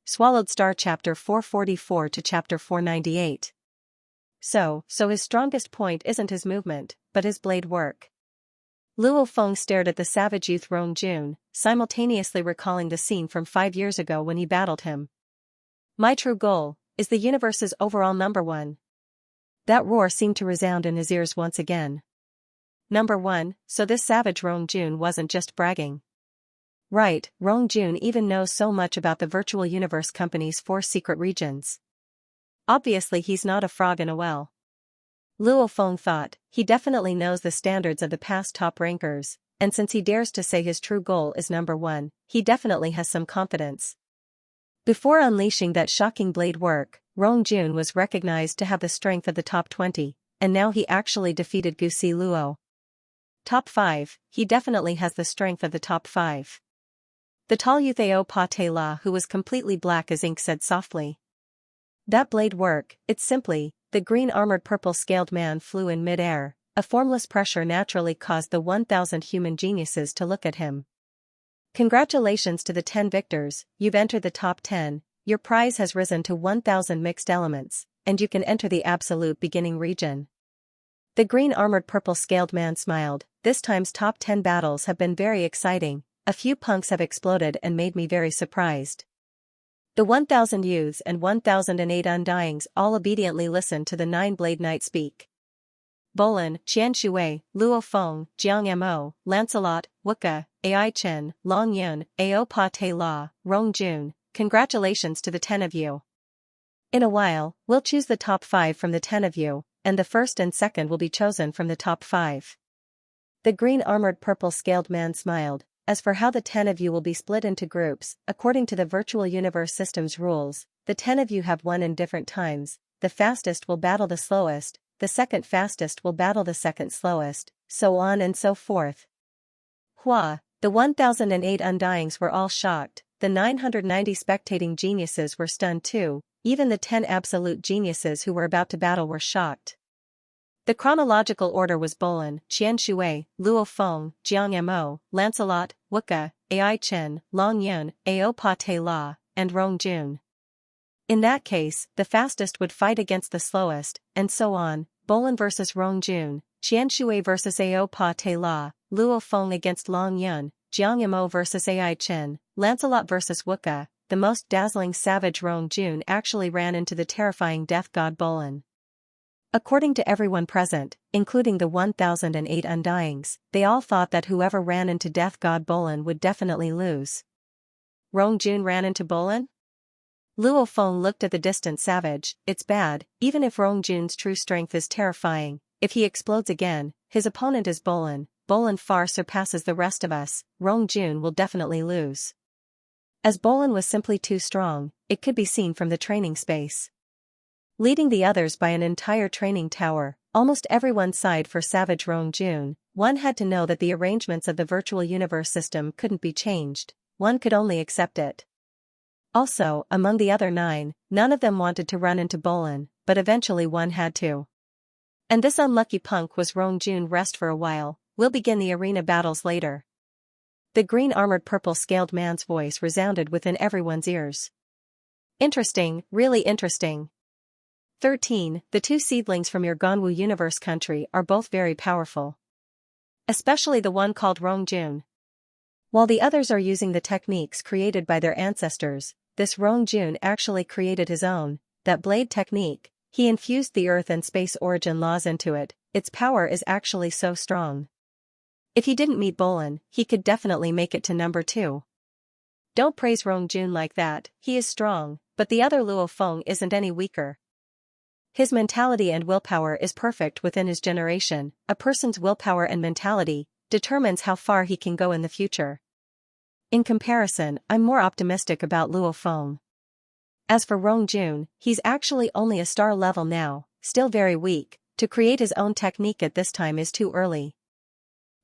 Swallowed Star Chapter 444 to Chapter 498. So his strongest point isn't his movement, but his blade work. Luo Feng stared at the savage youth Rong Jun, simultaneously recalling the scene from 5 years ago when he battled him. My true goal is the universe's overall number one. That roar seemed to resound in his ears once again. Number one, so this savage Rong Jun wasn't just bragging. Right, Rong Jun even knows so much about the virtual universe company's 4 secret regions. Obviously he's not a frog in a well. Luo Feng thought, he definitely knows the standards of the past top rankers, and since he dares to say his true goal is number one, he definitely has some confidence. Before unleashing that shocking blade work, Rong Jun was recognized to have the strength of the top 20, and now he actually defeated Gusi Luo. Top 5, he definitely has the strength of the top 5. The tall youth Ao Pa Te La, who was completely black as ink, said softly. That blade work, it's simply, the green armored purple scaled man flew in mid-air. A formless pressure naturally caused the 1,000 human geniuses to look at him. Congratulations to the 10 victors, you've entered the top 10, your prize has risen to 1,000 mixed elements, and you can enter the absolute beginning region. The green armored purple scaled man smiled, this time's top 10 battles have been very exciting, a few punks have exploded and made me very surprised. The 1,000 youths and 1,008 undyings all obediently listened to the 9-blade knight speak. Bolin, Qianshui, Luo Feng, Jiang Mo, Lancelot, Wuka, Ai Chen, Long Yun, Ao Pa Te La, Rong Jun, congratulations to the 10 of you. In a while, we'll choose the top 5 from the 10 of you, and the first and second will be chosen from the top 5. The green armored purple scaled man smiled. As for how the 10 of you will be split into groups, according to the virtual universe system's rules, the 10 of you have won in different times, the fastest will battle the slowest, the second fastest will battle the second slowest, so on and so forth. Hua, the 1,008 undyings were all shocked, the 990 spectating geniuses were stunned too, even the 10 absolute geniuses who were about to battle were shocked. The chronological order was Bolin, Qianshui, Luo Feng, Jiang Mo, Lancelot, Wuka, Ai Chen, Long Yun, Ao Pa Te La, and Rong Jun. In that case, the fastest would fight against the slowest, and so on, Bolin versus Rong Jun, Qianshui versus Ao Pa Te La, Luo Feng against Long Yun, Jiang Mo versus Ai Chen, Lancelot versus Wuka. The most dazzling savage Rong Jun actually ran into the terrifying death god Bolin. According to everyone present, including the 1,008 undyings, they all thought that whoever ran into death god Bolin would definitely lose. Rong Jun ran into Bolin? Luo Feng looked at the distant savage, it's bad, even if Rong Jun's true strength is terrifying, if he explodes again, his opponent is Bolin, Bolin far surpasses the rest of us, Rong Jun will definitely lose. As Bolin was simply too strong, it could be seen from the training space. Leading the others by an entire training tower, almost everyone sighed for savage Rong Jun. One had to know that the arrangements of the virtual universe system couldn't be changed, one could only accept it. Also, among the other 9, none of them wanted to run into Bolin, but eventually one had to. And this unlucky punk was Rong Jun. Rest for a while, we'll begin the arena battles later. The green armored purple scaled man's voice resounded within everyone's ears. Interesting, really interesting. 13. The 2 seedlings from your Ganwu universe country are both very powerful. Especially the one called Rong Jun. While the others are using the techniques created by their ancestors, this Rong Jun actually created his own, that blade technique, he infused the earth and space origin laws into it, its power is actually so strong. If he didn't meet Bolin, he could definitely make it to number 2. Don't praise Rong Jun like that, he is strong, but the other Luo Feng isn't any weaker. His mentality and willpower is perfect within his generation, a person's willpower and mentality determines how far he can go in the future. In comparison, I'm more optimistic about Luo Feng. As for Rong Jun, he's actually only a star level now, still very weak, to create his own technique at this time is too early.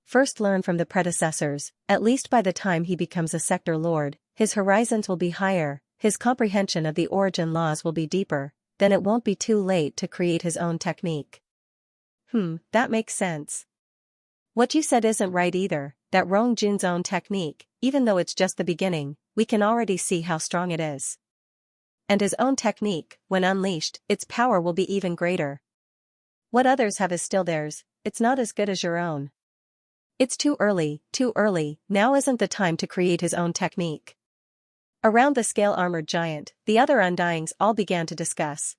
First learn from the predecessors, at least by the time he becomes a sector lord, his horizons will be higher, his comprehension of the origin laws will be deeper. Then it won't be too late to create his own technique. That makes sense. What you said isn't right either, that Rong Jun's own technique, even though it's just the beginning, we can already see how strong it is. and his own technique, when unleashed, its power will be even greater. What others have is still theirs, it's not as good as your own. It's too early, now isn't the time to create his own technique. Around the scale-armored giant, the other Undyings all began to discuss.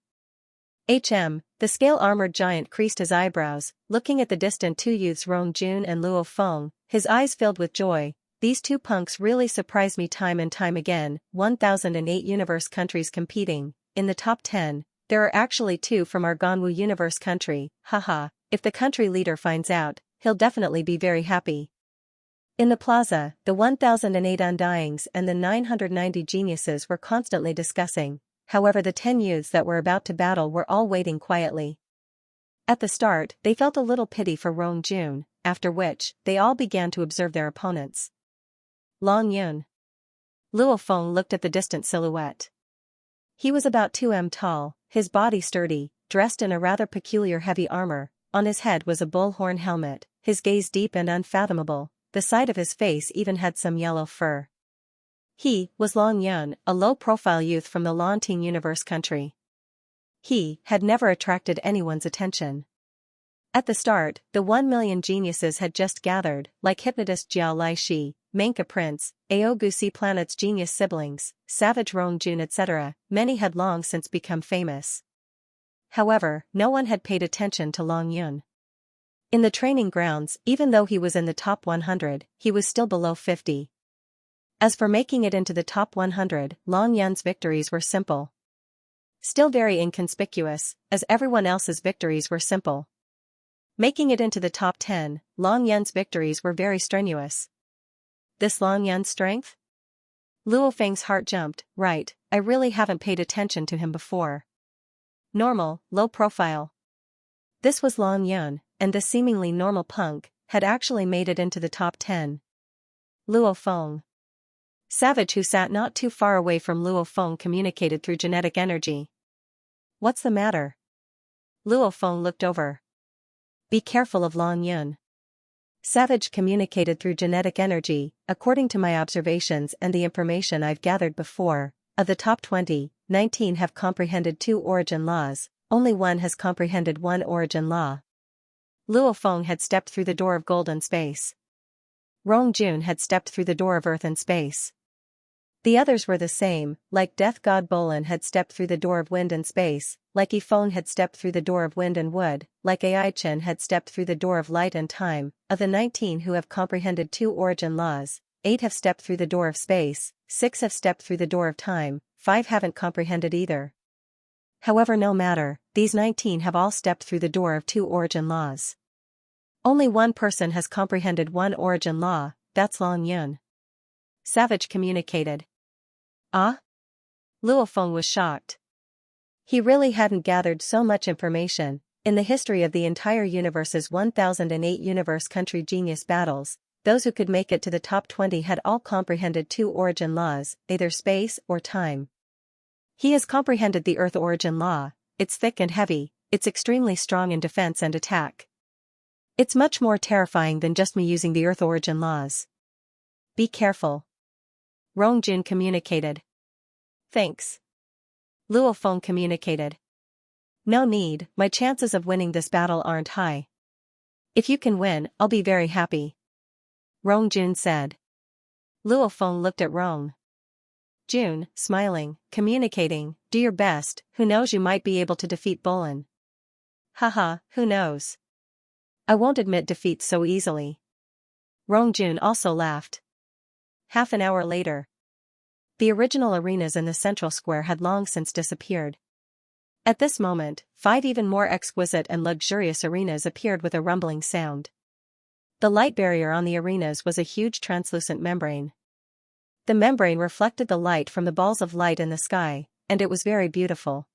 The scale-armored giant creased his eyebrows, looking at the distant two youths Rong Jun and Luo Feng, his eyes filled with joy. These two punks really surprise me time and time again. 1008 universe countries competing. In the top 10, there are actually 2 from our Ganwu universe country, haha, if the country leader finds out, he'll definitely be very happy. In the plaza, the 1008 Undyings and the 990 geniuses were constantly discussing. However, the 10 youths that were about to battle were all waiting quietly. At the start, they felt a little pity for Rong Jun, after which, they all began to observe their opponents. Long Yun. Luo Feng looked at the distant silhouette. He was about 2 m tall, his body sturdy, dressed in a rather peculiar heavy armor, on his head was a bullhorn helmet, his gaze deep and unfathomable, the side of his face even had some yellow fur. He was Long Yun, a low-profile youth from the Lanting universe country. He had never attracted anyone's attention. At the start, the 1,000,000 geniuses had just gathered, like hypnotist Jiao Laishi, Manka Prince, Aogusi Planet's genius siblings, Savage Rong Jun etc., many had long since become famous. However, no one had paid attention to Long Yun. In the training grounds, even though he was in the top 100, he was still below 50. As for making it into the top 100, Long Yun's victories were simple. Still very inconspicuous, as everyone else's victories were simple. Making it into the top 10, Long Yun's victories were very strenuous. This Long Yun's strength? Luo Feng's heart jumped. Right, I really haven't paid attention to him before. Normal, low profile. This was Long Yun, and the seemingly normal punk had actually made it into the top 10. Luo Feng. Savage, who sat not too far away from Luo Feng, communicated through genetic energy. What's the matter? Luo Feng looked over. Be careful of Long Yun. Savage communicated through genetic energy. According to my observations and the information I've gathered before, of the top 20, 19 have comprehended 2 origin laws, only 1 has comprehended 1 origin law. Luo Feng had stepped through the door of gold and space. Rong Jun had stepped through the door of earth and space. The others were the same, like Death God Bolin had stepped through the door of wind and space, like Yifeng had stepped through the door of wind and wood, like Ai Chen had stepped through the door of light and time. Of the 19 who have comprehended 2 origin laws, 8 have stepped through the door of space, 6 have stepped through the door of time, 5 haven't comprehended either. However, no matter, these 19 have all stepped through the door of 2 origin laws. Only 1 person has comprehended 1 origin law, that's Long Yun. Savage communicated. Ah? Luo Feng was shocked. He really hadn't gathered so much information. In the history of the entire universe's 1008 universe country genius battles, those who could make it to the top 20 had all comprehended 2 origin laws, either space or time. He has comprehended the Earth origin law. It's thick and heavy, it's extremely strong in defense and attack. It's much more terrifying than just me using the Earth origin laws. Be careful. Rong Jun communicated. Thanks. Luo Feng communicated. No need, my chances of winning this battle aren't high. If you can win, I'll be very happy. Rong Jun said. Luo Feng looked at Rong Jun, smiling, communicating, do your best, who knows, you might be able to defeat Bolin. Haha, who knows? I won't admit defeat so easily. Rong Jun also laughed. Half an hour later. The original arenas in the central square had long since disappeared. At this moment, 5 even more exquisite and luxurious arenas appeared with a rumbling sound. The light barrier on the arenas was a huge translucent membrane. The membrane reflected the light from the balls of light in the sky, and it was very beautiful.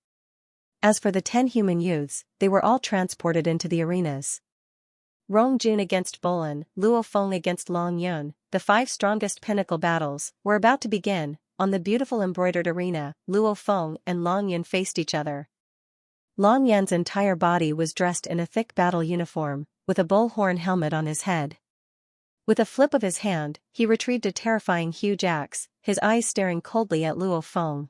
As for the 10 human youths, they were all transported into the arenas. Rong Jun against Bolin, Luo Feng against Long Yun, the 5 strongest pinnacle battles, were about to begin. On the beautiful embroidered arena, Luo Feng and Long Yun faced each other. Long Yun's entire body was dressed in a thick battle uniform, with a bullhorn helmet on his head. With a flip of his hand, he retrieved a terrifying huge axe, his eyes staring coldly at Luo Feng.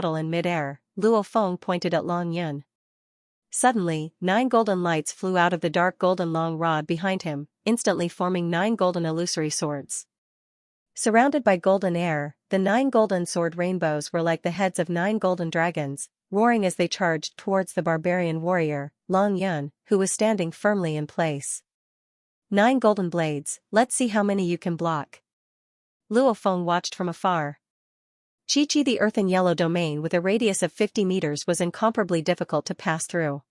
shuttle in mid-air, Luo Feng pointed at Long Yun. Suddenly, 9 golden lights flew out of the dark golden long rod behind him, instantly forming 9 golden illusory swords. Surrounded by golden air, the 9 golden sword rainbows were like the heads of 9 golden dragons, roaring as they charged towards the barbarian warrior, Long Yun, who was standing firmly in place. 9 golden blades, let's see how many you can block. Luo Feng watched from afar. Chi-Chi, the earthen yellow domain with a radius of 50 meters, was incomparably difficult to pass through.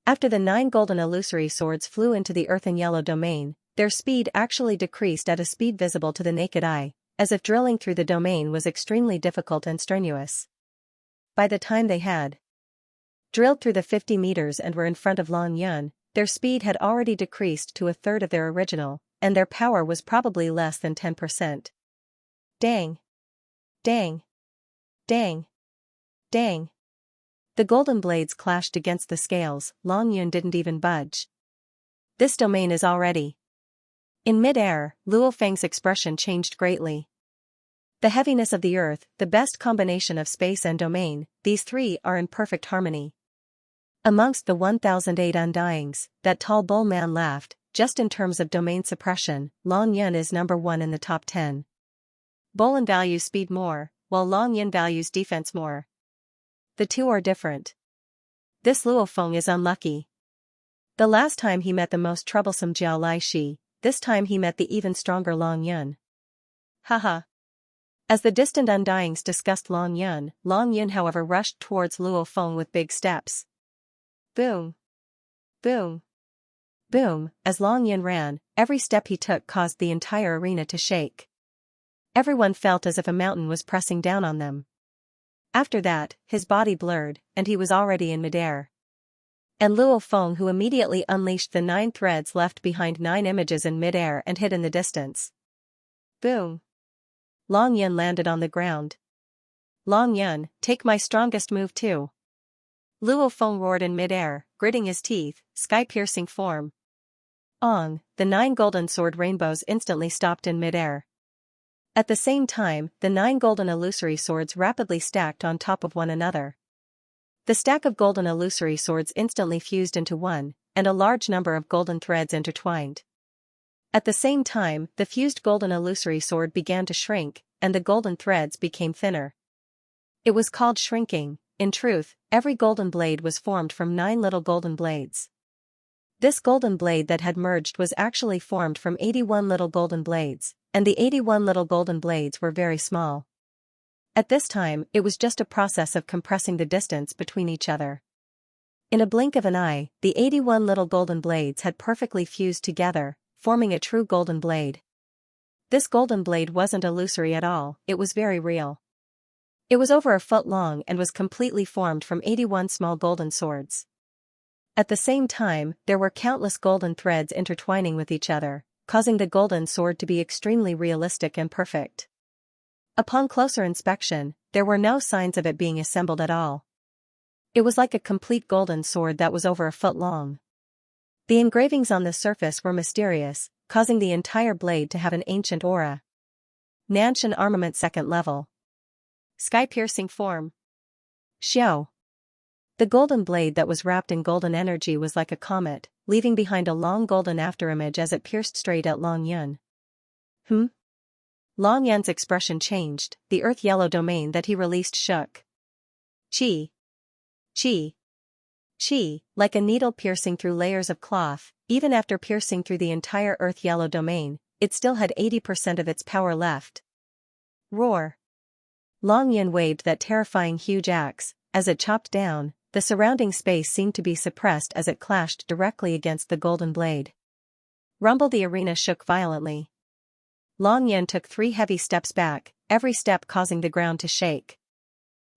After the 9 golden illusory swords flew into the earthen yellow domain, their speed actually decreased at a speed visible to the naked eye, as if drilling through the domain was extremely difficult and strenuous. By the time they had drilled through the 50 meters and were in front of Long Yun, their speed had already decreased to a third of their original, and their power was probably less than 10%. Dang! Dang! Dang! Dang! The golden blades clashed against the scales. Long Yun didn't even budge. This domain is already. In mid-air, Luo Feng's expression changed greatly. The heaviness of the earth, the best combination of space and domain, these three are in perfect harmony. Amongst the 1008 undyings, that tall bull man laughed. Just in terms of domain suppression, Long Yun is number 1 in the top 10. Bolin values speed more, while Long Yun values defense more. The two are different. This Luo Feng is unlucky. The last time he met the most troublesome Jiao Lai Shi, this time he met the even stronger Long Yun. Haha. As the distant undyings discussed Long Yun however rushed towards Luo Feng with big steps. Boom. Boom. Boom, as Long Yun ran, every step he took caused the entire arena to shake. Everyone felt as if a mountain was pressing down on them. After that, his body blurred, and he was already in midair. And Luo Feng, who immediately unleashed the 9 threads, left behind 9 images in midair and hid in the distance. Boom! Long Yun landed on the ground. Long Yun, take my strongest move too. Luo Feng roared in midair, gritting his teeth, sky-piercing form. Ong, the 9 golden sword rainbows instantly stopped in midair. At the same time, the 9 golden illusory swords rapidly stacked on top of one another. The stack of golden illusory swords instantly fused into one, and a large number of golden threads intertwined. At the same time, the fused golden illusory sword began to shrink, and the golden threads became thinner. It was called shrinking. In truth, every golden blade was formed from 9 little golden blades. This golden blade that had merged was actually formed from 81 little golden blades, and the 81 little golden blades were very small. At this time, it was just a process of compressing the distance between each other. In a blink of an eye, the 81 little golden blades had perfectly fused together, forming a true golden blade. This golden blade wasn't illusory at all, it was very real. It was over a foot long and was completely formed from 81 small golden swords. At the same time, there were countless golden threads intertwining with each other, causing the golden sword to be extremely realistic and perfect. Upon closer inspection, there were no signs of it being assembled at all. It was like a complete golden sword that was over a foot long. The engravings on the surface were mysterious, causing the entire blade to have an ancient aura. Nanshan Armament 2nd level. Sky-piercing form. Xiao. The golden blade that was wrapped in golden energy was like a comet, leaving behind a long golden afterimage as it pierced straight at Long Yun. Long Yun's expression changed, the earth yellow domain that he released shook. Chi. Chi. Chi, like a needle piercing through layers of cloth, even after piercing through the entire earth yellow domain, it still had 80% of its power left. Roar. Long Yun waved that terrifying huge axe. As it chopped down, the surrounding space seemed to be suppressed as it clashed directly against the golden blade. Rumble. The arena shook violently. Long Yun took 3 heavy steps back, every step causing the ground to shake.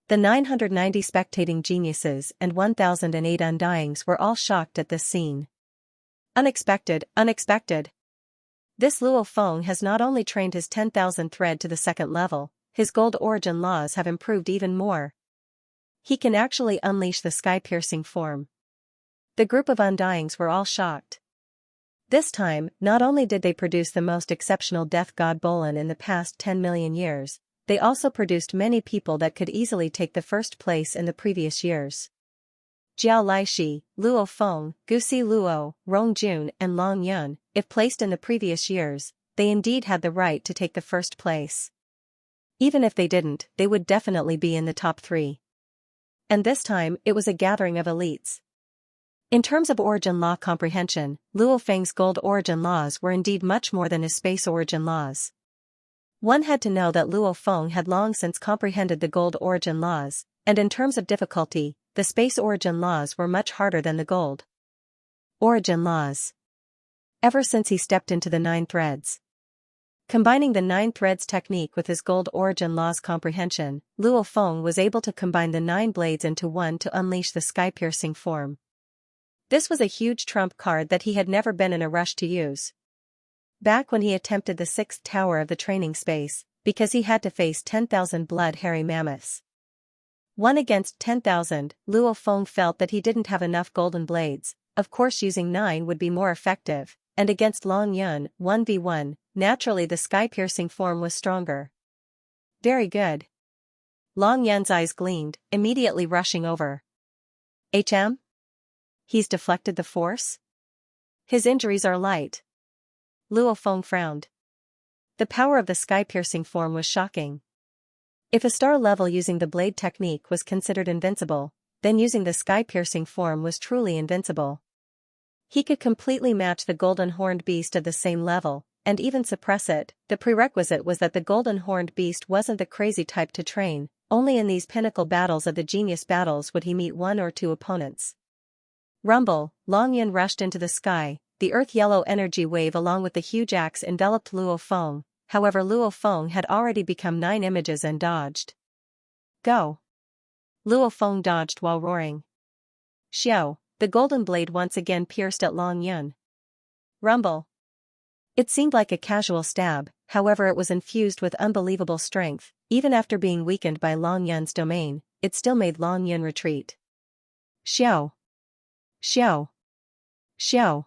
The 990 spectating geniuses and 1008 undyings were all shocked at this scene. Unexpected, unexpected. This Luo Feng has not only trained his 10,000 thread to the 2nd level, his gold origin laws have improved even more. He can actually unleash the sky-piercing form. The group of undyings were all shocked. This time, not only did they produce the most exceptional death god Bolin in the past 10 million years, they also produced many people that could easily take the first place in the previous years. Jiao Laishi, Luo Feng, Gusi Luo, Rong Jun and Long Yun, if placed in the previous years, they indeed had the right to take the first place. Even if they didn't, they would definitely be in the top 3. And this time, it was a gathering of elites. In terms of origin law comprehension, Luo Feng's gold origin laws were indeed much more than his space origin laws. One had to know that Luo Feng had long since comprehended the gold origin laws, and in terms of difficulty, the space origin laws were much harder than the gold origin laws. Ever since he stepped into the 9 threads. Combining the 9 threads technique with his gold origin laws comprehension, Luo Feng was able to combine the 9 blades into one to unleash the sky-piercing form. This was a huge trump card that he had never been in a rush to use. Back when he attempted the 6th tower of the training space, because he had to face 10,000 blood-hairy mammoths. 1 against 10,000, Luo Feng felt that he didn't have enough golden blades, of course using 9 would be more effective, and against Long Yun, 1v1, naturally the sky-piercing form was stronger. Very good. Long Yun's eyes gleamed, immediately rushing over. HM? He's deflected the force? His injuries are light. Luo Feng frowned. The power of the sky-piercing form was shocking. If a star level using the blade technique was considered invincible, then using the sky-piercing form was truly invincible. He could completely match the golden horned beast of the same level, and even suppress it. The prerequisite was that the golden horned beast wasn't the crazy type to train, only in these pinnacle battles of the genius battles would he meet 1 or 2 opponents. Rumble, Long Yun rushed into the sky, the earth yellow energy wave along with the huge axe enveloped Luo Feng, however Luo Feng had already become 9 images and dodged. Go! Luo Feng dodged while roaring. Xiao, The golden blade once again pierced at Long Yun. Rumble. It seemed like a casual stab, however it was infused with unbelievable strength. Even after being weakened by Long Yun's domain, it still made Long Yun retreat. Xiao. Xiao. Xiao.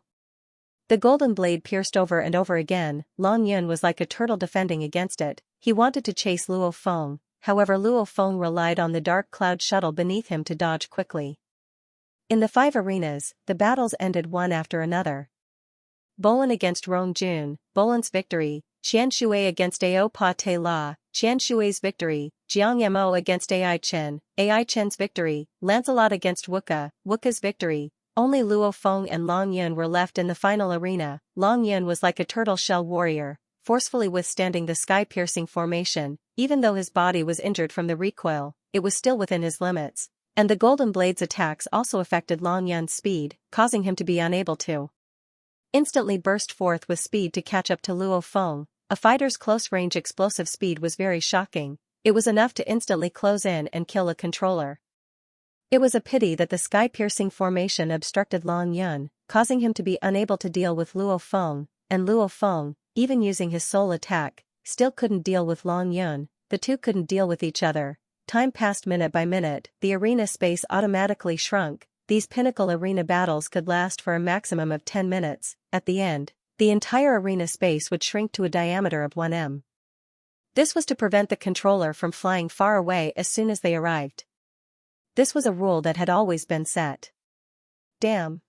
The golden blade pierced over and over again. Long Yun was like a turtle defending against it. He wanted to chase Luo Feng, however Luo Feng relied on the dark cloud shuttle beneath him to dodge quickly. In the 5 arenas, the battles ended one after another. Bolin against Rong Jun, Bolin's victory. Qianshui against Ao Pa Te La, Qianshui's victory. Jiang Mo against Ai Chen, Ai Chen's victory. Lancelot against Wuka, Wuka's victory. Only Luo Feng and Long Yun were left in the final arena. Long Yun was like a turtle shell warrior, forcefully withstanding the sky-piercing formation. Even though his body was injured from the recoil, it was still within his limits. And the golden blade's attacks also affected Long Yun's speed, causing him to be unable to instantly burst forth with speed to catch up to Luo Feng. A fighter's close-range explosive speed was very shocking. It was enough to instantly close in and kill a controller. It was a pity that the sky-piercing formation obstructed Long Yun, causing him to be unable to deal with Luo Feng, and Luo Feng, even using his soul attack, still couldn't deal with Long Yun. The two couldn't deal with each other. Time passed minute by minute, the arena space automatically shrunk. These pinnacle arena battles could last for a maximum of 10 minutes. At the end, the entire arena space would shrink to a diameter of 1 m. This was to prevent the controller from flying far away as soon as they arrived. This was a rule that had always been set. Damn.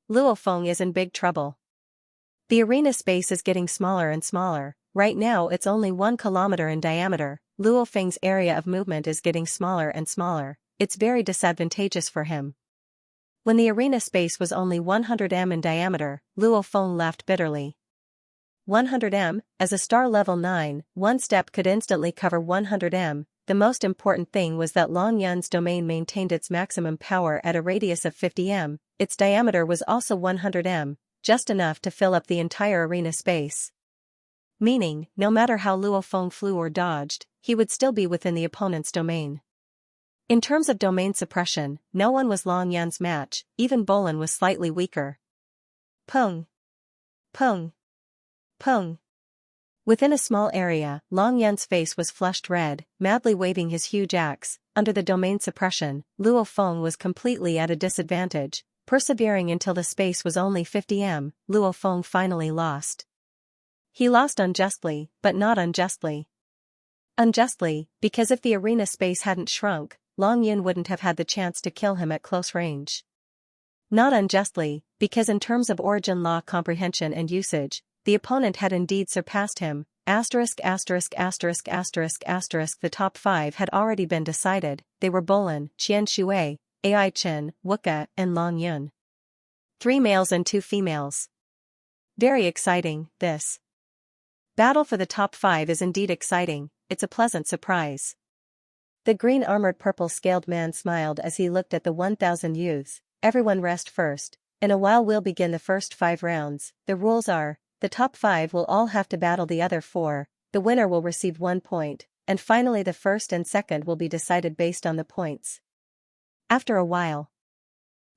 Luo Feng is in big trouble. The arena space is getting smaller and smaller. Right now it's only 1 kilometer in diameter. Luo Feng's area of movement is getting smaller and smaller. It's very disadvantageous for him. When the arena space was only 100 m in diameter, Luo Feng laughed bitterly. 100 m, as a star level 9, one step could instantly cover 100 m. The most important thing was that Long Yun's domain maintained its maximum power at a radius of 50 m. Its diameter was also 100 m, just enough to fill up the entire arena space. Meaning, no matter how Luo Feng flew or dodged, he would still be within the opponent's domain. In terms of domain suppression, no one was Long Yun's match. Even Bolin was slightly weaker. Pung. Pung. Pung. Within a small area, Long Yun's face was flushed red, madly waving his huge axe. Under the domain suppression, Luo Feng was completely at a disadvantage. Persevering until the space was only 50 m, Luo Feng finally lost. He lost unjustly, but not unjustly. Unjustly, because if the arena space hadn't shrunk, Long Yun wouldn't have had the chance to kill him at close range. Not unjustly, because in terms of origin law comprehension and usage, the opponent had indeed surpassed him. The top 5 had already been decided. They were Bolin, Qianshui, Ai Chen, Wuka, and Long Yun. 3 males and 2 females. Very exciting, this battle for the top 5 is indeed exciting. It's a pleasant surprise. The green armored purple scaled man smiled as he looked at the 1,000 youths. Everyone rest first. In a while we'll begin the first 5 rounds. The rules are, the top 5 will all have to battle the other 4, the winner will receive 1 point, and finally the first and second will be decided based on the points. After a while,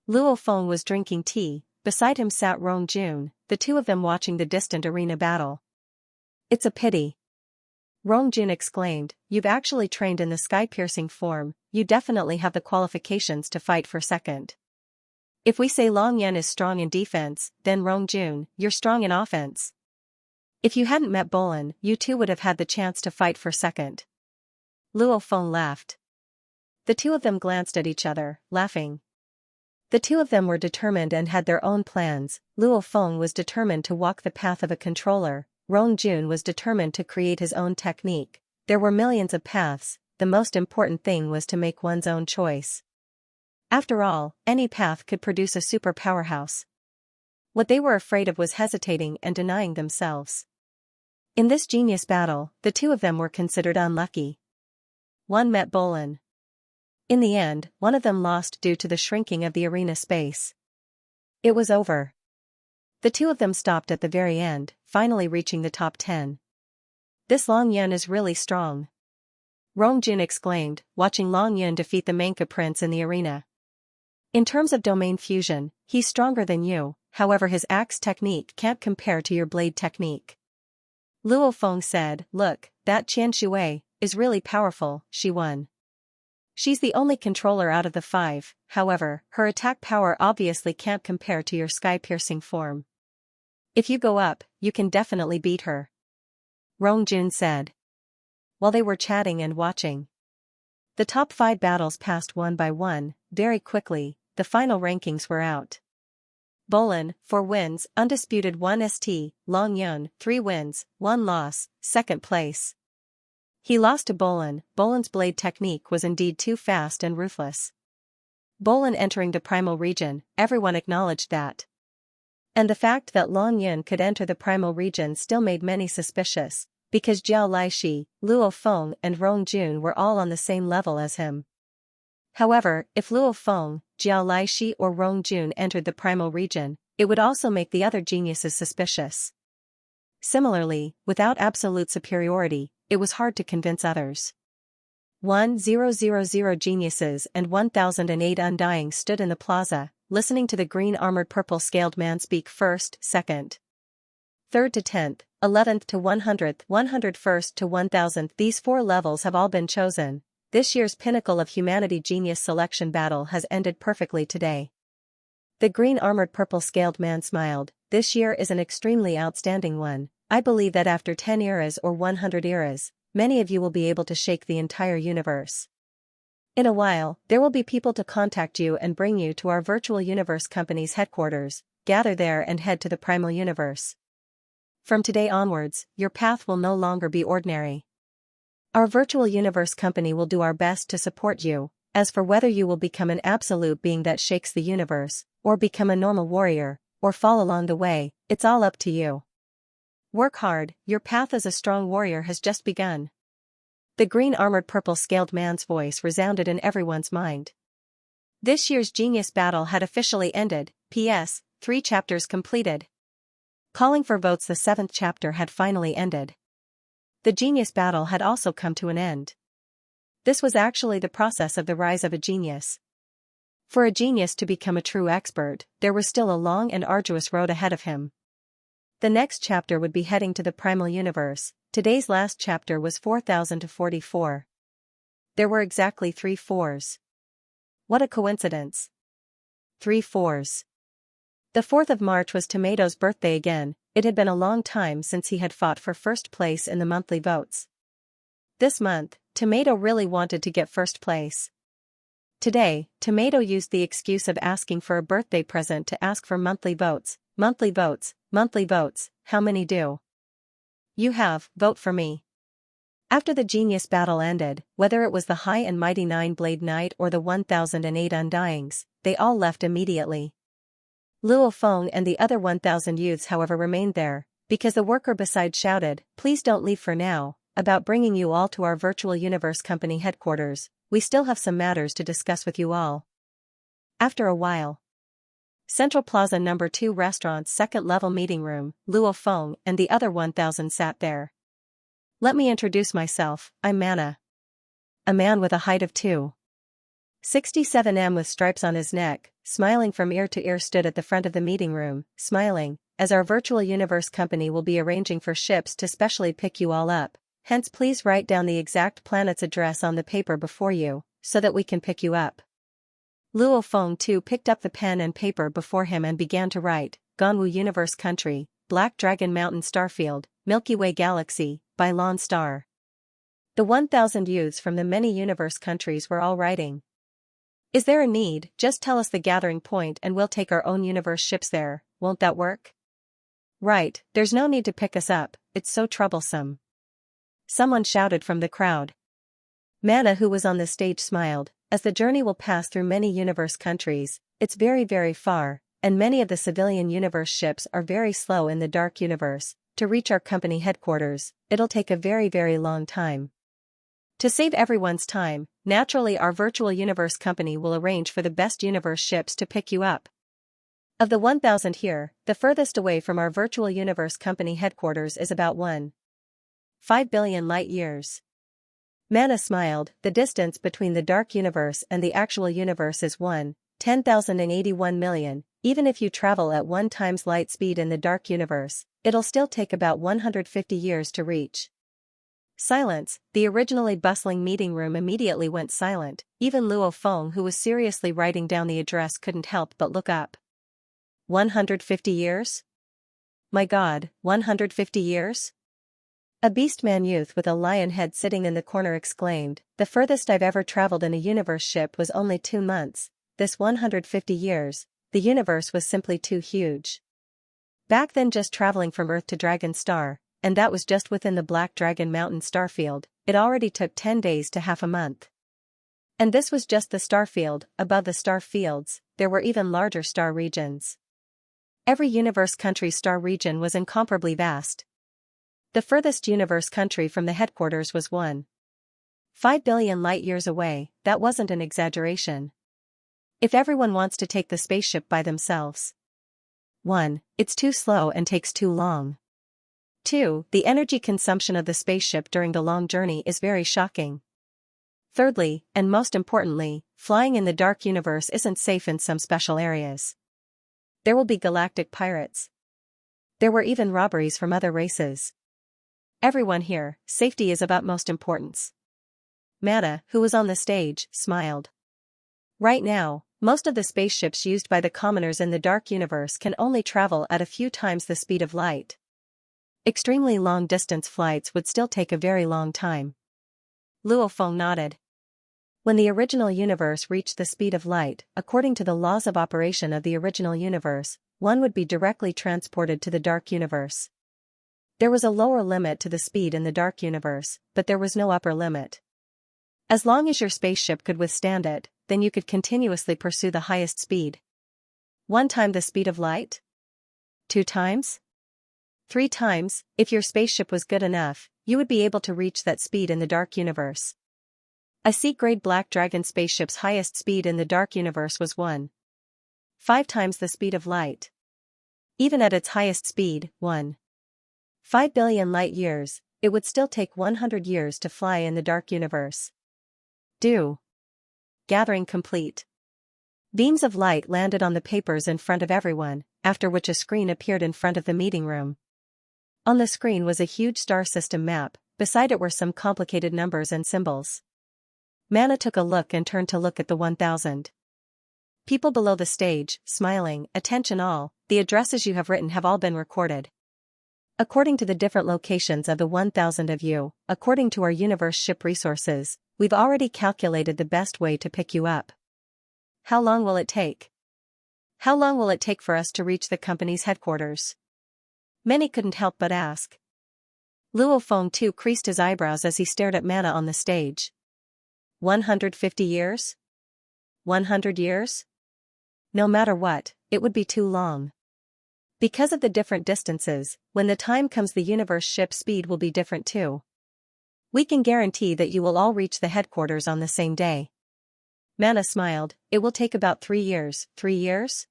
Luo Feng was drinking tea. Beside him sat Rong Jun, the two of them watching the distant arena battle. It's a pity. Rong Jun exclaimed, you've actually trained in the sky-piercing form, you definitely have the qualifications to fight for second. If we say Long Yun is strong in defense, then Rong Jun, you're strong in offense. If you hadn't met Bolin, you too would have had the chance to fight for second. Luo Feng laughed. The two of them glanced at each other, laughing. The two of them were determined and had their own plans. Luo Feng was determined to walk the path of a controller. Rong Jun was determined to create his own technique. There were millions of paths, the most important thing was to make one's own choice. After all, any path could produce a super powerhouse. What they were afraid of was hesitating and denying themselves. In this genius battle, the two of them were considered unlucky. One met Bolin. In the end, one of them lost due to the shrinking of the arena space. It was over. The two of them stopped at the very end, finally reaching the top 10. This Long Yun is really strong. Rong Jun exclaimed, watching Long Yun defeat the Manca Prince in the arena. In terms of domain fusion, he's stronger than you, however his axe technique can't compare to your blade technique. Luo Feng said, look, that Xianxia is really powerful, she won. She's the only controller out of the 5, however, her attack power obviously can't compare to your sky-piercing form. If you go up, you can definitely beat her. Rongjun said. While they were chatting and watching. The top 5 battles passed one by one, very quickly, the final rankings were out. Bolin, 4 wins, undisputed 1 St, Long Yun, 3 wins, 1 loss, 2nd place. He lost to Bolin. Bolin's blade technique was indeed too fast and ruthless. Bolin entering the primal region, everyone acknowledged that. And the fact that Long Yun could enter the primal region still made many suspicious, because Jiao Laishi, Luo Feng and Rongjun were all on the same level as him. However, if Luo Feng, Jiao Laishi or Rongjun entered the primal region, it would also make the other geniuses suspicious. Similarly, without absolute superiority, it was hard to convince others. 1000 geniuses and 1008 undying stood in the plaza, listening to the green armored purple scaled man speak 1st, 2nd, 3rd to 10th, 11th to 100th, 101st to 1000th. These 4 levels have all been chosen. This year's Pinnacle of Humanity Genius Selection Battle has ended perfectly today. The green armored purple scaled man smiled. This year is an extremely outstanding one. I believe that after 10 eras or 100 eras, many of you will be able to shake the entire universe. In a while, there will be people to contact you and bring you to our virtual universe company's headquarters. Gather there and head to the primal universe. From today onwards, your path will no longer be ordinary. Our virtual universe company will do our best to support you. As for whether you will become an absolute being that shakes the universe, or become a normal warrior, or fall along the way, it's all up to you. Work hard, your path as a strong warrior has just begun. The green armored purple scaled man's voice resounded in everyone's mind. This year's genius battle had officially ended. P.S. 3 chapters completed. Calling for votes. The 7th chapter had finally ended. The genius battle had also come to an end. This was actually the process of the rise of a genius. For a genius to become a true expert, there was still a long and arduous road ahead of him. The next chapter would be heading to the primal universe. Today's last chapter was 4044. There were exactly 3 4s. What a coincidence. 3 4s. The 4th of March was Tomato's birthday again. It had been a long time since he had fought for first place in the monthly votes. This month, Tomato really wanted to get first place. Today, Tomato used the excuse of asking for a birthday present to ask for monthly votes. Monthly votes, monthly votes, how many do you have? Vote for me. After the genius battle ended, whether it was the high and mighty 9-Blade Knight or the 1008 Undyings, they all left immediately. Luo Feng and the other 1000 youths however remained there, because the worker beside shouted, please don't leave for now, about bringing you all to our virtual universe company headquarters. We still have some matters to discuss with you all. After a while. Central Plaza No. 2 restaurant's 2nd level meeting room, Luo Feng and the other 1000 sat there. Let me introduce myself, I'm Mana. A man with a height of 2.67 m with stripes on his neck, smiling from ear to ear stood at the front of the meeting room, smiling, as our virtual universe company will be arranging for ships to specially pick you all up, hence please write down the exact planet's address on the paper before you, so that we can pick you up. Luo Feng too picked up the pen and paper before him and began to write, Ganwu Universe Country, Black Dragon Mountain Starfield, Milky Way Galaxy, Bailon Star. The 1000 youths from the many universe countries were all writing. Is there a need? Just tell us the gathering point and we'll take our own universe ships there, won't that work? Right, there's no need to pick us up, it's so troublesome. Someone shouted from the crowd. Mana, who was on the stage, smiled. As the journey will pass through many universe countries, it's very very far, and many of the civilian universe ships are very slow in the dark universe. To reach our company headquarters, it'll take a very very long time. To save everyone's time, naturally our virtual universe company will arrange for the best universe ships to pick you up. Of the 1000 here, the furthest away from our virtual universe company headquarters is about 1.5 billion light years. Mana smiled. The distance between the dark universe and the actual universe is 1 10,081 million. Even if you travel at 1 times light speed in the dark universe, it'll still take about 150 years to reach. Silence. The originally bustling meeting room immediately went silent. Even Luo Feng, who was seriously writing down the address, couldn't help but look up. 150 years? My God, 150 years? A beastman youth with a lion head sitting in the corner exclaimed, "The furthest I've ever traveled in a universe ship was only 2 months. This 150 years, the universe was simply too huge." Back then, just traveling from Earth to Dragon Star, and that was just within the Black Dragon Mountain starfield, it already took 10 days to half a month. And this was just the starfield. Above the star fields, there were even larger star regions. Every universe country's star region was incomparably vast. The furthest universe country from the headquarters was 1.5 billion light-years away. That wasn't an exaggeration. If everyone wants to take the spaceship by themselves. 1. It's too slow and takes too long. 2. The energy consumption of the spaceship during the long journey is very shocking. Thirdly, and most importantly, flying in the dark universe isn't safe in some special areas. There will be galactic pirates. There were even robberies from other races. Everyone here, safety is of utmost importance. Mata, who was on the stage, smiled. Right now, most of the spaceships used by the commoners in the dark universe can only travel at a few times the speed of light. Extremely long-distance flights would still take a very long time. Luo Feng nodded. When the original universe reached the speed of light, according to the laws of operation of the original universe, one would be directly transported to the dark universe. There was a lower limit to the speed in the dark universe, but there was no upper limit. As long as your spaceship could withstand it, then you could continuously pursue the highest speed. 1 time the speed of light? 2 times? 3 times, if your spaceship was good enough, you would be able to reach that speed in the dark universe. A C-grade Black Dragon spaceship's highest speed in the dark universe was 1.5 times the speed of light. Even at its highest speed, 1.5 billion light-years, it would still take 100 years to fly in the dark universe. Gathering complete. Beams of light landed on the papers in front of everyone, after which a screen appeared in front of the meeting room. On the screen was a huge star system map. Beside it were some complicated numbers and symbols. Mana took a look and turned to look at the 1,000 people below the stage, smiling. "Attention all, the addresses you have written have all been recorded. According to the different locations of the 1,000 of you, according to our universe ship resources, we've already calculated the best way to pick you up. How long will it take? How long will it take for us to reach the company's headquarters?" Many couldn't help but ask. Luo Feng too creased his eyebrows as he stared at Mana on the stage. 150 years? 100 years? No matter what, it would be too long. Because of the different distances, when the time comes the universe ship speed will be different too. We can guarantee that you will all reach the headquarters on the same day. Mana smiled. "It will take about 3 years. 3 years?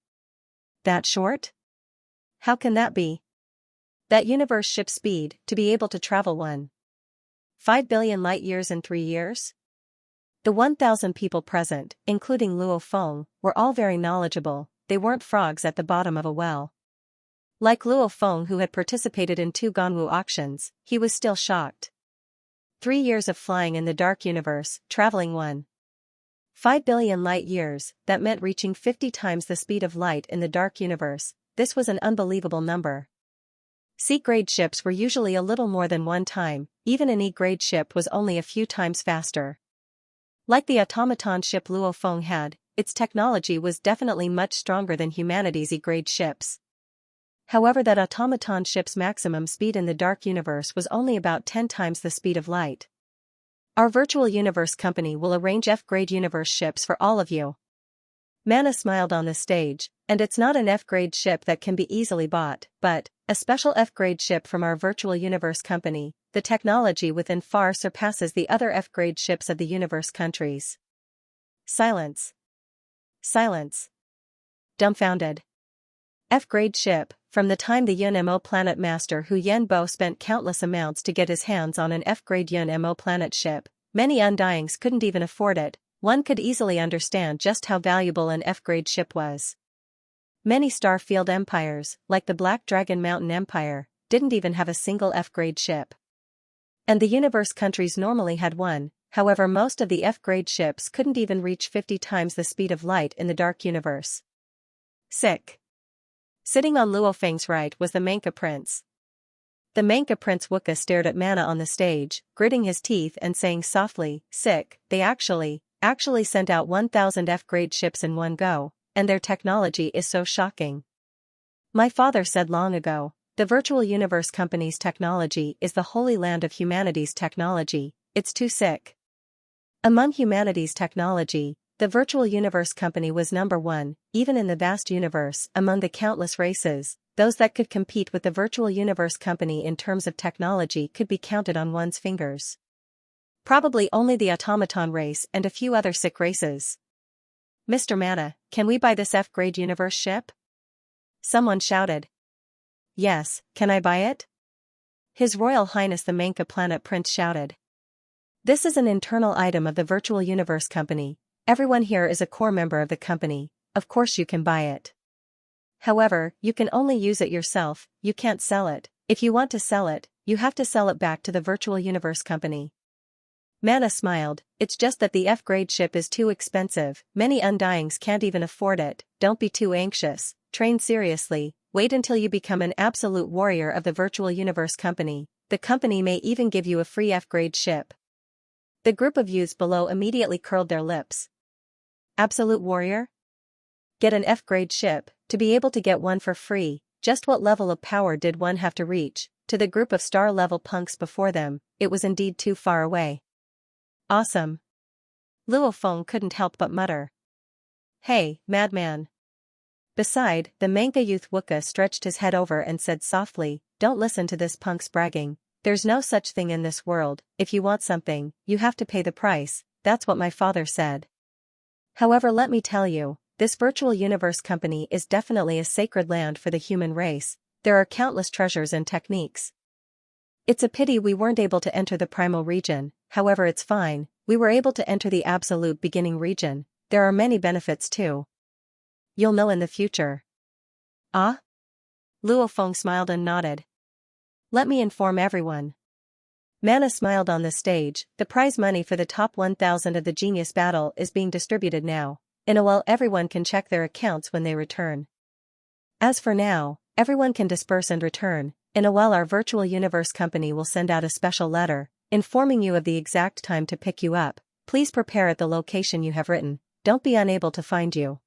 That short? How can that be? That universe ship speed, to be able to travel 1.5 billion light-years in 3 years?" The 1,000 people present, including Luo Feng, were all very knowledgeable. They weren't frogs at the bottom of a well. Like Luo Feng, who had participated in 2 Ganwu auctions, he was still shocked. 3 years of flying in the dark universe, traveling 1.5 billion light-years, that meant reaching 50 times the speed of light in the dark universe. This was an unbelievable number. C-grade ships were usually a little more than 1 time, even an E-grade ship was only a few times faster. Like the automaton ship Luo Feng had, its technology was definitely much stronger than humanity's E-grade ships. However, that automaton ship's maximum speed in the dark universe was only about 10 times the speed of light. Our virtual universe company will arrange F-grade universe ships for all of you. Mana smiled on the stage, and it's not an F-grade ship that can be easily bought, but a special F-grade ship from our virtual universe company. The technology within far surpasses the other F-grade ships of the universe countries. Silence. Silence. Dumbfounded. F-grade ship. From the time the Yun Mo planet master Hu Yenbo spent countless amounts to get his hands on an F-grade Yun Mo planet ship, many Undyings couldn't even afford it. one could easily understand just how valuable an F-grade ship was. Many star-field empires, like the Black Dragon Mountain Empire, didn't even have a single F-grade ship. And the universe countries normally had one, however most of the F-grade ships couldn't even reach 50 times the speed of light in the dark universe. Sick. Sitting on Luo Feng's right was the Manka Prince. The Manka Prince Wukka stared at Mana on the stage, gritting his teeth and saying softly, "Sick, they actually sent out 1,000 F-grade ships in one go, and their technology is so shocking. My father said long ago, the virtual universe company's technology is the holy land of humanity's technology, it's too sick." Among humanity's technology, the virtual universe company was number one, even in the vast universe. Among the countless races, those that could compete with the virtual universe company in terms of technology could be counted on one's fingers. Probably only the automaton race and a few other sick races. "Mr. Mana, can we buy this F-grade universe ship?" Someone shouted. "Yes, can I buy it?" His Royal Highness the Manka Planet Prince shouted. "This is an internal item of the virtual universe company. Everyone here is a core member of the company, of course you can buy it. However, you can only use it yourself, you can't sell it. If you want to sell it, you have to sell it back to the virtual universe company." Mana smiled, "It's just that the F-grade ship is too expensive, many Undyings can't even afford it, don't be too anxious, train seriously, wait until you become an absolute warrior of the virtual universe company, the company may even give you a free F-grade ship." The group of youths below immediately curled their lips. Absolute warrior? Get an F-grade ship, to be able to get one for free, just what level of power did one have to reach? To the group of star-level punks before them, it was indeed too far away. Awesome. Luo Feng couldn't help but mutter. "Hey, madman." Beside, the Manka youth Wukka stretched his head over and said softly, "Don't listen to this punk's bragging. There's no such thing in this world, if you want something, you have to pay the price, that's what my father said. However, let me tell you, this virtual universe company is definitely a sacred land for the human race, there are countless treasures and techniques. It's a pity we weren't able to enter the primal region, however it's fine, we were able to enter the absolute beginning region, there are many benefits too. You'll know in the future." "Ah?" Luo Feng smiled and nodded. "Let me inform everyone." Mana smiled on the stage, "The prize money for the top 1,000 of the genius battle is being distributed now. In a while everyone can check their accounts when they return. As for now, everyone can disperse and return. In a while our virtual universe company will send out a special letter, informing you of the exact time to pick you up. Please prepare at the location you have written, don't be unable to find you."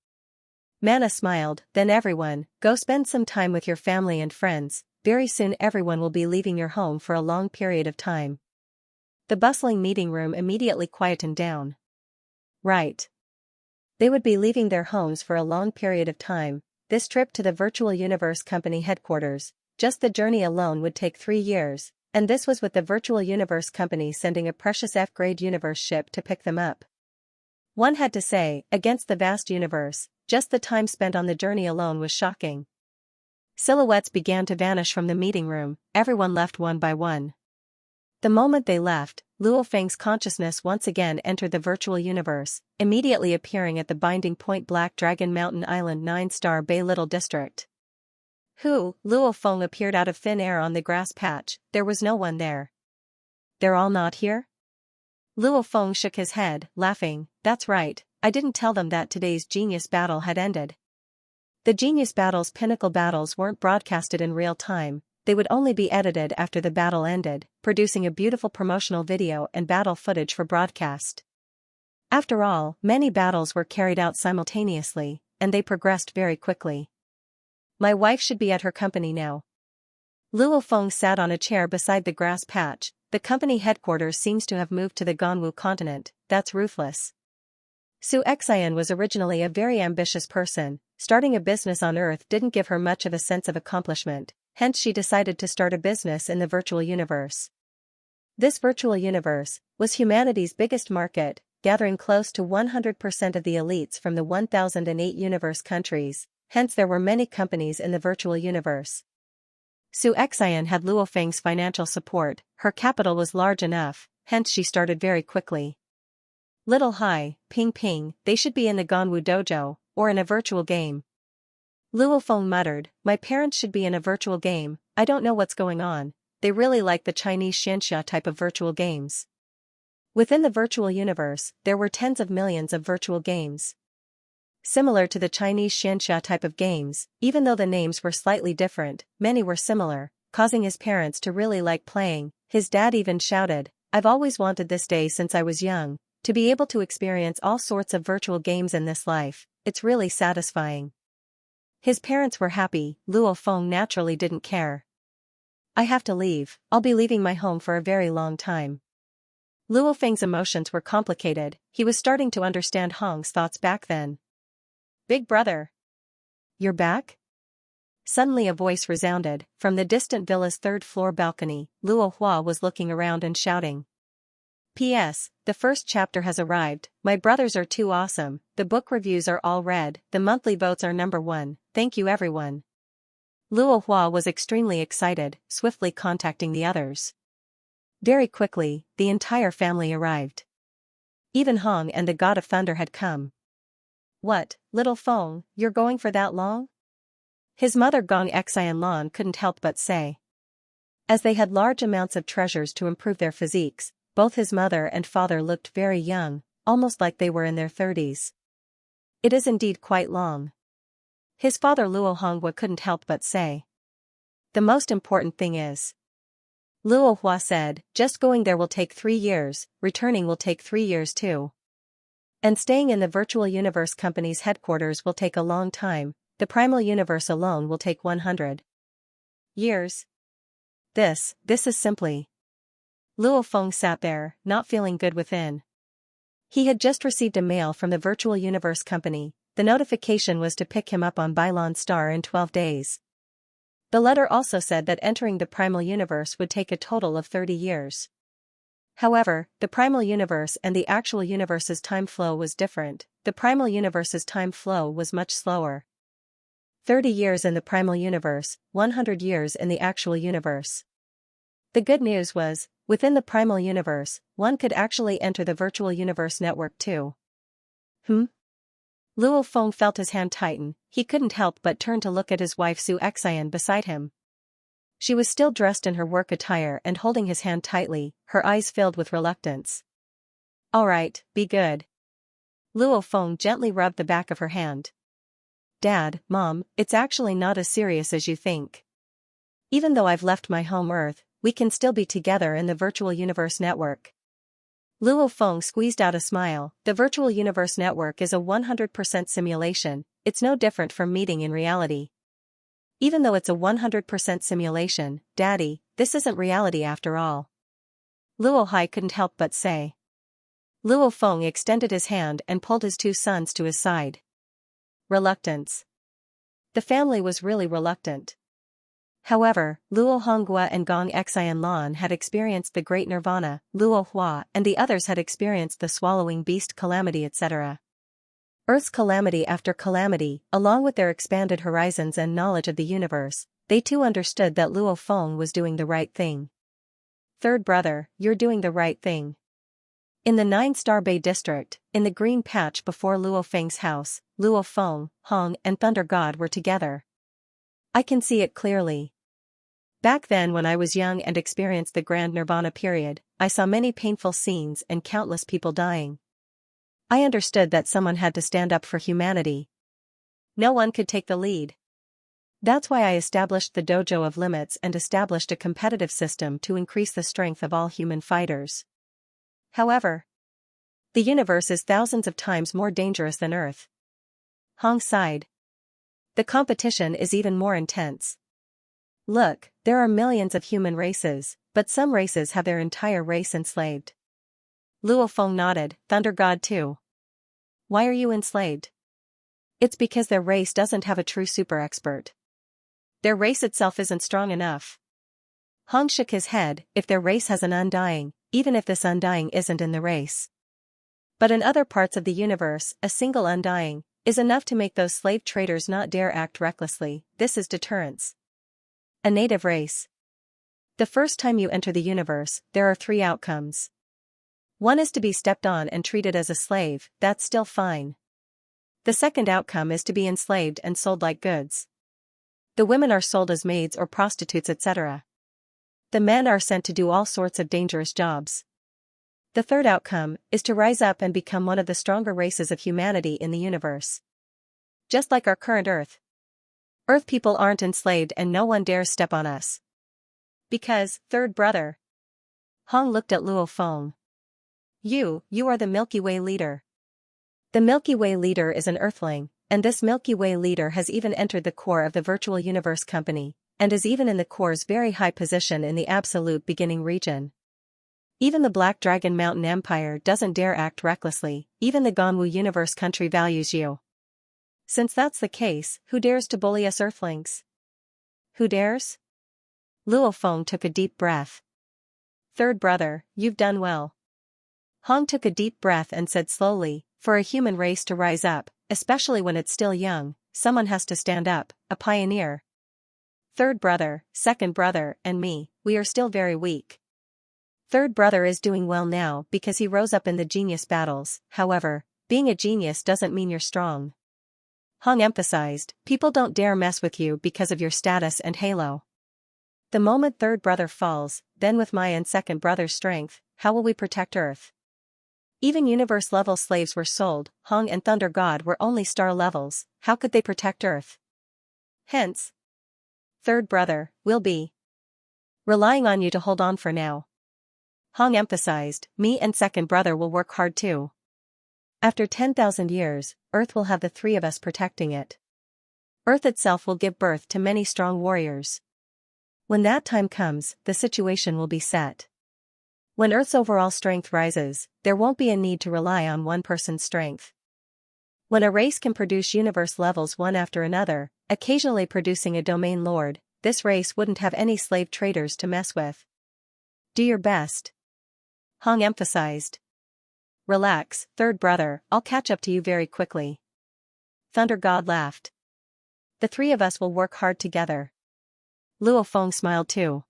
Mana smiled, "Then everyone, go spend some time with your family and friends, very soon everyone will be leaving your home for a long period of time." The bustling meeting room immediately quietened down. Right. They would be leaving their homes for a long period of time. This trip to the virtual universe company headquarters, just the journey alone would take 3 years, and this was with the virtual universe company sending a precious F-grade universe ship to pick them up. One had to say, against the vast universe, just the time spent on the journey alone was shocking. Silhouettes began to vanish from the meeting room, everyone left one by one. The moment they left, Luo Feng's consciousness once again entered the virtual universe, immediately appearing at the binding point Black Dragon Mountain Island 9-star Bay Little District. Who? Luo Feng appeared out of thin air on the grass patch, there was no one there. They're all not here? Luo Feng shook his head, laughing, "That's right, I didn't tell them that today's genius battle had ended." The genius battle's pinnacle battles weren't broadcasted in real time, they would only be edited after the battle ended, producing a beautiful promotional video and battle footage for broadcast. After all, many battles were carried out simultaneously, and they progressed very quickly. My wife should be at her company now. Luo Feng sat on a chair beside the grass patch, the company headquarters seems to have moved to the Ganwu continent, that's ruthless. Xianxia was originally a very ambitious person, starting a business on Earth didn't give her much of a sense of accomplishment, hence she decided to start a business in the virtual universe. This virtual universe was humanity's biggest market, gathering close to 100% of the elites from the 1008 universe countries, hence there were many companies in the virtual universe. Xianxia had Luo Feng's financial support, her capital was large enough, hence she started very quickly. Little Hai, Ping Ping, they should be in the Ganwu dojo, or in a virtual game. Luo Feng muttered, my parents should be in a virtual game, I don't know what's going on, they really like the Chinese Xianxia type of virtual games. Within the virtual universe, there were tens of millions of virtual games. Similar to the Chinese Xianxia type of games, even though the names were slightly different, many were similar, causing his parents to really like playing. His dad even shouted, I've always wanted this day since I was young, to be able to experience all sorts of virtual games in this life, it's really satisfying. His parents were happy, Luo Feng naturally didn't care. I have to leave, I'll be leaving my home for a very long time. Luo Feng's emotions were complicated, he was starting to understand Hong's thoughts back then. Big brother. You're back? Suddenly a voice resounded, from the distant villa's third-floor balcony. Luo Hua was looking around and shouting. P.S. The first chapter has arrived, my brothers are too awesome, the book reviews are all read, the monthly votes are #1, thank you everyone. Luo Hua was extremely excited, swiftly contacting the others. Very quickly, the entire family arrived. Even Hong and the God of Thunder had come. What, little Feng, you're going for that long? His mother Gong Xianlan couldn't help but say. As they had large amounts of treasures to improve their physiques, both his mother and father looked very young, almost like they were in their 30s. It is indeed quite long. His father Luo Honghua couldn't help but say. The most important thing is. Luo Hua said, just going there will take 3 years, returning will take 3 years too. And staying in the virtual universe company's headquarters will take a long time, the primal universe alone will take 100 years. This is simply. Luo Feng sat there, not feeling good within. He had just received a mail from the virtual universe company, the notification was to pick him up on Bailon Star in 12 days. The letter also said that entering the primal universe would take a total of 30 years. However, the primal universe and the actual universe's time flow was different, the primal universe's time flow was much slower. 30 years in the primal universe, 100 years in the actual universe. The good news was, within the primal universe, one could actually enter the virtual universe network too. Luo Feng felt his hand tighten, he couldn't help but turn to look at his wife Su Xian beside him. She was still dressed in her work attire and holding his hand tightly, her eyes filled with reluctance. All right, be good. Luo Feng gently rubbed the back of her hand. Dad, Mom, it's actually not as serious as you think. Even though I've left my home Earth, we can still be together in the virtual universe network. Luo Feng squeezed out a smile, the virtual universe network is a 100% simulation, it's no different from meeting in reality. Even though it's a 100% simulation, Daddy, this isn't reality after all. Luo Hai couldn't help but say. Luo Feng extended his hand and pulled his 2 sons to his side. Reluctance. The family was really reluctant. However, Luo Honghua and Gong Xianlan had experienced the Great Nirvana, Luo Hua and the others had experienced the Swallowing Beast calamity etc. Earth's calamity after calamity, along with their expanded horizons and knowledge of the universe, they too understood that Luo Feng was doing the right thing. Third brother, you're doing the right thing. In the 9-Star Bay district, in the green patch before Luo Feng's house, Luo Feng, Hong and Thunder God were together. I can see it clearly. Back then when I was young and experienced the Grand Nirvana period, I saw many painful scenes and countless people dying. I understood that someone had to stand up for humanity. No one could take the lead. That's why I established the Dojo of Limits and established a competitive system to increase the strength of all human fighters. However, the universe is thousands of times more dangerous than Earth. Hong sighed. The competition is even more intense. Look, there are millions of human races, but some races have their entire race enslaved. Luo Feng nodded, Thunder God too. Why are you enslaved? It's because their race doesn't have a true super expert. Their race itself isn't strong enough. Hong shook his head, if their race has an undying, even if this undying isn't in the race. But in other parts of the universe, a single undying is enough to make those slave traders not dare act recklessly, this is deterrence. A native race. The first time you enter the universe, there are 3 outcomes. One is to be stepped on and treated as a slave, that's still fine. The second outcome is to be enslaved and sold like goods. The women are sold as maids or prostitutes, etc. The men are sent to do all sorts of dangerous jobs. The third outcome is to rise up and become one of the stronger races of humanity in the universe. Just like our current Earth. Earth people aren't enslaved and no one dares step on us. Because, third brother. Hong looked at Luo Feng. You are the Milky Way leader. The Milky Way leader is an Earthling, and this Milky Way leader has even entered the core of the Virtual Universe Company, and is even in the core's very high position in the absolute beginning region. Even the Black Dragon Mountain Empire doesn't dare act recklessly, even the Ganwu Universe country values you. Since that's the case, who dares to bully us Earthlings? Who dares? Luo Feng took a deep breath. Third brother, you've done well. Hong took a deep breath and said slowly, for a human race to rise up, especially when it's still young, someone has to stand up, a pioneer. Third brother, second brother, and me, we are still very weak. Third brother is doing well now because he rose up in the genius battles, however, being a genius doesn't mean you're strong. Hong emphasized, people don't dare mess with you because of your status and halo. The moment third brother falls, then with my and second brother's strength, how will we protect Earth? Even universe-level slaves were sold, Hong and Thunder God were only star levels, how could they protect Earth? Hence, third brother, will be relying on you to hold on for now. Hong emphasized, me and second brother will work hard too. After 10,000 years, Earth will have the three of us protecting it. Earth itself will give birth to many strong warriors. When that time comes, the situation will be set. When Earth's overall strength rises, there won't be a need to rely on one person's strength. When a race can produce universe levels one after another, occasionally producing a domain lord, this race wouldn't have any slave traders to mess with. Do your best. Hong emphasized. Relax, third brother, I'll catch up to you very quickly. Thunder God laughed. The three of us will work hard together. Luo Feng smiled too.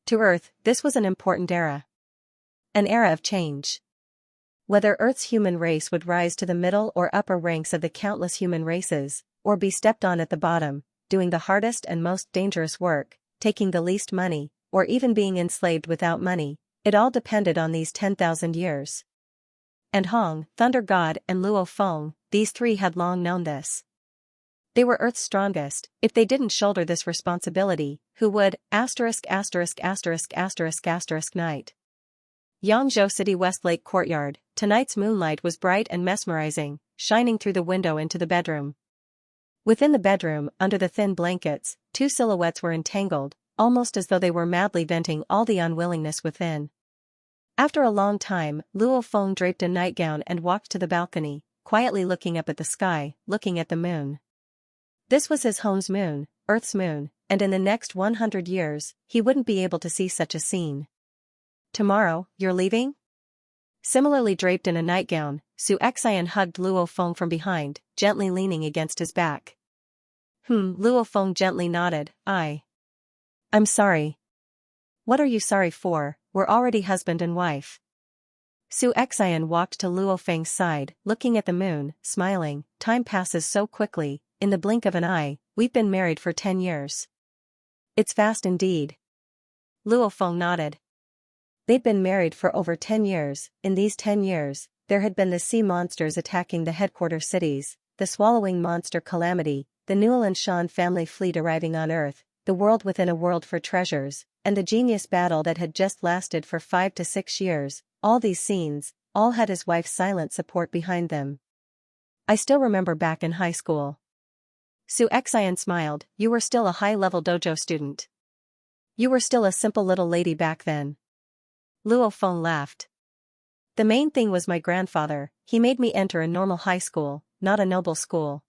To Earth, this was an important era. An era of change. Whether Earth's human race would rise to the middle or upper ranks of the countless human races, or be stepped on at the bottom, doing the hardest and most dangerous work, taking the least money, or even being enslaved without money, it all depended on these 10,000 years. And Hong, Thunder God and Luo Feng, these three had long known this. They were Earth's strongest. If they didn't shoulder this responsibility, who would? Night. Yangzhou City Westlake Courtyard. Tonight's moonlight was bright and mesmerizing, shining through the window into the bedroom. Within the bedroom, under the thin blankets, two silhouettes were entangled, almost as though they were madly venting all the unwillingness within. After a long time, Luo Feng draped a nightgown and walked to the balcony, quietly looking up at the sky, looking at the moon. This was his home's moon, Earth's moon, and in the next 100 years, he wouldn't be able to see such a scene. Tomorrow, you're leaving? Similarly draped in a nightgown, Xianxia hugged Luo Feng from behind, gently leaning against his back. Luo Feng gently nodded, I'm sorry. What are you sorry for? We're already husband and wife. Xianxia walked to Luo Feng's side, looking at the moon, smiling. Time passes so quickly, in the blink of an eye, we've been married for 10 years. It's fast indeed. Luo Feng nodded. They'd been married for over 10 years. In these 10 years, there had been the sea monsters attacking the headquarter cities, the swallowing monster calamity, the Newell and Shan family fleet arriving on Earth, the world within a world for treasures, and the genius battle that had just lasted for 5 to 6 years. All these scenes, all had his wife's silent support behind them. I still remember back in high school. Xianxia smiled, you were still a high-level dojo student. You were still a simple little lady back then. Luo Feng laughed. The main thing was my grandfather, he made me enter a normal high school, not a noble school.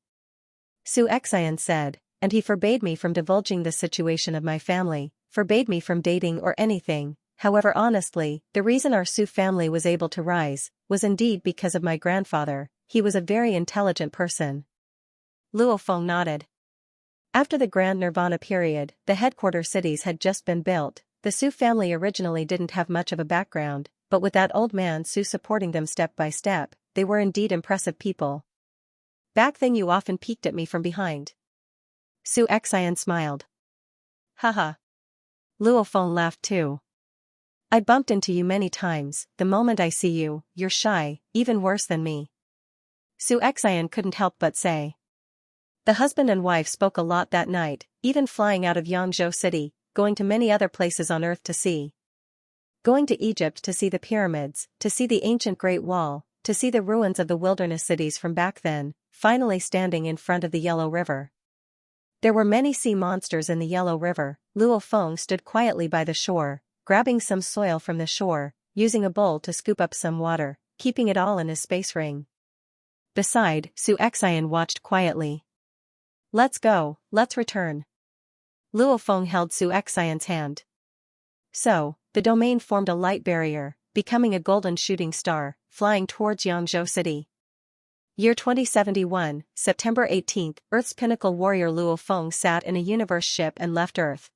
Xianxia said, and he forbade me from divulging the situation of my family, forbade me from dating or anything. However, honestly, the reason our Su family was able to rise, was indeed because of my grandfather. He was a very intelligent person. Luo Feng nodded. After the Grand Nirvana period, the headquarter cities had just been built. The Su family originally didn't have much of a background, but with that old man Su supporting them step by step, they were indeed impressive people. Back then you often peeked at me from behind. Xianxia smiled. Haha. Luo Feng laughed too. I bumped into you many times, the moment I see you, you're shy, even worse than me. Xianxia couldn't help but say. The husband and wife spoke a lot that night, even flying out of Yangzhou City, going to many other places on earth to see. Going to Egypt to see the pyramids, to see the ancient Great Wall, to see the ruins of the wilderness cities from back then, finally standing in front of the Yellow River. There were many sea monsters in the Yellow River. Luo Feng stood quietly by the shore, grabbing some soil from the shore, using a bowl to scoop up some water, keeping it all in his space ring. Beside, Xianxia watched quietly. Let's go, let's return. Luo Feng held Xianxia's hand. So, the domain formed a light barrier, becoming a golden shooting star, flying towards Yangzhou City. Year 2071, September 18, Earth's pinnacle warrior Luo Feng sat in a universe ship and left Earth.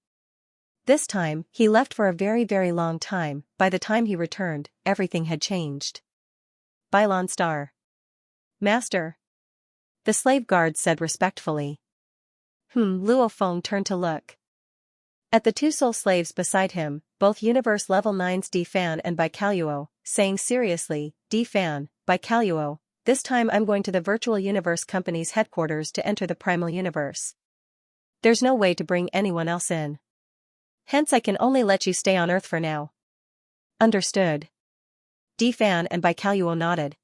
This time, he left for a very very long time. By the time he returned, everything had changed. Bylon Star. Master. The slave guard said respectfully. Luo Feng turned to look. At the two soul slaves beside him, both Universe Level 9's Di Fan and Baicaluo, saying seriously, Di Fan, Baicaluo, this time I'm going to the Virtual Universe Company's headquarters to enter the Primal Universe. There's no way to bring anyone else in. Hence I can only let you stay on Earth for now. Understood. Di Fan and Baicaluo nodded.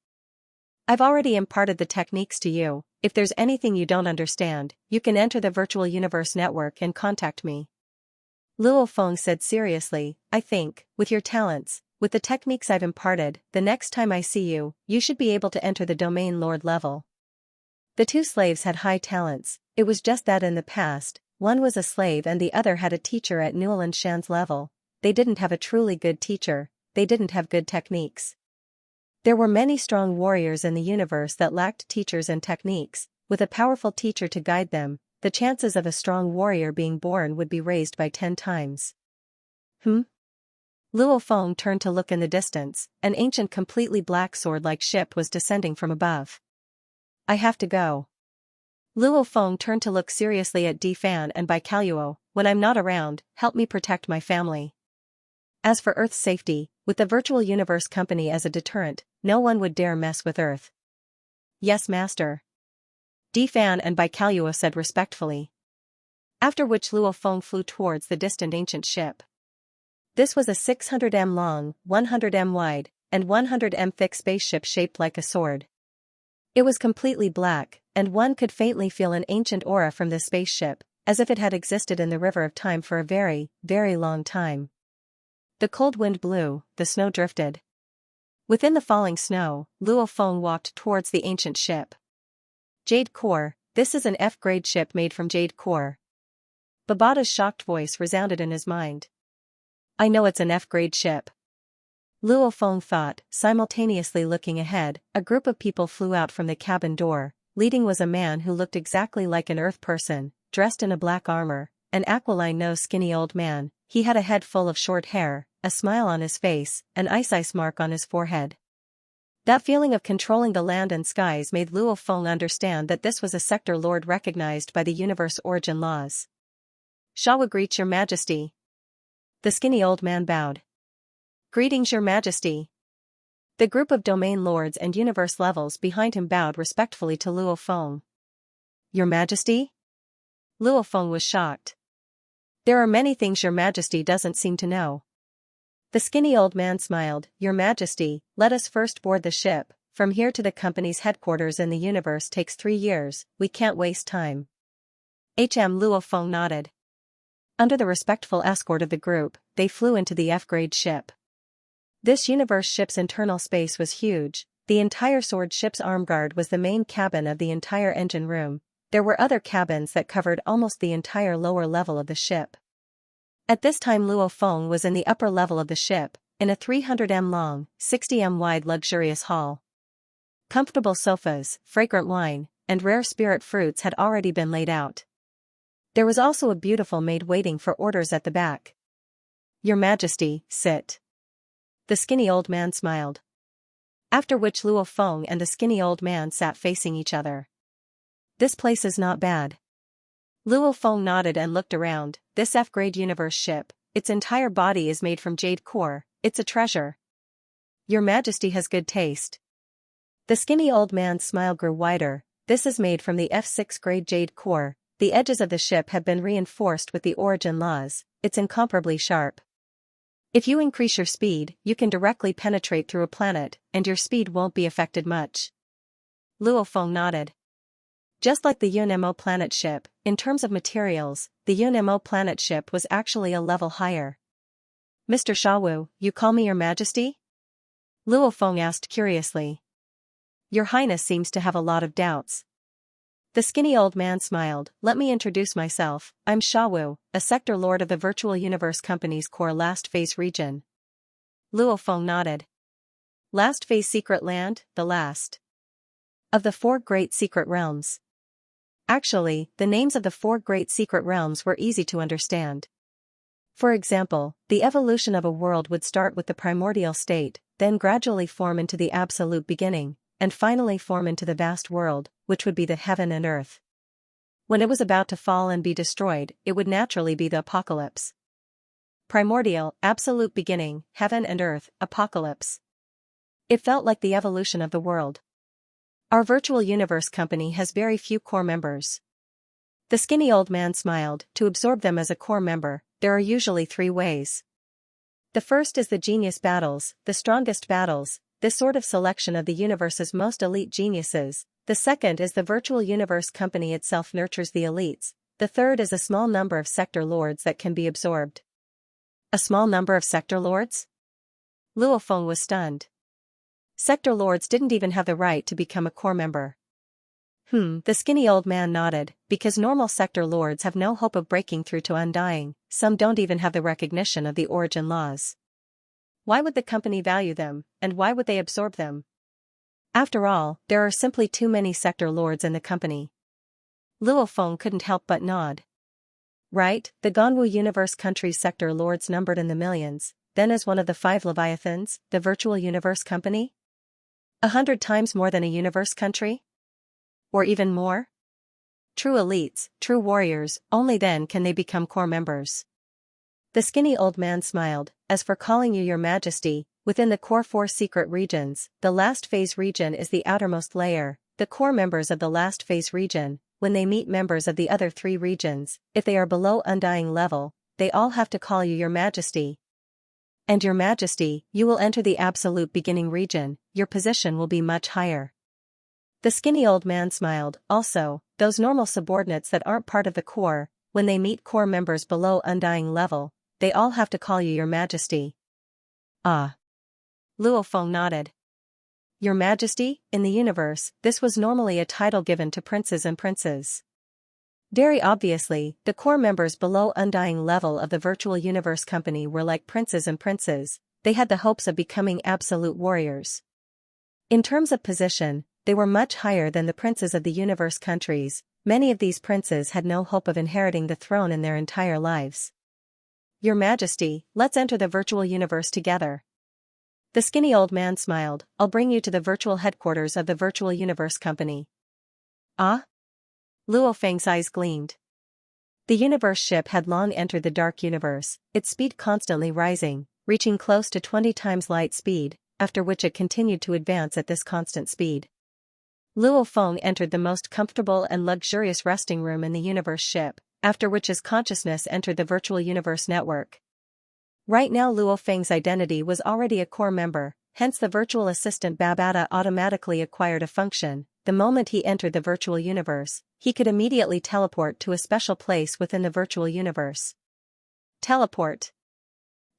I've already imparted the techniques to you. If there's anything you don't understand, you can enter the Virtual Universe Network and contact me. Luo Feng said seriously, I think, with your talents, with the techniques I've imparted, the next time I see you, you should be able to enter the Domain Lord level. The two slaves had high talents, it was just that in the past, one was a slave and the other had a teacher at Newland Shan's level. They didn't have a truly good teacher, they didn't have good techniques. There were many strong warriors in the universe that lacked teachers and techniques. With a powerful teacher to guide them, the chances of a strong warrior being born would be raised by 10 times. Luo Feng turned to look in the distance. An ancient completely black sword-like ship was descending from above. I have to go. Luo Feng turned to look seriously at Di Fan and Baicaluo. When I'm not around, help me protect my family. As for Earth's safety, with the Virtual Universe Company as a deterrent, no one would dare mess with Earth. Yes, Master. Di Fan and Baicaluo said respectfully. After which Luo Feng flew towards the distant ancient ship. This was a 600 m long, 100 m wide, and 100 m thick spaceship shaped like a sword. It was completely black, and one could faintly feel an ancient aura from this spaceship, as if it had existed in the river of time for a very, very long time. The cold wind blew, the snow drifted. Within the falling snow, Luo Feng walked towards the ancient ship. Jade core, this is an F-grade ship made from jade core. Babata's shocked voice resounded in his mind. I know it's an F-grade ship. Luo Feng thought, simultaneously looking ahead. A group of people flew out from the cabin door. Leading was a man who looked exactly like an Earth person, dressed in a black armor, an aquiline-nosed skinny old man. He had a head full of short hair, a smile on his face, an ice mark on his forehead. That feeling of controlling the land and skies made Luo Feng understand that this was a sector lord recognized by the universe origin laws. Shawa greets your majesty. The skinny old man bowed. Greetings your majesty. The group of domain lords and universe levels behind him bowed respectfully to Luo Feng. Your majesty? Luo Feng was shocked. There are many things your majesty doesn't seem to know. The skinny old man smiled. Your majesty, let us first board the ship. From here to the company's headquarters in the universe takes 3 years, we can't waste time. Luo Feng nodded. Under the respectful escort of the group, they flew into the F-grade ship. This universe ship's internal space was huge. The entire sword ship's arm guard was the main cabin of the entire engine room. There were other cabins that covered almost the entire lower level of the ship. At this time Luo Feng was in the upper level of the ship, in a 300 m long, 60 m wide luxurious hall. Comfortable sofas, fragrant wine, and rare spirit fruits had already been laid out. There was also a beautiful maid waiting for orders at the back. Your Majesty, sit. The skinny old man smiled. After which Luo Feng and the skinny old man sat facing each other. This place is not bad. Luo Feng nodded and looked around. This F-grade universe ship, its entire body is made from jade core, it's a treasure. Your Majesty has good taste. The skinny old man's smile grew wider. This is made from the F6 grade jade core. The edges of the ship have been reinforced with the origin laws, it's incomparably sharp. If you increase your speed, you can directly penetrate through a planet, and your speed won't be affected much. Luo Feng nodded. Just like the UNMO planet ship, in terms of materials, the UNMO planet ship was actually a level higher. Mr. Shawu, you call me Your Majesty? Luo Feng asked curiously. Your Highness seems to have a lot of doubts. The skinny old man smiled. Let me introduce myself, I'm Shawu, a sector lord of the Virtual Universe Company's core last phase region. Luo Feng nodded. Last phase secret land, the last of the 4 great secret realms. Actually, the names of the 4 great secret realms were easy to understand. For example, the evolution of a world would start with the primordial state, then gradually form into the absolute beginning, and finally form into the vast world, which would be the heaven and earth. When it was about to fall and be destroyed, it would naturally be the apocalypse. Primordial, absolute beginning, heaven and earth, apocalypse. It felt like the evolution of the world. Our virtual universe company has very few core members. The skinny old man smiled. To absorb them as a core member, there are usually 3 ways. The first is the genius battles, the strongest battles, this sort of selection of the universe's most elite geniuses. The second is the virtual universe company itself nurtures the elites. The third is a small number of sector lords that can be absorbed. A small number of sector lords? Luo Feng was stunned. Sector lords didn't even have the right to become a core member. The skinny old man nodded. Because normal sector lords have no hope of breaking through to undying, some don't even have the recognition of the origin laws. Why would the company value them, and why would they absorb them? After all, there are simply too many sector lords in the company. Luo Feng couldn't help but nod. Right, the Ganwu Universe country's sector lords numbered in the millions, then as one of the 5 Leviathans, the Virtual Universe Company? 100 times more than a universe country? Or even more? True elites, true warriors, only then can they become core members. The skinny old man smiled. As for calling you Your Majesty, within the core 4 secret regions, the last phase region is the outermost layer. The core members of the last phase region, when they meet members of the other 3 regions, if they are below undying level, they all have to call you Your Majesty. And Your Majesty, you will enter the absolute beginning region, your position will be much higher. The skinny old man smiled. Also, those normal subordinates that aren't part of the core, when they meet core members below undying level, they all have to call you Your Majesty. Ah. Luo Feng nodded. Your Majesty, in the universe, this was normally a title given to princes and princes. Very obviously, the core members below undying level of the Virtual Universe Company were like princes and princes, they had the hopes of becoming absolute warriors. In terms of position, they were much higher than the princes of the universe countries. Many of these princes had no hope of inheriting the throne in their entire lives. Your Majesty, let's enter the virtual universe together. The skinny old man smiled. I'll bring you to the virtual headquarters of the Virtual Universe Company. Ah? Luo Feng's eyes gleamed. The universe ship had long entered the dark universe, its speed constantly rising, reaching close to 20 times light speed, after which it continued to advance at this constant speed. Luo Feng entered the most comfortable and luxurious resting room in the universe ship, after which his consciousness entered the virtual universe network. Right now Luo Feng's identity was already a core member, hence the virtual assistant Babata automatically acquired a function. The moment he entered the virtual universe, he could immediately teleport to a special place within the virtual universe. Teleport.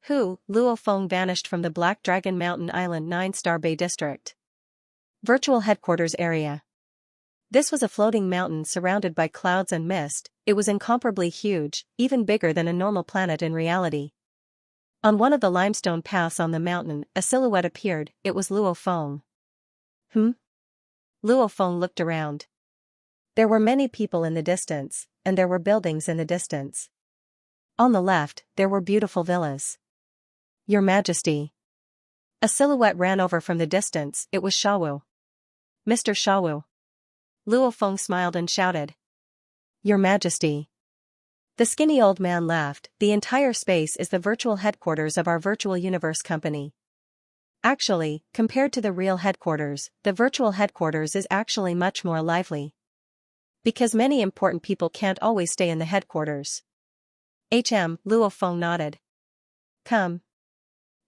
Luo Feng vanished from the Black Dragon Mountain Island 9-star Bay District. Virtual headquarters area. This was a floating mountain surrounded by clouds and mist. It was incomparably huge, even bigger than a normal planet in reality. On one of the limestone paths on the mountain, a silhouette appeared. It was Luo Feng. Luo Feng looked around. There were many people in the distance, and there were buildings in the distance. On the left, there were beautiful villas. Your Majesty. A silhouette ran over from the distance. It was Shawu. Mr. Shawu. Luo Feng smiled and shouted. Your Majesty. The skinny old man laughed. The entire space is the virtual headquarters of our virtual universe company. Actually, compared to the real headquarters, the virtual headquarters is actually much more lively. Because many important people can't always stay in the headquarters. Luo Feng nodded. Come.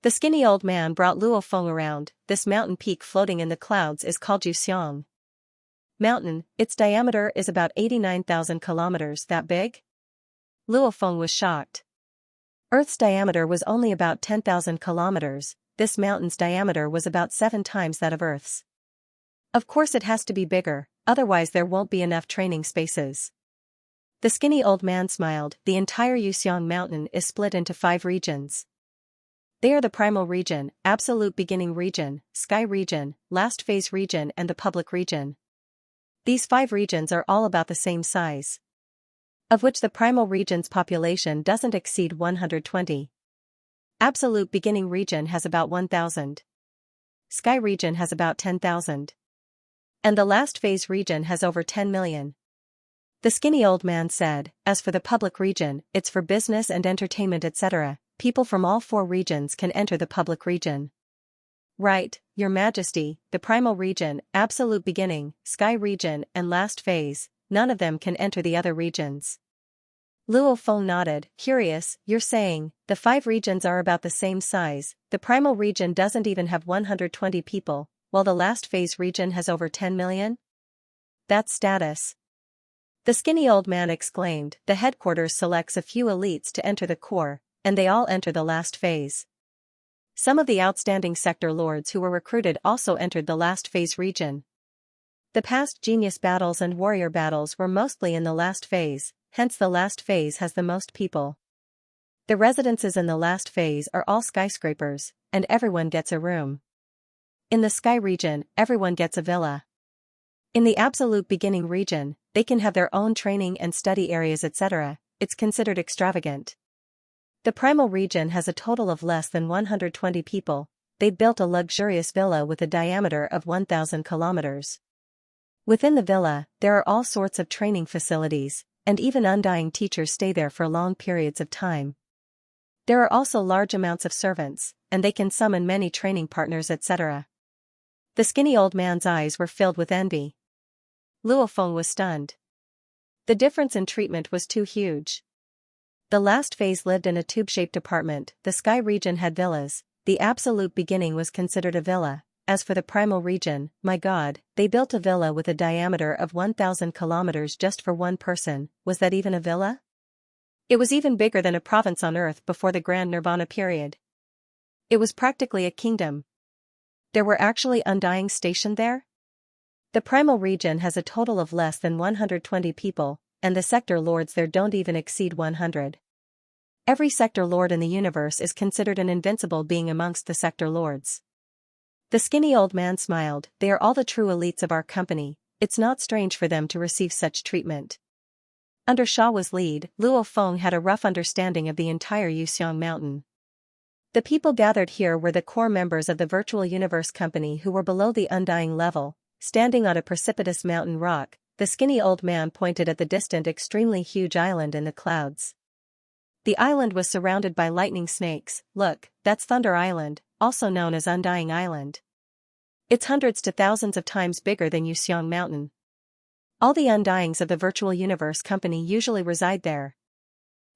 The skinny old man brought Luo Feng around. This mountain peak floating in the clouds is called Xianxia Mountain. Its diameter is about 89,000 kilometers. That big? Luo Feng was shocked. Earth's diameter was only about 10,000 kilometers. This mountain's diameter was about 7 times that of Earth's. Of course it has to be bigger, otherwise there won't be enough training spaces. The skinny old man smiled. The entire Xianxia Mountain is split into 5 regions. They are the primal region, absolute beginning region, sky region, last phase region and the public region. These 5 regions are all about the same size. Of which the primal region's population doesn't exceed 120. Absolute beginning region has about 1,000. Sky region has about 10,000. And the last phase region has over 10 million. The skinny old man said, as for the public region, it's for business and entertainment etc. People from all 4 regions can enter the public region. Right, Your Majesty, the primal region, absolute beginning, sky region and last phase, none of them can enter the other regions. Luo Feng nodded, curious. You're saying, the 5 regions are about the same size, the primal region doesn't even have 120 people, while the last phase region has over 10 million? That's status. The skinny old man exclaimed. The headquarters selects a few elites to enter the core, and they all enter the last phase. Some of the outstanding sector lords who were recruited also entered the last phase region. The past genius battles and warrior battles were mostly in the last phase, hence the last phase has the most people. The residences in the last phase are all skyscrapers, and everyone gets a room. In the sky region, everyone gets a villa. In the absolute beginning region, they can have their own training and study areas etc. It's considered extravagant. The primal region has a total of less than 120 people. They built a luxurious villa with a diameter of 1,000 kilometers. Within the villa, there are all sorts of training facilities, and even undying teachers stay there for long periods of time. There are also large amounts of servants, and they can summon many training partners etc. The skinny old man's eyes were filled with envy. Luo Feng was stunned. The difference in treatment was too huge. The last phase lived in a tube-shaped apartment, the sky region had villas, the absolute beginning was considered a villa. As for the primal region, my god, they built a villa with a diameter of 1,000 kilometers just for one person. Was that even a villa? It was even bigger than a province on Earth before the Grand Nirvana period. It was practically a kingdom. There were actually undying stationed there? The primal region has a total of less than 120 people, and the sector lords there don't even exceed 100. Every sector lord in the universe is considered an invincible being amongst the sector lords. The skinny old man smiled. They are all the true elites of our company. It's not strange for them to receive such treatment. Under Shawa's lead, Luo Feng had a rough understanding of the entire Xianxia Mountain. The people gathered here were the core members of the virtual universe company who were below the undying level, standing on a precipitous mountain rock. The skinny old man pointed at the distant extremely huge island in the clouds. The island was surrounded by lightning snakes. Look, that's Thunder Island, also known as Undying Island. It's hundreds to thousands of times bigger than Xianxia Mountain. All the undyings of the virtual universe company usually reside there.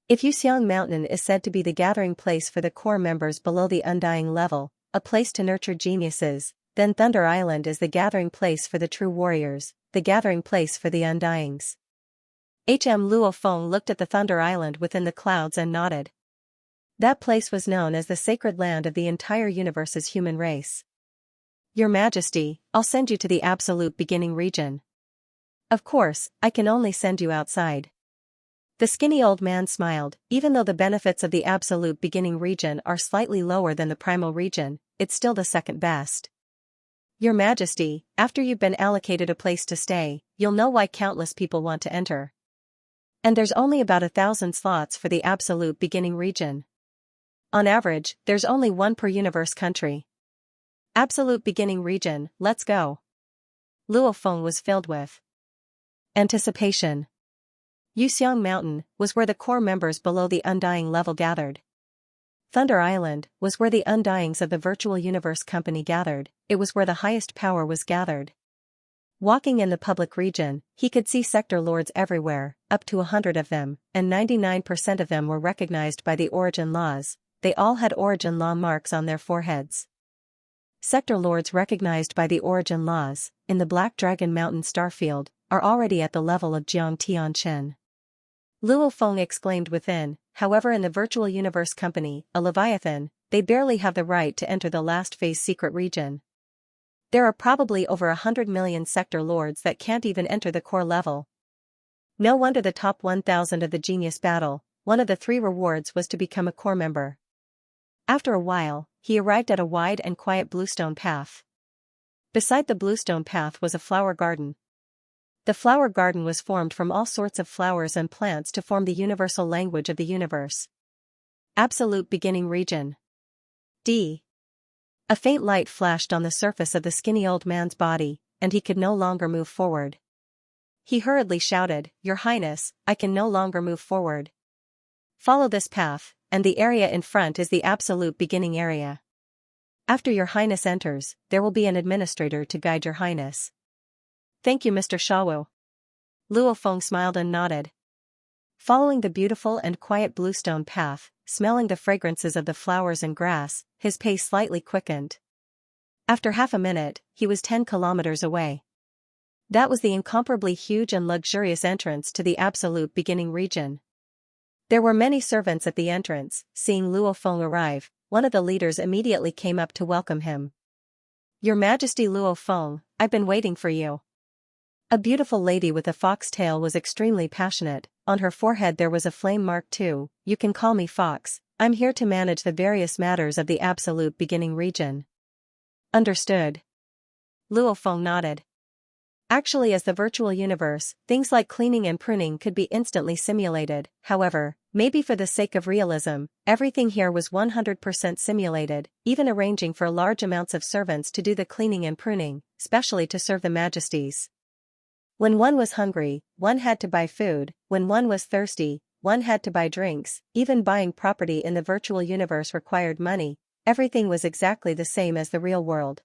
If Xianxia Mountain is said to be the gathering place for the core members below the undying level, a place to nurture geniuses, then Thunder Island is the gathering place for the true warriors, the gathering place for the undyings. Luo Feng looked at the Thunder Island within the clouds and nodded. That place was known as the sacred land of the entire universe's human race. Your Majesty, I'll send you to the absolute beginning region. Of course, I can only send you outside. The skinny old man smiled. Even though the benefits of the absolute beginning region are slightly lower than the primal region, it's still the second best. Your Majesty, after you've been allocated a place to stay, you'll know why countless people want to enter. And there's only about 1,000 slots for the absolute beginning region. On average, there's only one per universe country. Absolute beginning region, let's go. Luo Feng was filled with anticipation. Yuxiang Mountain was where the core members below the Undying level gathered. Thunder Island was where the Undyings of the Virtual Universe Company gathered. It was where the highest power was gathered. Walking in the public region, he could see sector lords everywhere, up to 100 of them, and 99% of them were recognized by the origin laws. They all had origin law marks on their foreheads. Sector lords recognized by the origin laws, in the Black Dragon Mountain starfield, are already at the level of Jiang Tianchen. Luo Feng exclaimed within, however in the Virtual Universe Company, a Leviathan, they barely have the right to enter the last phase secret region. There are probably over 100 million sector lords that can't even enter the core level. No wonder the top 1,000 of the Genius Battle, one of the 3 rewards was to become a core member. After a while, he arrived at a wide and quiet bluestone path. Beside the bluestone path was a flower garden. The flower garden was formed from all sorts of flowers and plants to form the universal language of the universe. Absolute beginning region. D. A faint light flashed on the surface of the skinny old man's body, and he could no longer move forward. He hurriedly shouted, "Your Highness, I can no longer move forward. Follow this path, and the area in front is the absolute beginning area. After Your Highness enters, there will be an administrator to guide Your Highness." "Thank you, Mr. Shawu." Luo Feng smiled and nodded. Following the beautiful and quiet bluestone path, smelling the fragrances of the flowers and grass, his pace slightly quickened. After half a minute, he was 10 kilometers away. That was the incomparably huge and luxurious entrance to the absolute beginning region. There were many servants at the entrance. Seeing Luo Feng arrive, one of the leaders immediately came up to welcome him. "Your Majesty Luo Feng, I've been waiting for you." A beautiful lady with a fox tail was extremely passionate. On her forehead there was a flame mark too. "You can call me Fox. I'm here to manage the various matters of the absolute beginning region." "Understood." Luo Feng nodded. Actually, as the virtual universe, things like cleaning and pruning could be instantly simulated. However, maybe for the sake of realism, everything here was 100% simulated, even arranging for large amounts of servants to do the cleaning and pruning, specially to serve the majesties. When one was hungry, one had to buy food. When one was thirsty, one had to buy drinks. Even buying property in the virtual universe required money. Everything was exactly the same as the real world.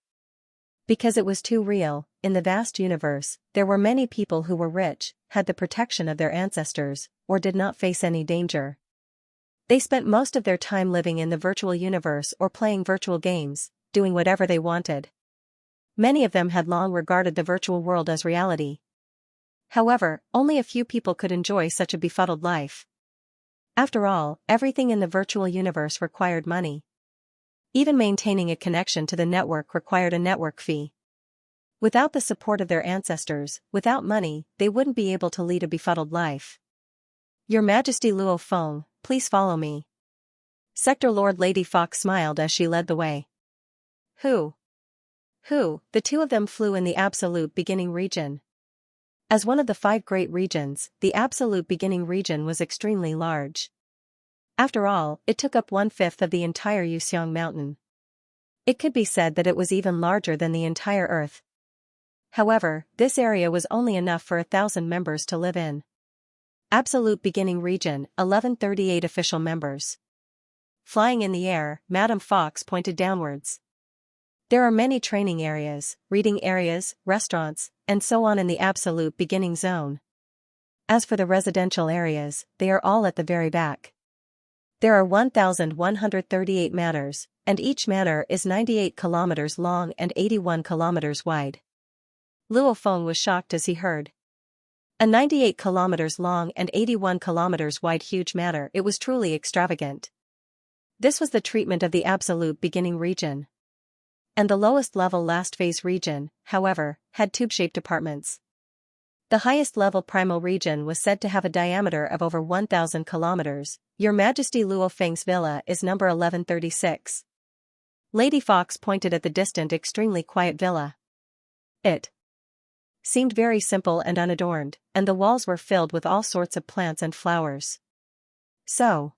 Because it was too real, in the vast universe, there were many people who were rich, had the protection of their ancestors, or did not face any danger. They spent most of their time living in the virtual universe or playing virtual games, doing whatever they wanted. Many of them had long regarded the virtual world as reality. However, only a few people could enjoy such a befuddled life. After all, everything in the virtual universe required money. Even maintaining a connection to the network required a network fee. Without the support of their ancestors, without money, they wouldn't be able to lead a befuddled life. "Your Majesty Luo Feng, please follow me." Sector Lord Lady Fox smiled as she led the way. Who? The 2 of them flew in the absolute beginning region. As one of the 5 great regions, the absolute beginning region was extremely large. After all, it took up 1/5 of the entire Yuxiang Mountain. It could be said that it was even larger than the entire Earth. However, this area was only enough for 1,000 members to live in. Absolute beginning region, 1138 official members. Flying in the air, Madame Fox pointed downwards. There are many training areas, reading areas, restaurants, and so on in the absolute beginning zone. As for the residential areas, they are all at the very back. There are 1,138 manors, and each manor is 98 kilometers long and 81 kilometers wide. Luo Feng was shocked as he heard. A 98 kilometers long and 81 kilometers wide huge manor. It was truly extravagant. This was the treatment of the absolute beginning region. And the lowest level last phase region, however, had tube-shaped apartments. The highest level primal region was said to have a diameter of over 1,000 kilometers. Your Majesty Luo Feng's villa is number 1136. Lady Fox pointed at the distant extremely quiet villa. It seemed very simple and unadorned, and the walls were filled with all sorts of plants and flowers. So,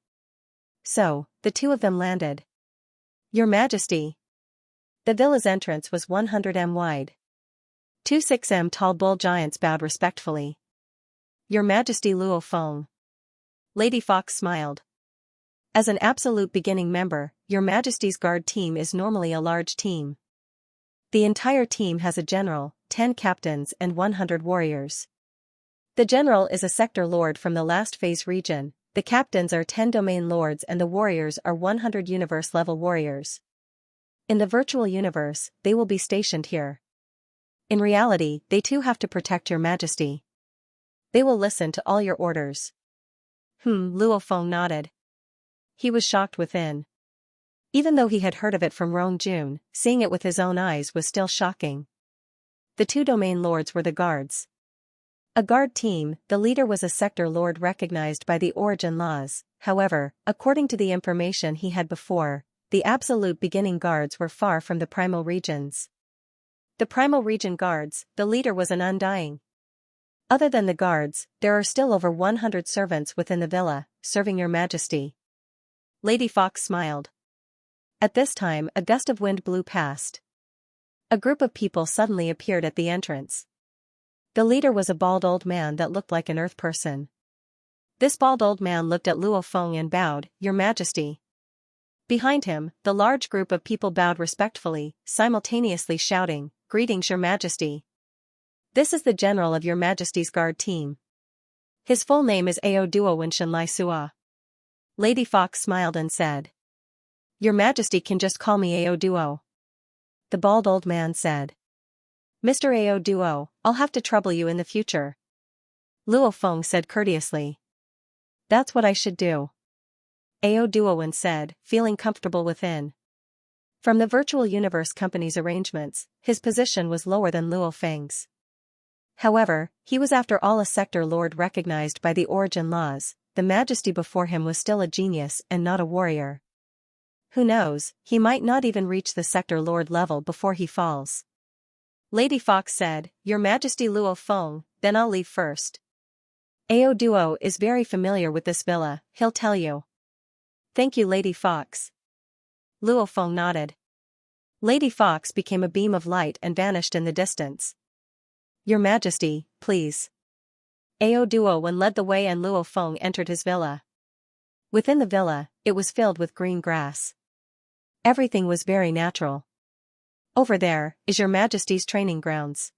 the 2 of them landed. "Your Majesty." The villa's entrance was 100 m wide. 26 m tall bull giants bowed respectfully. Your Majesty Luo Feng. Lady Fox smiled. As an absolute beginning member, Your Majesty's guard team is normally a large team. The entire team has a general, 10 captains and 100 warriors. The general is a sector lord from the last phase region, the captains are 10 domain lords and the warriors are 100 universe-level warriors. In the virtual universe, they will be stationed here. In reality, they too have to protect Your Majesty. They will listen to all your orders. Luo Feng nodded. He was shocked within. Even though he had heard of it from Rong Jun, seeing it with his own eyes was still shocking. The 2 domain lords were the guards. A guard team, the leader was a sector lord recognized by the origin laws. However, according to the information he had before, the absolute beginning guards were far from the primal regions. The primal region guards, the leader was an undying. Other than the guards, there are still over 100 servants within the villa, serving Your Majesty. Lady Fox smiled. At this time, a gust of wind blew past. A group of people suddenly appeared at the entrance. The leader was a bald old man that looked like an earth person. This bald old man looked at Luo Feng and bowed, Your Majesty. Behind him, the large group of people bowed respectfully, simultaneously shouting, Greetings Your Majesty. This is the general of Your Majesty's guard team. His full name is Ao Duo Winshan Lai Sua. Lady Fox smiled and said. Your Majesty can just call me Ao Duo. The bald old man said. Mr. Ao Duo, I'll have to trouble you in the future. Luo Feng said courteously. That's what I should do. Ao Duowen said, feeling comfortable within. From the virtual universe company's arrangements, his position was lower than Luo Feng's. However, he was after all a sector lord recognized by the origin laws. The Majesty before him was still a genius and not a warrior. Who knows, he might not even reach the sector lord level before he falls. Lady Fox said, Your Majesty Luo Feng, then I'll leave first. Ao Duo is very familiar with this villa, he'll tell you. Thank you Lady Fox. Luo Feng nodded. Lady Fox became a beam of light and vanished in the distance. Your Majesty, please. Ao Duo led the way and Luo Feng entered his villa. Within the villa, it was filled with green grass. Everything was very natural. Over there is Your Majesty's training grounds.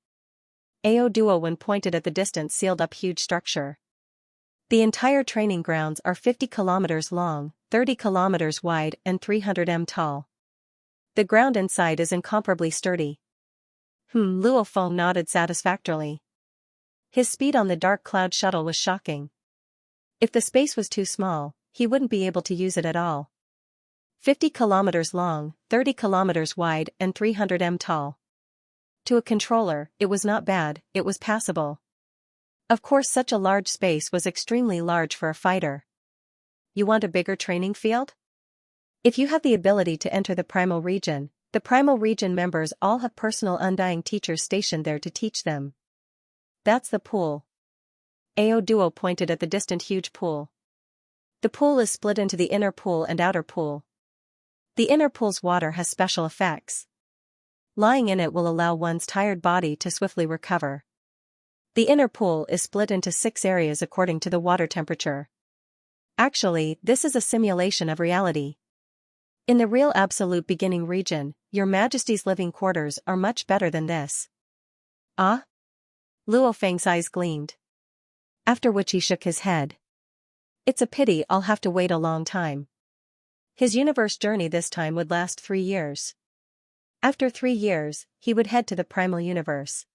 Ao Duo pointed at the distant sealed-up huge structure. The entire training grounds are 50 kilometers long, 30 kilometers wide and 300 m tall. The ground inside is incomparably sturdy. Luo Feng nodded satisfactorily. His speed on the dark cloud shuttle was shocking. If the space was too small, he wouldn't be able to use it at all. 50 kilometers long, 30 kilometers wide and 300 m tall. To a controller, it was not bad, it was passable. Of course such a large space was extremely large for a fighter. You want a bigger training field? If you have the ability to enter the primal region, the primal region members all have personal undying teachers stationed there to teach them. That's the pool. Ao Duo pointed at the distant huge pool. The pool is split into the inner pool and outer pool. The inner pool's water has special effects. Lying in it will allow one's tired body to swiftly recover. The inner pool is split into 6 areas according to the water temperature. Actually, this is a simulation of reality. In the real absolute beginning region, Your Majesty's living quarters are much better than this. Ah? Luo Feng's eyes gleamed. After which he shook his head. It's a pity I'll have to wait a long time. His universe journey this time would last 3 years. After 3 years, he would head to the primal universe.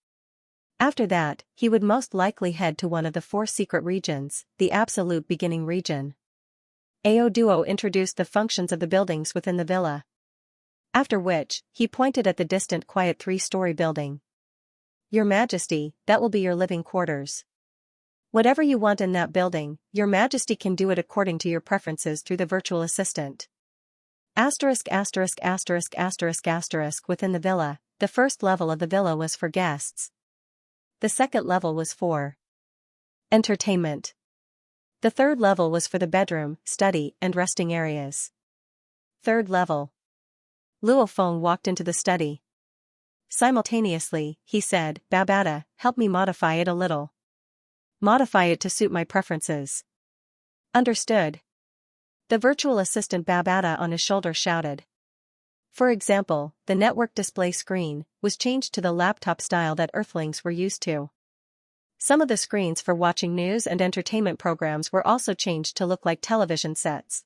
After that, he would most likely head to one of the 4 secret regions, the absolute beginning region. Ao Duo introduced the functions of the buildings within the villa. After which, he pointed at the distant quiet 3-story building. Your Majesty, that will be your living quarters. Whatever you want in that building, Your Majesty can do it according to your preferences through the virtual assistant. Asterisk asterisk asterisk asterisk asterisk within the villa, the first level of the villa was for guests. The second level was for entertainment. The third level was for the bedroom, study, and resting areas. Third level. Luo Feng walked into the study. Simultaneously, he said, Babada, help me modify it a little. Modify it to suit my preferences. Understood. The virtual assistant Babada on his shoulder shouted. For example, the network display screen was changed to the laptop style that Earthlings were used to. Some of the screens for watching news and entertainment programs were also changed to look like television sets.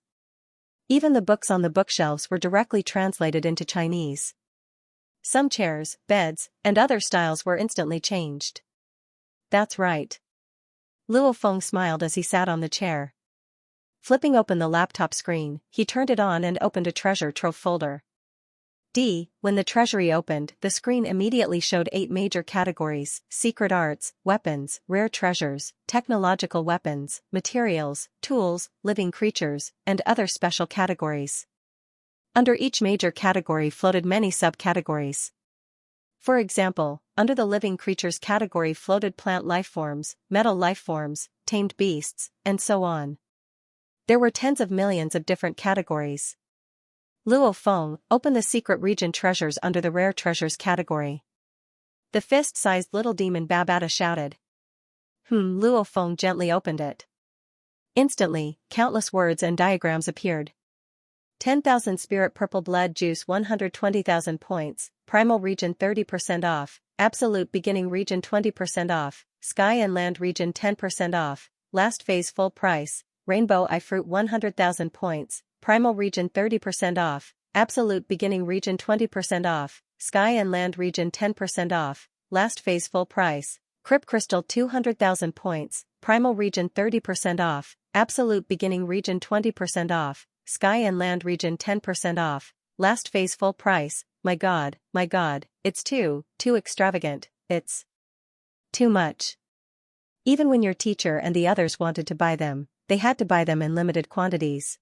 Even the books on the bookshelves were directly translated into Chinese. Some chairs, beds, and other styles were instantly changed. That's right. Luo Feng smiled as he sat on the chair. Flipping open the laptop screen, he turned it on and opened a treasure trove folder. When the treasury opened, the screen immediately showed 8 major categories: secret arts, weapons, rare treasures, technological weapons, materials, tools, living creatures, and other special categories. Under each major category floated many subcategories. For example, under the living creatures category floated plant lifeforms, metal lifeforms, tamed beasts, and so on. There were tens of millions of different categories. Luo Feng opened the secret region treasures under the rare treasures category. The fist-sized little demon Babada shouted. Luo Feng gently opened it. Instantly, countless words and diagrams appeared. 10,000 spirit purple blood juice 120,000 points, primal region 30% off, absolute beginning region 20% off, sky and land region 10% off, last phase full price, rainbow eye fruit 100,000 points, primal region 30% off, absolute beginning region 20% off, sky and land region 10% off, last phase full price, crypt crystal 200,000 points, primal region 30% off, absolute beginning region 20% off, sky and land region 10% off, last phase full price. My god, it's too extravagant, it's too much. Even when your teacher and the others wanted to buy them, they had to buy them in limited quantities.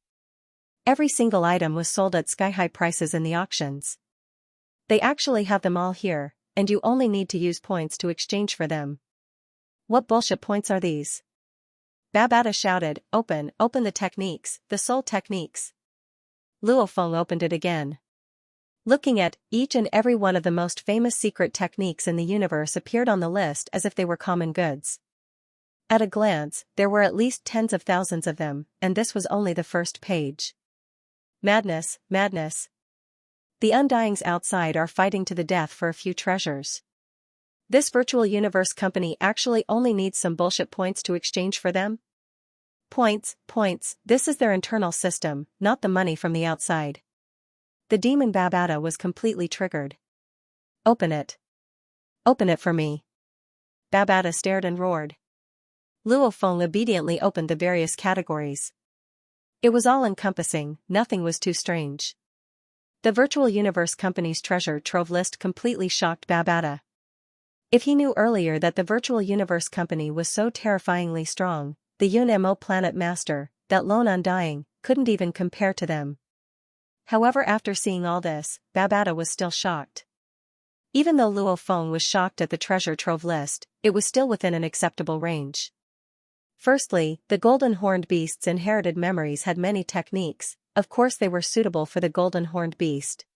Every single item was sold at sky-high prices in the auctions. They actually have them all here, and you only need to use points to exchange for them. What bullshit points are these? Babada shouted, open the techniques, the soul techniques. Luo Feng opened it again. Looking at each and every one of the most famous secret techniques in the universe appeared on the list as if they were common goods. At a glance, there were at least tens of thousands of them, and this was only the first page. Madness. The Undyings outside are fighting to the death for a few treasures. This virtual universe company actually only needs some bullshit points to exchange for them? Points, this is their internal system, not the money from the outside. The demon Babada was completely triggered. Open it. Open it for me. Babada stared and roared. Luo Feng obediently opened the various categories. It was all-encompassing, nothing was too strange. The virtual universe company's treasure trove list completely shocked Babada. If he knew earlier that the virtual universe company was so terrifyingly strong, the Yun-Mo planet master, that lone undying, couldn't even compare to them. However, after seeing all this, Babada was still shocked. Even though Luo Feng was shocked at the treasure trove list, it was still within an acceptable range. Firstly, the golden horned beast's inherited memories had many techniques. Of course they were suitable for the golden horned beast.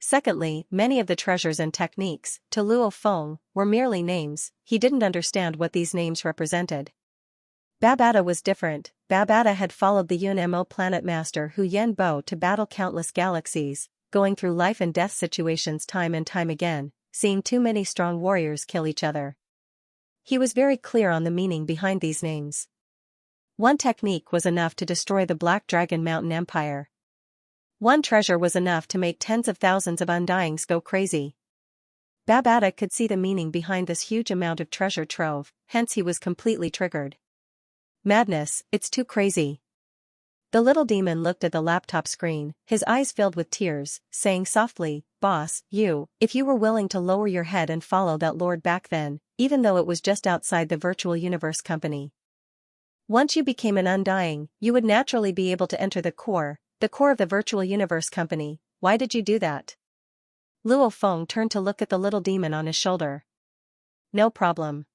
Secondly, many of the treasures and techniques, to Luo Feng, were merely names. He didn't understand what these names represented. Babada was different. Babada had followed the Yun-Mo planet master Hu Yenbo to battle countless galaxies, going through life and death situations time and time again, seeing too many strong warriors kill each other. He was very clear on the meaning behind these names. One technique was enough to destroy the Black Dragon Mountain Empire. One treasure was enough to make tens of thousands of Undyings go crazy. Babada could see the meaning behind this huge amount of treasure trove, hence he was completely triggered. Madness, it's too crazy. The little demon looked at the laptop screen, his eyes filled with tears, saying softly, Boss, if you were willing to lower your head and follow that lord back then, even though it was just outside the virtual universe company. Once you became an Undying, you would naturally be able to enter the core of the virtual universe company. Why did you do that? Luo Feng turned to look at the little demon on his shoulder. No problem.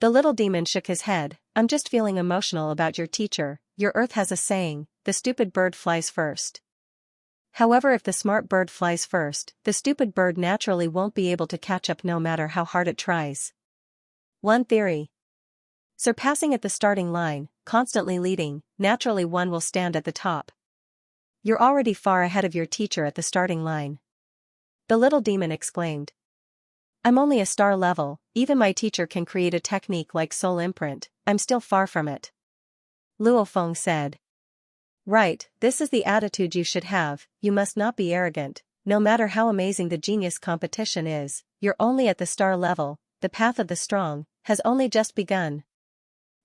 The little demon shook his head. I'm just feeling emotional about your teacher. Your Earth has a saying, the stupid bird flies first. However, if the smart bird flies first, the stupid bird naturally won't be able to catch up no matter how hard it tries. One theory. Surpassing at the starting line, constantly leading, naturally one will stand at the top. You're already far ahead of your teacher at the starting line. The little demon exclaimed. I'm only a star level, even my teacher can create a technique like soul imprint, I'm still far from it. Luo Feng said. Right, this is the attitude you should have, you must not be arrogant, no matter how amazing the genius competition is, you're only at the star level, the path of the strong has only just begun.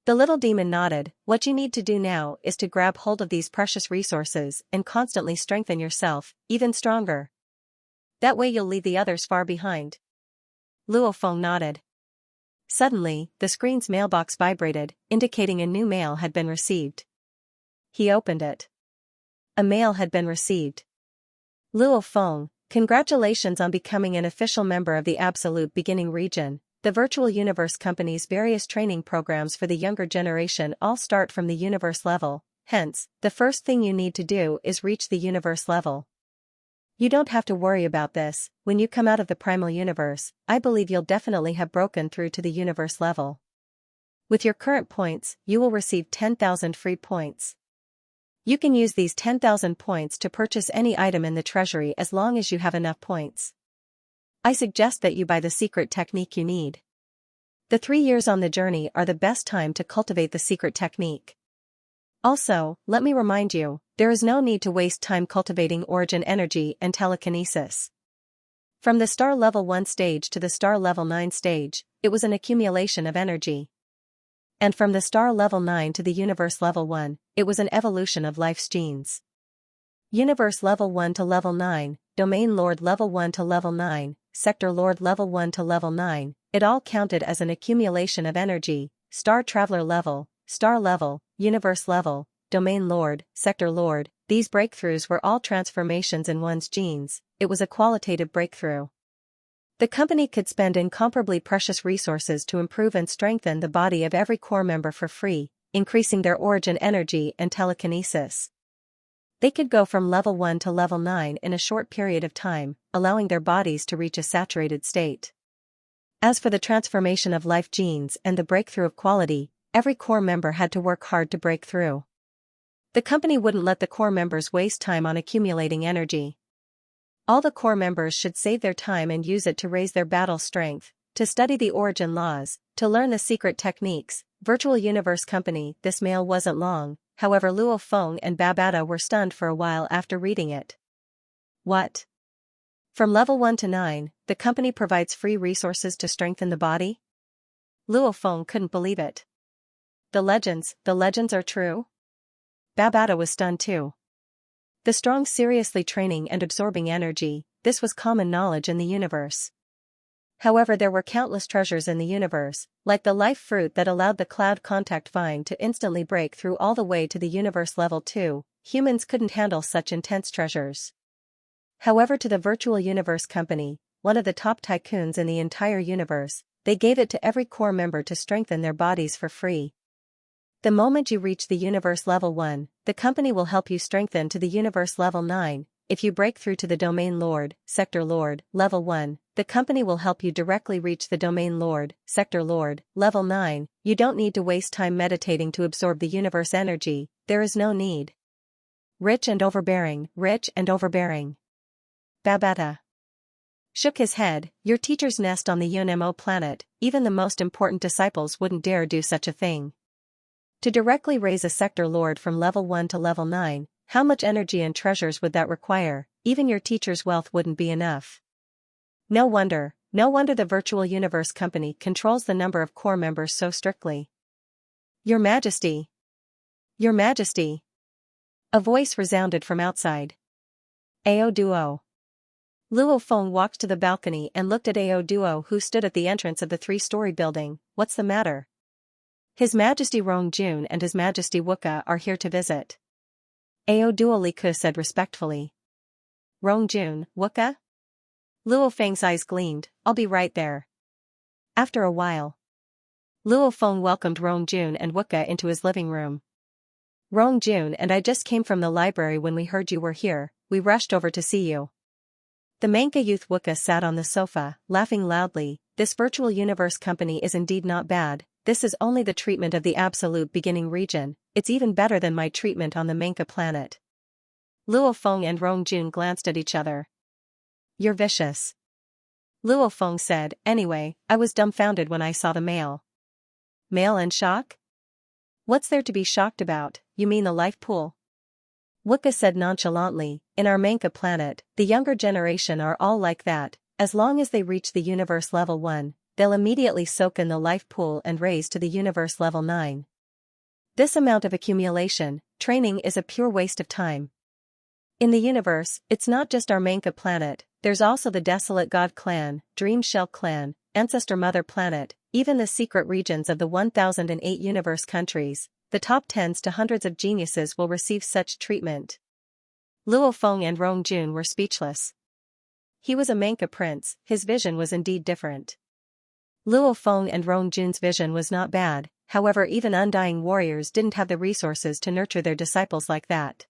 The little demon nodded, what you need to do now is to grab hold of these precious resources and constantly strengthen yourself, even stronger. That way you'll leave the others far behind. Luo Feng nodded. Suddenly, the screen's mailbox vibrated, indicating a new mail had been received. He opened it. A mail had been received. Luo Feng, congratulations on becoming an official member of the Absolute Beginning region. The Virtual Universe Company's various training programs for the younger generation all start from the universe level, hence, the first thing you need to do is reach the universe level. You don't have to worry about this, when you come out of the primal universe, I believe you'll definitely have broken through to the universe level. With your current points, you will receive 10,000 free points. You can use these 10,000 points to purchase any item in the treasury as long as you have enough points. I suggest that you buy the secret technique you need. The 3 years on the journey are the best time to cultivate the secret technique. Also, let me remind you, there is no need to waste time cultivating origin energy and telekinesis. From the star level 1 stage to the star level 9 stage, it was an accumulation of energy. And from the star level 9 to the universe level 1, it was an evolution of life's genes. Universe level 1 to level 9, Domain Lord level 1 to level 9, Sector Lord level 1 to level 9, it all counted as an accumulation of energy, Star Traveler level, Star level, Universe level, Domain Lord, Sector Lord, these breakthroughs were all transformations in one's genes, it was a qualitative breakthrough. The company could spend incomparably precious resources to improve and strengthen the body of every core member for free, increasing their origin energy and telekinesis. They could go from level 1 to level 9 in a short period of time, allowing their bodies to reach a saturated state. As for the transformation of life genes and the breakthrough of quality, every core member had to work hard to break through. The company wouldn't let the core members waste time on accumulating energy. All the core members should save their time and use it to raise their battle strength, to study the origin laws, to learn the secret techniques. Virtual Universe Company. This mail wasn't long, however Luo Feng and Babata were stunned for a while after reading it. What? From level 1 to 9, the company provides free resources to strengthen the body? Luo Feng couldn't believe it. The legends are true? Babata was stunned too. The strong seriously training and absorbing energy, this was common knowledge in the universe. However, there were countless treasures in the universe, like the life fruit that allowed the cloud contact vine to instantly break through all the way to the universe level 2, humans couldn't handle such intense treasures. However, to the Virtual Universe Company, one of the top tycoons in the entire universe, they gave it to every core member to strengthen their bodies for free. The moment you reach the universe level 1, the company will help you strengthen to the universe level 9. If you break through to the Domain Lord, Sector Lord, level 1, the company will help you directly reach the Domain Lord, Sector Lord, level 9. You don't need to waste time meditating to absorb the universe energy, there is no need. Rich and overbearing. Babata shook his head, your teacher's nest on the Yunmo planet, even the most important disciples wouldn't dare do such a thing. To directly raise a Sector Lord from level 1 to level 9, how much energy and treasures would that require? Even your teacher's wealth wouldn't be enough. No wonder the Virtual Universe Company controls the number of core members so strictly. Your Majesty! Your Majesty! A voice resounded from outside. Ao Duo. Luo Feng walked to the balcony and looked at Ao Duo, who stood at the entrance of the 3-story building. What's the matter? His Majesty Rongjun and His Majesty Wuka are here to visit. Ao Duo Liku said respectfully. Rongjun, Wuka? Luo Feng's eyes gleamed, I'll be right there. After a while, Luo Feng welcomed Rongjun and Wuka into his living room. Rongjun and I just came from the library when we heard you were here. we rushed over to see you. The Manka youth Wooka sat on the sofa, laughing loudly. This virtual universe company is indeed not bad. This is only the treatment of the absolute beginning region. It's even better than my treatment on the Manka planet. Luo Feng and Rong Jun glanced at each other. You're vicious. Luo Feng said, anyway, I was dumbfounded when I saw the mail. Mail and shock? What's there to be shocked about? You mean the life pool? Wooka said nonchalantly, in our Manka planet, the younger generation are all like that. As long as they reach the universe level 1, they'll immediately soak in the life pool and raise to the universe level 9. This amount of accumulation, training is a pure waste of time. In the universe, it's not just our Manka planet, there's also the Desolate God Clan, Dream Shell Clan, Ancestor Mother Planet, even the secret regions of the 1008 universe countries. The top tens to hundreds of geniuses will receive such treatment. Luo Feng and Rong Jun were speechless. He was a Manka prince, his vision was indeed different. Luo Feng and Rong Jun's vision was not bad, however even undying warriors didn't have the resources to nurture their disciples like that.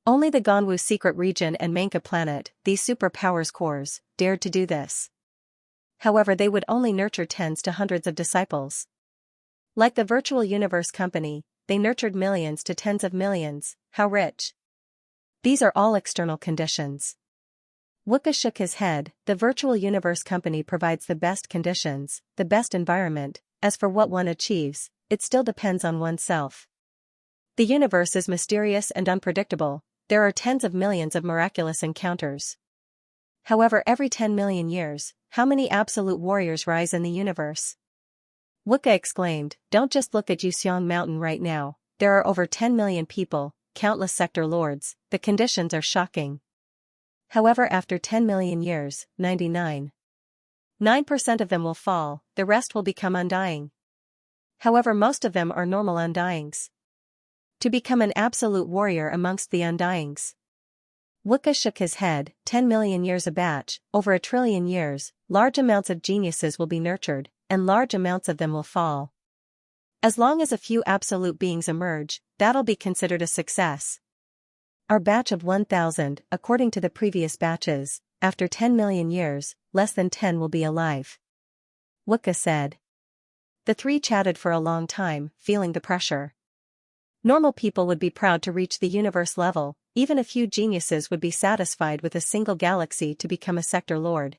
Only the Ganwu secret region and Manka planet, these superpowers cores, dared to do this. However they would only nurture tens to hundreds of disciples. Like the virtual universe company, they nurtured millions to tens of millions. How rich. These are all external conditions. Wooka shook his head. The virtual universe company provides the best conditions, the best environment. As for what one achieves, it still depends on oneself. The universe is mysterious and unpredictable. There are tens of millions of miraculous encounters. However, every 10 million years, how many absolute warriors rise in the universe? Wooka exclaimed, don't just look at Yuxiang Mountain right now, there are over 10 million people, countless sector lords, the conditions are shocking. However, after 10 million years, 99.9% of them will fall, the rest will become undying. However, most of them are normal undyings. To become an absolute warrior amongst the undyings. Wooka shook his head, 10 million years a batch, over 1 trillion years, large amounts of geniuses will be nurtured, and large amounts of them will fall. As long as a few absolute beings emerge, that'll be considered a success. Our batch of 1000, according to the previous batches, after 10 million years, less than 10 will be alive. Wooka said. The three chatted for a long time, feeling the pressure. Normal people would be proud to reach the universe level, even a few geniuses would be satisfied with a single galaxy to become a sector lord.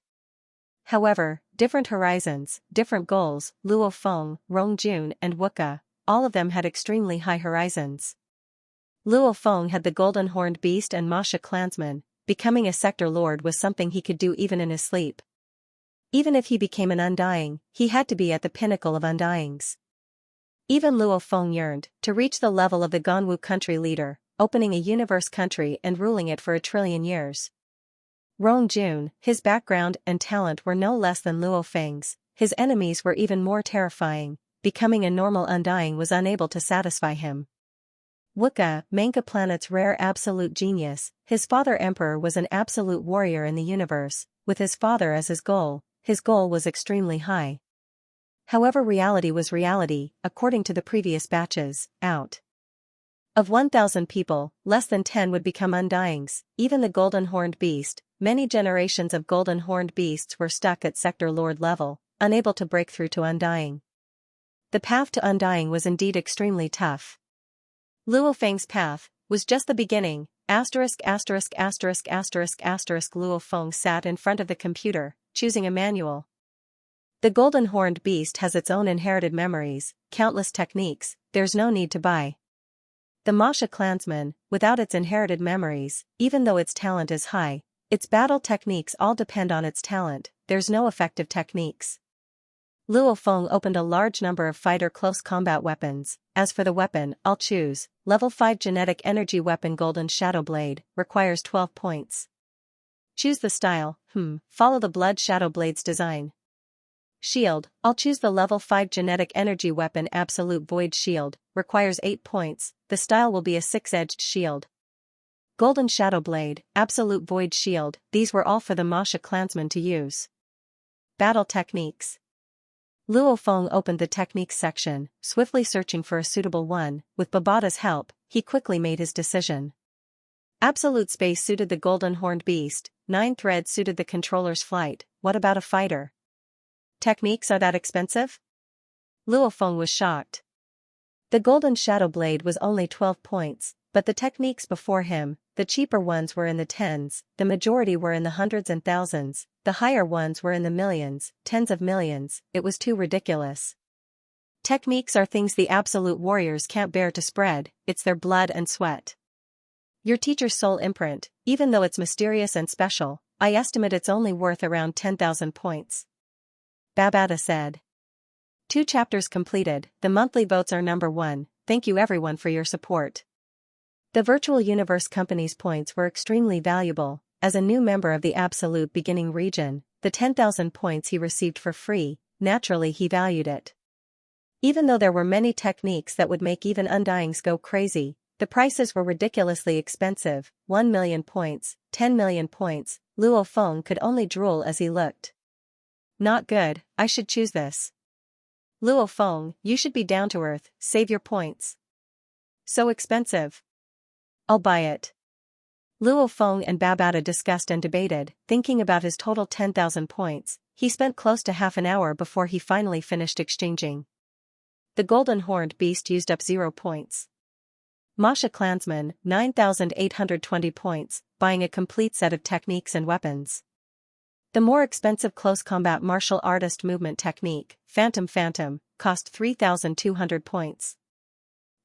However, different horizons, different goals, Luo Feng, Rong Jun and Wooka, all of them had extremely high horizons. Luo Feng had the golden horned beast and Masha clansman. Becoming a sector lord was something he could do even in his sleep. Even if he became an undying, he had to be at the pinnacle of undyings. Even Luo Feng yearned to reach the level of the Ganwu country leader, opening a universe country and ruling it for 1 trillion years. Rong Jun, his background and talent were no less than Luo Feng's, his enemies were even more terrifying, becoming a normal undying was unable to satisfy him. Wooka, Manka planet's rare absolute genius, his father emperor was an absolute warrior in the universe, with his father as his goal was extremely high. However, reality was reality, according to the previous batches, out of 1000 people, less than 10 would become undyings, even the golden horned beast. Many generations of golden horned beasts were stuck at sector lord level, unable to break through to undying. The path to undying was indeed extremely tough. Luo Feng's path was just the beginning. Luo Feng sat in front of the computer, choosing a manual. The golden horned beast has its own inherited memories, countless techniques, there's no need to buy. The Masha clansman, without its inherited memories, even though its talent is high, its battle techniques all depend on its talent, there's no effective techniques. Luo Feng opened a large number of fighter close combat weapons. As for the weapon, I'll choose, level 5 genetic energy weapon Golden Shadow Blade, requires 12 points. Choose the style, follow the Blood Shadow Blade's design. Shield, I'll choose the level 5 genetic energy weapon Absolute Void Shield, requires 8 points, the style will be a 6-edged shield. Golden Shadow Blade, Absolute Void Shield, these were all for the Masha clansman to use. Battle Techniques. Luo Feng opened the techniques section, swiftly searching for a suitable one. With Babata's help, he quickly made his decision. Absolute space suited the golden horned beast, 9 threads suited the controller's flight. What about a fighter? Techniques are that expensive? Luo Feng was shocked. The golden shadow blade was only 12 points, but the techniques before him, the cheaper ones were in the tens, the majority were in the hundreds and thousands, the higher ones were in the millions, tens of millions. It was too ridiculous. Techniques are things the absolute warriors can't bear to spread, it's their blood and sweat. Your teacher's soul imprint, even though it's mysterious and special, I estimate it's only worth around 10,000 points. Babada said. 2 chapters completed, the monthly votes are number 1, thank you everyone for your support. The Virtual Universe Company's points were extremely valuable. As a new member of the Absolute Beginning region, the 10,000 points he received for free, naturally he valued it. Even though there were many techniques that would make even Undyings go crazy, the prices were ridiculously expensive. 1 million points, 10 million points, Luo Feng could only drool as he looked. Not good, I should choose this. Luo Feng, you should be down to earth, save your points. So expensive. I'll buy it. Luo Feng and Babada discussed and debated, thinking about his total 10,000 points. He spent close to half an hour before he finally finished exchanging. The golden horned beast used up 0 points. Masha Clansman, 9,820 points, buying a complete set of techniques and weapons. The more expensive close combat martial artist movement technique, Phantom, cost 3,200 points.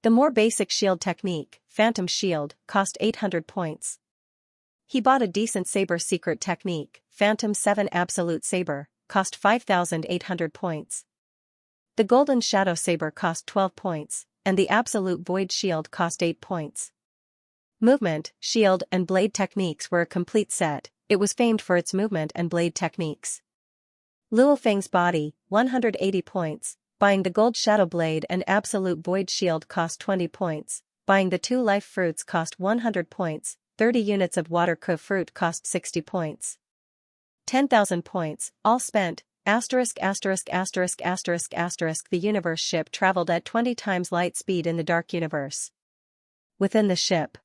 The more basic shield technique, Phantom Shield, cost 800 points. He bought a decent saber secret technique, Phantom 7 Absolute Saber, cost 5,800 points. The Golden Shadow Saber cost 12 points, and the Absolute Void Shield cost 8 points. Movement, shield and blade techniques were a complete set. It was famed for its movement and blade techniques. Luo Feng's body, 180 points, buying the Gold Shadow Blade and Absolute Void Shield cost 20 points, buying the 2 life fruits cost 100 points, 30 units of water fruit cost 60 points. 10,000 points, all spent. The universe ship traveled at 20 times light speed in the dark universe. Within the ship,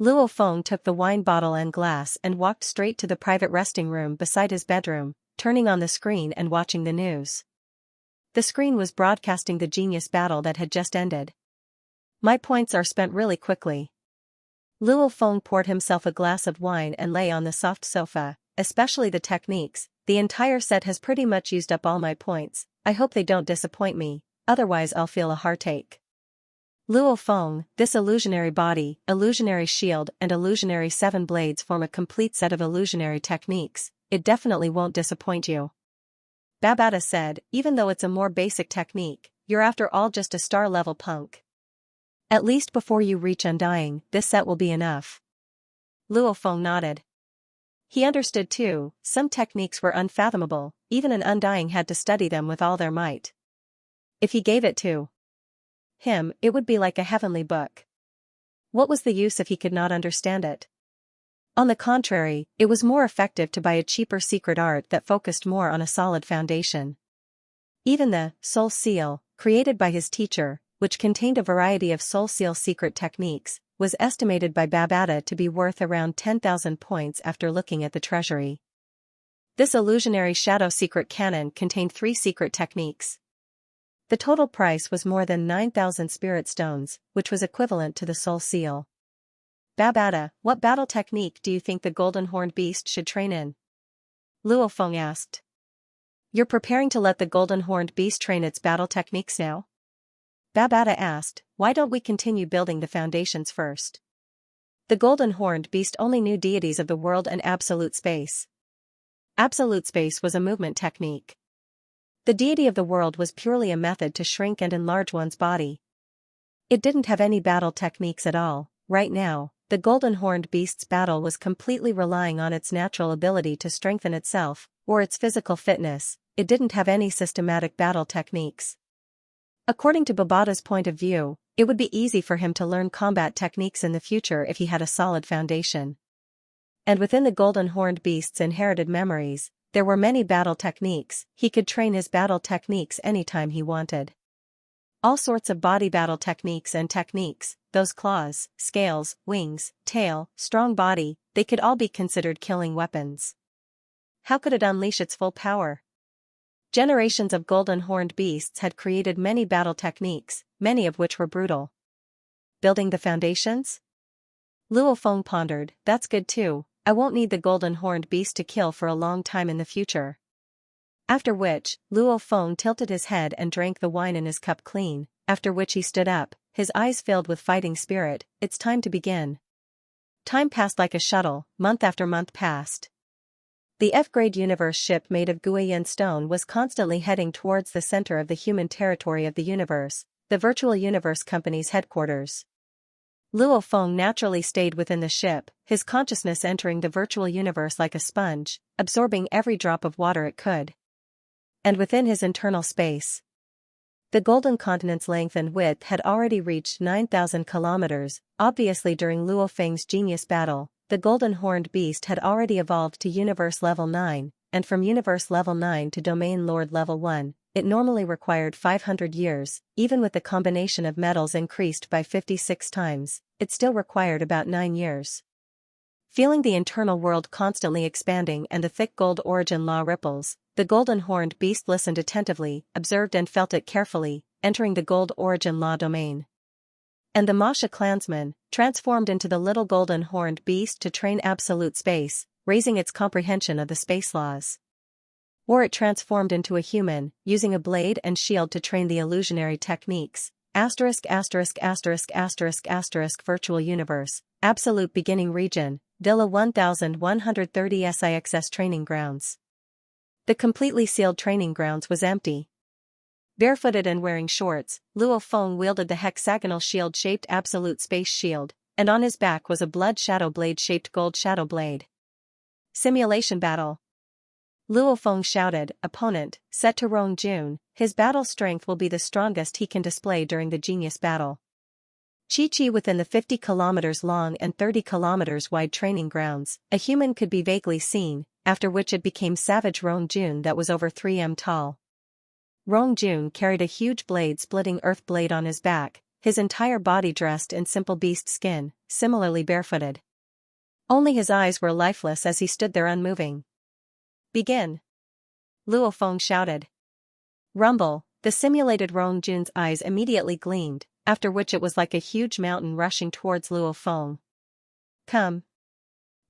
Luo Feng took the wine bottle and glass and walked straight to the private resting room beside his bedroom, turning on the screen and watching the news. The screen was broadcasting the genius battle that had just ended. My points are spent really quickly. Luo Feng poured himself a glass of wine and lay on the soft sofa, especially the techniques. The entire set has pretty much used up all my points. I hope they don't disappoint me, otherwise I'll feel a heartache. Luo Feng, this illusionary body, illusionary shield and illusionary 7 blades form a complete set of illusionary techniques. It definitely won't disappoint you. Babada said, even though it's a more basic technique, you're after all just a star-level punk. At least before you reach Undying, this set will be enough. Luo Feng nodded. He understood too, some techniques were unfathomable, even an Undying had to study them with all their might. If he gave it to him, it would be like a heavenly book. What was the use if he could not understand it? On the contrary, it was more effective to buy a cheaper secret art that focused more on a solid foundation. Even the Soul Seal, created by his teacher, which contained a variety of Soul Seal secret techniques, was estimated by Babada to be worth around 10,000 points after looking at the treasury. This illusionary shadow secret cannon contained 3 secret techniques. The total price was more than 9,000 spirit stones, which was equivalent to the Soul Seal. Babada, what battle technique do you think the golden horned beast should train in? Luo Feng asked. You're preparing to let the golden horned beast train its battle techniques now? Babada asked, why don't we continue building the foundations first? The golden horned beast only knew deities of the world and absolute space. Absolute space was a movement technique. The deity of the world was purely a method to shrink and enlarge one's body. It didn't have any battle techniques at all. Right now, the golden horned beast's battle was completely relying on its natural ability to strengthen itself, or its physical fitness. It didn't have any systematic battle techniques. According to Babada's point of view, it would be easy for him to learn combat techniques in the future if he had a solid foundation. And within the golden horned beast's inherited memories, there were many battle techniques. He could train his battle techniques anytime he wanted. All sorts of body battle techniques and techniques, those claws, scales, wings, tail, strong body, they could all be considered killing weapons. How could it unleash its full power? Generations of golden-horned beasts had created many battle techniques, many of which were brutal. Building the foundations? Luo Feng pondered, that's good too, I won't need the golden-horned beast to kill for a long time in the future. After which, Luo Feng tilted his head and drank the wine in his cup clean, after which he stood up, his eyes filled with fighting spirit. It's time to begin. Time passed like a shuttle, month after month passed. The F-grade universe ship made of Guiyan stone was constantly heading towards the center of the human territory of the universe, the Virtual Universe Company's headquarters. Luo Feng naturally stayed within the ship, his consciousness entering the virtual universe like a sponge, absorbing every drop of water it could. And within his internal space, the Golden Continent's length and width had already reached 9,000 kilometers. Obviously, during Luo Feng's genius battle, the Golden Horned Beast had already evolved to Universe Level 9, and from Universe Level 9 to Domain Lord Level 1, it normally required 500 years. Even with the combination of metals increased by 56 times, it still required about 9 years. Feeling the internal world constantly expanding and the thick gold origin law ripples, the golden-horned beast listened attentively, observed and felt it carefully, entering the gold origin law domain. And the Masha clansman, transformed into the little golden-horned beast to train absolute space, raising its comprehension of the space laws. Or it transformed into a human, using a blade and shield to train the illusionary techniques. ********* Virtual Universe, Absolute Beginning Region, Villa 1130 SIXS Training Grounds. The completely sealed training grounds was empty. Barefooted and wearing shorts, Luo Feng wielded the hexagonal shield-shaped absolute space shield, and on his back was a blood shadow blade-shaped gold shadow blade. Simulation battle. Luo Feng shouted, opponent, set to Rong Jun, his battle strength will be the strongest he can display during the genius battle. Chi-Chi within the 50 kilometers long and 30 kilometers wide training grounds, a human could be vaguely seen, after which it became savage Rong Jun that was over 3 m tall. Rong Jun carried a huge blade-splitting earth blade on his back, his entire body dressed in simple beast skin, similarly barefooted. Only his eyes were lifeless as he stood there unmoving. Begin! Luo Feng shouted. Rumble, the simulated Rong Jun's eyes immediately gleamed, after which it was like a huge mountain rushing towards Luo Feng. Come!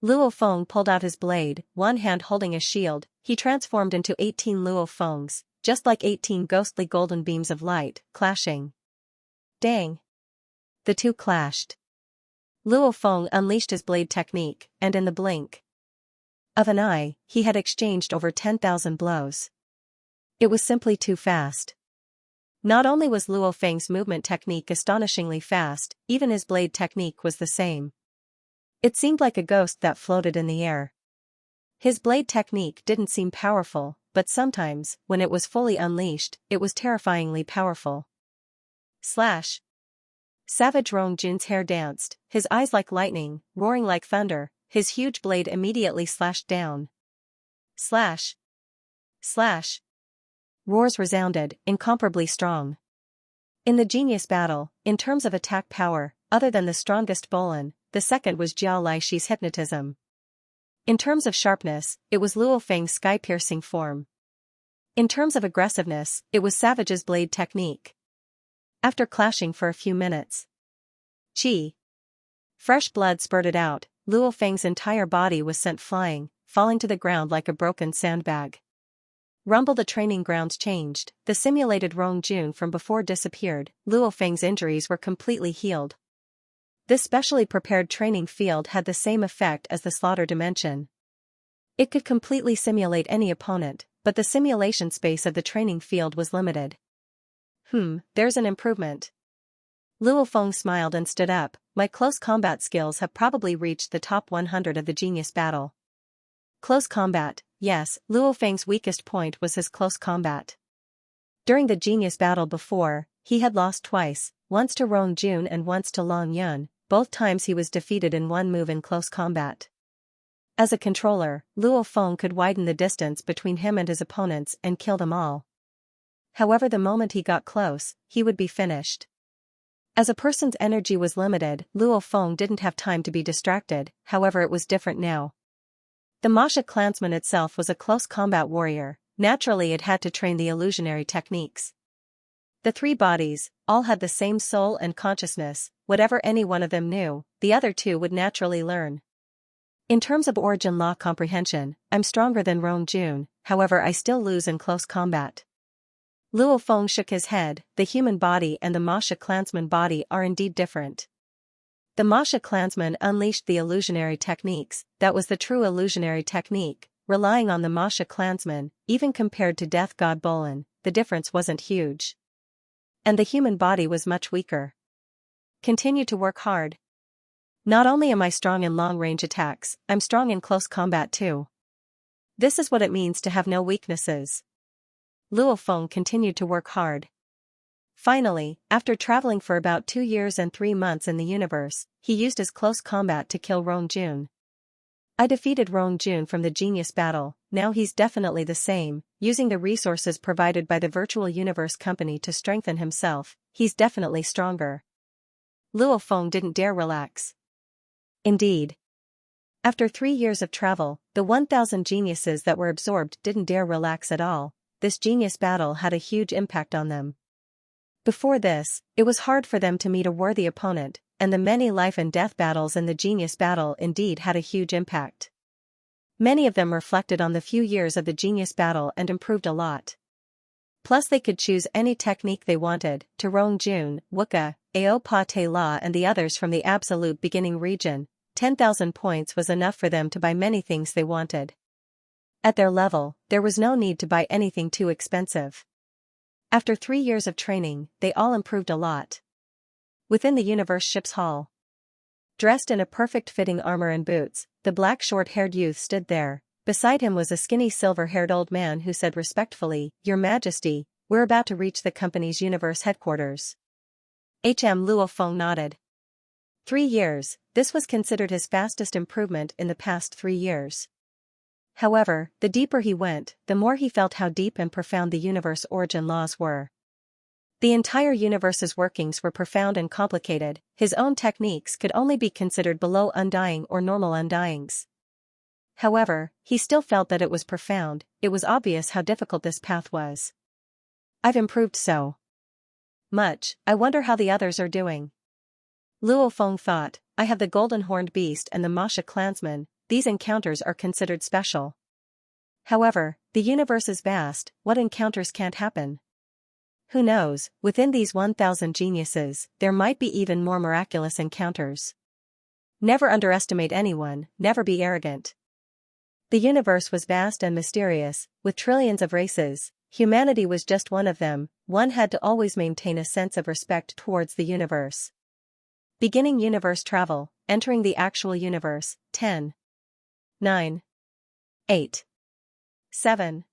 Luo Feng pulled out his blade, one hand holding a shield. He transformed into 18 Luo Fengs, just like 18 ghostly golden beams of light, clashing. Dang! The two clashed. Luo Feng unleashed his blade technique, and in the blink of an eye, he had exchanged over 10,000 blows. It was simply too fast. Not only was Luo Feng's movement technique astonishingly fast, even his blade technique was the same. It seemed like a ghost that floated in the air. His blade technique didn't seem powerful, but sometimes, when it was fully unleashed, it was terrifyingly powerful. Slash! Savage Rong Jun's hair danced, his eyes like lightning, roaring like thunder, his huge blade immediately slashed down. Slash! Slash! Roars resounded, incomparably strong. In the genius battle, in terms of attack power, other than the strongest Bolin, the second was Jiao Laixi's hypnotism. In terms of sharpness, it was Luo Feng's sky-piercing form. In terms of aggressiveness, it was Savage's blade technique. After clashing for a few minutes, fresh blood spurted out, Luo Feng's entire body was sent flying, falling to the ground like a broken sandbag. Rumble, the training grounds changed, the simulated Rong Jun from before disappeared, Luo Feng's injuries were completely healed. This specially prepared training field had the same effect as the slaughter dimension. It could completely simulate any opponent, but the simulation space of the training field was limited. There's an improvement. Luo Feng smiled and stood up. My close combat skills have probably reached the top 100 of the genius battle. Close combat, yes, Luo Feng's weakest point was his close combat. During the genius battle before, he had lost twice, once to Rong Jun and once to Long Yun, both times he was defeated in one move in close combat. As a controller, Luo Feng could widen the distance between him and his opponents and kill them all. However, the moment he got close, he would be finished. As a person's energy was limited, Luo Feng didn't have time to be distracted, however it was different now. The Masha clansman itself was a close combat warrior, naturally it had to train the illusionary techniques. The three bodies, all had the same soul and consciousness, whatever any one of them knew, the other two would naturally learn. In terms of origin law comprehension, I'm stronger than Rong Jun, however I still lose in close combat. Luo Feng shook his head, the human body and the Masha clansman body are indeed different. The Masha clansman unleashed the illusionary techniques, that was the true illusionary technique, relying on the Masha clansman, even compared to Death God Bolin, the difference wasn't huge. And the human body was much weaker. Continue to work hard. Not only am I strong in long-range attacks, I'm strong in close combat too. This is what it means to have no weaknesses. Luo Feng continued to work hard. Finally, after traveling for about 2 years and 3 months in the universe, he used his close combat to kill Rong Jun. I defeated Rong Jun from the genius battle, now he's definitely the same, using the resources provided by the virtual universe company to strengthen himself, he's definitely stronger. Luo Feng didn't dare relax. Indeed. After 3 years of travel, the 1,000 geniuses that were absorbed didn't dare relax at all, this genius battle had a huge impact on them. Before this, it was hard for them to meet a worthy opponent, and the many life and death battles in the genius battle indeed had a huge impact. Many of them reflected on the few years of the genius battle and improved a lot. Plus they could choose any technique they wanted, to Rong Jun, Wuka, Ao Pa Te La and the others from the absolute beginning region, 10,000 points was enough for them to buy many things they wanted. At their level, there was no need to buy anything too expensive. After 3 years of training, they all improved a lot. Within the universe ship's hall. Dressed in a perfect-fitting armor and boots, the black short-haired youth stood there. Beside him was a skinny silver-haired old man who said respectfully, "Your Majesty, we're about to reach the company's universe headquarters." Luo Feng nodded. 3 years, this was considered his fastest improvement in the past 3 years. However, the deeper he went, the more he felt how deep and profound the universe origin laws were. The entire universe's workings were profound and complicated, his own techniques could only be considered below undying or normal undyings. However, he still felt that it was profound, it was obvious how difficult this path was. I've improved so much, I wonder how the others are doing. Luo Feng thought, I have the golden horned beast and the Masha clansman, these encounters are considered special. However, the universe is vast, what encounters can't happen? Who knows, within these 1,000 geniuses, there might be even more miraculous encounters. Never underestimate anyone, never be arrogant. The universe was vast and mysterious, with trillions of races, humanity was just one of them, one had to always maintain a sense of respect towards the universe. Beginning universe travel, entering the actual universe, 10. 9. 8. 7.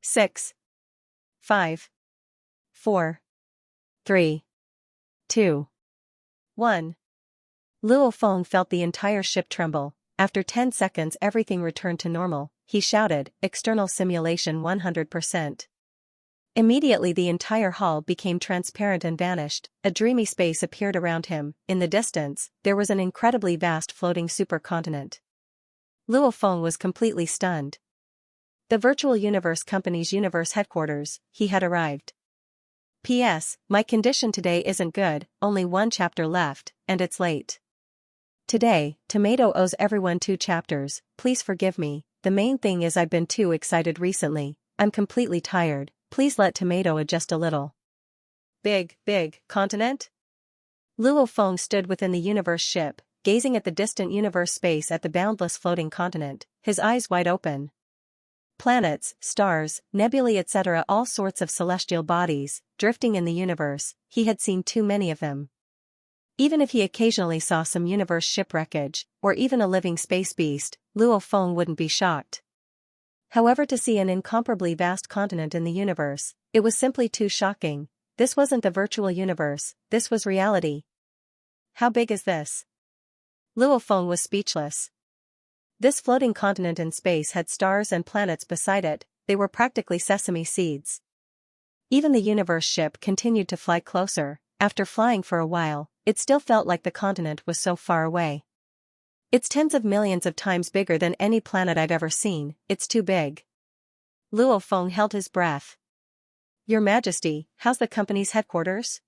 6. 5. 4. 3. 2. 1. Luo Feng felt the entire ship tremble. After 10 seconds everything returned to normal, he shouted, "External simulation 100%. Immediately the entire hall became transparent and vanished, a dreamy space appeared around him, in the distance, there was an incredibly vast floating supercontinent. Luo Feng was completely stunned. The Virtual Universe Company's universe headquarters, he had arrived. P.S. My condition today isn't good, only 1 chapter left, and it's late. Today, Tomato owes everyone 2 chapters, please forgive me, the main thing is I've been too excited recently, I'm completely tired, please let Tomato adjust a little." Big continent? Luo Feng stood within the universe ship, gazing at the distant universe space at the boundless floating continent, his eyes wide open. Planets, stars, nebulae etc. all sorts of celestial bodies, drifting in the universe, he had seen too many of them. Even if he occasionally saw some universe shipwreckage, or even a living space beast, Luo Feng wouldn't be shocked. However, to see an incomparably vast continent in the universe, it was simply too shocking. This wasn't the virtual universe, this was reality. How big is this? Luo Feng was speechless. This floating continent in space had stars and planets beside it, they were practically sesame seeds. Even the universe ship continued to fly closer, after flying for a while, it still felt like the continent was so far away. It's tens of millions of times bigger than any planet I've ever seen, it's too big. Luo Feng held his breath. Your Majesty, how's the company's headquarters?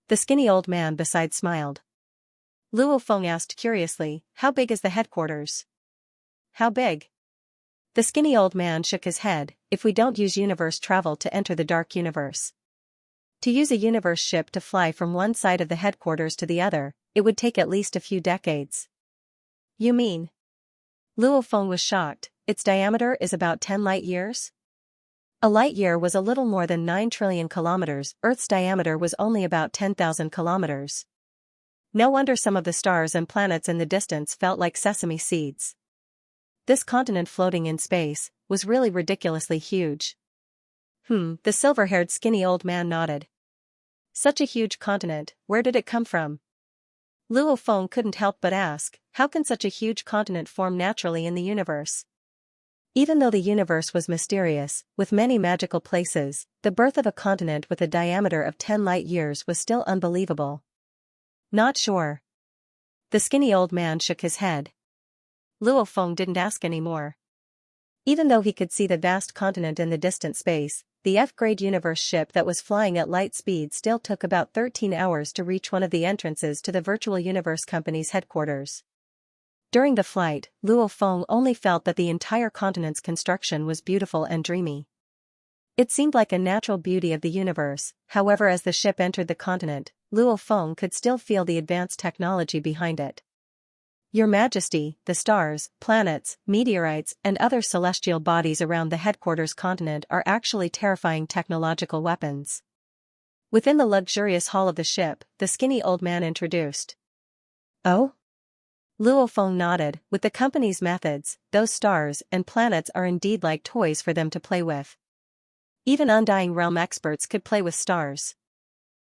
The skinny old man beside smiled. Luo Feng asked curiously, how big is the headquarters? How big? The skinny old man shook his head, if we don't use universe travel to enter the dark universe. To use a universe ship to fly from one side of the headquarters to the other, it would take at least a few decades. You mean? Luo Feng was shocked, its diameter is about 10 light years? A light year was a little more than 9 trillion kilometers, Earth's diameter was only about 10,000 kilometers. No wonder some of the stars and planets in the distance felt like sesame seeds. This continent floating in space was really ridiculously huge. The silver-haired skinny old man nodded. Such a huge continent, where did it come from? Luo Feng couldn't help but ask, how can such a huge continent form naturally in the universe? Even though the universe was mysterious, with many magical places, the birth of a continent with a diameter of 10 light years was still unbelievable. Not sure. The skinny old man shook his head. Luo Feng didn't ask any more. Even though he could see the vast continent in the distant space, the F-grade universe ship that was flying at light speed still took about 13 hours to reach one of the entrances to the Virtual Universe Company's headquarters. During the flight, Luo Feng only felt that the entire continent's construction was beautiful and dreamy. It seemed like a natural beauty of the universe, however as the ship entered the continent, Luo Feng could still feel the advanced technology behind it. Your Majesty, the stars, planets, meteorites and other celestial bodies around the headquarters continent are actually terrifying technological weapons. Within the luxurious hall of the ship, the skinny old man introduced. Oh? Luo Feng nodded, with the company's methods, those stars and planets are indeed like toys for them to play with. Even Undying Realm experts could play with stars.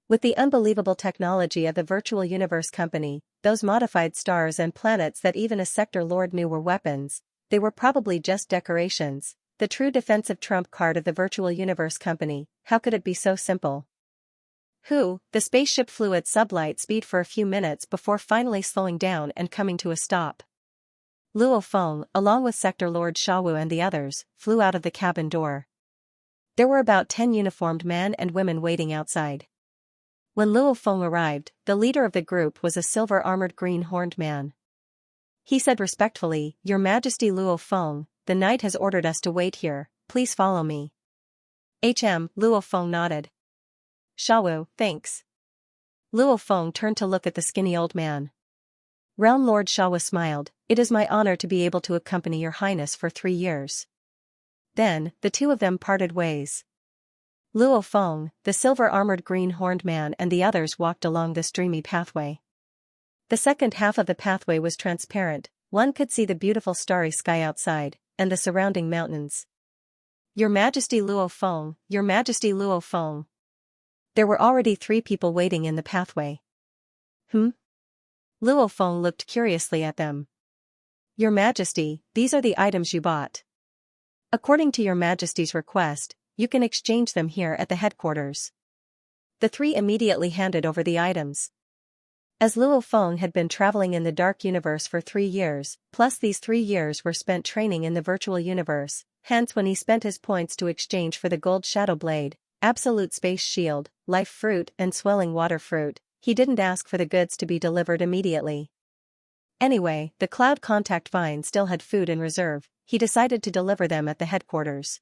With the unbelievable technology of the Virtual Universe Company, those modified stars and planets that even a sector lord knew were weapons, they were probably just decorations, the true defensive trump card of the Virtual Universe Company. How could it be so simple? The spaceship flew at sublight speed for a few minutes before finally slowing down and coming to a stop. Luo Feng, along with Sector Lord Shawu and the others, flew out of the cabin door. There were about 10 uniformed men and women waiting outside. When Luo Feng arrived, the leader of the group was a silver-armored green-horned man. He said respectfully, Your Majesty Luo Feng, the knight has ordered us to wait here, please follow me. Luo Feng nodded. Shawu, thanks. Luo Feng turned to look at the skinny old man. Realm Lord Shawu smiled, it is my honor to be able to accompany your highness for 3 years. Then, the two of them parted ways. Luo Feng, the silver-armored green-horned man and the others walked along this dreamy pathway. The second half of the pathway was transparent, one could see the beautiful starry sky outside, and the surrounding mountains. Your Majesty Luo Feng, Your Majesty Luo Feng. There were already 3 people waiting in the pathway. Luo Feng looked curiously at them. Your Majesty, these are the items you bought. According to Your Majesty's request, you can exchange them here at the headquarters. The 3 immediately handed over the items. As Luo Feng had been traveling in the dark universe for 3 years, plus these 3 years were spent training in the virtual universe, hence when he spent his points to exchange for the gold shadow blade, absolute space shield, life fruit and swelling water fruit, he didn't ask for the goods to be delivered immediately. Anyway, the cloud contact vine still had food in reserve, he decided to deliver them at the headquarters.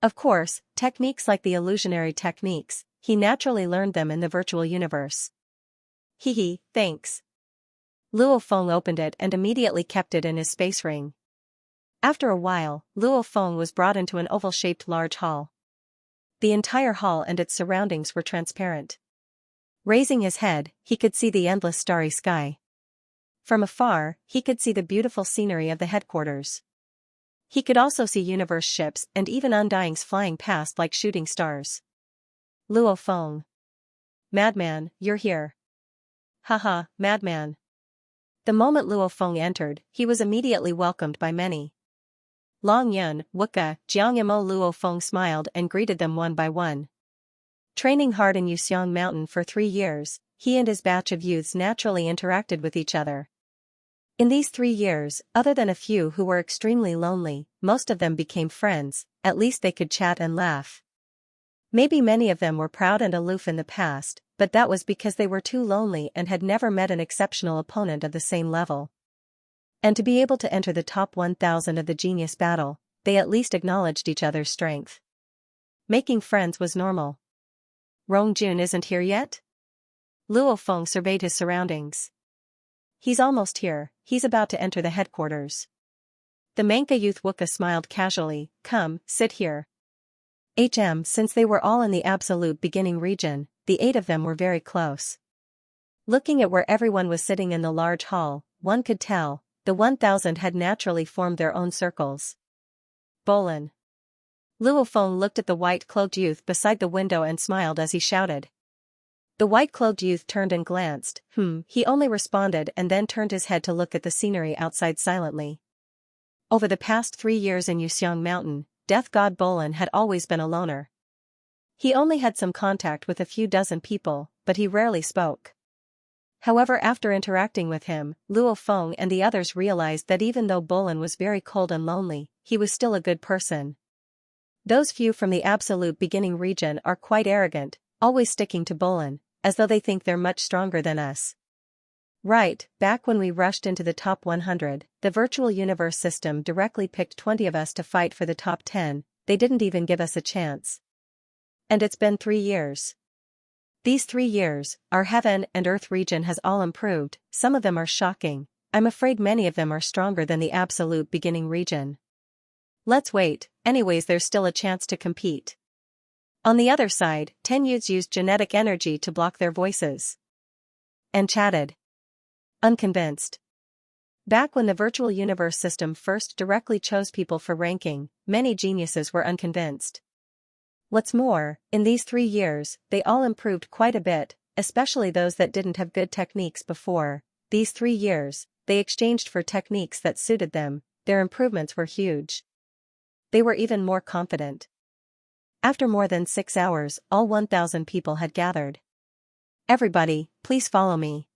Of course, techniques like the illusionary techniques, he naturally learned them in the virtual universe. Thanks. Luo Feng opened it and immediately kept it in his space ring. After a while, Luo Feng was brought into an oval-shaped large hall. The entire hall and its surroundings were transparent. Raising his head, he could see the endless starry sky. From afar, he could see the beautiful scenery of the headquarters. He could also see universe ships and even undyings flying past like shooting stars. Luo Feng. Madman, you're here. Haha, madman. The moment Luo Feng entered, he was immediately welcomed by many. Long Yun, Wuka, Jiangyamo Luo Feng smiled and greeted them one by one. Training hard in Yuxiang Mountain for 3 years, he and his batch of youths naturally interacted with each other. In these 3 years, other than a few who were extremely lonely, most of them became friends, at least they could chat and laugh. Maybe many of them were proud and aloof in the past, but that was because they were too lonely and had never met an exceptional opponent of the same level. And to be able to enter the top 1,000 of the genius battle, they at least acknowledged each other's strength. Making friends was normal. Rongjun isn't here yet? Luo Feng surveyed his surroundings. He's almost here, he's about to enter the headquarters. The Manka youth Wuka smiled casually, come, sit here. Since they were all in the absolute beginning region, the 8 of them were very close. Looking at where everyone was sitting in the large hall, one could tell, the 1,000 had naturally formed their own circles. Bolin. Luo Feng looked at the white-cloaked youth beside the window and smiled as he shouted. The white-cloaked youth turned and glanced, he only responded and then turned his head to look at the scenery outside silently. Over the past 3 years in Yuxiang Mountain, Death God Bolin had always been a loner. He only had some contact with a few dozen people, but he rarely spoke. However, after interacting with him, Luo Feng and the others realized that even though Bolin was very cold and lonely, he was still a good person. Those few from the absolute beginning region are quite arrogant, always sticking to Bolin, as though they think they're much stronger than us. Right, back when we rushed into the top 100, the virtual universe system directly picked 20 of us to fight for the top 10, they didn't even give us a chance. And it's been 3 years. These 3 years, our heaven and earth region has all improved, some of them are shocking, I'm afraid many of them are stronger than the absolute beginning region. Let's wait, anyways there's still a chance to compete. On the other side, 10 youths used genetic energy to block their voices. And chatted. Unconvinced. Back when the virtual universe system first directly chose people for ranking, many geniuses were unconvinced. What's more, in these 3 years, they all improved quite a bit, especially those that didn't have good techniques before. These 3 years, they exchanged for techniques that suited them, their improvements were huge. They were even more confident. After more than 6 hours, all 1,000 people had gathered. Everybody, please follow me.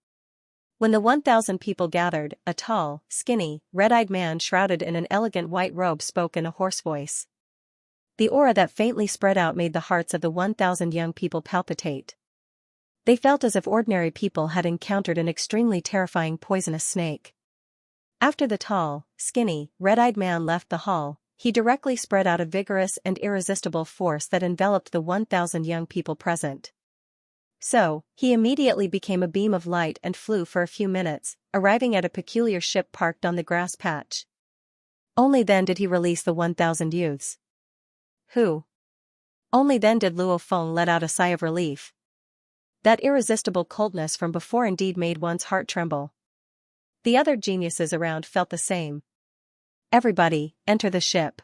When the 1,000 people gathered, a tall, skinny, red-eyed man shrouded in an elegant white robe spoke in a hoarse voice. The aura that faintly spread out made the hearts of the 1,000 young people palpitate. They felt as if ordinary people had encountered an extremely terrifying poisonous snake. After the tall, skinny, red-eyed man left the hall, he directly spread out a vigorous and irresistible force that enveloped the 1,000 young people present. So, he immediately became a beam of light and flew for a few minutes, arriving at a peculiar ship parked on the grass patch. Only then did he release the 1,000 youths. Who? Only then did Luo Feng let out a sigh of relief. That irresistible coldness from before indeed made one's heart tremble. The other geniuses around felt the same. Everybody, enter the ship.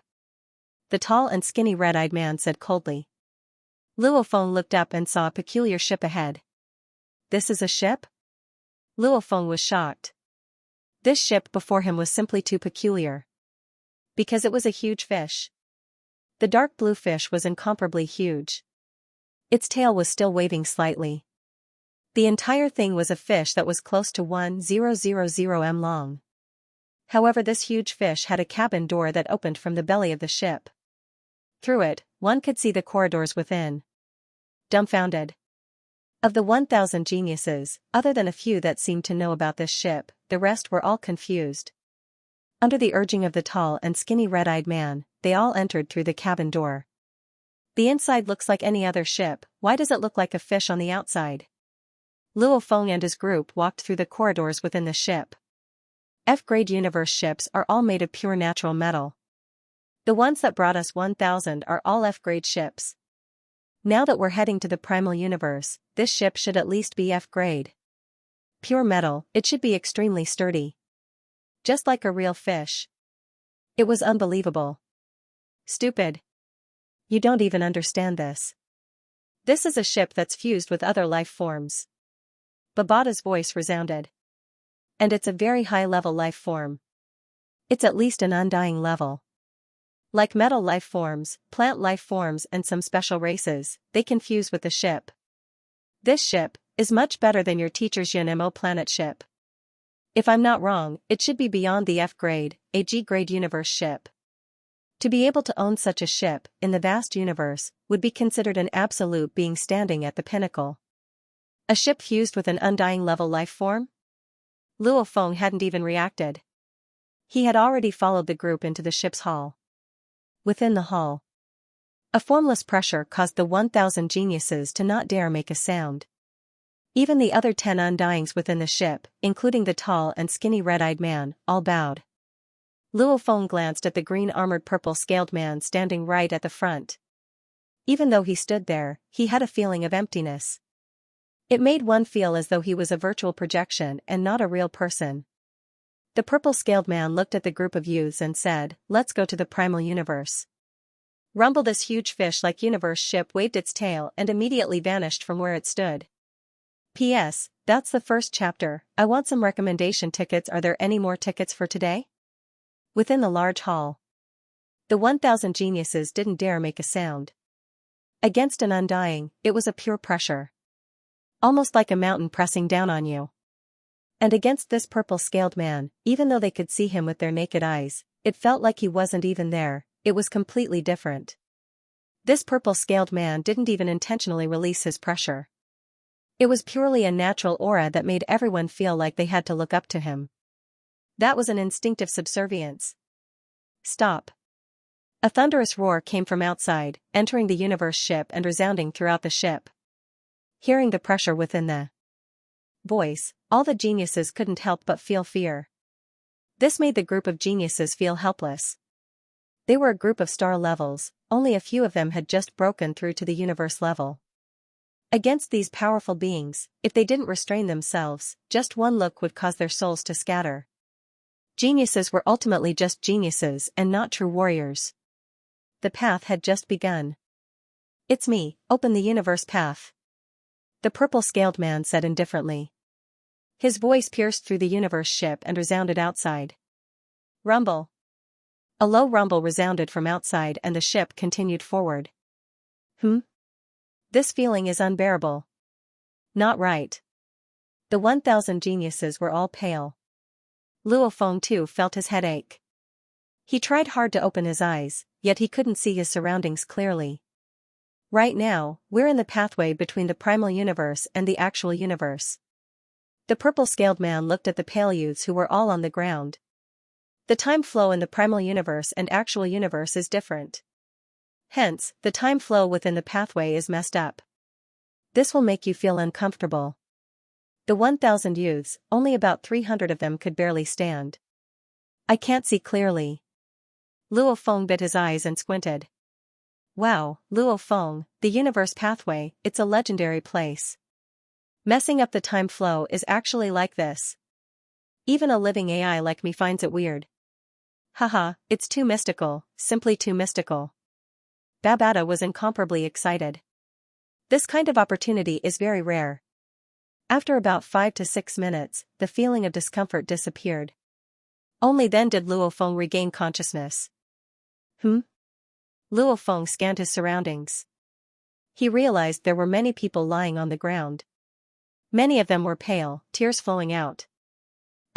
The tall and skinny red-eyed man said coldly. Luo Feng looked up and saw a peculiar ship ahead. This is a ship? Luo Feng was shocked. This ship before him was simply too peculiar. Because it was a huge fish. The dark blue fish was incomparably huge. Its tail was still waving slightly. The entire thing was a fish that was close to 1,000 m long. However, this huge fish had a cabin door that opened from the belly of the ship. Through it, one could see the corridors within. Dumbfounded. Of the 1,000 geniuses, other than a few that seemed to know about this ship, the rest were all confused. Under the urging of the tall and skinny red-eyed man, they all entered through the cabin door. The inside looks like any other ship, why does it look like a fish on the outside? Luo Feng and his group walked through the corridors within the ship. F-grade universe ships are all made of pure natural metal. The ones that brought us 1,000 are all F-grade ships. Now that we're heading to the primal universe, this ship should at least be F-grade. Pure metal, it should be extremely sturdy. Just like a real fish. It was unbelievable. Stupid. You don't even understand this. This is a ship that's fused with other life forms. Babata's voice resounded. And it's a very high-level life form. It's at least an undying level. Like metal life forms, plant life forms and some special races, they confuse with the ship. This ship is much better than your teacher's Xianxia planet ship. If I'm not wrong, it should be beyond the F grade, a G grade universe ship. To be able to own such a ship, in the vast universe, would be considered an absolute being standing at the pinnacle. A ship fused with an undying level life form? Luo Feng hadn't even reacted. He had already followed the group into the ship's hull. Within the hull, a formless pressure caused the 1,000 geniuses to not dare make a sound. Even the other 10 undyings within the ship, including the tall and skinny red-eyed man, all bowed. Luo Feng glanced at the green-armored purple-scaled man standing right at the front. Even though he stood there, he had a feeling of emptiness. It made one feel as though he was a virtual projection and not a real person. The purple-scaled man looked at the group of youths and said, "Let's go to the primal universe." Rumble. This huge fish-like universe ship waved its tail and immediately vanished from where it stood. P.S. That's the first chapter. I want some recommendation tickets. Are there any more tickets for today? Within the large hall, the 1,000 geniuses didn't dare make a sound. Against an undying, it was a pure pressure. Almost like a mountain pressing down on you. And against this purple-scaled man, even though they could see him with their naked eyes, it felt like he wasn't even there. It was completely different. This purple-scaled man didn't even intentionally release his pressure. It was purely a natural aura that made everyone feel like they had to look up to him. That was an instinctive subservience. Stop. A thunderous roar came from outside, entering the universe ship and resounding throughout the ship. Hearing the pressure within the voice, all the geniuses couldn't help but feel fear. This made the group of geniuses feel helpless. They were a group of star levels, only a few of them had just broken through to the universe level. Against these powerful beings, if they didn't restrain themselves, just one look would cause their souls to scatter. Geniuses were ultimately just geniuses and not true warriors. The path had just begun. "It's me, open the universe path," the purple-scaled man said indifferently. His voice pierced through the universe ship and resounded outside. Rumble. A low rumble resounded from outside and the ship continued forward. This feeling is unbearable. Not right. The 1,000 geniuses were all pale. Luo Feng too felt his head ache. He tried hard to open his eyes, yet he couldn't see his surroundings clearly. Right now, we're in the pathway between the primal universe and the actual universe. The purple-scaled man looked at the pale youths who were all on the ground. The time flow in the primal universe and actual universe is different. Hence, the time flow within the pathway is messed up. This will make you feel uncomfortable. The 1,000 youths, only about 300 of them could barely stand. I can't see clearly. Luo Feng bit his eyes and squinted. Wow, Luo Feng, the universe pathway, it's a legendary place. Messing up the time flow is actually like this. Even a living AI like me finds it weird. Haha, it's too mystical, simply too mystical. Babata was incomparably excited. This kind of opportunity is very rare. After about 5 to 6 minutes, the feeling of discomfort disappeared. Only then did Luo Feng regain consciousness. Luo Feng scanned his surroundings. He realized there were many people lying on the ground. Many of them were pale, tears flowing out.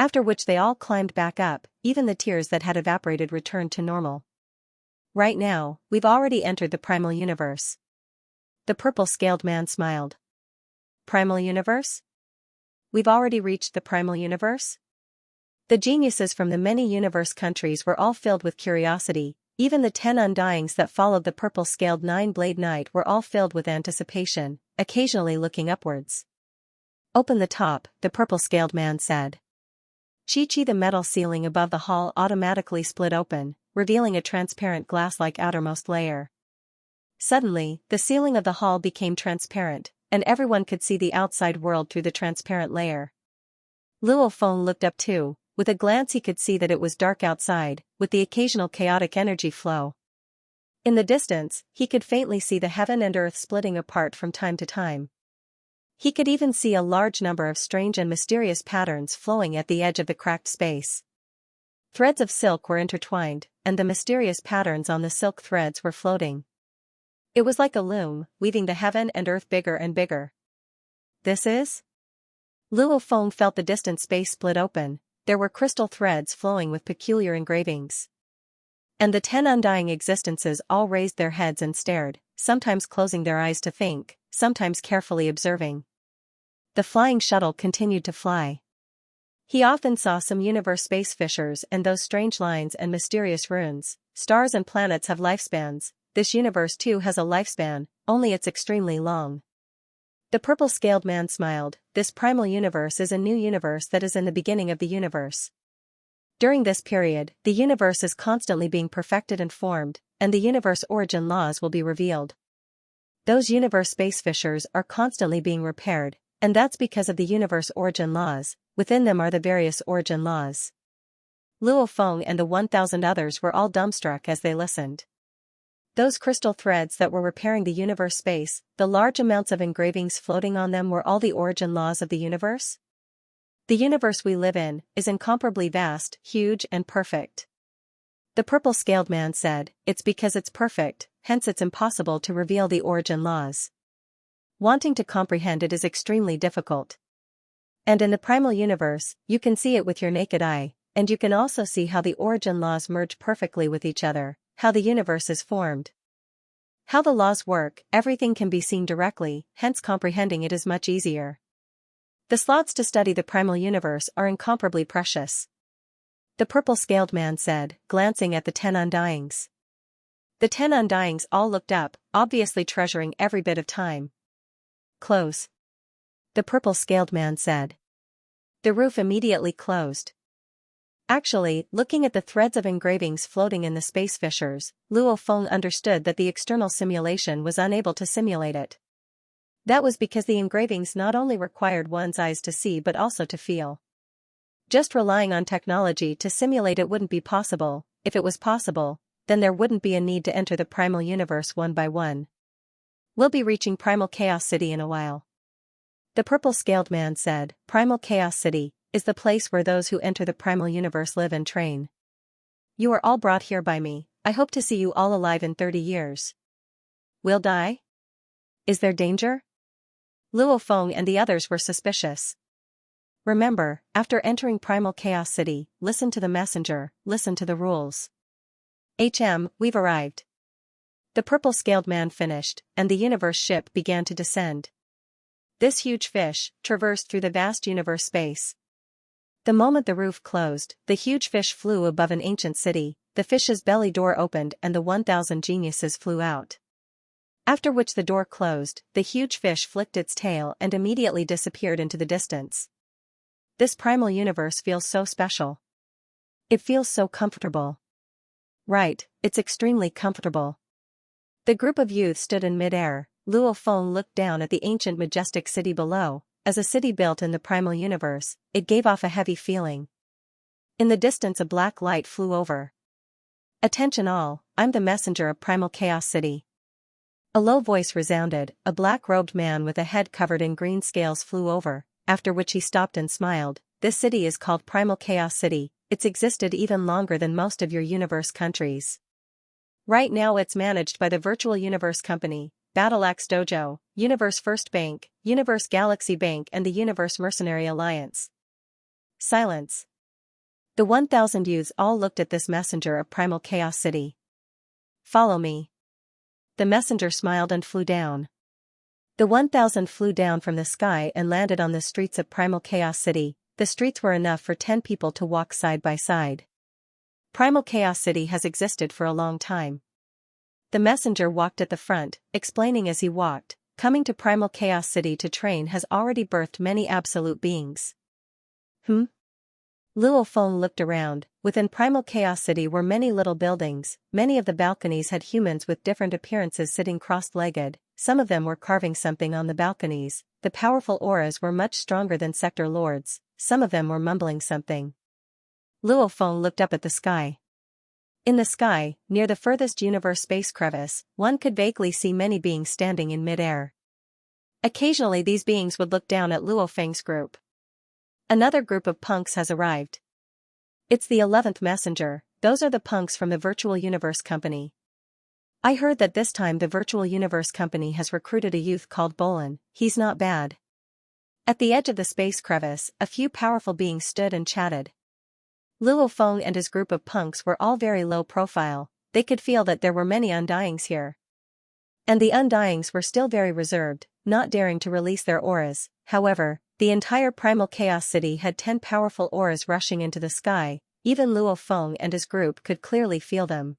After which they all climbed back up, even the tears that had evaporated returned to normal. Right now, we've already entered the primal universe. The purple-scaled man smiled. Primal universe? We've already reached the primal universe? The geniuses from the many universe countries were all filled with curiosity, even the 10 undyings that followed the purple-scaled 9-blade knight were all filled with anticipation, occasionally looking upwards. Open the top, the purple-scaled man said. Chi-Chi. The metal ceiling above the hall automatically split open, revealing a transparent glass-like outermost layer. Suddenly, the ceiling of the hall became transparent, and everyone could see the outside world through the transparent layer. Luo Feng looked up too. With a glance he could see that it was dark outside, with the occasional chaotic energy flow. In the distance, he could faintly see the heaven and earth splitting apart from time to time. He could even see a large number of strange and mysterious patterns flowing at the edge of the cracked space. Threads of silk were intertwined, and the mysterious patterns on the silk threads were floating. It was like a loom, weaving the heaven and earth bigger and bigger. This is? Luo Feng felt the distant space split open. There were crystal threads flowing with peculiar engravings. And the 10 undying existences all raised their heads and stared, sometimes closing their eyes to think, sometimes carefully observing. The flying shuttle continued to fly. He often saw some universe space fissures and those strange lines and mysterious runes. Stars and planets have lifespans. This universe too has a lifespan, only it's extremely long. The purple-scaled man smiled. This primal universe is a new universe that is in the beginning of the universe. During this period, the universe is constantly being perfected and formed, and the universe origin laws will be revealed. Those universe space fissures are constantly being repaired, and that's because of the universe origin laws. Within them are the various origin laws. Luo Feng and the 1,000 others were all dumbstruck as they listened. Those crystal threads that were repairing the universe space, the large amounts of engravings floating on them were all the origin laws of the universe? The universe we live in is incomparably vast, huge and perfect. The purple-scaled man said, it's because it's perfect, hence it's impossible to reveal the origin laws. Wanting to comprehend it is extremely difficult. And in the primal universe, you can see it with your naked eye, and you can also see how the origin laws merge perfectly with each other, how the universe is formed. How the laws work, everything can be seen directly, hence comprehending it is much easier. The slots to study the primal universe are incomparably precious. The purple-scaled man said, glancing at the 10 undyings. The 10 undyings all looked up, obviously treasuring every bit of time. Close. The purple-scaled man said. The roof immediately closed. Actually, looking at the threads of engravings floating in the space fissures, Luo Feng understood that the external simulation was unable to simulate it. That was because the engravings not only required one's eyes to see but also to feel. Just relying on technology to simulate it wouldn't be possible. If it was possible, then there wouldn't be a need to enter the primal universe one by one. We'll be reaching Primal Chaos City in a while. The purple-scaled man said, Primal Chaos City is the place where those who enter the primal universe live and train. You are all brought here by me. I hope to see you all alive in 30 years. We'll die? Is there danger? Luo Feng and the others were suspicious. Remember, after entering Primal Chaos City, listen to the messenger, listen to the rules. We've arrived. The purple-scaled man finished, and the universe ship began to descend. This huge fish traversed through the vast universe space. The moment the roof closed, the huge fish flew above an ancient city. The fish's belly door opened and the 1,000 geniuses flew out. After which the door closed, the huge fish flicked its tail and immediately disappeared into the distance. This primal universe feels so special. It feels so comfortable. Right, it's extremely comfortable. The group of youth stood in mid-air. Luo Feng looked down at the ancient majestic city below. As a city built in the primal universe, it gave off a heavy feeling. In the distance a black light flew over. Attention all, I'm the messenger of Primal Chaos City. A low voice resounded. A black-robed man with a head covered in green scales flew over, after which he stopped and smiled. This city is called Primal Chaos City. It's existed even longer than most of your universe countries. Right now it's managed by the Virtual Universe Company, Battleaxe Dojo, Universe First Bank, Universe Galaxy Bank and the Universe Mercenary Alliance. Silence. The 1,000 youths all looked at this messenger of Primal Chaos City. Follow me. The messenger smiled and flew down. The 1,000 flew down from the sky and landed on the streets of Primal Chaos City. The streets were enough for 10 people to walk side by side. Primal Chaos City has existed for a long time. The messenger walked at the front, explaining as he walked, coming to Primal Chaos City to train has already birthed many absolute beings. Luo Feng looked around. Within Primal Chaos City were many little buildings. Many of the balconies had humans with different appearances sitting cross-legged. Some of them were carving something on the balconies. The powerful auras were much stronger than sector lords. Some of them were mumbling something. Luo Feng looked up at the sky. In the sky, near the furthest universe space crevice, one could vaguely see many beings standing in mid-air. Occasionally these beings would look down at Luo Feng's group. Another group of punks has arrived. It's the 11th messenger, those are the punks from the Virtual Universe Company. I heard that this time the Virtual Universe Company has recruited a youth called Bolin, he's not bad. At the edge of the space crevice, a few powerful beings stood and chatted. Luo Feng and his group of punks were all very low profile, they could feel that there were many Undyings here. And the Undyings were still very reserved, not daring to release their auras. However, the entire Primal Chaos City had 10 powerful auras rushing into the sky, even Luo Feng and his group could clearly feel them.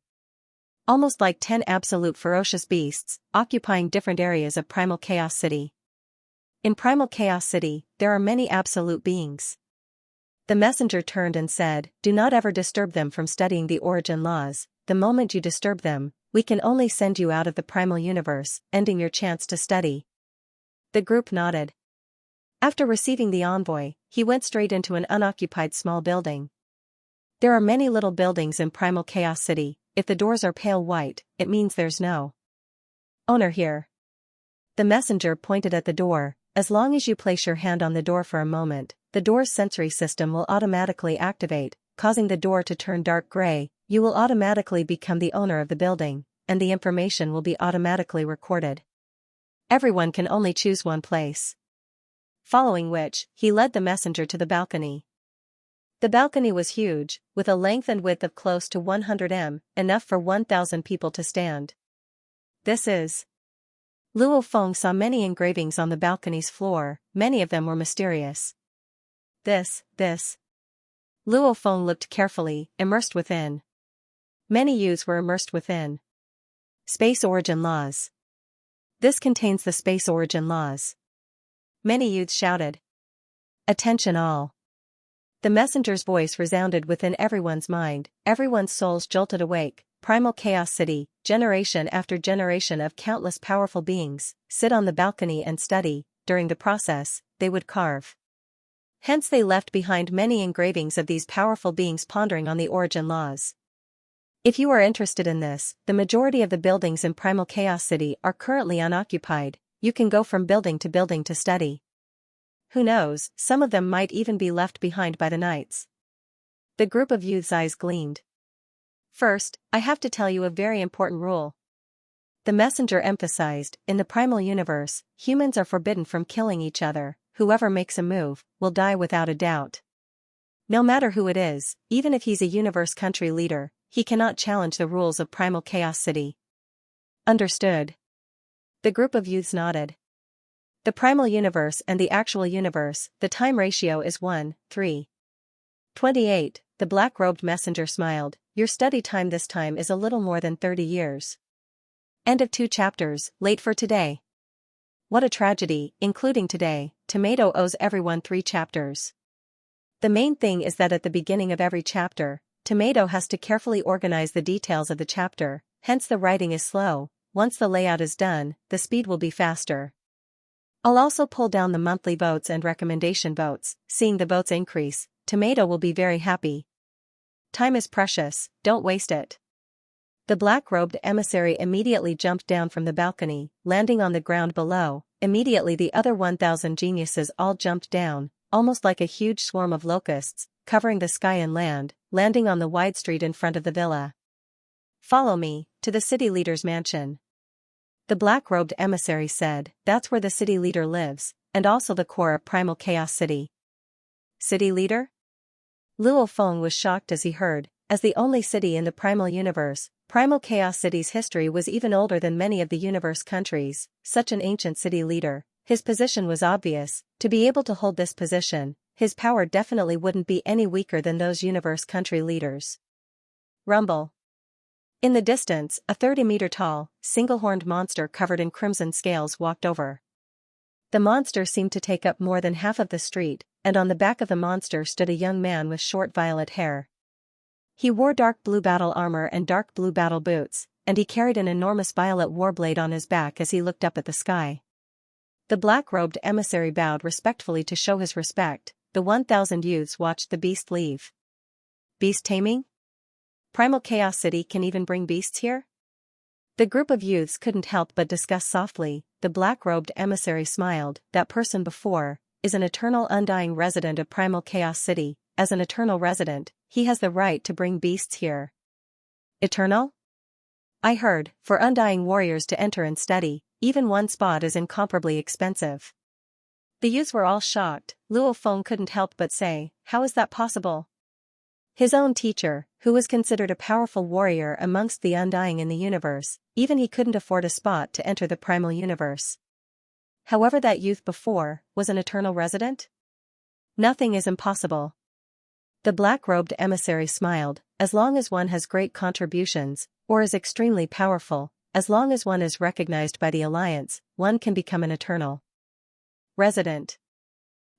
Almost like 10 absolute ferocious beasts, occupying different areas of Primal Chaos City. In Primal Chaos City, there are many absolute beings. The messenger turned and said, "Do not ever disturb them from studying the origin laws. The moment you disturb them, we can only send you out of the primal universe, ending your chance to study." The group nodded. After receiving the envoy, he went straight into an unoccupied small building. There are many little buildings in Primal Chaos City. If the doors are pale white, it means there's no owner here. The messenger pointed at the door. As long as you place your hand on the door for a moment, the door's sensory system will automatically activate, causing the door to turn dark gray. You will automatically become the owner of the building, and the information will be automatically recorded. Everyone can only choose one place. Following which, he led the messenger to the balcony. The balcony was huge, with a length and width of close to 100 m, enough for 1,000 people to stand. This is. Luo Feng saw many engravings on the balcony's floor, many of them were mysterious. This. Luo Feng looked carefully, immersed within. Many youths were immersed within. Space origin laws. This contains the space origin laws. Many youths shouted. Attention all. The messenger's voice resounded within everyone's mind, everyone's souls jolted awake. Primal Chaos City, generation after generation of countless powerful beings, sit on the balcony and study. During the process, they would carve. Hence they left behind many engravings of these powerful beings pondering on the origin laws. If you are interested in this, the majority of the buildings in Primal Chaos City are currently unoccupied. You can go from building to study. Who knows, some of them might even be left behind by the knights. The group of youths' eyes gleamed. First, I have to tell you a very important rule. The messenger emphasized, in the primal universe, humans are forbidden from killing each other. Whoever makes a move, will die without a doubt. No matter who it is, even if he's a universe country leader, he cannot challenge the rules of Primal Chaos City. Understood. The group of youths nodded. The primal universe and the actual universe, the time ratio is 1:3:28. The black-robed messenger smiled. Your study time this time is a little more than 30 years. End of 2 chapters, late for today. What a tragedy, including today. Tomato owes everyone 3 chapters. The main thing is that at the beginning of every chapter, Tomato has to carefully organize the details of the chapter, hence the writing is slow. Once the layout is done, the speed will be faster. I'll also pull down the monthly votes and recommendation votes. Seeing the votes increase, Tomato will be very happy. Time is precious, don't waste it. The black-robed emissary immediately jumped down from the balcony, landing on the ground below. Immediately the other 1,000 geniuses all jumped down, almost like a huge swarm of locusts, covering the sky and land, landing on the wide street in front of the villa. Follow me, to the city leader's mansion. The black-robed emissary said, that's where the city leader lives, and also the core of Primal Chaos City. City leader? Luo Feng was shocked as he heard. As the only city in the primal universe, Primal Chaos City's history was even older than many of the universe countries. Such an ancient city leader, his position was obvious. To be able to hold this position, his power definitely wouldn't be any weaker than those universe country leaders. Rumble. In the distance, a 30-meter-tall, single-horned monster covered in crimson scales walked over. The monster seemed to take up more than half of the street, and on the back of the monster stood a young man with short violet hair. He wore dark blue battle armor and dark blue battle boots, and he carried an enormous violet warblade on his back as he looked up at the sky. The black-robed emissary bowed respectfully to show his respect. The 1,000 youths watched the beast leave. Beast taming? Primal Chaos City can even bring beasts here? The group of youths couldn't help but discuss softly. The black-robed emissary smiled. That person before is an eternal undying resident of Primal Chaos City. As an eternal resident, he has the right to bring beasts here. Eternal? I heard, for undying warriors to enter and study, even one spot is incomparably expensive. The youths were all shocked. Luo Feng couldn't help but say, how is that possible? His own teacher, who was considered a powerful warrior amongst the undying in the universe, even he couldn't afford a spot to enter the primal universe. However, that youth before was an eternal resident? Nothing is impossible. The black-robed emissary smiled. As long as one has great contributions, or is extremely powerful, as long as one is recognized by the Alliance, one can become an eternal resident.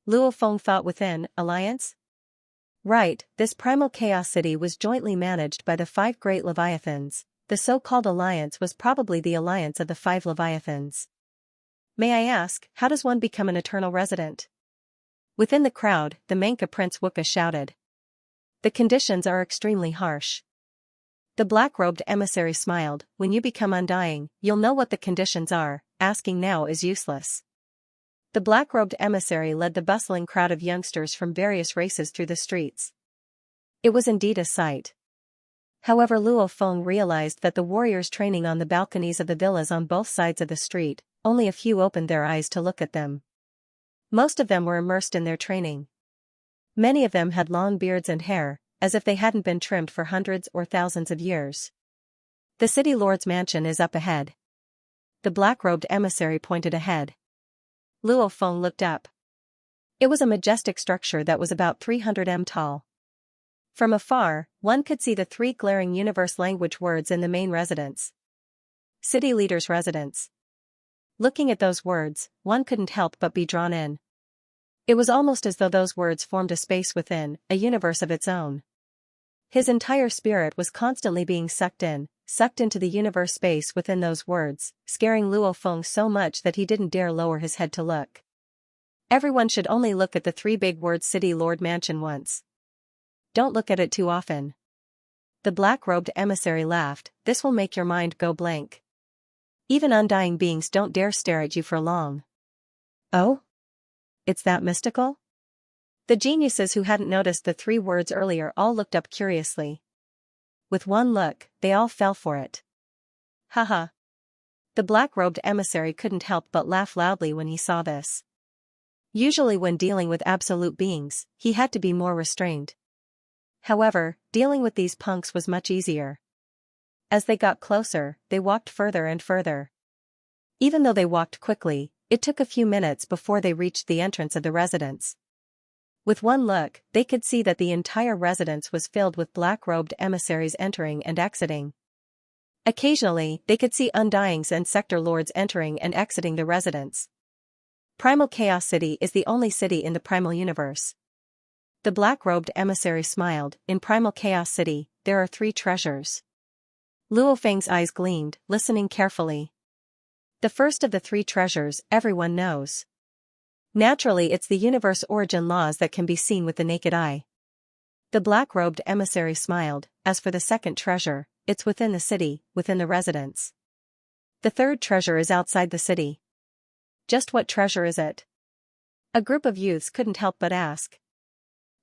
Luo Feng thought within, Alliance? Right, this primal chaos city was jointly managed by the 5 great Leviathans. The so-called Alliance was probably the alliance of the 5 Leviathans. May I ask, how does one become an eternal resident? Within the crowd, the Menka Prince Wuka shouted. The conditions are extremely harsh. The black-robed emissary smiled. When you become undying, you'll know what the conditions are. Asking now is useless. The black-robed emissary led the bustling crowd of youngsters from various races through the streets. It was indeed a sight. However, Luo Feng realized that the warriors training on the balconies of the villas on both sides of the street, only a few opened their eyes to look at them. Most of them were immersed in their training. Many of them had long beards and hair, as if they hadn't been trimmed for hundreds or thousands of years. The city lord's mansion is up ahead. The black-robed emissary pointed ahead. Luo Feng looked up. It was a majestic structure that was about 300 m tall. From afar, one could see the 3 glaring universe language words in the main residence. City leader's residence. Looking at those words, one couldn't help but be drawn in. It was almost as though those words formed a space within, a universe of its own. His entire spirit was constantly being sucked into the universe space within those words, scaring Luo Feng so much that he didn't dare lower his head to look. Everyone should only look at the 3 big words City Lord Mansion once. Don't look at it too often. The black-robed emissary laughed. This will make your mind go blank. Even undying beings don't dare stare at you for long. Oh? It's that mystical? The geniuses who hadn't noticed the 3 words earlier all looked up curiously. With one look, they all fell for it. Haha. The black-robed emissary couldn't help but laugh loudly when he saw this. Usually when dealing with absolute beings, he had to be more restrained. However, dealing with these punks was much easier. As they got closer, they walked further and further. Even though they walked quickly, it took a few minutes before they reached the entrance of the residence. With one look, they could see that the entire residence was filled with black-robed emissaries entering and exiting. Occasionally, they could see undyings and sector lords entering and exiting the residence. Primal Chaos City is the only city in the primal universe. The black-robed emissary smiled. In Primal Chaos City, there are 3 treasures. Luo Feng's eyes gleamed, listening carefully. The first of the 3 treasures, everyone knows. Naturally, it's the universe origin laws that can be seen with the naked eye. The black-robed emissary smiled. As for the second treasure, it's within the city, within the residence. The third treasure is outside the city. Just what treasure is it? A group of youths couldn't help but ask.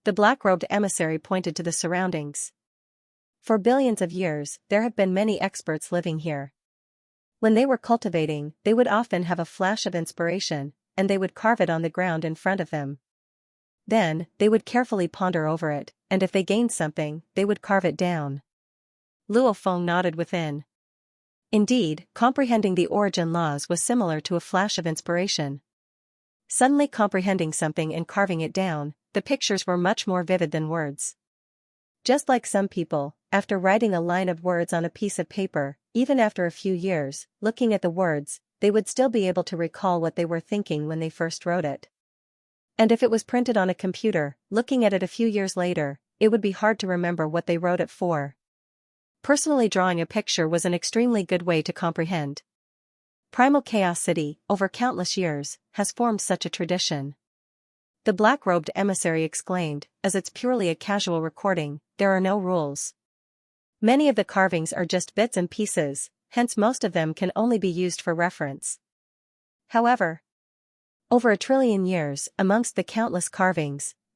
The black-robed emissary pointed to the surroundings. For billions of years, there have been many experts living here. When they were cultivating, they would often have a flash of inspiration, and they would carve it on the ground in front of them. Then, they would carefully ponder over it, and if they gained something, they would carve it down. Luo Feng nodded within. Indeed, comprehending the origin laws was similar to a flash of inspiration. Suddenly comprehending something and carving it down, the pictures were much more vivid than words. Just like some people, after writing a line of words on a piece of paper, even after a few years, looking at the words, they would still be able to recall what they were thinking when they first wrote it. And if it was printed on a computer, looking at it a few years later, it would be hard to remember what they wrote it for. Personally, drawing a picture was an extremely good way to comprehend. Primal Chaos City, over countless years, has formed such a tradition. The black-robed emissary exclaimed, as it's purely a casual recording, there are no rules. Many of the carvings are just bits and pieces, hence most of them can only be used for reference. However, over 1 trillion years, amongst the countless carvings,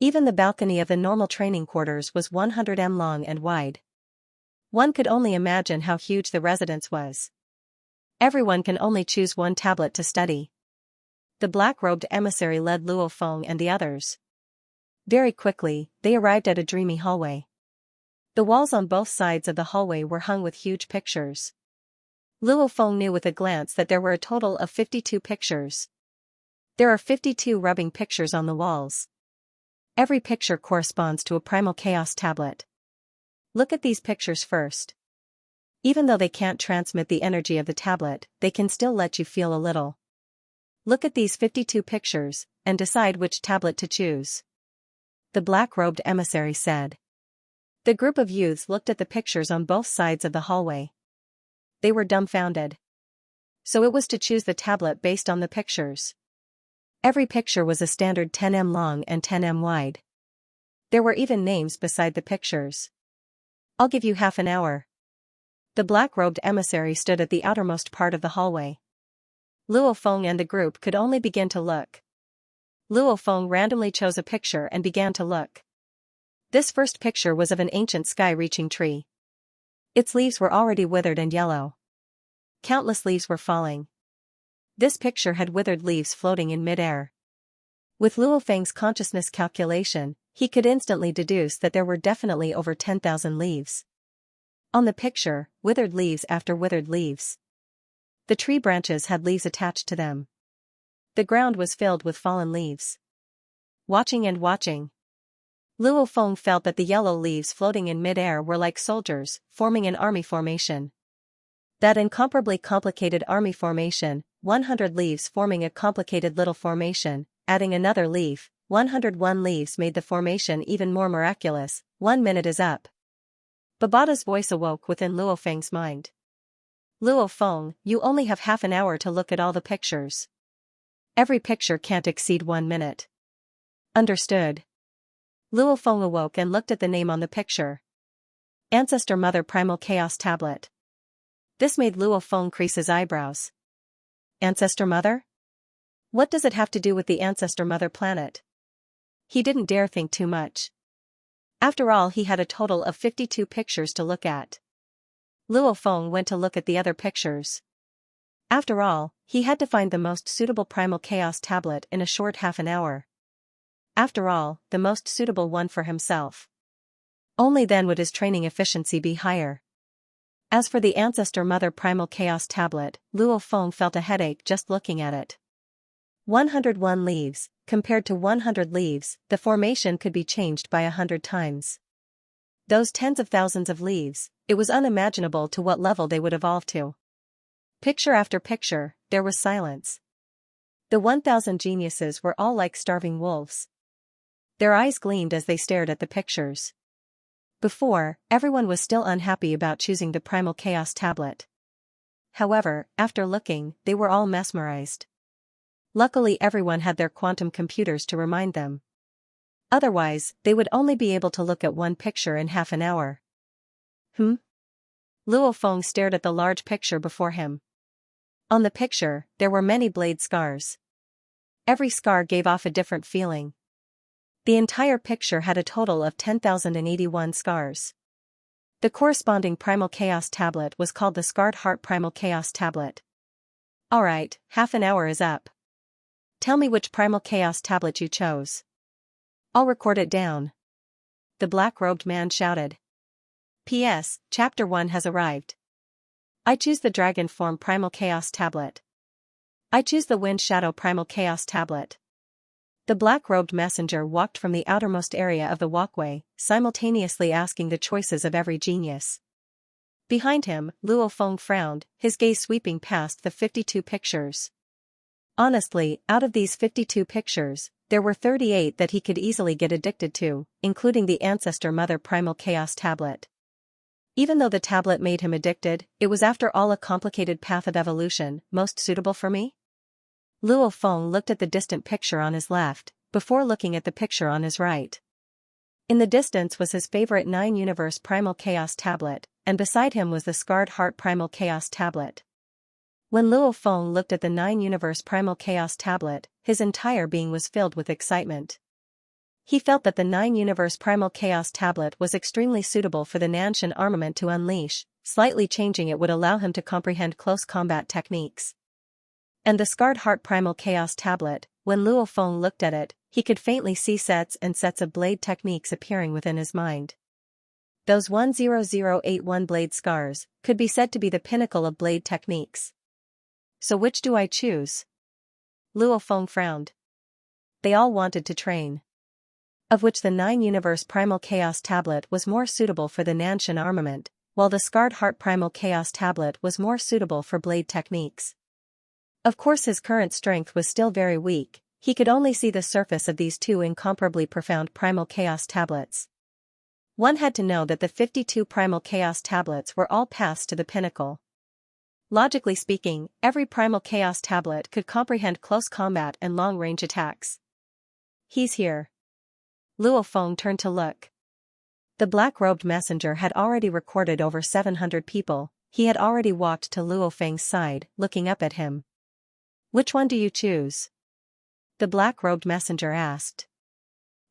Even the balcony of the normal training quarters was 100 m long and wide. One could only imagine how huge the residence was. Everyone can only choose one tablet to study. The black-robed emissary led Luo Feng and the others. Very quickly, they arrived at a dreamy hallway. The walls on both sides of the hallway were hung with huge pictures. Luo Feng knew with a glance that there were a total of 52 pictures. There are 52 rubbing pictures on the walls. Every picture corresponds to a primal chaos tablet. Look at these pictures first. Even though they can't transmit the energy of the tablet, they can still let you feel a little. Look at these 52 pictures, and decide which tablet to choose. The black-robed emissary said. The group of youths looked at the pictures on both sides of the hallway. They were dumbfounded. So it was to choose the tablet based on the pictures. Every picture was a standard 10 m long and 10 m wide. There were even names beside the pictures. I'll give you half an hour. The black-robed emissary stood at the outermost part of the hallway. Luo Feng and the group could only begin to look. Luo Feng randomly chose a picture and began to look. This first picture was of an ancient sky-reaching tree. Its leaves were already withered and yellow. Countless leaves were falling. This picture had withered leaves floating in mid-air. With Luo Feng's consciousness calculation, he could instantly deduce that there were definitely over 10,000 leaves. On the picture, withered leaves after withered leaves. The tree branches had leaves attached to them. The ground was filled with fallen leaves. Watching and watching. Luo Feng felt that the yellow leaves floating in mid-air were like soldiers, forming an army formation. That incomparably complicated army formation, 100 leaves forming a complicated little formation, adding another leaf, 101 leaves made the formation even more miraculous. 1 minute is up. Babata's voice awoke within Luo Feng's mind. Luo Feng, you only have half an hour to look at all the pictures. Every picture can't exceed 1 minute. Understood. Luo Feng awoke and looked at the name on the picture. Ancestor Mother Primal Chaos Tablet. This made Luo Feng crease his eyebrows. Ancestor Mother? What does it have to do with the Ancestor Mother planet? He didn't dare think too much. After all, he had a total of 52 pictures to look at. Luo Feng went to look at the other pictures. After all, he had to find the most suitable Primal Chaos tablet in a short half an hour. After all, the most suitable one for himself. Only then would his training efficiency be higher. As for the Ancestor Mother Primal Chaos tablet, Luo Feng felt a headache just looking at it. 101 leaves, compared to 100 leaves, the formation could be changed by 100 times. Those tens of thousands of leaves, it was unimaginable to what level they would evolve to. Picture after picture, there was silence. The 1,000 geniuses were all like starving wolves. Their eyes gleamed as they stared at the pictures. Before, everyone was still unhappy about choosing the Primal Chaos tablet. However, after looking, they were all mesmerized. Luckily everyone had their quantum computers to remind them. Otherwise, they would only be able to look at one picture in half an hour. Luo Feng stared at the large picture before him. On the picture, there were many blade scars. Every scar gave off a different feeling. The entire picture had a total of 10,081 scars. The corresponding Primal Chaos tablet was called the Scarred Heart Primal Chaos tablet. Alright, half an hour is up. Tell me which Primal Chaos tablet you chose. I'll record it down. The black-robed man shouted. P.S. Chapter 1 has arrived. I choose the Dragon Form Primal Chaos tablet. I choose the Wind Shadow Primal Chaos tablet. The black-robed messenger walked from the outermost area of the walkway, simultaneously asking the choices of every genius. Behind him, Luo Feng frowned, his gaze sweeping past the 52 pictures. Honestly, out of these 52 pictures, there were 38 that he could easily get addicted to, including the Ancestor Mother Primal Chaos tablet. Even though the tablet made him addicted, it was after all a complicated path of evolution, most suitable for me? Luo Feng looked at the distant picture on his left, before looking at the picture on his right. In the distance was his favorite 9-universe Primal Chaos tablet, and beside him was the Scarred Heart Primal Chaos tablet. When Luo Feng looked at the 9-universe Primal Chaos tablet, his entire being was filled with excitement. He felt that the 9-universe Primal Chaos tablet was extremely suitable for the Nanshan armament to unleash, slightly changing it would allow him to comprehend close combat techniques. And the Scarred Heart Primal Chaos tablet, when Luo Feng looked at it, he could faintly see sets and sets of blade techniques appearing within his mind. Those 10081 blade scars could be said to be the pinnacle of blade techniques. So which do I choose? Luo Feng frowned. They all wanted to train. Of which the 9-universe Primal Chaos tablet was more suitable for the Nanshan armament, while the Scarred Heart Primal Chaos tablet was more suitable for blade techniques. Of course his current strength was still very weak, he could only see the surface of these two incomparably profound Primal Chaos tablets. One had to know that the 52 Primal Chaos tablets were all paths to the pinnacle. Logically speaking, every Primal Chaos tablet could comprehend close combat and long-range attacks. He's here. Luo Feng turned to look. The black-robed messenger had already recorded over 700 people, he had already walked to Luo Feng's side, looking up at him. Which one do you choose? The black-robed messenger asked.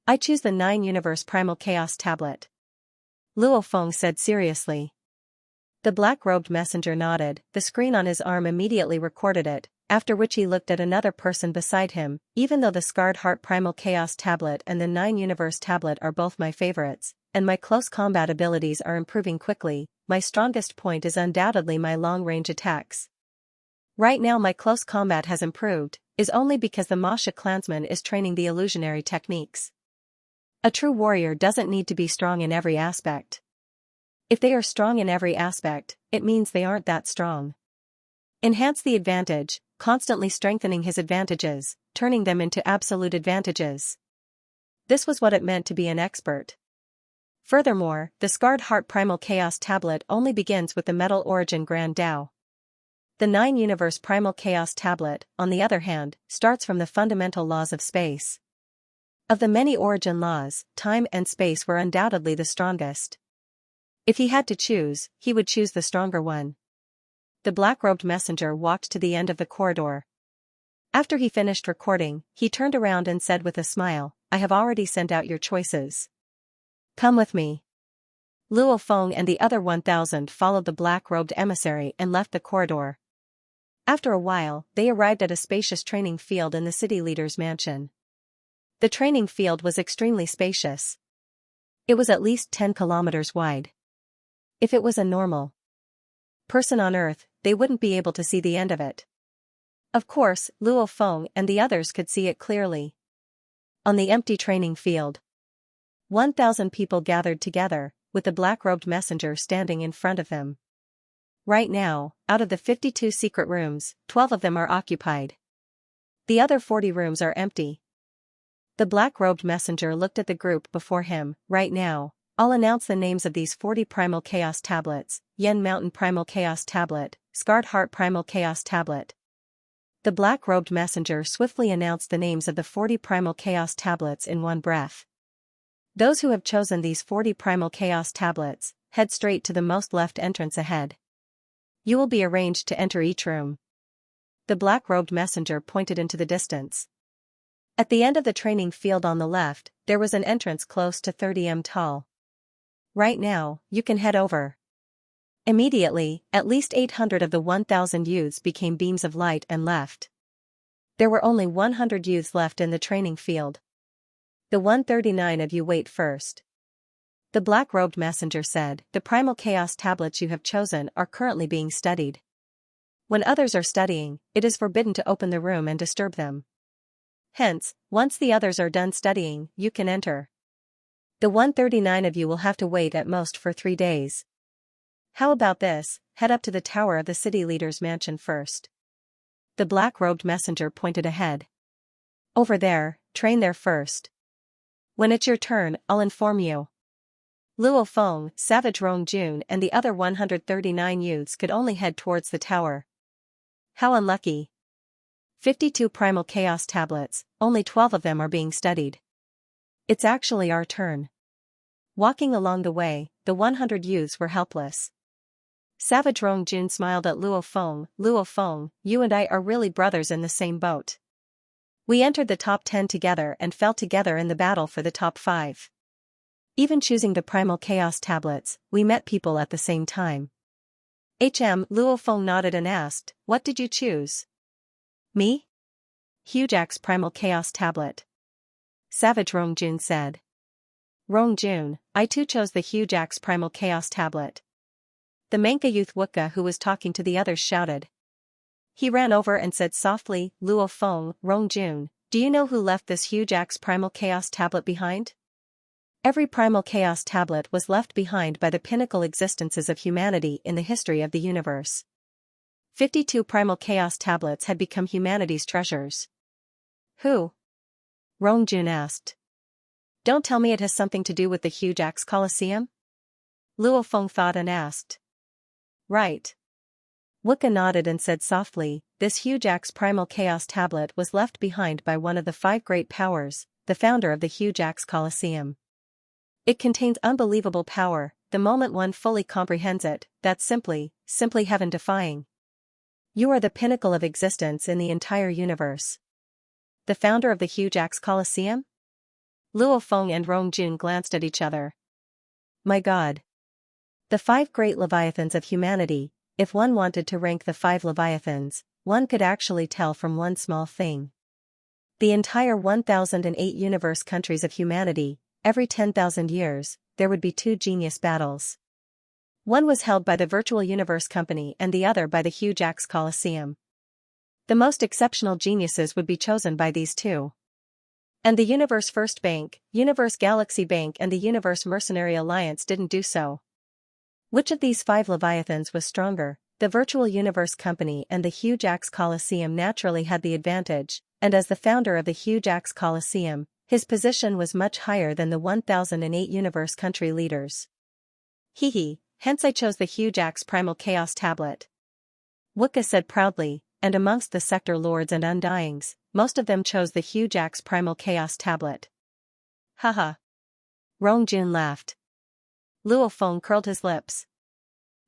I choose the 9-universe Primal Chaos tablet. Luo Feng said seriously. The black-robed messenger nodded, the screen on his arm immediately recorded it, after which he looked at another person beside him. Even though the Scarred Heart Primal Chaos tablet and the 9-universe tablet are both my favorites, and my close combat abilities are improving quickly, my strongest point is undoubtedly my long-range attacks. Right now my close combat has improved, is only because the Masha clansman is training the illusionary techniques. A true warrior doesn't need to be strong in every aspect. If they are strong in every aspect, it means they aren't that strong. Enhance the advantage, constantly strengthening his advantages, turning them into absolute advantages. This was what it meant to be an expert. Furthermore, the Scarred Heart Primal Chaos tablet only begins with the Metal Origin Grand Tao. The 9-universe Primal Chaos tablet, on the other hand, starts from the fundamental laws of space. Of the many origin laws, time and space were undoubtedly the strongest. If he had to choose, he would choose the stronger one. The black-robed messenger walked to the end of the corridor. After he finished recording, he turned around and said with a smile, I have already sent out your choices. Come with me. Luo Feng and the other 1,000 followed the black-robed emissary and left the corridor. After a while, they arrived at a spacious training field in the city leader's mansion. The training field was extremely spacious. It was at least 10 kilometers wide. If it was a normal person on Earth, they wouldn't be able to see the end of it. Of course, Luo Feng and the others could see it clearly. On the empty training field, 1,000 people gathered together, with the black-robed messenger standing in front of them. Right now, out of the 52 secret rooms, 12 of them are occupied. The other 40 rooms are empty. The black-robed messenger looked at the group before him. Right now, I'll announce the names of these 40 Primal Chaos Tablets: Yen Mountain Primal Chaos Tablet, Scarred Heart Primal Chaos Tablet. The black-robed messenger swiftly announced the names of the 40 Primal Chaos Tablets in one breath. Those who have chosen these 40 Primal Chaos Tablets, head straight to the most left entrance ahead. You will be arranged to enter each room. The black-robed messenger pointed into the distance. At the end of the training field on the left, there was an entrance close to 30 m tall. Right now, you can head over. Immediately, at least 800 of the 1,000 youths became beams of light and left. There were only 100 youths left in the training field. The 139 of you wait first. The black-robed messenger said, the primal chaos tablets you have chosen are currently being studied. When others are studying, it is forbidden to open the room and disturb them. Hence, once the others are done studying, you can enter. The 139 of you will have to wait at most for 3 days. How about this? Head up to the tower of the city leader's mansion first. The black-robed messenger pointed ahead. Over there, train there first. When it's your turn, I'll inform you. Luo Feng, Savage Rong Jun and the other 139 youths could only head towards the tower. How unlucky. 52 Primal Chaos Tablets, only 12 of them are being studied. It's actually our turn. Walking along the way, the 100 youths were helpless. Savage Rong Jun smiled at Luo Feng. Luo Feng, you and I are really brothers in the same boat. We entered the top 10 together and fell together in the battle for the top 5. Even choosing the Primal Chaos Tablets, we met people at the same time. Luo Feng nodded and asked, what did you choose? Me? Hujack's Primal Chaos Tablet. Savage Rong Jun said. Rong Jun, I too chose the Hujack's Primal Chaos Tablet. The Menka youth Wuka who was talking to the others shouted. He ran over and said softly, Luo Feng, Rong Jun, do you know who left this Hujack's Primal Chaos Tablet behind? Every Primal Chaos Tablet was left behind by the pinnacle existences of humanity in the history of the universe. 52 Primal Chaos Tablets had become humanity's treasures. Who? Rong Jun asked. Don't tell me it has something to do with the Hujack's Colosseum? Luo Feng thought and asked. Right. Wuka nodded and said softly, this Hujack's Primal Chaos Tablet was left behind by one of the 5 great powers, the founder of the Hujack's Colosseum. It contains unbelievable power. The moment one fully comprehends it, that's simply heaven-defying. You are the pinnacle of existence in the entire universe. The founder of the Hujack's Colosseum? Luo Feng and Rong Jun glanced at each other. My God. The 5 great leviathans of humanity. If one wanted to rank the 5 leviathans, one could actually tell from one small thing. The entire 1008 universe countries of humanity, every 10,000 years, there would be 2 genius battles. One was held by the Virtual Universe Company and the other by the Hujack's Colosseum. The most exceptional geniuses would be chosen by these 2. And the Universe First Bank, Universe Galaxy Bank and the Universe Mercenary Alliance didn't do so. Which of these 5 leviathans was stronger? The Virtual Universe Company and the Hujack's Colosseum naturally had the advantage, and as the founder of the Hujack's Colosseum, his position was much higher than the 1008 universe country leaders. Hence I chose the Hujack's Primal Chaos Tablet. Wuka said proudly, and amongst the sector lords and undyings, most of them chose the Hujack's Primal Chaos Tablet. Haha. Rong Jun laughed. Luo Feng curled his lips.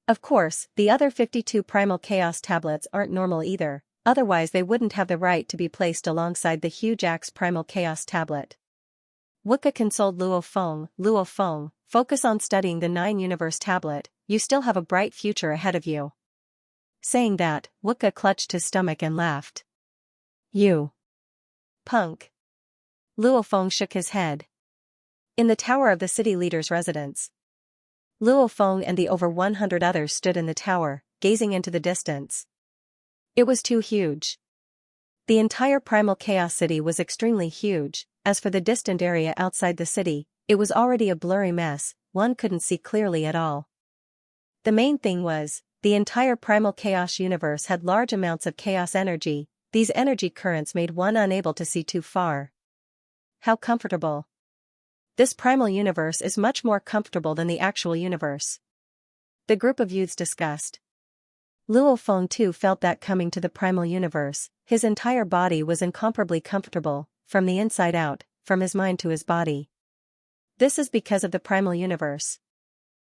Of course, the other 52 Primal Chaos Tablets aren't normal either, otherwise they wouldn't have the right to be placed alongside the Hujack's Primal Chaos Tablet. Wuka consoled Luo Feng, focus on studying the 9 Universe Tablet, you still have a bright future ahead of you. Saying that, Wuka clutched his stomach and laughed. You. Punk. Luo Feng shook his head. In the tower of the city leader's residence. Luo Feng and the over 100 others stood in the tower, gazing into the distance. It was too huge. The entire primal chaos city was extremely huge. As for the distant area outside the city, it was already a blurry mess, one couldn't see clearly at all. The main thing was, the entire primal chaos universe had large amounts of chaos energy. These energy currents made one unable to see too far. How comfortable. This primal universe is much more comfortable than the actual universe. The group of youths discussed. Luo Feng too felt that coming to the primal universe, his entire body was incomparably comfortable, from the inside out, from his mind to his body. This is because of the primal universe.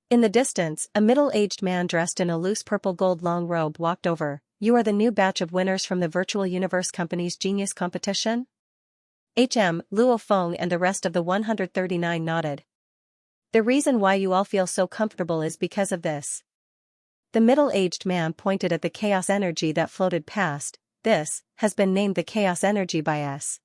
In the distance, a middle-aged man dressed in a loose purple-gold long robe walked over. You are the new batch of winners from the Virtual Universe Company's Genius Competition? Luo Feng and the rest of the 139 nodded. The reason why you all feel so comfortable is because of this. The middle-aged man pointed at the chaos energy that floated past. This has been named the chaos energy by us.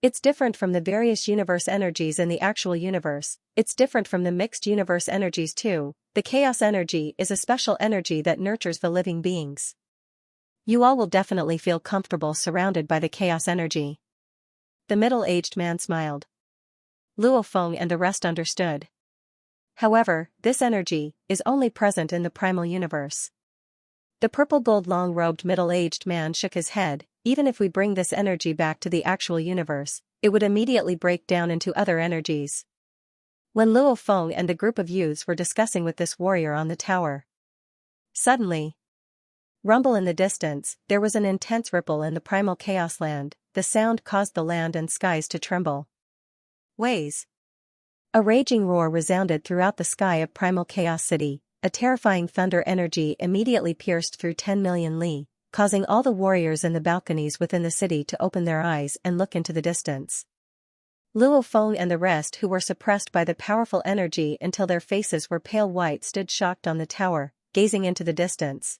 It's different from the various universe energies in the actual universe. It's different from the mixed universe energies too. The chaos energy is a special energy that nurtures the living beings. You all will definitely feel comfortable surrounded by the chaos energy. The middle-aged man smiled. Luo Feng and the rest understood. However, this energy is only present in the primal universe. The purple-gold long-robed middle-aged man shook his head. Even if we bring this energy back to the actual universe, it would immediately break down into other energies. When Luo Feng and the group of youths were discussing with this warrior on the tower, suddenly, rumble in the distance, there was an intense ripple in the primal chaos land. The sound caused the land and skies to tremble. Ways. A raging roar resounded throughout the sky of primal chaos city. A terrifying thunder energy immediately pierced through 10 million li, causing all the warriors in the balconies within the city to open their eyes and look into the distance. Luo Feng and the rest who were suppressed by the powerful energy until their faces were pale white stood shocked on the tower, gazing into the distance.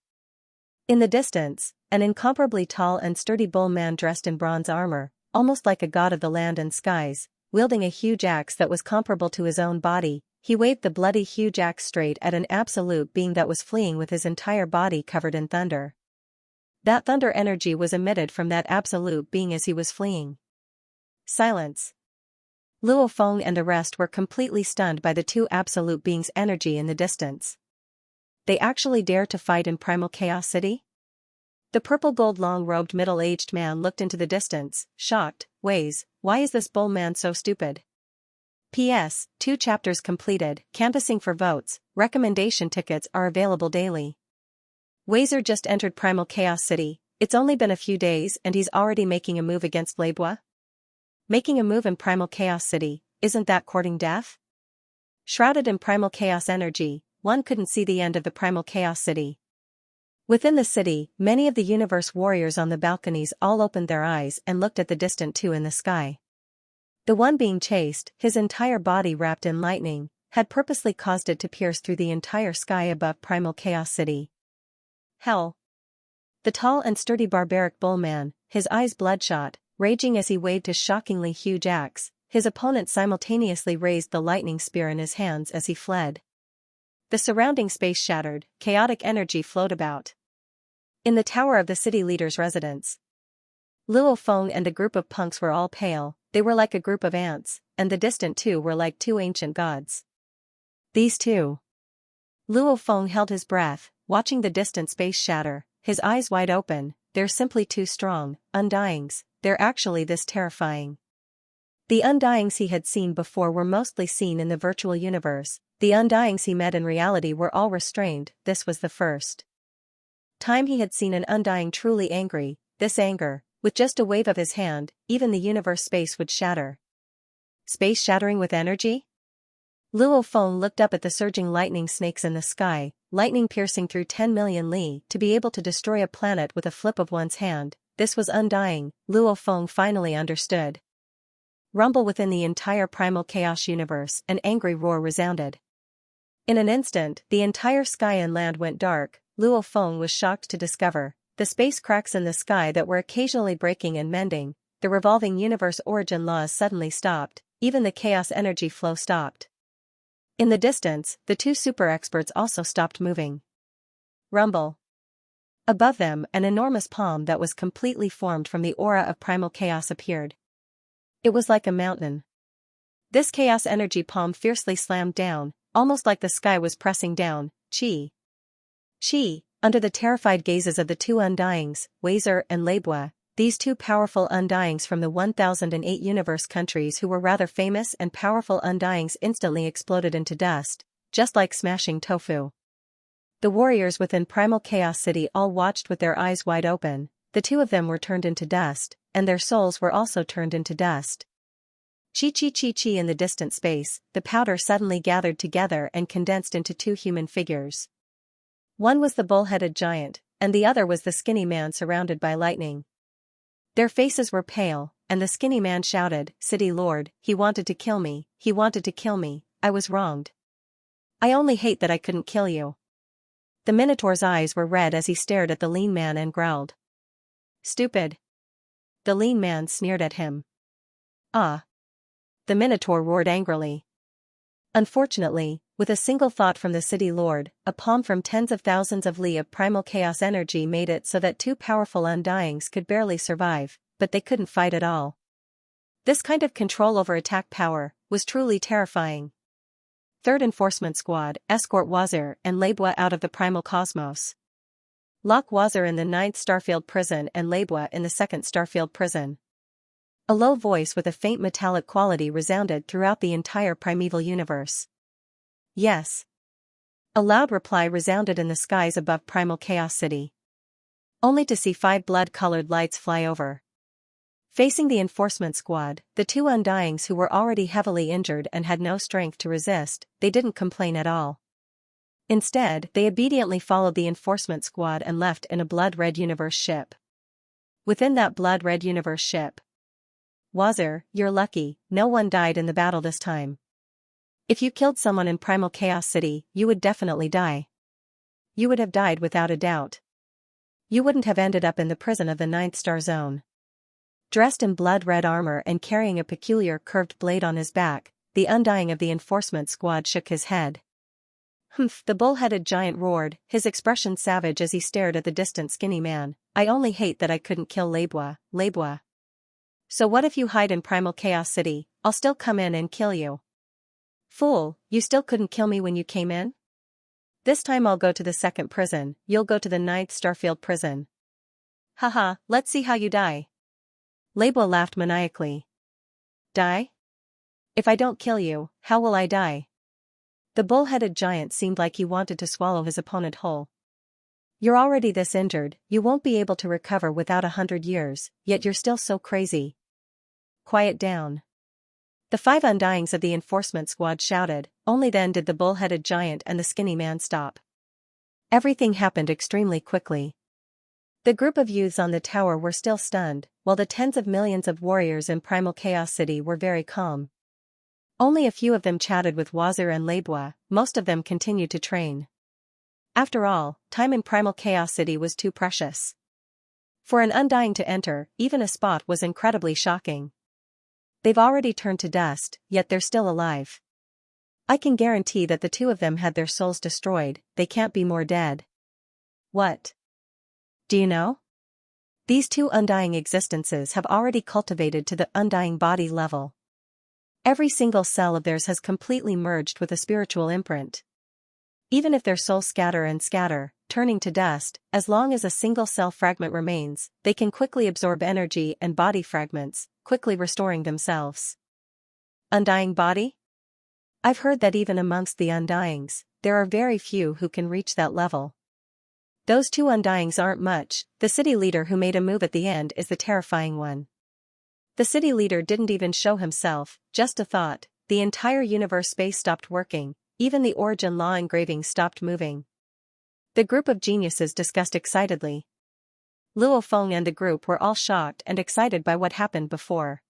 In the distance, an incomparably tall and sturdy bull man dressed in bronze armor, almost like a god of the land and skies, wielding a huge axe that was comparable to his own body, he waved the bloody huge axe straight at an absolute being that was fleeing with his entire body covered in thunder. That thunder energy was emitted from that absolute being as he was fleeing. Silence. Luo Feng and the rest were completely stunned by the two absolute beings' energy in the distance. They actually dare to fight in Primal Chaos City? The purple-gold long-robed middle-aged man looked into the distance, shocked. Why is this bull man so stupid? P.S. 2 chapters completed, canvassing for votes, recommendation tickets are available daily. Wazer just entered Primal Chaos City. It's only been a few days and he's already making a move against Leibois? Making a move in Primal Chaos City, isn't that courting death? Shrouded in primal chaos energy, one couldn't see the end of the Primal Chaos City. Within the city, many of the universe warriors on the balconies all opened their eyes and looked at the distant two in the sky. The one being chased, his entire body wrapped in lightning, had purposely caused it to pierce through the entire sky above Primal Chaos City. Hell! The tall and sturdy barbaric bullman, his eyes bloodshot, raging as he waved his shockingly huge axe, his opponent simultaneously raised the lightning spear in his hands as he fled. The surrounding space shattered, chaotic energy flowed about. In the tower of the city leader's residence, Luo Feng and a group of punks were all pale. They were like a group of ants, and the distant two were like two ancient gods. These two. Luo Feng held his breath, watching the distant space shatter, his eyes wide open. They're simply too strong, undyings, they're actually this terrifying. The undyings he had seen before were mostly seen in the virtual universe. The undyings he met in reality were all restrained. This was the first time he had seen an undying truly angry. This anger, with just a wave of his hand, even the universe space would shatter. Space shattering with energy? Luo Feng looked up at the surging lightning snakes in the sky, lightning piercing through 10 million li, to be able to destroy a planet with a flip of one's hand. This was undying. Luo Feng finally understood. Rumble within the entire primal chaos universe, an angry roar resounded. In an instant, the entire sky and land went dark. Luo Feng was shocked to discover the space cracks in the sky that were occasionally breaking and mending. The revolving universe origin laws suddenly stopped, even the chaos energy flow stopped. In the distance, the two super experts also stopped moving. Rumble. Above them, an enormous palm that was completely formed from the aura of primal chaos appeared. It was like a mountain. This chaos energy palm fiercely slammed down, almost like the sky was pressing down. Chi. Under the terrified gazes of the two Undyings, Wazer and Leibwa, these two powerful Undyings from the 1008 universe countries who were rather famous and powerful Undyings instantly exploded into dust, just like smashing tofu. The warriors within Primal Chaos City all watched with their eyes wide open. The two of them were turned into dust, and their souls were also turned into dust. Chi in the distant space, the powder suddenly gathered together and condensed into two human figures. One was the bull-headed giant, and the other was the skinny man surrounded by lightning. Their faces were pale, and the skinny man shouted, "City Lord, he wanted to kill me, I was wronged. I only hate that I couldn't kill you." The Minotaur's eyes were red as he stared at the lean man and growled. "Stupid." The lean man sneered at him. "Ah." The Minotaur roared angrily. Unfortunately, with a single thought from the City Lord, a palm from tens of thousands of li of primal chaos energy made it so that two powerful Undyings could barely survive, but they couldn't fight at all. This kind of control over attack power was truly terrifying. Third Enforcement Squad, escort Wazer and Leibwa out of the primal cosmos. Lock Wazer in the 9th Starfield prison and Leibwa in the 2nd Starfield prison. A low voice with a faint metallic quality resounded throughout the entire primeval universe. Yes. A loud reply resounded in the skies above Primal Chaos City. Only to see 5 blood-colored lights fly over. Facing the Enforcement Squad, the two Undyings who were already heavily injured and had no strength to resist, they didn't complain at all. Instead, they obediently followed the Enforcement Squad and left in a blood-red universe ship. Within that blood-red universe ship, Wazer, you're lucky, no one died in the battle this time. If you killed someone in Primal Chaos City, you would definitely die. You would have died without a doubt. You wouldn't have ended up in the prison of the 9th Star Zone. Dressed in blood-red armor and carrying a peculiar curved blade on his back, the Undying of the Enforcement Squad shook his head. "Humph," the bull-headed giant roared, his expression savage as he stared at the distant skinny man. "I only hate that I couldn't kill Leibwa. So what if you hide in Primal Chaos City? I'll still come in and kill you." "Fool, you still couldn't kill me when you came in? This time I'll go to the 2nd prison, you'll go to the 9th Starfield prison. Haha, let's see how you die." Leibwa laughed maniacally. "Die? If I don't kill you, how will I die?" The bull-headed giant seemed like he wanted to swallow his opponent whole. "You're already this injured, you won't be able to recover without 100 years, yet you're still so crazy. Quiet down." The 5 Undyings of the Enforcement Squad shouted, only then did the bull-headed giant and the skinny man stop. Everything happened extremely quickly. The group of youths on the tower were still stunned, while the tens of millions of warriors in Primal Chaos City were very calm. Only a few of them chatted with Wazer and Leibwa, most of them continued to train. After all, time in Primal Chaos City was too precious. For an Undying to enter, even a spot was incredibly shocking. They've already turned to dust, yet they're still alive. I can guarantee that the two of them had their souls destroyed, they can't be more dead. What? Do you know? These two Undying existences have already cultivated to the Undying body level. Every single cell of theirs has completely merged with a spiritual imprint. Even if their souls scatter, turning to dust, as long as a single cell fragment remains, they can quickly absorb energy and body fragments, quickly restoring themselves. Undying body? I've heard that even amongst the Undyings, there are very few who can reach that level. Those two Undyings aren't much, the city leader who made a move at the end is the terrifying one. The city leader didn't even show himself, just a thought, the entire universe space stopped working, even the origin law engraving stopped moving. The group of geniuses discussed excitedly. Luo Feng and the group were all shocked and excited by what happened before.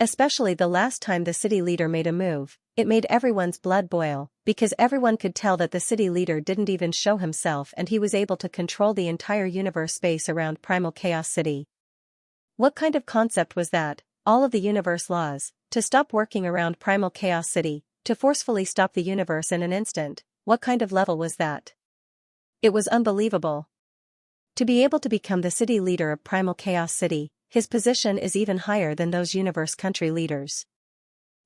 Especially the last time the city leader made a move, it made everyone's blood boil, because everyone could tell that the city leader didn't even show himself and he was able to control the entire universe space around Primal Chaos City. What kind of concept was that? All of the universe laws, to stop working around Primal Chaos City, to forcefully stop the universe in an instant, what kind of level was that? It was unbelievable. To be able to become the city leader of Primal Chaos City, his position is even higher than those universe country leaders.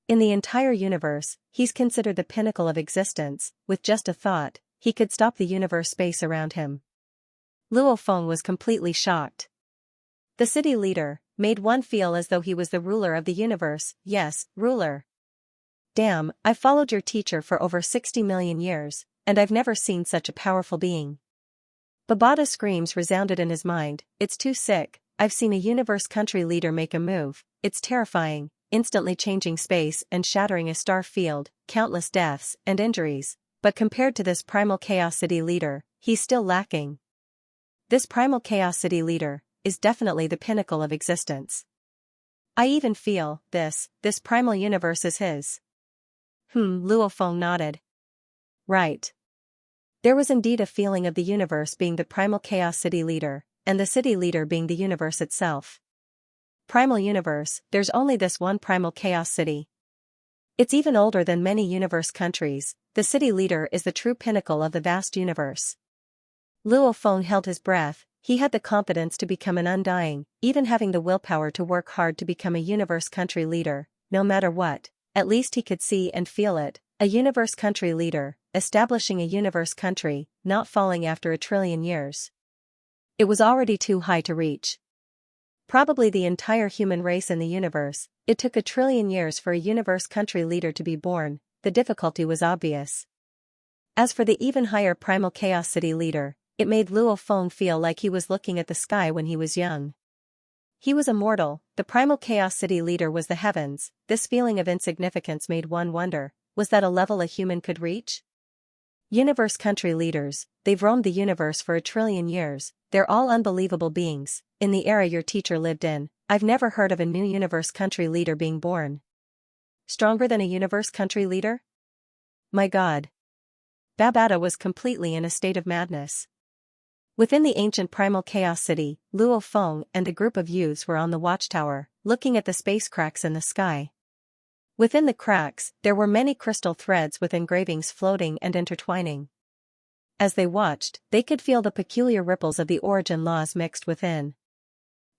In the entire universe, he's considered the pinnacle of existence. With just a thought, he could stop the universe space around him. Luo Feng was completely shocked. The city leader made one feel as though he was the ruler of the universe. Yes, ruler. Damn, I followed your teacher for over 60 million years, and I've never seen such a powerful being. Babata's screams resounded in his mind. It's too sick. I've seen a universe country leader make a move. It's terrifying, instantly changing space and shattering a star field, countless deaths and injuries. But compared to this Primal Chaos City leader, he's still lacking. This Primal Chaos City leader is definitely the pinnacle of existence. I even feel this primal universe is his. Luo Feng nodded. Right. There was indeed a feeling of the universe being the Primal Chaos City leader, and the city leader being the universe itself. Primal universe, there's only this one Primal Chaos City. It's even older than many universe countries. The city leader is the true pinnacle of the vast universe. Luo Feng held his breath. He had the confidence to become an undying, even having the willpower to work hard to become a universe country leader, no matter what. At least he could see and feel it, a universe country leader, establishing a universe country, not falling after 1 trillion years. It was already too high to reach. Probably the entire human race in the universe. It took 1 trillion years for a universe country leader to be born. The difficulty was obvious. As for the even higher Primal Chaos City leader, it made Luo Feng feel like he was looking at the sky when he was young. He was immortal. The Primal Chaos City leader was the heavens. This feeling of insignificance made one wonder, was that a level a human could reach? Universe country leaders, they've roamed the universe for 1 trillion years, they're all unbelievable beings. In the era your teacher lived in, I've never heard of a new universe country leader being born. Stronger than a universe country leader? My God. Babata was completely in a state of madness. Within the ancient Primal Chaos City, Luo Feng and a group of youths were on the watchtower, looking at the space cracks in the sky. Within the cracks, there were many crystal threads with engravings floating and intertwining. As they watched, they could feel the peculiar ripples of the origin laws mixed within.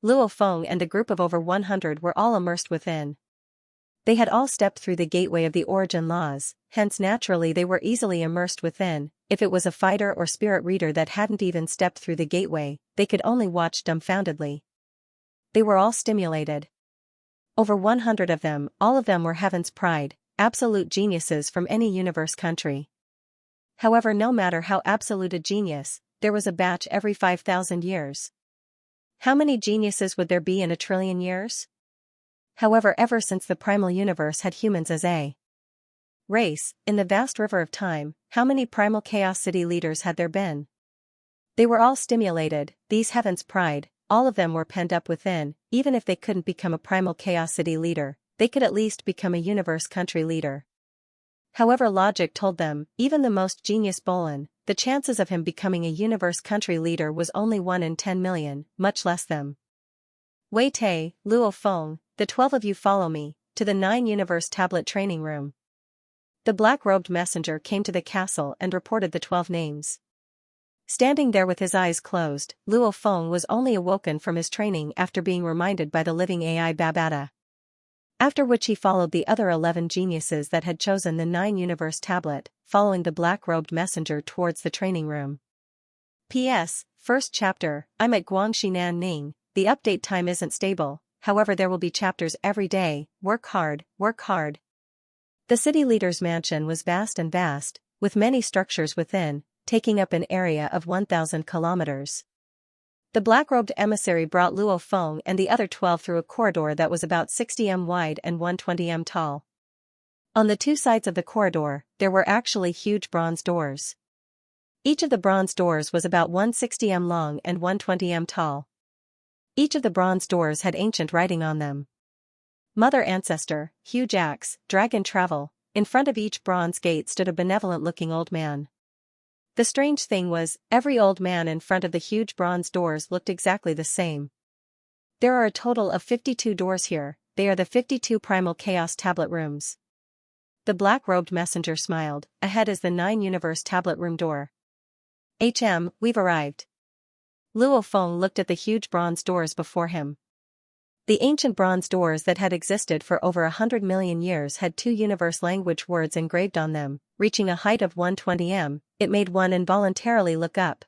Luo Feng and a group of over 100 were all immersed within. They had all stepped through the gateway of the origin laws, hence naturally they were easily immersed within. If it was a fighter or spirit reader that hadn't even stepped through the gateway, they could only watch dumbfoundedly. They were all stimulated. Over 100 of them, all of them were heaven's pride, absolute geniuses from any universe country. However, no matter how absolute a genius, there was a batch every 5,000 years. How many geniuses would there be in 1 trillion years? However, ever since the primal universe had humans as a race, in the vast river of time, how many Primal Chaos City leaders had there been? They were all stimulated, these heaven's pride, all of them were penned up within. Even if they couldn't become a Primal Chaos City leader, they could at least become a universe country leader. However, logic told them, even the most genius Bolin, the chances of him becoming a universe country leader was only 1 in 10 million, much less them. Wei Te, Luo Feng, the 12 of you follow me, to the 9 universe tablet training room. The black-robed messenger came to the castle and reported the 12 names. Standing there with his eyes closed, Luo Feng was only awoken from his training after being reminded by the living AI Babata. After which he followed the other 11 geniuses that had chosen the 9 universe tablet, following the black-robed messenger towards the training room. P.S. First chapter, I'm at Guangxinan Ning, the update time isn't stable, however there will be chapters every day, work hard, work hard. The city leader's mansion was vast, with many structures within, taking up an area of 1,000 kilometers. The black-robed emissary brought Luo Feng and the other 12 through a corridor that was about 60 m wide and 120 m tall. On the 2 sides of the corridor, there were actually huge bronze doors. Each of the bronze doors was about 160 m long and 120 m tall. Each of the bronze doors had ancient writing on them. Mother Ancestor, huge axe, dragon travel. In front of each bronze gate stood a benevolent-looking old man. The strange thing was, every old man in front of the huge bronze doors looked exactly the same. There are a total of 52 doors here, they are the 52 Primal Chaos Tablet rooms. The black-robed messenger smiled. Ahead is the 9 universe tablet room door. HM, we've arrived. Luo Feng looked at the huge bronze doors before him. The ancient bronze doors that had existed for over 100 million years had two universe language words engraved on them, reaching a height of 120 m. It made one involuntarily look up.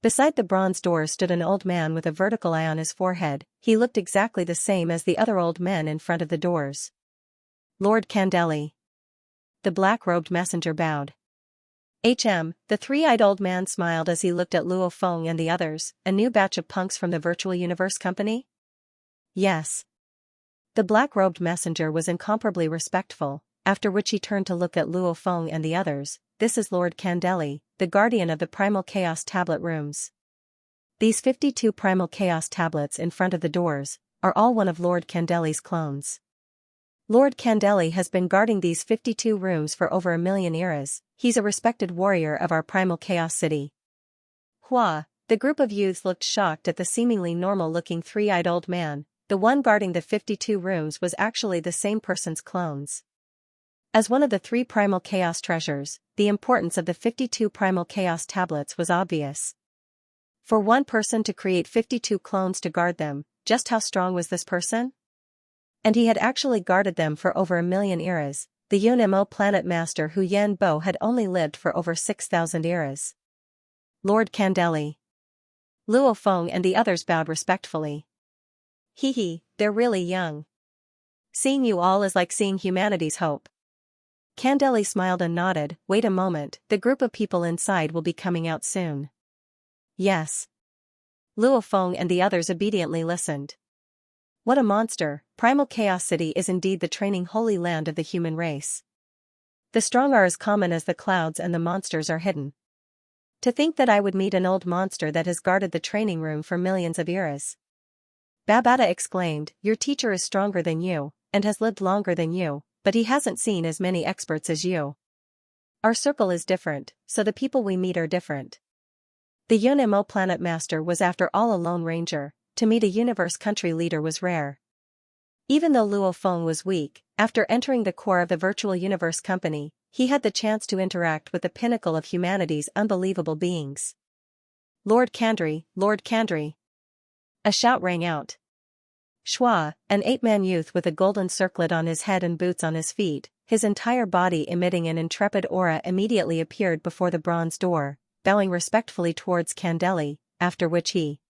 Beside the bronze doors stood an old man with a vertical eye on his forehead. He looked exactly the same as the other old men in front of the doors. Lord Candeli. The black-robed messenger bowed. The three-eyed old man smiled as he looked at Luo Feng and the others. A new batch of punks from the Virtual Universe Company? Yes. The black-robed messenger was incomparably respectful, after which he turned to look at Luo Feng and the others. This is Lord Candeli, the guardian of the Primal Chaos Tablet rooms. These 52 Primal Chaos Tablets in front of the doors are all one of Lord Candeli's clones. Lord Candeli has been guarding these 52 rooms for over 1 million eras. He's a respected warrior of our Primal Chaos City. Hua, the group of youths looked shocked at the seemingly normal-looking three-eyed old man. The one guarding the 52 rooms was actually the same person's clones. As one of the 3 Primal Chaos treasures, the importance of the 52 Primal Chaos Tablets was obvious. For one person to create 52 clones to guard them, just how strong was this person? And he had actually guarded them for over 1 million eras. The Yunmo planet master Hu Yanbo had only lived for over 6,000 eras. Lord Candeli. Luo Feng and the others bowed respectfully. They're really young. Seeing you all is like seeing humanity's hope. Candeli smiled and nodded. Wait a moment, the group of people inside will be coming out soon. Yes. Luo Feng and the others obediently listened. What a monster! Primal Chaos City is indeed the training holy land of the human race. The strong are as common as the clouds and the monsters are hidden. To think that I would meet an old monster that has guarded the training room for millions of eras. Babata exclaimed, your teacher is stronger than you, and has lived longer than you, but he hasn't seen as many experts as you. Our circle is different, so the people we meet are different. The Yunmo planet master was after all a lone ranger. To meet a universe country leader was rare. Even though Luo Feng was weak, after entering the core of the Virtual Universe Company, he had the chance to interact with the pinnacle of humanity's unbelievable beings. Lord Candri, Lord Candri. A shout rang out. Shua, an 8-man youth with a golden circlet on his head and boots on his feet, his entire body emitting an intrepid aura, immediately appeared before the bronze door, bowing respectfully towards Candeli, after which he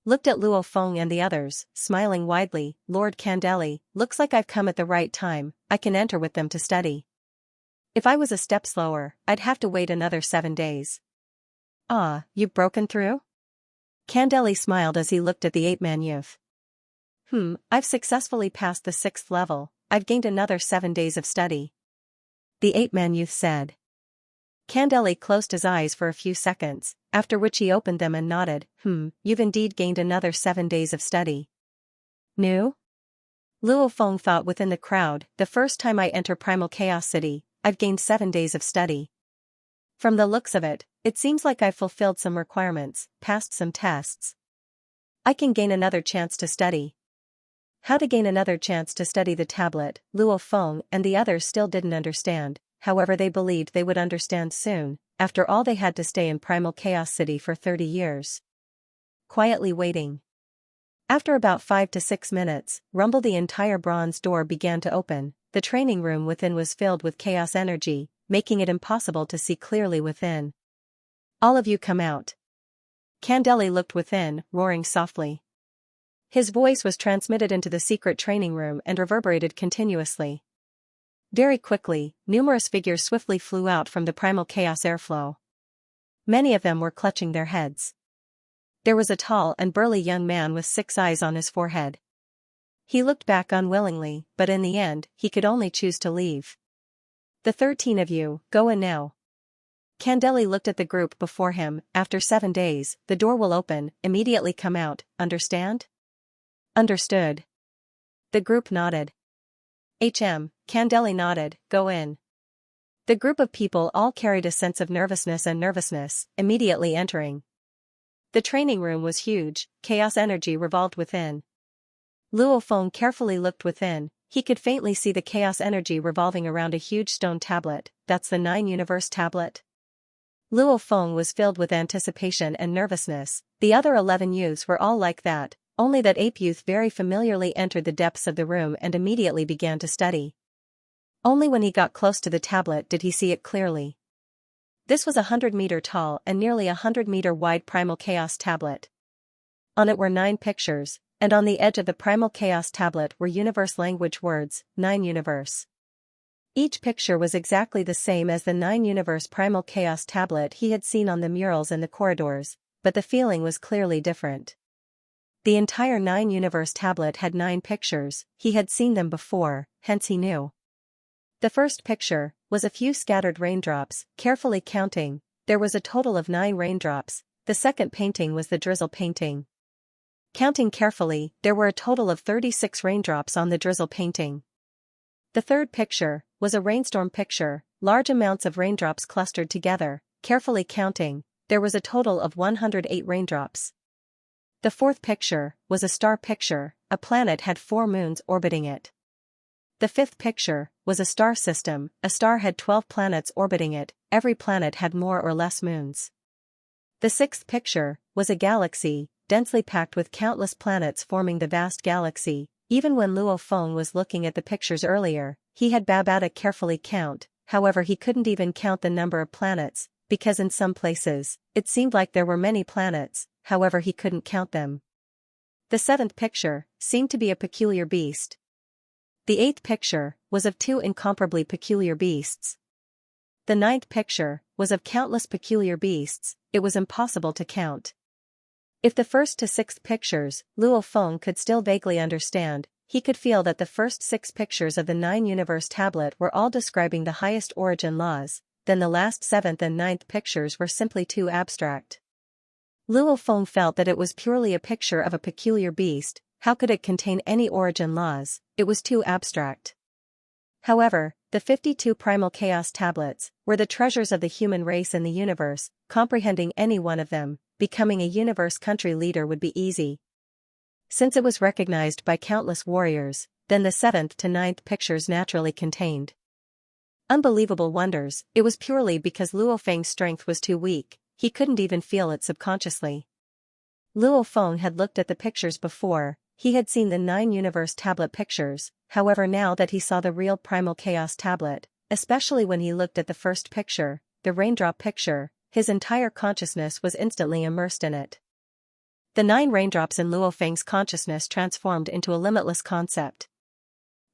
looked at Luo Feng and the others, smiling widely. Lord Candeli, looks like I've come at the right time. I can enter with them to study. If I was a step slower, I'd have to wait another 7 days. Ah, you've broken through? Candeli smiled as he looked at the 8-man youth. I've successfully passed the 6th level. I've gained another 7 days of study. The 8-man youth said. Candeli closed his eyes for a few seconds, after which he opened them and nodded. You've indeed gained another 7 days of study. New? Luo Feng thought within the crowd, the first time I enter Primal Chaos City, I've gained 7 days of study. From the looks of it, it seems like I've fulfilled some requirements, passed some tests. I can gain another chance to study. How to gain another chance to study the tablet, Luo Feng and the others still didn't understand. However, they believed they would understand soon. After all, they had to stay in Primal Chaos City for 30 years. Quietly waiting. After about 5 to 6 minutes, rumble, the entire bronze door began to open. The training room within was filled with chaos energy, making it impossible to see clearly within. All of you come out. Candeli looked within, roaring softly. His voice was transmitted into the secret training room and reverberated continuously. Very quickly, numerous figures swiftly flew out from the primal chaos airflow. Many of them were clutching their heads. There was a tall and burly young man with 6 eyes on his forehead. He looked back unwillingly, but in the end, he could only choose to leave. The 13 of you, go in now. Candeli looked at the group before him. After 7 days, the door will open. Immediately come out, understand? Understood. The group nodded. Candeli nodded. Go in. The group of people all carried a sense of nervousness, immediately entering. The training room was huge, chaos energy revolved within. Luo Feng carefully looked within. He could faintly see the chaos energy revolving around a huge stone tablet. That's the 9 universe tablet. Luo Feng was filled with anticipation and nervousness. The other 11 youths were all like that, only that ape youth very familiarly entered the depths of the room and immediately began to study. Only when he got close to the tablet did he see it clearly. This was a 100-meter tall and nearly a 100-meter wide Primal Chaos tablet. On it were 9 pictures, and on the edge of the Primal Chaos tablet were universe language words, 9 universe. Each picture was exactly the same as the 9 universe Primal Chaos tablet he had seen on the murals in the corridors, but the feeling was clearly different. The entire 9 universe tablet had 9 pictures, he had seen them before, hence he knew. The first picture was a few scattered raindrops. Carefully counting, there was a total of 9 raindrops. The second painting was the drizzle painting. Counting carefully, there were a total of 36 raindrops on the drizzle painting. The third picture was a rainstorm picture, large amounts of raindrops clustered together. Carefully counting, there was a total of 108 raindrops. The fourth picture was a star picture. A planet had 4 moons orbiting it. The fifth picture was a star system. A star had 12 planets orbiting it. Every planet had more or less moons. The sixth picture was a galaxy, densely packed with countless planets forming the vast galaxy. Even when Luo Feng was looking at the pictures earlier, he had Babata carefully count. However, he couldn't even count the number of planets, because in some places, it seemed like there were many planets. However, he couldn't count them. The seventh picture seemed to be a peculiar beast. The eighth picture was of 2 incomparably peculiar beasts. The ninth picture was of countless peculiar beasts. It was impossible to count. If the first to 6th pictures Luo Feng could still vaguely understand, he could feel that the first 6 pictures of the 9 universe tablet were all describing the highest origin laws, then the last 7th and 9th pictures were simply too abstract. Luo Feng felt that it was purely a picture of a peculiar beast. How could it contain any origin laws? It was too abstract. However, the 52 Primal Chaos tablets were the treasures of the human race in the universe. Comprehending any one of them, becoming a universe country leader would be easy. Since it was recognized by countless warriors, then the 7th to 9th pictures naturally contained unbelievable wonders. It was purely because Luo Feng's strength was too weak, he couldn't even feel it subconsciously. Luo Feng had looked at the pictures before, he had seen the 9 universe tablet pictures. However, now that he saw the real Primal Chaos tablet, especially when he looked at the first picture, the raindrop picture, his entire consciousness was instantly immersed in it. The 9 raindrops in Luo Feng's consciousness transformed into a limitless concept.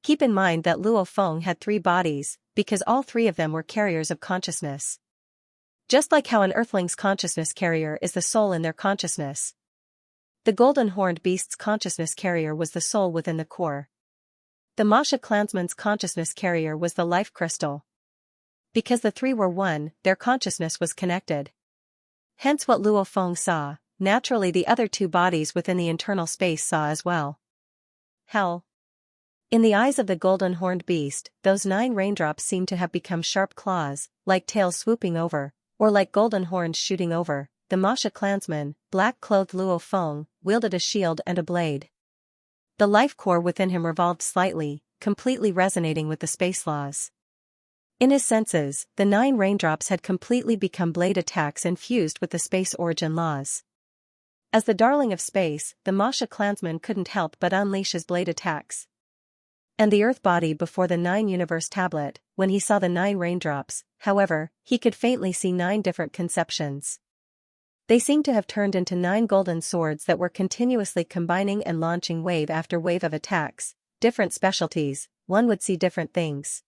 Keep in mind that Luo Feng had 3 bodies, because all 3 of them were carriers of consciousness. Just like how an earthling's consciousness carrier is the soul in their consciousness. The golden-horned beast's consciousness carrier was the soul within the core. The Masha clansman's consciousness carrier was the life crystal. Because the 3 were one, their consciousness was connected. Hence what Luo Feng saw, naturally the other 2 bodies within the internal space saw as well. Hell. In the eyes of the golden-horned beast, those 9 raindrops seemed to have become sharp claws, like tails swooping over, or like golden horns shooting over. The Masha clansman, black-clothed Luo Feng, wielded a shield and a blade. The life core within him revolved slightly, completely resonating with the space laws. In his senses, the 9 raindrops had completely become blade attacks infused with the space origin laws. As the darling of space, the Masha clansman couldn't help but unleash his blade attacks. And the earth body before the 9 universe tablet, when he saw the 9 raindrops, however, he could faintly see 9 different conceptions. They seemed to have turned into 9 golden swords that were continuously combining and launching wave after wave of attacks. Different specialties, one would see different things.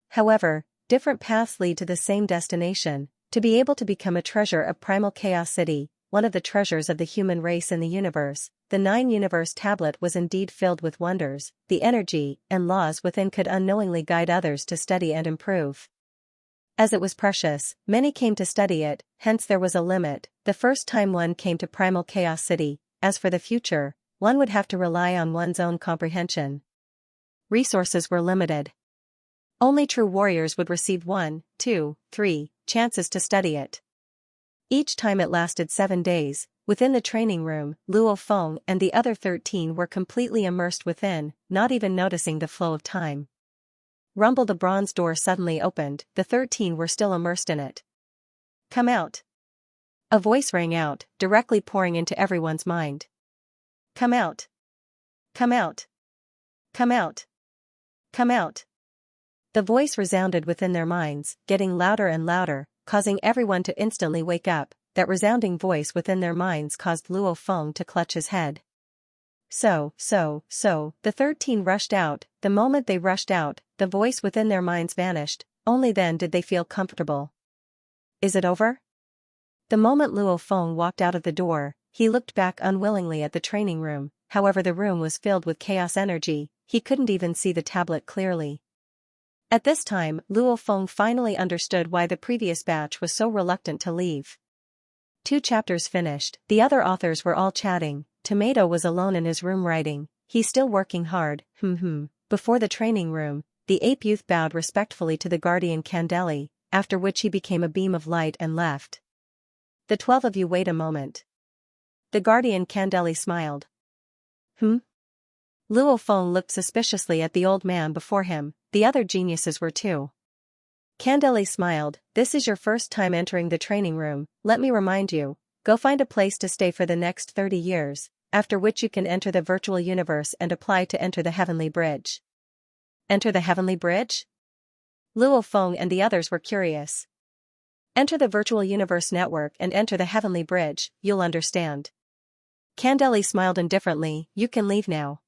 However, different paths lead to the same destination, to be able to become a treasure of Primal Chaos City, one of the treasures of the human race in the universe. The 9 universe tablet was indeed filled with wonders. The energy and laws within could unknowingly guide others to study and improve. As it was precious, many came to study it, hence there was a limit. The first time one came to Primal Chaos City. As for the future, one would have to rely on one's own comprehension. Resources were limited. Only true warriors would receive 1, 2, 3 chances to study it. Each time it lasted 7 days. Within the training room, Luo Feng and the other 13 were completely immersed within, not even noticing the flow of time. Rumble, the bronze door suddenly opened. The 13 were still immersed in it. Come out. A voice rang out, directly pouring into everyone's mind. Come out. Come out. Come out. Come out. The voice resounded within their minds, getting louder and louder, causing everyone to instantly wake up. That resounding voice within their minds caused Luo Feng to clutch his head. So, the third teen rushed out. The moment they rushed out, the voice within their minds vanished. Only then did they feel comfortable. Is it over? The moment Luo Feng walked out of the door, he looked back unwillingly at the training room. However, the room was filled with chaos energy. He couldn't even see the tablet clearly. At this time, Luo Feng finally understood why the previous batch was so reluctant to leave. 2 chapters finished, the other authors were all chatting. Tomato was alone in his room writing. He's still working hard. Before the training room, the ape youth bowed respectfully to the guardian Candeli, after which he became a beam of light and left. The 12 of you wait a moment. The guardian Candeli smiled. Luo Feng looked suspiciously at the old man before him. The other geniuses were too. Candeli smiled. This is your first time entering the training room. Let me remind you. Go find a place to stay for the next 30 years, after which you can enter the virtual universe and apply to enter the heavenly bridge. Enter the heavenly bridge? Luo Feng and the others were curious. Enter the virtual universe network and enter the heavenly bridge, you'll understand. Candeli smiled indifferently. You can leave now.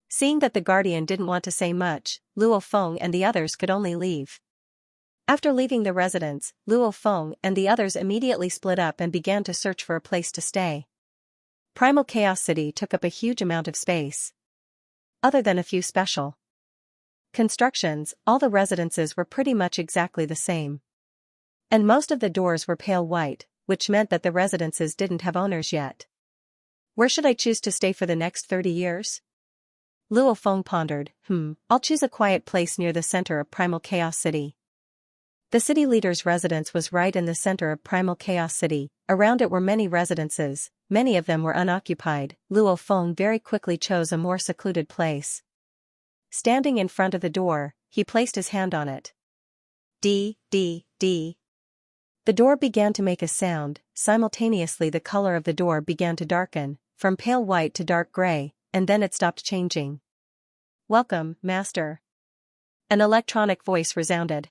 Seeing that the guardian didn't want to say much, Luo Feng and the others could only leave. After leaving the residence, Luo Feng and the others immediately split up and began to search for a place to stay. Primal Chaos City took up a huge amount of space. Other than a few special constructions, all the residences were pretty much exactly the same. And most of the doors were pale white, which meant that the residences didn't have owners yet. Where should I choose to stay for the next 30 years? Luo Feng pondered. I'll choose a quiet place near the center of Primal Chaos City. The city leader's residence was right in the center of Primal Chaos City. Around it were many residences, many of them were unoccupied. Luo Feng very quickly chose a more secluded place. Standing in front of the door, he placed his hand on it. D. The door began to make a sound. Simultaneously the color of the door began to darken, from pale white to dark gray, and then it stopped changing. Welcome, Master. An electronic voice resounded.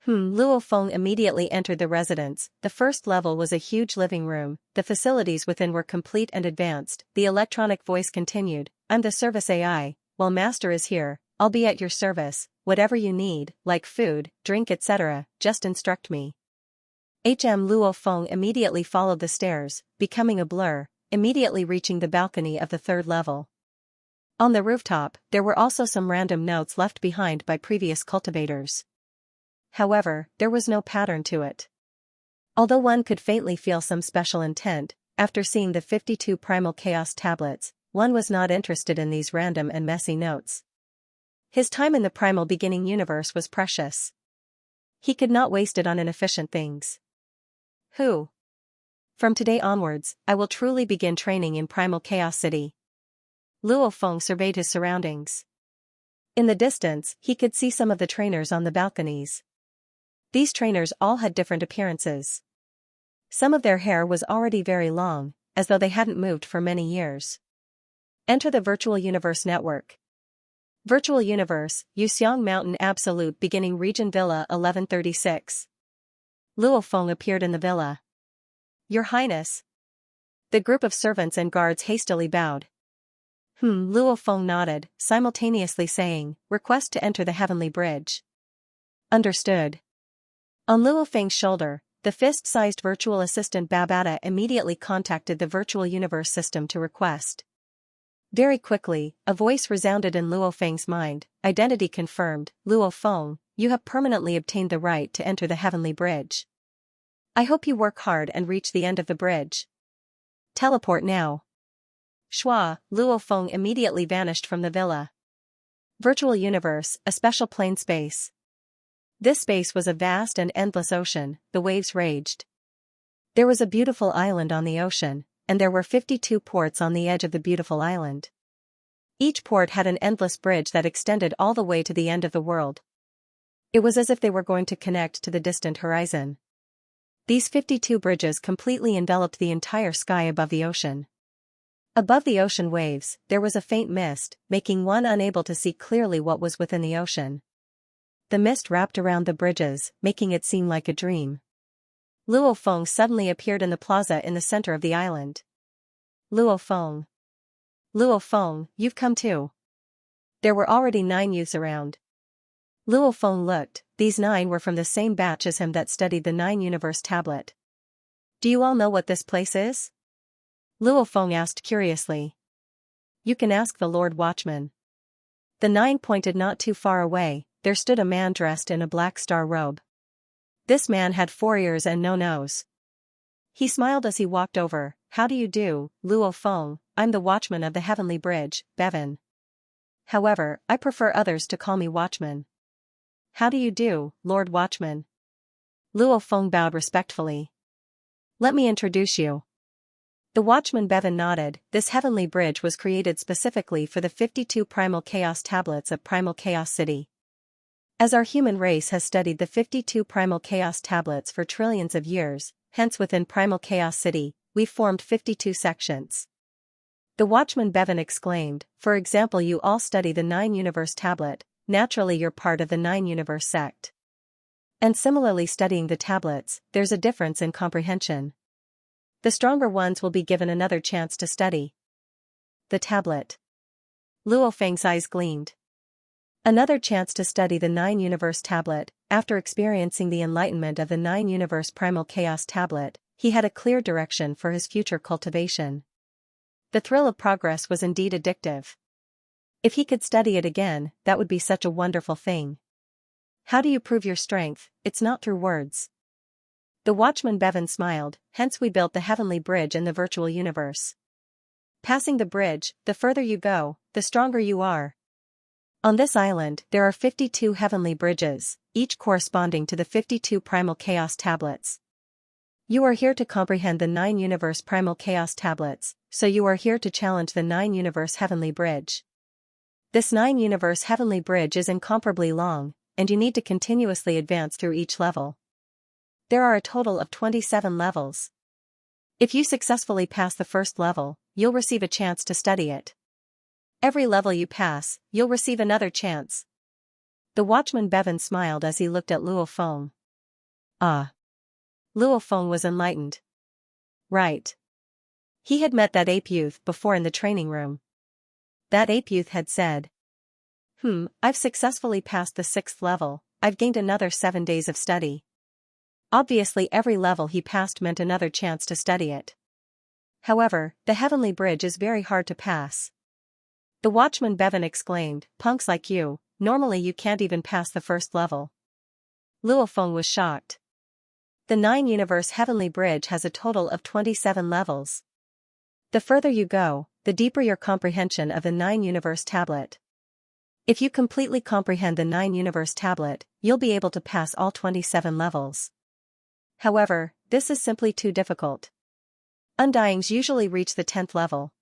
Luo Feng immediately entered the residence. The first level was a huge living room. The facilities within were complete and advanced. The electronic voice continued. I'm the service AI. While Master is here, I'll be at your service. Whatever you need, like food, drink, etc., just instruct me. Luo Feng immediately followed the stairs, becoming a blur, immediately reaching the balcony of the third level. On the rooftop, there were also some random notes left behind by previous cultivators. However, there was no pattern to it. Although one could faintly feel some special intent, after seeing the 52 Primal Chaos tablets, one was not interested in these random and messy notes. His time in the Primal Beginning universe was precious. He could not waste it on inefficient things. From today onwards, I will truly begin training in Primal Chaos City. Luo Feng surveyed his surroundings. In the distance, he could see some of the trainers on the balconies. These trainers all had different appearances. Some of their hair was already very long, as though they hadn't moved for many years. Enter the Virtual Universe Network. Virtual Universe, Yuxiang Mountain Absolute Beginning Region Villa 1136. Luo Feng appeared in the villa. Your Highness. The group of servants and guards hastily bowed. Luo Feng nodded, simultaneously saying, request to enter the heavenly bridge. Understood. On Luo Feng's shoulder, the fist-sized virtual assistant Babata immediately contacted the virtual universe system to request. Very quickly, a voice resounded in Luo Feng's mind. Identity confirmed. Luo Feng, you have permanently obtained the right to enter the heavenly bridge. I hope you work hard and reach the end of the bridge. Teleport now. Schwa, Luo Feng immediately vanished from the villa. Virtual universe, a special plane space. This space was a vast and endless ocean. The waves raged. There was a beautiful island on the ocean, and there were 52 ports on the edge of the beautiful island. Each port had an endless bridge that extended all the way to the end of the world. It was as if they were going to connect to the distant horizon. These 52 bridges completely enveloped the entire sky above the ocean. Above the ocean waves, there was a faint mist, making one unable to see clearly what was within the ocean. The mist wrapped around the bridges, making it seem like a dream. Luo Feng suddenly appeared in the plaza in the center of the island. Luo Feng. Luo Feng, you've come too. There were already 9 youths around. Luo Feng looked, these 9 were from the same batch as him that studied the 9 universe tablet. Do you all know what this place is? Luo Feng asked curiously. You can ask the Lord Watchman. The 9 pointed not too far away, there stood a man dressed in a black star robe. This man had 4 ears and no nose. He smiled as he walked over. How do you do, Luo Feng? I'm the watchman of the Heavenly Bridge, Bevan. However, I prefer others to call me Watchman. How do you do, Lord Watchman? Luo Feng bowed respectfully. Let me introduce you. The Watchman Bevan nodded. This Heavenly Bridge was created specifically for the 52 Primal Chaos Tablets of Primal Chaos City. As our human race has studied the 52 Primal Chaos Tablets for trillions of years, hence within Primal Chaos City, we've formed 52 sections. The Watchman Bevan exclaimed, for example, you all study the 9 Universe Tablet, naturally you're part of the 9 Universe sect. And similarly studying the tablets, there's a difference in comprehension. The stronger ones will be given another chance to study the tablet. Luo Feng's eyes gleamed. Another chance to study the 9 Universe Tablet. After experiencing the enlightenment of the 9 Universe Primal Chaos Tablet, he had a clear direction for his future cultivation. The thrill of progress was indeed addictive. If he could study it again, that would be such a wonderful thing. How do you prove your strength? It's not through words. The Watchman Bevan smiled, hence we built the Heavenly Bridge in the virtual universe. Passing the bridge, the further you go, the stronger you are. On this island, there are 52 Heavenly Bridges, each corresponding to the 52 Primal Chaos Tablets. You are here to comprehend the 9 Universe Primal Chaos Tablets, so you are here to challenge the 9 Universe Heavenly Bridge. This 9 Universe Heavenly Bridge is incomparably long, and you need to continuously advance through each level. There are a total of 27 levels. If you successfully pass the first level, you'll receive a chance to study it. Every level you pass, you'll receive another chance. The Watchman Bevan smiled as he looked at Luo Feng. Ah. Luo Feng was enlightened. Right. He had met that ape youth before in the training room. That ape youth had said, I've successfully passed the 6th level, I've gained another 7 days of study. Obviously every level he passed meant another chance to study it. However, the Heavenly Bridge is very hard to pass. The Watchman Bevan exclaimed, punks like you, normally you can't even pass the first level. Luo Feng was shocked. The 9 Universe Heavenly Bridge has a total of 27 levels. The further you go, the deeper your comprehension of the 9 Universe Tablet. If you completely comprehend the 9 Universe Tablet, you'll be able to pass all 27 levels. However, this is simply too difficult. Undyings usually reach the 10th level.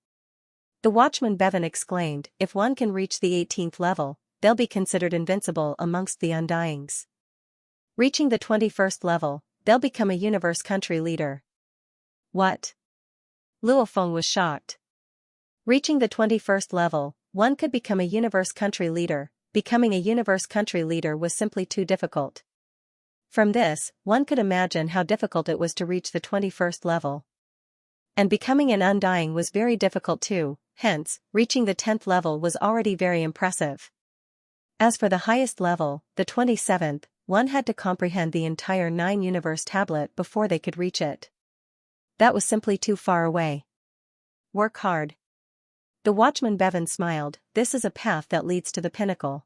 The Watchman Bevan exclaimed, if one can reach the 18th level, they'll be considered invincible amongst the Undyings. Reaching the 21st level, they'll become a universe country leader. What? Luo Feng was shocked. Reaching the 21st level, one could become a universe country leader. Becoming a universe country leader was simply too difficult. From this, one could imagine how difficult it was to reach the 21st level. And becoming an Undying was very difficult too, hence, reaching the 10th level was already very impressive. As for the highest level, the 27th, one had to comprehend the entire 9 Universe Tablet before they could reach it. That was simply too far away. Work hard. The Watchman Bevan smiled, this is a path that leads to the pinnacle.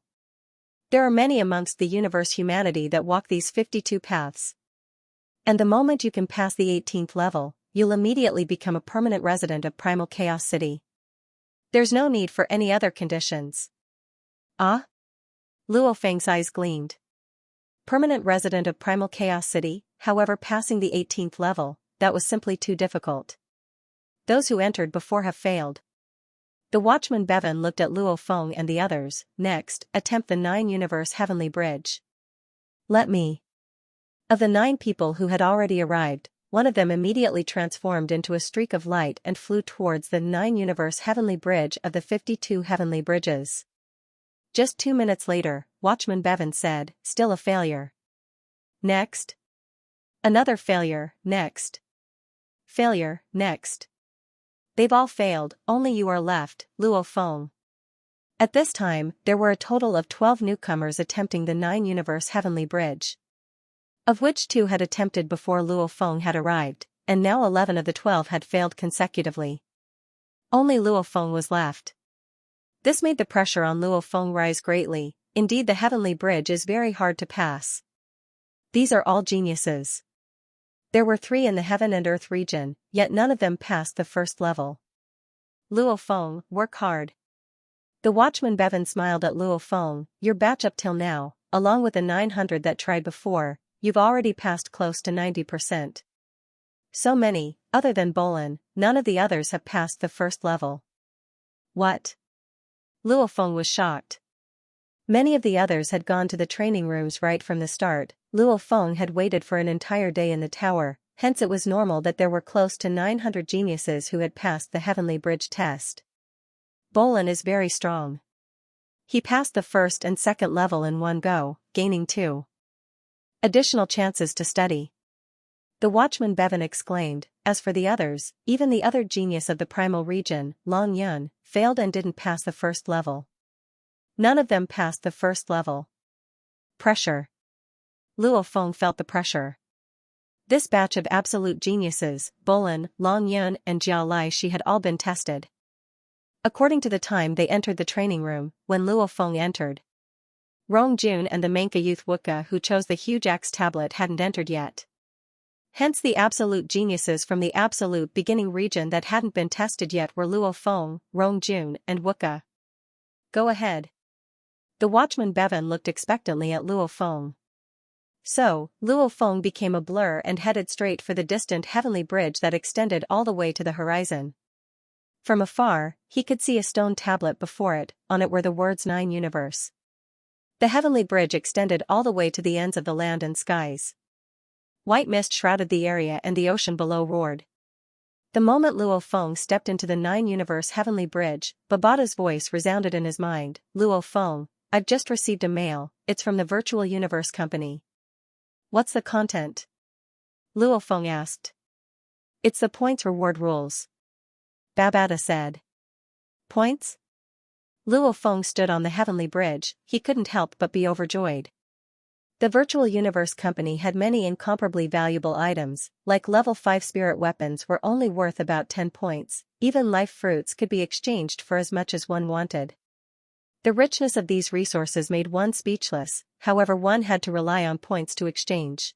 There are many amongst the universe humanity that walk these 52 paths. And the moment you can pass the 18th level, you'll immediately become a permanent resident of Primal Chaos City. There's no need for any other conditions. Ah? Luo Feng's eyes gleamed. Permanent resident of Primal Chaos City, however, passing the 18th level, that was simply too difficult. Those who entered before have failed. The Watchman Bevan looked at Luo Feng and the others. Next, attempt the 9 Universe Heavenly Bridge. Let me. Of the 9 people who had already arrived, one of them immediately transformed into a streak of light and flew towards the 9-universe heavenly bridge of the 52 heavenly bridges. Just 2 minutes later, Watchman Bevan said, "Still a failure. Next. Another failure, next. Failure, next. They've all failed, only you are left, Luo Feng." At this time, there were a total of 12 newcomers attempting the 9-universe heavenly bridge, of which 2 had attempted before Luo Feng had arrived, and now 11 of the 12 had failed consecutively. Only Luo Feng was left. This made the pressure on Luo Feng rise greatly. Indeed, the heavenly bridge is very hard to pass. These are all geniuses. There were 3 in the heaven and earth region, yet none of them passed the first level. Luo Feng, work hard. The Watchman Bevan smiled at Luo Feng. Your batch up till now, along with the 900 that tried before, you've already passed close to 90%. So many, other than Bolin, none of the others have passed the first level. What? Luo Feng was shocked. Many of the others had gone to the training rooms right from the start. Luo Feng had waited for an entire day in the tower, hence it was normal that there were close to 900 geniuses who had passed the heavenly bridge test. Bolin is very strong. He passed the first and second level in one go, gaining 2 additional chances to study. The Watchman Bevan exclaimed. As for the others, even the other genius of the primal region, Long Yun, failed and didn't pass the first level. None of them passed the first level. Pressure. Luo Feng felt the pressure. This batch of absolute geniuses, Bolin, Long Yun and Jiao Lai Shi had all been tested. According to the time they entered the training room, when Luo Feng entered, Rong Jun and the Menka youth Wuka who chose the huge axe tablet hadn't entered yet. Hence the absolute geniuses from the absolute beginning region that hadn't been tested yet were Luo Feng, Rong Jun and Wuka. Go ahead. The Watchman Bevan looked expectantly at Luo Feng. So, Luo Feng became a blur and headed straight for the distant heavenly bridge that extended all the way to the horizon. From afar, he could see a stone tablet before it. On it were the words 9 universe. The heavenly bridge extended all the way to the ends of the land and skies. White mist shrouded the area and the ocean below roared. The moment Luo Feng stepped into the 9-universe heavenly bridge, Babata's voice resounded in his mind. Luo Feng, I've just received a mail, it's from the Virtual Universe Company. What's the content? Luo Feng asked. It's the points reward rules. Babata said. Points? Luo Feng stood on the heavenly bridge. He couldn't help but be overjoyed. The Virtual Universe Company had many incomparably valuable items, like level 5 spirit weapons were only worth about 10 points, even life fruits could be exchanged for as much as one wanted. The richness of these resources made one speechless, however one had to rely on points to exchange.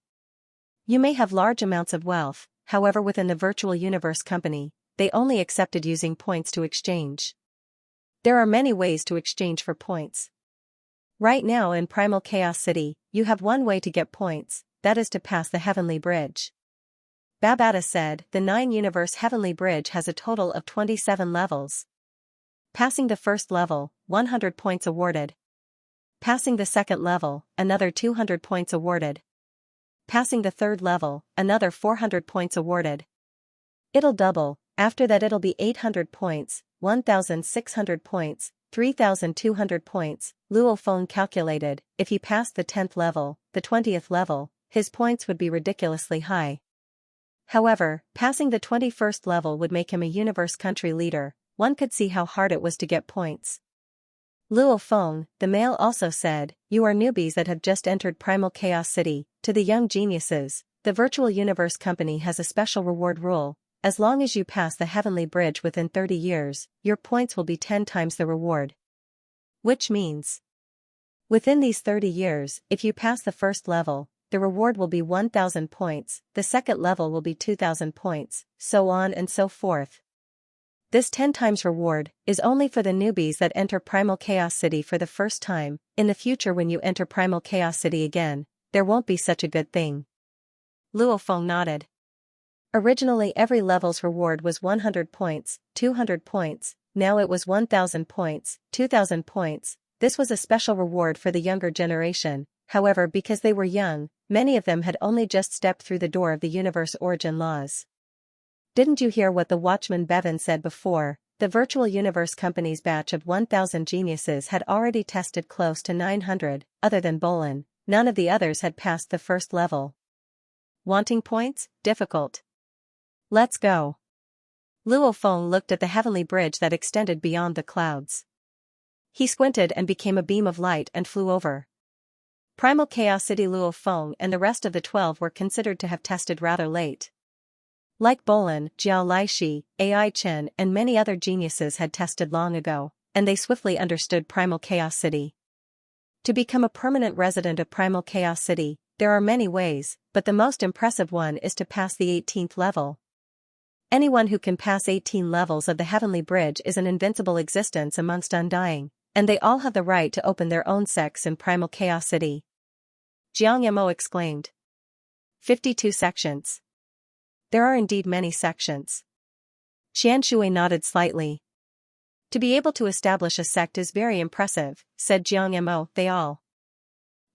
You may have large amounts of wealth, however within the Virtual Universe Company, they only accepted using points to exchange. There are many ways to exchange for points. Right now in Primal Chaos City, you have one way to get points, that is to pass the heavenly bridge. Babata said, the 9-universe heavenly bridge has a total of 27 levels. Passing the first level, 100 points awarded. Passing the second level, another 200 points awarded. Passing the third level, another 400 points awarded. It'll double, after that it'll be 800 points, 1,600 points, 3,200 points. Luo Feng calculated, if he passed the 10th level, the 20th level, his points would be ridiculously high. However, passing the 21st level would make him a universe country leader. One could see how hard it was to get points. Luo Feng, the mail also said, you are newbies that have just entered Primal Chaos City. To the young geniuses, the Virtual Universe Company has a special reward rule. As long as you pass the heavenly bridge within 30 years, your points will be 10 times the reward. Which means, within these 30 years, if you pass the first level, the reward will be 1,000 points, the second level will be 2,000 points, so on and so forth. This 10 times reward is only for the newbies that enter Primal Chaos City for the first time. In the future when you enter Primal Chaos City again, there won't be such a good thing. Luo Feng nodded. Originally every level's reward was 100 points, 200 points, now it was 1,000 points, 2,000 points. This was a special reward for the younger generation, however because they were young, many of them had only just stepped through the door of the universe origin laws. Didn't you hear what the watchman Bevan said before? The virtual universe company's batch of 1,000 geniuses had already tested close to 900, other than Bolin, none of the others had passed the first level. Wanting points? Difficult. Let's go. Luo Feng looked at the heavenly bridge that extended beyond the clouds. He squinted and became a beam of light and flew over. Primal Chaos City. Luo Feng and the rest of the 12 were considered to have tested rather late. Like Bolin, Jiao Laishi, Ai Chen and many other geniuses had tested long ago, and they swiftly understood Primal Chaos City. To become a permanent resident of Primal Chaos City, there are many ways, but the most impressive one is to pass the 18th level. Anyone who can pass 18 levels of the Heavenly Bridge is an invincible existence amongst undying, and they all have the right to open their own sects in Primal Chaos City. Xianxia exclaimed. 52 sections. There are indeed many sections. Xianxia nodded slightly. To be able to establish a sect is very impressive, said Xianxia. They all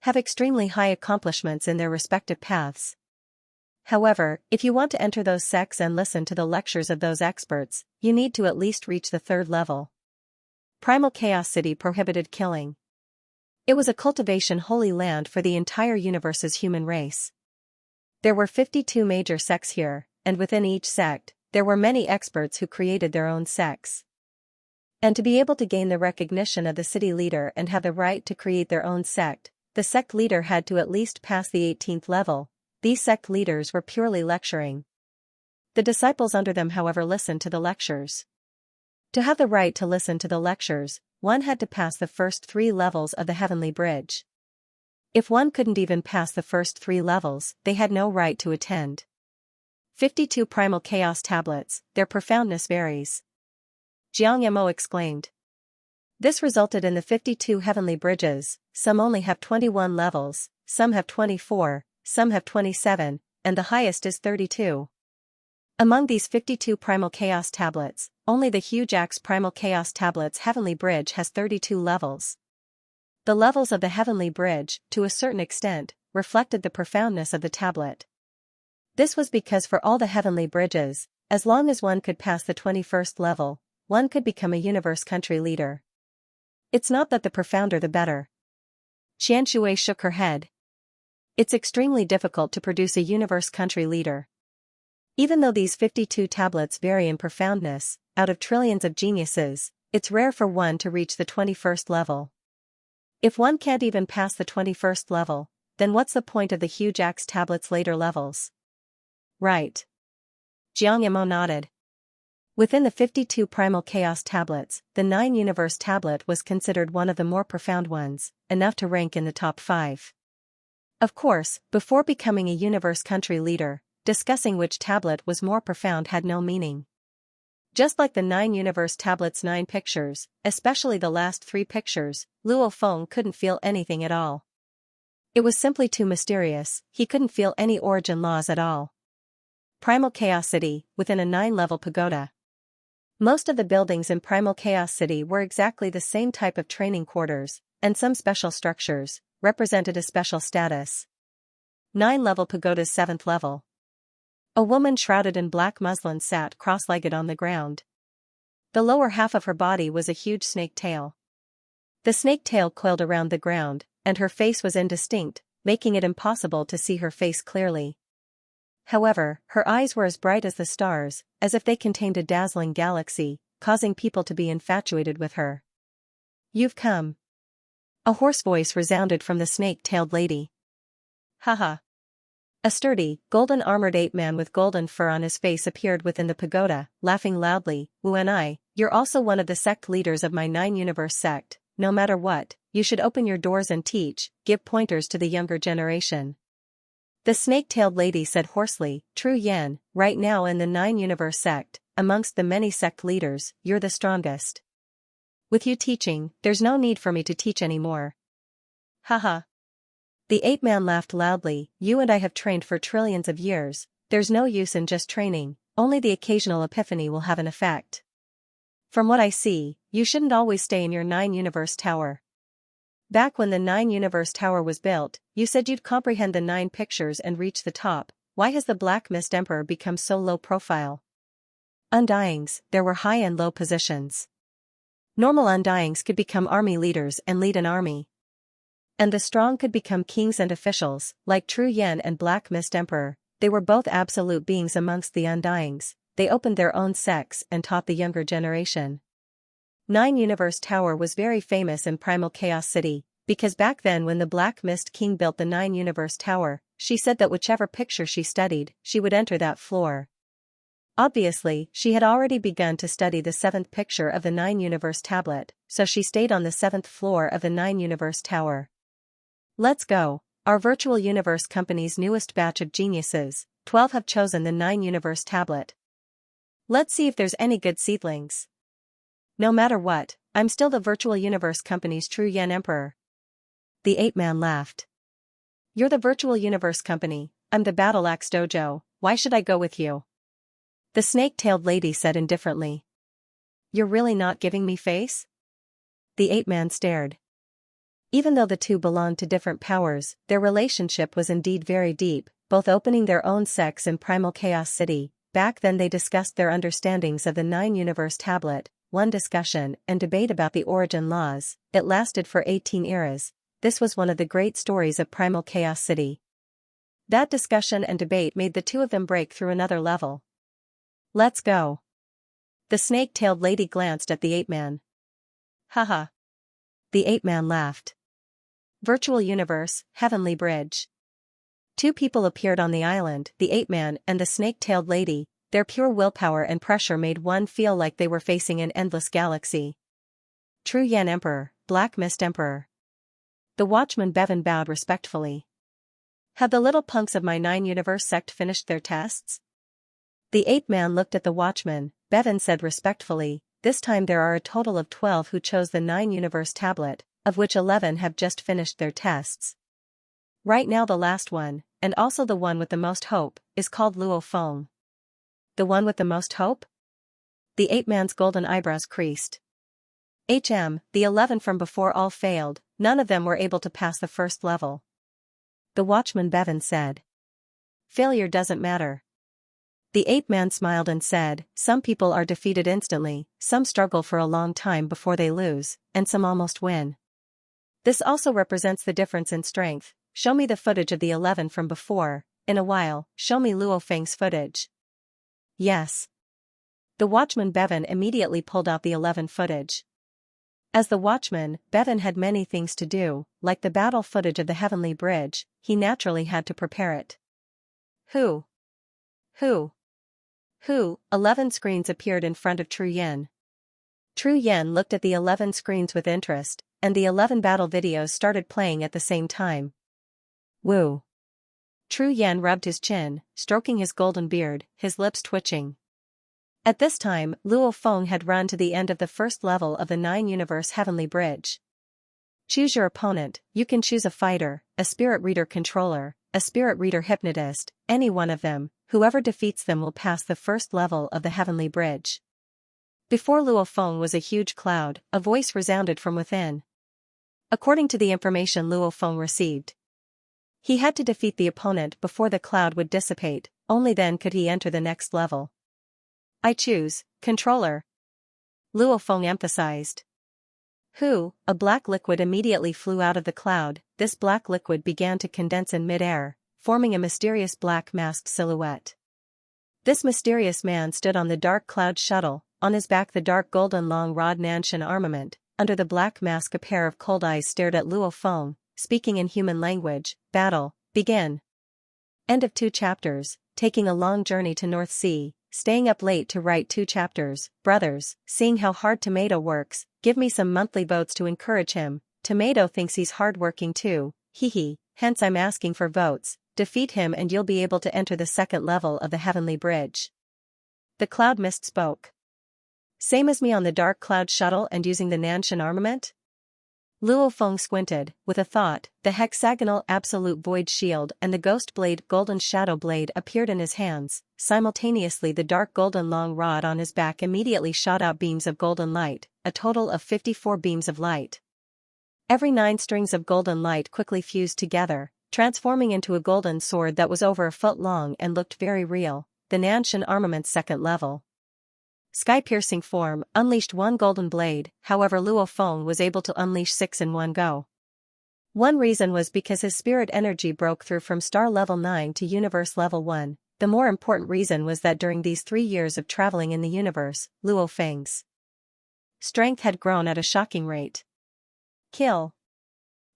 have extremely high accomplishments in their respective paths. However, if you want to enter those sects and listen to the lectures of those experts, you need to at least reach the 3rd level. Primal Chaos City prohibited killing. It was a cultivation holy land for the entire universe's human race. There were 52 major sects here, and within each sect, there were many experts who created their own sects. And to be able to gain the recognition of the city leader and have the right to create their own sect, the sect leader had to at least pass the 18th level. These sect leaders were purely lecturing. The disciples under them, however, listened to the lectures. To have the right to listen to the lectures, one had to pass the first 3 levels of the Heavenly Bridge. If one couldn't even pass the first 3 levels, they had no right to attend. 52 Primal Chaos Tablets, their profoundness varies. Xianxia exclaimed. This resulted in the 52 Heavenly Bridges. Some only have 21 levels, some have 24, some have 27, and the highest is 32. Among these 52 Primal Chaos Tablets, only the Huge Axe Primal Chaos Tablet's Heavenly Bridge has 32 levels. The levels of the Heavenly Bridge, to a certain extent, reflected the profoundness of the tablet. This was because for all the Heavenly Bridges, as long as one could pass the 21st level, one could become a universe country leader. It's not that the profounder the better. Xianxia shook her head. It's extremely difficult to produce a universe country leader. Even though these 52 tablets vary in profoundness, out of trillions of geniuses, it's rare for one to reach the 21st level. If one can't even pass the 21st level, then what's the point of the Huge Axe tablet's later levels? Right. Xianxia nodded. Within the 52 Primal Chaos Tablets, the 9 Universe Tablet was considered one of the more profound ones, enough to rank in the top 5. Of course, before becoming a universe country leader, discussing which tablet was more profound had no meaning. Just like the 9 Universe Tablets' 9 pictures, especially the last 3 pictures, Luo Feng couldn't feel anything at all. It was simply too mysterious, he couldn't feel any origin laws at all. Primal Chaos City, within a 9-level pagoda. Most of the buildings in Primal Chaos City were exactly the same type of training quarters, and some special structures represented a special status. 9-level pagoda's 7th level. A woman shrouded in black muslin sat cross-legged on the ground. The lower half of her body was a huge snake tail. The snake tail coiled around the ground, and her face was indistinct, making it impossible to see her face clearly. However, her eyes were as bright as the stars, as if they contained a dazzling galaxy, causing people to be infatuated with her. You've come. A hoarse voice resounded from the snake-tailed lady. Haha. A sturdy, golden-armored ape-man with golden fur on his face appeared within the pagoda, laughing loudly. Wu-and-I, you're also one of the sect leaders of my 9-universe sect. No matter what, you should open your doors and teach, give pointers to the younger generation. The snake-tailed lady said hoarsely, True Yan, right now in the 9-universe sect, amongst the many sect leaders, you're the strongest. With you teaching, there's no need for me to teach anymore. Haha. The ape-man laughed loudly. You and I have trained for trillions of years, there's no use in just training, only the occasional epiphany will have an effect. From what I see, you shouldn't always stay in your 9-universe tower. Back when the 9-universe tower was built, you said you'd comprehend the 9 pictures and reach the top. Why has the Black Mist Emperor become so low profile? Undyings, there were high and low positions. Normal undyings could become army leaders and lead an army. And the strong could become kings and officials, like True Yen and Black Mist Emperor. They were both absolute beings amongst the undyings. They opened their own sects and taught the younger generation. 9-universe tower was very famous in Primal Chaos City, because back then when the Black Mist King built the 9-universe tower, she said that whichever picture she studied, she would enter that floor. Obviously, she had already begun to study the 7th picture of the 9-universe tablet, so she stayed on the 7th floor of the 9-universe tower. Let's go. Our virtual universe company's newest batch of geniuses, 12 have chosen the 9-universe tablet. Let's see if there's any good seedlings. No matter what, I'm still the virtual universe company's True Yen Emperor. The ape-man laughed. You're the virtual universe company, I'm the Battle Axe Dojo, why should I go with you? The snake-tailed lady said indifferently. You're really not giving me face? The ape-man stared. Even though the two belonged to different powers, their relationship was indeed very deep, both opening their own sects in Primal Chaos City. Back then they discussed their understandings of the 9-universe tablet, one discussion and debate about the origin laws. It lasted for 18 eras. This was one of the great stories of Primal Chaos City. That discussion and debate made the two of them break through another level. Let's go. The snake-tailed lady glanced at the ape-man. Haha. The ape-man laughed. Virtual universe, Heavenly Bridge. Two people appeared on the island, the ape-man and the snake-tailed lady. Their pure willpower and pressure made one feel like they were facing an endless galaxy. True Yen Emperor, Black Mist Emperor. The watchman Bevan bowed respectfully. Have the little punks of my 9-universe sect finished their tests? The ape-man looked at the watchman. Bevan said respectfully, this time there are a total of 12 who chose the 9-universe tablet, of which 11 have just finished their tests. Right now the last one, and also the one with the most hope, is called Luo Feng. The one with the most hope? The ape-man's golden eyebrows creased. The 11 from before all failed, none of them were able to pass the first level. The watchman Bevan said. Failure doesn't matter. The ape-man smiled and said, some people are defeated instantly, some struggle for a long time before they lose, and some almost win. This also represents the difference in strength. Show me the footage of the 11 from before. In a while, show me Luo Feng's footage. Yes. The watchman Bevan immediately pulled out the 11 footage. As the watchman, Bevan had many things to do, like the battle footage of the Heavenly Bridge, he naturally had to prepare it. Who? 11 screens appeared in front of True Yen. True Yen looked at the 11 screens with interest, and the 11 battle videos started playing at the same time. Woo. True Yen rubbed his chin, stroking his golden beard, his lips twitching. At this time, Luo Feng had run to the end of the first level of the 9-universe Heavenly Bridge. Choose your opponent. You can choose a fighter, a spirit reader controller, a spirit reader hypnotist, any one of them. Whoever defeats them will pass the first level of the Heavenly Bridge. Before Luo Feng was a huge cloud, a voice resounded from within. According to the information Luo Feng received, he had to defeat the opponent before the cloud would dissipate, only then could he enter the next level. I choose, controller. Luo Feng emphasized. A black liquid immediately flew out of the cloud. This black liquid began to condense in mid-air, forming a mysterious black masked silhouette. This mysterious man stood on the dark cloud shuttle, on his back the dark golden long rod Nanshan armament. Under the black mask a pair of cold eyes stared at Luo Feng, speaking in human language. Battle, begin. End of 2 chapters, taking a long journey to North Sea, staying up late to write 2 chapters, brothers, seeing how hard Tomato works, give me some monthly votes to encourage him. Tomato thinks he's hard-working too, hence I'm asking for votes. Defeat him and you'll be able to enter the second level of the Heavenly Bridge. The cloud mist spoke. Same as me on the dark cloud shuttle and using the Nanshan armament? Luo Feng squinted, with a thought. The hexagonal absolute void shield and the ghost blade golden shadow blade appeared in his hands. Simultaneously the dark golden long rod on his back immediately shot out beams of golden light, a total of 54 beams of light. Every 9 strings of golden light quickly fused together, transforming into a golden sword that was over a foot long and looked very real, the Nanshan armament's second level. Sky-piercing form unleashed 1 golden blade, however Luo Feng was able to unleash 6 in one go. One reason was because his spirit energy broke through from star level 9 to universe level 1. The more important reason was that during these 3 years of traveling in the universe, Luo Feng's strength had grown at a shocking rate. Kill!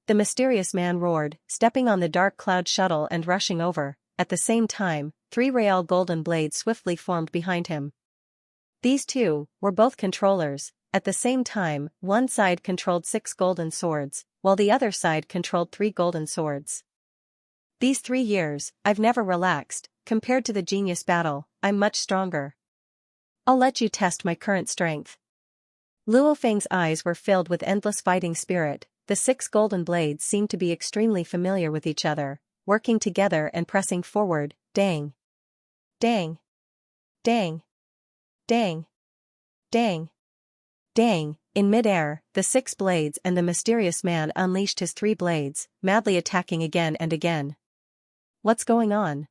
The mysterious man roared, stepping on the dark cloud shuttle and rushing over. At the same time, 3 real golden blades swiftly formed behind him. These two were both controllers. At the same time, one side controlled 6 golden swords, while the other side controlled 3 golden swords. These 3 years, I've never relaxed. Compared to the genius battle, I'm much stronger. I'll let you test my current strength. Luo Feng's eyes were filled with endless fighting spirit. The 6 golden blades seemed to be extremely familiar with each other, working together and pressing forward. Dang! Dang! Dang! Dang! Dang! Dang! In mid-air, the 6 blades and the mysterious man unleashed his 3 blades, madly attacking again and again. What's going on?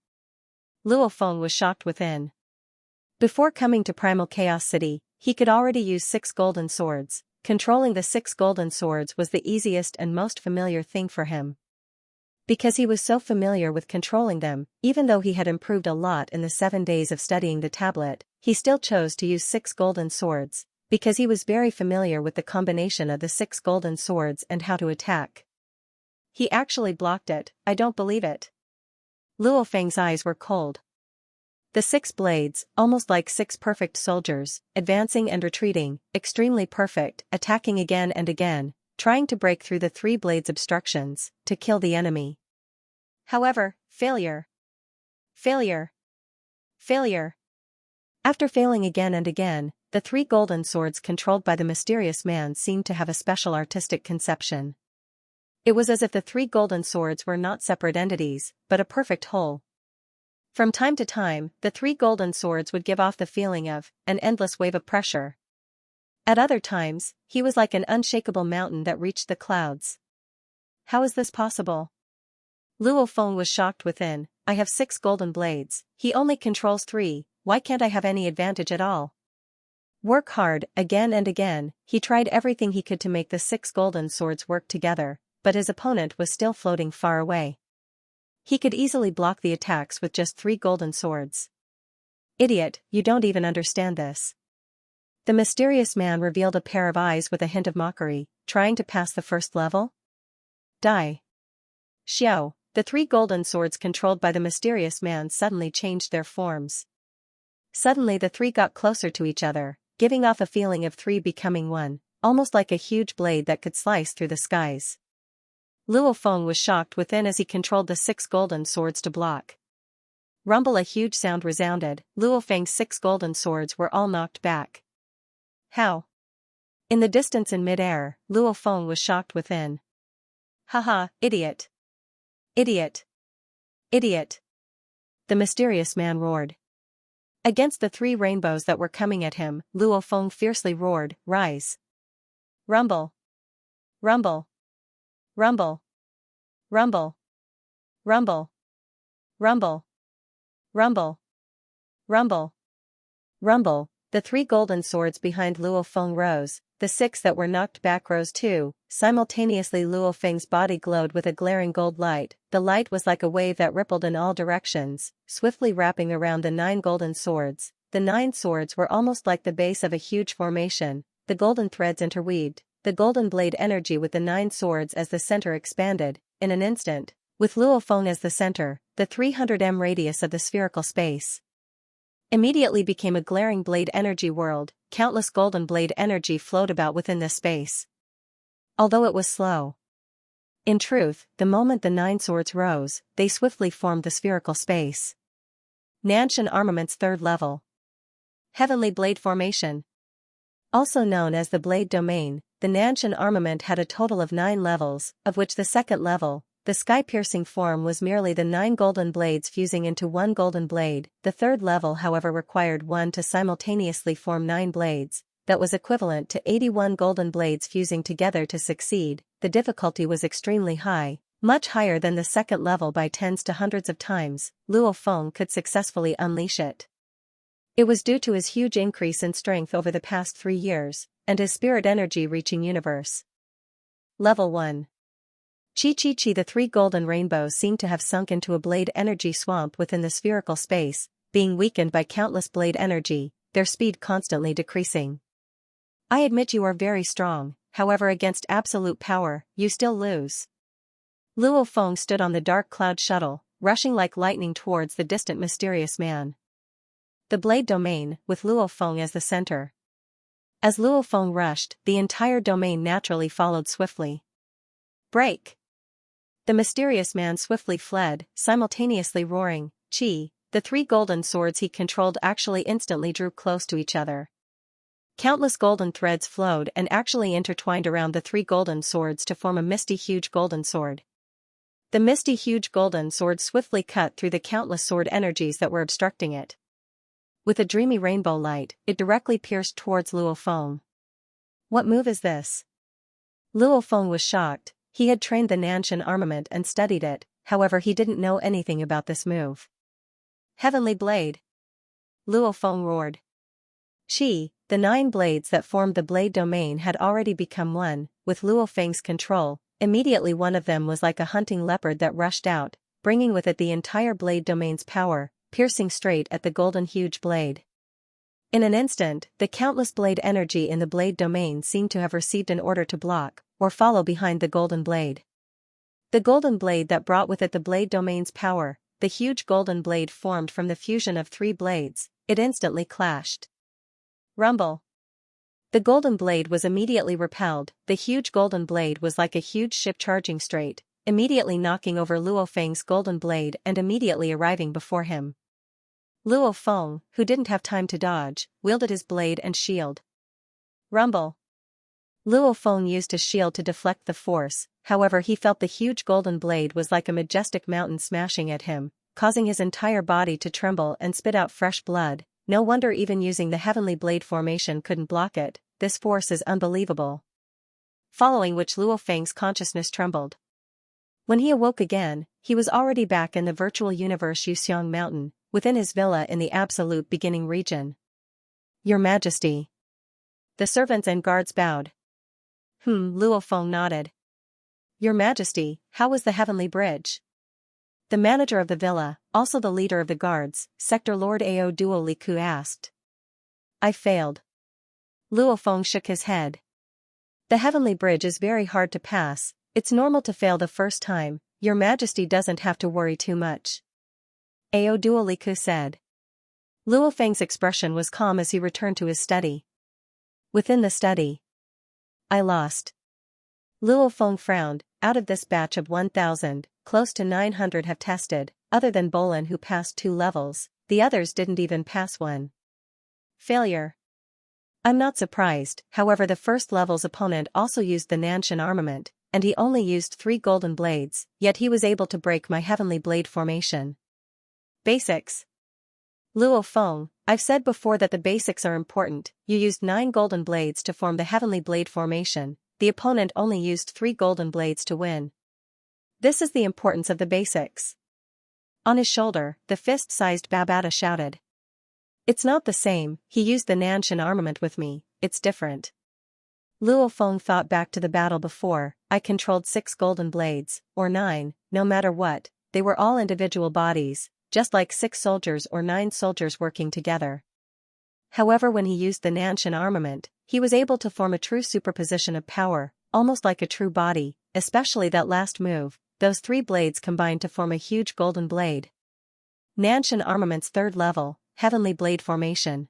Luo Feng was shocked within. Before coming to Primal Chaos City, he could already use 6 golden swords. Controlling the 6 golden swords was the easiest and most familiar thing for him. Because he was so familiar with controlling them, even though he had improved a lot in the 7 days of studying the tablet, he still chose to use 6 golden swords, because he was very familiar with the combination of the 6 golden swords and how to attack. He actually blocked it. I don't believe it. Luo Feng's eyes were cold. The 6 blades, almost like 6 perfect soldiers, advancing and retreating, extremely perfect, attacking again and again, trying to break through the 3 blades' obstructions, to kill the enemy. However, failure. Failure. Failure. After failing again and again, the 3 golden swords controlled by the mysterious man seemed to have a special artistic conception. It was as if the 3 golden swords were not separate entities, but a perfect whole. From time to time, the 3 golden swords would give off the feeling of an endless wave of pressure. At other times, he was like an unshakable mountain that reached the clouds. How is this possible? Luo Feng was shocked within. I have 6 golden blades, he only controls 3, why can't I have any advantage at all? Work hard, again and again, he tried everything he could to make the 6 golden swords work together, but his opponent was still floating far away. He could easily block the attacks with just 3 golden swords. Idiot, you don't even understand this. The mysterious man revealed a pair of eyes with a hint of mockery, trying to pass the first level? Die. Xiao, the 3 golden swords controlled by the mysterious man suddenly changed their forms. Suddenly the 3 got closer to each other, giving off a feeling of 3 becoming 1, almost like a huge blade that could slice through the skies. Luo Feng was shocked within as he controlled the 6 golden swords to block. Rumble, a huge sound resounded. Luo Feng's 6 golden swords were all knocked back. How? In the distance in mid-air, Luo Feng was shocked within. Haha, idiot! Idiot! Idiot! The mysterious man roared. Against the 3 rainbows that were coming at him, Luo Feng fiercely roared, Rise! Rumble! Rumble! Rumble! Rumble! Rumble! Rumble! Rumble! Rumble! Rumble! The 3 golden swords behind Luo Feng rose, the 6 that were knocked back rose too. Simultaneously Luo Feng's body glowed with a glaring gold light. The light was like a wave that rippled in all directions, swiftly wrapping around the 9 golden swords. The 9 swords were almost like the base of a huge formation, the golden threads interweaved, the golden blade energy with the 9 swords as the center expanded. In an instant, with Luo Feng as the center, the 300 m radius of the spherical space immediately became a glaring blade energy world. Countless golden blade energy flowed about within this space. Although it was slow. In truth, the moment the 9 swords rose, they swiftly formed the spherical space. Nanshan Armament's 3rd level. Heavenly Blade Formation. Also known as the Blade Domain, the Nanshan Armament had a total of 9 levels, of which the 2nd level, the sky-piercing form, was merely the 9 golden blades fusing into 1 golden blade. The 3rd level however required 1 to simultaneously form 9 blades, that was equivalent to 81 golden blades fusing together to succeed. the difficulty was extremely high, much higher than the second level by tens to hundreds of times. Luo Feng could successfully unleash it. It was due to his huge increase in strength over the past 3 years, and his spirit energy reaching universe. Level 1. Chi. The 3 golden rainbows seemed to have sunk into a blade energy swamp within the spherical space, being weakened by countless blade energy, their speed constantly decreasing. I admit you are very strong, however against absolute power, you still lose. Luo Feng stood on the dark cloud shuttle, rushing like lightning towards the distant mysterious man. The blade domain, with Luo Feng as the center. As Luo Feng rushed, the entire domain naturally followed swiftly. Break! The mysterious man swiftly fled, simultaneously roaring, "Chi!" The 3 golden swords he controlled actually instantly drew close to each other. Countless golden threads flowed and actually intertwined around the 3 golden swords to form a misty huge golden sword. The misty huge golden sword swiftly cut through the countless sword energies that were obstructing it. With a dreamy rainbow light, it directly pierced towards Luo Feng. What move is this? Luo Feng was shocked. He had trained the Nanshan armament and studied it, however he didn't know anything about this move. Heavenly Blade! Luo Feng roared. Chi, the 9 blades that formed the blade domain had already become one, with Luo Feng's control. Immediately one of them was like a hunting leopard that rushed out, bringing with it the entire blade domain's power, piercing straight at the golden huge blade. In an instant, the countless blade energy in the blade domain seemed to have received an order to block, or follow behind the golden blade. The golden blade that brought with it the blade domain's power, the huge golden blade formed from the fusion of 3 blades, it instantly clashed. Rumble! The golden blade was immediately repelled. The huge golden blade was like a huge ship charging straight, immediately knocking over Luo Feng's golden blade and immediately arriving before him. Luo Feng, who didn't have time to dodge, wielded his blade and shield. Rumble! Luo Feng used his shield to deflect the force, however he felt the huge golden blade was like a majestic mountain smashing at him, causing his entire body to tremble and spit out fresh blood. No wonder even using the heavenly blade formation couldn't block it, this force is unbelievable. Following which Luo Feng's consciousness trembled. When he awoke again, he was already back in the virtual universe Yuxiang Mountain, within his villa in the absolute beginning region. Your Majesty. The servants and guards bowed. Luo Feng nodded. Your Majesty, how was the heavenly bridge? The manager of the villa, also the leader of the guards, Sector Lord Ao Duo Liku asked. I failed. Luo Feng shook his head. The heavenly bridge is very hard to pass, it's normal to fail the first time, Your Majesty doesn't have to worry too much. Ao Duo Liku said. Luo Feng's expression was calm as he returned to his study. Within the study. I lost. Luo Feng frowned. Out of this batch of 1,000, close to 900 have tested, other than Bolin who passed 2 levels, the others didn't even pass 1. Failure. I'm not surprised, however the first level's opponent also used the Nanshan armament, and he only used 3 golden blades, yet he was able to break my heavenly blade formation. Basics. Luo Feng, I've said before that the basics are important. You used 9 golden blades to form the heavenly blade formation, the opponent only used 3 golden blades to win. This is the importance of the basics. On his shoulder, the fist-sized Babata shouted. It's not the same, he used the Nanshan armament with me, it's different. Luo Feng thought back to the battle before. I controlled 6 golden blades, or 9, no matter what, they were all individual bodies, just like 6 soldiers or 9 soldiers working together. However, when he used the Nanshan armament, he was able to form a true superposition of power, almost like a true body, especially that last move, those 3 blades combined to form a huge golden blade. Nanshan armament's 3rd level, heavenly blade formation.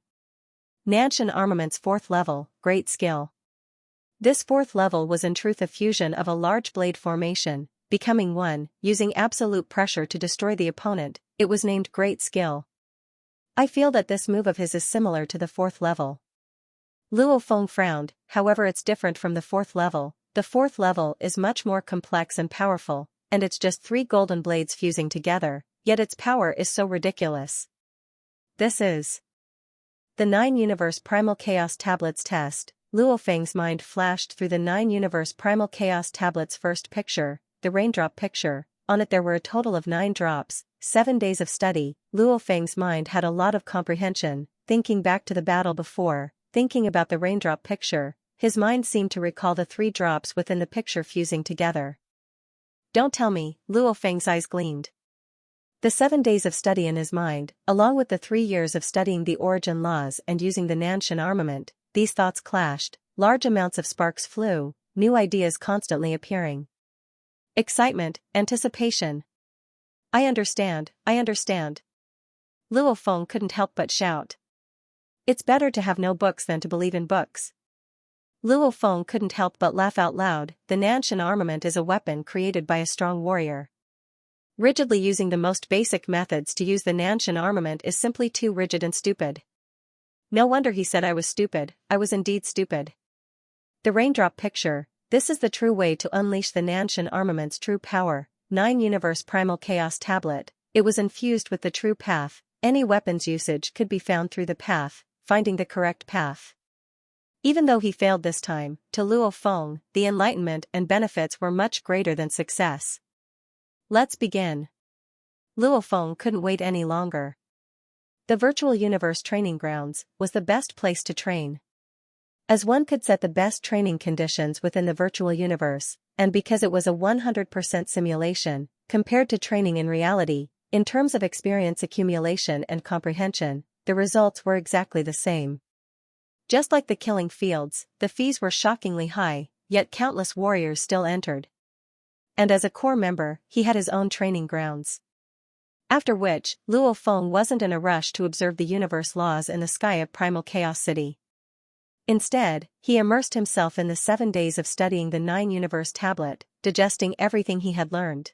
Nanshan armament's 4th level, great skill. This 4th level was in truth a fusion of a large blade formation, becoming one, using absolute pressure to destroy the opponent. It was named great skill. I feel that this move of his is similar to the 4th level. Luo Feng frowned, however it's different from the 4th level. The 4th level is much more complex and powerful, and it's just 3 golden blades fusing together, yet its power is so ridiculous. This is the 9 Universe Primal Chaos Tablets test. Luo Feng's mind flashed through the 9-universe primal chaos tablet's first picture, the raindrop picture. On it there were a total of 9 drops. 7 days of study. Luo Feng's mind had a lot of comprehension, thinking back to the battle before, thinking about the raindrop picture. His mind seemed to recall the 3 drops within the picture fusing together. Don't tell me, Luo Feng's eyes gleamed. The 7 days of study in his mind, along with the 3 years of studying the origin laws and using the Nanshan armament, these thoughts clashed, large amounts of sparks flew, new ideas constantly appearing. Excitement, anticipation. I understand, I understand. Luo Feng couldn't help but shout. It's better to have no books than to believe in books. Luo Feng couldn't help but laugh out loud. The Nanshan armament is a weapon created by a strong warrior. Rigidly using the most basic methods to use the Nanshan armament is simply too rigid and stupid. No wonder he said I was stupid. I was indeed stupid. The raindrop picture. This is the true way to unleash the Nanshan armament's true power. 9-universe primal chaos tablet. It was infused with the true path. Any weapons usage could be found through the path, finding the correct path. Even though he failed this time, to Luo Feng, the enlightenment and benefits were much greater than success. Let's begin. Luo Feng couldn't wait any longer. The virtual universe training grounds was the best place to train. As one could set the best training conditions within the virtual universe, and because it was a 100% simulation, compared to training in reality, in terms of experience accumulation and comprehension, the results were exactly the same. Just like the killing fields, the fees were shockingly high, yet countless warriors still entered. And as a core member, he had his own training grounds. After which, Luo Feng wasn't in a rush to observe the universe laws in the sky of Primal Chaos City. Instead, he immersed himself in the 7 days of studying the 9-universe tablet, digesting everything he had learned.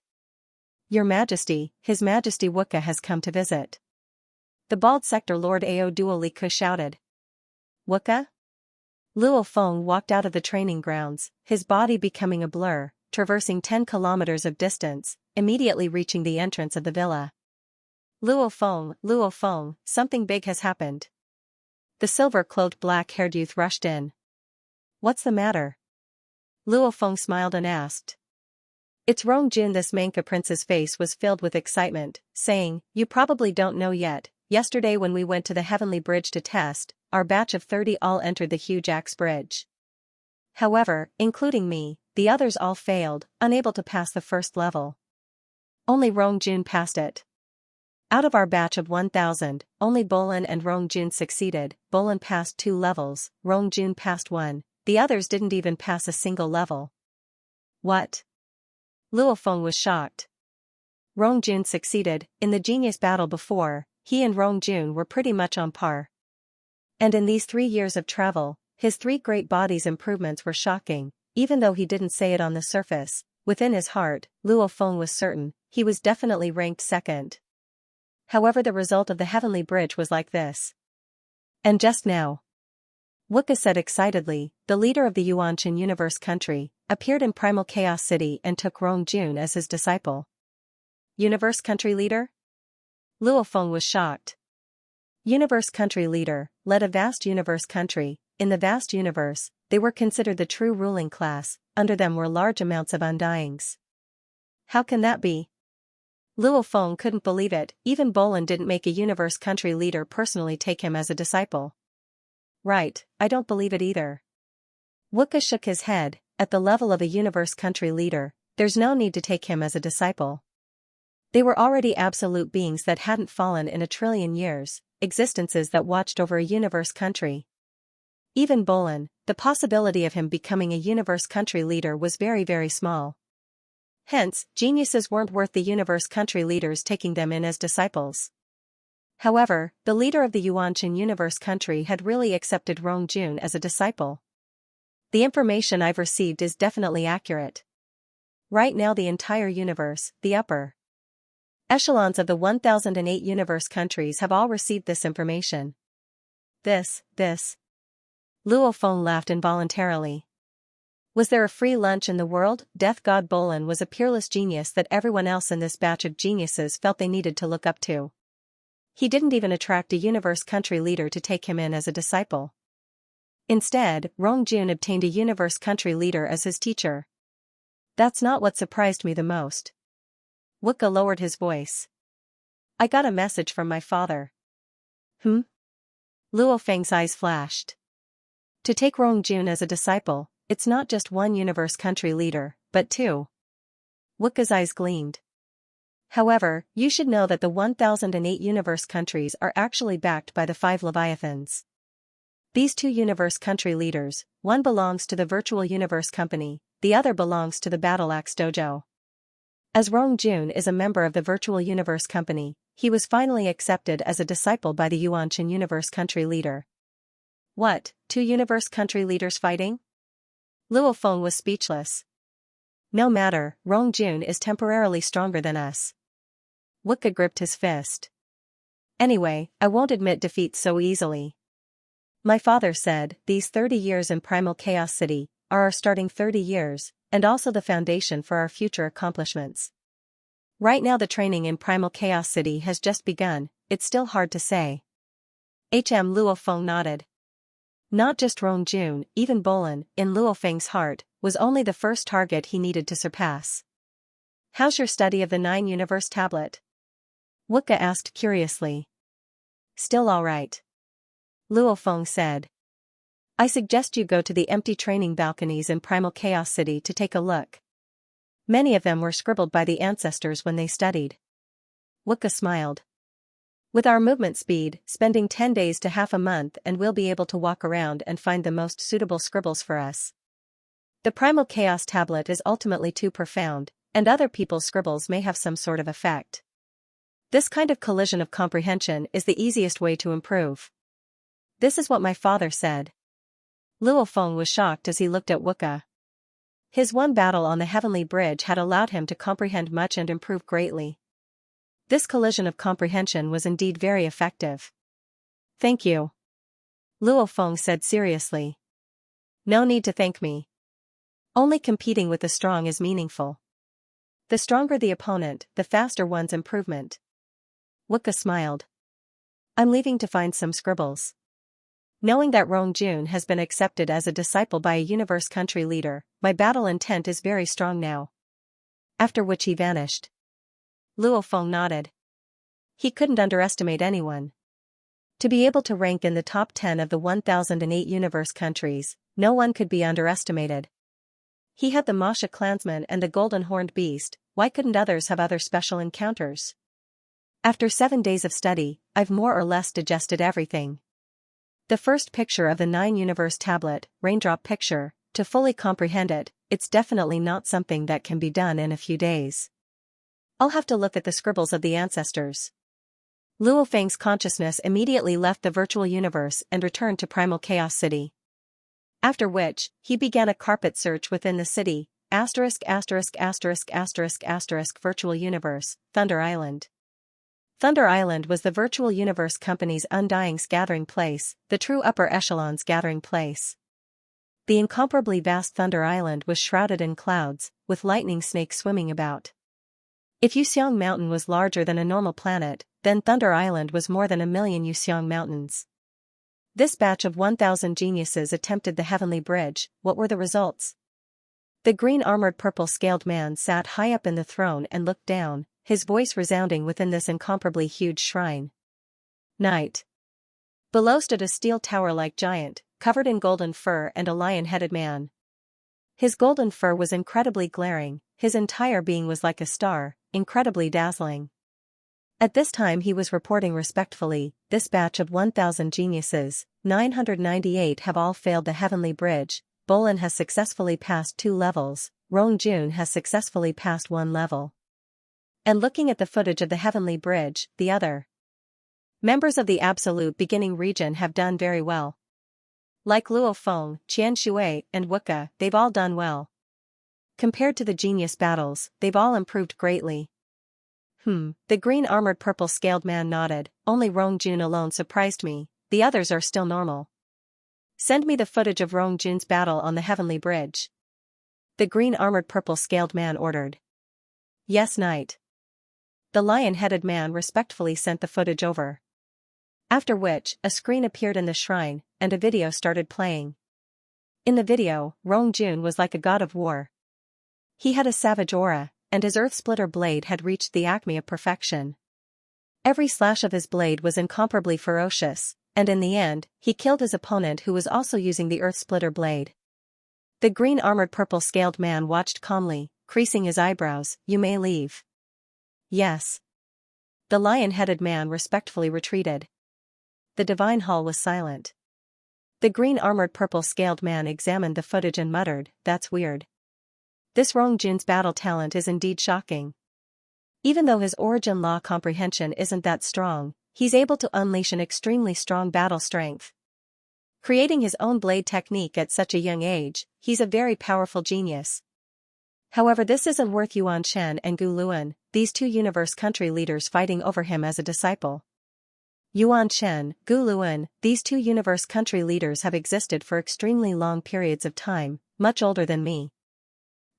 Your Majesty, His Majesty Wukka has come to visit. The bald sector Lord Ao Duoliku shouted. Wukka? Luo Feng walked out of the training grounds, his body becoming a blur, traversing 10 kilometers of distance, immediately reaching the entrance of the villa. Luo Feng, something big has happened. The silver-clothed black-haired youth rushed in. What's the matter? Luo Feng smiled and asked. It's Rongjun. This Manka prince's face was filled with excitement, saying, you probably don't know yet, yesterday when we went to the Heavenly Bridge to test, our batch of 30 all entered the huge axe bridge. However, including me, the others all failed, unable to pass the first level. Only Rongjun passed it. Out of our batch of 1,000, only Bolin and Rongjun succeeded. Bolin passed 2 levels, Rongjun passed 1, the others didn't even pass a single level. What? Luo Feng was shocked. Rongjun succeeded. In the genius battle before, he and Rongjun were pretty much on par. And in these 3 years of travel, his 3 great bodies' improvements were shocking, even though he didn't say it on the surface. Within his heart, Luo Feng was certain, he was definitely ranked second. However, the result of the Heavenly Bridge was like this. And just now, Wukka said excitedly, the leader of the Yuanshan Universe country, appeared in Primal Chaos City and took Rongjun as his disciple. Universe country leader? Luo Feng was shocked. Universe country leader, led a vast universe country. In the vast universe, they were considered the true ruling class. Under them were large amounts of undyings. How can that be? Luo Feng couldn't believe it. Even Bolin didn't make a universe country leader personally take him as a disciple. Right, I don't believe it either. Wukka shook his head. At the level of a universe country leader, there's no need to take him as a disciple. They were already absolute beings that hadn't fallen in a trillion years, existences that watched over a universe country. Even Bolin, the possibility of him becoming a universe country leader was very, very small. Hence, geniuses weren't worth the universe country leaders taking them in as disciples. However, the leader of the Yuanshan universe country had really accepted Rongjun as a disciple. The information I've received is definitely accurate. Right now the entire universe, the upper echelons of the 1008 universe countries have all received this information. This. Luo Feng laughed involuntarily. Was there a free lunch in the world? Death God Bolin was a peerless genius that everyone else in this batch of geniuses felt they needed to look up to. He didn't even attract a universe country leader to take him in as a disciple. Instead, Rongjun obtained a universe country leader as his teacher. That's not what surprised me the most. Wuka lowered his voice. I got a message from my father. Hmm? Luo Feng's eyes flashed. To take Rongjun as a disciple, it's not just one universe country leader, but two. Wuka's eyes gleamed. However, you should know that the 1008 universe countries are actually backed by the 5 Leviathans. These 2 universe country leaders, one belongs to the Virtual Universe Company, the other belongs to the Battle Axe Dojo. As Rongjun is a member of the Virtual Universe Company, he was finally accepted as a disciple by the Yuanshan Universe Country Leader. What, 2 universe country leaders fighting? Luo Feng was speechless. No matter, Rongjun is temporarily stronger than us. Wuka gripped his fist. Anyway, I won't admit defeat so easily. My father said, these 30 years in Primal Chaos City are our starting 30 years, and also the foundation for our future accomplishments. Right now the training in Primal Chaos City has just begun, it's still hard to say. Luo Feng nodded. Not just Rongjun, even Bolin, in Luo Feng's heart, was only the first target he needed to surpass. How's your study of the 9 universe tablet? Wuka asked curiously. Still all right. Luo Feng said. I suggest you go to the empty training balconies in Primal Chaos City to take a look. Many of them were scribbled by the ancestors when they studied. Wuka smiled. With our movement speed, spending 10 days to half a month and we'll be able to walk around and find the most suitable scribbles for us. The Primal Chaos tablet is ultimately too profound, and other people's scribbles may have some sort of effect. This kind of collision of comprehension is the easiest way to improve. This is what my father said. Luo Feng was shocked as he looked at Wuka. His one battle on the Heavenly Bridge had allowed him to comprehend much and improve greatly. This collision of comprehension was indeed very effective. Thank you. Luo Feng said seriously. No need to thank me. Only competing with the strong is meaningful. The stronger the opponent, the faster one's improvement. Wuka smiled. I'm leaving to find some scribbles. Knowing that Rongjun has been accepted as a disciple by a universe country leader, my battle intent is very strong now. After which he vanished. Luo Feng nodded. He couldn't underestimate anyone. To be able to rank in the top 10 of the 1008 universe countries, no one could be underestimated. He had the Masha clansman and the golden horned beast, why couldn't others have other special encounters? After 7 days of study, I've more or less digested everything. The first picture of the 9 universe tablet, raindrop picture, to fully comprehend it, it's definitely not something that can be done in a few days. I'll have to look at the scribbles of the ancestors. Luo Feng's consciousness immediately left the virtual universe and returned to Primal Chaos City. After which, he began a carpet search within the city, ******** Virtual Universe, Thunder Island. Thunder Island was the Virtual Universe Company's Undying's gathering place, the true upper echelon's gathering place. The incomparably vast Thunder Island was shrouded in clouds, with lightning snakes swimming about. If Yuxiang Mountain was larger than a normal planet, then Thunder Island was more than 1,000,000 Yuxiang mountains. This batch of 1,000 geniuses attempted the Heavenly Bridge. What were the results? The green armored purple-scaled man sat high up in the throne and looked down, his voice resounding within this incomparably huge shrine. Night. Below stood a steel tower-like giant, covered in golden fur and a lion-headed man. His golden fur was incredibly glaring, his entire being was like a star, incredibly dazzling. At this time he was reporting respectfully, this batch of 1,000 geniuses, 998 have all failed the Heavenly Bridge, Bolin has successfully passed 2 levels, Rongjun has successfully passed 1 level. And looking at the footage of the Heavenly Bridge, the other members of the Absolute Beginning region have done very well. Like Luo Feng, Qianshui, and Wuka, they've all done well. Compared to the genius battles, they've all improved greatly. The green armored purple-scaled man nodded, only Rongjun alone surprised me, the others are still normal. Send me the footage of Rongjun's battle on the Heavenly Bridge. The green armored purple-scaled man ordered. Yes, Knight. The lion-headed man respectfully sent the footage over. After which, a screen appeared in the shrine, and a video started playing. In the video, Rong Jun was like a god of war. He had a savage aura, and his Earth Splitter blade had reached the acme of perfection. Every slash of his blade was incomparably ferocious, and in the end, he killed his opponent who was also using the Earth Splitter blade. The green-armored purple-scaled man watched calmly, creasing his eyebrows. "You may leave." "Yes." The lion-headed man respectfully retreated. The divine hall was silent. The green-armored purple-scaled man examined the footage and muttered, "That's weird. This Rong Jun's battle talent is indeed shocking. Even though his origin law comprehension isn't that strong, he's able to unleash an extremely strong battle strength. Creating his own blade technique at such a young age, he's a very powerful genius. However, this isn't worth Yuan Shen and Gu Luan, these two universe country leaders fighting over him as a disciple. Yuan Shen, Gu Luan, these two universe country leaders have existed for extremely long periods of time, much older than me."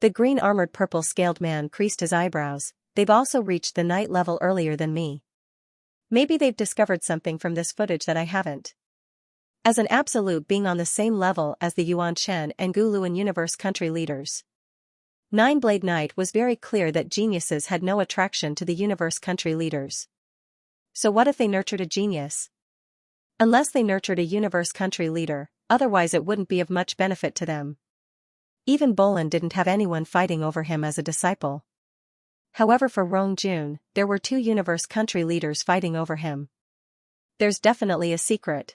The green-armored purple-scaled man creased his eyebrows. "They've also reached the night level earlier than me. Maybe they've discovered something from this footage that I haven't." As an absolute being on the same level as the Yuan Shen and Gu Luan universe country leaders, Nine-Blade Knight was very clear that geniuses had no attraction to the universe country leaders. So what if they nurtured a genius? Unless they nurtured a universe country leader, otherwise it wouldn't be of much benefit to them. Even Bolin didn't have anyone fighting over him as a disciple. However, for Rong Jun, there were two universe country leaders fighting over him. There's definitely a secret.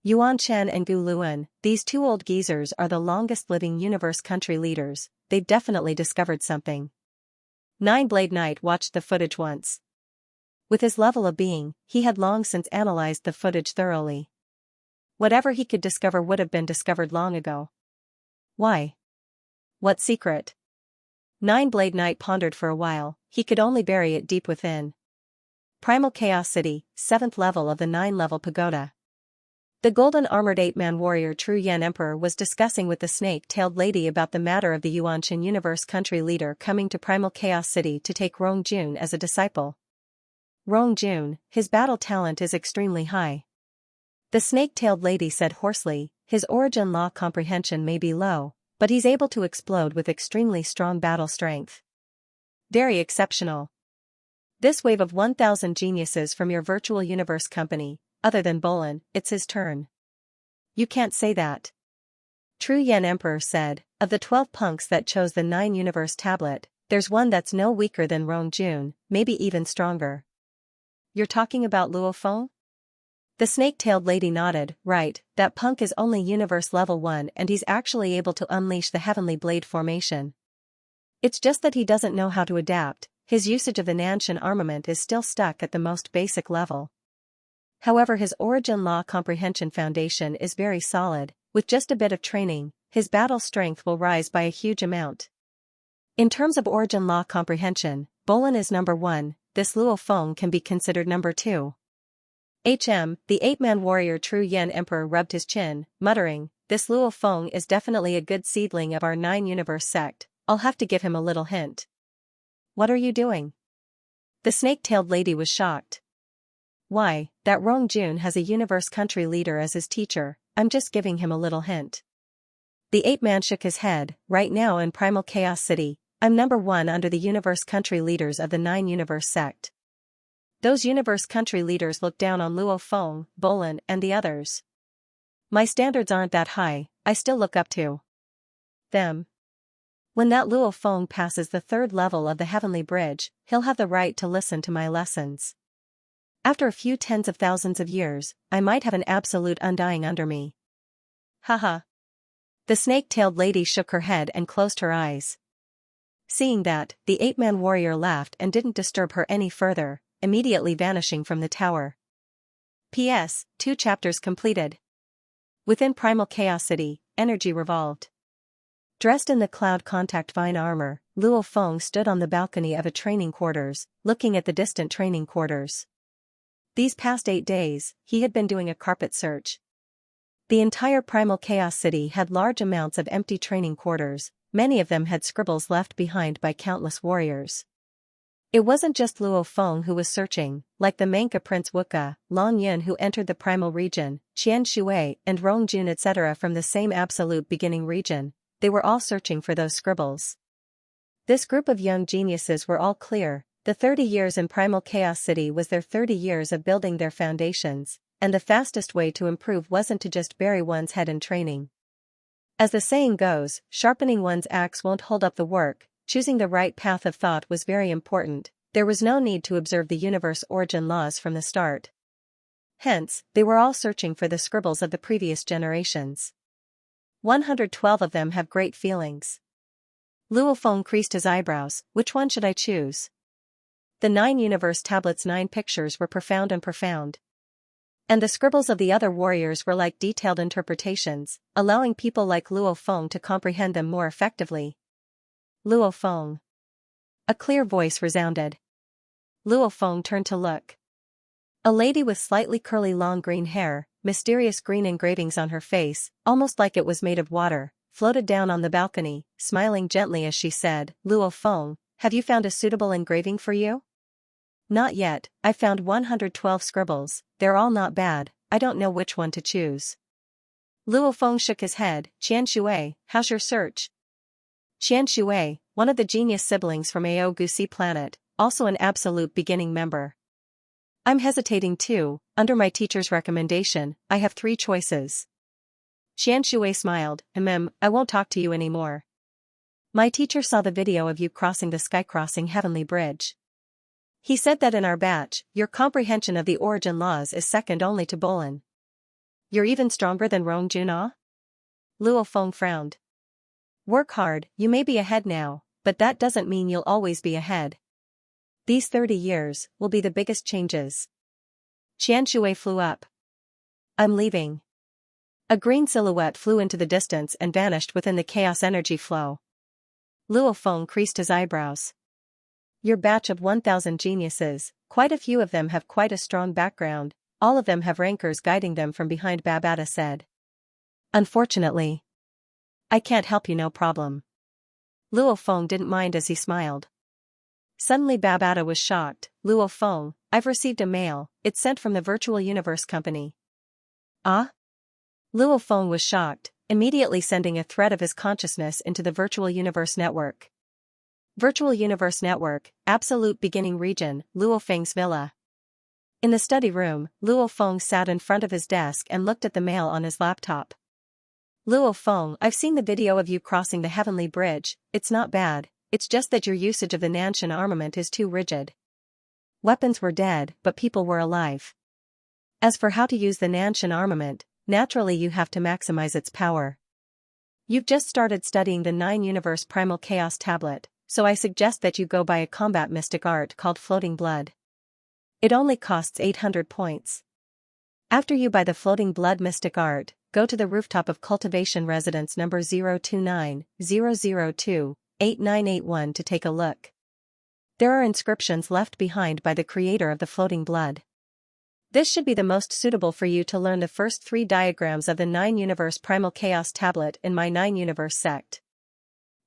Yuan Shen and Gu Luan, these two old geezers are the longest-living universe country leaders. They've definitely discovered something. Nine-Blade Knight watched the footage once. With his level of being, he had long since analyzed the footage thoroughly. Whatever he could discover would have been discovered long ago. Why? What secret? Nine-Blade Knight pondered for a while. He could only bury it deep within. Primal Chaos City, 7th level of the 9-level pagoda. The golden-armored 8-man warrior True Yan Emperor was discussing with the snake-tailed lady about the matter of the Yuanshan universe country leader coming to Primal Chaos City to take Rong Jun as a disciple. Rong Jun, his battle talent is extremely high. The snake-tailed lady said hoarsely, his origin law comprehension may be low, but he's able to explode with extremely strong battle strength. Very exceptional. This wave of 1,000 geniuses from your virtual universe company, other than Bolin, it's his turn. You can't say that. True Yan Emperor said, of the 12 punks that chose the 9-universe tablet, there's one that's no weaker than Rong Jun, maybe even stronger. You're talking about Luo Feng? The snake-tailed lady nodded. Right, that punk is only universe level 1 and he's actually able to unleash the heavenly blade formation. It's just that he doesn't know how to adapt, his usage of the Nanshan armament is still stuck at the most basic level. However, his origin law comprehension foundation is very solid, with just a bit of training, his battle strength will rise by a huge amount. In terms of origin law comprehension, Bolin is number 1, this Luo Feng can be considered number 2. The 8-man warrior True Yan Emperor rubbed his chin, muttering, this Luo Feng is definitely a good seedling of our 9-universe sect, I'll have to give him a little hint. What are you doing? The snake-tailed lady was shocked. Why, that Rong Jun has a universe country leader as his teacher, I'm just giving him a little hint. The 8-man shook his head. Right now in Primal Chaos City, I'm number 1 under the universe country leaders of the 9-universe sect. Those universe country leaders look down on Luo Feng, Bolin, and the others. My standards aren't that high, I still look up to them. When that Luo Feng passes the 3rd level of the Heavenly Bridge, he'll have the right to listen to my lessons. After a few tens of thousands of years, I might have an absolute undying under me. Haha. The snake-tailed lady shook her head and closed her eyes. Seeing that, the 8-man warrior laughed and didn't disturb her any further, immediately vanishing from the tower. P.S. 2 chapters completed. Within Primal Chaos City, energy revolved. Dressed in the Cloud Contact Vine armor, Luo Feng stood on the balcony of a training quarters, looking at the distant training quarters. These past 8 days, he had been doing a carpet search. The entire Primal Chaos City had large amounts of empty training quarters, many of them had scribbles left behind by countless warriors. It wasn't just Luo Feng who was searching, like the Manka Prince Wuka, Lan Yin who entered the primal region, Qian Shui and Rong Jun etc. from the same absolute beginning region, they were all searching for those scribbles. This group of young geniuses were all clear, the 30 years in Primal Chaos City was their 30 years of building their foundations, and the fastest way to improve wasn't to just bury one's head in training. As the saying goes, sharpening one's axe won't hold up the work. Choosing the right path of thought was very important. There was no need to observe the universe origin laws from the start. Hence, they were all searching for the scribbles of the previous generations. 112 of them have great feelings. Luo Feng creased his eyebrows. Which one should I choose? The 9 universe tablets' 9 pictures were profound. And the scribbles of the other warriors were like detailed interpretations, allowing people like Luo Feng to comprehend them more effectively. Luo Feng. A clear voice resounded. Luo Feng turned to look. A lady with slightly curly long green hair, mysterious green engravings on her face, almost like it was made of water, floated down on the balcony, smiling gently as she said, Luo Feng, have you found a suitable engraving for you? Not yet, I found 112 scribbles, they're all not bad, I don't know which one to choose. Luo Feng shook his head. Qian Shui, how's your search? Xian Shui, one of the genius siblings from Ao Gusi planet, also an absolute beginning member. I'm hesitating too. Under my teacher's recommendation, I have 3 choices. Xian Shui smiled. I won't talk to you anymore. My teacher saw the video of you crossing the sky-crossing heavenly bridge. He said that in our batch, your comprehension of the origin laws is second only to Bolin. You're even stronger than Rong Juna? Luo Feng frowned. Work hard, you may be ahead now, but that doesn't mean you'll always be ahead. These 30 years will be the biggest changes. Qian Shui flew up. I'm leaving. A green silhouette flew into the distance and vanished within the chaos energy flow. Luo Feng creased his eyebrows. Your batch of 1,000 geniuses, quite a few of them have quite a strong background, all of them have rankers guiding them from behind, Babata said. Unfortunately. I can't help you, no problem. Luo Feng didn't mind as he smiled. Suddenly Babata was shocked. Luo Feng, I've received a mail, it's sent from the Virtual Universe Company. Ah? Luo Feng was shocked, immediately sending a thread of his consciousness into the Virtual Universe Network. Virtual Universe Network, Absolute Beginning Region, Luo Feng's villa. In the study room, Luo Feng sat in front of his desk and looked at the mail on his laptop. Luo Feng, I've seen the video of you crossing the heavenly bridge, it's not bad, it's just that your usage of the Nanshan armament is too rigid. Weapons were dead, but people were alive. As for how to use the Nanshan armament, naturally you have to maximize its power. You've just started studying the 9 Universe Primal Chaos Tablet, so I suggest that you go buy a combat mystic art called Floating Blood. It only costs 800 points. After you buy the Floating Blood mystic art, go to the rooftop of Cultivation Residence number 029-002-8981 to take a look. There are inscriptions left behind by the creator of the Floating Blood. This should be the most suitable for you to learn the first 3 diagrams of the 9 Universe Primal Chaos Tablet in my 9 Universe sect.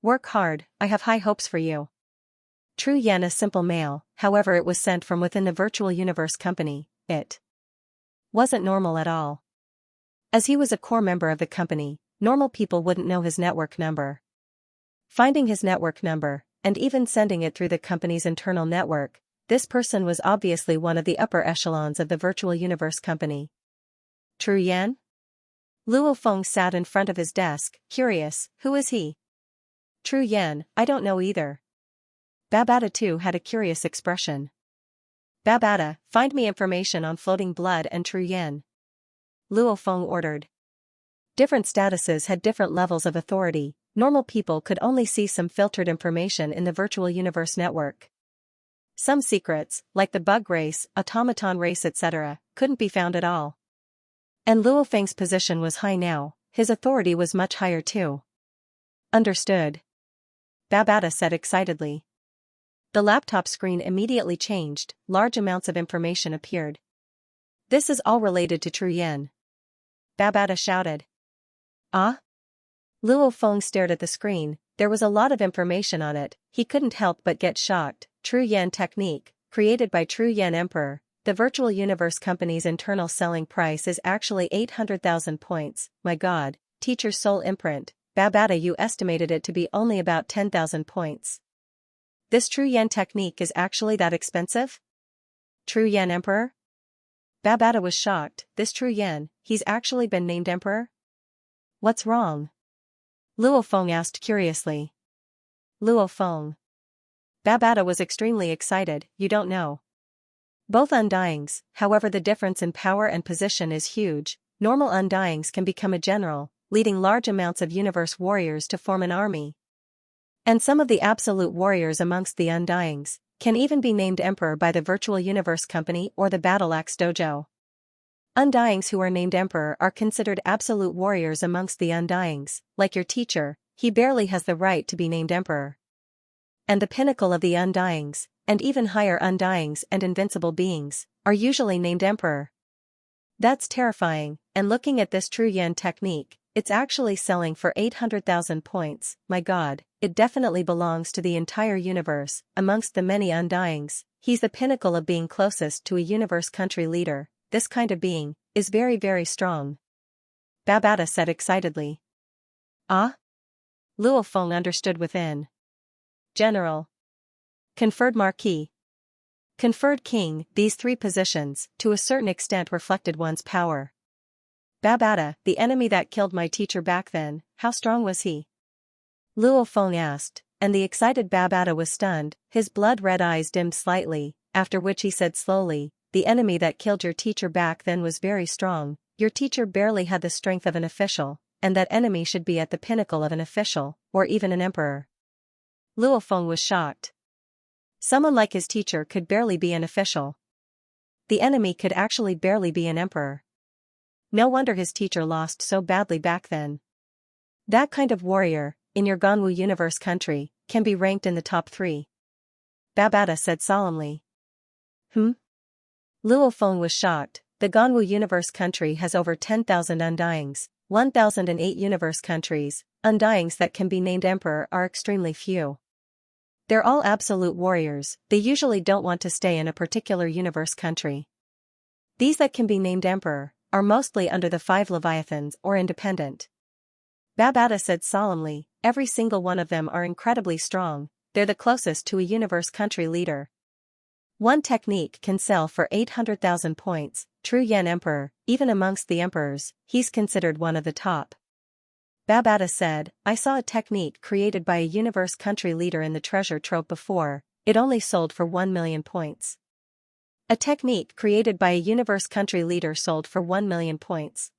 Work hard, I have high hopes for you. True Yen, a simple mail, however it was sent from within the Virtual Universe Company, it wasn't normal at all. As he was a core member of the company, normal people wouldn't know his network number. Finding his network number, and even sending it through the company's internal network, this person was obviously one of the upper echelons of the Virtual Universe Company. True Yen? Luo Feng sat in front of his desk, curious, who is he? True Yen, I don't know either. Babata too had a curious expression. Babata, find me information on Floating Blood and True Yen. Luo Feng ordered. Different statuses had different levels of authority. Normal people could only see some filtered information in the Virtual Universe Network. Some secrets, like the bug race, automaton race etc., couldn't be found at all. And Luo Feng's position was high now, his authority was much higher too. Understood. Babata said excitedly. The laptop screen immediately changed, large amounts of information appeared. This is all related to True Yen. Babata shouted. Ah? Luo Feng stared at the screen, there was a lot of information on it, he couldn't help but get shocked. True Yen technique, created by True Yen Emperor. The virtual universe company's internal selling price is actually 800,000 points. My god, teacher's soul imprint, Babata, you estimated it to be only about 10,000 points. This True Yen technique is actually that expensive? True Yen Emperor? Babata was shocked. This True Yen, he's actually been named Emperor? What's wrong? Luo Feng asked curiously. Luo Feng. Babata was extremely excited. You don't know. Both undyings, however, the difference in power and position is huge. Normal undyings can become a general, leading large amounts of universe warriors to form an army. And some of the absolute warriors amongst the undyings can even be named emperor by the virtual universe company or the battle axe dojo. Undyings who are named emperor are considered absolute warriors amongst the undyings, like your teacher, he barely has the right to be named emperor. And the pinnacle of the undyings, and even higher undyings and invincible beings, are usually named emperor. That's terrifying, and looking at this True Yen technique, it's actually selling for 800,000 points. My god, it definitely belongs to the entire universe. Amongst the many undyings, he's the pinnacle of being closest to a universe country leader. This kind of being is very, very strong. Babata said excitedly. Ah? Luo Feng understood within. General. Conferred Marquis. Conferred King. These three positions, to a certain extent, reflected one's power. Babata, the enemy that killed my teacher back then, how strong was he? Luo Feng asked, and the excited Babata was stunned. His blood-red eyes dimmed slightly, after which he said slowly, the enemy that killed your teacher back then was very strong. Your teacher barely had the strength of an official, and that enemy should be at the pinnacle of an official, or even an emperor. Luo Feng was shocked. Someone like his teacher could barely be an official. The enemy could actually barely be an emperor. No wonder his teacher lost so badly back then. That kind of warrior, in your Ganwu universe country, can be ranked in the top 3. Babata said solemnly. Luo Feng was shocked. The Ganwu universe country has over 10,000 undyings, 1,008 universe countries. Undyings that can be named emperor are extremely few. They're all absolute warriors, they usually don't want to stay in a particular universe country. These that can be named emperor are mostly under the 5 Leviathans or independent. Babata said solemnly, every single one of them are incredibly strong, they're the closest to a universe country leader. One technique can sell for 800,000 points. True Yen Emperor, even amongst the emperors, he's considered one of the top. Babata said, I saw a technique created by a universe country leader in the treasure trove before, it only sold for 1 million points. A technique created by a universe country leader sold for 1 million points.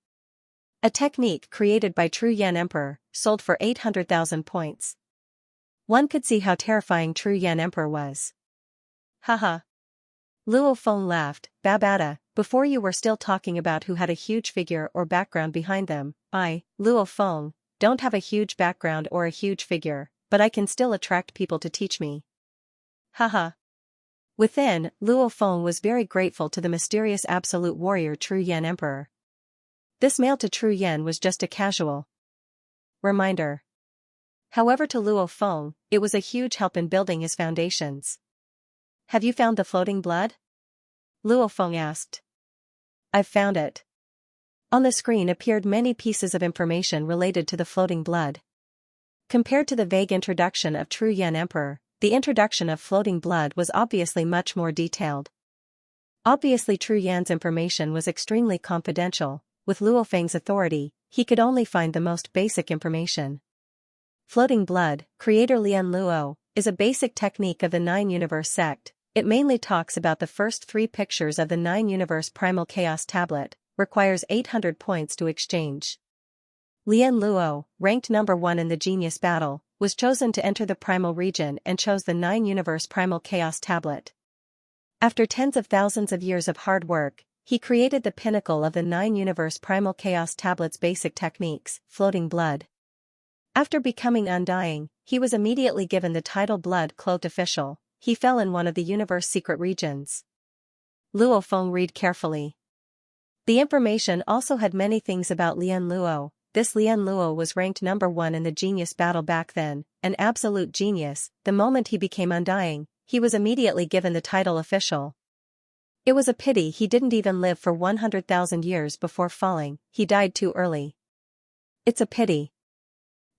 A technique created by True Yen Emperor sold for 800,000 points. One could see how terrifying True Yen Emperor was. Haha. Luo Feng laughed. Babata, before you were still talking about who had a huge figure or background behind them. I, Luo Feng, don't have a huge background or a huge figure, but I can still attract people to teach me. Haha. Within, Luo Feng was very grateful to the mysterious absolute warrior True Yen Emperor. This mail to True Yen was just a casual reminder. However, to Luo Feng, it was a huge help in building his foundations. Have you found the floating blood? Luo Feng asked. I've found it. On the screen appeared many pieces of information related to the floating blood. Compared to the vague introduction of True Yen Emperor, the introduction of floating blood was obviously much more detailed. Obviously True Yan's information was extremely confidential. With Luo Feng's authority, he could only find the most basic information. Floating blood, creator Lian Luo, is a basic technique of the 9 Universe sect. It mainly talks about the first 3 pictures of the 9 Universe Primal Chaos Tablet, requires 800 points to exchange. Lian Luo, ranked number 1 in the Genius Battle, was chosen to enter the Primal region and chose the 9 Universe Primal Chaos Tablet. After tens of thousands of years of hard work, he created the pinnacle of the 9 Universe Primal Chaos Tablet's basic techniques, floating blood. After becoming undying, he was immediately given the title Blood-Cloaked Official. He fell in one of the universe secret regions. Luo Feng read carefully. The information also had many things about Lian Luo, this Lian Luo was ranked number 1 in the genius battle back then, an absolute genius. The moment he became undying, he was immediately given the title official. It was a pity he didn't even live for 100,000 years before falling, he died too early. It's a pity.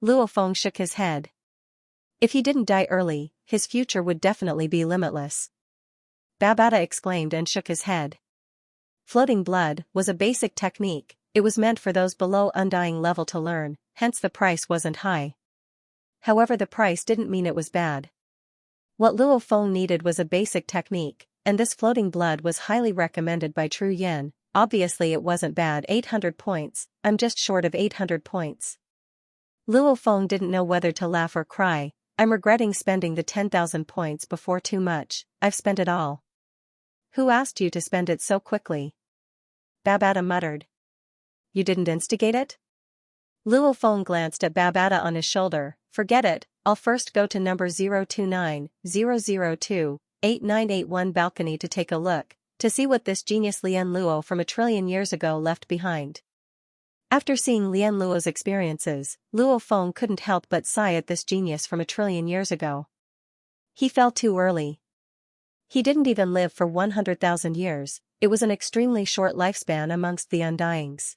Luo Feng shook his head. If he didn't die early, his future would definitely be limitless. Babata exclaimed and shook his head. Floating blood was a basic technique, it was meant for those below undying level to learn, hence the price wasn't high. However, the price didn't mean it was bad. What Luo Feng needed was a basic technique, and this floating blood was highly recommended by True Yin. Obviously it wasn't bad. 800 points, I'm just short of 800 points. Luo Feng didn't know whether to laugh or cry. I'm regretting spending the 10,000 points before. Too much, I've spent it all. Who asked you to spend it so quickly? Babata muttered. You didn't instigate it? Luo Feng glanced at Babata on his shoulder. Forget it, I'll first go to number 029-002-8981 balcony to take a look, to see what this genius Lian Luo from a trillion years ago left behind. After seeing Lian Luo's experiences, Luo Feng couldn't help but sigh at this genius from a trillion years ago. He fell too early. He didn't even live for 100,000 years, it was an extremely short lifespan amongst the undyings.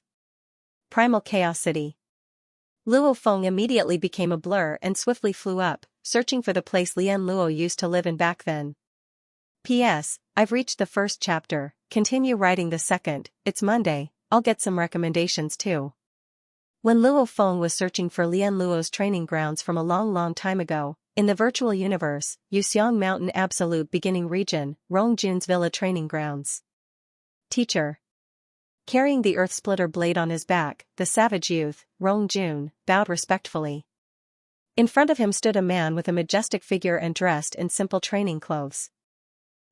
Primal Chaos City. Luo Feng immediately became a blur and swiftly flew up, searching for the place Lian Luo used to live in back then. P.S. I've reached the first chapter, continue writing the second. It's Monday, I'll get some recommendations too. When Luo Feng was searching for Lian Luo's training grounds from a long time ago, in the virtual universe, Yuxiang Mountain Absolute Beginning Region, Rongjun's Villa Training Grounds. Teacher. Carrying the Earth Splitter blade on his back, the savage youth, Rongjun, bowed respectfully. In front of him stood a man with a majestic figure and dressed in simple training clothes.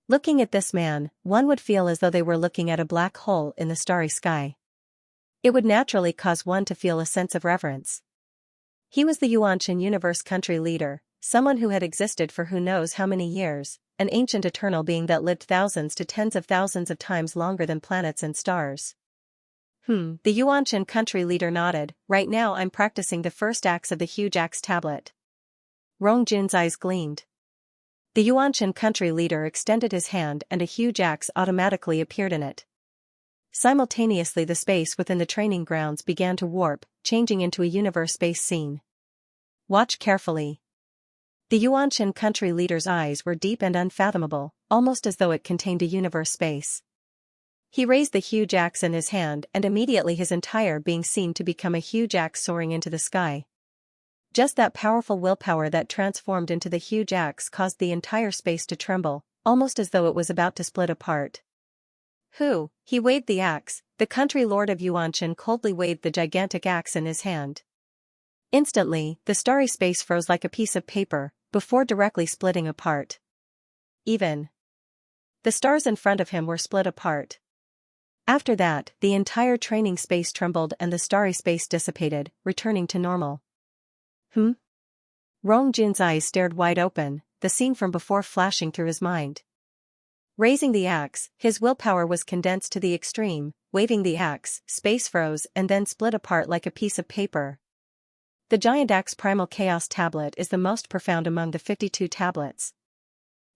Looking at this man, one would feel as though they were looking at a black hole in the starry sky. It would naturally cause one to feel a sense of reverence. He was the Yuanshan Universe country leader, someone who had existed for who knows how many years, an ancient eternal being that lived thousands to tens of thousands of times longer than planets and stars. The Yuanshan country leader nodded. Right now I'm practicing the first acts of the huge axe tablet. Rongjun's eyes gleamed. The Yuanshan country leader extended his hand and a huge axe automatically appeared in it. Simultaneously the space within the training grounds began to warp, changing into a universe-space scene. Watch carefully. The Yuanshan country leader's eyes were deep and unfathomable, almost as though it contained a universe space. He raised the huge axe in his hand and immediately his entire being seemed to become a huge axe soaring into the sky. Just that powerful willpower that transformed into the huge axe caused the entire space to tremble, almost as though it was about to split apart. He waved the axe. The country lord of Yuanshan coldly waved the gigantic axe in his hand. Instantly, the starry space froze like a piece of paper, before directly splitting apart. Even the stars in front of him were split apart. After that, the entire training space trembled and the starry space dissipated, returning to normal. Rongjun's eyes stared wide open, the scene from before flashing through his mind. Raising the axe, his willpower was condensed to the extreme, waving the axe, space froze and then split apart like a piece of paper. The giant axe Primal Chaos tablet is the most profound among the 52 tablets.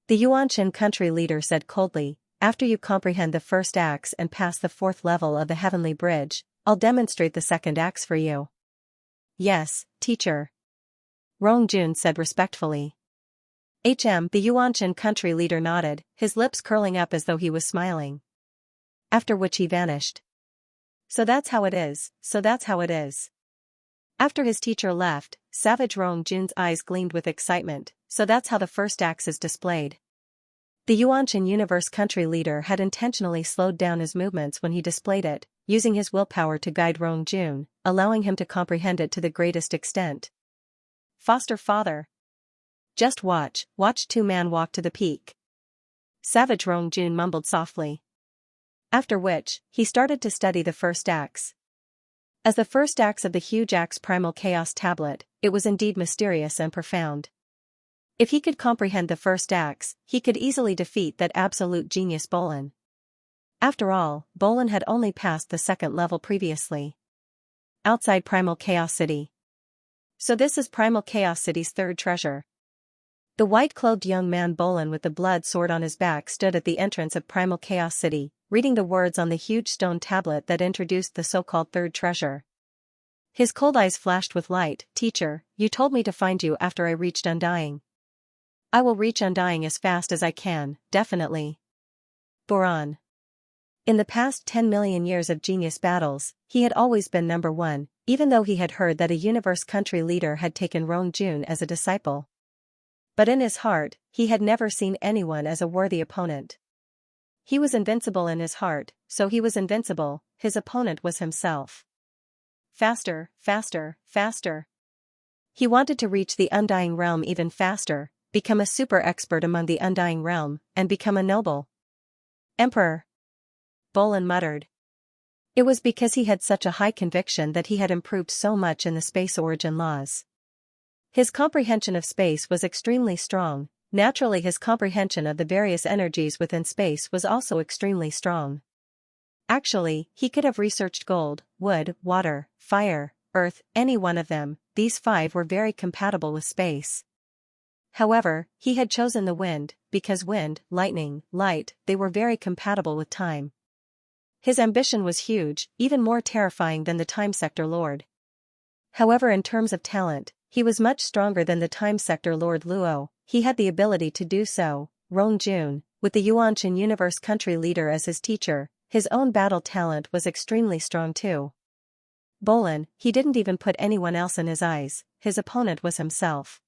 The Yuanshan country leader said coldly, after you comprehend the first axe and pass the 4th level of the Heavenly Bridge, I'll demonstrate the second axe for you. Yes, teacher. Rongjun said respectfully. The Yuanshan country leader nodded, his lips curling up as though he was smiling. After which he vanished. So that's how it is. After his teacher left, savage Rongjun's eyes gleamed with excitement, so that's how the first axe is displayed. The Yuanshan Universe country leader had intentionally slowed down his movements when he displayed it, using his willpower to guide Rongjun, allowing him to comprehend it to the greatest extent. Foster father. Just watch 2-man walk to the peak. Savage Rongjun mumbled softly. After which, he started to study the first axe. As the first axe of the huge axe Primal Chaos tablet, it was indeed mysterious and profound. If he could comprehend the first axe, he could easily defeat that absolute genius Bolin. After all, Bolin had only passed the 2nd level previously. outside Primal Chaos City. So this is Primal Chaos City's third treasure. The white-clothed young man Bolin with the blood sword on his back stood at the entrance of Primal Chaos City, reading the words on the huge stone tablet that introduced the so-called third treasure. His cold eyes flashed with light. "Teacher, you told me to find you after I reached Undying. I will reach Undying as fast as I can, definitely." Boran. In the past 10 million years of genius battles, he had always been number one, even though he had heard that a universe country leader had taken Rong Jun as a disciple. But in his heart, he had never seen anyone as a worthy opponent. He was invincible in his heart, so he was invincible, his opponent was himself. Faster, faster, faster. He wanted to reach the Undying Realm even faster, become a super expert among the Undying Realm, and become a noble emperor. Bolin muttered. It was because he had such a high conviction that he had improved so much in the space origin laws. His comprehension of space was extremely strong. Naturally, his comprehension of the various energies within space was also extremely strong. Actually, he could have researched gold, wood, water, fire, earth, any one of them. These 5 were very compatible with space. However, he had chosen the wind, because wind, lightning, light, they were very compatible with time. His ambition was huge, even more terrifying than the Time Sector Lord. However, in terms of talent, he was much stronger than the Time Sector Lord Luo. He had the ability to do so. Rong Jun, with the Yuanshan Universe country leader as his teacher, his own battle talent was extremely strong too. Bolin, he didn't even put anyone else in his eyes, his opponent was himself.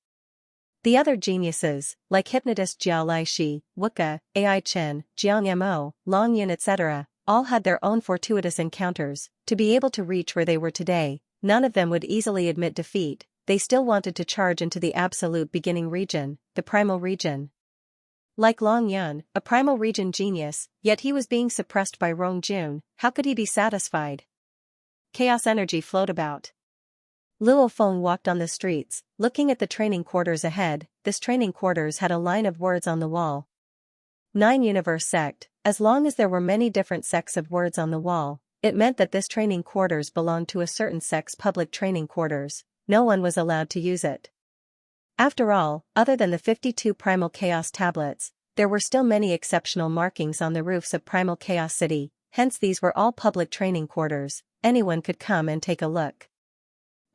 The other geniuses, like hypnotist Jiao Laishi, Wuka, Ai Chen, Jiang Mo, Long Yun etc., all had their own fortuitous encounters. To be able to reach where they were today, none of them would easily admit defeat. They still wanted to charge into the absolute beginning region, the primal region. Like Long Yun, a primal region genius, yet he was being suppressed by Rong Jun. How could he be satisfied? Chaos energy flowed about. Luo Feng walked on the streets, looking at the training quarters ahead. This training quarters had a line of words on the wall. 9 Universe Sect. As long as there were many different sects of words on the wall, it meant that this training quarters belonged to a certain sect's public training quarters. No one was allowed to use it. After all, other than the 52 Primal Chaos tablets, there were still many exceptional markings on the roofs of Primal Chaos City, hence these were all public training quarters. Anyone could come and take a look.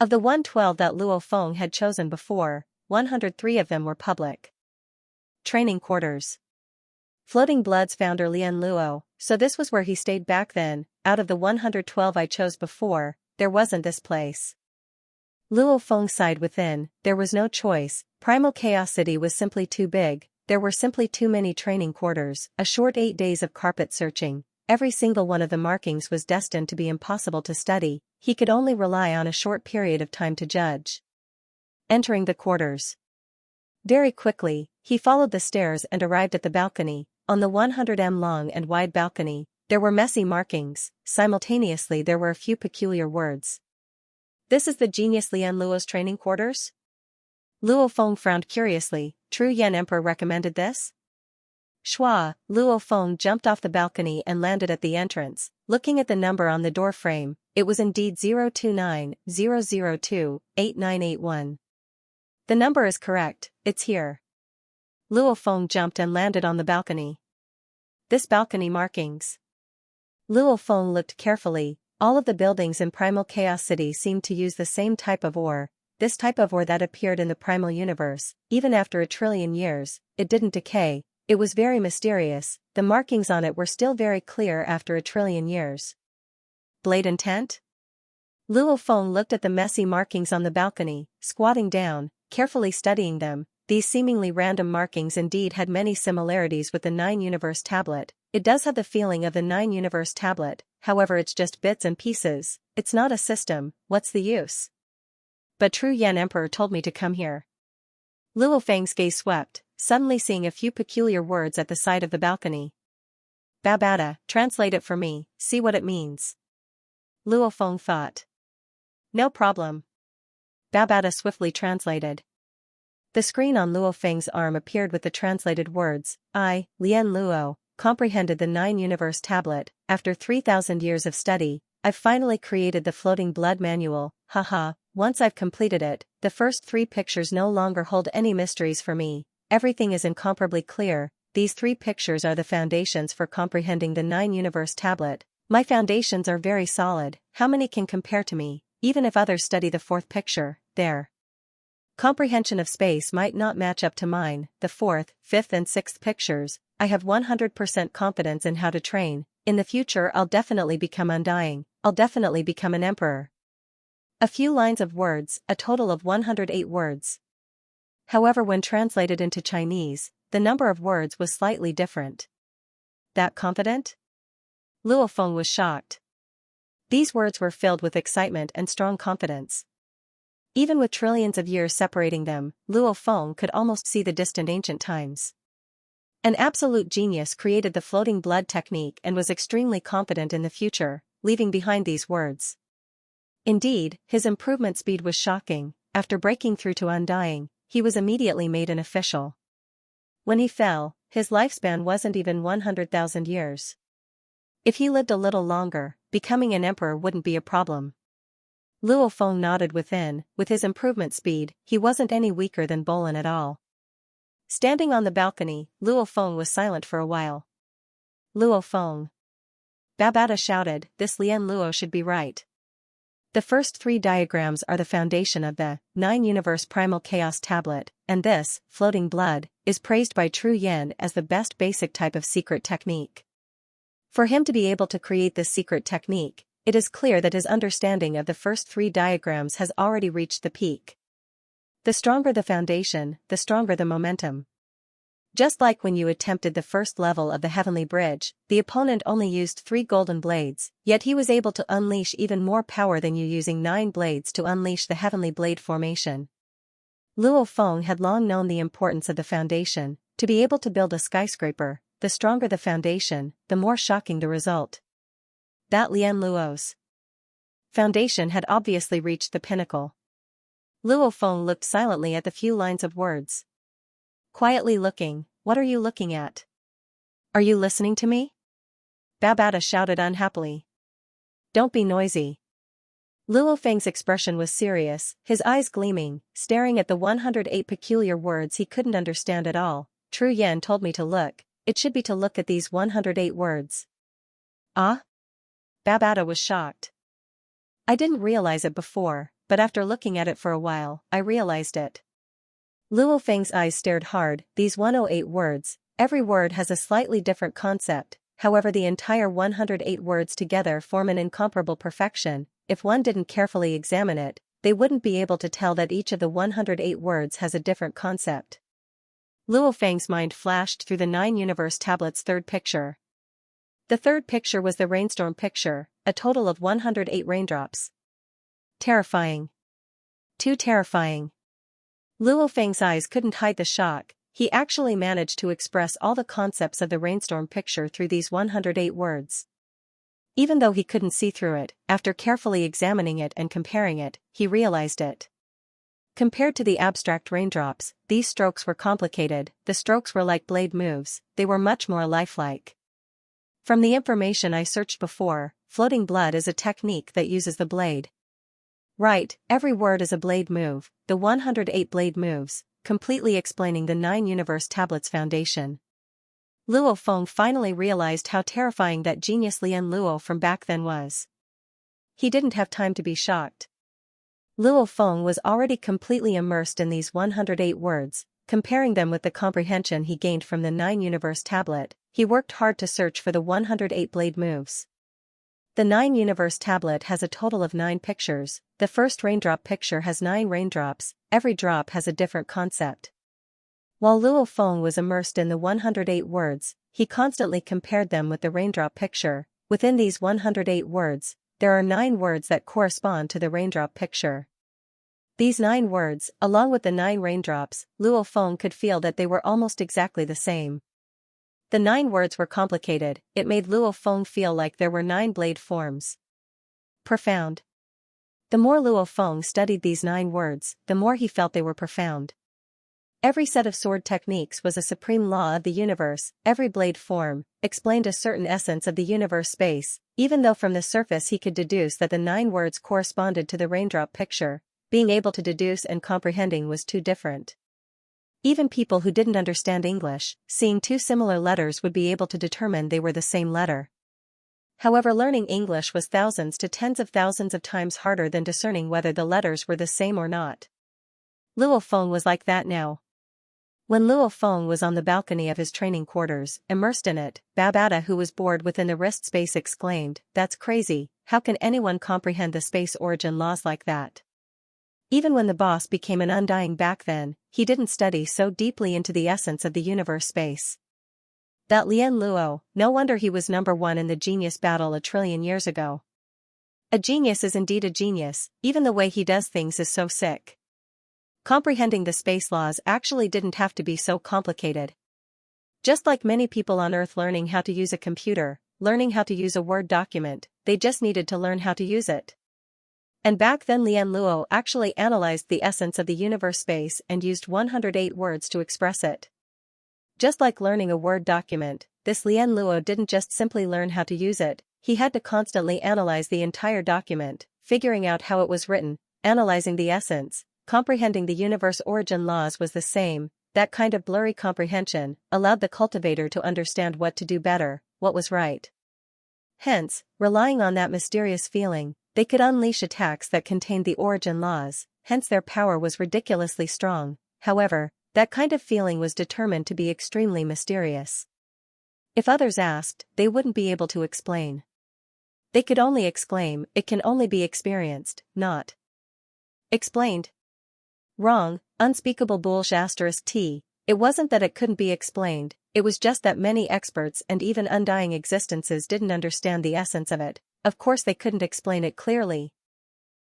Of the 112 that Luo Feng had chosen before, 103 of them were public training quarters. Floating Blood's founder Lian Luo, so this was where he stayed back then. Out of the 112 I chose before, there wasn't this place. Luo Feng sighed within. There was no choice. Primal Chaos City was simply too big, there were simply too many training quarters. A short 8 days of carpet searching. Every single one of the markings was destined to be impossible to study. He could only rely on a short period of time to judge. Entering the quarters. Very quickly, he followed the stairs and arrived at the balcony. On the 100 m long and wide balcony, there were messy markings. Simultaneously there were a few peculiar words. This is the genius Lian Luo's training quarters? Luo Feng frowned curiously. True Yan Emperor recommended this? Shua, Luo Feng jumped off the balcony and landed at the entrance. Looking at the number on the door frame, it was indeed 029-002-8981. The number is correct, it's here. Luo Feng jumped and landed on the balcony. This balcony markings. Luo Feng looked carefully. All of the buildings in Primal Chaos City seemed to use the same type of ore, this type of ore that appeared in the primal universe. Even after 1 trillion years, it didn't decay. It was very mysterious. The markings on it were still very clear after 1 trillion years. Blade intent? Luo Feng looked at the messy markings on the balcony, squatting down, carefully studying them. These seemingly random markings indeed had many similarities with the 9 Universe tablet. It does have the feeling of the 9 Universe tablet, however it's just bits and pieces. It's not a system, what's the use? But True Yan Emperor told me to come here. Luo Feng's gaze swept, suddenly seeing a few peculiar words at the side of the balcony. Babada, translate it for me, see what it means. Luo Feng thought. No problem. Babada swiftly translated. The screen on Luo Feng's arm appeared with the translated words. I, Lian Luo, comprehended the 9 Universe tablet. After 3,000 years of study, I've finally created the floating blood manual, haha. Once I've completed it, the first 3 pictures no longer hold any mysteries for me. Everything is incomparably clear. These 3 pictures are the foundations for comprehending the 9-universe tablet. My foundations are very solid. How many can compare to me, even if others study the 4th picture? Their comprehension of space might not match up to mine. The 4th, 5th and 6th pictures, I have 100% confidence in how to train. In the future I'll definitely become undying. I'll definitely become an emperor. A few lines of words, a total of 108 words. However, when translated into Chinese, the number of words was slightly different. That confident? Luo Feng was shocked. These words were filled with excitement and strong confidence. Even with trillions of years separating them, Luo Feng could almost see the distant ancient times. An absolute genius created the floating blood technique and was extremely confident in the future, leaving behind these words. Indeed, his improvement speed was shocking. After breaking through to undying, he was immediately made an official. When he fell, his lifespan wasn't even 100,000 years. If he lived a little longer, becoming an emperor wouldn't be a problem. Luo Feng nodded within. With his improvement speed, he wasn't any weaker than Bolin at all. Standing on the balcony, Luo Feng was silent for a while. Luo Feng. Babata shouted, this Lian Luo should be right. The first 3 diagrams are the foundation of the 9-universe primal chaos tablet, and this, floating blood, is praised by True Yen as the best basic type of secret technique. For him to be able to create this secret technique, it is clear that his understanding of the first 3 diagrams has already reached the peak. The stronger the foundation, the stronger the momentum. Just like when you attempted the first level of the Heavenly Bridge, the opponent only used 3 golden blades, yet he was able to unleash even more power than you using 9 blades to unleash the Heavenly Blade formation. Luo Feng had long known the importance of the foundation. To be able to build a skyscraper, the stronger the foundation, the more shocking the result. That Lian Luo's foundation had obviously reached the pinnacle. Luo Feng looked silently at the few lines of words. Quietly looking, what are you looking at? Are you listening to me? Babata shouted unhappily. Don't be noisy. Luo Feng's expression was serious, his eyes gleaming, staring at the 108 peculiar words he couldn't understand at all. True Yen told me to look, it should be to look at these 108 words. Ah? Babata was shocked. I didn't realize it before, but after looking at it for a while, I realized it. Luo Feng's eyes stared hard. These 108 words, every word has a slightly different concept, however the entire 108 words together form an incomparable perfection. If one didn't carefully examine it, they wouldn't be able to tell that each of the 108 words has a different concept. Luo Feng's mind flashed through the 9-universe tablet's 3rd picture. The 3rd picture was the rainstorm picture, a total of 108 raindrops. Terrifying. Too terrifying. Luo Feng's eyes couldn't hide the shock. He actually managed to express all the concepts of the rainstorm picture through these 108 words. Even though he couldn't see through it, after carefully examining it and comparing it, he realized it. Compared to the abstract raindrops, these strokes were complicated. The strokes were like blade moves, they were much more lifelike. From the information I searched before, floating blood is a technique that uses the blade. Right, every word is a blade move, the 108 blade moves, completely explaining the 9-universe tablet's foundation. Luo Feng finally realized how terrifying that genius Lian Luo from back then was. He didn't have time to be shocked. Luo Feng was already completely immersed in these 108 words, comparing them with the comprehension he gained from the 9-universe tablet. He worked hard to search for the 108 blade moves. The 9-universe tablet has a total of 9 pictures. The first raindrop picture has 9 raindrops, every drop has a different concept. While Luo Feng was immersed in the 108 words, he constantly compared them with the raindrop picture. Within these 108 words, there are 9 words that correspond to the raindrop picture. These 9 words, along with the 9 raindrops, Luo Feng could feel that they were almost exactly the same. The 9 words were complicated, it made Luo Feng feel like there were 9 blade forms. Profound. The more Luo Feng studied these 9 words, the more he felt they were profound. Every set of sword techniques was a supreme law of the universe, every blade form explained a certain essence of the universe space. Even though from the surface he could deduce that the 9 words corresponded to the raindrop picture, being able to deduce and comprehending was too different. Even people who didn't understand English, seeing 2 similar letters would be able to determine they were the same letter. However, learning English was thousands to tens of thousands of times harder than discerning whether the letters were the same or not. Luo Feng was like that now. When Luo Feng was on the balcony of his training quarters, immersed in it, Babata, who was bored within the wrist space, exclaimed, "That's crazy, how can anyone comprehend the space origin laws like that?" Even when the boss became an undying back then, he didn't study so deeply into the essence of the universe space. That Lian Luo, no wonder he was number 1 in the genius battle a trillion years ago. A genius is indeed a genius, even the way he does things is so sick. Comprehending the space laws actually didn't have to be so complicated. Just like many people on Earth learning how to use a computer, learning how to use a Word document, they just needed to learn how to use it. And back then Lian Luo actually analyzed the essence of the universe space and used 108 words to express it. Just like learning a Word document, this Lian Luo didn't just simply learn how to use it, he had to constantly analyze the entire document, figuring out how it was written, analyzing the essence, comprehending the universe origin laws was the same. That kind of blurry comprehension allowed the cultivator to understand what to do better, what was right. Hence, relying on that mysterious feeling, they could unleash attacks that contained the origin laws, hence their power was ridiculously strong. However, that kind of feeling was determined to be extremely mysterious. If others asked, they wouldn't be able to explain. They could only exclaim, "It can only be experienced, not explained." Wrong, unspeakable bullshit. It wasn't that it couldn't be explained, it was just that many experts and even undying existences didn't understand the essence of it. Of course they couldn't explain it clearly.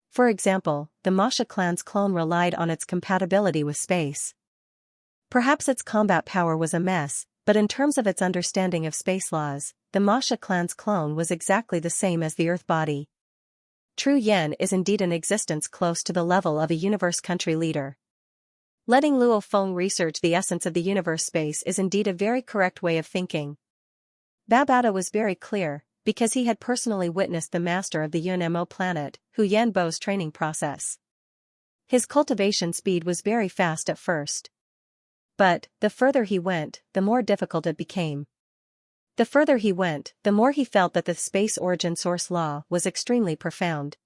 For example, the Masha clan's clone relied on its compatibility with space. Perhaps its combat power was a mess, but in terms of its understanding of space laws, the Masha clan's clone was exactly the same as the Earth body. True Yen is indeed an existence close to the level of a universe country leader. Letting Luo Feng research the essence of the universe space is indeed a very correct way of thinking. Babata was very clear, because he had personally witnessed the master of the Yunmo planet, Hu Yanbo's training process. His cultivation speed was very fast at first. But, the further he went, the more difficult it became. The further he went, the more he felt that the space origin source law was extremely profound.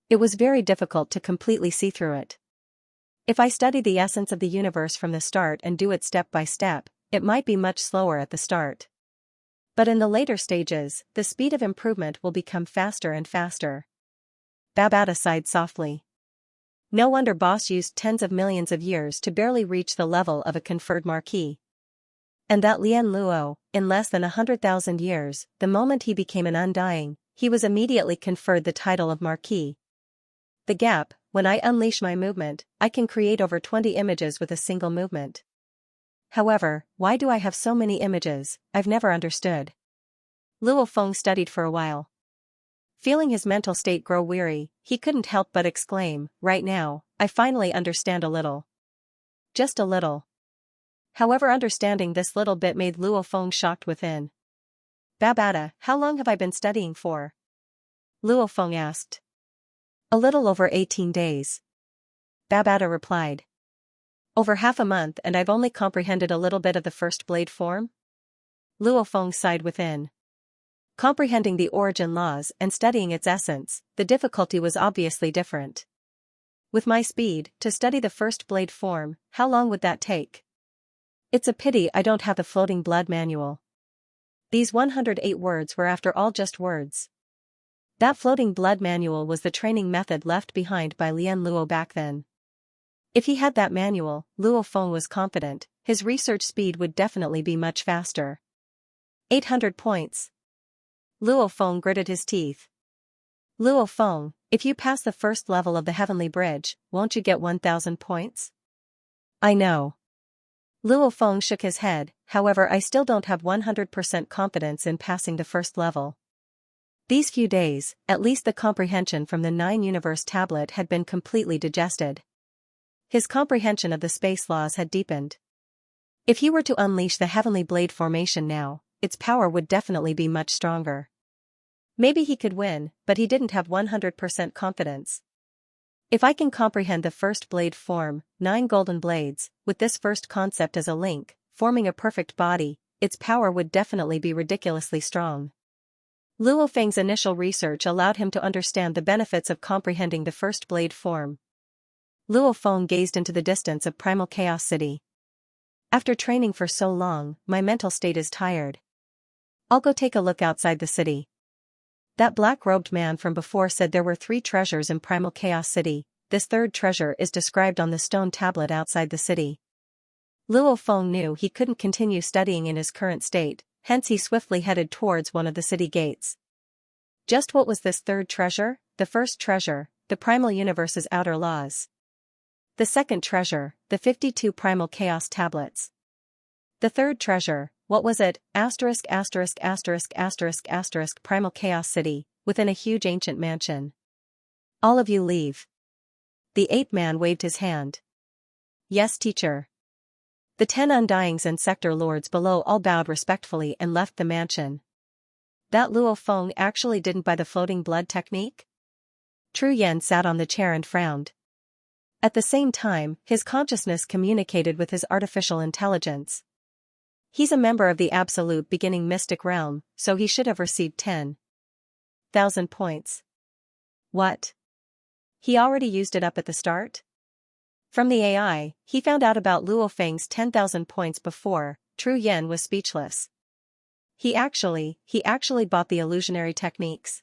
It was very difficult to completely see through it. If I study the essence of the universe from the start and do it step by step, it might be much slower at the start. But in the later stages, the speed of improvement will become faster and faster. Babata sighed softly. No wonder Boss used tens of millions of years to barely reach the level of a conferred marquis. And that Lian Luo, in less than 100,000 years, the moment he became an undying, he was immediately conferred the title of marquis. The gap, when I unleash my movement, I can create over 20 images with a single movement. However, why do I have so many images? I've never understood. Luo Feng studied for a while. Feeling his mental state grow weary, he couldn't help but exclaim, "Right now, I finally understand a little." Just a little. However, understanding this little bit made Luo Feng shocked within. "Babata, how long have I been studying for?" Luo Feng asked. "A little over 18 days. Babata replied. "Over half a month and I've only comprehended a little bit of the first blade form?" Luo Feng sighed within. Comprehending the origin laws and studying its essence, the difficulty was obviously different. With my speed, to study the first blade form, how long would that take? It's a pity I don't have the floating blood manual. These 108 words were after all just words. That floating blood manual was the training method left behind by Lian Luo back then. If he had that manual, Luo Feng was confident, his research speed would definitely be much faster. 800 points. Luo Feng gritted his teeth. "Luo Feng, if you pass the first level of the Heavenly Bridge, won't you get 1,000 points?" "I know." Luo Feng shook his head, "However, I still don't have 100% confidence in passing the first level." These few days, at least the comprehension from the 9 universe tablet had been completely digested. His comprehension of the space laws had deepened. If he were to unleash the Heavenly Blade formation now, its power would definitely be much stronger. Maybe he could win, but he didn't have 100% confidence. If I can comprehend the first blade form, 9 golden blades, with this first concept as a link, forming a perfect body, its power would definitely be ridiculously strong. Luo Feng's initial research allowed him to understand the benefits of comprehending the first blade form. Luo Feng gazed into the distance of Primal Chaos City. After training for so long, my mental state is tired. I'll go take a look outside the city. That black-robed man from before said there were 3 treasures in Primal Chaos City. This third treasure is described on the stone tablet outside the city. Luo Feng knew he couldn't continue studying in his current state, hence he swiftly headed towards one of the city gates. Just what was this third treasure? The first treasure, the Primal Universe's outer laws. The second treasure, the 52 Primal Chaos tablets. The third treasure, what was it? ********* Primal Chaos City, within a huge ancient mansion. All of you leave. The ape-man waved his hand. Yes, teacher. The 10 Undyings and sector lords below all bowed respectfully and left the mansion. That Luo Feng actually didn't buy the floating blood technique? Tru Yan sat on the chair and frowned. At the same time, his consciousness communicated with his artificial intelligence. He's a member of the absolute beginning mystic realm, so he should have received 10,000 points. What? He already used it up at the start? From the AI, he found out about Luo Feng's 10,000 points before. Tru Yan was speechless. He actually bought the illusionary techniques.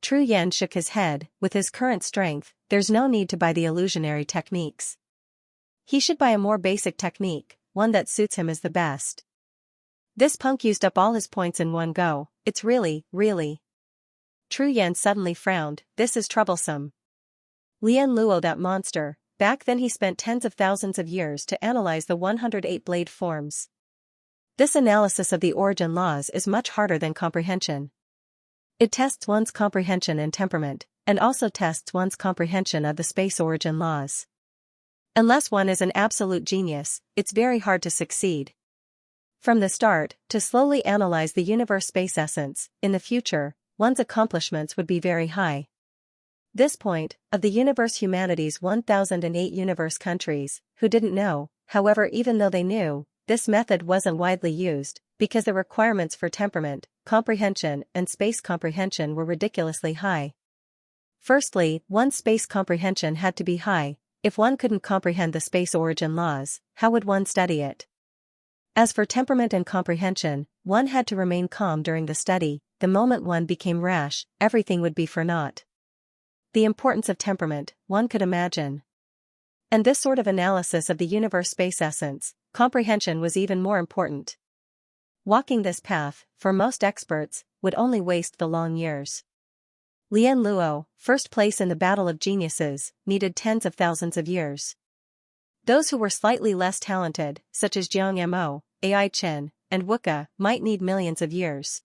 Tru Yan shook his head. With his current strength, there's no need to buy the illusionary techniques. He should buy a more basic technique, one that suits him as the best. This punk used up all his points in one go. It's really. Tru Yan suddenly frowned. This is troublesome. Lian Luo, that monster, back then he spent tens of thousands of years to analyze the 108 blade forms. This analysis of the origin laws is much harder than comprehension. It tests one's comprehension and temperament, and also tests one's comprehension of the space origin laws. Unless one is an absolute genius, it's very hard to succeed. From the start, to slowly analyze the universe space essence, in the future, one's accomplishments would be very high. This point, of the universe humanity's 1008 universe countries, who didn't know, however even though they knew, this method wasn't widely used, because the requirements for temperament, comprehension and space comprehension were ridiculously high. Firstly, one's space comprehension had to be high. If one couldn't comprehend the space origin laws, how would one study it? As for temperament and comprehension, one had to remain calm during the study. The moment one became rash, everything would be for naught. The importance of temperament, one could imagine. And this sort of analysis of the universe space essence, comprehension was even more important. Walking this path, for most experts, would only waste the long years. Lian Luo, first place in the battle of geniuses, needed tens of thousands of years. Those who were slightly less talented, such as Jiang Mo, Ai Chen, and Wuka, might need millions of years.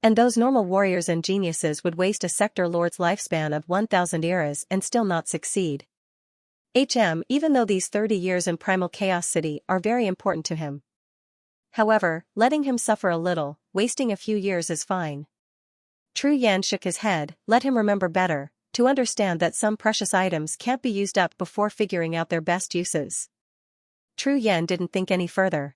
And those normal warriors and geniuses would waste a sector lord's lifespan of 1,000 eras and still not succeed. Even though these 30 years in Primal Chaos City are very important to him. However, letting him suffer a little, wasting a few years is fine. Tru Yan shook his head. Let him remember better, to understand that some precious items can't be used up before figuring out their best uses. Tru Yan didn't think any further.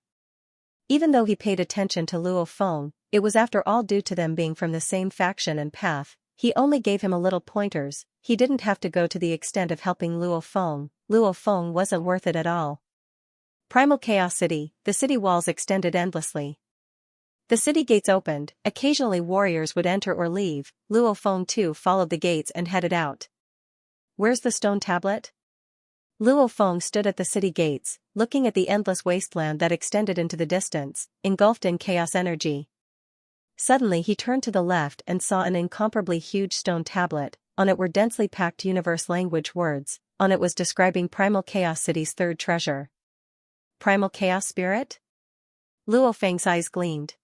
Even though he paid attention to Luo Feng, it was after all due to them being from the same faction and path. He only gave him a little pointers. He didn't have to go to the extent of helping Luo Feng. Luo Feng wasn't worth it at all. Primal Chaos City, the city walls extended endlessly. The city gates opened, occasionally warriors would enter or leave. Luo Feng too followed the gates and headed out. Where's the stone tablet? Luo Feng stood at the city gates, looking at the endless wasteland that extended into the distance, engulfed in chaos energy. Suddenly he turned to the left and saw an incomparably huge stone tablet. On it were densely packed universe language words. On it was describing Primal Chaos City's third treasure. Primal Chaos Spirit? Luo Feng's eyes gleamed.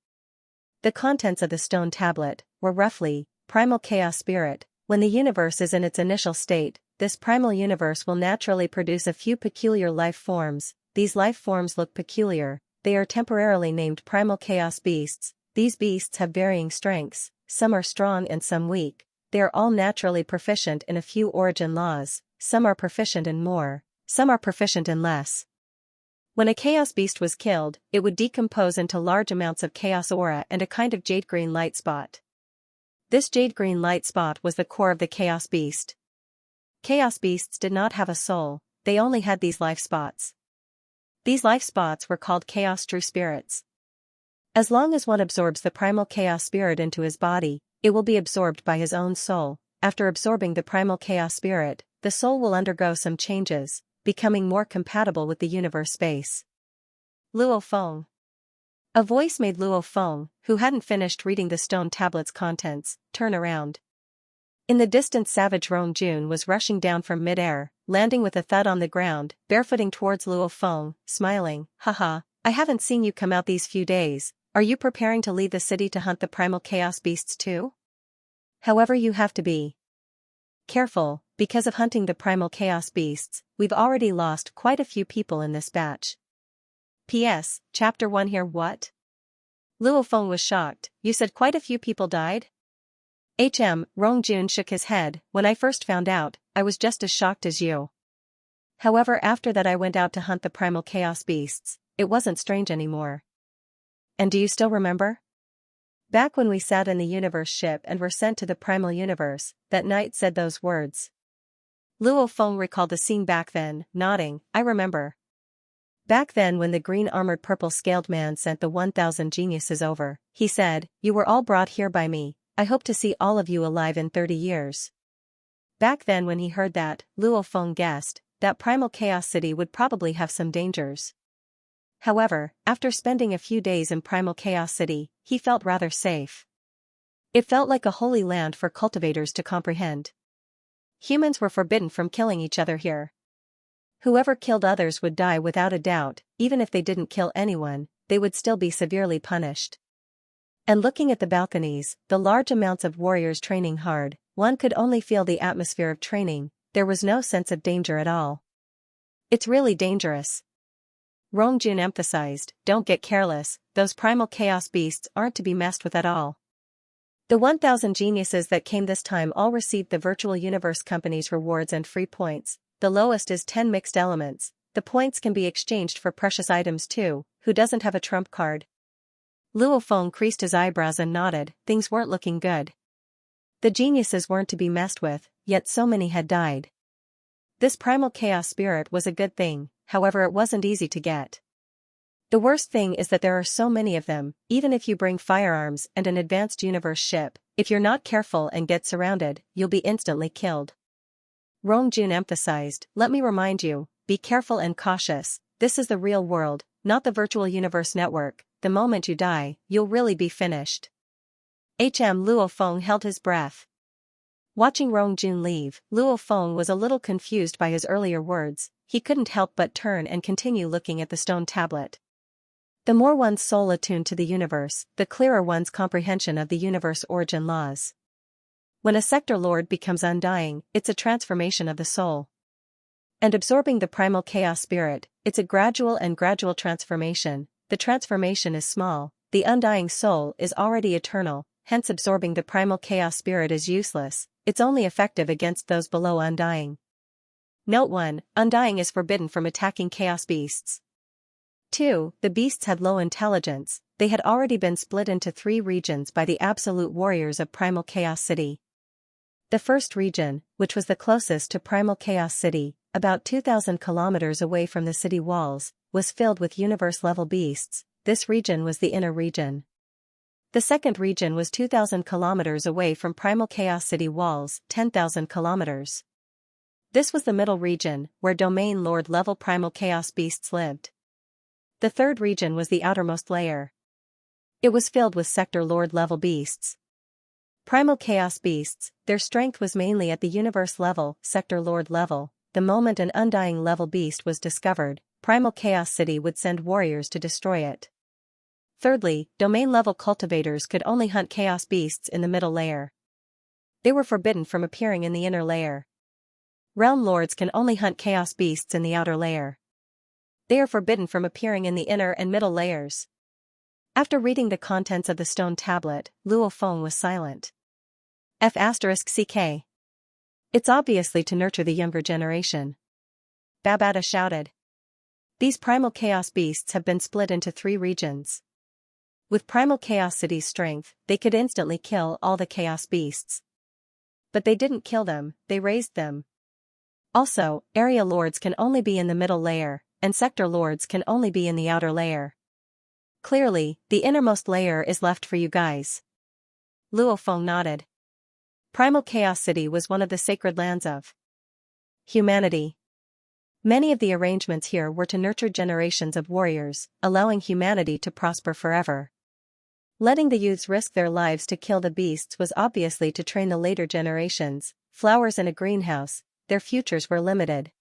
The contents of the stone tablet were roughly, Primal Chaos Spirit. When the universe is in its initial state, this primal universe will naturally produce a few peculiar life forms. These life forms look peculiar. They are temporarily named Primal Chaos Beasts. These beasts have varying strengths, some are strong and some weak. They are all naturally proficient in a few origin laws, some are proficient in more, some are proficient in less. When a chaos beast was killed, it would decompose into large amounts of chaos aura and a kind of jade-green light spot. This jade-green light spot was the core of the chaos beast. Chaos beasts did not have a soul, they only had these life spots. These life spots were called chaos true spirits. As long as one absorbs the primal chaos spirit into his body, it will be absorbed by his own soul. After absorbing the primal chaos spirit, the soul will undergo some changes, becoming more compatible with the universe space. Luo Feng. A voice made Luo Feng, who hadn't finished reading the stone tablet's contents, turn around. In the distance Savage Rong Jun was rushing down from mid-air, landing with a thud on the ground, barefooting towards Luo Feng, smiling, "Haha, I haven't seen you come out these few days, are you preparing to leave the city to hunt the primal chaos beasts too? However you have to be careful, because of hunting the primal chaos beasts, we've already lost quite a few people in this batch." P.S. Chapter 1 here what? Luo Feng was shocked, you said quite a few people died? Rong Jun shook his head, when I first found out, I was just as shocked as you. However after that I went out to hunt the primal chaos beasts, it wasn't strange anymore. And do you still remember? Back when we sat in the universe ship and were sent to the primal universe, that knight said those words. Luo Feng recalled the scene back then, nodding, I remember. Back then when the green-armored purple-scaled man sent the 1,000 geniuses over, he said, you were all brought here by me, I hope to see all of you alive in 30 years. Back then when he heard that, Luo Feng guessed, that primal chaos city would probably have some dangers. However, after spending a few days in primal chaos city, he felt rather safe. It felt like a holy land for cultivators to comprehend. Humans were forbidden from killing each other here. Whoever killed others would die without a doubt, even if they didn't kill anyone, they would still be severely punished. And looking at the balconies, the large amounts of warriors training hard, one could only feel the atmosphere of training, there was no sense of danger at all. It's really dangerous. Rong Jun emphasized, don't get careless, those primal chaos beasts aren't to be messed with at all. The 1,000 geniuses that came this time all received the Virtual Universe Company's rewards and free points, the lowest is 10 mixed elements, the points can be exchanged for precious items too, who doesn't have a trump card? Luo Feng creased his eyebrows and nodded, things weren't looking good. The geniuses weren't to be messed with, yet so many had died. This primal chaos spirit was a good thing, however it wasn't easy to get. The worst thing is that there are so many of them, even if you bring firearms and an advanced universe ship, if you're not careful and get surrounded, you'll be instantly killed. Rong Jun emphasized, let me remind you, be careful and cautious, this is the real world, not the virtual universe network, the moment you die, you'll really be finished. Luo Feng held his breath. Watching Rong Jun leave, Luo Feng was a little confused by his earlier words, he couldn't help but turn and continue looking at the stone tablet. The more one's soul attuned to the universe, the clearer one's comprehension of the universe origin laws. When a sector lord becomes undying, it's a transformation of the soul. And absorbing the primal chaos spirit, it's a gradual transformation, the transformation is small, the undying soul is already eternal, hence absorbing the primal chaos spirit is useless, it's only effective against those below undying. Note 1, undying is forbidden from attacking chaos beasts. 2. The beasts had low intelligence, they had already been split into 3 regions by the absolute warriors of Primal Chaos City. The first region, which was the closest to Primal Chaos City, about 2,000 kilometers away from the city walls, was filled with universe-level beasts, this region was the inner region. The second region was 2,000 kilometers away from Primal Chaos City walls, 10,000 kilometers. This was the middle region, where Domain Lord-level Primal Chaos beasts lived. The third region was the outermost layer. It was filled with Sector Lord-level beasts. Primal Chaos beasts, their strength was mainly at the universe level, Sector Lord level. The moment an undying level beast was discovered, Primal Chaos City would send warriors to destroy it. Thirdly, domain-level cultivators could only hunt chaos beasts in the middle layer. They were forbidden from appearing in the inner layer. Realm lords can only hunt chaos beasts in the outer layer. They are forbidden from appearing in the inner and middle layers. After reading the contents of the stone tablet, Luo Feng was silent. F***ck. It's obviously to nurture the younger generation. Babata shouted. These primal chaos beasts have been split into 3 regions. With primal chaos city's strength, they could instantly kill all the chaos beasts. But they didn't kill them, they raised them. Also, area lords can only be in the middle layer, and sector lords can only be in the outer layer. Clearly, the innermost layer is left for you guys. Luo Feng nodded. Primal Chaos City was one of the sacred lands of humanity. Many of the arrangements here were to nurture generations of warriors, allowing humanity to prosper forever. Letting the youths risk their lives to kill the beasts was obviously to train the later generations. Flowers in a greenhouse, their futures were limited.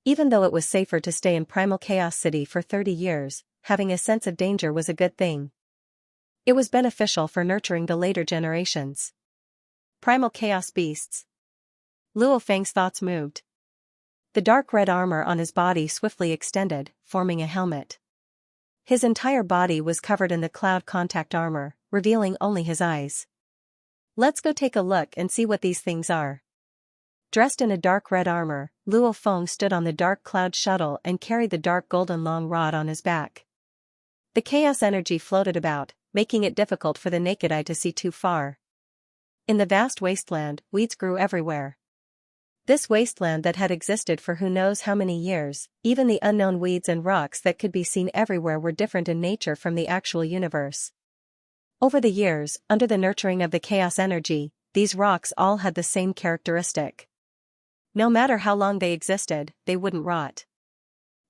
Even though it was safer to stay in Primal Chaos City for 30 years, having a sense of danger was a good thing. It was beneficial for nurturing the later generations. Primal Chaos Beasts. Luo Feng's thoughts moved. The dark red armor on his body swiftly extended, forming a helmet. His entire body was covered in the cloud contact armor, revealing only his eyes. Let's go take a look and see what these things are. Dressed in a dark red armor, Luo Feng stood on the dark cloud shuttle and carried the dark golden long rod on his back. The chaos energy floated about, making it difficult for the naked eye to see too far. In the vast wasteland, weeds grew everywhere. This wasteland that had existed for who knows how many years, even the unknown weeds and rocks that could be seen everywhere were different in nature from the actual universe. Over the years, under the nurturing of the chaos energy, these rocks all had the same characteristic. No matter how long they existed, they wouldn't rot.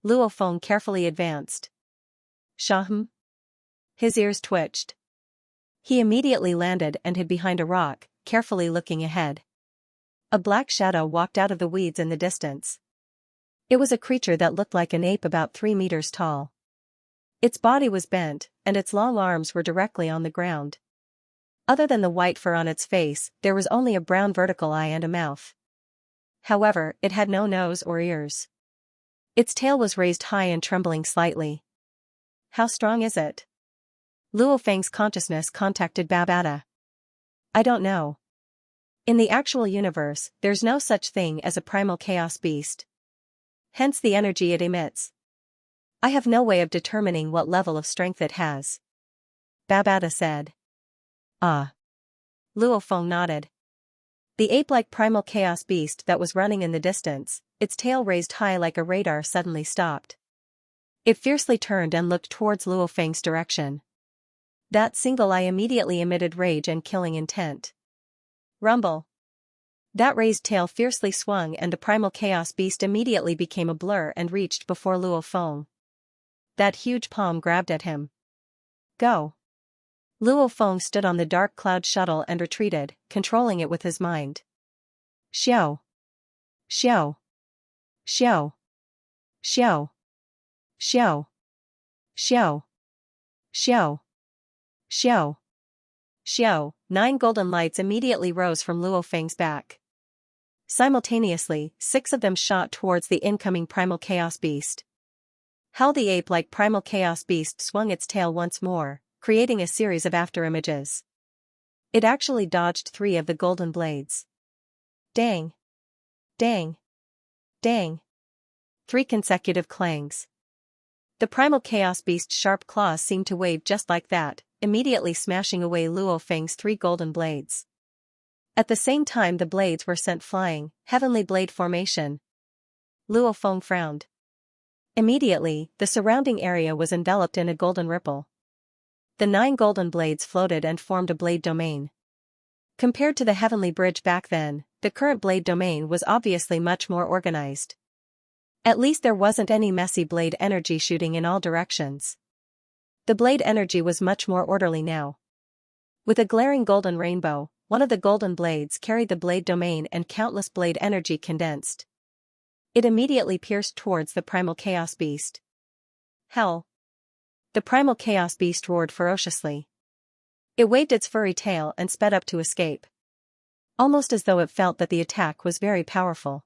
Luo Feng carefully advanced. Shahm? His ears twitched. He immediately landed and hid behind a rock, carefully looking ahead. A black shadow walked out of the weeds in the distance. It was a creature that looked like an ape about 3 meters tall. Its body was bent, and its long arms were directly on the ground. Other than the white fur on its face, there was only a brown vertical eye and a mouth. However, it had no nose or ears. Its tail was raised high and trembling slightly. How strong is it? Luo Feng's consciousness contacted Babata. I don't know. In the actual universe, there's no such thing as a primal chaos beast. Hence the energy it emits. I have no way of determining what level of strength it has. Babata said. Ah. Luo Feng nodded. The ape-like primal chaos beast that was running in the distance, its tail raised high like a radar, suddenly stopped. It fiercely turned and looked towards Luo Feng's direction. That single eye immediately emitted rage and killing intent. Rumble. That raised tail fiercely swung and the primal chaos beast immediately became a blur and reached before Luo Feng. That huge palm grabbed at him. Go. Luo Feng stood on the dark cloud shuttle and retreated, controlling it with his mind. Xiao. Xiao. Xiao. Xiao. Xiao. Xiao. Xiao. Xiao. Xiao. 9 golden lights immediately rose from Luo Feng's back. Simultaneously, 6 of them shot towards the incoming primal chaos beast. How the ape-like primal chaos beast swung its tail once more, creating a series of afterimages. It actually dodged 3 of the golden blades. Dang. Dang. Dang. 3 consecutive clangs. The primal chaos beast's sharp claws seemed to wave just like that, immediately smashing away Luo Feng's 3 golden blades. At the same time the blades were sent flying, heavenly blade formation. Luo Feng frowned. Immediately, the surrounding area was enveloped in a golden ripple. The 9 golden blades floated and formed a blade domain. Compared to the heavenly bridge back then, the current blade domain was obviously much more organized. At least there wasn't any messy blade energy shooting in all directions. The blade energy was much more orderly now. With a glaring golden rainbow, one of the golden blades carried the blade domain and countless blade energy condensed. It immediately pierced towards the primal chaos beast. Hell! The primal chaos beast roared ferociously. It waved its furry tail and sped up to escape. Almost as though it felt that the attack was very powerful.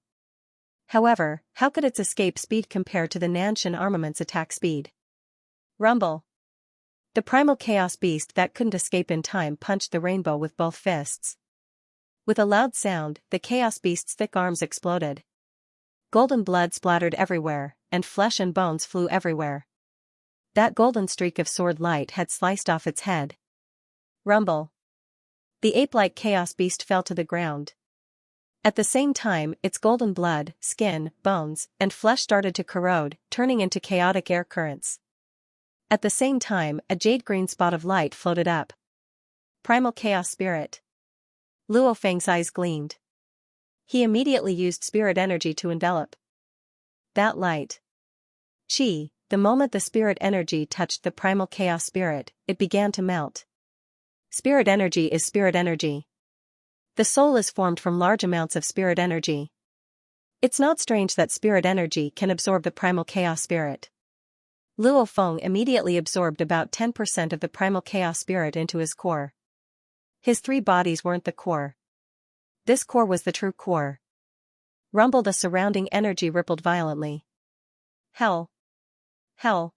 However, how could its escape speed compare to the Nanshan armament's attack speed? Rumble. The primal chaos beast that couldn't escape in time punched the rainbow with both fists. With a loud sound, the chaos beast's thick arms exploded. Golden blood splattered everywhere, and flesh and bones flew everywhere. That golden streak of sword light had sliced off its head. Rumble. The ape-like chaos beast fell to the ground. At the same time, its golden blood, skin, bones, and flesh started to corrode, turning into chaotic air currents. At the same time, a jade-green spot of light floated up. Primal chaos spirit. Luo Feng's eyes gleamed. He immediately used spirit energy to envelop that light. Chi, the moment the spirit energy touched the primal chaos spirit, it began to melt. Spirit energy is spirit energy. The soul is formed from large amounts of spirit energy. It's not strange that spirit energy can absorb the primal chaos spirit. Luo Feng immediately absorbed about 10% of the primal chaos spirit into his core. His three bodies weren't the core. This core was the true core. Rumble, the surrounding energy rippled violently. Hell. Hell.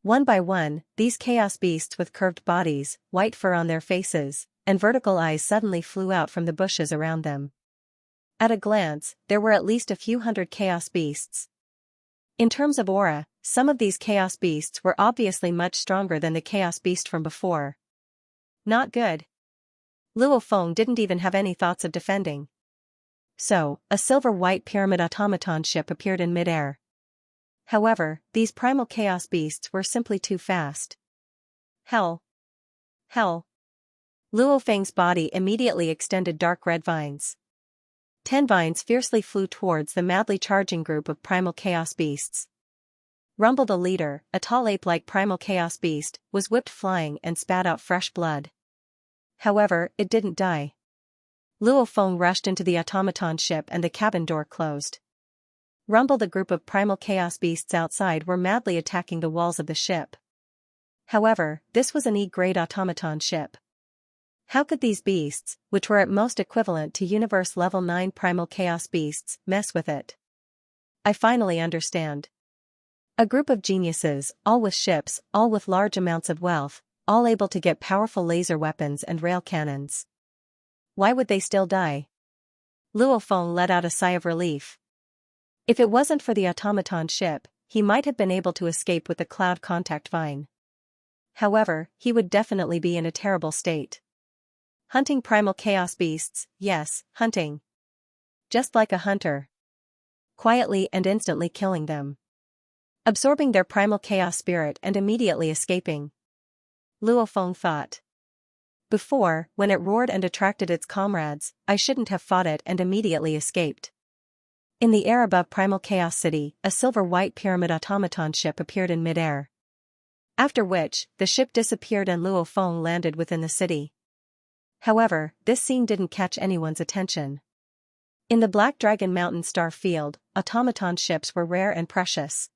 One by one, these chaos beasts with curved bodies, white fur on their faces, and vertical eyes suddenly flew out from the bushes around them. At a glance, there were at least a few hundred chaos beasts. In terms of aura, some of these chaos beasts were obviously much stronger than the chaos beast from before. Not good. Luo Feng didn't even have any thoughts of defending. So, a silver-white pyramid automaton ship appeared in midair. However, these primal chaos beasts were simply too fast. Hell. Hell. Luo Feng's body immediately extended dark red vines. 10 vines fiercely flew towards the madly charging group of primal chaos beasts. Rumble, the leader, a tall ape-like primal chaos beast, was whipped flying and spat out fresh blood. However, it didn't die. Luo Feng rushed into the automaton ship and the cabin door closed. Rumble, the group of primal chaos beasts outside were madly attacking the walls of the ship. However, this was an E-grade automaton ship. How could these beasts, which were at most equivalent to Universe Level 9 primal chaos beasts, mess with it? I finally understand. A group of geniuses, all with ships, all with large amounts of wealth, all able to get powerful laser weapons and rail cannons. Why would they still die? Luo Feng let out a sigh of relief. If it wasn't for the automaton ship, he might have been able to escape with the cloud contact vine. However, he would definitely be in a terrible state. Hunting primal chaos beasts, yes, hunting. Just like a hunter. Quietly and instantly killing them. Absorbing their primal chaos spirit and immediately escaping. Luo Feng thought. Before, when it roared and attracted its comrades, I shouldn't have fought it and immediately escaped. In the air above Primal Chaos City, a silver-white pyramid automaton ship appeared in midair. After which, the ship disappeared and Luo Feng landed within the city. However, this scene didn't catch anyone's attention. In the Black Dragon Mountain star field, automaton ships were rare and precious.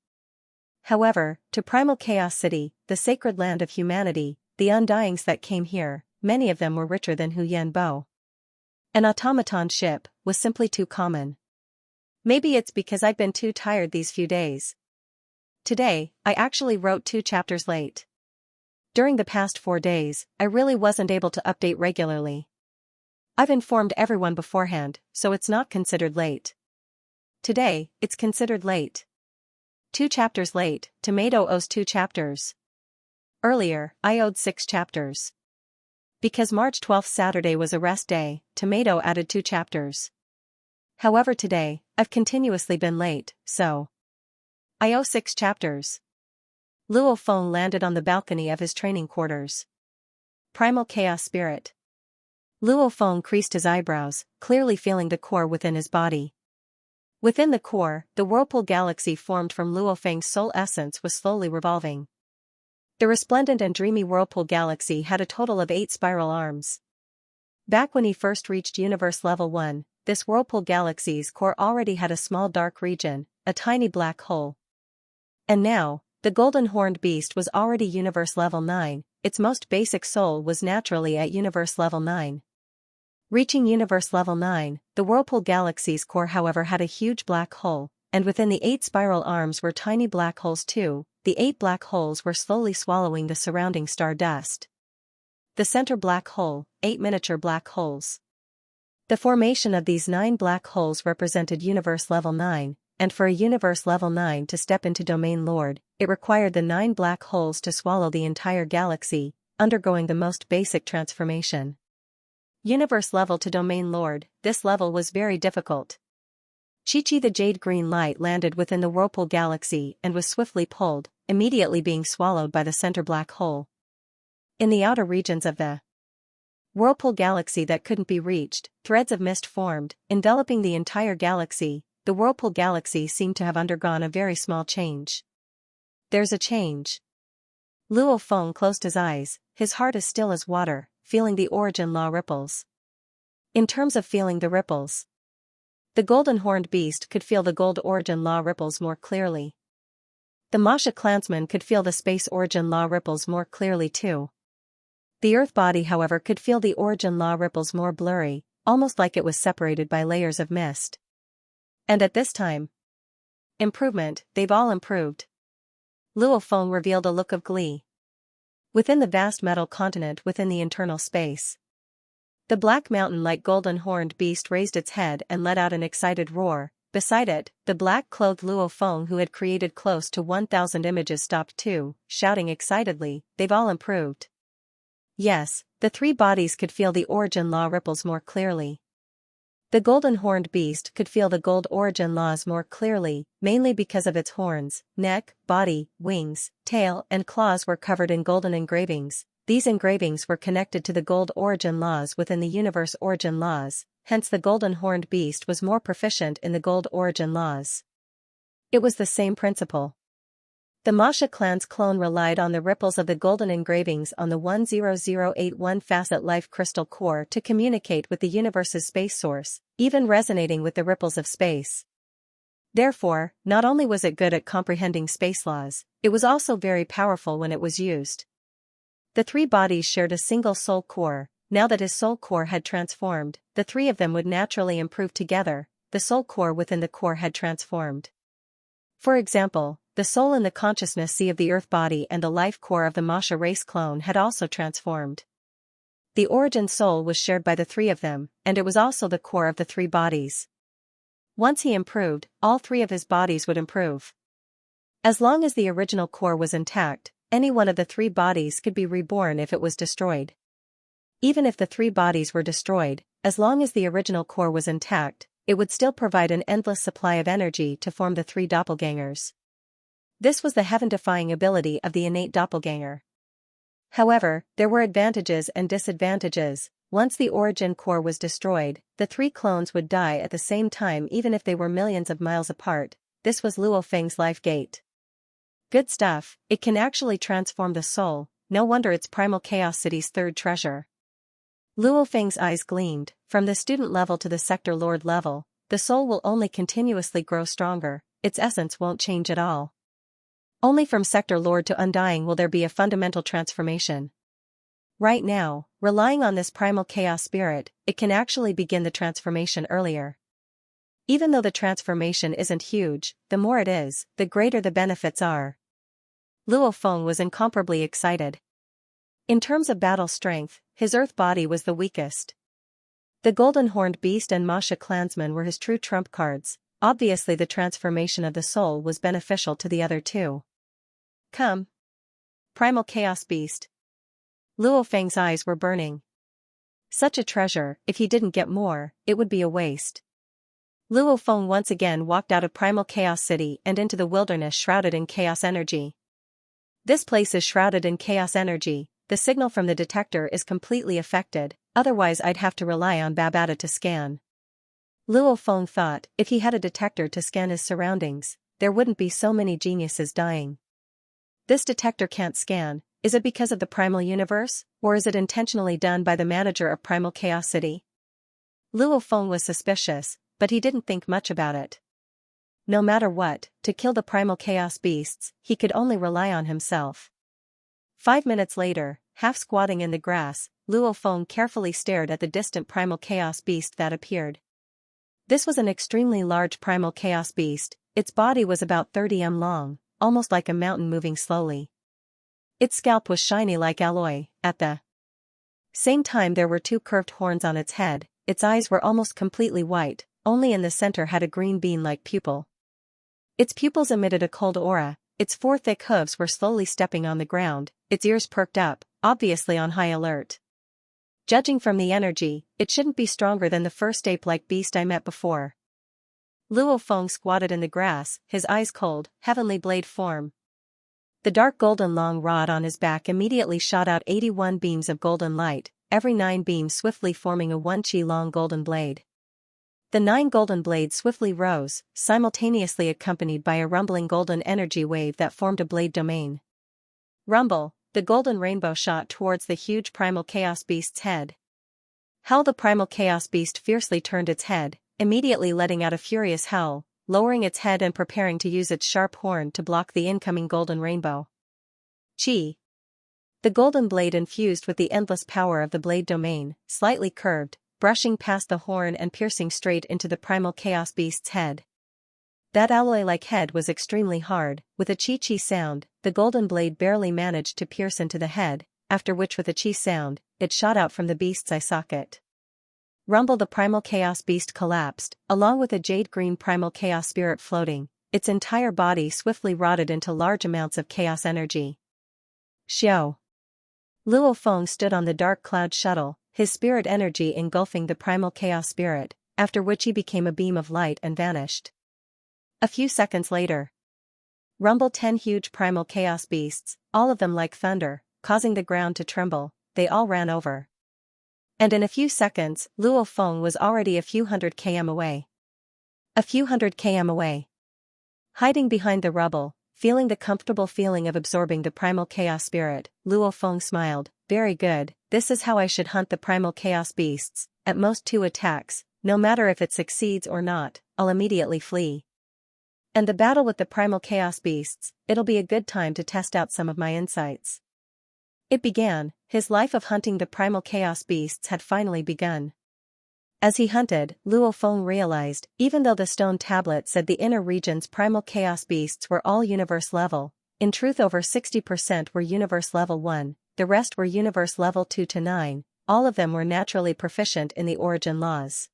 However, to Primal Chaos City, the sacred land of humanity, the undyings that came here, many of them were richer than Hu Yanbo. An automaton ship was simply too common. Maybe it's because I've been too tired these few days. Today, I actually wrote 2 chapters late. During the past 4 days, I really wasn't able to update regularly. I've informed everyone beforehand, so it's not considered late. Today, it's considered late. 2 chapters late, Tomato owes 2 chapters. Earlier, I owed 6 chapters. Because March 12th Saturday was a rest day, Tomato added 2 chapters. However, today, I've continuously been late, so I owe 6 chapters. Luo Feng landed on the balcony of his training quarters. Primal Chaos Spirit. Luo Feng creased his eyebrows, clearly feeling the core within his body. Within the core, the whirlpool galaxy formed from Luo Feng's soul essence was slowly revolving. The resplendent and dreamy whirlpool galaxy had a total of 8 spiral arms. Back when he first reached Universe Level 1, this whirlpool galaxy's core already had a small dark region, a tiny black hole. And now, the golden horned beast was already Universe Level 9, its most basic soul was naturally at Universe Level 9. Reaching Universe Level 9, the whirlpool galaxy's core however had a huge black hole, and within the 8 spiral arms were tiny black holes too. The 8 black holes were slowly swallowing the surrounding star dust. The center black hole, 8 miniature black holes. The formation of these 9 black holes represented Universe Level 9, and for a Universe Level 9 to step into Domain Lord, it required the 9 black holes to swallow the entire galaxy, undergoing the most basic transformation. Universe Level to Domain Lord, this level was very difficult. Chi-Chi the jade green light landed within the Whirlpool Galaxy and was swiftly pulled, immediately being swallowed by the center black hole. In the outer regions of the Whirlpool Galaxy that couldn't be reached, threads of mist formed, enveloping the entire galaxy. The Whirlpool Galaxy seemed to have undergone a very small change. There's a change. Luo Feng closed his eyes, his heart as still as water, feeling the origin law ripples. In terms of feeling the ripples, the golden horned beast could feel the gold origin law ripples more clearly. The Masha clansman could feel the space origin law ripples more clearly too. The earth body, however, could feel the origin law ripples more blurry, almost like it was separated by layers of mist. And at this time, improvement, they've all improved. Luo Feng revealed a look of glee. Within the vast metal continent within the internal space, the black mountain-like golden-horned beast raised its head and let out an excited roar. Beside it, the black-clothed Luo Feng, who had created close to 1,000 images, stopped too, shouting excitedly, "They've all improved." Yes, the 3 bodies could feel the origin law ripples more clearly. The golden-horned beast could feel the gold origin laws more clearly, mainly because of its horns, neck, body, wings, tail, and claws were covered in golden engravings. These engravings were connected to the gold origin laws within the universe origin laws, hence the golden-horned beast was more proficient in the gold origin laws. It was the same principle. The Masha clan's clone relied on the ripples of the golden engravings on the 10081 facet life crystal core to communicate with the universe's space source, even resonating with the ripples of space. Therefore, not only was it good at comprehending space laws, it was also very powerful when it was used. The 3 bodies shared a single soul core. Now that his soul core had transformed, the 3 of them would naturally improve together. The soul core within the core had transformed. For example, the soul in the consciousness sea of the earth body and the life core of the Masha race clone had also transformed. The origin soul was shared by the 3 of them, and it was also the core of the 3 bodies. Once he improved, all 3 of his bodies would improve. As long as the original core was intact, any one of the 3 bodies could be reborn if it was destroyed. Even if the 3 bodies were destroyed, as long as the original core was intact, it would still provide an endless supply of energy to form the 3 doppelgangers. This was the heaven-defying ability of the innate doppelganger. However, there were advantages and disadvantages. Once the origin core was destroyed, the 3 clones would die at the same time even if they were millions of miles apart. This was Luo Feng's life gate. Good stuff, it can actually transform the soul, no wonder it's Primal Chaos City's 3rd treasure. Luo Feng's eyes gleamed. From the student level to the sector lord level, the soul will only continuously grow stronger, its essence won't change at all. Only from sector lord to undying will there be a fundamental transformation. Right now, relying on this primal chaos spirit, it can actually begin the transformation earlier. Even though the transformation isn't huge, the more it is, the greater the benefits are. Luo Feng was incomparably excited. In terms of battle strength, his earth body was the weakest. The golden-horned beast and Masha clansman were his true trump cards. Obviously the transformation of the soul was beneficial to the other 2. Come. Primal Chaos Beast. Luo Feng's eyes were burning. Such a treasure, if he didn't get more, it would be a waste. Luo Feng once again walked out of Primal Chaos City and into the wilderness shrouded in chaos energy. This place is shrouded in chaos energy. The signal from the detector is completely affected, otherwise I'd have to rely on Babata to scan. Luo Feng thought, if he had a detector to scan his surroundings, there wouldn't be so many geniuses dying. This detector can't scan. Is it because of the primal universe, or is it intentionally done by the manager of Primal Chaos City? Luo Feng was suspicious, but he didn't think much about it. No matter what, to kill the primal chaos beasts, he could only rely on himself. 5 minutes later, half squatting in the grass, Luo Feng carefully stared at the distant primal chaos beast that appeared. This was an extremely large primal chaos beast. Its body was about 30 m long, almost like a mountain moving slowly. Its scalp was shiny like alloy. At the same time there were two curved horns on its head. Its eyes were almost completely white, only in the center had a green bean-like pupil. Its pupils emitted a cold aura, its four thick hooves were slowly stepping on the ground, its ears perked up, obviously on high alert. Judging from the energy, it shouldn't be stronger than the first ape-like beast I met before. Luo Feng squatted in the grass, his eyes cold, heavenly blade form. The dark golden long rod on his back immediately shot out 81 beams of golden light, every 9 beams swiftly forming a 1 qi long golden blade. The 9 golden blades swiftly rose, simultaneously accompanied by a rumbling golden energy wave that formed a blade domain. Rumble, the golden rainbow shot towards the huge primal chaos beast's head. Howl, the primal chaos beast fiercely turned its head, immediately letting out a furious howl, lowering its head and preparing to use its sharp horn to block the incoming golden rainbow. Chi. The golden blade infused with the endless power of the blade domain, slightly curved, brushing past the horn and piercing straight into the primal chaos beast's head. That alloy-like head was extremely hard, with a chi-chi sound, the golden blade barely managed to pierce into the head, after which with a chi sound, it shot out from the beast's eye socket. Rumble, the primal chaos beast collapsed, along with a jade-green primal chaos spirit floating, its entire body swiftly rotted into large amounts of chaos energy. Xiao. Luo Feng stood on the dark cloud shuttle, his spirit energy engulfing the primal chaos spirit, after which he became a beam of light and vanished. A few seconds later. Rumble, 10 huge primal chaos beasts, all of them like thunder, causing the ground to tremble, they all ran over. And in a few seconds, Luo Feng was already a few hundred km away. A few hundred km away. Hiding behind the rubble, feeling the comfortable feeling of absorbing the primal chaos spirit, Luo Feng smiled, very good, this is how I should hunt the primal chaos beasts, at most 2 attacks, no matter if it succeeds or not, I'll immediately flee. And the battle with the primal chaos beasts, it'll be a good time to test out some of my insights. It began, his life of hunting the primal chaos beasts had finally begun. As he hunted, Luo Feng realized, even though the stone tablet said the inner region's primal chaos beasts were all universe level, in truth over 60% were universe level 1, the rest were universe level 2 to 9, all of them were naturally proficient in the origin laws.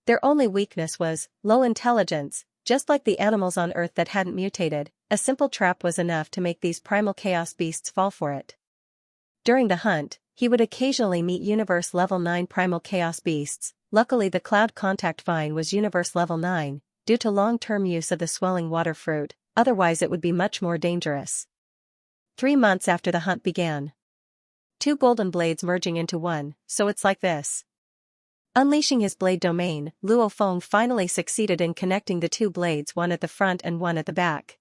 Their only weakness was low intelligence, just like the animals on Earth that hadn't mutated, a simple trap was enough to make these primal chaos beasts fall for it. During the hunt, he would occasionally meet universe level 9 primal chaos beasts. Luckily the cloud contact vine was universe level 9, due to long-term use of the swelling water fruit, otherwise it would be much more dangerous. 3 months after the hunt began. 2 golden blades merging into one, so it's like this. Unleashing his blade domain, Luo Feng finally succeeded in connecting the 2 blades, one at the front and one at the back.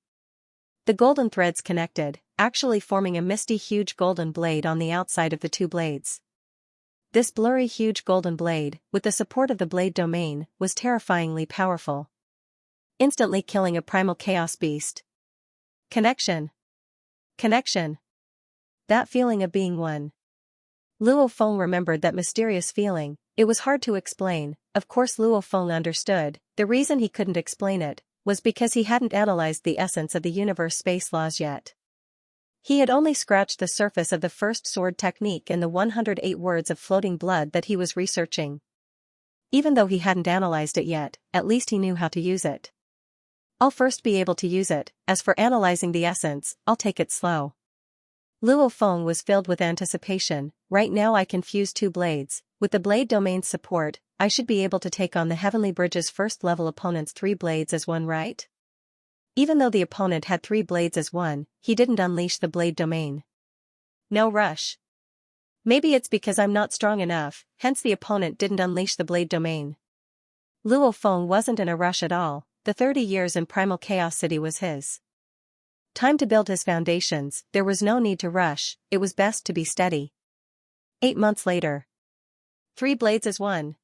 The golden threads connected, actually forming a misty huge golden blade on the outside of the 2 blades. This blurry huge golden blade, with the support of the blade domain, was terrifyingly powerful. Instantly killing a primal chaos beast. Connection. Connection. That feeling of being one. Luo Feng remembered that mysterious feeling, it was hard to explain, of course Luo Feng understood, the reason he couldn't explain it, was because he hadn't analyzed the essence of the universe space laws yet. He had only scratched the surface of the first sword technique in the 108 words of floating blood that he was researching. Even though he hadn't analyzed it yet, at least he knew how to use it. I'll first be able to use it, as for analyzing the essence, I'll take it slow. Luo Feng was filled with anticipation, right now I can fuse 2 blades, with the blade domain's support, I should be able to take on the Heavenly Bridge's first level opponent's 3 blades as one, right? Even though the opponent had 3 blades as one, he didn't unleash the blade domain. No rush. Maybe it's because I'm not strong enough, hence the opponent didn't unleash the blade domain. Luo Feng wasn't in a rush at all, the 30 years in Primal Chaos City was his time to build his foundations, there was no need to rush, it was best to be steady. 8 months later. 3 blades as one.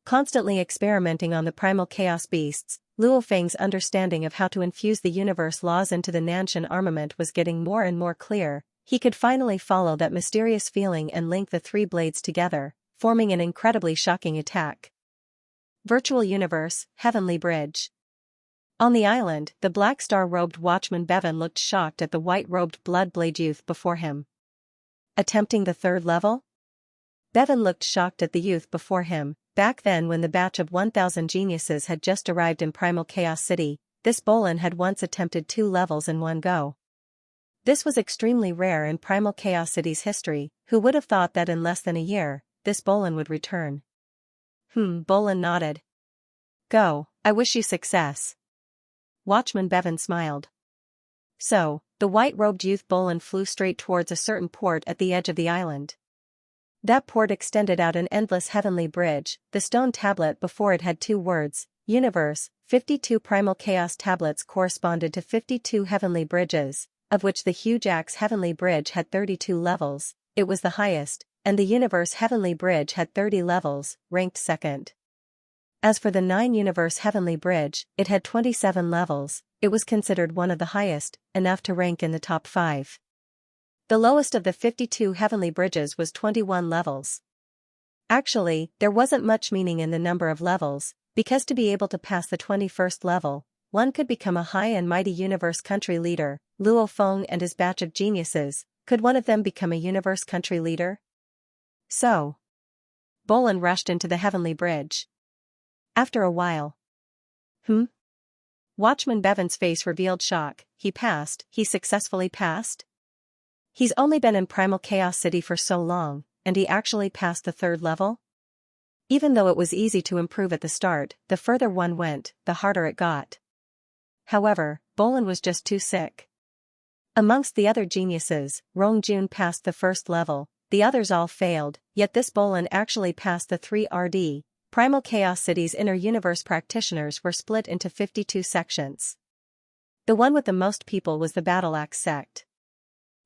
Constantly experimenting on the primal chaos beasts, Luo Feng's understanding of how to infuse the universe laws into the Nanshan armament was getting more and more clear. He could finally follow that mysterious feeling and link the 3 blades together, forming an incredibly shocking attack. Virtual Universe, Heavenly Bridge. On the island, the black star-robed watchman Bevan looked shocked at the white-robed blood-blade youth before him. Attempting the third level? Bevan looked shocked at the youth before him. Back then, when the batch of 1,000 geniuses had just arrived in Primal Chaos City, this Bolin had once attempted 2 levels in one go. This was extremely rare in Primal Chaos City's history. Who would have thought that in less than a year, this Bolin would return? Bolin nodded. Go, I wish you success. Watchman Bevan smiled. So, the white-robed youth Bolin flew straight towards a certain port at the edge of the island. That port extended out an endless heavenly bridge. The stone tablet before it had 2 words, Universe. 52 Primal Chaos tablets corresponded to 52 heavenly bridges, of which the huge axe heavenly bridge had 32 levels, it was the highest, and the Universe heavenly bridge had 30 levels, ranked second. As for the 9 Universe heavenly bridge, it had 27 levels, it was considered one of the highest, enough to rank in the top 5. The lowest of the 52 heavenly bridges was 21 levels. Actually, there wasn't much meaning in the number of levels, because to be able to pass the 21st level, one could become a high and mighty universe country leader. Luo Feng and his batch of geniuses, could one of them become a universe country leader? So, Bolin rushed into the heavenly bridge. After a while. Watchman Bevan's face revealed shock. He successfully passed? He's only been in Primal Chaos City for so long, and he actually passed the 3rd level? Even though it was easy to improve at the start, the further one went, the harder it got. However, Bolin was just too sick. Amongst the other geniuses, Rongjun passed the 1st level, the others all failed, yet this Bolin actually passed the 3rd. Primal Chaos City's inner universe practitioners were split into 52 sections. The one with the most people was the Battle Axe sect.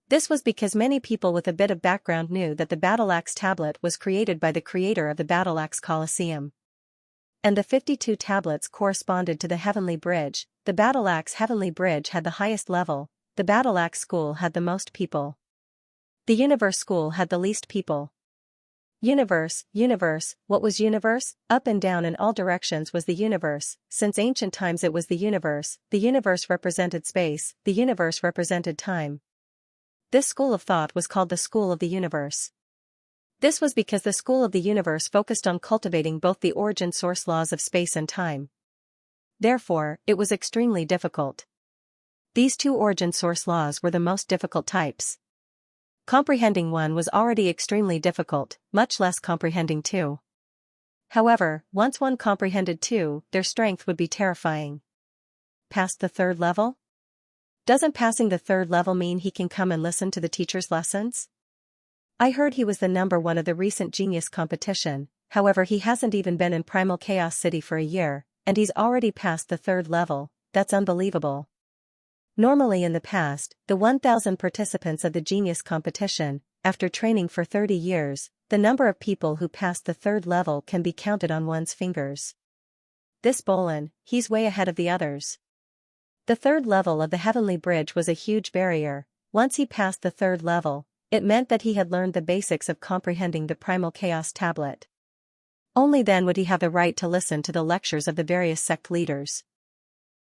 This was because many people with a bit of background knew that the Battle Axe tablet was created by the creator of the Battle Axe Colosseum. And the 52 tablets corresponded to the Heavenly Bridge. The Battle Axe Heavenly Bridge had the highest level, the Battle Axe School had the most people. The Universe School had the least people. Universe, what was universe? Up and down in all directions was the universe. Since ancient times it was the universe represented space, the universe represented time. This school of thought was called the School of the Universe. This was because the School of the Universe focused on cultivating both the origin source laws of space and time. Therefore, it was extremely difficult. These 2 origin source laws were the most difficult types. Comprehending one was already extremely difficult, much less comprehending 2. However, once one comprehended 2, their strength would be terrifying. Past the 3rd level? Doesn't passing the 3rd level mean he can come and listen to the teacher's lessons? I heard he was the number 1 of the recent genius competition, however he hasn't even been in Primal Chaos City for a year, and he's already passed the 3rd level, that's unbelievable. Normally in the past, the 1,000 participants of the genius competition, after training for 30 years, the number of people who passed the 3rd level can be counted on one's fingers. This Bolin, he's way ahead of the others. The 3rd level of the Heavenly Bridge was a huge barrier. Once he passed the 3rd level, it meant that he had learned the basics of comprehending the Primal Chaos tablet. Only then would he have the right to listen to the lectures of the various sect leaders.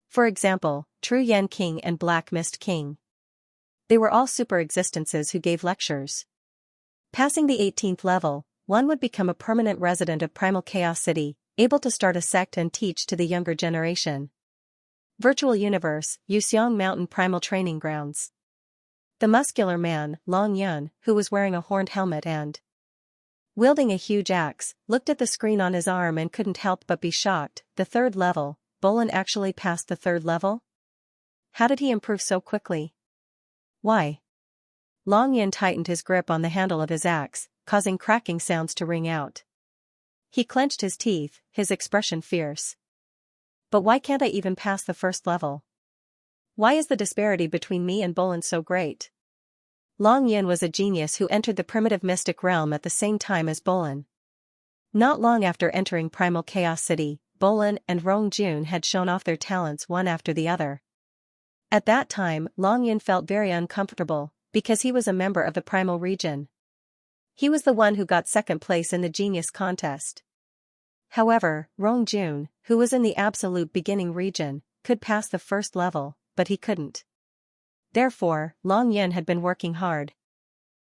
For example, True Yen King and Black Mist King. They were all super existences who gave lectures. Passing the 18th level, one would become a permanent resident of Primal Chaos City, able to start a sect and teach to the younger generation. Virtual Universe, Yuxiang Mountain Primal Training Grounds. The muscular man, Long Yun, who was wearing a horned helmet and wielding a huge axe, looked at the screen on his arm and couldn't help but be shocked. The 3rd level, Bolin actually passed the 3rd level? How did he improve so quickly? Why? Long Yin tightened his grip on the handle of his axe, causing cracking sounds to ring out. He clenched his teeth, his expression fierce. But why can't I even pass the 1st level? Why is the disparity between me and Bolin so great? Long Yin was a genius who entered the primitive mystic realm at the same time as Bolin. Not long after entering Primal Chaos City, Bolin and Rongjun had shown off their talents one after the other. At that time, Long Yin felt very uncomfortable, because he was a member of the Primal region. He was the one who got 2nd place in the genius contest. However, Rongjun, who was in the absolute beginning region, could pass the first level, but he couldn't. Therefore, Long Yin had been working hard.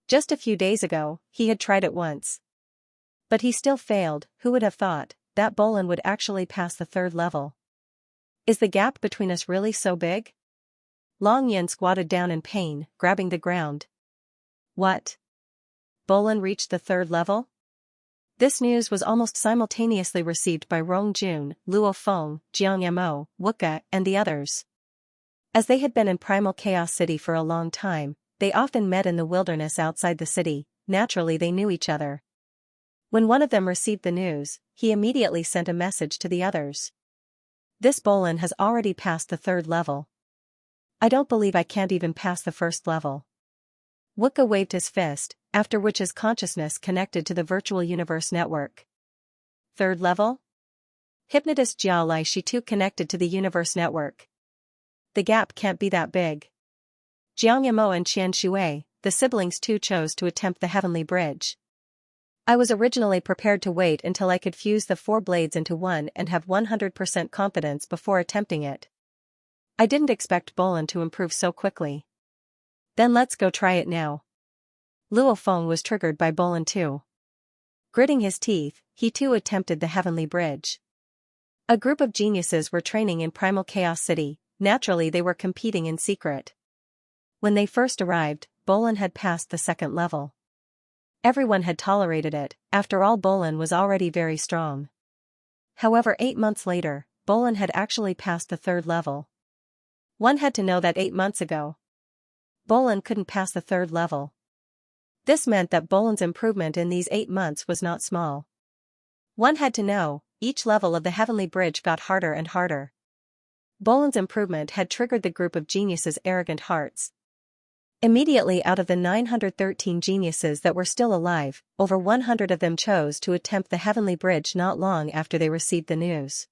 Just a few days ago, he had tried it once. But he still failed. Who would have thought that Bolin would actually pass the third level? Is the gap between us really so big? Long Yin squatted down in pain, grabbing the ground. What? Bolin reached the third level? This news was almost simultaneously received by Rongjun, Luo Feng, Jiang Wuka, and the others. As they had been in Primal Chaos City for a long time, they often met in the wilderness outside the city. Naturally they knew each other. When one of them received the news, he immediately sent a message to the others. This Bolin has already passed the third level. I don't believe I can't even pass the first level. Wuka waved his fist, after which his consciousness connected to the virtual universe network. Third level? Hypnotist Jiao Lai Shi too connected to the universe network. The gap can't be that big. Jiang Yamo and Xianxia, the siblings too, chose to attempt the heavenly bridge. I was originally prepared to wait until I could fuse the 4 blades into one and have 100% confidence before attempting it. I didn't expect Bolin to improve so quickly. Then let's go try it now. Luo Feng was triggered by Bolin too. Gritting his teeth, he too attempted the heavenly bridge. A group of geniuses were training in Primal Chaos City. Naturally they were competing in secret. When they first arrived, Bolin had passed the second level. Everyone had tolerated it. After all, Bolin was already very strong. However, 8 months later, Bolin had actually passed the third level. One had to know that 8 months ago, Bolin couldn't pass the third level. This meant that Bolin's improvement in these 8 months was not small. One had to know, each level of the heavenly bridge got harder and harder. Bolin's improvement had triggered the group of geniuses' arrogant hearts. Immediately, out of the 913 geniuses that were still alive, over 100 of them chose to attempt the heavenly bridge not long after they received the news.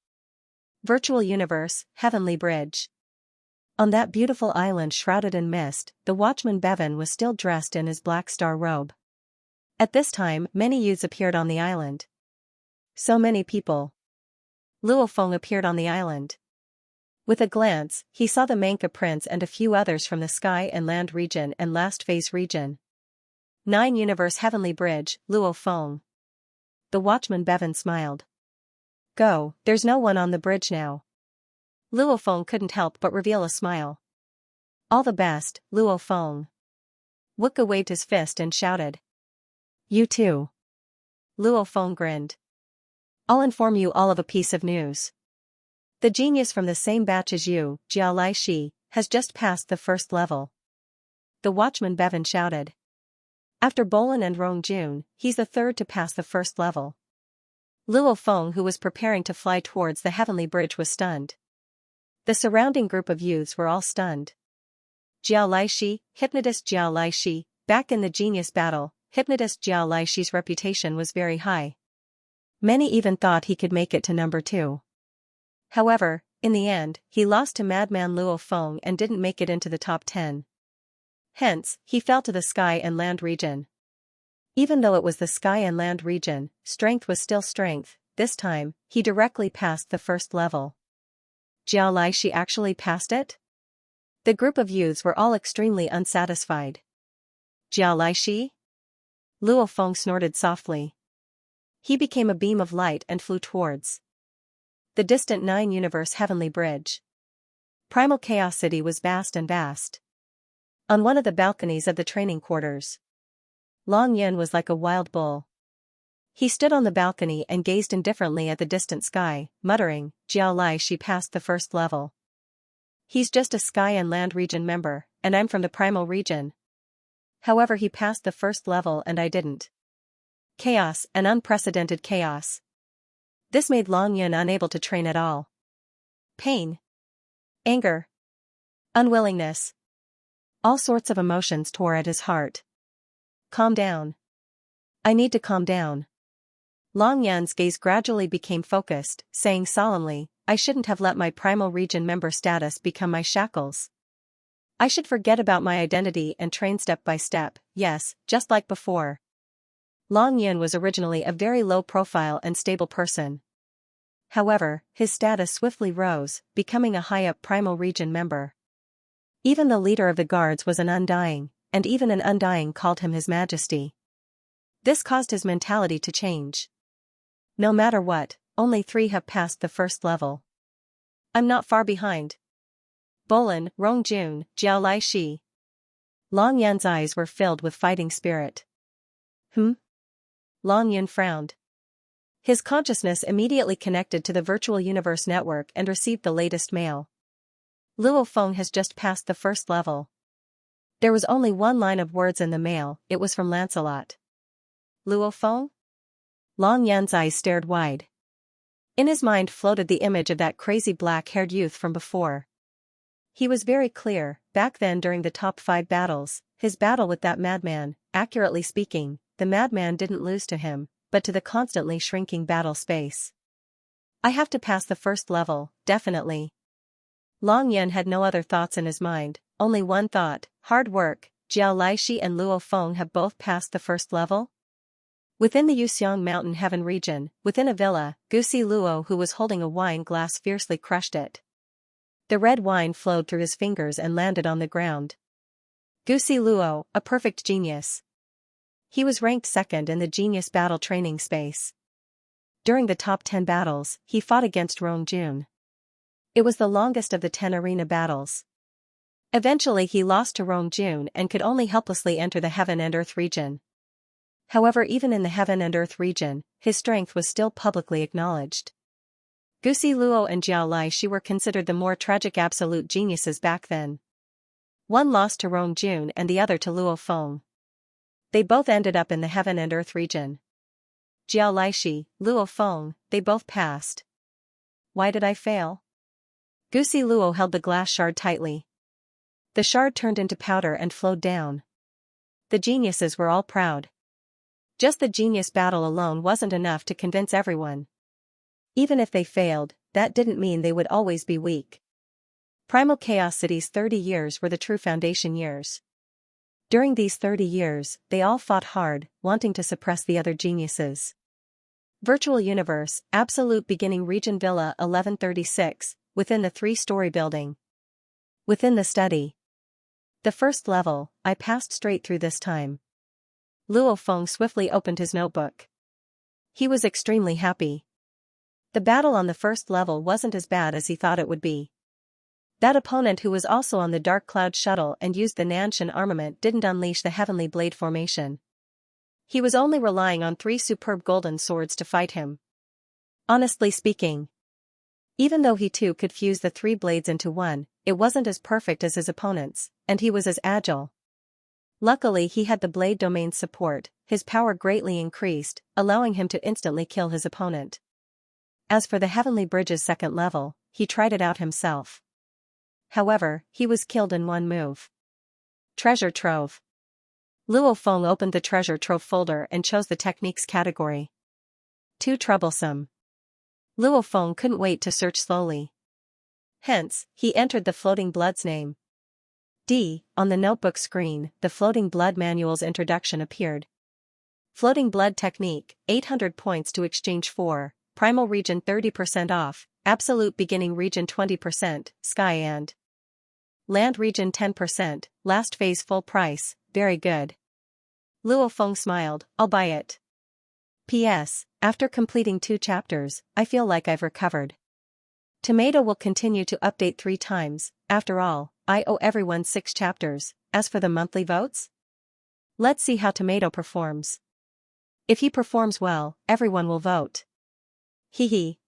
Virtual universe, heavenly bridge. On that beautiful island shrouded in mist, the watchman Bevan was still dressed in his black star robe. At this time, many youths appeared on the island. So many people. Luo Feng appeared on the island. With a glance, he saw the Manka Prince and a few others from the Sky and Land region and Last Phase region. 9 Universe Heavenly Bridge, Luo Feng. The watchman Bevan smiled. Go, there's no one on the bridge now. Luo Feng couldn't help but reveal a smile. All the best, Luo Feng. Wuka waved his fist and shouted. You too. Luo Feng grinned. I'll inform you all of a piece of news. The genius from the same batch as you, Jiao Lai Shi, has just passed the first level. The watchman Bevan shouted. After Bolin and Rongjun, he's the third to pass the first level. Luo Feng, who was preparing to fly towards the heavenly bridge, was stunned. The surrounding group of youths were all stunned. Jiao Lai Shi, hypnotist Jiao Lai Shi, back in the genius battle, hypnotist Jiao Lai Shi's reputation was very high. Many even thought he could make it to number 2. However, in the end, he lost to madman Luo Feng and didn't make it into the top 10. Hence, he fell to the Sky and Land region. Even though it was the Sky and Land region, strength was still strength. This time, he directly passed the first level. Jiao Lai Shi actually passed it? The group of youths were all extremely unsatisfied. Jiao Lai Shi? Luo Feng snorted softly. He became a beam of light and flew towards the distant 9 Universe Heavenly Bridge. Primal Chaos City was vast and vast. On one of the balconies of the training quarters, Long Yin was like a wild bull. He stood on the balcony and gazed indifferently at the distant sky, muttering, Jiao Lai Shi passed the first level. He's just a Sky and Land region member, and I'm from the Primal region. However, he passed the first level and I didn't. Chaos, an unprecedented chaos. This made Long Yin unable to train at all. Pain, anger, unwillingness. All sorts of emotions tore at his heart. Calm down. I need to calm down. Long Yin's gaze gradually became focused, saying solemnly, I shouldn't have let my Primal region member status become my shackles. I should forget about my identity and train step by step, yes, just like before. Long Yin was originally a very low-profile and stable person. However, his status swiftly rose, becoming a high-up Primal Region member. Even the leader of the guards was an Undying, and even an Undying called him His Majesty. This caused his mentality to change. No matter what, only 3 have passed the first level. I'm not far behind. Bolin, Rongjun, Jiao Laishi. Long Yan's eyes were filled with fighting spirit. Long Yun frowned. His consciousness immediately connected to the virtual universe network and received the latest mail. Luo Feng has just passed the first level. There was only one line of words in the mail. It was from Lancelot. Luo Feng? Long Yan's eyes stared wide. In his mind floated the image of that crazy black-haired youth from before. He was very clear, back then during the top 5 battles, his battle with that madman. Accurately speaking, the madman didn't lose to him, but to the constantly shrinking battle space. I have to pass the first level, definitely. Long Yan had no other thoughts in his mind, only one thought: hard work. Jiao Laishi and Luo Feng have both passed the first level? Within the Yuxiang Mountain Heaven region, within a villa, Gusi Luo, who was holding a wine glass, fiercely crushed it. The red wine flowed through his fingers and landed on the ground. Gusi Luo, a perfect genius. He was ranked 2nd in the genius battle training space. During the top 10 battles, he fought against Rongjun. It was the longest of the 10 arena battles. Eventually he lost to Rongjun and could only helplessly enter the Heaven and Earth region. However, even in the Heaven and Earth region, his strength was still publicly acknowledged. Gusi Luo and Jiao Laishi were considered the more tragic absolute geniuses back then. One lost to Rongjun and the other to Luo Feng. They both ended up in the Heaven and Earth region. Jiao Laishi, Luo Feng, they both passed. Why did I fail? Gusi Luo held the glass shard tightly. The shard turned into powder and flowed down. The geniuses were all proud. Just the genius battle alone wasn't enough to convince everyone. Even if they failed, that didn't mean they would always be weak. Primal Chaos City's 30 years were the true foundation years. During these 30 years, they all fought hard, wanting to suppress the other geniuses. Virtual Universe, Absolute Beginning Region Villa 1136, within the 3-story building. Within the study. The first level, I passed straight through this time. Luo Feng swiftly opened his notebook. He was extremely happy. The battle on the first level wasn't as bad as he thought it would be. That opponent, who was also on the Dark Cloud shuttle and used the Nanshan armament, didn't unleash the Heavenly Blade formation. He was only relying on 3 superb golden swords to fight him. Honestly speaking, even though he too could fuse the 3 blades into one, it wasn't as perfect as his opponent's, and he was as agile. Luckily he had the blade domain's support. His power greatly increased, allowing him to instantly kill his opponent. As for the Heavenly Bridge's 2nd level, he tried it out himself. However, he was killed in one move. Treasure Trove. Luo Feng opened the Treasure Trove folder and chose the Techniques category. Too troublesome. Luo Feng couldn't wait to search slowly. Hence, he entered the Floating Blood's name. On the notebook screen, the Floating Blood Manual's introduction appeared. Floating Blood Technique, 800 points to exchange for, Primal Region 30% off, Absolute Beginning Region 20%, Sky and Land Region 10%, Last Phase full price, very good. Luo Feng smiled, I'll buy it. P.S. After completing 2 chapters, I feel like I've recovered. Tomato will continue to update 3 times, after all, I owe everyone 6 chapters. As for the monthly votes? Let's see how Tomato performs. If he performs well, everyone will vote. Hee.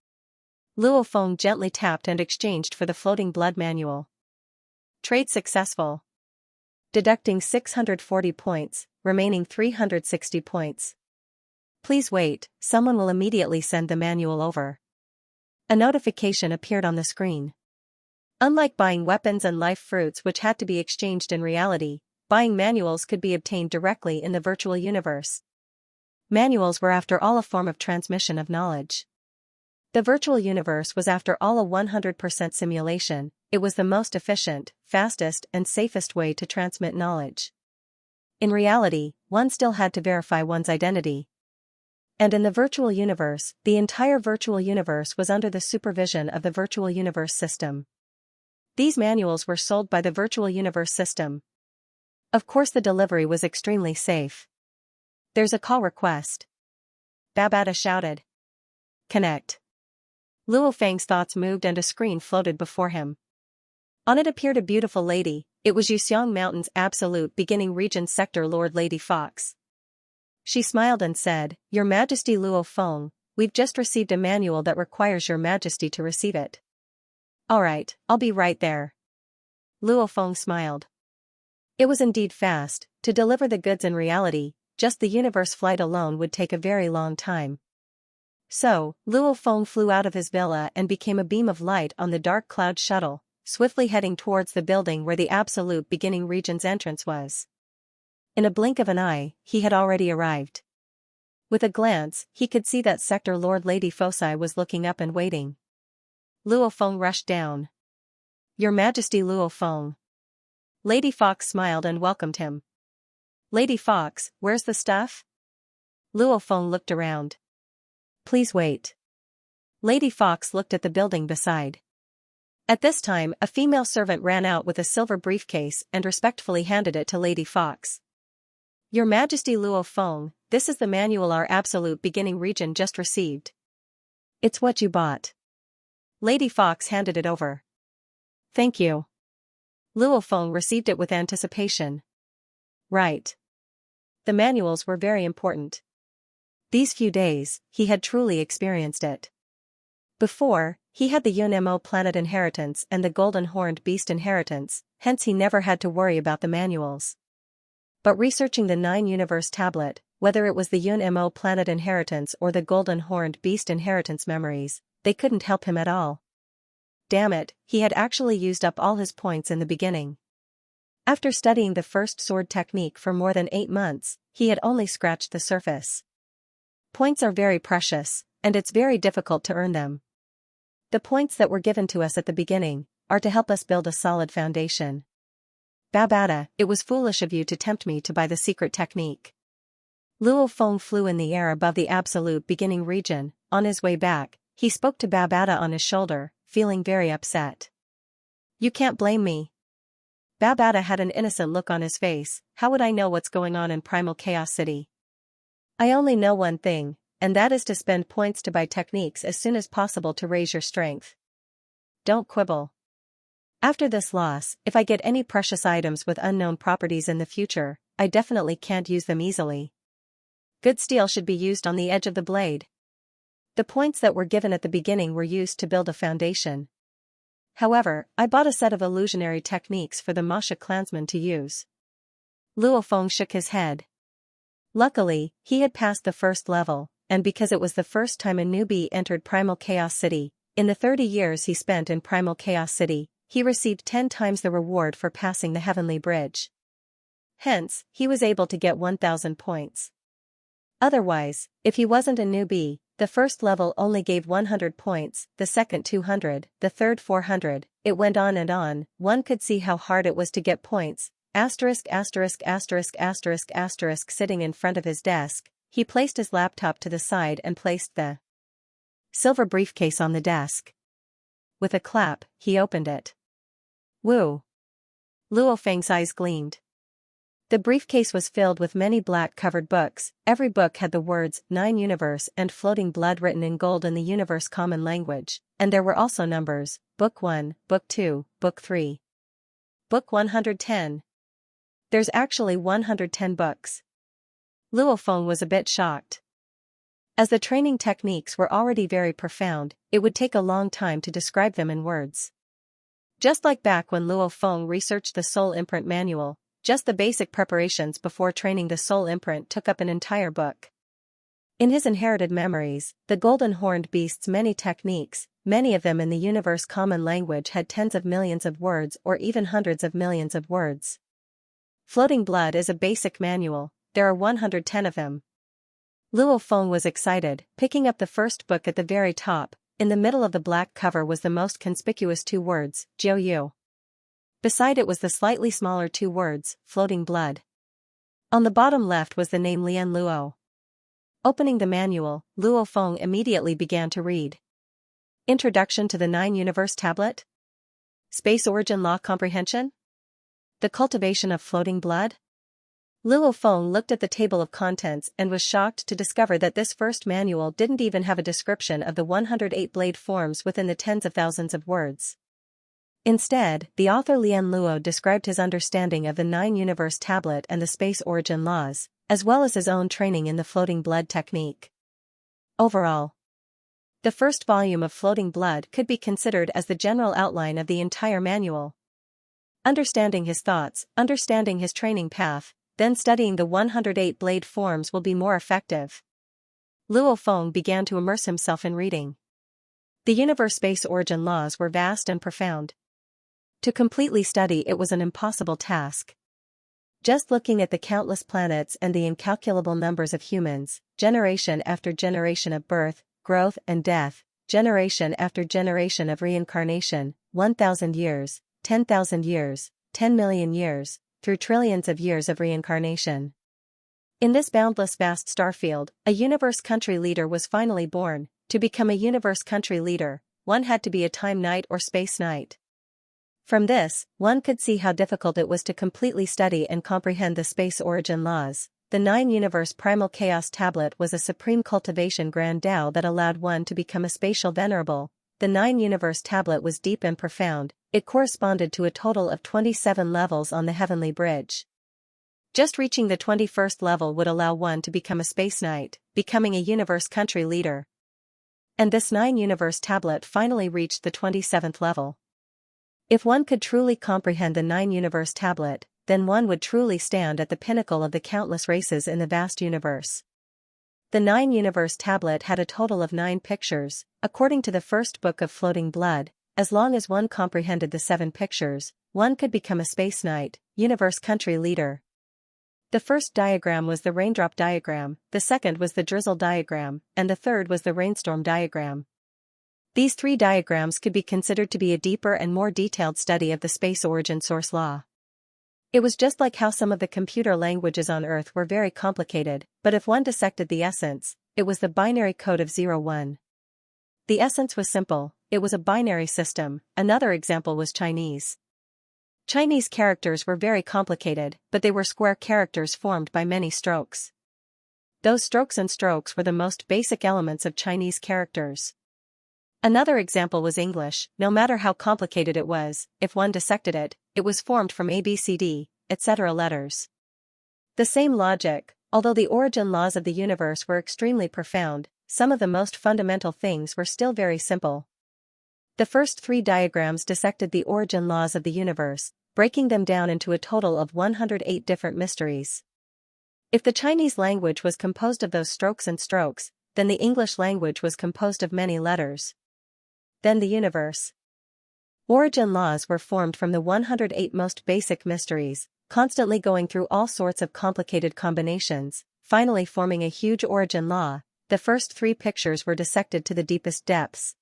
Luo Feng gently tapped and exchanged for the Floating Blood Manual. Trade successful. Deducting 640 points, remaining 360 points. Please wait, someone will immediately send the manual over. A notification appeared on the screen. Unlike buying weapons and life fruits which had to be exchanged in reality, buying manuals could be obtained directly in the virtual universe. Manuals were after all a form of transmission of knowledge. The virtual universe was after all a 100% simulation. It was the most efficient, fastest and safest way to transmit knowledge. In reality, one still had to verify one's identity. And in the virtual universe, the entire virtual universe was under the supervision of the virtual universe system. These manuals were sold by the virtual universe system. Of course, the delivery was extremely safe. There's a call request. Babata shouted. Connect. Luo Feng's thoughts moved and a screen floated before him. On it appeared a beautiful lady. It was Yuxiang Mountain's absolute beginning region sector Lord Lady Fox. She smiled and said, Your Majesty Luo Feng, we've just received a manual that requires Your Majesty to receive it. Alright, I'll be right there. Luo Feng smiled. It was indeed fast. To deliver the goods in reality, just the universe flight alone would take a very long time. So, Luo Feng flew out of his villa and became a beam of light on the dark cloud shuttle, swiftly heading towards the building where the absolute beginning region's entrance was. In a blink of an eye, he had already arrived. With a glance, he could see that sector Lord Lady Foci was looking up and waiting. Luo Feng rushed down. Your Majesty Luo Feng. Lady Fox smiled and welcomed him. Lady Fox, where's the stuff? Luo Feng looked around. Please wait. Lady Fox looked at the building beside. At this time, a female servant ran out with a silver briefcase and respectfully handed it to Lady Fox. Your Majesty Luo Feng, this is the manual our absolute beginning region just received. It's what you bought. Lady Fox handed it over. Thank you. Luo Feng received it with anticipation. Right. The manuals were very important. These few days, he had truly experienced it. Before, he had the Yunmo planet inheritance and the golden horned beast inheritance, hence he never had to worry about the manuals. But researching the 9 universe tablet, whether it was the Yunmo planet inheritance or the golden horned beast inheritance memories, they couldn't help him at all. Damn it, he had actually used up all his points in the beginning. After studying the first sword technique for more than 8 months, he had only scratched the surface. Points are very precious, and it's very difficult to earn them. The points that were given to us at the beginning are to help us build a solid foundation. Babata, it was foolish of you to tempt me to buy the secret technique. Luo Feng flew in the air above the absolute beginning region. On his way back, he spoke to Babata on his shoulder, feeling very upset. You can't blame me. Babata had an innocent look on his face. How would I know what's going on in Primal Chaos City? I only know one thing, and that is to spend points to buy techniques as soon as possible to raise your strength. Don't quibble. After this loss, if I get any precious items with unknown properties in the future, I definitely can't use them easily. Good steel should be used on the edge of the blade. The points that were given at the beginning were used to build a foundation. However, I bought a set of illusionary techniques for the Masha clansmen to use. Luo Feng shook his head. Luckily, he had passed the first level, and because it was the first time a newbie entered Primal Chaos City, in the 30 years he spent in Primal Chaos City, he received 10 times the reward for passing the Heavenly Bridge. Hence, he was able to get 1,000 points. Otherwise, if he wasn't a newbie, the first level only gave 100 points, the second 200, the third 400, it went on and on. One could see how hard it was to get points. Sitting in front of his desk, he placed his laptop to the side and placed the silver briefcase on the desk. With a clap, he opened it. Woo! Luo Feng's eyes gleamed. The briefcase was filled with many black-covered books. Every book had the words 9 Universe and Floating Blood written in gold in the Universe Common Language, and there were also numbers, Book 1, Book 2, Book 3. Book 110. There's actually 110 books. Luo Feng was a bit shocked. As the training techniques were already very profound, it would take a long time to describe them in words. Just like back when Luo Feng researched the Soul Imprint Manual, just the basic preparations before training the Soul Imprint took up an entire book. In his inherited memories, the Golden Horned Beast's many techniques, many of them in the Universe Common Language, had tens of millions of words or even hundreds of millions of words. Floating Blood is a basic manual, there are 110 of them. Luo Feng was excited, picking up the first book at the very top. In the middle of the black cover was the most conspicuous 2 words, Jiu Yu. Beside it was the slightly smaller 2 words, Floating Blood. On the bottom left was the name Lian Luo. Opening the manual, Luo Feng immediately began to read. Introduction to the Nine Universe Tablet? Space Origin Law Comprehension? The Cultivation of Floating Blood? Luo Feng looked at the table of contents and was shocked to discover that this first manual didn't even have a description of the 108 blade forms within the tens of thousands of words. Instead, the author Lian Luo described his understanding of the Nine Universe Tablet and the Space Origin Laws, as well as his own training in the floating blood technique. Overall, the first volume of Floating Blood could be considered as the general outline of the entire manual. Understanding his thoughts, understanding his training path, then studying the 108 blade forms will be more effective. Luo Feng began to immerse himself in reading. The universe space origin laws were vast and profound. To completely study it was an impossible task. Just looking at the countless planets and the incalculable numbers of humans, generation after generation of birth, growth and death, generation after generation of reincarnation, 1,000 years, 10,000 years, 10 million years, through trillions of years of reincarnation. In this boundless vast starfield, a universe country leader was finally born. To become a universe country leader, one had to be a time knight or space knight. From this, one could see how difficult it was to completely study and comprehend the space origin laws. The Nine Universe Primal Chaos Tablet was a supreme cultivation grand Tao that allowed one to become a spatial venerable. The Nine Universe Tablet was deep and profound. It corresponded to a total of 27 levels on the Heavenly Bridge. Just reaching the 21st level would allow one to become a space knight, becoming a universe country leader. And this Nine Universe Tablet finally reached the 27th level. If one could truly comprehend the Nine Universe Tablet, then one would truly stand at the pinnacle of the countless races in the vast universe. The Nine Universe Tablet had a total of 9 pictures, according to the first book of Floating Blood. As long as one comprehended the 7 pictures, one could become a space knight, universe country leader. The first diagram was the raindrop diagram, the second was the drizzle diagram, and the third was the rainstorm diagram. These 3 diagrams could be considered to be a deeper and more detailed study of the space origin source law. It was just like how some of the computer languages on Earth were very complicated, but if one dissected the essence, it was the binary code of 0-1. The essence was simple, it was a binary system. Another example was Chinese. Chinese characters were very complicated, but they were square characters formed by many strokes. Those strokes and strokes were the most basic elements of Chinese characters. Another example was English. No matter how complicated it was, if one dissected it, it was formed from ABCD, etc. letters. The same logic, although the origin laws of the universe were extremely profound, some of the most fundamental things were still very simple. The first 3 diagrams dissected the origin laws of the universe, breaking them down into a total of 108 different mysteries. If the Chinese language was composed of those strokes and strokes, then the English language was composed of many letters. Then the universe origin laws were formed from the 108 most basic mysteries, constantly going through all sorts of complicated combinations, finally forming a huge origin law. The first 3 pictures were dissected to the deepest depths.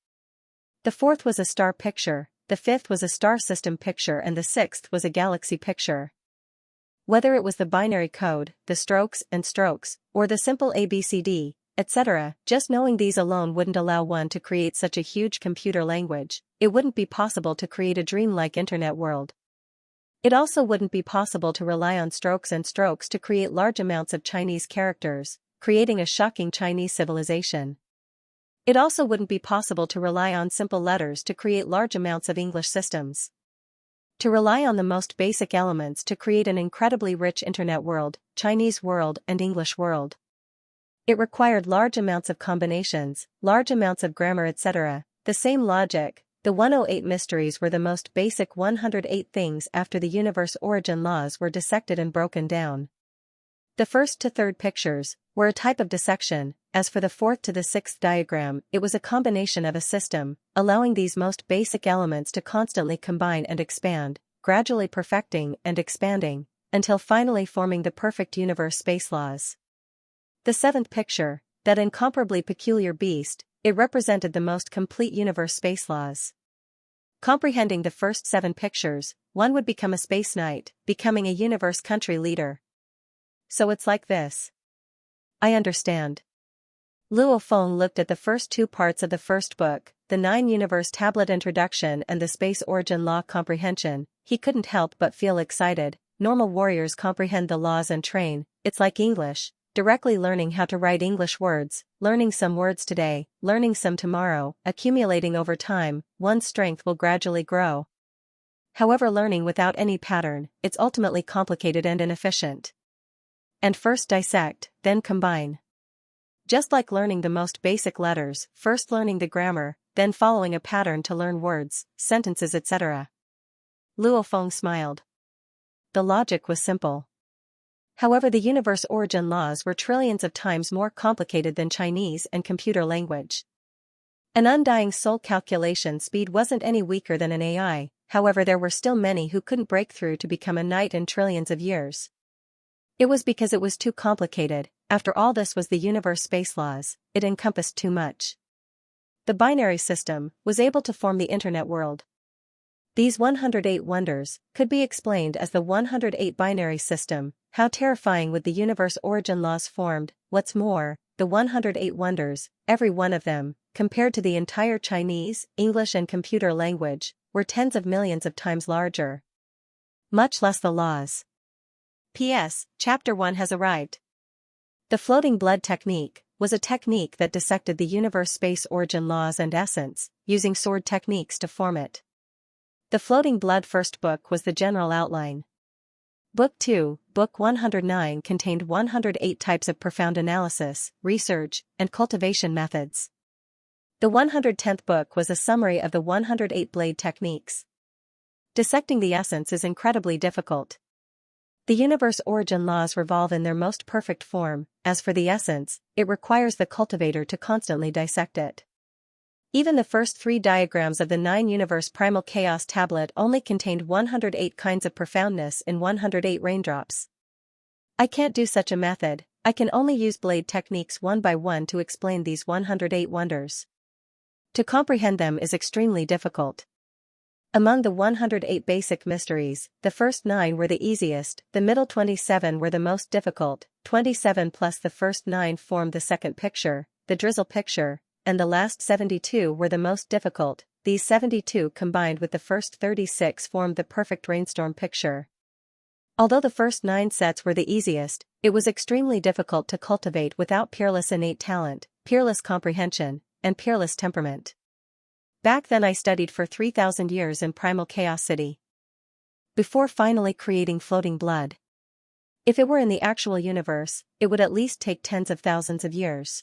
The 4th was a star picture, the 5th was a star system picture, and the 6th was a galaxy picture. Whether it was the binary code, the strokes and strokes, or the simple ABCD, etc., just knowing these alone wouldn't allow one to create such a huge computer language. It wouldn't be possible to create a dreamlike internet world. It also wouldn't be possible to rely on strokes and strokes to create large amounts of Chinese characters, creating a shocking Chinese civilization. It also wouldn't be possible to rely on simple letters to create large amounts of English systems. To rely on the most basic elements to create an incredibly rich internet world, Chinese world and English world. It required large amounts of combinations, large amounts of grammar, etc. The same logic, the 108 mysteries were the most basic 108 things after the universe origin laws were dissected and broken down. The first to third pictures were a type of dissection. As for the 4th to the 6th diagram, it was a combination of a system, allowing these most basic elements to constantly combine and expand, gradually perfecting and expanding, until finally forming the perfect universe space laws. The 7th picture, that incomparably peculiar beast, it represented the most complete universe space laws. Comprehending the first 7 pictures, one would become a space knight, becoming a universe country leader. So it's like this. I understand. Luo Feng looked at the first two parts of the first book, the 9-Universe Tablet Introduction and the Space Origin Law Comprehension. He couldn't help but feel excited. Normal warriors comprehend the laws and train. It's like English, directly learning how to write English words, learning some words today, learning some tomorrow, accumulating over time. One's strength will gradually grow. However, learning without any pattern, it's ultimately complicated and inefficient. And first dissect, then combine. Just like learning the most basic letters, first learning the grammar, then following a pattern to learn words, sentences, etc. Luo Feng smiled. The logic was simple. However, the universe origin laws were trillions of times more complicated than Chinese and computer language. An undying soul calculation speed wasn't any weaker than an AI, however there were still many who couldn't break through to become a knight in trillions of years. It was because it was too complicated. After all, this was the universe space laws, it encompassed too much. The binary system was able to form the internet world. These 108 wonders could be explained as the 108 binary system. How terrifying would the universe origin laws formed? What's more, the 108 wonders, every one of them, compared to the entire Chinese, English and computer language, were tens of millions of times larger. Much less the laws. P.S. Chapter 1 has arrived. The floating blood technique was a technique that dissected the universe space origin laws and essence, using sword techniques to form it. The floating blood first book was the general outline. Book 2, Book 109 contained 108 types of profound analysis, research, and cultivation methods. The 110th book was a summary of the 108 blade techniques. Dissecting the essence is incredibly difficult. The universe origin laws revolve in their most perfect form. As for the essence, it requires the cultivator to constantly dissect it. Even the first 3 diagrams of the 9-Universe Primal Chaos tablet only contained 108 kinds of profoundness in 108 raindrops. I can't do such a method. I can only use blade techniques one by one to explain these 108 wonders. To comprehend them is extremely difficult. Among the 108 basic mysteries, the first 9 were the easiest, the middle 27 were the most difficult, 27 plus the first 9 formed the second picture, the drizzle picture, and the last 72 were the most difficult. These 72 combined with the first 36 formed the perfect rainstorm picture. Although the first 9 sets were the easiest, it was extremely difficult to cultivate without peerless innate talent, peerless comprehension, and peerless temperament. Back then I studied for 3,000 years in Primal Chaos City. Before finally creating floating blood. If it were in the actual universe, it would at least take tens of thousands of years.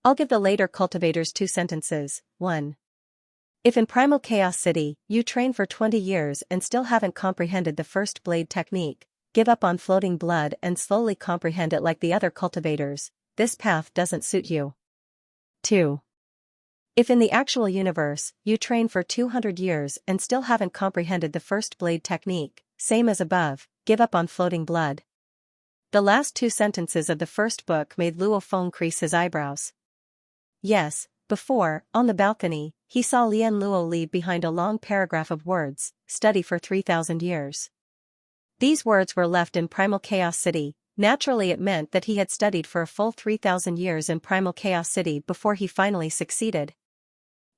I'll give the later cultivators 2 sentences. 1. If in Primal Chaos City, you train for 20 years and still haven't comprehended the first blade technique, give up on floating blood and slowly comprehend it like the other cultivators. This path doesn't suit you. 2. If in the actual universe, you train for 200 years and still haven't comprehended the first blade technique, same as above, give up on floating blood. The last 2 sentences of the first book made Luo Feng crease his eyebrows. Yes, before, on the balcony, he saw Lian Luo leave behind a long paragraph of words, study for 3,000 years. These words were left in Primal Chaos City. Naturally it meant that he had studied for a full 3,000 years in Primal Chaos City before he finally succeeded.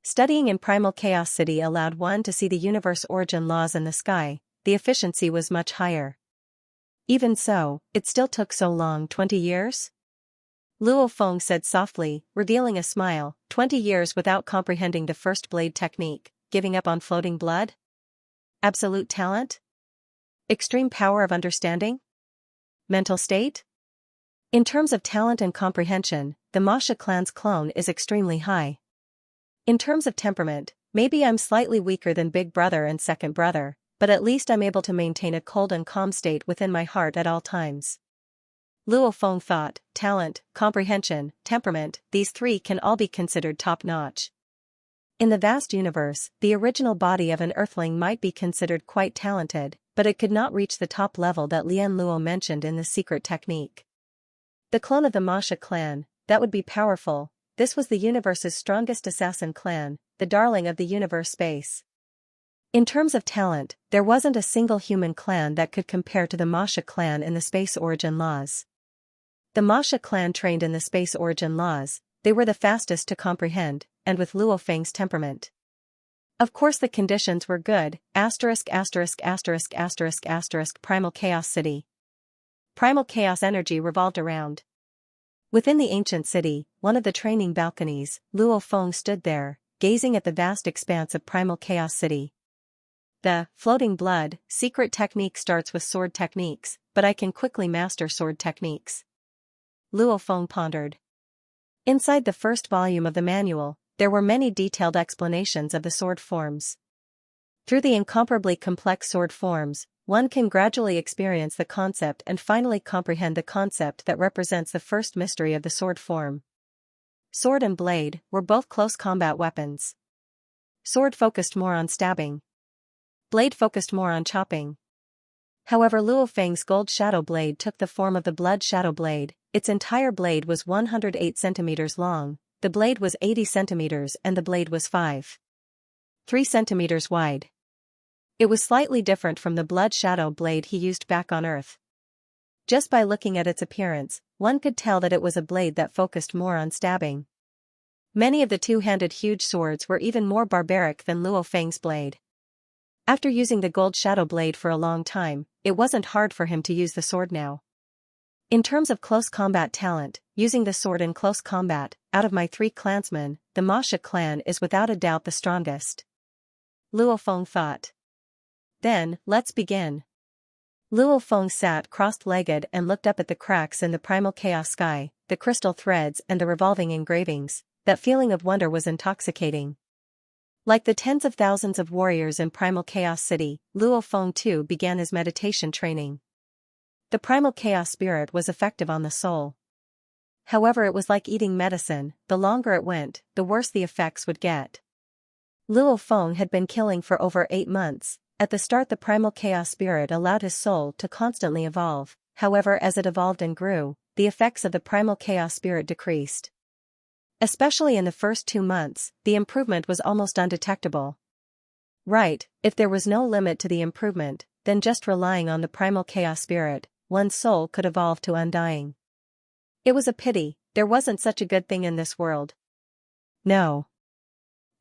Studying in Primal Chaos City allowed one to see the universe origin laws in the sky. The efficiency was much higher. Even so, it still took so long. 20 years? Luo Feng said softly, revealing a smile. 20 years without comprehending the first blade technique, giving up on floating blood? Absolute talent? Extreme power of understanding? Mental state? In terms of talent and comprehension, the Masha clan's clone is extremely high. In terms of temperament, maybe I'm slightly weaker than Big Brother and Second Brother, but at least I'm able to maintain a cold and calm state within my heart at all times. Luo Feng thought, talent, comprehension, temperament, these 3 can all be considered top-notch. In the vast universe, the original body of an earthling might be considered quite talented, but it could not reach the top level that Lian Luo mentioned in the secret technique. The clone of the Masha clan, that would be powerful. This was the universe's strongest assassin clan, the darling of the universe space. In terms of talent, there wasn't a single human clan that could compare to the Masha clan in the space origin laws. The Masha clan trained in the space origin laws, they were the fastest to comprehend, and with Luo Feng's temperament. Of course the conditions were good, ********** Primal Chaos City. Primal Chaos energy revolved around. Within the ancient city, one of the training balconies, Luo Feng stood there, gazing at the vast expanse of Primal Chaos City. The floating blood secret technique starts with sword techniques, but I can quickly master sword techniques. Luo Feng pondered. Inside the first volume of the manual, there were many detailed explanations of the sword forms. Through the incomparably complex sword forms, one can gradually experience the concept and finally comprehend the concept that represents the first mystery of the sword form. Sword and blade were both close combat weapons. Sword focused more on stabbing. Blade focused more on chopping. However, Luo Feng's gold shadow blade took the form of the blood shadow blade. Its entire blade was 108 centimeters long, the blade was 80 centimeters and the blade was 5.3 centimeters wide. It was slightly different from the blood shadow blade he used back on Earth. Just by looking at its appearance, one could tell that it was a blade that focused more on stabbing. Many of the two-handed huge swords were even more barbaric than Luo Feng's blade. After using the gold shadow blade for a long time, it wasn't hard for him to use the sword now. In terms of close combat talent, using the sword in close combat, out of my 3 clansmen, the Masha clan is without a doubt the strongest. Luo Feng thought. Then, let's begin. Luo Feng sat cross-legged and looked up at the cracks in the primal chaos sky, the crystal threads and the revolving engravings. That feeling of wonder was intoxicating. Like the tens of thousands of warriors in Primal Chaos City, Luo Feng too began his meditation training. The primal chaos spirit was effective on the soul. However, it was like eating medicine, the longer it went, the worse the effects would get. Luo Feng had been killing for over 8 months. At the start the primal chaos spirit allowed his soul to constantly evolve, however as it evolved and grew, the effects of the primal chaos spirit decreased. Especially in the first 2 months, the improvement was almost undetectable. Right, if there was no limit to the improvement, then just relying on the primal chaos spirit, one's soul could evolve to undying. It was a pity, there wasn't such a good thing in this world. No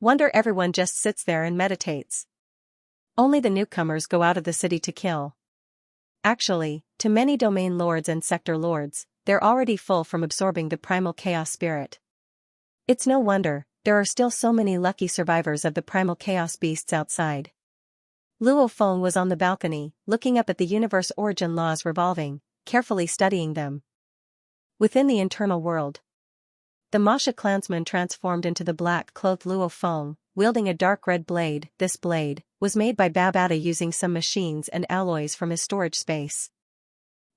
wonder everyone just sits there and meditates. Only the newcomers go out of the city to kill. Actually, to many domain lords and sector lords, they're already full from absorbing the primal chaos spirit. It's no wonder, there are still so many lucky survivors of the primal chaos beasts outside. Luo Feng was on the balcony, looking up at the universe origin laws revolving, carefully studying them. Within the internal world, the Masha clansman transformed into the black-clothed Luo Feng, wielding a dark red blade. This blade was made by Babata using some machines and alloys from his storage space.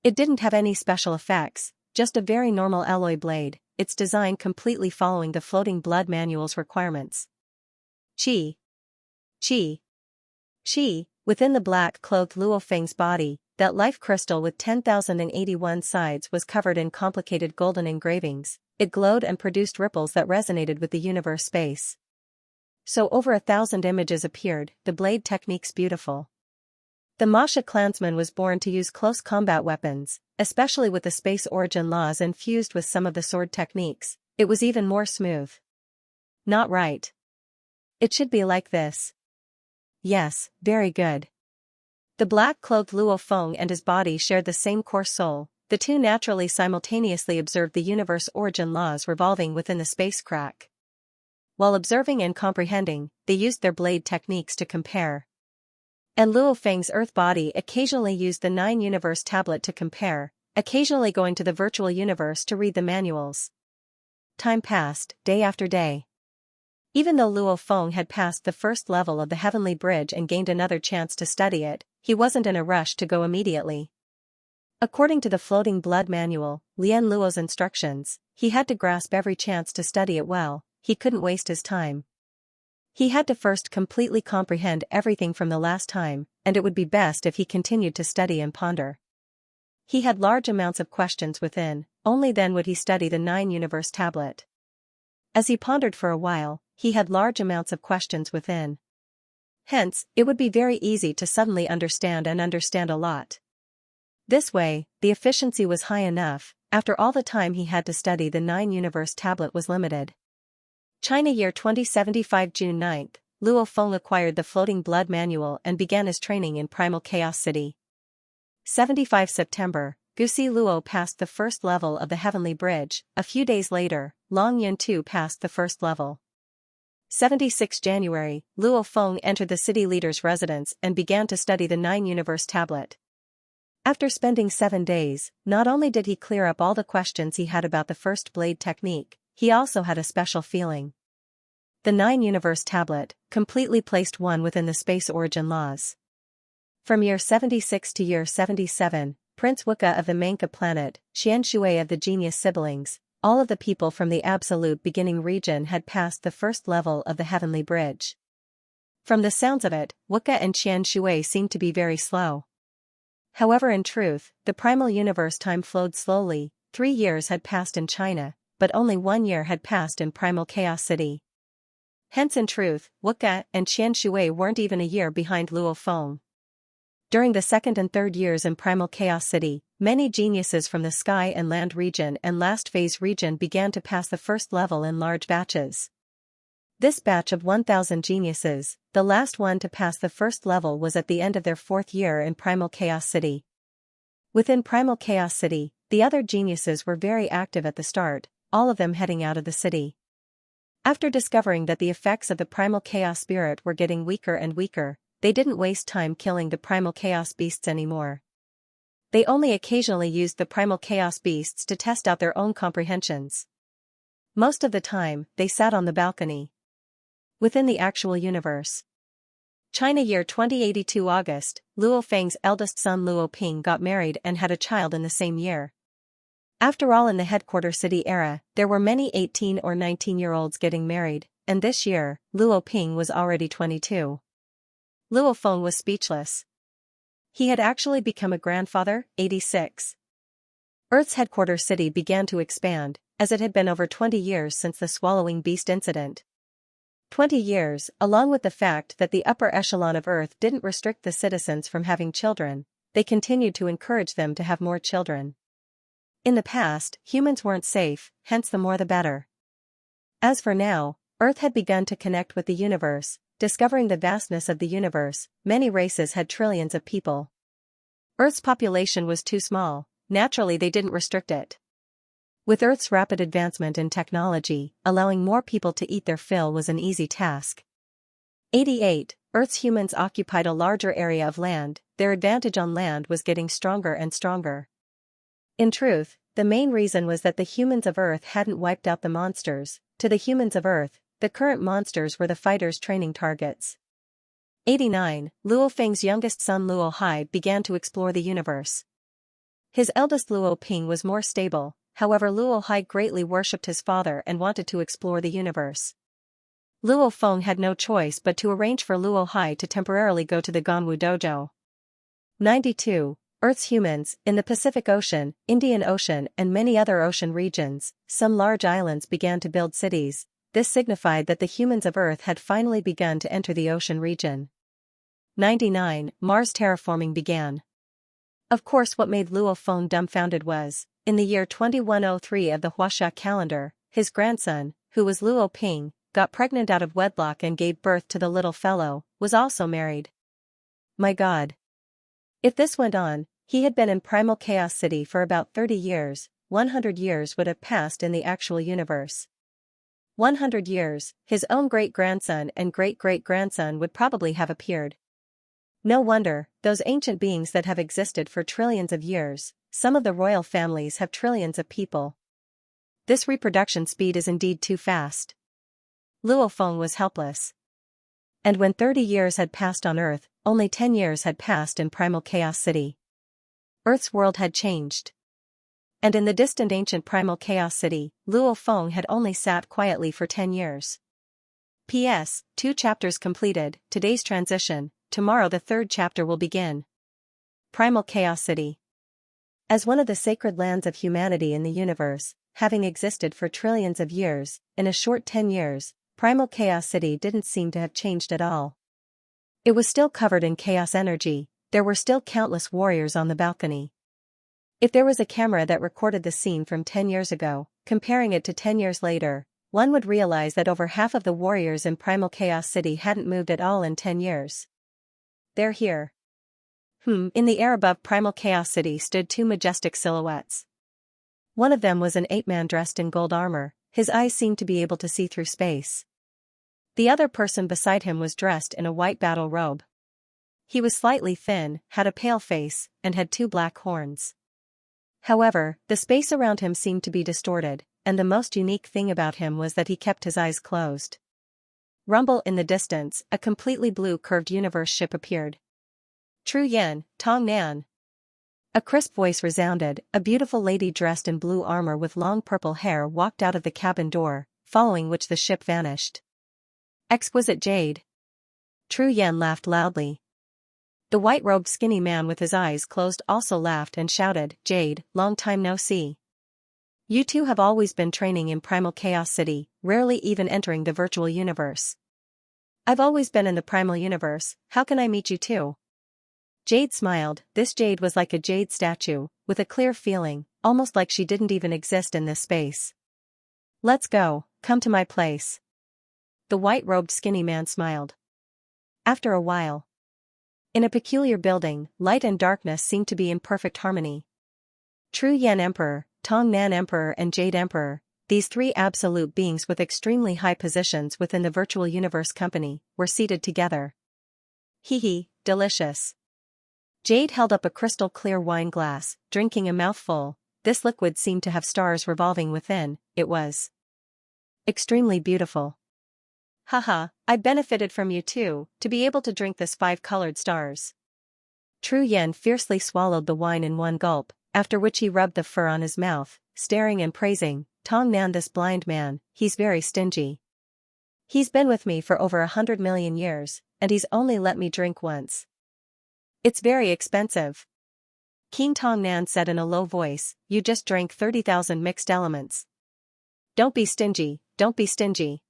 It didn't have any special effects, just a very normal alloy blade, its design completely following the floating blood manual's requirements. Qi. Within the black-clothed Luo Feng's body, that life crystal with 10,081 sides was covered in complicated golden engravings. It glowed and produced ripples that resonated with the universe space. So over 1,000 images appeared, the blade techniques beautiful. The Masha clansman was born to use close combat weapons, especially with the space origin laws infused with some of the sword techniques. It was even more smooth. Not right. It should be like this. Yes, very good. The black-clothed Luo Feng and his body shared the same core soul. The two naturally simultaneously observed the universe origin laws revolving within the space crack. While observing and comprehending, they used their blade techniques to compare. And Luo Feng's earth body occasionally used the 9 universe tablet to compare, occasionally going to the virtual universe to read the manuals. Time passed, day after day. Even though Luo Feng had passed the first level of the Heavenly Bridge and gained another chance to study it, he wasn't in a rush to go immediately. According to the floating blood manual, Lian Luo's instructions, he had to grasp every chance to study it well. He couldn't waste his time. He had to first completely comprehend everything from the last time, and it would be best if he continued to study and ponder. He had large amounts of questions within, only then would he study the 9 universe tablet. As he pondered for a while, he had large amounts of questions within. Hence, it would be very easy to suddenly understand a lot. This way, the efficiency was high enough. after all the time he had to study the 9-universe tablet was limited. China year 2075 June 9, Luo Feng acquired the Floating Blood Manual and began his training in Primal Chaos City. 75 September, Gusi Luo passed the first level of the Heavenly Bridge. A few days later, Long Yun too passed the first level. 76 January, Luo Feng entered the city leader's residence and began to study the 9-universe tablet. After spending 7 days, not only did he clear up all the questions he had about the first blade technique, he also had a special feeling. The 9-universe tablet completely placed one within the space origin laws. From year 76 to year 77, Prince Wuka of the Manka planet, Xianxia of the Genius siblings, all of the people from the Absolute Beginning region had passed the first level of the Heavenly Bridge. From the sounds of it, Wuka and Xianxia seemed to be very slow. However, in truth, the primal universe time flowed slowly. 3 years had passed in China, but only 1 year had passed in Primal Chaos City. Hence in truth, Wuka and Xianxia weren't even a year behind Luo Feng. During the 2nd and 3rd years in Primal Chaos City, many geniuses from the Sky and Land region and Last Phase region began to pass the first level in large batches. This batch of 1,000 geniuses, the last one to pass the first level, was at the end of their 4th year in Primal Chaos City. Within Primal Chaos City, the other geniuses were very active at the start, all of them heading out of the city. After discovering that the effects of the Primal Chaos Spirit were getting weaker and weaker, they didn't waste time killing the Primal Chaos Beasts anymore. They only occasionally used the Primal Chaos Beasts to test out their own comprehensions. Most of the time, they sat on the balcony. Within the actual universe. China year 2082 August, Luo Feng's eldest son Luo Ping got married and had a child in the same year. After all, in the headquarter city era, there were many 18 or 19-year-olds getting married, and this year, Luo Ping was already 22. Luo Feng was speechless. He had actually become a grandfather. 86. Earth's headquarter city began to expand, as it had been over 20 years since the swallowing beast incident. 20 years, along with the fact that the upper echelon of Earth didn't restrict the citizens from having children, they continued to encourage them to have more children. In the past, humans weren't safe, hence the more the better. As for now, Earth had begun to connect with the universe, discovering the vastness of the universe. Many races had trillions of people. Earth's population was too small, naturally they didn't restrict it. With Earth's rapid advancement in technology, allowing more people to eat their fill was an easy task. 88. Earth's humans occupied a larger area of land. Their advantage on land was getting stronger and stronger. In truth, the main reason was that the humans of Earth hadn't wiped out the monsters. To the humans of Earth, the current monsters were the fighters' training targets. 89. Luo Feng's youngest son Luo Hai began to explore the universe. His eldest Luo Ping was more stable. However, Luo Hai greatly worshipped his father and wanted to explore the universe. Luo Feng had no choice but to arrange for Luo Hai to temporarily go to the Ganwu dojo. 92. Earth's humans, in the Pacific Ocean, Indian Ocean and many other ocean regions, some large islands began to build cities. This signified that the humans of Earth had finally begun to enter the ocean region. 99. Mars terraforming began. Of course, what made Luo Feng dumbfounded was, in the year 2103 of the Huaxia calendar, his grandson, who was Luo Ping, got pregnant out of wedlock and gave birth to the little fellow, was also married. My God! If this went on, he had been in Primal Chaos City for about 30 years, 100 years would have passed in the actual universe. 100 years, his own great-grandson and great-great-grandson would probably have appeared. No wonder, those ancient beings that have existed for trillions of years, some of the royal families have trillions of people. This reproduction speed is indeed too fast. Luo Feng was helpless. And when 30 years had passed on Earth, only 10 years had passed in Primal Chaos City. Earth's world had changed. And in the distant ancient Primal Chaos City, Luo Feng had only sat quietly for 10 years. P.S. 2 chapters completed. Today's transition. Tomorrow the 3rd chapter will begin. Primal Chaos City. As one of the sacred lands of humanity in the universe, having existed for trillions of years, in a short 10 years, Primal Chaos City didn't seem to have changed at all. It was still covered in chaos energy. There were still countless warriors on the balcony. If there was a camera that recorded the scene from 10 years ago, comparing it to 10 years later, one would realize that over half of the warriors in Primal Chaos City hadn't moved at all in 10 years. They're here. In the air above Primal Chaos City stood two majestic silhouettes. One of them was an ape-man dressed in gold armor, his eyes seemed to be able to see through space. The other person beside him was dressed in a white battle robe. He was slightly thin, had a pale face, and had two black horns. However, the space around him seemed to be distorted, and the most unique thing about him was that he kept his eyes closed. Rumble in the distance, a completely blue curved universe ship appeared. Tru Yen, Tong Nan. A crisp voice resounded, a beautiful lady dressed in blue armor with long purple hair walked out of the cabin door, following which the ship vanished. Exquisite Jade. Tru Yen laughed loudly. The white-robed skinny man with his eyes closed also laughed and shouted, Jade, long time no see. You two have always been training in Primal Chaos City, rarely even entering the virtual universe. I've always been in the Primal Universe, how can I meet you too? Jade smiled. This Jade was like a jade statue, with a clear feeling, almost like she didn't even exist in this space. Let's go, come to my place. The white-robed skinny man smiled. After a while. In a peculiar building, light and darkness seemed to be in perfect harmony. Tru Yen Emperor, Tong Nan Emperor and Jade Emperor, these three absolute beings with extremely high positions within the virtual universe company, were seated together. Hee, delicious. Jade held up a crystal-clear wine glass, drinking a mouthful. This liquid seemed to have stars revolving within, it was extremely beautiful. Haha, I benefited from you too, to be able to drink this 5-colored stars. Tru Yen fiercely swallowed the wine in one gulp, after which he rubbed the fur on his mouth, staring and praising, Tong Nan this blind man, he's very stingy. He's been with me for over 100 million years, and he's only let me drink once. It's very expensive. King Tong Nan said in a low voice, you just drank 30,000 mixed elements. Don't be stingy, don't be stingy.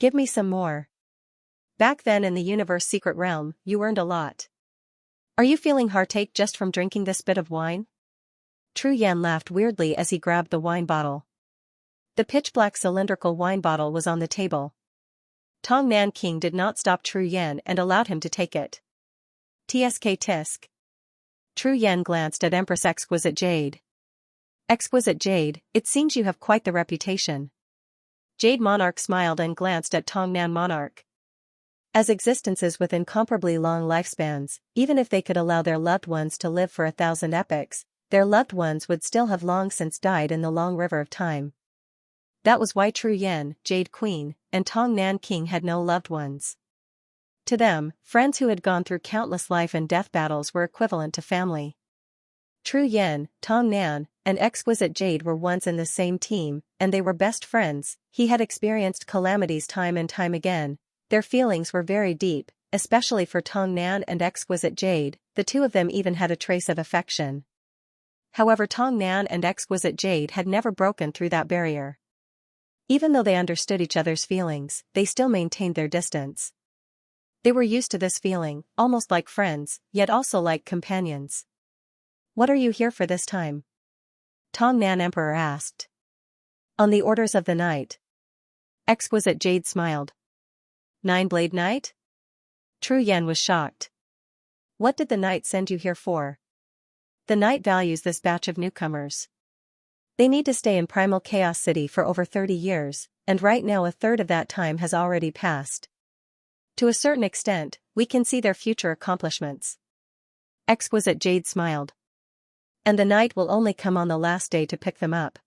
Give me some more. Back then in the universe secret realm, you earned a lot. Are you feeling heartache just from drinking this bit of wine? Tru Yen laughed weirdly as he grabbed the wine bottle. The pitch-black cylindrical wine bottle was on the table. Tong Nan King did not stop Tru Yen and allowed him to take it. Tsk tisk. Tru Yen glanced at Empress Exquisite Jade. Exquisite Jade, it seems you have quite the reputation. Jade Monarch smiled and glanced at Tong Nan Monarch. As existences with incomparably long lifespans, even if they could allow their loved ones to live for 1,000 epochs, their loved ones would still have long since died in the long river of time. That was why Tru Yen, Jade Queen, and Tong Nan King had no loved ones. To them, friends who had gone through countless life and death battles were equivalent to family. Tru Yen, Tong Nan, and Exquisite Jade were once in the same team, and they were best friends. He had experienced calamities time and time again. Their feelings were very deep, especially for Tong Nan and Exquisite Jade. The two of them even had a trace of affection. However, Tong Nan and Exquisite Jade had never broken through that barrier. Even though they understood each other's feelings, they still maintained their distance. They were used to this feeling, almost like friends, yet also like companions. What are you here for this time? Tong Nan Emperor asked. On the orders of the night. Exquisite Jade smiled. Nine-Blade Knight? Tru Yen was shocked. What did the knight send you here for? The knight values this batch of newcomers. They need to stay in Primal Chaos City for over 30 years, and right now a third of that time has already passed. To a certain extent, we can see their future accomplishments. Exquisite Jade smiled. And the knight will only come on the last day to pick them up.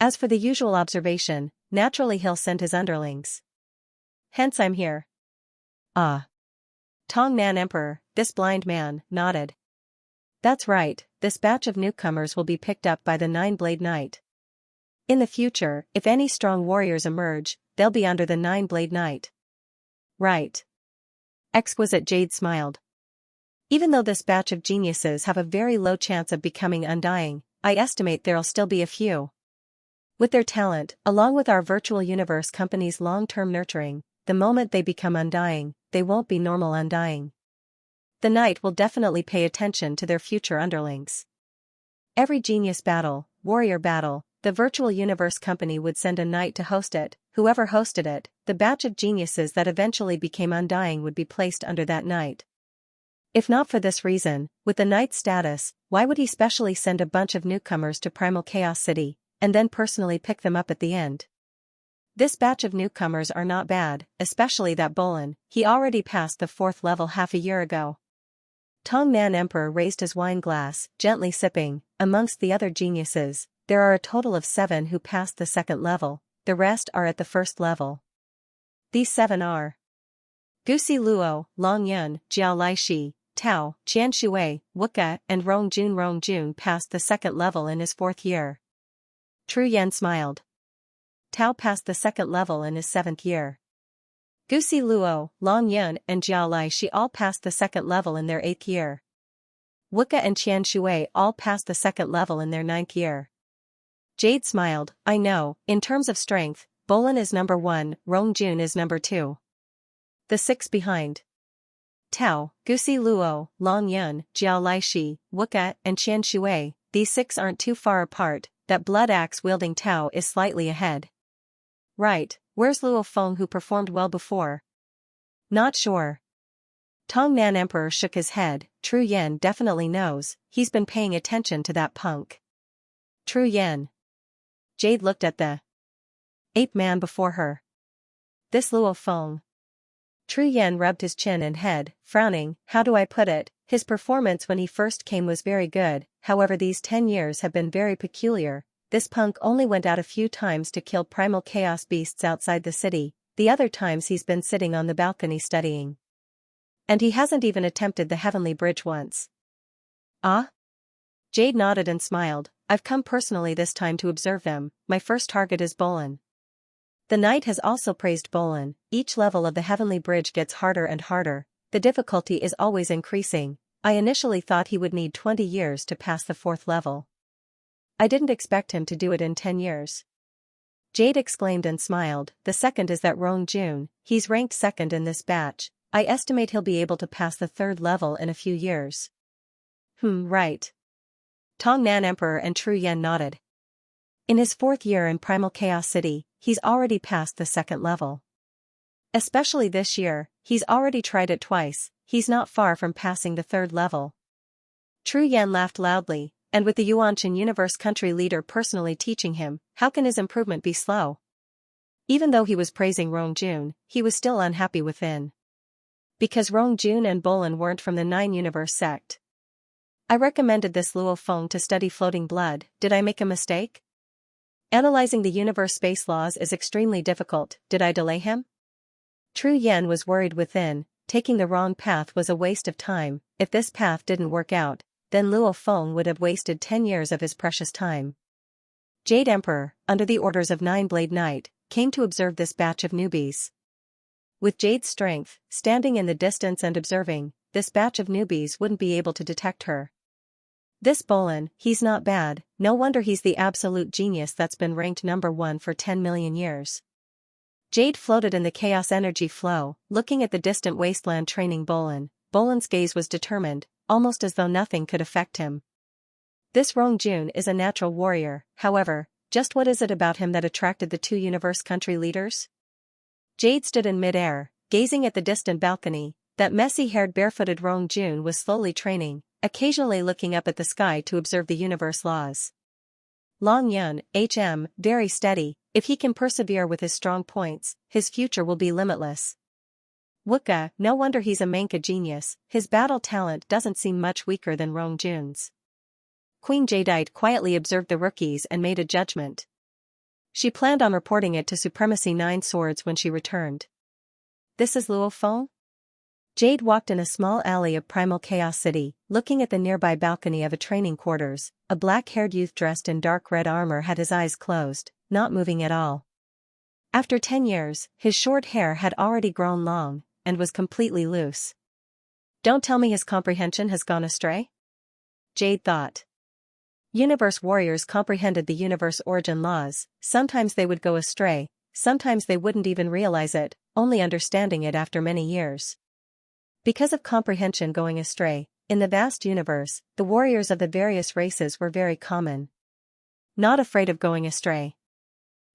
As for the usual observation, naturally he'll send his underlings. Hence I'm here. Ah. Tong Nan Emperor, this blind man, nodded. That's right, this batch of newcomers will be picked up by the Nine-Blade Knight. In the future, if any strong warriors emerge, they'll be under the Nine-Blade Knight. Right. Exquisite Jade smiled. Even though this batch of geniuses have a very low chance of becoming undying, I estimate there'll still be a few. With their talent, along with our virtual universe company's long-term nurturing, the moment they become undying, they won't be normal undying. The knight will definitely pay attention to their future underlings. Every genius battle, warrior battle, the virtual universe company would send a knight to host it. Whoever hosted it, the batch of geniuses that eventually became undying would be placed under that knight. If not for this reason, with the knight's status, why would he specially send a bunch of newcomers to Primal Chaos City, and then personally pick them up at the end? This batch of newcomers are not bad, especially that Bolin. He already passed the 4th level half a year ago. Tong Nan Emperor raised his wine glass, gently sipping. Amongst the other geniuses, there are a total of 7 who passed the 2nd level, the rest are at the 1st level. These 7 are Gusi Luo, Long Yun, Jiao Laishi, Tao, Xianxia, Wuka, and Rong Jun. Rong Jun passed the 2nd level in his 4th year. Tru Yan smiled. Tao passed the 2nd level in his 7th year. Gusi Luo, Long Yun, and Jiao Laishi all passed the 2nd level in their 8th year. Wuka and Xianxia all passed the 2nd level in their 9th year. Jade smiled. I know, in terms of strength, Bolin is number 1, Rong Jun is number 2. The 6 behind. Tao, Gusi Luo, Long Yun, Jiao Laishi, Wuka, and Xianxia, these 6 aren't too far apart. That blood axe wielding Tao is slightly ahead. Right, where's Luo Feng who performed well before? Not sure. Tong Nan Emperor shook his head. Tru Yan definitely knows, he's been paying attention to that punk. Tru Yan. Jade looked at the ape man before her. This Luo Feng. Tru Yan rubbed his chin and head, frowning. How do I put it? His performance when he first came was very good, however these 10 years have been very peculiar. This punk only went out a few times to kill primal chaos beasts outside the city, the other times he's been sitting on the balcony studying. And he hasn't even attempted the heavenly bridge once. Ah? Jade nodded and smiled. I've come personally this time to observe them. My first target is Bolin. The knight has also praised Bolin. Each level of the heavenly bridge gets harder and harder. The difficulty is always increasing. I initially thought he would need 20 years to pass the 4th level. I didn't expect him to do it in 10 years. Jade exclaimed and smiled. The second is that Rong Jun, he's ranked 2nd in this batch. I estimate he'll be able to pass the 3rd level in a few years. Right. Tong Nan Emperor and Tru Yan nodded. In his 4th year in Primal Chaos City, he's already passed the 2nd level. Especially this year, he's already tried it twice. He's not far from passing the 3rd level. Tru Yan laughed loudly, and with the Yuanshan Universe country leader personally teaching him, how can his improvement be slow? Even though he was praising Rong Jun, he was still unhappy within. Because Rong Jun and Bolin weren't from the 9 Universe sect. I recommended this Luo Feng to study floating blood. Did I make a mistake? Analyzing the universe space laws is extremely difficult. Did I delay him? Tru Yan was worried within. Taking the wrong path was a waste of time. If this path didn't work out, then Luo Feng would have wasted 10 years of his precious time. Jade Emperor, under the orders of 9-Blade Knight, came to observe this batch of newbies. With Jade's strength, standing in the distance and observing, this batch of newbies wouldn't be able to detect her. This Bolin, he's not bad, no wonder he's the absolute genius that's been ranked number 1 for 10 million years. Jade floated in the chaos energy flow, looking at the distant wasteland training Bolin. Bolin's gaze was determined, almost as though nothing could affect him. This Rong Jun is a natural warrior, however, just what is it about him that attracted the 2 universe country leaders? Jade stood in mid-air, gazing at the distant balcony. That messy-haired barefooted Rong Jun was slowly training, occasionally looking up at the sky to observe the universe laws. Long Yun, very steady. If he can persevere with his strong points, his future will be limitless. Wuka, no wonder he's a Manka genius, his battle talent doesn't seem much weaker than Rong Jun's. Queen Jadeite quietly observed the rookies and made a judgment. She planned on reporting it to Supremacy 9 Swords when she returned. This is Luo Feng? Jade walked in a small alley of Primal Chaos City, looking at the nearby balcony of a training quarters. A black-haired youth dressed in dark red armor had his eyes closed, not moving at all. After 10 years, his short hair had already grown long, and was completely loose. Don't tell me his comprehension has gone astray? Jade thought. Universe warriors comprehended the universe origin laws. Sometimes they would go astray, sometimes they wouldn't even realize it, only understanding it after many years. Because of comprehension going astray, in the vast universe, the warriors of the various races were very common. Not afraid of going astray.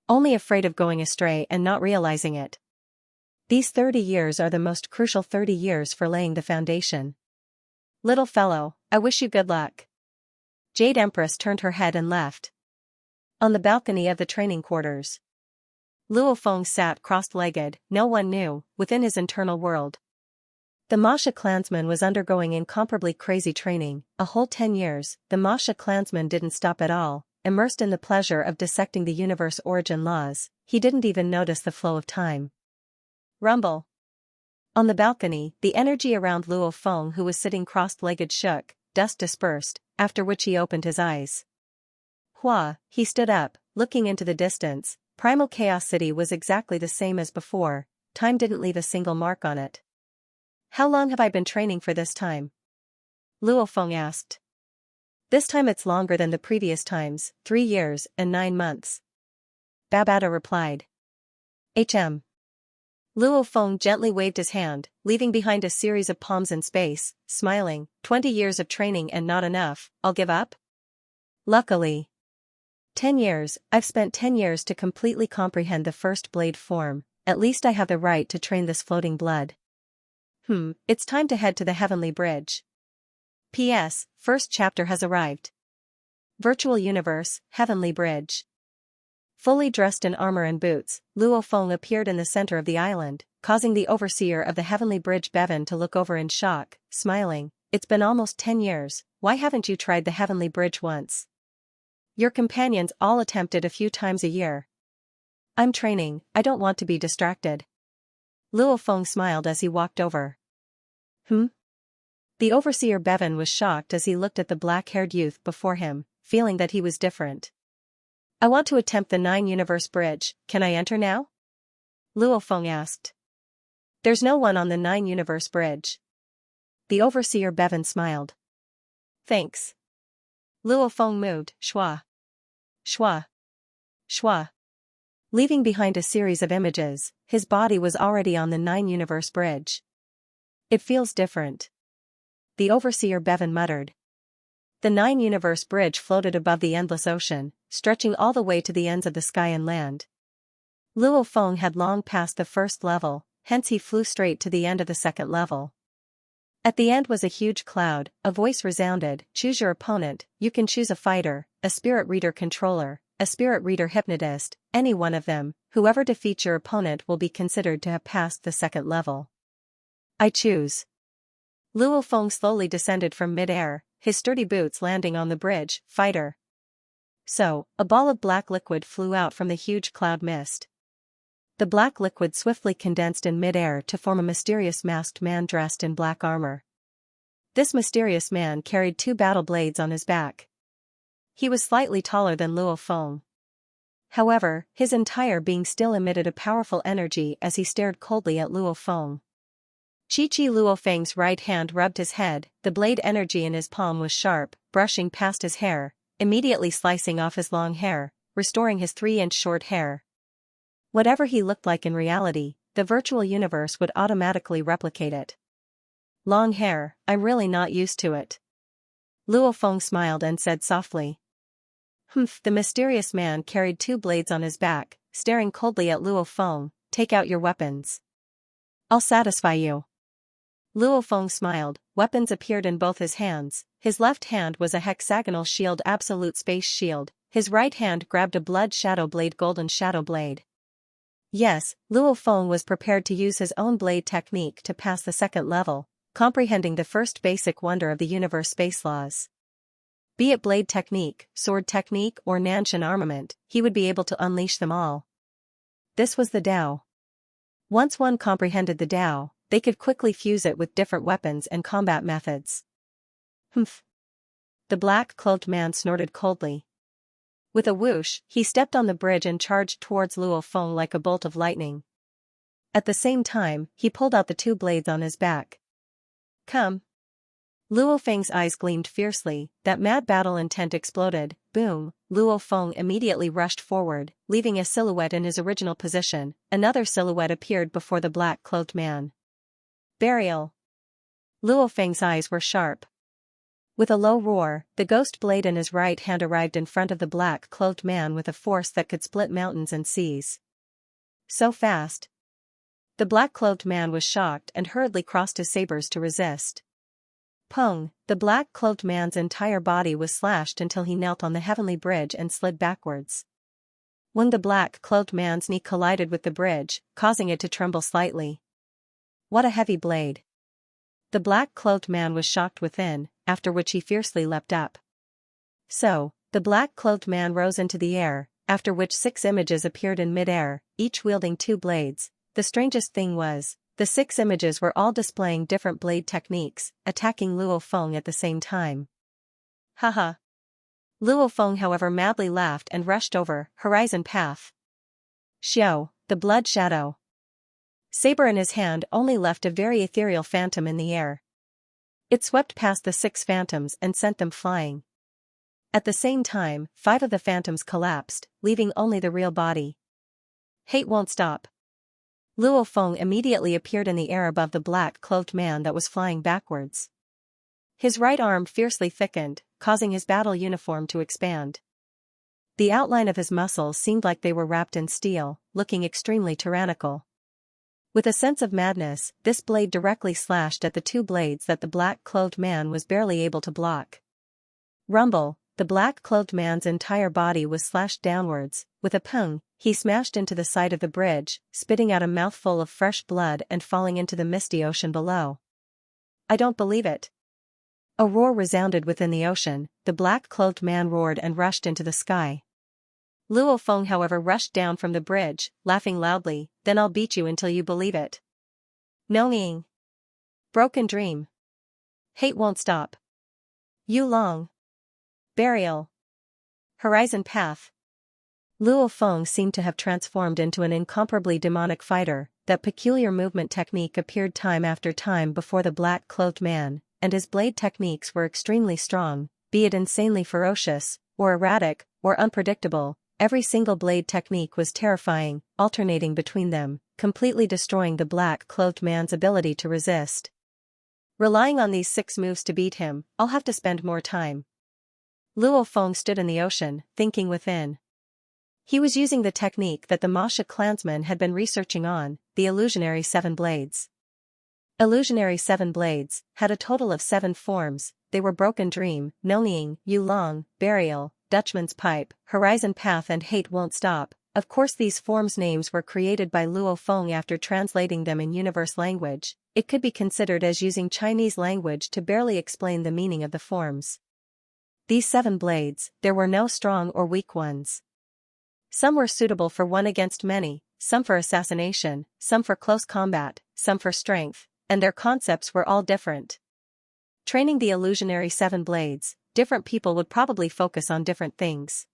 Only afraid of going astray and not realizing it. These 30 years are the most crucial 30 years for laying the foundation. Little fellow, I wish you good luck. Jade Empress turned her head and left. On the balcony of the training quarters, Luo Feng sat cross-legged, no one knew, within his internal world. The Masha clansman was undergoing incomparably crazy training, a whole 10 years, the Masha clansman didn't stop at all, immersed in the pleasure of dissecting the universe origin laws, he didn't even notice the flow of time. Rumble. On the balcony, the energy around Luo Feng who was sitting cross-legged shook, dust dispersed, after which he opened his eyes. Hua, he stood up, looking into the distance. Primal Chaos City was exactly the same as before, time didn't leave a single mark on it. How long have I been training for this time? Luo Feng asked. This time it's longer than the previous times, 3 years and 9 months. Babata replied. Luo Feng gently waved his hand, leaving behind a series of palms in space, smiling, 20 years of training and not enough, I'll give up? Luckily. 10 years, I've spent 10 years to completely comprehend the first blade form, at least I have the right to train this floating blood. It's time to head to the Heavenly Bridge. P.S. First chapter has arrived. Virtual Universe, Heavenly Bridge. Fully dressed in armor and boots, Luo Feng appeared in the center of the island, causing the overseer of the Heavenly Bridge Bevan to look over in shock, smiling, it's been almost 10 years, why haven't you tried the Heavenly Bridge once? Your companions all attempt it a few times a year. I'm training, I don't want to be distracted. Luo Feng smiled as he walked over. The overseer Bevan was shocked as he looked at the black-haired youth before him, feeling that he was different. I want to attempt the 9-universe bridge, can I enter now? Luo Feng asked. There's no one on the 9-universe bridge. The overseer Bevan smiled. Thanks. Luo Feng moved, shwa. Shwa. Shwa. Leaving behind a series of images, his body was already on the 9-universe bridge. It feels different. The overseer Bevan muttered. The 9-universe bridge floated above the endless ocean, stretching all the way to the ends of the sky and land. Luo Feng had long passed the first level, hence he flew straight to the end of the second level. At the end was a huge cloud, a voice resounded, choose your opponent, you can choose a fighter, a spirit reader controller, a spirit reader hypnotist, any one of them, whoever defeats your opponent will be considered to have passed the second level. I choose. Luo Feng slowly descended from mid-air, his sturdy boots landing on the bridge, fighter. So, a ball of black liquid flew out from the huge cloud mist. The black liquid swiftly condensed in mid-air to form a mysterious masked man dressed in black armor. This mysterious man carried 2 battle blades on his back. He was slightly taller than Luo Feng. However, his entire being still emitted a powerful energy as he stared coldly at Luo Feng. Chi-Chi Luo Feng's right hand rubbed his head, the blade energy in his palm was sharp, brushing past his hair, immediately slicing off his long hair, restoring his 3-inch short hair. Whatever he looked like in reality, the virtual universe would automatically replicate it. Long hair, I'm really not used to it. Luo Feng smiled and said softly. The mysterious man carried 2 blades on his back, staring coldly at Luo Feng, take out your weapons. I'll satisfy you. Luo Feng smiled, weapons appeared in both his hands, his left hand was a hexagonal shield absolute space shield, his right hand grabbed a blood shadow blade golden shadow blade. Yes, Luo Feng was prepared to use his own blade technique to pass the second level, comprehending the first basic wonder of the universe space laws. Be it blade technique, sword technique or Nanshan armament, he would be able to unleash them all. This was the Tao. Once one comprehended the Tao, they could quickly fuse it with different weapons and combat methods. The black-cloaked man snorted coldly. With a whoosh, he stepped on the bridge and charged towards Luo Feng like a bolt of lightning. At the same time, he pulled out the 2 blades on his back. Come. Luo Feng's eyes gleamed fiercely, that mad battle intent exploded, boom, Luo Feng immediately rushed forward, leaving a silhouette in his original position, another silhouette appeared before the black-cloaked man. Burial. Luo Feng's eyes were sharp. With a low roar, the ghost blade in his right hand arrived in front of the black-clothed man with a force that could split mountains and seas. So fast. The black-clothed man was shocked and hurriedly crossed his sabers to resist. Pung, the black-clothed man's entire body was slashed until he knelt on the heavenly bridge and slid backwards. When the black-clothed man's knee collided with the bridge, causing it to tremble slightly. What a heavy blade. The black-clothed man was shocked within, after which he fiercely leapt up. So, the black-clothed man rose into the air, after which 6 images appeared in mid-air, each wielding 2 blades. The strangest thing was, the 6 images were all displaying different blade techniques, attacking Luo Feng at the same time. Haha. Luo Feng however madly laughed and rushed over, horizon path. Xiao, the blood shadow. Saber in his hand only left a very ethereal phantom in the air. It swept past the 6 phantoms and sent them flying. At the same time, 5 of the phantoms collapsed, leaving only the real body. Hate won't stop. Luo Feng immediately appeared in the air above the black-clothed man that was flying backwards. His right arm fiercely thickened, causing his battle uniform to expand. The outline of his muscles seemed like they were wrapped in steel, looking extremely tyrannical. With a sense of madness, this blade directly slashed at the 2 blades that the black-clothed man was barely able to block. Rumble, the black-clothed man's entire body was slashed downwards. With a pung, he smashed into the side of the bridge, spitting out a mouthful of fresh blood and falling into the misty ocean below. I don't believe it. A roar resounded within the ocean. The black-clothed man roared and rushed into the sky. Luo Feng however rushed down from the bridge, laughing loudly, then I'll beat you until you believe it. Knowing. Broken dream. Hate won't stop. Yu Long. Burial. Horizon path. Luo Feng seemed to have transformed into an incomparably demonic fighter. That peculiar movement technique appeared time after time before the black-clothed man, and his blade techniques were extremely strong, be it insanely ferocious, or erratic, or unpredictable. Every single blade technique was terrifying, alternating between them, completely destroying the black-clothed man's ability to resist. Relying on these 6 moves to beat him, I'll have to spend more time. Luo Feng stood in the ocean, thinking within. He was using the technique that the Masha clansman had been researching on, the illusionary 7 blades. Illusionary 7 blades had a total of 7 forms. They were Broken Dream, Nonying, Yu Long, Burial, Dutchman's Pipe, Horizon Path and Hate Won't Stop. Of course these forms' names were created by Luo Feng after translating them in universe language. It could be considered as using Chinese language to barely explain the meaning of the forms. These 7 blades, there were no strong or weak ones. Some were suitable for one against many, some for assassination, some for close combat, some for strength, and their concepts were all different. Training the illusionary 7 blades, different people would probably focus on different things.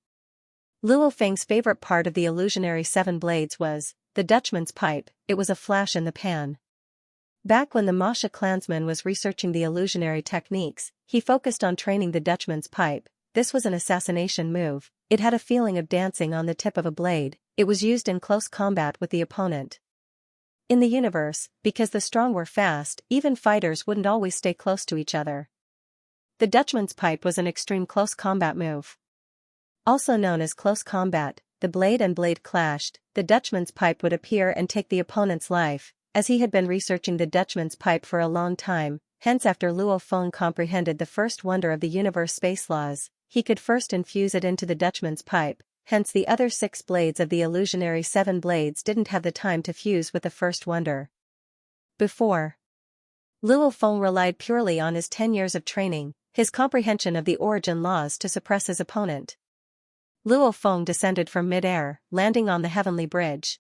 Luo Feng's favorite part of the illusionary 7 blades was the Dutchman's Pipe. It was a flash in the pan. Back when the Masha clansman was researching the illusionary techniques, he focused on training the Dutchman's Pipe. This was an assassination move. It had a feeling of dancing on the tip of a blade. It was used in close combat with the opponent. In the universe, because the strong were fast, even fighters wouldn't always stay close to each other. The Dutchman's Pipe was an extreme close combat move. Also known as close combat, the blade and blade clashed. The Dutchman's Pipe would appear and take the opponent's life, as he had been researching the Dutchman's Pipe for a long time. Hence after Luo Feng comprehended the first wonder of the universe space laws, he could first infuse it into the Dutchman's Pipe. Hence the other 6 blades of the illusionary 7 blades didn't have the time to fuse with the first wonder. Before, Luo Feng relied purely on his 10 years of training, his comprehension of the origin laws to suppress his opponent. Luo Feng descended from mid-air, landing on the heavenly bridge.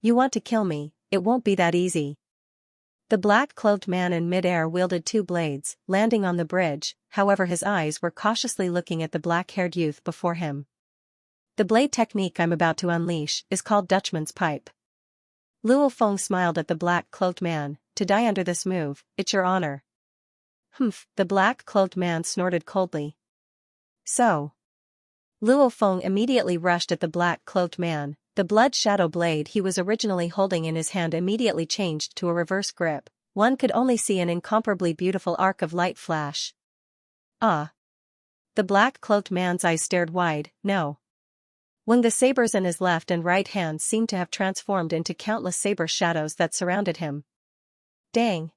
You want to kill me, it won't be that easy. The black-clothed man in mid-air wielded 2 blades, landing on the bridge, however his eyes were cautiously looking at the black-haired youth before him. The blade technique I'm about to unleash is called Dutchman's Pipe. Luo Feng smiled at the black-clothed man. To die under this move, it's your honor. Humph, the black-clothed man snorted coldly. So. Luo Feng immediately rushed at the black-clothed man. The blood shadow blade he was originally holding in his hand immediately changed to a reverse grip. One could only see an incomparably beautiful arc of light flash. Ah. The black-cloaked man's eyes stared wide. No. When the sabers in his left and right hands seemed to have transformed into countless saber shadows that surrounded him. Dang.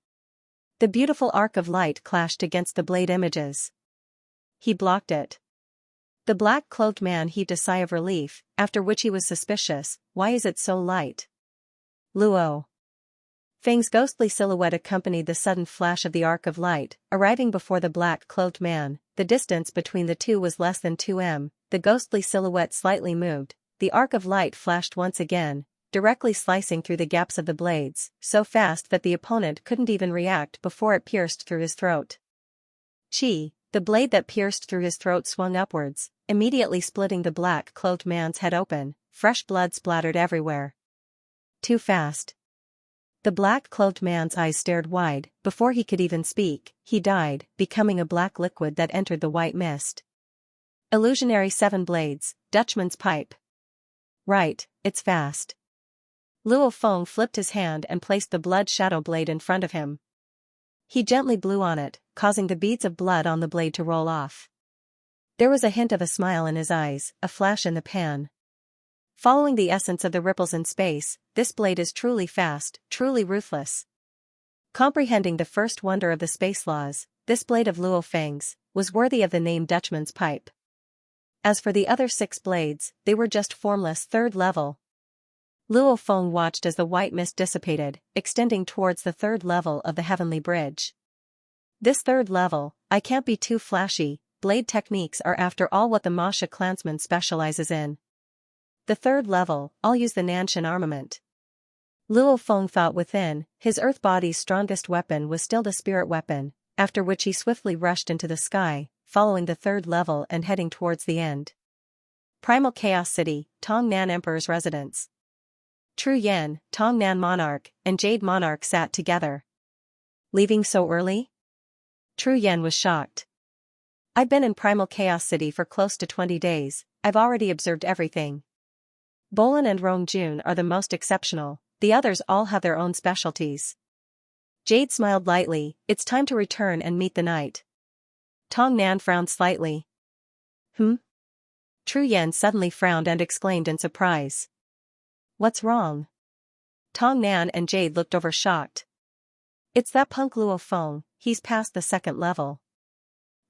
The beautiful arc of light clashed against the blade images. He blocked it. The black-cloaked man heaved a sigh of relief, after which he was suspicious. Why is it so light? Luo. Feng's ghostly silhouette accompanied the sudden flash of the arc of light, arriving before the black-cloaked man. The distance between the two was less than 2 m. The ghostly silhouette slightly moved. The arc of light flashed once again, directly slicing through the gaps of the blades, so fast that the opponent couldn't even react before it pierced through his throat. Chi, the blade that pierced through his throat swung upwards, immediately splitting the black-cloaked man's head open. Fresh blood splattered everywhere. Too fast. The black-cloaked man's eyes stared wide. Before he could even speak, he died, becoming a black liquid that entered the white mist. Illusionary 7 blades, Dutchman's pipe. Right, it's fast. Luo Feng flipped his hand and placed the blood shadow blade in front of him. He gently blew on it, causing the beads of blood on the blade to roll off. There was a hint of a smile in his eyes, a flash in the pan. Following the essence of the ripples in space, this blade is truly fast, truly ruthless. Comprehending the first wonder of the space laws, this blade of Luo Feng's was worthy of the name Dutchman's pipe. As for the other 6 blades, they were just formless 3rd level. Luo Feng watched as the white mist dissipated, extending towards the 3rd level of the heavenly bridge. This 3rd level, I can't be too flashy, blade techniques are after all what the Masha clansman specializes in. The 3rd level, I'll use the Nanshan armament. Luo Feng thought within, his earth body's strongest weapon was still the spirit weapon, after which he swiftly rushed into the sky, following the 3rd level and heading towards the end. Primal Chaos City, Tong Nan Emperor's residence. Tru Yan, Tong Nan Monarch, and Jade Monarch sat together. Leaving so early? Tru Yan was shocked. I've been in Primal Chaos City for close to 20 days, I've already observed everything. Bolin and Rongjun are the most exceptional, the others all have their own specialties. Jade smiled lightly. It's time to return and meet the knight. Tong Nan frowned slightly. Tru Yan suddenly frowned and exclaimed in surprise. What's wrong? Tong Nan and Jade looked over shocked. It's that punk Luo Feng, he's past the 2nd level.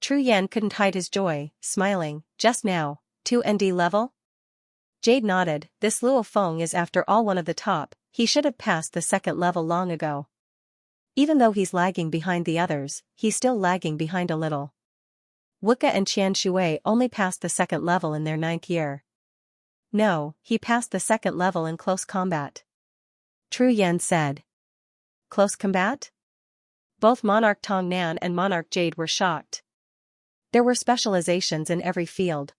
Tru Yan couldn't hide his joy, smiling. Just now, 2 ND level? Jade nodded. This Luo Feng is after all one of the top, he should have passed the 2nd level long ago. Even though he's lagging behind the others, he's still lagging behind a little. Wuka and Qian Shui only passed the 2nd level in their 9th year. No, he passed the 2nd level in close combat. Tru Yan said. Close combat? Both Monarch Tong Nan and Monarch Jade were shocked. There were specializations in every field.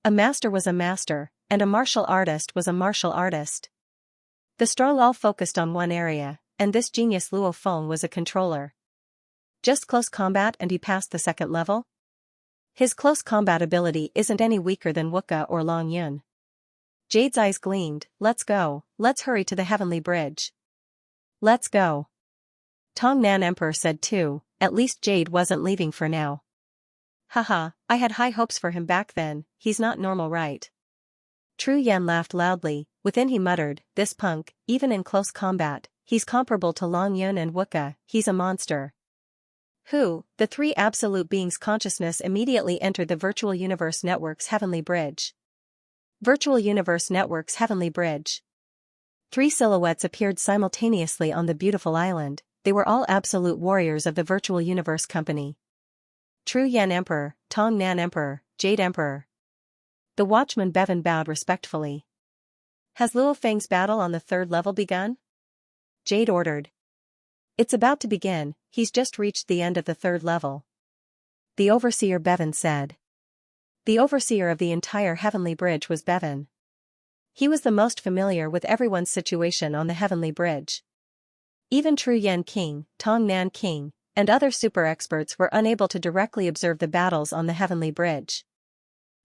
A master was a master, and a martial artist was a martial artist. The strong all focused on one area, and this genius Luo Feng was a controller. Just close combat and he passed the 2nd level? His close combat ability isn't any weaker than Wuka or Long Yun. Jade's eyes gleamed. Let's go, let's hurry to the heavenly bridge. Let's go. Tong Nan Emperor said too, at least Jade wasn't leaving for now. Haha, I had high hopes for him back then, he's not normal right? Tru Yan laughed loudly, within he muttered, this punk, even in close combat, he's comparable to Long Yun and Wuka, he's a monster. Who, the 3 absolute beings' consciousness immediately entered the Virtual Universe Network's heavenly bridge. Virtual Universe Network's heavenly bridge. 3 silhouettes appeared simultaneously on the beautiful island, they were all absolute warriors of the Virtual Universe Company. Tru Yan Emperor, Tong Nan Emperor, Jade Emperor. The watchman Bevan bowed respectfully. Has Luo Feng's battle on the 3rd level begun? Jade ordered. It's about to begin, he's just reached the end of the 3rd level. The overseer Bevan said. The overseer of the entire heavenly bridge was Bevan. He was the most familiar with everyone's situation on the heavenly bridge. Even Tru Yan King, Tong Nan King, and other super experts were unable to directly observe the battles on the heavenly bridge.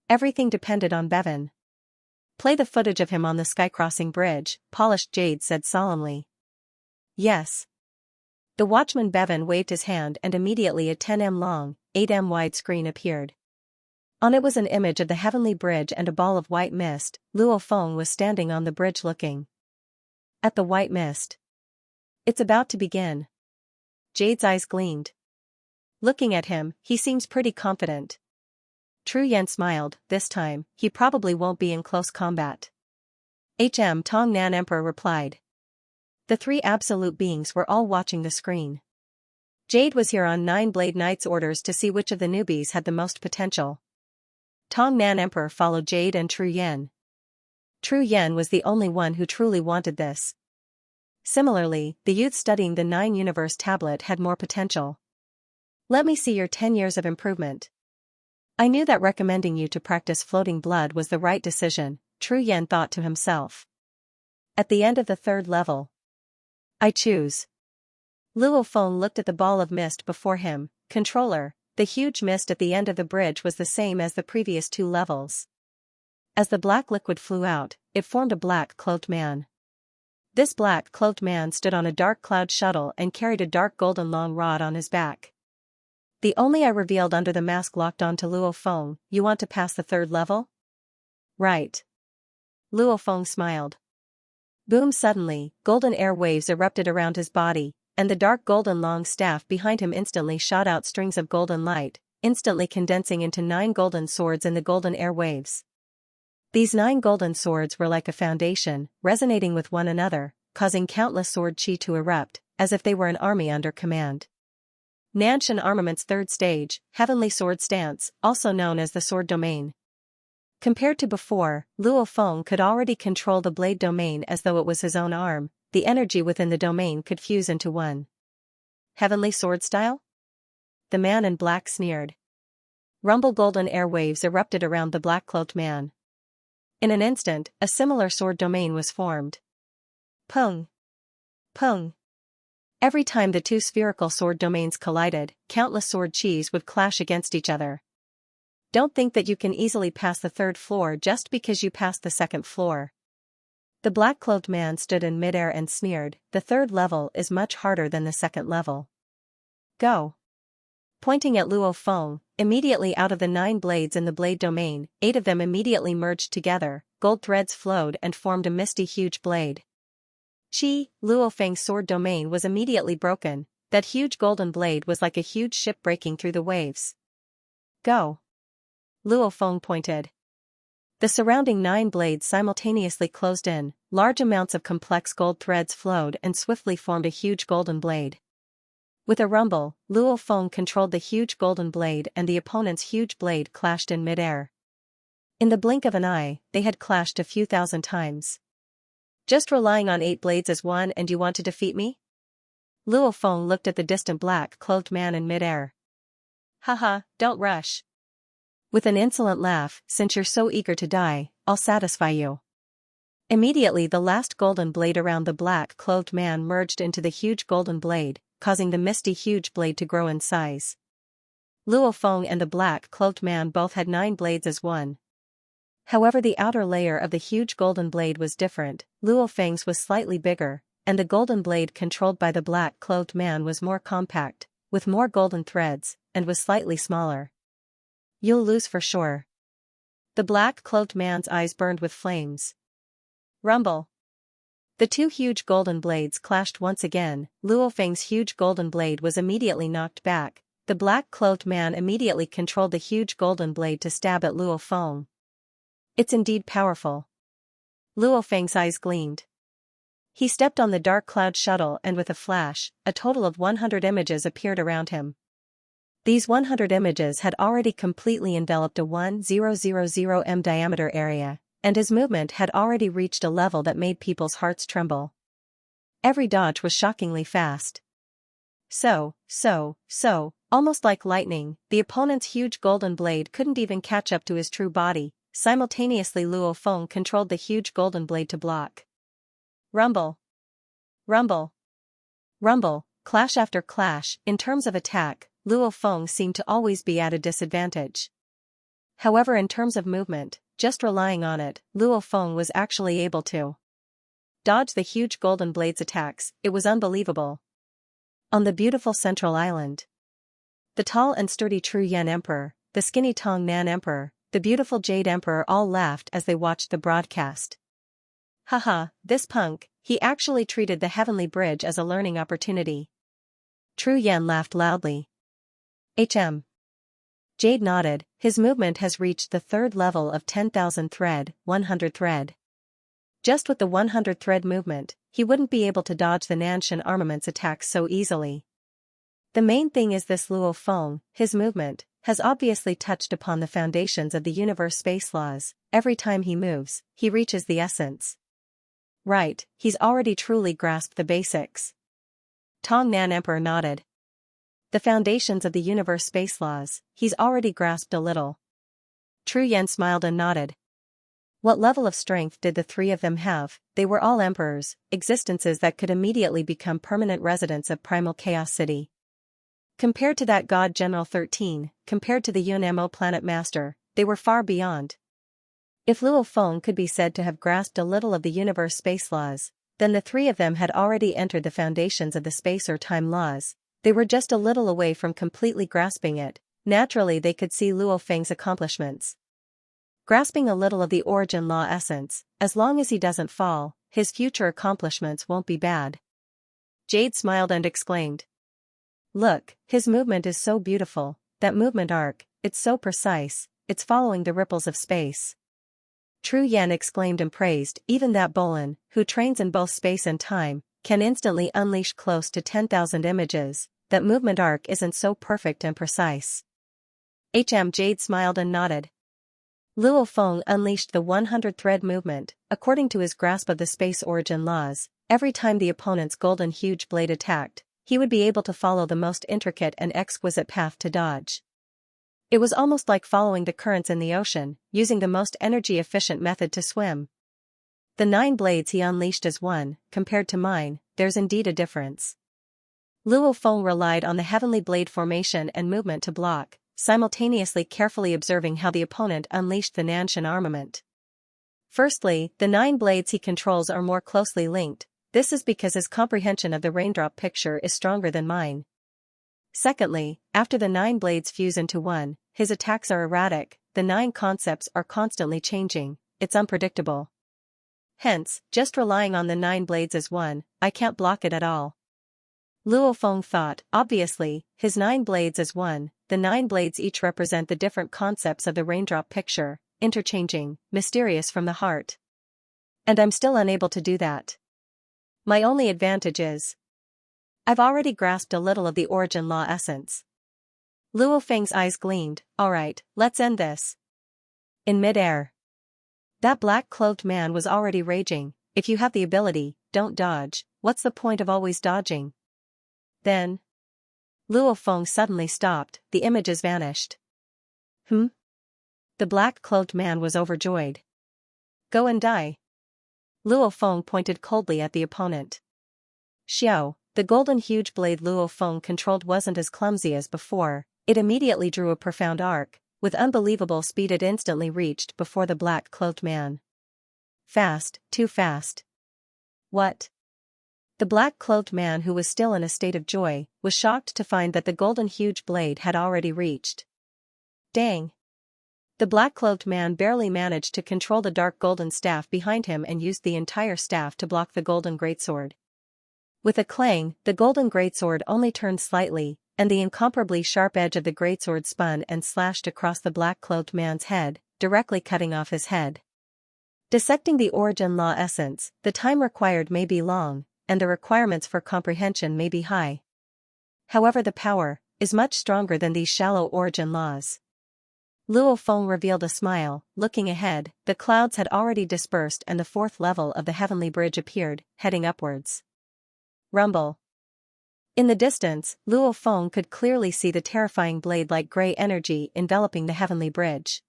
Everything depended on Bevan. Play the footage of him on the skycrossing bridge, Polished Jade said solemnly. Yes. The watchman Bevan waved his hand and immediately a 10 m long, 8M wide screen appeared. On it was an image of the heavenly bridge and a ball of white mist. Luo Feng was standing on the bridge looking at the white mist. It's about to begin. Jade's eyes gleamed. Looking at him, he seems pretty confident. Tru Yan smiled. This time, he probably won't be in close combat. Tong Nan Emperor replied. The three absolute beings were all watching the screen. Jade was here on 9-Blade Knight's orders to see which of the newbies had the most potential. Tong Nan Emperor followed Jade and Tru Yan. Tru Yan was the only one who truly wanted this. Similarly, the youth studying the 9-Universe tablet had more potential. Let me see your 10 years of improvement. I knew that recommending you to practice floating blood was the right decision, Tru Yan thought to himself. At the end of the 3rd level, I choose. Luo Feng looked at the ball of mist before him. Controller, the huge mist at the end of the bridge was the same as the previous 2 levels. As the black liquid flew out, it formed a black-cloaked man. This black-cloaked man stood on a dark cloud shuttle and carried a dark golden long rod on his back. The only eye revealed under the mask locked onto Luo Feng. You want to pass the 3rd level? Right. Luo Feng smiled. Boom! Suddenly, golden air waves erupted around his body, and the dark golden long staff behind him instantly shot out strings of golden light, instantly condensing into 9 golden swords in the golden air waves. These 9 golden swords were like a foundation, resonating with one another, causing countless sword chi to erupt, as if they were an army under command. Nanshan Armament's 3rd stage, Heavenly Sword Stance, also known as the Sword Domain. Compared to before, Luo Feng could already control the blade domain as though it was his own arm. The energy within the domain could fuse into one. Heavenly Sword Style? The man in black sneered. Rumble golden airwaves erupted around the black-cloaked man. In an instant, a similar sword domain was formed. Pung! Pung! Every time the 2 spherical sword domains collided, countless sword chis would clash against each other. Don't think that you can easily pass the 3rd floor just because you passed the 2nd floor. The black-cloaked man stood in midair and sneered. The 3rd level is much harder than the 2nd level. Go! Pointing at Luo Feng, immediately out of the 9 blades in the blade domain, 8 of them immediately merged together, gold threads flowed and formed a misty huge blade. Luo Feng's sword domain was immediately broken. That huge golden blade was like a huge ship breaking through the waves. Go! Luo Feng pointed. The surrounding 9 blades simultaneously closed in, large amounts of complex gold threads flowed and swiftly formed a huge golden blade. With a rumble, Luo Feng controlled the huge golden blade and the opponent's huge blade clashed in midair. In the blink of an eye, they had clashed a few thousand times. Just relying on 8 blades as one and you want to defeat me? Luo Feng looked at the distant black-cloaked man in midair. Haha, don't rush. With an insolent laugh, since you're so eager to die, I'll satisfy you. Immediately the last golden blade around the black-cloaked man merged into the huge golden blade, causing the misty huge blade to grow in size. Luo Feng and the black-cloaked man both had 9 blades as one. However, the outer layer of the huge golden blade was different. Luo Feng's was slightly bigger, and the golden blade controlled by the black-cloaked man was more compact, with more golden threads, and was slightly smaller. You'll lose for sure. The black-cloaked man's eyes burned with flames. Rumble! The 2 huge golden blades clashed once again. Luo Feng's huge golden blade was immediately knocked back. The black-cloaked man immediately controlled the huge golden blade to stab at Luo Feng. It's indeed powerful. Luo Feng's eyes gleamed. He stepped on the dark cloud shuttle and with a flash, a total of 100 images appeared around him. These 100 images had already completely enveloped a 1000 m diameter area, and his movement had already reached a level that made people's hearts tremble. Every dodge was shockingly fast. Almost like lightning, the opponent's huge golden blade couldn't even catch up to his true body. Simultaneously Luo Feng controlled the huge golden blade to block. Rumble! Rumble! Rumble! Clash after clash. In terms of attack, Luo Feng seemed to always be at a disadvantage. However, in terms of movement, just relying on it, Luo Feng was actually able to dodge the huge golden blade's attacks. It was unbelievable. On the beautiful central island, The tall and sturdy True Yan Emperor, the skinny Tong Nan Emperor, the beautiful Jade Emperor all laughed as they watched the broadcast. Haha, this punk, he actually treated the Heavenly Bridge as a learning opportunity. True Yan laughed loudly. Jade nodded, his movement has reached the third level of 10,000 thread, 100 thread. Just with the 100 thread movement, he wouldn't be able to dodge the Nanshan armament's attacks so easily. The main thing is this Luo Feng, his movement, has obviously touched upon the foundations of the universe space laws. Every time he moves, he reaches the essence. Right, he's already truly grasped the basics. Tong Nan Emperor nodded. The foundations of the universe space laws, he's already grasped a little. True Yan smiled and nodded. What level of strength did the three of them have? They were all emperors, existences that could immediately become permanent residents of Primal Chaos City. Compared to that God General 13, compared to the Yunmo Planet Master, they were far beyond. If Luo Feng could be said to have grasped a little of the universe space laws, then the three of them had already entered the foundations of the space or time laws. They were just a little away from completely grasping it. Naturally they could see Luo Feng's accomplishments. Grasping a little of the origin law essence, as long as he doesn't fall, his future accomplishments won't be bad. Jade smiled and exclaimed. Look, his movement is so beautiful, that movement arc, it's so precise, it's following the ripples of space. True Yan exclaimed and praised, even that Bolin, who trains in both space and time, can instantly unleash close to 10,000 images, that movement arc isn't so perfect and precise. Jade smiled and nodded. Luo Feng unleashed the 100 thread movement, according to his grasp of the space origin laws. Every time the opponent's golden huge blade attacked, he would be able to follow the most intricate and exquisite path to dodge. It was almost like following the currents in the ocean, using the most energy-efficient method to swim. The 9 blades he unleashed as one, compared to mine, there's indeed a difference. Luo Feng relied on the heavenly blade formation and movement to block, simultaneously carefully observing how the opponent unleashed the Nanshan armament. Firstly, the 9 blades he controls are more closely linked. This is because his comprehension of the raindrop picture is stronger than mine. Secondly, after the 9 blades fuse into one, his attacks are erratic, the 9 concepts are constantly changing, it's unpredictable. Hence, just relying on the 9 blades as one, I can't block it at all. Luo Feng thought, obviously, his 9 blades as one, the 9 blades each represent the different concepts of the raindrop picture, interchanging, mysterious from the heart. And I'm still unable to do that. My only advantage is I've already grasped a little of the origin law essence. Luo Feng's eyes gleamed. Alright, let's end this. In mid-air. That black-clothed man was already raging. If you have the ability, don't dodge. What's the point of always dodging? Then Luo Feng suddenly stopped, the images vanished. The black-clothed man was overjoyed. Go and die. Luo Feng pointed coldly at the opponent. Xiao, the golden huge blade Luo Feng controlled wasn't as clumsy as before. It immediately drew a profound arc. With unbelievable speed it instantly reached before the black-clothed man. Fast, too fast. What? The black-clothed man, who was still in a state of joy, was shocked to find that the golden huge blade had already reached. Dang! The black-clothed man barely managed to control the dark golden staff behind him and used the entire staff to block the golden greatsword. With a clang, the golden greatsword only turned slightly, and the incomparably sharp edge of the greatsword spun and slashed across the black-clothed man's head, directly cutting off his head. Dissecting the origin law essence, the time required may be long, and the requirements for comprehension may be high. However, the power is much stronger than these shallow origin laws. Luo Feng revealed a smile. Looking ahead, the clouds had already dispersed and the 4th level of the heavenly bridge appeared, heading upwards. Rumble. In the distance, Luo Feng could clearly see the terrifying blade-like gray energy enveloping the heavenly bridge.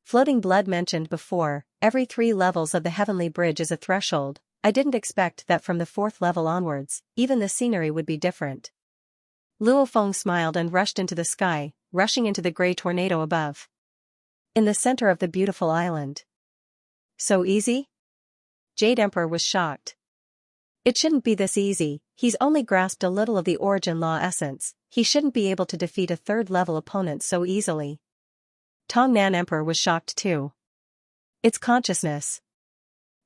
Floating blood mentioned before, every 3 levels of the heavenly bridge is a threshold. I didn't expect that from the 4th level onwards, even the scenery would be different. Luo Feng smiled and rushed into the sky, rushing into the gray tornado above. In the center of the beautiful island. So easy? Jade Emperor was shocked. It shouldn't be this easy, He's only grasped a little of the origin law essence, he shouldn't be able to defeat a third-level opponent so easily. Tongnan Emperor was shocked too. It's consciousness.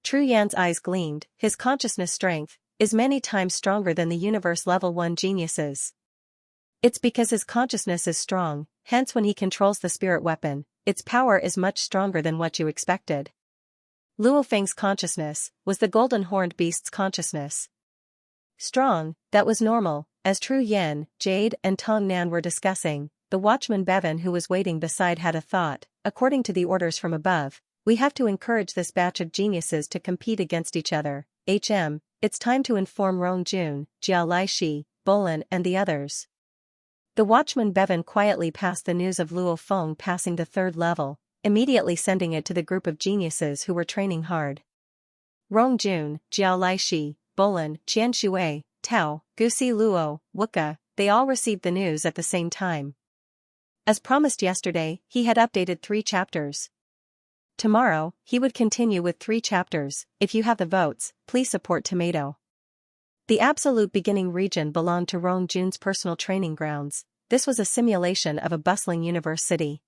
Tru Yan's eyes gleamed, his consciousness strength is many times stronger than the universe level 1 geniuses. It's because his consciousness is strong, hence when he controls the spirit weapon, its power is much stronger than what you expected. Luo Feng's consciousness was the golden horned beast's consciousness. Strong, that was normal, as Tru Yan, Jade and Tong Nan were discussing, the watchman Bevan who was waiting beside had a thought, according to the orders from above, we have to encourage this batch of geniuses to compete against each other, it's time to inform Rong Jun, Jiao Laishi, Bolin and the others. The watchman Bevan quietly passed the news of Luo Feng passing the third level, immediately sending it to the group of geniuses who were training hard. Rong Jun, Jiao Laishi, Bolin, Qian Shui, Tao, Gusi Luo, Wuka, they all received the news at the same time. As promised yesterday, he had updated 3 chapters. Tomorrow, he would continue with 3 chapters. If you have the votes, please support Tomato. The absolute beginning region belonged to Rong Jun's personal training grounds. This was a simulation of a bustling universe city.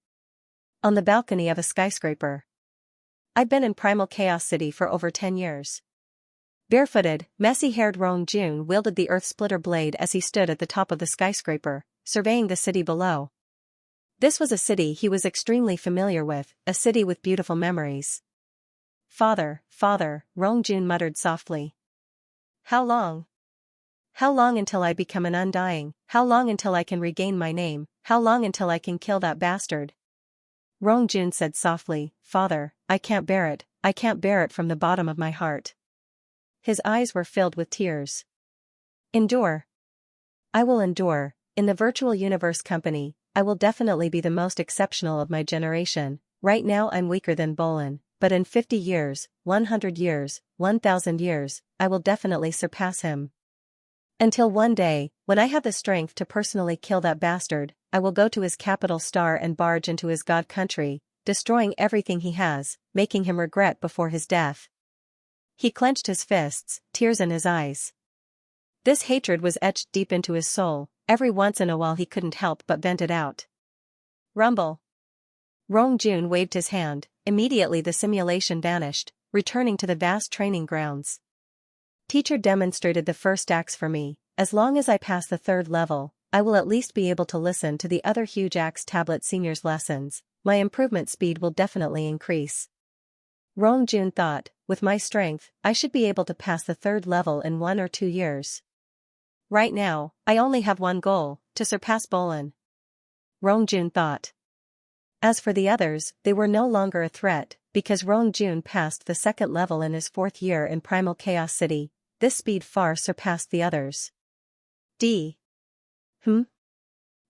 On the balcony of a skyscraper. I've been in Primal Chaos City for over 10 years. Barefooted, messy-haired Rong Jun wielded the Earth Splitter blade as he stood at the top of the skyscraper, surveying the city below. This was a city he was extremely familiar with, a city with beautiful memories. Father, Rong Jun muttered softly. How long? How long until I become an undying? How long until I can regain my name? How long until I can kill that bastard? Rong Jun said softly, Father, I can't bear it from the bottom of my heart. His eyes were filled with tears. Endure. I will endure. In the virtual universe company, I will definitely be the most exceptional of my generation. Right now I'm weaker than Bolin, but in 50 years, 100 years, 1,000 years, I will definitely surpass him. Until one day, when I have the strength to personally kill that bastard, I will go to his capital star and barge into his god country, destroying everything he has, making him regret before his death. He clenched his fists, tears in his eyes. This hatred was etched deep into his soul, every once in a while he couldn't help but vent it out. Rumble. Rong Jun waved his hand, immediately the simulation vanished, returning to the vast training grounds. Teacher demonstrated the first axe for me, as long as I pass the third level, I will at least be able to listen to the other huge axe tablet seniors' lessons, my improvement speed will definitely increase. Rong Jun thought, with my strength, I should be able to pass the third level in 1 or 2 years. Right now, I only have one goal, to surpass Bolin. Rong Jun thought. As for the others, they were no longer a threat, because Rong Jun passed the second level in his 4th year in Primal Chaos City, this speed far surpassed the others.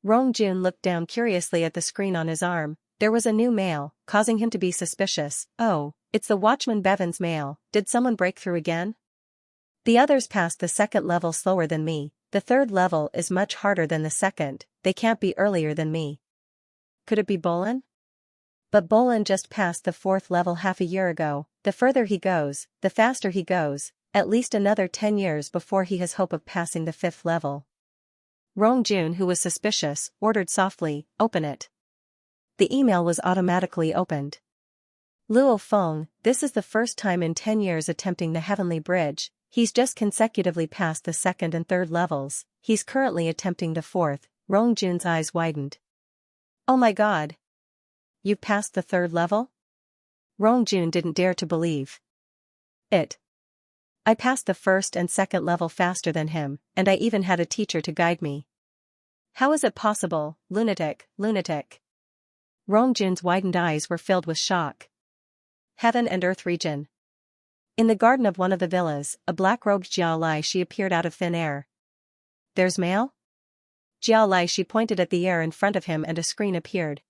Rong Jun looked down curiously at the screen on his arm, there was a new mail, causing him to be suspicious. Oh, it's the watchman Bevan's mail, did someone break through again? The others passed the second level slower than me, the third level is much harder than the second, they can't be earlier than me. Could it be Bolin? But Bolin just passed the 4th level half a year ago, the further he goes, the faster he goes, at least another 10 years before he has hope of passing the 5th level. Rong Jun, who was suspicious, ordered softly, open it. The email was automatically opened. Luo Feng, this is the first time in 10 years attempting the Heavenly Bridge, he's just consecutively passed the 2nd and 3rd levels, he's currently attempting the 4th, Rong Jun's eyes widened. Oh my god! You've passed the 3rd level? Rong Jun didn't dare to believe it. I passed the 1st and 2nd level faster than him, and I even had a teacher to guide me. How is it possible, lunatic? Rong Jun's widened eyes were filled with shock. Heaven and Earth region. In the garden of one of the villas, a black-robed Jiao Laishi appeared out of thin air. There's mail? Jiao Laishi pointed at the air in front of him and a screen appeared.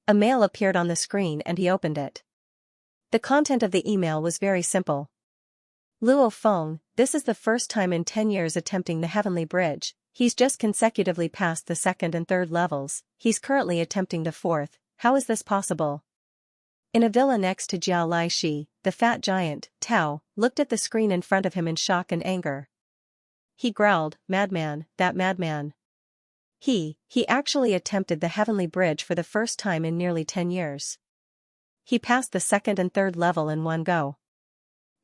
A mail appeared on the screen and he opened it. The content of the email was very simple. Luo Feng, this is the first time in 10 years attempting the Heavenly Bridge, he's just consecutively passed the 2nd and 3rd levels, he's currently attempting the 4th, how is this possible? In a villa next to Jiao Laishi, the fat giant, Tao, looked at the screen in front of him in shock and anger. he growled, madman, that madman. He actually attempted the heavenly bridge for the first time in nearly 10 years. He passed the second and third level in one go.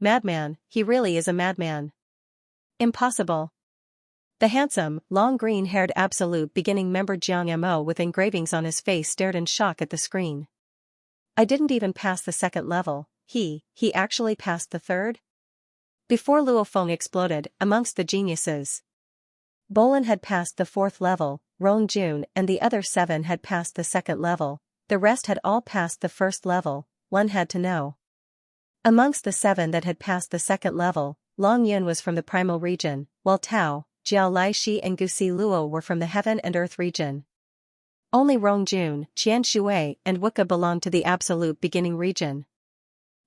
Madman, he really is a madman. Impossible. The handsome, long green-haired absolute beginning member Xianxia with engravings on his face stared in shock at the screen. I didn't even pass the second level, he actually passed the third? Before Luo Feng exploded, amongst the geniuses, Bolin had passed the fourth level, Ron Jun and the other 7 had passed the second level, the rest had all passed the first level, one had to know. Amongst the 7 that had passed the second level, Long Yun was from the primal region, while Tao, Jiao Lai Shi and Gusi Luo were from the heaven and earth region. Only Rong Jun, Qian Shui and Wuka belonged to the absolute beginning region.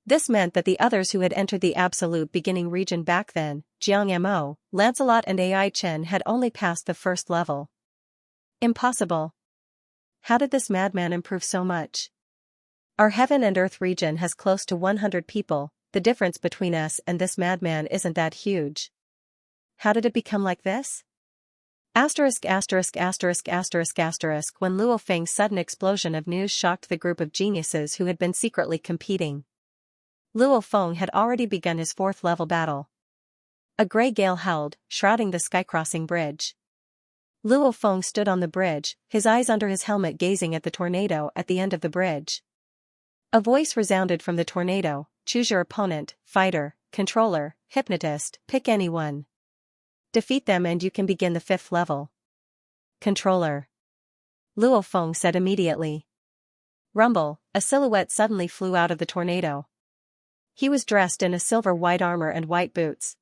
This meant that the others who had entered the absolute beginning region back then, Jiang Mo, Lancelot and Ai Chen had only passed the first level. Impossible. How did this madman improve so much? Our heaven and earth region has close to 100 people, the difference between us and this madman isn't that huge. How did it become like this? When Luo Feng's sudden explosion of news shocked the group of geniuses who had been secretly competing. Luo Feng had already begun his fourth level battle. A grey gale howled, shrouding the skycrossing bridge. Luo Feng stood on the bridge, his eyes under his helmet gazing at the tornado at the end of the bridge. A voice resounded from the tornado, choose your opponent, fighter, controller, hypnotist, pick anyone. Defeat them and you can begin the fifth level. Controller. Luo Feng said immediately. Rumble, a silhouette suddenly flew out of the tornado. He was dressed in a silver white armor and white boots.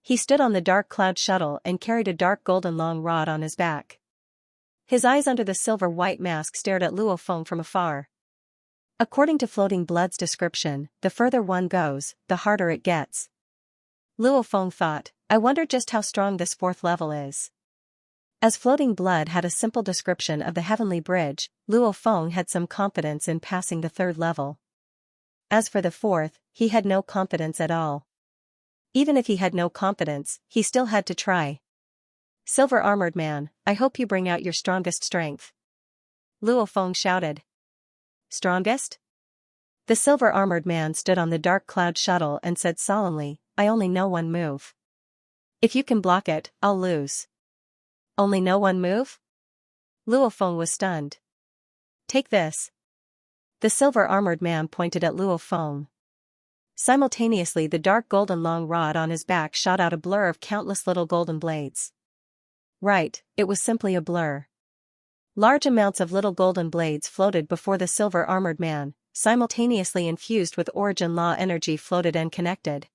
He stood on the dark cloud shuttle and carried a dark golden long rod on his back. His eyes under the silver white mask stared at Luo Feng from afar. According to Floating Blood's description, the further one goes, the harder it gets. Luo Feng thought, I wonder just how strong this fourth level is. As Floating Blood had a simple description of the heavenly bridge, Luo Feng had some confidence in passing the third level. As for the fourth, he had no confidence at all. Even if he had no confidence, he still had to try. Silver Armored Man, I hope you bring out your strongest strength. Luo Feng shouted. Strongest? The Silver Armored Man stood on the dark cloud shuttle and said solemnly, I only know one move. If you can block it, I'll lose. Only know one move? Luo Feng was stunned. Take this. The Silver Armored Man pointed at Luo Feng. Simultaneously the dark golden long rod on his back shot out a blur of countless little golden blades. Right, it was simply a blur. Large amounts of little golden blades floated before the Silver Armored Man, simultaneously infused with origin law energy floated and connected.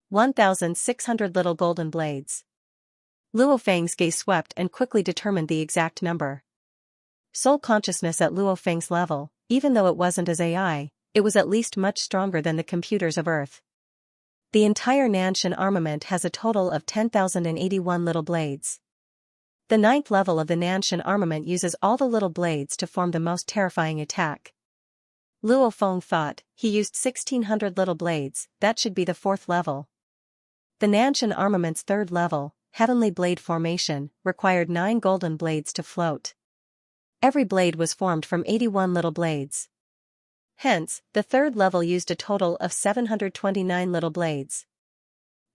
1,600 little golden blades. Luo Feng's gaze swept and quickly determined the exact number. Soul consciousness at Luo Feng's level, even though it wasn't as AI, it was at least much stronger than the computers of Earth. The entire Nanshan armament has a total of 10,081 little blades. The ninth level of the Nanshan armament uses all the little blades to form the most terrifying attack. Luo Feng thought, he used 1,600 little blades, that should be the fourth level. The Nanshan armament's third level, Heavenly Blade Formation, required 9 golden blades to float. Every blade was formed from 81 little blades. Hence, the third level used a total of 729 little blades.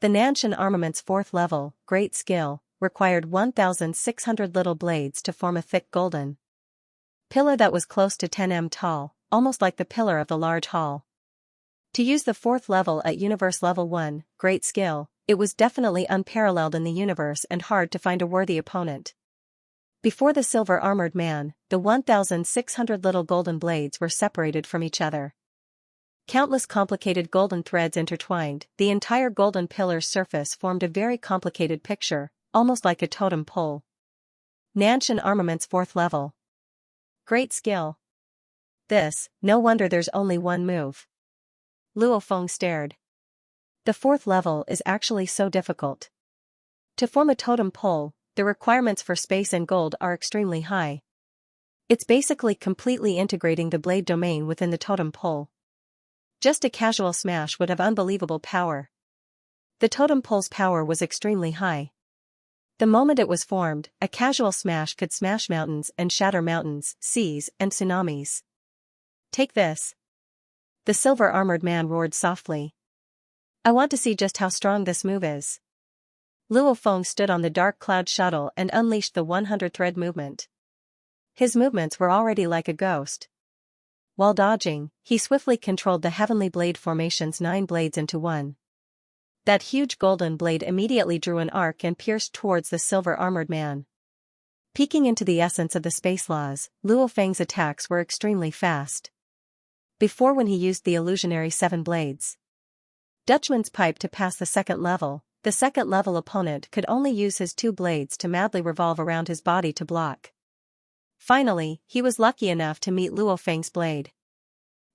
The Nanshan armament's fourth level, Great Skill, required 1,600 little blades to form a thick golden pillar that was close to 10 m tall, almost like the pillar of the large hall. To use the fourth level at Universe Level 1, Great Skill, it was definitely unparalleled in the universe and hard to find a worthy opponent. Before the Silver Armored Man, the 1,600 little golden blades were separated from each other. Countless complicated golden threads intertwined, the entire golden pillar's surface formed a very complicated picture, almost like a totem pole. Nanshan armament's fourth level. Great Skill. No wonder there's only one move. Luo Feng stared. The fourth level is actually so difficult. To form a totem pole, the requirements for space and gold are extremely high. It's basically completely integrating the blade domain within the totem pole. Just a casual smash would have unbelievable power. The totem pole's power was extremely high. The moment it was formed, a casual smash could smash mountains and shatter mountains, seas, and tsunamis. Take this. The silver-armored man roared softly. I want to see just how strong this move is. Luo Feng stood on the dark cloud shuttle and unleashed the 100-thread movement. His movements were already like a ghost. While dodging, he swiftly controlled the heavenly blade formation's 9 blades into one. That huge golden blade immediately drew an arc and pierced towards the silver-armored man. Peeking into the essence of the space laws, Luo Feng's attacks were extremely fast. Before when he used the illusionary 7 blades Dutchman's pipe to pass the second level opponent could only use his 2 blades to madly revolve around his body to block. Finally, he was lucky enough to meet Luo Feng's blade.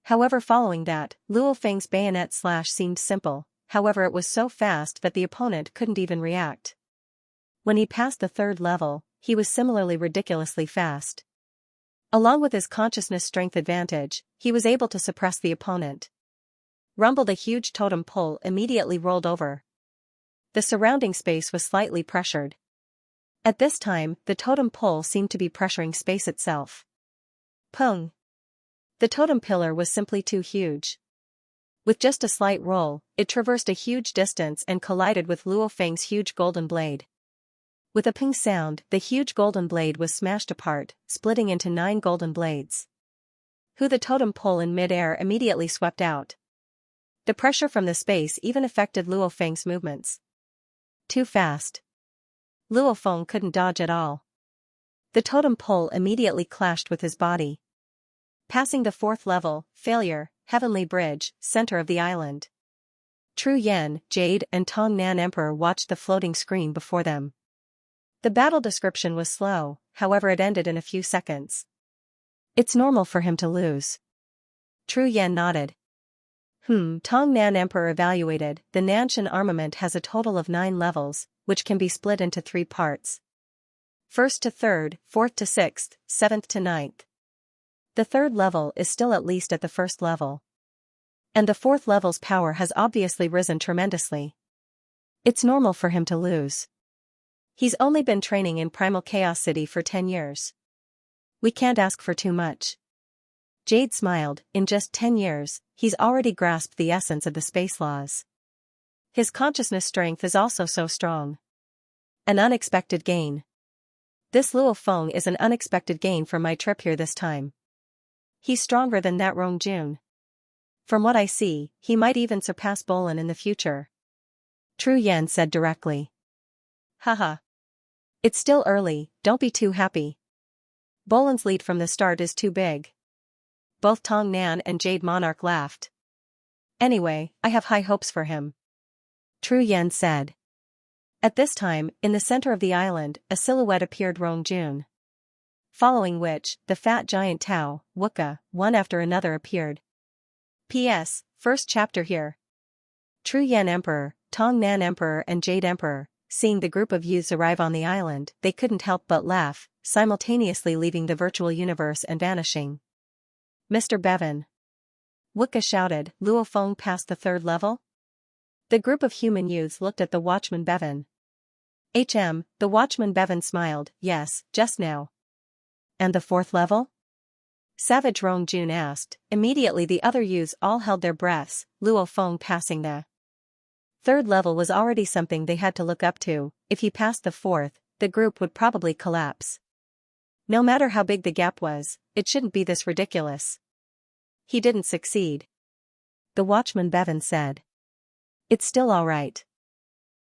However, following that, Luo Feng's bayonet slash seemed simple, however it was so fast that the opponent couldn't even react. When he passed the 3rd level, he was similarly ridiculously fast. Along with his consciousness strength advantage, he was able to suppress the opponent. Rumbled, a huge totem pole immediately rolled over. The surrounding space was slightly pressured. At this time, the totem pole seemed to be pressuring space itself. Pung! The totem pillar was simply too huge. With just a slight roll, it traversed a huge distance and collided with Luo Feng's huge golden blade. With a ping sound, the huge golden blade was smashed apart, splitting into 9 golden blades. The totem pole in mid-air immediately swept out. The pressure from the space even affected Luo Feng's movements. Too fast. Luo Feng couldn't dodge at all. The totem pole immediately clashed with his body. Passing the 4th level, failure, heavenly bridge, center of the island. Tru Yan, Jade, and Tong Nan Emperor watched the floating screen before them. The battle description was slow, however it ended in a few seconds. It's normal for him to lose. Tru Yan nodded. Tong Nan Emperor evaluated. The Nanshan armament has a total of 9 levels, which can be split into 3 parts. 1st to 3rd, 4th to 6th, 7th to 9th. The 3rd level is still at least at the 1st level. And the 4th level's power has obviously risen tremendously. It's normal for him to lose. He's only been training in Primal Chaos City for 10 years. We can't ask for too much. Jade smiled. In just 10 years, he's already grasped the essence of the space laws. His consciousness strength is also so strong. An unexpected gain. This Luo Feng is an unexpected gain from my trip here this time. He's stronger than that Rong Jun. From what I see, he might even surpass Bolin in the future. Tru Yan said directly. Haha. It's still early, don't be too happy. Bolin's lead from the start is too big. Both Tong Nan and Jade Monarch laughed. Anyway, I have high hopes for him. Tru Yan said. At this time, in the center of the island, a silhouette appeared, Rong Jun. Following which, the fat giant Tao, Wuka, one after another appeared. P.S. First chapter here. Tru Yan Emperor, Tong Nan Emperor and Jade Emperor, seeing the group of youths arrive on the island, they couldn't help but laugh, simultaneously leaving the virtual universe and vanishing. Mr. Bevan. Wuka shouted, Luo Feng passed the 3rd level? The group of human youths looked at the watchman Bevan. The watchman Bevan smiled, yes, just now. And the 4th level? Savage Rong Jun asked. Immediately the other youths all held their breaths. Luo Feng passing the 3rd level was already something they had to look up to. If he passed the 4th, the group would probably collapse. No matter how big the gap was, it shouldn't be this ridiculous. He didn't succeed. The watchman Bevan said. It's still all right.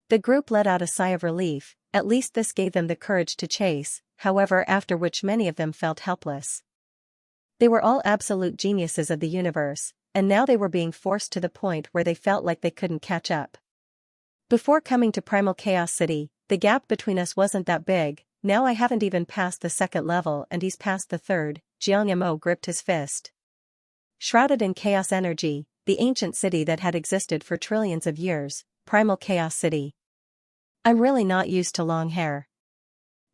The group let out a sigh of relief. At least this gave them the courage to chase, however, after which many of them felt helpless. They were all absolute geniuses of the universe, and now they were being forced to the point where they felt like they couldn't catch up. Before coming to Primal Chaos City, the gap between us wasn't that big. Now I haven't even passed the 2nd level and he's passed the 3rd, Jiang Mo gripped his fist. Shrouded in chaos energy, the ancient city that had existed for trillions of years, Primal Chaos City. I'm really not used to long hair.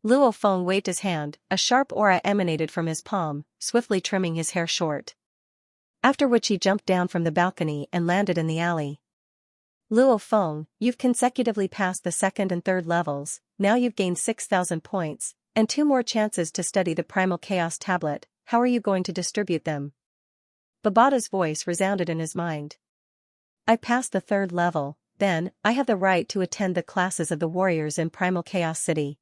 Luo Feng waved his hand, a sharp aura emanated from his palm, swiftly trimming his hair short. After which he jumped down from the balcony and landed in the alley. Luo Feng, you've consecutively passed the second and third levels, now you've gained 6,000 points, and 2 more chances to study the Primal Chaos Tablet. How are you going to distribute them? Babata's voice resounded in his mind. I passed the third level, then, I have the right to attend the classes of the warriors in Primal Chaos City.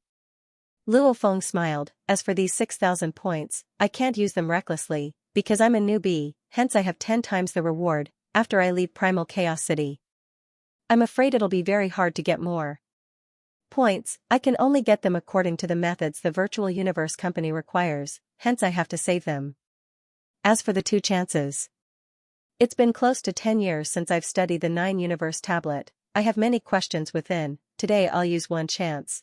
Luo Feng smiled. As for these 6,000 points, I can't use them recklessly, because I'm a newbie, hence I have 10 times the reward, after I leave Primal Chaos City. I'm afraid it'll be very hard to get more points. I can only get them according to the methods the Virtual Universe Company requires, hence I have to save them. As for the 2 chances, it's been close to 10 years since I've studied the 9 Universe Tablet. I have many questions within. Today I'll use 1 chance.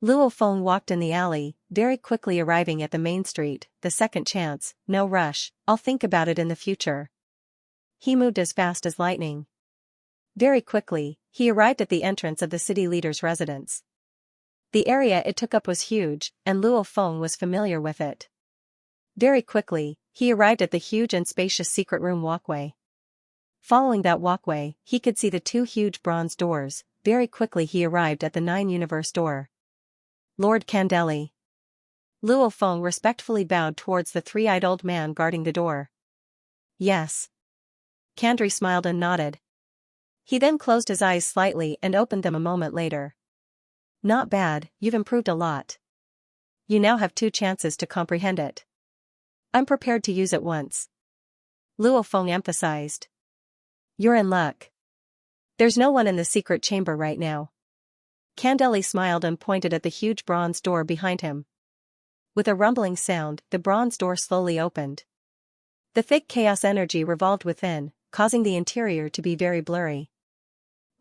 Luo Feng walked in the alley, very quickly arriving at the main street. The second chance, no rush, I'll think about it in the future. He moved as fast as lightning. Very quickly, he arrived at the entrance of the city leader's residence. The area it took up was huge, and Luo Feng was familiar with it. Very quickly, he arrived at the huge and spacious secret room walkway. Following that walkway, he could see the 2 huge bronze doors. Very quickly he arrived at the 9 Universe door. Lord Candeli. Luo Feng respectfully bowed towards the 3-eyed old man guarding the door. Yes. Kandri smiled and nodded. He then closed his eyes slightly and opened them a moment later. Not bad, you've improved a lot. You now have 2 chances to comprehend it. I'm prepared to use it once. Luo Feng emphasized. You're in luck. There's no one in the secret chamber right now. Candeli smiled and pointed at the huge bronze door behind him. With a rumbling sound, the bronze door slowly opened. The thick chaos energy revolved within, causing the interior to be very blurry.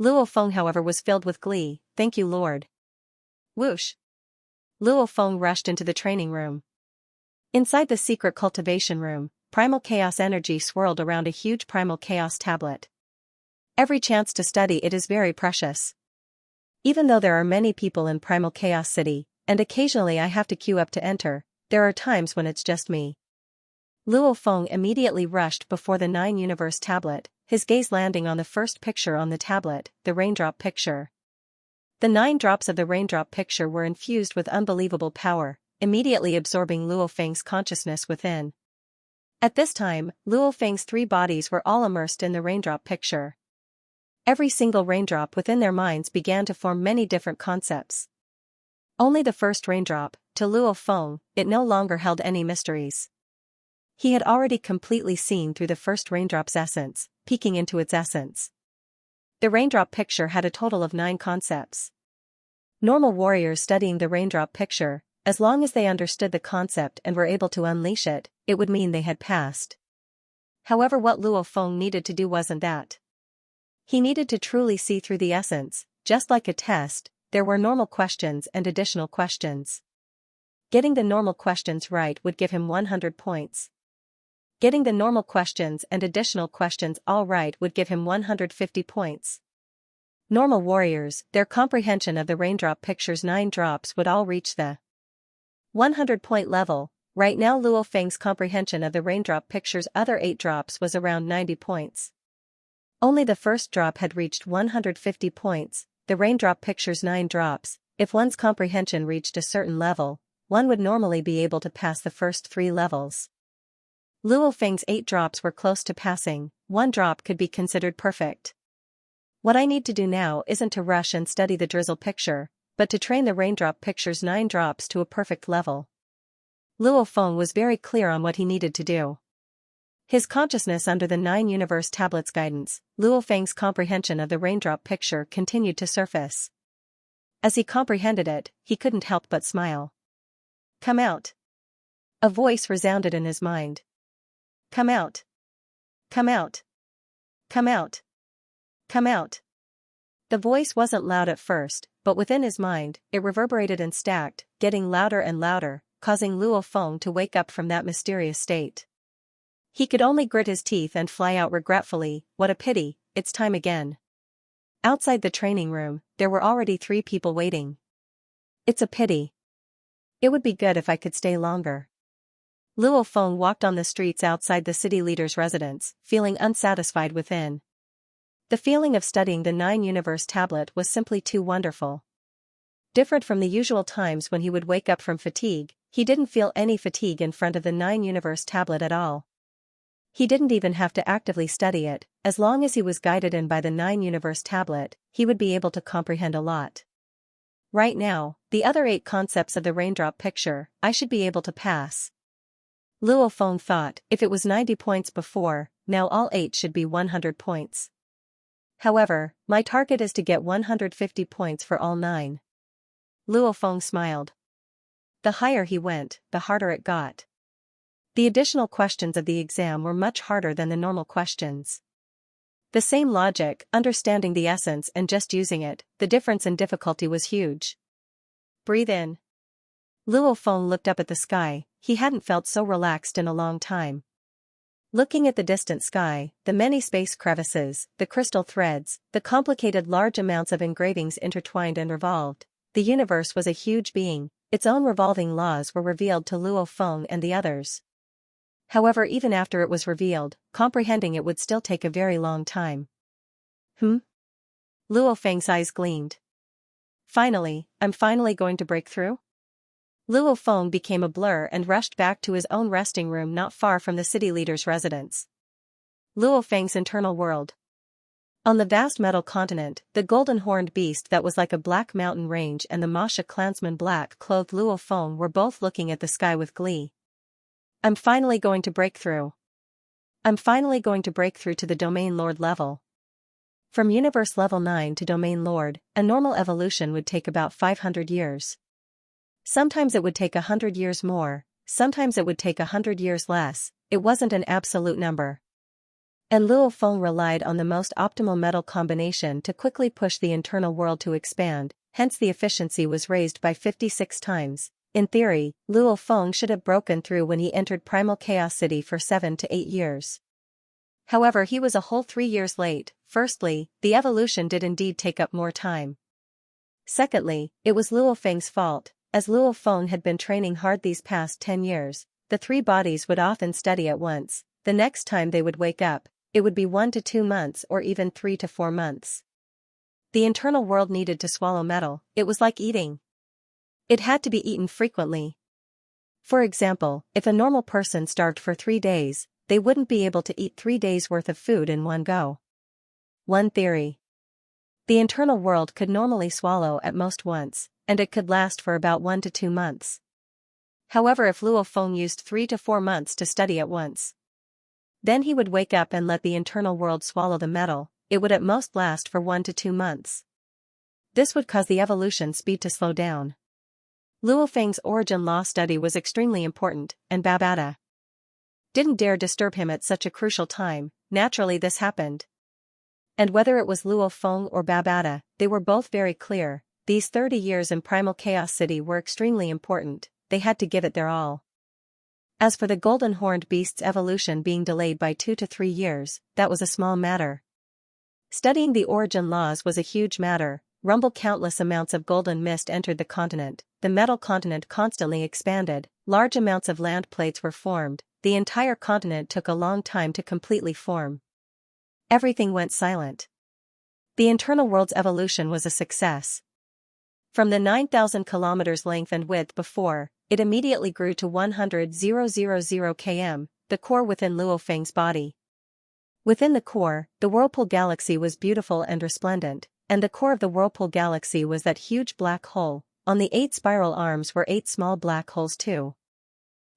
Luo Feng, however, was filled with glee. Thank you, Lord. Whoosh. Luo Feng rushed into the training room. Inside the secret cultivation room, primal chaos energy swirled around a huge primal chaos tablet. Every chance to study it is very precious. Even though there are many people in Primal Chaos City, and occasionally I have to queue up to enter, there are times when it's just me. Luo Feng immediately rushed before the 9 Universe tablet, his gaze landing on the first picture on the tablet, the raindrop picture. The 9 drops of the raindrop picture were infused with unbelievable power, immediately absorbing Luo Feng's consciousness within. At this time, Luo Feng's 3 bodies were all immersed in the raindrop picture. Every single raindrop within their minds began to form many different concepts. Only the first raindrop, to Luo Feng, it no longer held any mysteries. He had already completely seen through the first raindrop's essence, peeking into its essence. The raindrop picture had a total of 9 concepts. Normal warriors studying the raindrop picture, as long as they understood the concept and were able to unleash it, it would mean they had passed. However, what Luo Feng needed to do wasn't that. He needed to truly see through the essence. Just like a test, there were normal questions and additional questions. Getting the normal questions right would give him 100 points. Getting the normal questions and additional questions all right would give him 150 points. Normal warriors, their comprehension of the raindrop picture's 9 drops would all reach the 100-point level. Right now Luo Feng's comprehension of the raindrop picture's other 8 drops was around 90 points. Only the first drop had reached 150 points, the raindrop picture's 9 drops. If one's comprehension reached a certain level, one would normally be able to pass the first 3 levels. Luo Feng's 8 drops were close to passing, 1 drop could be considered perfect. What I need to do now isn't to rush and study the drizzle picture, but to train the raindrop picture's 9 drops to a perfect level. Luo Feng was very clear on what he needed to do. His consciousness under the 9 Universe Tablets guidance, Luo Feng's comprehension of the raindrop picture continued to surface. As he comprehended it, he couldn't help but smile. Come out. A voice resounded in his mind. Come out. Come out. Come out. Come out. The voice wasn't loud at first, but within his mind, it reverberated and stacked, getting louder and louder, causing Luo Feng to wake up from that mysterious state. He could only grit his teeth and fly out regretfully. What a pity, it's time again. Outside the training room, there were already 3 people waiting. It's a pity. It would be good if I could stay longer. Luo Feng walked on the streets outside the city leader's residence, feeling unsatisfied within. The feeling of studying the 9-universe tablet was simply too wonderful. Different from the usual times when he would wake up from fatigue, he didn't feel any fatigue in front of the 9-universe tablet at all. He didn't even have to actively study it. As long as he was guided in by the 9-universe tablet, he would be able to comprehend a lot. Right now, the other 8 concepts of the raindrop picture, I should be able to pass. Luo Feng thought, if it was 90 points before, now all 8 should be 100 points. However, my target is to get 150 points for all 9. Luo Feng smiled. The higher he went, the harder it got. The additional questions of the exam were much harder than the normal questions. The same logic, understanding the essence and just using it, the difference in difficulty was huge. Breathe in. Luo Feng looked up at the sky. He hadn't felt so relaxed in a long time. Looking at the distant sky, the many space crevices, the crystal threads, the complicated large amounts of engravings intertwined and revolved, the universe was a huge being, its own revolving laws were revealed to Luo Feng and the others. However, even after it was revealed, comprehending it would still take a very long time. Luo Feng's eyes gleamed. Finally, I'm finally going to break through? Luo Feng became a blur and rushed back to his own resting room not far from the city leader's residence. Luo Feng's internal world. On the vast metal continent, the golden-horned beast that was like a black mountain range and the Masha clansman black-clothed Luo Feng were both looking at the sky with glee. I'm finally going to break through. I'm finally going to break through to the Domain Lord level. From Universe Level 9 to Domain Lord, a normal evolution would take about 500 years. Sometimes it would take 100 years more, sometimes it would take 100 years less, it wasn't an absolute number. And Luo Feng relied on the most optimal metal combination to quickly push the internal world to expand, hence the efficiency was raised by 56 times. In theory, Luo Feng should have broken through when he entered Primal Chaos City for 7 to 8 years. However, he was a whole 3 years late. Firstly, the evolution did indeed take up more time. Secondly, it was Luo Feng's fault, as Luo Feng had been training hard these past 10 years, the 3 bodies would often study at once. The next time they would wake up, it would be 1 to 2 months or even 3 to 4 months. The internal world needed to swallow metal, it was like eating. It had to be eaten frequently. For example, if a normal person starved for 3 days, they wouldn't be able to eat 3 days' worth of food in one go. One theory. The internal world could normally swallow at most once, and it could last for about 1 to 2 months. However, if Luo Feng used 3 to 4 months to study at once, then he would wake up and let the internal world swallow the metal, it would at most last for 1 to 2 months. This would cause the evolution speed to slow down. Luo Feng's origin law study was extremely important, and Babata didn't dare disturb him at such a crucial time. Naturally this happened. And whether it was Luo Feng or Babata, they were both very clear, these 30 years in Primal Chaos City were extremely important, they had to give it their all. As for the golden horned beast's evolution being delayed by 2 to 3 years, that was a small matter. Studying the origin laws was a huge matter. Countless amounts of golden mist entered the continent, the metal continent constantly expanded, large amounts of land plates were formed, the entire continent took a long time to completely form. Everything went silent. The internal world's evolution was a success. From the 9,000 kilometers length and width before, it immediately grew to 100,000 km, the core within Luo Feng's body. Within the core, the Whirlpool Galaxy was beautiful and resplendent, and the core of the Whirlpool Galaxy was that huge black hole. On the 8 spiral arms were 8 small black holes too.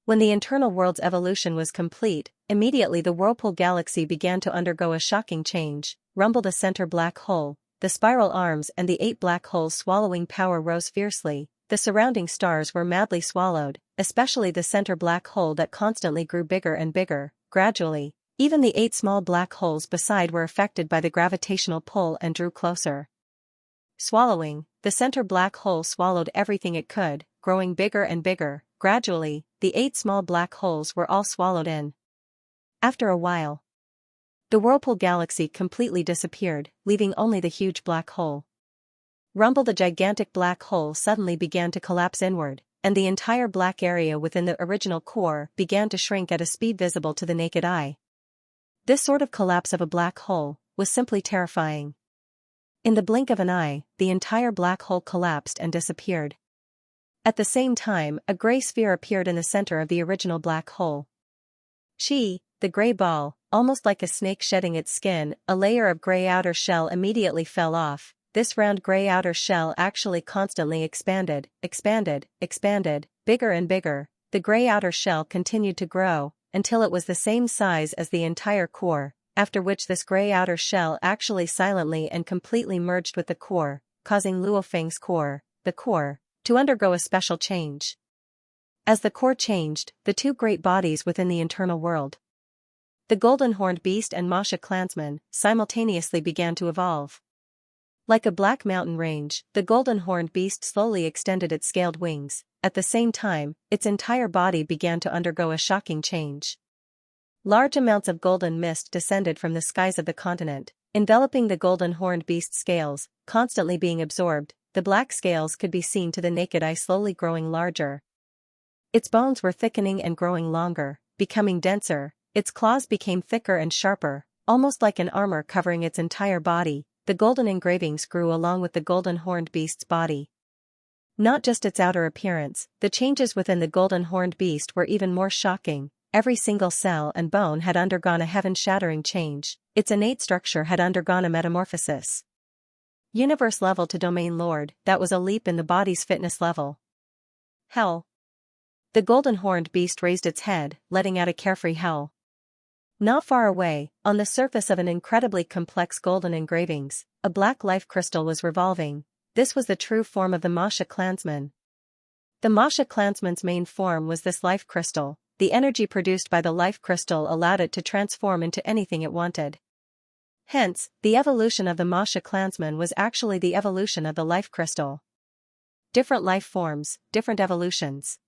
When the internal world's evolution was complete, immediately the Whirlpool Galaxy began to undergo a shocking change. Rumbled a center black hole, the spiral arms and the 8 black holes swallowing power rose fiercely, the surrounding stars were madly swallowed, especially the center black hole that constantly grew bigger and bigger. Gradually, even the 8 small black holes beside were affected by the gravitational pull and drew closer. Swallowing, the center black hole swallowed everything it could, growing bigger and bigger. Gradually, the 8 small black holes were all swallowed in. After a while, the Whirlpool Galaxy completely disappeared, leaving only the huge black hole. Rumble, the gigantic black hole suddenly began to collapse inward, and the entire black area within the original core began to shrink at a speed visible to the naked eye. This sort of collapse of a black hole, was simply terrifying. In the blink of an eye, the entire black hole collapsed and disappeared. At the same time, a gray sphere appeared in the center of the original black hole. The gray ball, almost like a snake shedding its skin, a layer of gray outer shell immediately fell off. This round gray outer shell actually constantly expanded, bigger and bigger. The gray outer shell continued to grow, until it was the same size as the entire core, after which this gray outer shell actually silently and completely merged with the core, causing Luo Feng's core, the core, to undergo a special change. As the core changed, the two great bodies within the internal world, the golden horned beast and Masha clansman, simultaneously began to evolve. Like a black mountain range, the golden horned beast slowly extended its scaled wings. At the same time, its entire body began to undergo a shocking change. Large amounts of golden mist descended from the skies of the continent, enveloping the golden horned beast's scales, constantly being absorbed. The black scales could be seen to the naked eye slowly growing larger. Its bones were thickening and growing longer, becoming denser. Its claws became thicker and sharper, almost like an armor covering its entire body. The golden engravings grew along with the golden horned beast's body. Not just its outer appearance, the changes within the golden horned beast were even more shocking. Every single cell and bone had undergone a heaven-shattering change. Its innate structure had undergone a metamorphosis. Universe level to domain lord, that was a leap in the body's fitness level. Hell. The golden horned beast raised its head, letting out a carefree howl. Not far away, on the surface of an incredibly complex golden engravings, a black life crystal was revolving. This was the true form of the Masha clansman. The Masha clansman's main form was this life crystal. The energy produced by the life crystal allowed it to transform into anything it wanted. Hence, the evolution of the Masha clansman was actually the evolution of the life crystal. Different life forms, different evolutions.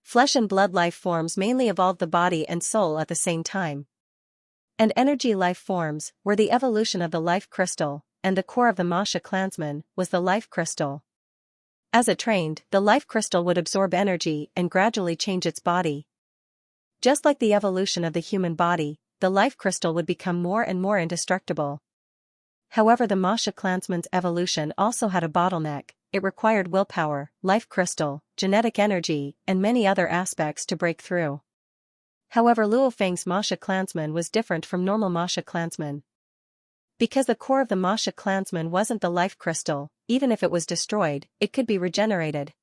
Flesh and blood life forms mainly evolved the body and soul at the same time. And energy life forms were the evolution of the life crystal, and the core of the Masha clansman was the life crystal. As it trained, the life crystal would absorb energy and gradually change its body. Just like the evolution of the human body, the life crystal would become more and more indestructible. However, the Masha clansman's evolution also had a bottleneck. It required willpower, life crystal, genetic energy, and many other aspects to break through. However, Luo Feng's Masha clansman was different from normal Masha clansman. Because the core of the Masha clansman wasn't the life crystal, even if it was destroyed, it could be regenerated.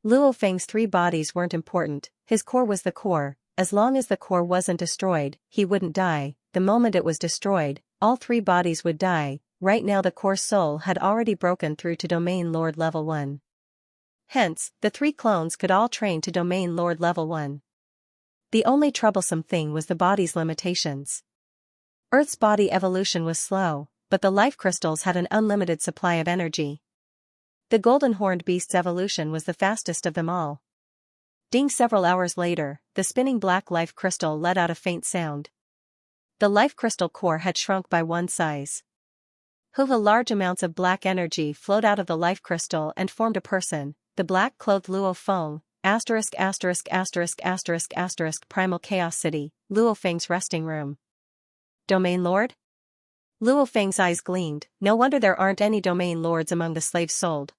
Luo Feng's three bodies weren't important, his core was the core. As long as the core wasn't destroyed, he wouldn't die. The moment it was destroyed, all three bodies would die. Right now the core soul had already broken through to Domain Lord Level 1. Hence, the three clones could all train to Domain Lord Level 1. The only troublesome thing was the body's limitations. Earth's body evolution was slow, but the life crystals had an unlimited supply of energy. The golden horned beast's evolution was the fastest of them all. Ding! Several hours later, the spinning black life crystal let out a faint sound. The life crystal core had shrunk by one size. Large amounts of black energy flowed out of the life crystal and formed a person, the black-clothed Luo Feng, ************ Primal Chaos City, Luo Feng's resting room. Domain Lord? Luo Feng's eyes gleamed. No wonder there aren't any Domain Lords among the slaves sold.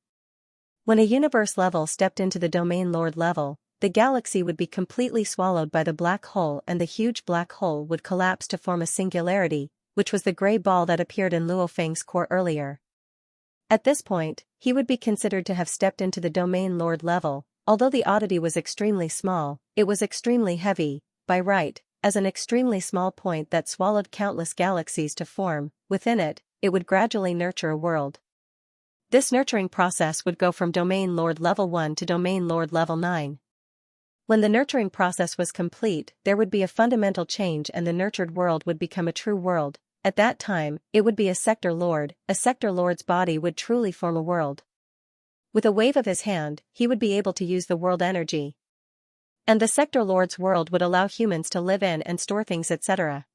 When a universe level stepped into the Domain Lord level, the galaxy would be completely swallowed by the black hole and the huge black hole would collapse to form a singularity, which was the gray ball that appeared in Luo Feng's core earlier. At this point, he would be considered to have stepped into the Domain Lord level. Although the oddity was extremely small, it was extremely heavy, by right, as an extremely small point that swallowed countless galaxies to form. Within it, it would gradually nurture a world. This nurturing process would go from Domain Lord Level 1 to Domain Lord Level 9. When the nurturing process was complete, there would be a fundamental change and the nurtured world would become a true world. At that time, it would be a sector lord. A sector lord's body would truly form a world. With a wave of his hand, he would be able to use the world energy. And the sector lord's world would allow humans to live in and store things, etc.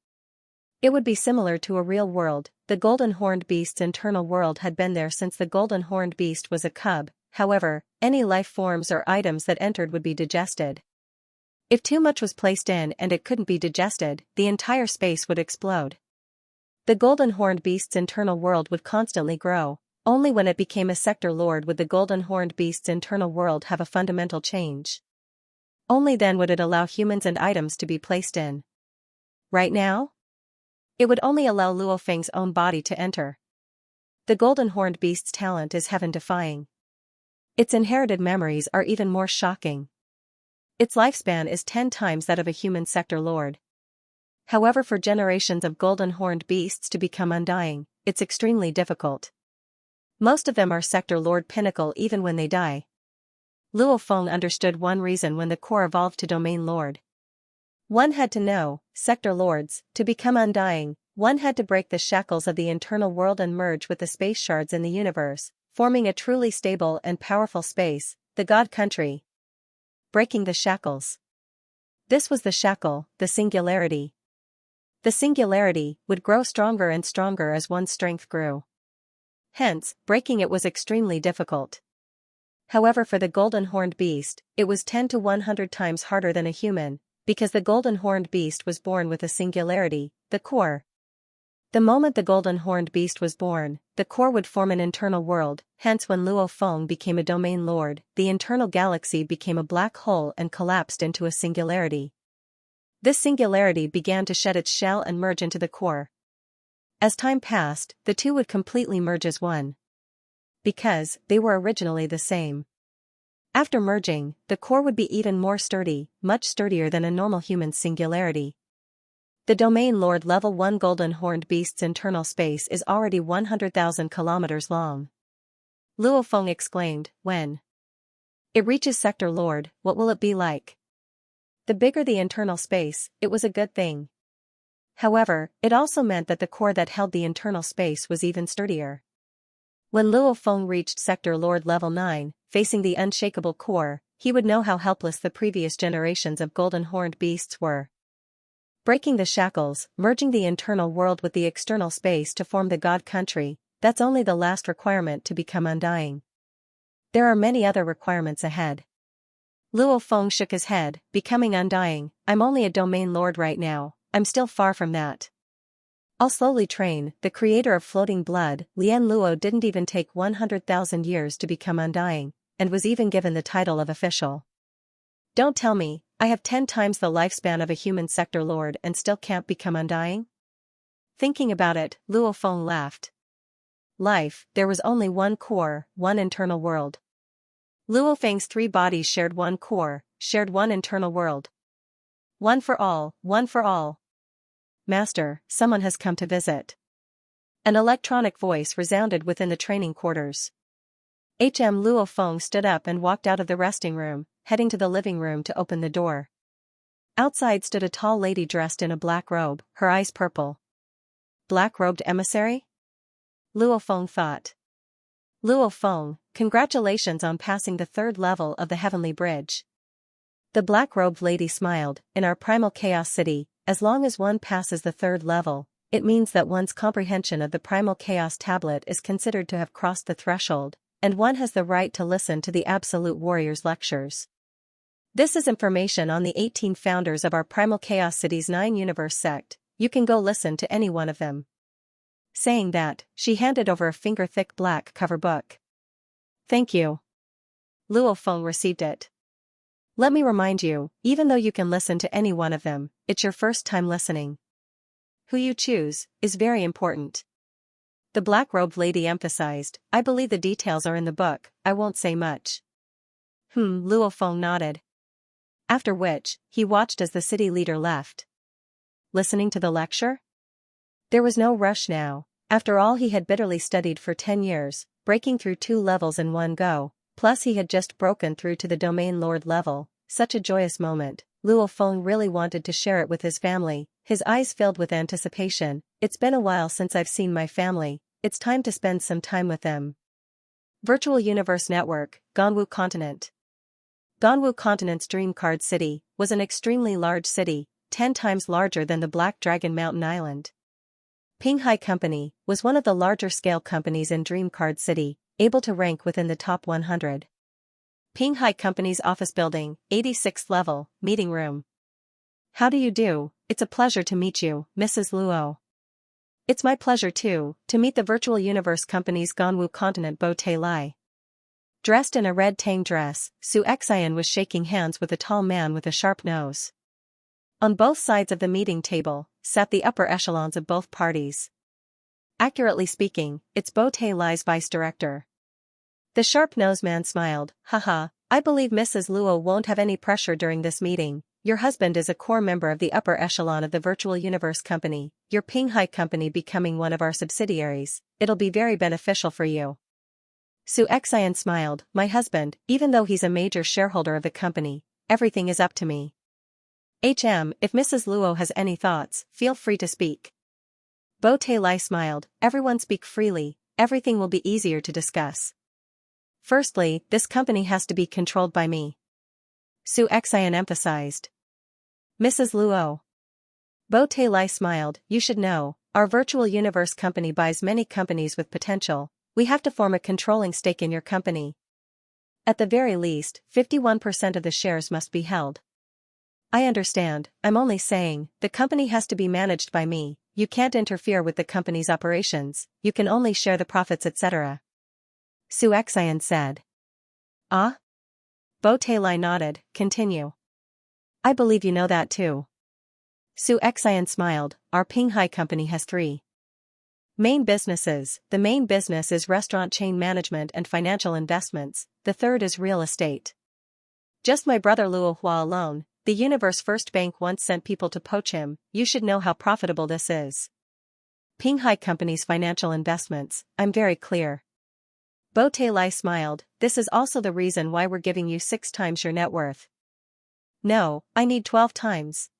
It would be similar to a real world. The golden horned beast's internal world had been there since the golden horned beast was a cub. However, any life forms or items that entered would be digested. If too much was placed in and it couldn't be digested, the entire space would explode. The golden horned beast's internal world would constantly grow. Only when it became a sector lord would the golden horned beast's internal world have a fundamental change. Only then would it allow humans and items to be placed in. Right now? It would only allow Luo Feng's own body to enter. The golden horned beast's talent is heaven-defying. Its inherited memories are even more shocking. Its lifespan is 10 times that of a human sector lord. However, for generations of golden horned beasts to become undying, it's extremely difficult. Most of them are sector lord pinnacle even when they die. Luo Feng understood one reason when the core evolved to domain lord. One had to know, sector lords, to become undying, one had to break the shackles of the internal world and merge with the space shards in the universe, forming a truly stable and powerful space, the God Country. Breaking the shackles. This was the shackle, the singularity. The singularity would grow stronger and stronger as one's strength grew. Hence, breaking it was extremely difficult. However, for the golden horned beast, it was 10 to 100 times harder than a human, because the golden horned beast was born with a singularity, the core. The moment the golden horned beast was born, the core would form an internal world, hence when Luo Feng became a domain lord, the internal galaxy became a black hole and collapsed into a singularity. This singularity began to shed its shell and merge into the core. As time passed, the two would completely merge as one. Because they were originally the same. After merging, the core would be even more sturdy, much sturdier than a normal human's singularity. The Domain Lord Level 1 Golden Horned Beast's internal space is already 100,000 kilometers long. Luo Feng exclaimed, when it reaches Sector Lord, what will it be like? The bigger the internal space, it was a good thing. However, it also meant that the core that held the internal space was even sturdier. When Luo Feng reached Sector Lord Level 9, facing the unshakable core, he would know how helpless the previous generations of golden horned beasts were. Breaking the shackles, merging the internal world with the external space to form the God Country, that's only the last requirement to become undying. There are many other requirements ahead. Luo Feng shook his head, becoming undying, I'm only a domain lord right now, I'm still far from that. I'll slowly train. The creator of floating blood, Lian Luo didn't even take 100,000 years to become undying, and was even given the title of official. Don't tell me, I have 10 times the lifespan of a human sector lord and still can't become undying? Thinking about it, Luo Feng laughed. Life, there was only one core, one internal world. Luo Feng's 3 bodies shared one core, shared one internal world. One for all, one for all. Master, someone has come to visit. An electronic voice resounded within the training quarters. Luo Feng stood up and walked out of the resting room, heading to the living room to open the door. Outside stood a tall lady dressed in a black robe, her eyes purple. Black-robed emissary? Luo Feng thought. Luo Feng, congratulations on passing the 3rd level of the Heavenly Bridge. The black-robed lady smiled. In our primal chaos city, as long as one passes the 3rd level, it means that one's comprehension of the primal chaos tablet is considered to have crossed the threshold, and one has the right to listen to the Absolute Warrior's lectures. This is information on the 18 founders of our primal chaos city's 9 universe sect, you can go listen to any one of them. Saying that, she handed over a finger-thick black cover book. Thank you. Luo Feng received it. Let me remind you, even though you can listen to any one of them, it's your first time listening. Who you choose is very important. The black-robed lady emphasized, I believe the details are in the book, I won't say much. Luo Feng nodded. After which, he watched as the city leader left. Listening to the lecture? There was no rush now. After all, he had bitterly studied for 10 years, breaking through 2 levels in one go, plus he had just broken through to the Domain Lord level, such a joyous moment. Luo Feng really wanted to share it with his family, his eyes filled with anticipation. It's been a while since I've seen my family, it's time to spend some time with them. Virtual Universe Network, Ganwu Continent. Ganwu Continent's Dream Card City was an extremely large city, 10 times larger than the Black Dragon Mountain Island. Pinghai Company was one of the larger scale companies in Dream Card City, able to rank within the top 100. Pinghai Company's office building, 86th level, meeting room. How do you do? It's a pleasure to meet you, Mrs. Luo. It's my pleasure too, to meet the virtual universe company's Ganwu continent Bo Te Lai. Dressed in a red tang dress, Xianxia was shaking hands with a tall man with a sharp nose. On both sides of the meeting table, sat the upper echelons of both parties. Accurately speaking, it's Bo Te Lai's vice director. The sharp-nosed man smiled, haha, I believe Mrs. Luo won't have any pressure during this meeting. Your husband is a core member of the upper echelon of the virtual universe company, your Pinghai company becoming one of our subsidiaries, it'll be very beneficial for you. Xianxia smiled, my husband, even though he's a major shareholder of the company, everything is up to me. If Mrs. Luo has any thoughts, feel free to speak. Bo Te Lai smiled, everyone speak freely, everything will be easier to discuss. Firstly, this company has to be controlled by me. Xianxia emphasized. Mrs. Luo. Bo Te Lai smiled, you should know, our virtual universe company buys many companies with potential, we have to form a controlling stake in your company. At the very least, 51% of the shares must be held. I understand, I'm only saying, the company has to be managed by me, you can't interfere with the company's operations, you can only share the profits etc. Xianxia said. Ah? Bo Te Lai nodded, continue. I believe you know that too. Xianxia smiled, our Pinghai company has 3 main businesses. The main business is restaurant chain management and financial investments, the third is real estate. Just my brother Luo Hua alone, the Universe First Bank once sent people to poach him, you should know how profitable this is. Pinghai company's financial investments, I'm very clear. Bo Te Lai smiled, this is also the reason why we're giving you 6 times your net worth. No, I need 12 times.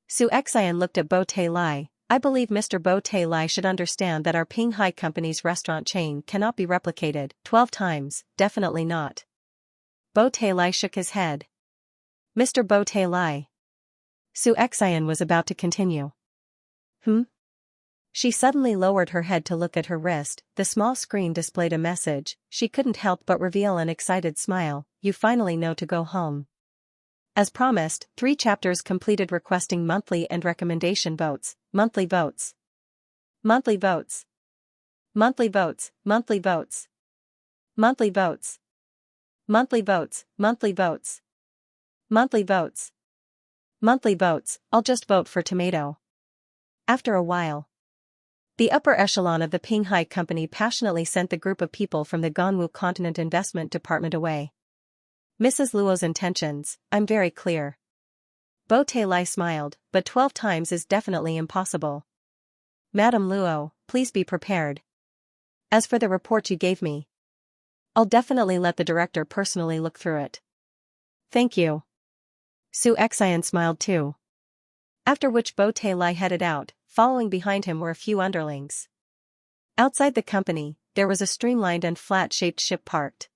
Xianxia looked at Bo Te Lai, I believe Mr. Bo Te Lai should understand that our Pinghai company's restaurant chain cannot be replicated, 12 times, definitely not. Bo Te Lai shook his head. Mr. Bo Te Lai. Xianxia was about to continue. She suddenly lowered her head to look at her wrist, the small screen displayed a message, she couldn't help but reveal an excited smile, you finally know to go home. As promised, 3 chapters completed requesting monthly and recommendation votes, monthly votes. Monthly votes. Monthly votes, monthly votes. Monthly votes. Monthly votes, monthly votes. Monthly votes. Monthly votes, I'll just vote for tomato. After a while. The upper echelon of the Pinghai company passionately sent the group of people from the Ganwu Continent Investment Department away. Mrs. Luo's intentions, I'm very clear. Bo Te Lai smiled, but 12 times is definitely impossible. Madam Luo, please be prepared. As for the report you gave me, I'll definitely let the director personally look through it. Thank you. Xianxia smiled too. After which Bo Te Lai headed out, following behind him were a few underlings. Outside the company, there was a streamlined and flat-shaped ship parked.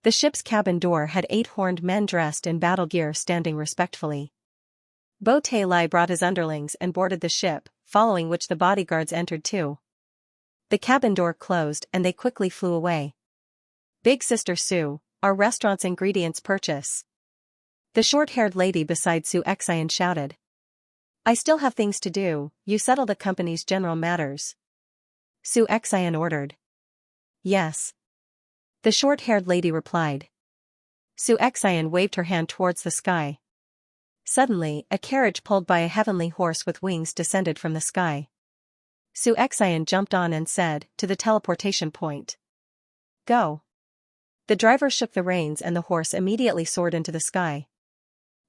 The ship's cabin door had 8 horned men dressed in battle gear standing respectfully. Bo Te Lai brought his underlings and boarded the ship, following which the bodyguards entered too. The cabin door closed and they quickly flew away. Big Sister Sue, our restaurant's ingredients purchase. The short-haired lady beside Xianxia shouted. I still have things to do, you settle the company's general matters. Xianxia ordered. Yes. The short-haired lady replied. Xianxia waved her hand towards the sky. Suddenly, a carriage pulled by a heavenly horse with wings descended from the sky. Xianxia jumped on and said, to the teleportation point. Go. The driver shook the reins and the horse immediately soared into the sky.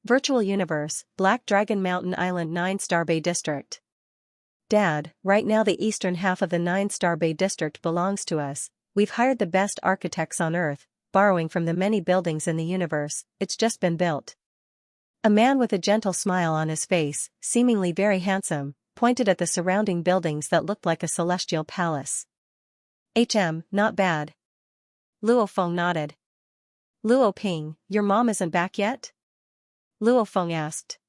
Virtual Universe, Black Dragon Mountain Island 9-Star Bay District. Dad, right now the eastern half of the 9-Star Bay District belongs to us. We've hired the best architects on Earth, borrowing from the many buildings in the universe, it's just been built. A man with a gentle smile on his face, seemingly very handsome, pointed at the surrounding buildings that looked like a celestial palace. Not bad. Luo Feng nodded. Luo Ping, your mom isn't back yet? Luo Feng asked.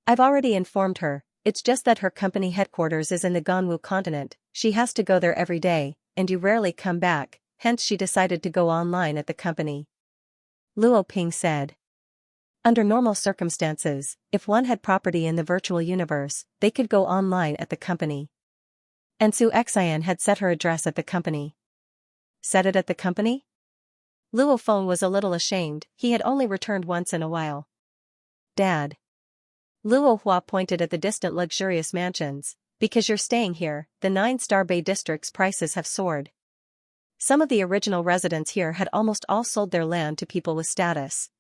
I've already informed her, it's just that her company headquarters is in the Ganwu continent, she has to go there every day, and you rarely come back, hence she decided to go online at the company. Luo Ping said. Under normal circumstances, if one had property in the virtual universe, they could go online at the company. And Xianxia had set her address at the company. Set it at the company? Luo Feng was a little ashamed, he had only returned once in a while. Dad. Luo Hua pointed at the distant luxurious mansions. Because you're staying here, the 9-star Bay District's prices have soared. Some of the original residents here had almost all sold their land to people with status.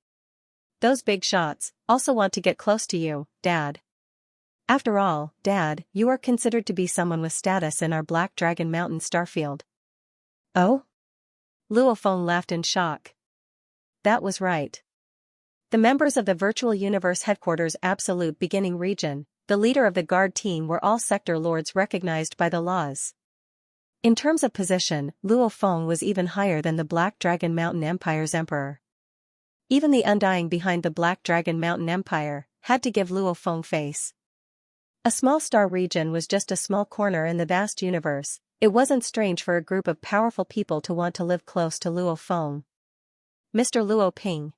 Those big shots also want to get close to you, Dad. After all, Dad, you are considered to be someone with status in our Black Dragon Mountain starfield. Oh? Luo Feng laughed in shock. That was right. The members of the Virtual Universe Headquarters Absolute Beginning Region, the leader of the guard team were all sector lords recognized by the laws. In terms of position, Luo Feng was even higher than the Black Dragon Mountain Empire's emperor. Even the Undying behind the Black Dragon Mountain Empire had to give Luo Feng face. A small star region was just a small corner in the vast universe. It wasn't strange for a group of powerful people to want to live close to Luo Feng. Mr. Luo Ping.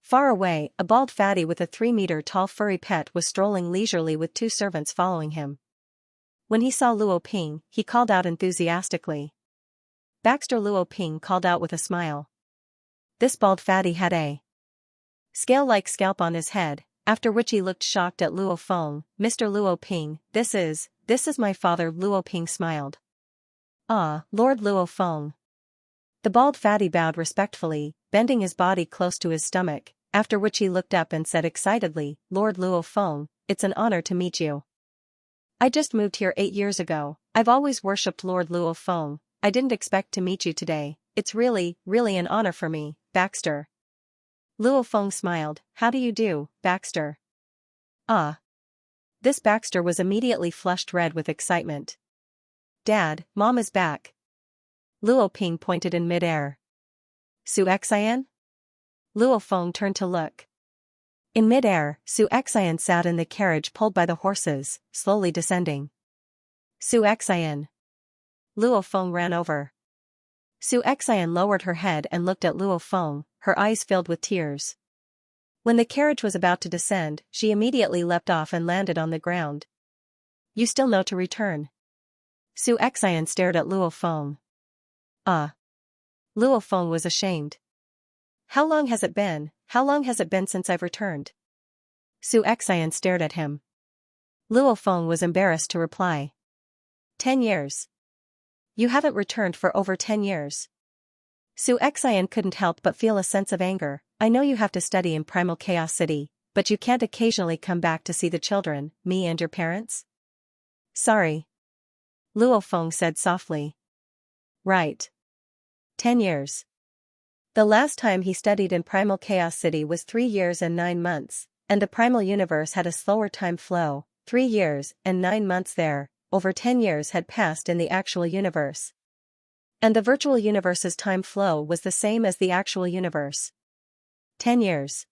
Far away, a bald fatty with a 3-meter-tall furry pet was strolling leisurely with 2 servants following him. When he saw Luo Ping, he called out enthusiastically. Baxter. Luo Ping called out with a smile. This bald fatty had a scale-like scalp on his head, after which he looked shocked at Luo Feng. Mr. Luo Ping, this is my father. Luo Ping smiled. Ah, Lord Luo Feng. The bald fatty bowed respectfully, bending his body close to his stomach, after which he looked up and said excitedly, Lord Luo Feng, it's an honor to meet you. I just moved here 8 years ago. I've always worshipped Lord Luo Feng. I didn't expect to meet you today. It's really an honor for me, Baxter. Luo Feng smiled. How do you do, Baxter? Ah. This Baxter was immediately flushed red with excitement. Dad, Mom is back. Luo Ping pointed in mid-air. Xianxia? Luo Feng turned to look. In mid-air, Xianxia sat in the carriage pulled by the horses, slowly descending. Xianxia. Luo Feng ran over. Xianxia lowered her head and looked at Luo Feng, her eyes filled with tears. When the carriage was about to descend, she immediately leapt off and landed on the ground. You still know to return. Xianxia stared at Luo Feng. Ah. Luo Feng was ashamed. How long has it been? How long has it been since I've returned? Xianxia stared at him. Luo Feng was embarrassed to reply. 10 years. You haven't returned for over 10 years. Xianxia couldn't help but feel a sense of anger. I know you have to study in Primal Chaos City, but you can't occasionally come back to see the children, me and your parents? Sorry. Luo Feng said softly. Right. 10 years. The last time he studied in Primal Chaos City was 3 years and 9 months, and the Primal Universe had a slower time flow. 3 years and 9 months there, over 10 years had passed in the actual universe. And the virtual universe's time flow was the same as the actual universe. 10 years.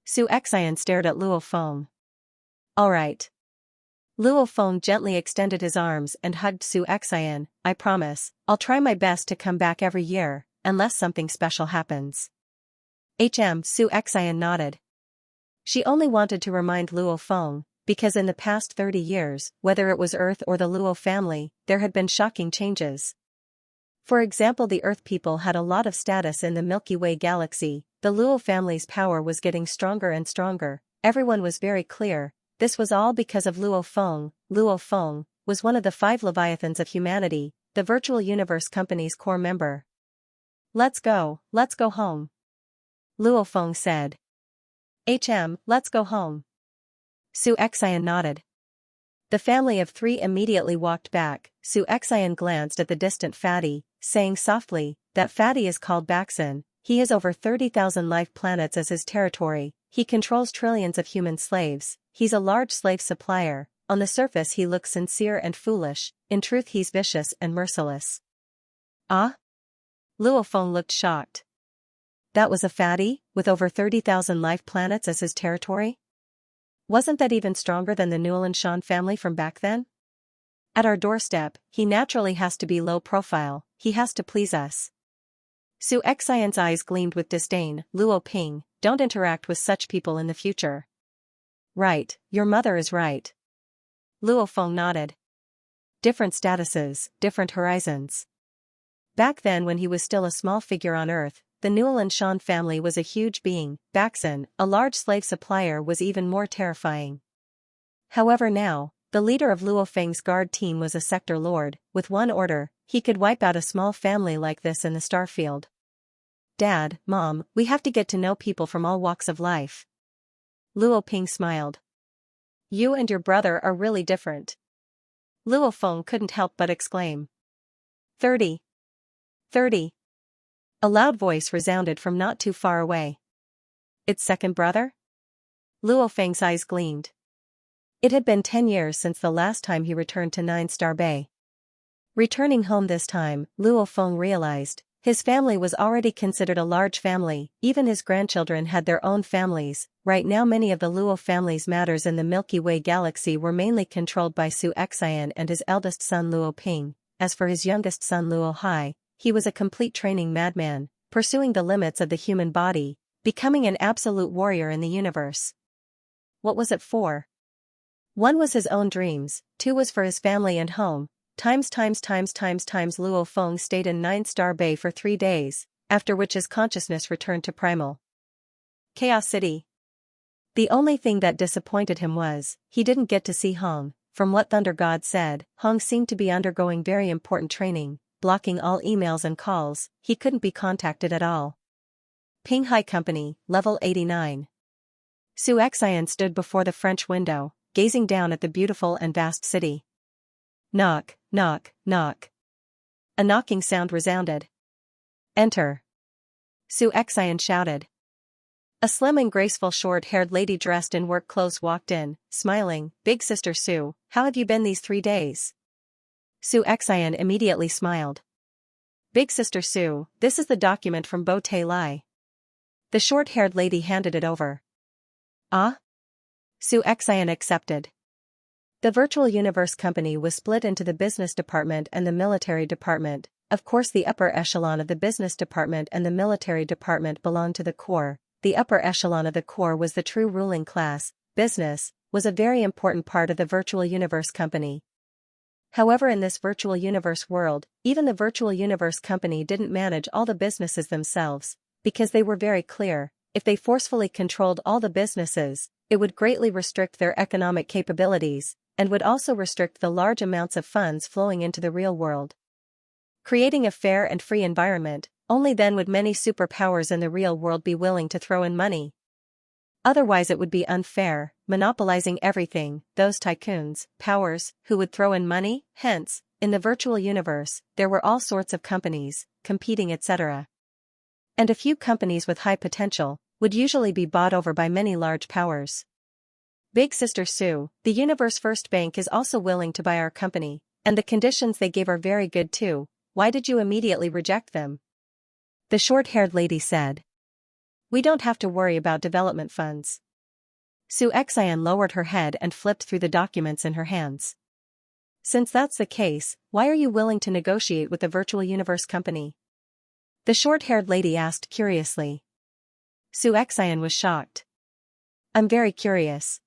Xianxia stared at Luo Feng. All right. Luo Feng gently extended his arms and hugged Xianxia. I promise, I'll try my best to come back every year, unless something special happens. Xianxia nodded. She only wanted to remind Luo Feng, because in the past 30 years, whether it was Earth or the Luo family, there had been shocking changes. For example, the Earth people had a lot of status in the Milky Way galaxy. The Luo family's power was getting stronger and stronger. Everyone was very clear. This was all because of Luo Feng. Luo Feng was one of the 5 Leviathans of humanity, the Virtual Universe Company's core member. Let's go home. Luo Feng said. Let's go home. Xianxia nodded. The family of 3 immediately walked back. Xianxia glanced at the distant fatty, saying softly, that fatty is called Baxin. He has over 30,000 life planets as his territory. He controls trillions of human slaves. He's a large slave supplier. On the surface he looks sincere and foolish, in truth he's vicious and merciless. Ah? Luo Feng looked shocked. That was a fatty, with over 30,000 life planets as his territory? Wasn't that even stronger than the Newland Shan family from back then? At our doorstep, he naturally has to be low profile, he has to please us. Xianxia's eyes gleamed with disdain. Luo Ping, don't interact with such people in the future. Right, your mother is right. Luo Feng nodded. different statuses, different horizons. Back then when he was still a small figure on Earth, the Newell Shan family was a huge being. Baxen, a large slave supplier, was even more terrifying. However now, the leader of Luo Feng's guard team was a sector lord. With one order, he could wipe out a small family like this in the starfield. Dad, Mom, we have to get to know people from all walks of life. Luo Ping smiled. You and your brother are really different. Luo Feng couldn't help but exclaim. 30. 30. A loud voice resounded from not too far away. Its second brother? Luo Feng's eyes gleamed. It had been 10 years since the last time he returned to Nine Star Bay. Returning home this time, Luo Feng realized, his family was already considered a large family, even his grandchildren had their own families. Right now many of the Luo family's matters in the Milky Way galaxy were mainly controlled by Xianxia and his eldest son Luo Ping. As for his youngest son Luo Hai, he was a complete training madman, pursuing the limits of the human body, becoming an absolute warrior in the universe. What was it for? 1 was his own dreams, 2 was for his family and home. Luo Feng stayed in Nine Star Bay for 3 days, after which his consciousness returned to primal Chaos City. The only thing that disappointed him was, he didn't get to see Hong. From what Thunder God said, Hong seemed to be undergoing very important training, blocking all emails and calls. He couldn't be contacted at all. Ping Hai Company, Level 89. Xianxia stood before the French window, gazing down at the beautiful and vast city. Knock, knock, knock. A knocking sound resounded. Enter. Xianxia shouted. A slim and graceful short-haired lady dressed in work clothes walked in, smiling. Big Sister Su, how have you been these 3 days? Xianxia immediately smiled. Big Sister Su, this is the document from Bo Te Lai. The short-haired lady handed it over. Ah? Xianxia accepted. The Virtual Universe Company was split into the business department and the military department. Of course the upper echelon of the business department and the military department belonged to the core. The upper echelon of the core was the true ruling class. Business was a very important part of the Virtual Universe Company. However, in this Virtual Universe world, even the Virtual Universe Company didn't manage all the businesses themselves, because they were very clear, if they forcefully controlled all the businesses, it would greatly restrict their economic capabilities, and would also restrict the large amounts of funds flowing into the real world. Creating a fair and free environment, only then would many superpowers in the real world be willing to throw in money. Otherwise it would be unfair, monopolizing everything. Those tycoons, powers, who would throw in money. Hence, in the virtual universe, there were all sorts of companies, competing etc. And a few companies with high potential would usually be bought over by many large powers. Big Sister Su, the Universe First Bank is also willing to buy our company, and the conditions they gave are very good too. Why did you immediately reject them? The short-haired lady said. We don't have to worry about development funds. Xianxia lowered her head and flipped through the documents in her hands. Since that's the case, why are you willing to negotiate with the Virtual Universe Company? The short-haired lady asked curiously. Xianxia was shocked. I'm very curious.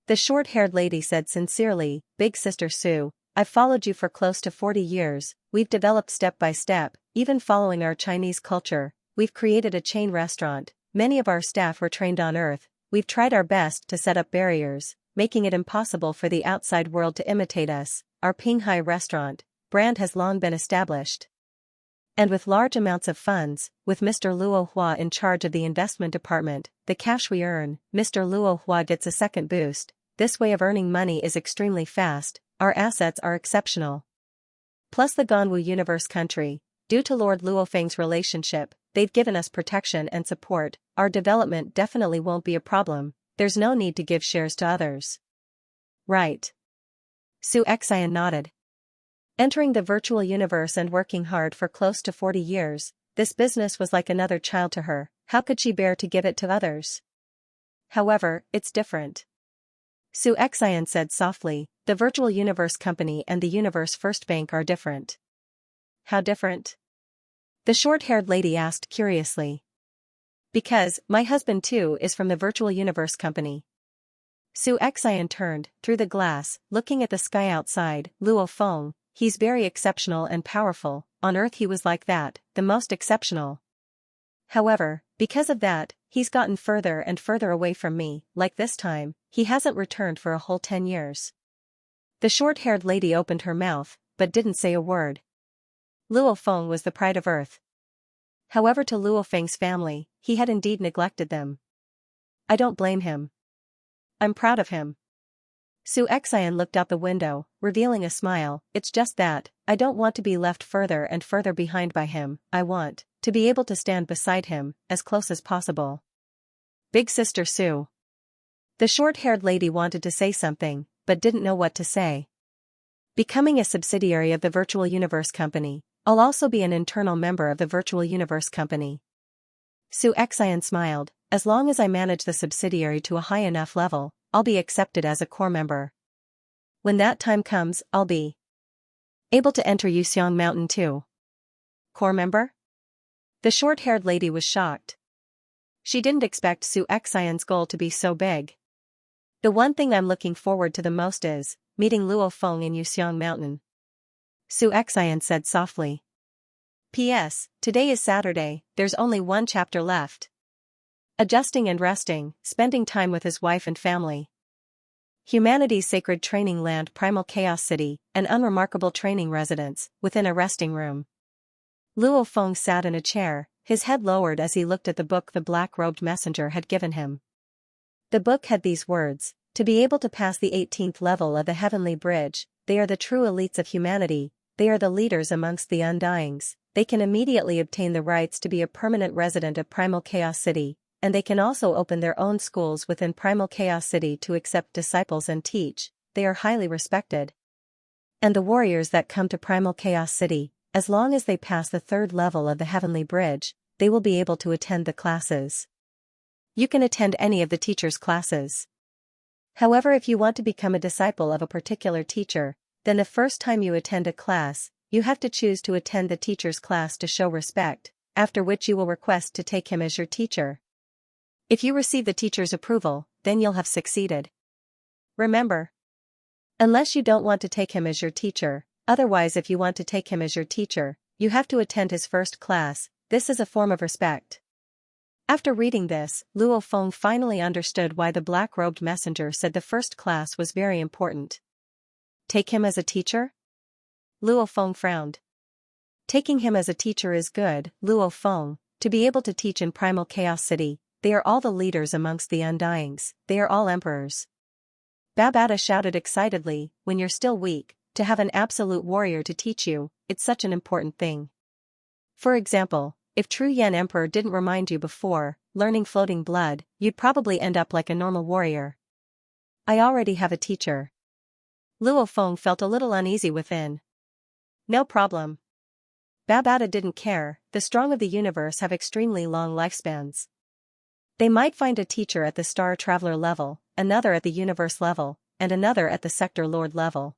The short-haired lady said sincerely, Big Sister Su, I've followed you for close to 40 years, we've developed step by step, even following our Chinese culture, we've created a chain restaurant, many of our staff were trained on Earth, we've tried our best to set up barriers, making it impossible for the outside world to imitate us, our Pinghai restaurant brand has long been established. And with large amounts of funds, with Mr. Luo Hua in charge of the investment department, the cash we earn, Mr. Luo Hua gets a second boost. This way of earning money is extremely fast, our assets are exceptional. Plus the Ganwu Universe country, due to Lord Luofeng's relationship, they've given us protection and support, our development definitely won't be a problem, there's no need to give shares to others. Right. Xianxia nodded. Entering the virtual universe and working hard for close to 40 years, this business was like another child to her, how could she bear to give it to others? However, it's different. Xianxia said softly, the Virtual Universe Company and the Universe First Bank are different. How different? The short-haired lady asked curiously. Because, my husband too is from the Virtual Universe Company. Xianxia turned, through the glass, looking at the sky outside. Luo Feng, he's very exceptional and powerful, on Earth he was like that, the most exceptional. However, because of that, he's gotten further and further away from me, like this time, he hasn't returned for a whole 10 years. The short-haired lady opened her mouth, but didn't say a word. Luo Feng was the pride of Earth. However, to Luo Feng's family, he had indeed neglected them. I don't blame him. I'm proud of him. Xianxia looked out the window, revealing a smile. It's just that, I don't want to be left further and further behind by him. I want to be able to stand beside him, as close as possible. Big Sister Sue. The short-haired lady wanted to say something, but didn't know what to say. Becoming a subsidiary of the Virtual Universe Company, I'll also be an internal member of the Virtual Universe Company. Xianxia smiled. As long as I manage the subsidiary to a high enough level, I'll be accepted as a core member. When that time comes, I'll be able to enter Yuxiang Mountain too. Core member? The short-haired lady was shocked. She didn't expect Xianxia's goal to be so big. The one thing I'm looking forward to the most is meeting Luo Feng in Yuxiang Mountain. Xianxia said softly. P.S. Today is Saturday, there's only one chapter left. Adjusting and resting, spending time with his wife and family. Humanity's sacred training land, Primal Chaos City, an unremarkable training residence, within a resting room. Luo Feng sat in a chair, his head lowered as he looked at the book the black-robed messenger had given him. The book had these words: to be able to pass the 18th level of the Heavenly Bridge, they are the true elites of humanity, they are the leaders amongst the undyings, they can immediately obtain the rights to be a permanent resident of Primal Chaos City, and they can also open their own schools within Primal Chaos City to accept disciples and teach, they are highly respected. And the warriors that come to Primal Chaos City, as long as they pass the 3rd level of the Heavenly Bridge, they will be able to attend the classes. You can attend any of the teacher's classes. However, if you want to become a disciple of a particular teacher, then the first time you attend a class, you have to choose to attend the teacher's class to show respect, after which you will request to take him as your teacher. If you receive the teacher's approval, then you'll have succeeded. Remember. Unless you don't want to take him as your teacher, otherwise if you want to take him as your teacher, you have to attend his first class, this is a form of respect. After reading this, Luo Feng finally understood why the black-robed messenger said the first class was very important. Take him as a teacher? Luo Feng frowned. Taking him as a teacher is good, Luo Feng, to be able to teach in Primal Chaos City, they are all the leaders amongst the undyings, they are all emperors. Babata shouted excitedly, when you're still weak, to have an absolute warrior to teach you, it's such an important thing. For example, if True Yan Emperor didn't remind you before learning floating blood, you'd probably end up like a normal warrior. I already have a teacher. Luo Feng felt a little uneasy within. No problem. Babata didn't care, the strong of the universe have extremely long lifespans. They might find a teacher at the Star Traveler level, another at the Universe level, and another at the Sector Lord level.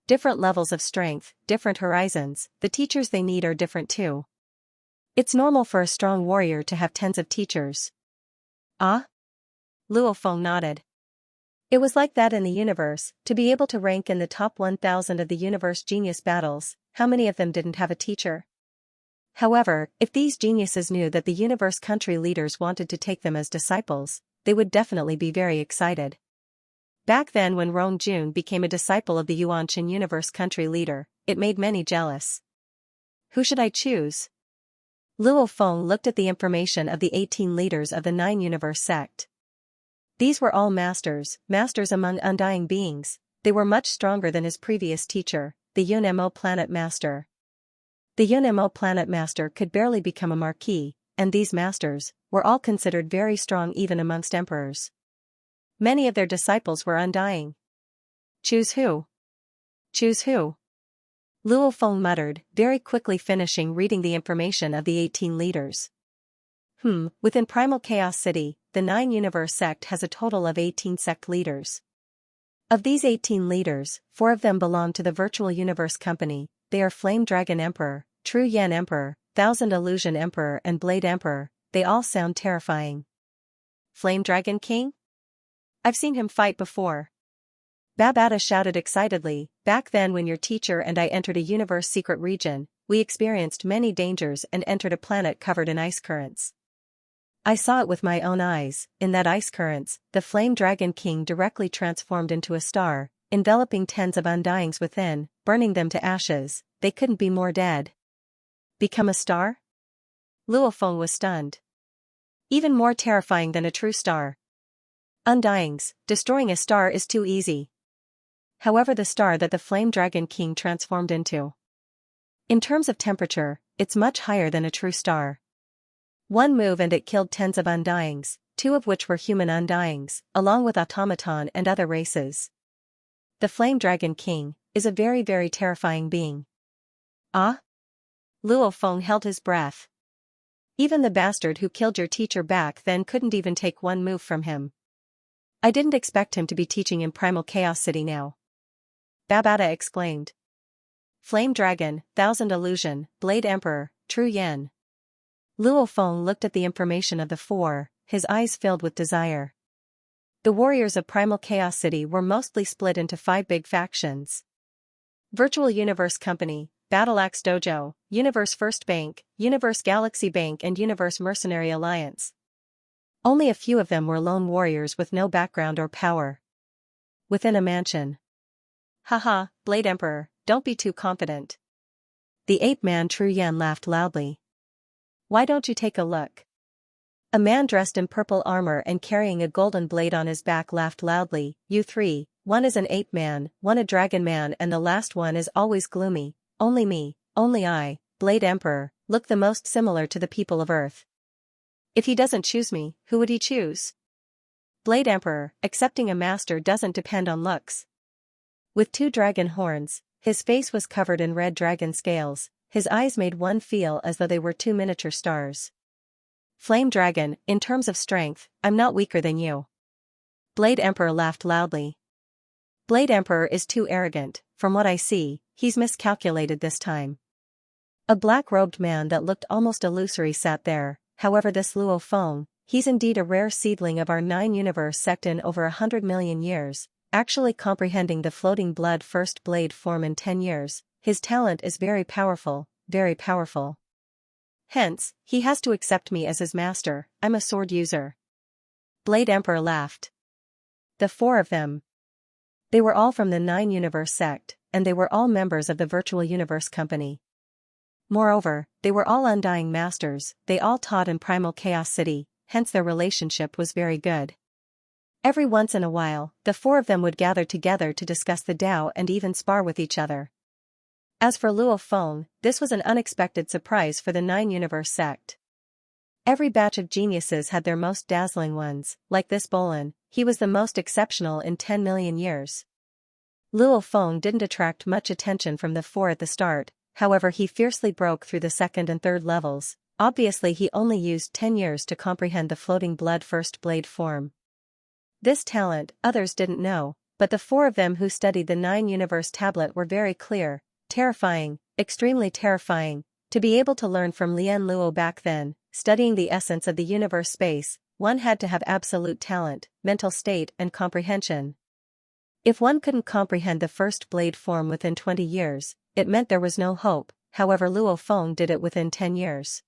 Different levels of strength, different horizons, the teachers they need are different too. It's normal for a strong warrior to have tens of teachers. Ah? Luo Feng nodded. It was like that in the universe, to be able to rank in the top 1,000 of the universe genius battles, how many of them didn't have a teacher? However, if these geniuses knew that the universe country leaders wanted to take them as disciples, they would definitely be very excited. Back then when Rong Jun became a disciple of the Yuanshan universe country leader, it made many jealous. Who should I choose? Luo Feng looked at the information of the 18 leaders of the 9 universe sect. These were all masters among undying beings, they were much stronger than his previous teacher, the Yunmo Planet Master. The Yunmo Planet Master could barely become a marquis, and these masters were all considered very strong even amongst emperors. Many of their disciples were undying. Choose who? Choose who? Luo Feng muttered, very quickly finishing reading the information of the 18 leaders. Within Primal Chaos City, the 9 Universe sect has a total of 18 sect leaders. Of these 18 leaders, 4 of them belong to the Virtual Universe Company, they are Flame Dragon Emperor, True Yan Emperor, Thousand Illusion Emperor and Blade Emperor, they all sound terrifying. Flame Dragon King? I've seen him fight before. Babata shouted excitedly, back then when your teacher and I entered a universe secret region, we experienced many dangers and entered a planet covered in ice currents. I saw it with my own eyes. In that ice currents, the flame dragon king directly transformed into a star, enveloping tens of undyings within, burning them to ashes. They couldn't be more dead. Become a star? Luofeng was stunned. Even more terrifying than a true star. Undyings, destroying a star is too easy. However, the star that the flame dragon king transformed into. In terms of temperature, it's much higher than a true star. One move and it killed tens of undyings, 2 of which were human undyings, along with automaton and other races. The flame dragon king is a very, very terrifying being. Ah? Luofeng held his breath. Even the bastard who killed your teacher back then couldn't even take one move from him. I didn't expect him to be teaching in Primal Chaos City now. Babata exclaimed. Flame Dragon, Thousand Illusion, Blade Emperor, True Yen. Luofeng looked at the information of the 4, his eyes filled with desire. The warriors of Primal Chaos City were mostly split into 5 big factions. Virtual Universe Company, Battle Axe Dojo, Universe First Bank, Universe Galaxy Bank and Universe Mercenary Alliance. Only a few of them were lone warriors with no background or power. Within a mansion. Haha, Blade Emperor, don't be too confident. The ape-man True Yen laughed loudly. Why don't you take a look? A man dressed in purple armor and carrying a golden blade on his back laughed loudly. You 3, one is an ape-man, one a dragon man and the last one is always gloomy. Only me, only I, Blade Emperor, look the most similar to the people of Earth. If he doesn't choose me, who would he choose? Blade Emperor, accepting a master doesn't depend on looks. With 2 dragon horns, his face was covered in red dragon scales, his eyes made one feel as though they were 2 miniature stars. Flame Dragon, in terms of strength, I'm not weaker than you. Blade Emperor laughed loudly. Blade Emperor is too arrogant, from what I see, he's miscalculated this time. A black-robed man that looked almost illusory sat there, however this Luofeng, he's indeed a rare seedling of our 9-universe sect in over 100 million years, actually comprehending the floating blood first blade form in 10 years, his talent is very powerful, very powerful. Hence, he has to accept me as his master, I'm a sword user. Blade Emperor laughed. The 4 of them. They were all from the 9-universe sect, and they were all members of the Virtual Universe Company. Moreover, they were all undying masters, they all taught in Primal Chaos City, hence their relationship was very good. Every once in a while, the 4 of them would gather together to discuss the Tao and even spar with each other. As for Luofeng, this was an unexpected surprise for the 9-universe sect. Every batch of geniuses had their most dazzling ones, like this Bolin, he was the most exceptional in 10 million years. Luofeng didn't attract much attention from the 4 at the start, however he fiercely broke through the 2nd and 3rd levels, obviously he only used 10 years to comprehend the floating blood first blade form. This talent, others didn't know, but the 4 of them who studied the 9-universe tablet were very clear, terrifying, extremely terrifying, to be able to learn from Lian Luo back then, studying the essence of the universe space, one had to have absolute talent, mental state and comprehension. If one couldn't comprehend the first blade form within 20 years, it meant there was no hope, however Luofeng did it within 10 years.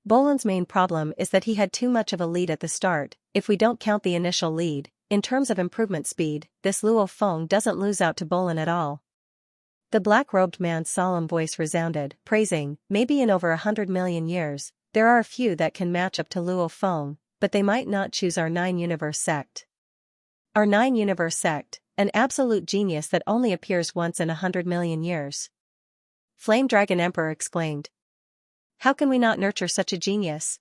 Bolin's main problem is that he had too much of a lead at the start, if we don't count the initial lead, in terms of improvement speed, this Luofeng doesn't lose out to Bolin at all. The black-robed man's solemn voice resounded, praising, maybe in over 100 million years, there are a few that can match up to Luofeng, but they might not choose our 9-universe sect. Our 9-universe sect, an absolute genius that only appears once in 100 million years. Flame Dragon Emperor exclaimed. How can we not nurture such a genius?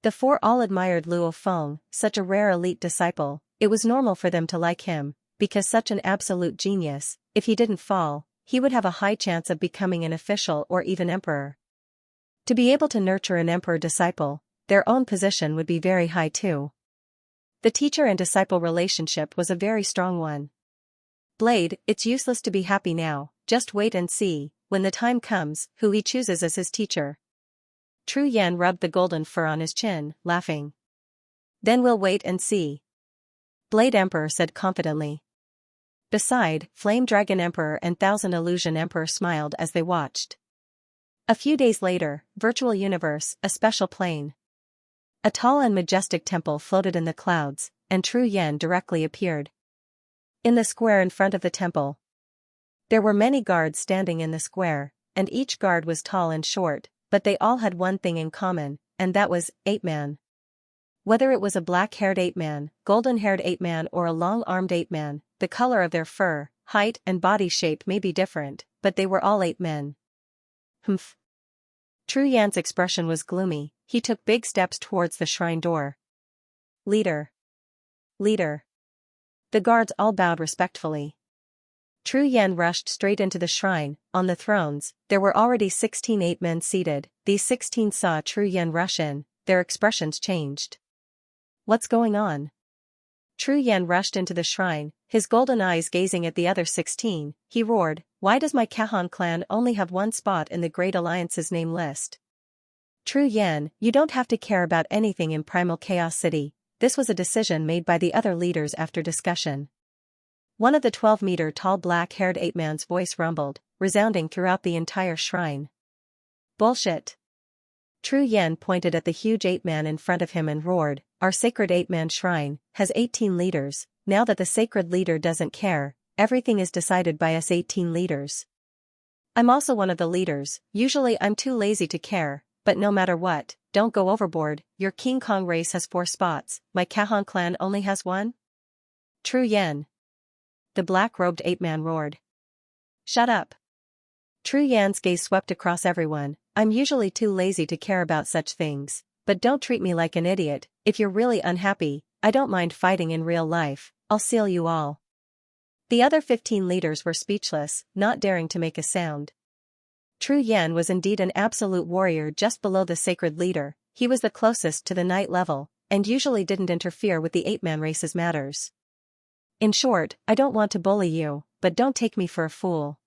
The 4 all admired Luofeng, such a rare elite disciple, it was normal for them to like him, because such an absolute genius, if he didn't fall, he would have a high chance of becoming an official or even emperor. To be able to nurture an emperor disciple, their own position would be very high too. The teacher and disciple relationship was a very strong one. Blade, it's useless to be happy now, just wait and see, when the time comes, who he chooses as his teacher. True Yen rubbed the golden fur on his chin, laughing. Then we'll wait and see. Blade Emperor said confidently. Beside, Flame Dragon Emperor and Thousand Illusion Emperor smiled as they watched. A few days later, Virtual Universe, a special plane. A tall and majestic temple floated in the clouds, and Tru Yen directly appeared. In the square in front of the temple. There were many guards standing in the square, and each guard was tall and short, but they all had one thing in common, and that was, ape-man. Whether it was a black-haired ape-man, golden-haired ape-man or a long-armed ape-man, the color of their fur, height and body shape may be different, but they were all ape-men. Humph. Tru Yan's expression was gloomy. He took big steps towards the shrine door. Leader. Leader. The guards all bowed respectfully. Tru Yen rushed straight into the shrine. On the thrones, there were already 16 ape-men seated. These 16 saw Tru Yen rush in. Their expressions changed. What's going on? Tru Yen rushed into the shrine, his golden eyes gazing at the other 16. He roared, "Why does my Kahan clan only have one spot in the Great Alliance's name list? Tru Yen, you don't have to care about anything in Primal Chaos City." This was a decision made by the other leaders after discussion. One of the 12-meter-tall black-haired ape-man's voice rumbled, resounding throughout the entire shrine. Bullshit. Tru Yen pointed at the huge ape-man in front of him and roared, "Our sacred ape-man shrine has 18 leaders. Now that the sacred leader doesn't care, everything is decided by us 18 leaders. I'm also one of the leaders. Usually I'm too lazy to care, but no matter what, don't go overboard. Your King Kong race has 4 spots, my Kahan clan only has 1? Tru Yen." The black-robed ape-man roared. "Shut up." Tru Yan's gaze swept across everyone. "I'm usually too lazy to care about such things, but don't treat me like an idiot. If you're really unhappy, I don't mind fighting in real life. I'll seal you all." The other 15 leaders were speechless, not daring to make a sound. Tru Yen was indeed an absolute warrior just below the sacred leader. He was the closest to the knight level, and usually didn't interfere with the ape-man race's matters. In short, I don't want to bully you, but don't take me for a fool.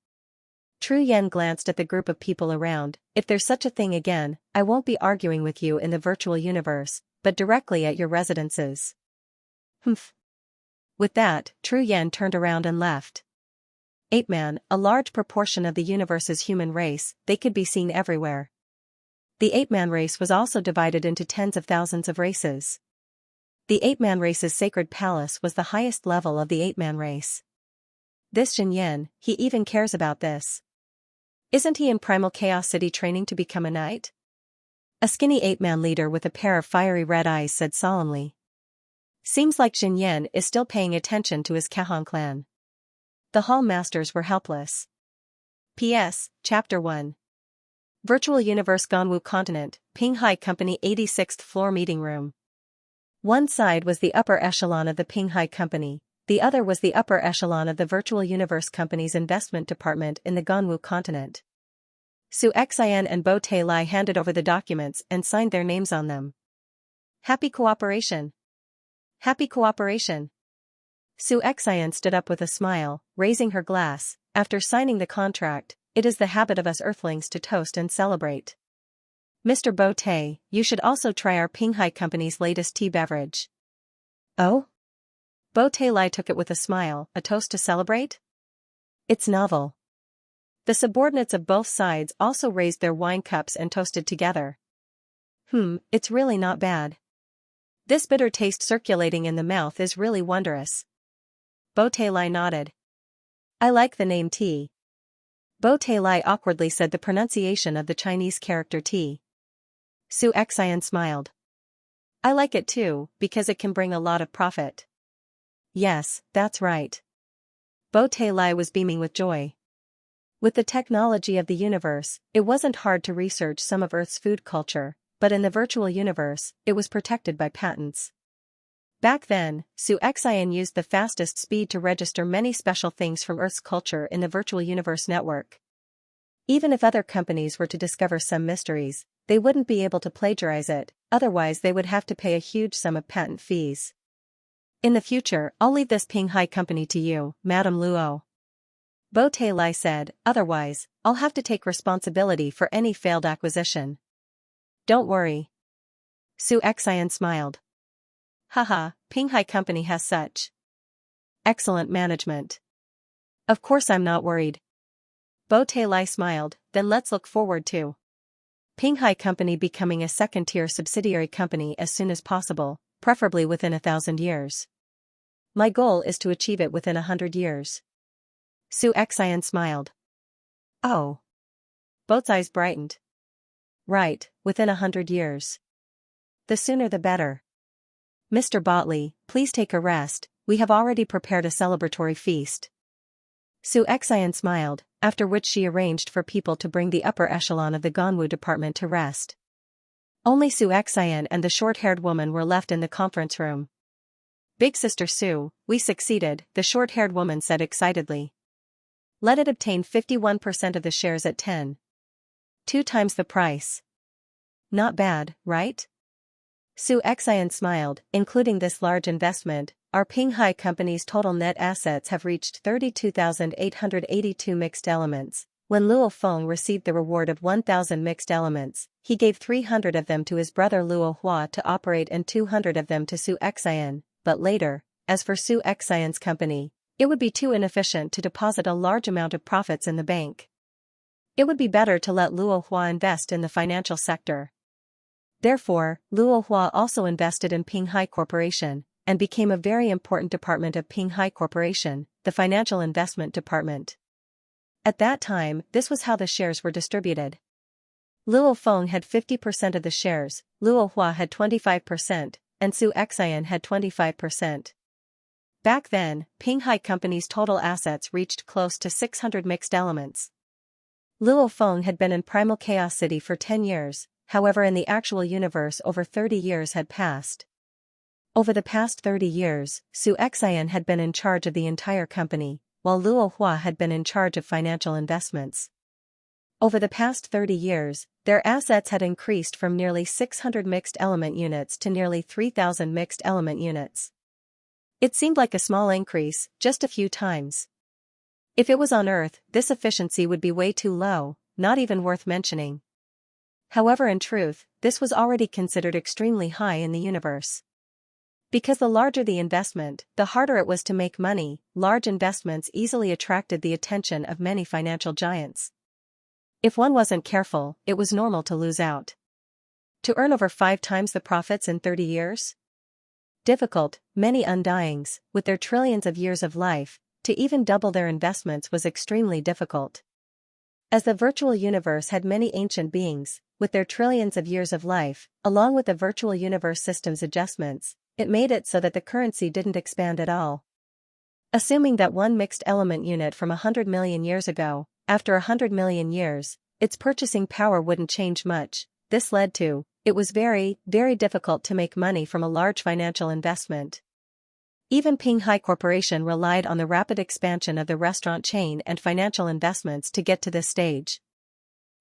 Tru Yen glanced at the group of people around. "If there's such a thing again, I won't be arguing with you in the virtual universe, but directly at your residences." Humph. With that, Tru Yen turned around and left. Ape-man, a large proportion of the universe's human race, they could be seen everywhere. The ape-man race was also divided into tens of thousands of races. The ape-man race's sacred palace was the highest level of the ape-man race. This Xianxia, he even cares about this. Isn't he in Primal Chaos City training to become a knight? A skinny ape-man leader with a pair of fiery red eyes said solemnly. Seems like Xianxia is still paying attention to his Kahan clan. The hall masters were helpless. P.S. Chapter 1. Virtual Universe Ganwu Continent, Pinghai Company 86th Floor Meeting Room. One side was the upper echelon of the Pinghai Company, the other was the upper echelon of the Virtual Universe Company's investment department in the Ganwu Continent. Xianxia and Bo Te Lai handed over the documents and signed their names on them. Happy cooperation. Happy cooperation. Xianxia stood up with a smile, raising her glass. After signing the contract, it is the habit of us Earthlings to toast and celebrate. Mr. Bo Te, you should also try our Pinghai Company's latest tea beverage. Oh? Bo Te Lai took it with a smile. A toast to celebrate? It's novel. The subordinates of both sides also raised their wine cups and toasted together. It's really not bad. This bitter taste circulating in the mouth is really wondrous. Bo Te Lai nodded. I like the name tea. Bo Te Lai awkwardly said the pronunciation of the Chinese character tea. Xianxia smiled. I like it too, because it can bring a lot of profit. Yes, that's right. Bo Te Lai was beaming with joy. With the technology of the universe, it wasn't hard to research some of Earth's food culture, but in the virtual universe, it was protected by patents. Back then, Xianxia used the fastest speed to register many special things from Earth's culture in the virtual universe network. Even if other companies were to discover some mysteries, they wouldn't be able to plagiarize it, otherwise they would have to pay a huge sum of patent fees. In the future, I'll leave this Pinghai Company to you, Madame Luo. Bo Te Lai said, otherwise, I'll have to take responsibility for any failed acquisition. Don't worry. Xianxia smiled. Haha, Pinghai Company has such excellent management. Of course I'm not worried. Bo Tailai smiled, then let's look forward to Pinghai Company becoming a second-tier subsidiary company as soon as possible, preferably within 1,000 years. My goal is to achieve it within 100 years. Su Xian smiled. Oh. Bo's eyes brightened. Right, within 100 years. The sooner the better. Mr. Botley, please take a rest, we have already prepared a celebratory feast. Su Xian smiled, after which she arranged for people to bring the upper echelon of the Ganwu department to rest. Only Su Xian and the short-haired woman were left in the conference room. Big Sister Su, we succeeded, the short-haired woman said excitedly. Let it obtain 51% of the shares at 2 times the price. Not bad, right? Su Xian smiled, including this large investment, our Pinghai Company's total net assets have reached 32,882 mixed elements. When Luo Feng received the reward of 1,000 mixed elements, he gave 300 of them to his brother Luo Hua to operate and 200 of them to Su Xian, but later, as for Su Xian's company, it would be too inefficient to deposit a large amount of profits in the bank. It would be better to let Luo Hua invest in the financial sector. Therefore, Luo Hua also invested in Pinghai Corporation, and became a very important department of Pinghai Corporation, the financial investment department. At that time, this was how the shares were distributed. Luo Feng had 50% of the shares, Luo Hua had 25%, and Su Xian had 25%. Back then, Pinghai Company's total assets reached close to 600 mixed elements. Luo Feng had been in Primal Chaos City for 10 years, however in the actual universe over 30 years had passed. Over the past 30 years, Su Xian had been in charge of the entire company, while Luo Hua had been in charge of financial investments. Over the past 30 years, their assets had increased from nearly 600 mixed element units to nearly 3,000 mixed element units. It seemed like a small increase, just a few times. If it was on Earth, this efficiency would be way too low, not even worth mentioning. However, in truth, this was already considered extremely high in the universe. Because the larger the investment, the harder it was to make money, large investments easily attracted the attention of many financial giants. If one wasn't careful, it was normal to lose out. To earn over 5 times the profits in 30 years? Difficult, many undyings, with their trillions of years of life, to even double their investments was extremely difficult. As the virtual universe had many ancient beings, with their trillions of years of life, along with the virtual universe system's adjustments, it made it so that the currency didn't expand at all. Assuming that one mixed element unit from 100 million years ago, after 100 million years, its purchasing power wouldn't change much, this led to, it was very, very difficult to make money from a large financial investment. Even Pinghai Corporation relied on the rapid expansion of the restaurant chain and financial investments to get to this stage.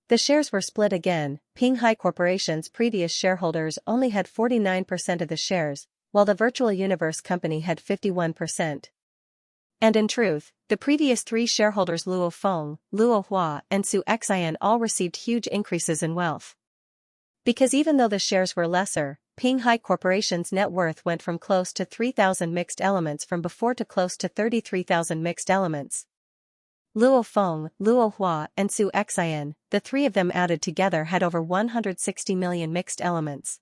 The shares were split again. Pinghai Corporation's previous shareholders only had 49% of the shares, while the Virtual Universe Company had 51%. And in truth, the previous 3 shareholders Luo Feng, Luo Hua and Su Xian all received huge increases in wealth. Because even though the shares were lesser, Pinghai Corporation's net worth went from close to 3,000 mixed elements from before to close to 33,000 mixed elements. Luo Feng, Luo Hua and Su Xian, the 3 of them added together had over 160 million mixed elements.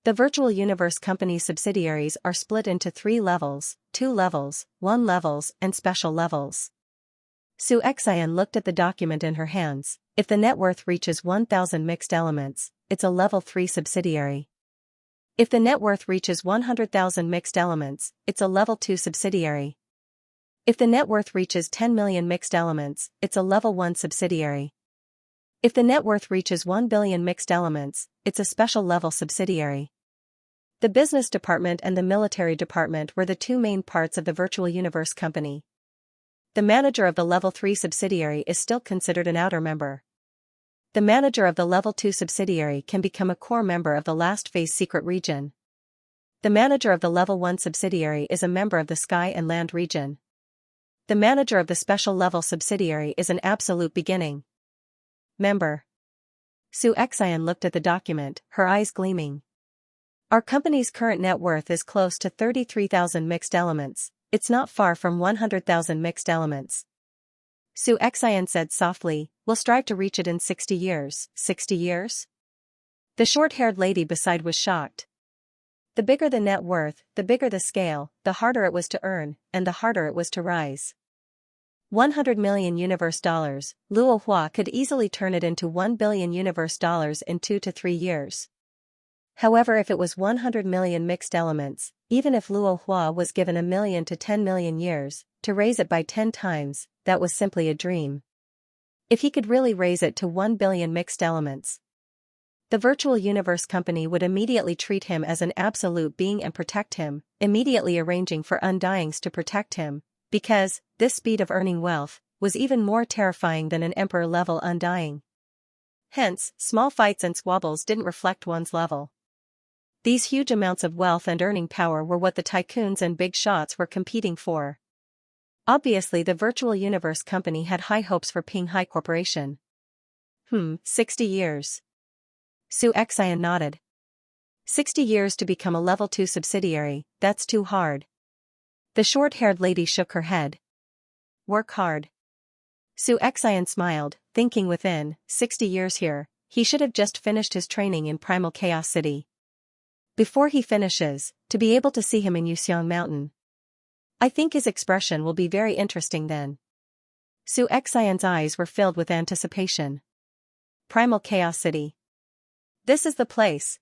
The Virtual Universe Company subsidiaries are split into 3 levels, 2 levels, 1 levels, and special levels. Su Xian looked at the document in her hands. If the net worth reaches 1,000 mixed elements, it's a level 3 subsidiary. If the net worth reaches 100,000 mixed elements, it's a level 2 subsidiary. If the net worth reaches 10 million mixed elements, it's a level 1 subsidiary. If the net worth reaches 1 billion mixed elements, it's a special level subsidiary. The business department and the military department were the 2 main parts of the Virtual Universe Company. The manager of the level 3 subsidiary is still considered an outer member. The manager of the level 2 subsidiary can become a core member of the last phase secret region. The manager of the level 1 subsidiary is a member of the sky and land region. The manager of the special level subsidiary is an absolute beginning member. Su Xian looked at the document, her eyes gleaming. Our company's current net worth is close to 33,000 mixed elements, it's not far from 100,000 mixed elements. Xianxia said softly, we'll strive to reach it in 60 years. 60 years? The short-haired lady beside was shocked. The bigger the net worth, the bigger the scale, the harder it was to earn, and the harder it was to rise. 100 million universe dollars, Luo Hua could easily turn it into 1 billion universe dollars in 2 to 3 years. However, if it was 100 million mixed elements, even if Luo Hua was given 1 million to 10 million years, to raise it by 10 times, that was simply a dream. If he could really raise it to 1 billion mixed elements, the virtual universe company would immediately treat him as an absolute being and protect him, immediately arranging for undyings to protect him, because this speed of earning wealth was even more terrifying than an emperor-level undying. Hence, small fights and squabbles didn't reflect one's level. These huge amounts of wealth and earning power were what the tycoons and big shots were competing for. Obviously, the virtual universe company had high hopes for Ping Hai Corporation. 60 years. Xianxia nodded. 60 years to become a level 2 subsidiary, that's too hard. The short-haired lady shook her head. Work hard. Xianxia smiled, thinking within, 60 years here, he should have just finished his training in Primal Chaos City. Before he finishes, to be able to see him in Yuxiang Mountain. I think his expression will be very interesting then. Xianxia's eyes were filled with anticipation. Primal Chaos City. This is the place.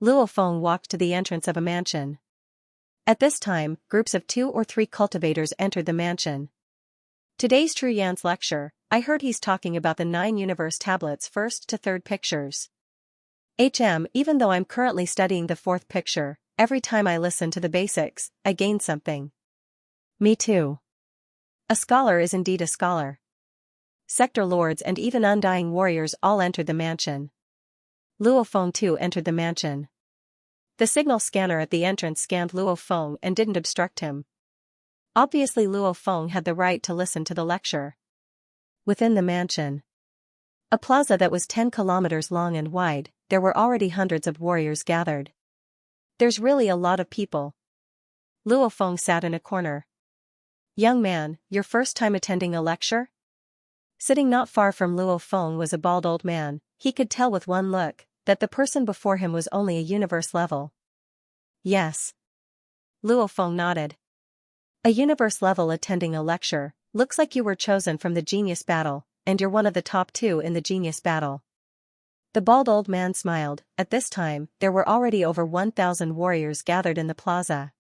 Luo Feng walked to the entrance of a mansion. At this time, groups of 2 or 3 cultivators entered the mansion. Today's Tru Yan's lecture, I heard he's talking about the 9 universe tablets first to third pictures. Even though I'm currently studying the 4th picture, every time I listen to the basics, I gain something. Me too. A scholar is indeed a scholar. Sector lords and even undying warriors all entered the mansion. Luo Feng too entered the mansion. The signal scanner at the entrance scanned Luo Feng and didn't obstruct him. Obviously Luo Feng had the right to listen to the lecture. Within the mansion, a plaza that was 10 kilometers long and wide, there were already hundreds of warriors gathered. There's really a lot of people. Luo Feng sat in a corner. Young man, your first time attending a lecture? Sitting not far from Luo Feng was a bald old man. He could tell with one look that the person before him was only a universe level. Yes. Luo Feng nodded. A universe level attending a lecture, looks like you were chosen from the genius battle, and you're one of the top 2 in the genius battle. The bald old man smiled. At this time, there were already over 1,000 warriors gathered in the plaza.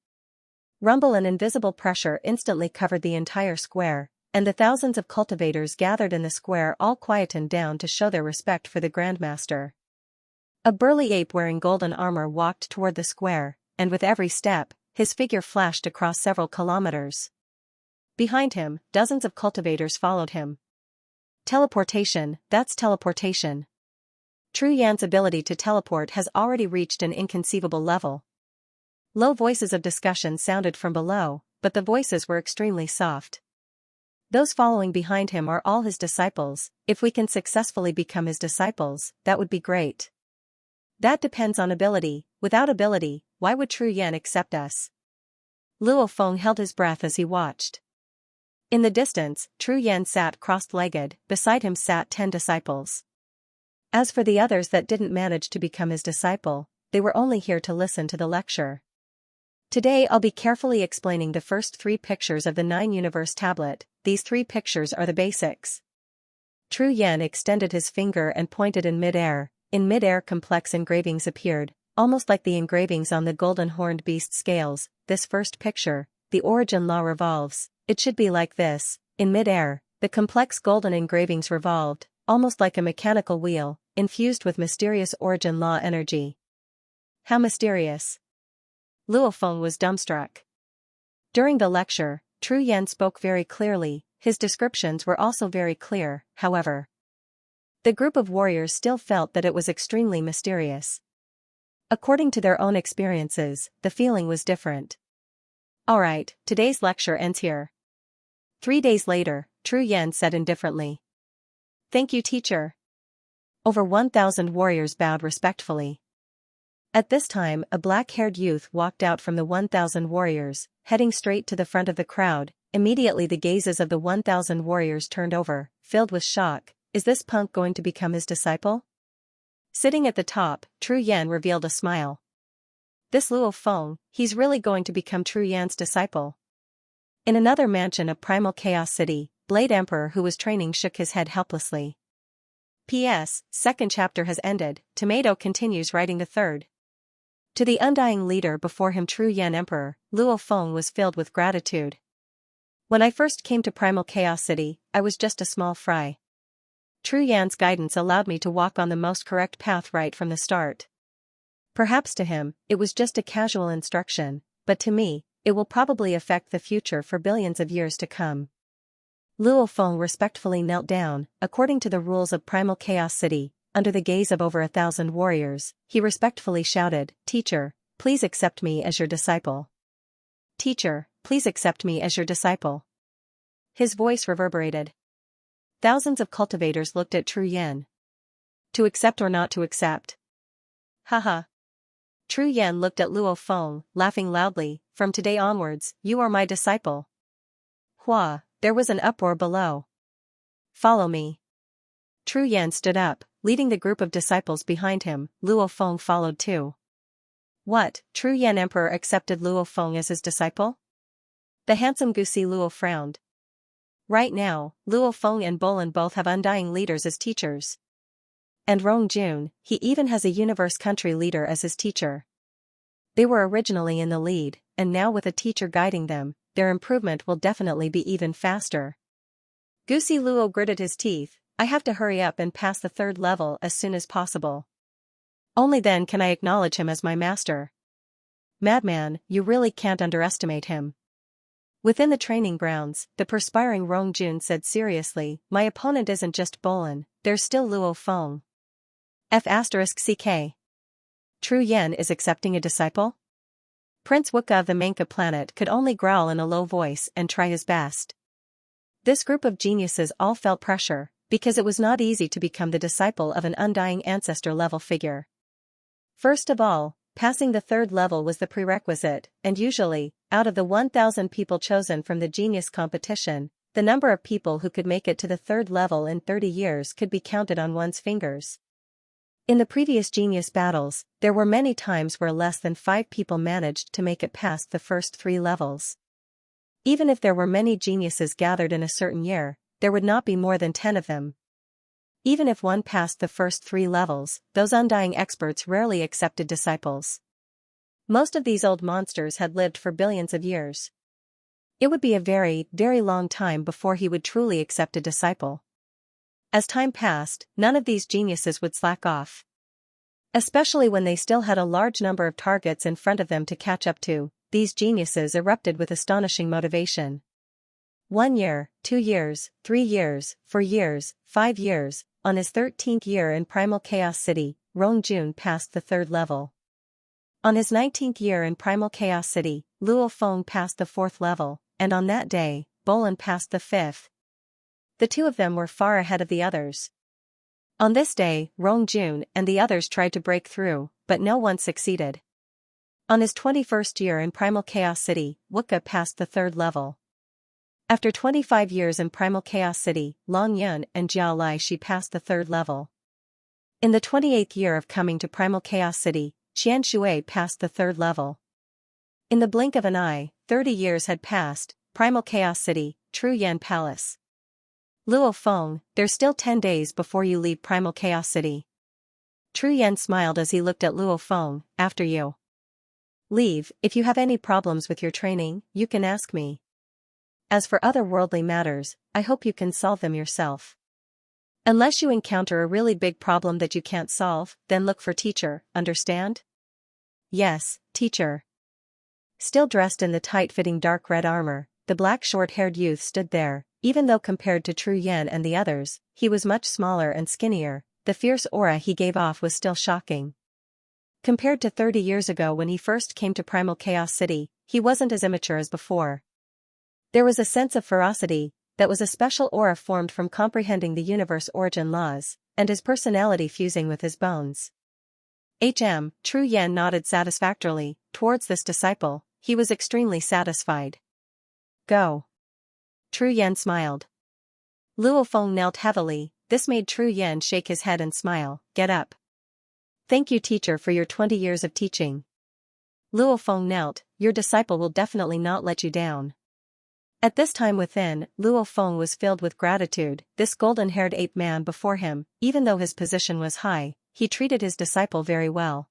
Rumble and invisible pressure instantly covered the entire square, and the thousands of cultivators gathered in the square all quietened down to show their respect for the Grandmaster. A burly ape wearing golden armor walked toward the square, and with every step, his figure flashed across several kilometers. Behind him, dozens of cultivators followed him. Teleportation, that's teleportation. Tru Yan's ability to teleport has already reached an inconceivable level. Low voices of discussion sounded from below, but the voices were extremely soft. Those following behind him are all his disciples. If we can successfully become his disciples, that would be great. That depends on ability. Without ability, why would Tru Yan accept us? Luo Feng held his breath as he watched. In the distance, Tru Yan sat cross-legged, beside him sat 10 disciples. As for the others that didn't manage to become his disciple, they were only here to listen to the lecture. Today I'll be carefully explaining the first 3 pictures of the 9 universe tablet. These 3 pictures are the basics. Tru Yan extended his finger and pointed in mid-air. In mid-air complex engravings appeared, almost like the engravings on the golden horned beast scales. This first picture, the origin law revolves. It should be like this. In mid-air, the complex golden engravings revolved, almost like a mechanical wheel, infused with mysterious origin law energy. How mysterious? Luo Feng was dumbstruck. During the lecture, Tru Yan spoke very clearly. His descriptions were also very clear, however. The group of warriors still felt that it was extremely mysterious. According to their own experiences, the feeling was different. Alright, today's lecture ends here. 3 days later, Tru Yan said indifferently. Thank you, teacher. Over 1,000 warriors bowed respectfully. At this time, a black-haired youth walked out from the 1,000 warriors, heading straight to the front of the crowd. Immediately the gazes of the 1,000 warriors turned over, filled with shock. Is this punk going to become his disciple? Sitting at the top, Tru Yan revealed a smile. This Luo Feng, he's really going to become Tru Yan's disciple. In another mansion of Primal Chaos City, Blade Emperor who was training shook his head helplessly. P.S. Second chapter has ended, Tomato continues writing the third. To the undying leader before him Tru Yan Emperor, Luo Feng was filled with gratitude. When I first came to Primal Chaos City, I was just a small fry. Tru Yan's guidance allowed me to walk on the most correct path right from the start. Perhaps to him, it was just a casual instruction, but to me, it will probably affect the future for billions of years to come. Luo Feng respectfully knelt down, according to the rules of Primal Chaos City, under the gaze of over 1,000 warriors. He respectfully shouted, "Teacher, please accept me as your disciple. Teacher, please accept me as your disciple." His voice reverberated. Thousands of cultivators looked at Tru Yan. To accept or not to accept? Haha. Tru Yan looked at Luo Feng, laughing loudly. From today onwards, you are my disciple. Hua, there was an uproar below. Follow me. Tru Yan stood up, leading the group of disciples behind him. Luo Feng followed too. What, Tru Yan Emperor accepted Luo Feng as his disciple? The handsome Gusi Luo frowned. Right now, Luo Feng and Bolin both have undying leaders as teachers. And Rongjun, he even has a universe country leader as his teacher. They were originally in the lead, and now with a teacher guiding them, their improvement will definitely be even faster. Gusi Luo gritted his teeth. I have to hurry up and pass the third level as soon as possible. Only then can I acknowledge him as my master. Madman, you really can't underestimate him. Within the training grounds, the perspiring Rongjun said seriously, my opponent isn't just Bolin, there's still Luo Feng. F***ck. Tru Yan is accepting a disciple? Prince Wuka of the Menka planet could only growl in a low voice and try his best. This group of geniuses all felt pressure, because it was not easy to become the disciple of an undying ancestor-level figure. First of all, passing the third level was the prerequisite, and usually, out of the 1,000 people chosen from the genius competition, the number of people who could make it to the third level in 30 years could be counted on one's fingers. In the previous genius battles, there were many times where less than 5 people managed to make it past the first 3 levels. Even if there were many geniuses gathered in a certain year, there would not be more than 10 of them. Even if one passed the first 3 levels, those undying experts rarely accepted disciples. Most of these old monsters had lived for billions of years. It would be a very, very long time before he would truly accept a disciple. As time passed, none of these geniuses would slack off. Especially when they still had a large number of targets in front of them to catch up to, these geniuses erupted with astonishing motivation. 1 year, 2 years, 3 years, 4 years, 5 years, on his 13th year in Primal Chaos City, Rongjun passed the 3rd level. On his 19th year in Primal Chaos City, Luo Feng passed the 4th level, and on that day, Bolin passed the 5th. The two of them were far ahead of the others. On this day, Rongjun and the others tried to break through, but no one succeeded. On his 21st year in Primal Chaos City, Wuka passed the 3rd level. After 25 years in Primal Chaos City, Long Yun and Jiao Lai Shi passed the 3rd level. In the 28th year of coming to Primal Chaos City, Xianxia passed the 3rd level. In the blink of an eye, 30 years had passed. Primal Chaos City, Tru Yan Palace. Luo Feng, there's still 10 days before you leave Primal Chaos City. Tru Yan smiled as he looked at Luo Feng. After you leave, if you have any problems with your training, you can ask me. As for other worldly matters, I hope you can solve them yourself. Unless you encounter a really big problem that you can't solve, then look for teacher, understand? Yes, teacher. Still dressed in the tight-fitting dark red armor, the black short-haired youth stood there. Even though compared to Tru Yan and the others, he was much smaller and skinnier, the fierce aura he gave off was still shocking. Compared to 30 years ago when he first came to Primal Chaos City, he wasn't as immature as before. There was a sense of ferocity, that was a special aura formed from comprehending the universe origin laws, and his personality fusing with his bones. True Yen nodded satisfactorily. Towards this disciple, he was extremely satisfied. Go. True Yen smiled. Luo Feng knelt heavily. This made True Yen shake his head and smile. Get up. Thank you, teacher, for your 20 years of teaching. Luo Feng knelt. Your disciple will definitely not let you down. At this time within, Luo Feng was filled with gratitude. This golden-haired ape man before him, even though his position was high, he treated his disciple very well.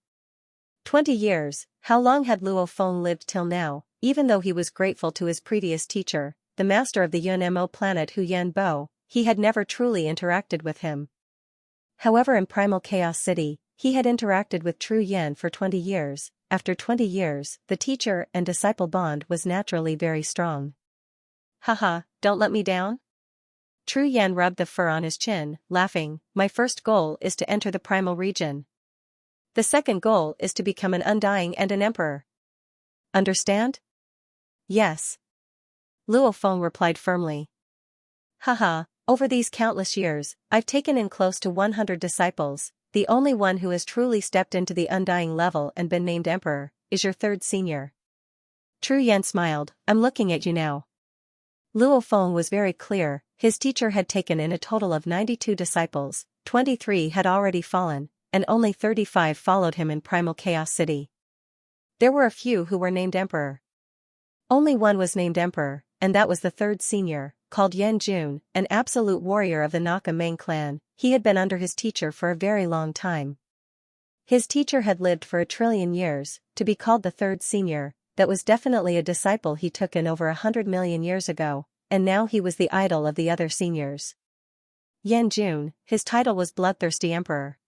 20 years, how long had Luo Feng lived till now? Even though he was grateful to his previous teacher, the master of the Yunmo planet Hu Yan Bo, he had never truly interacted with him. However, in Primal Chaos City, he had interacted with True Yen for 20 years. After 20 years, the teacher and disciple bond was naturally very strong. Haha, don't let me down? True Yen rubbed the fur on his chin, laughing. My first goal is to enter the primal region. The second goal is to become an undying and an emperor. Understand? Yes. Luo Feng replied firmly. Haha, over these countless years, I've taken in close to 100 disciples. The only one who has truly stepped into the undying level and been named emperor is your third senior. True Yen smiled. I'm looking at you now. Luo Feng was very clear. His teacher had taken in a total of 92 disciples, 23 had already fallen, and only 35 followed him in Primal Chaos City. There were a few who were named emperor. Only one was named emperor, and that was the third senior, called Yan Jun, an absolute warrior of the Naka Meng clan. He had been under his teacher for a very long time. His teacher had lived for 1 trillion years. To be called the third senior, that was definitely a disciple he took in over 100 million years ago, and now he was the idol of the other seniors. Yan Jun, his title was Bloodthirsty Emperor.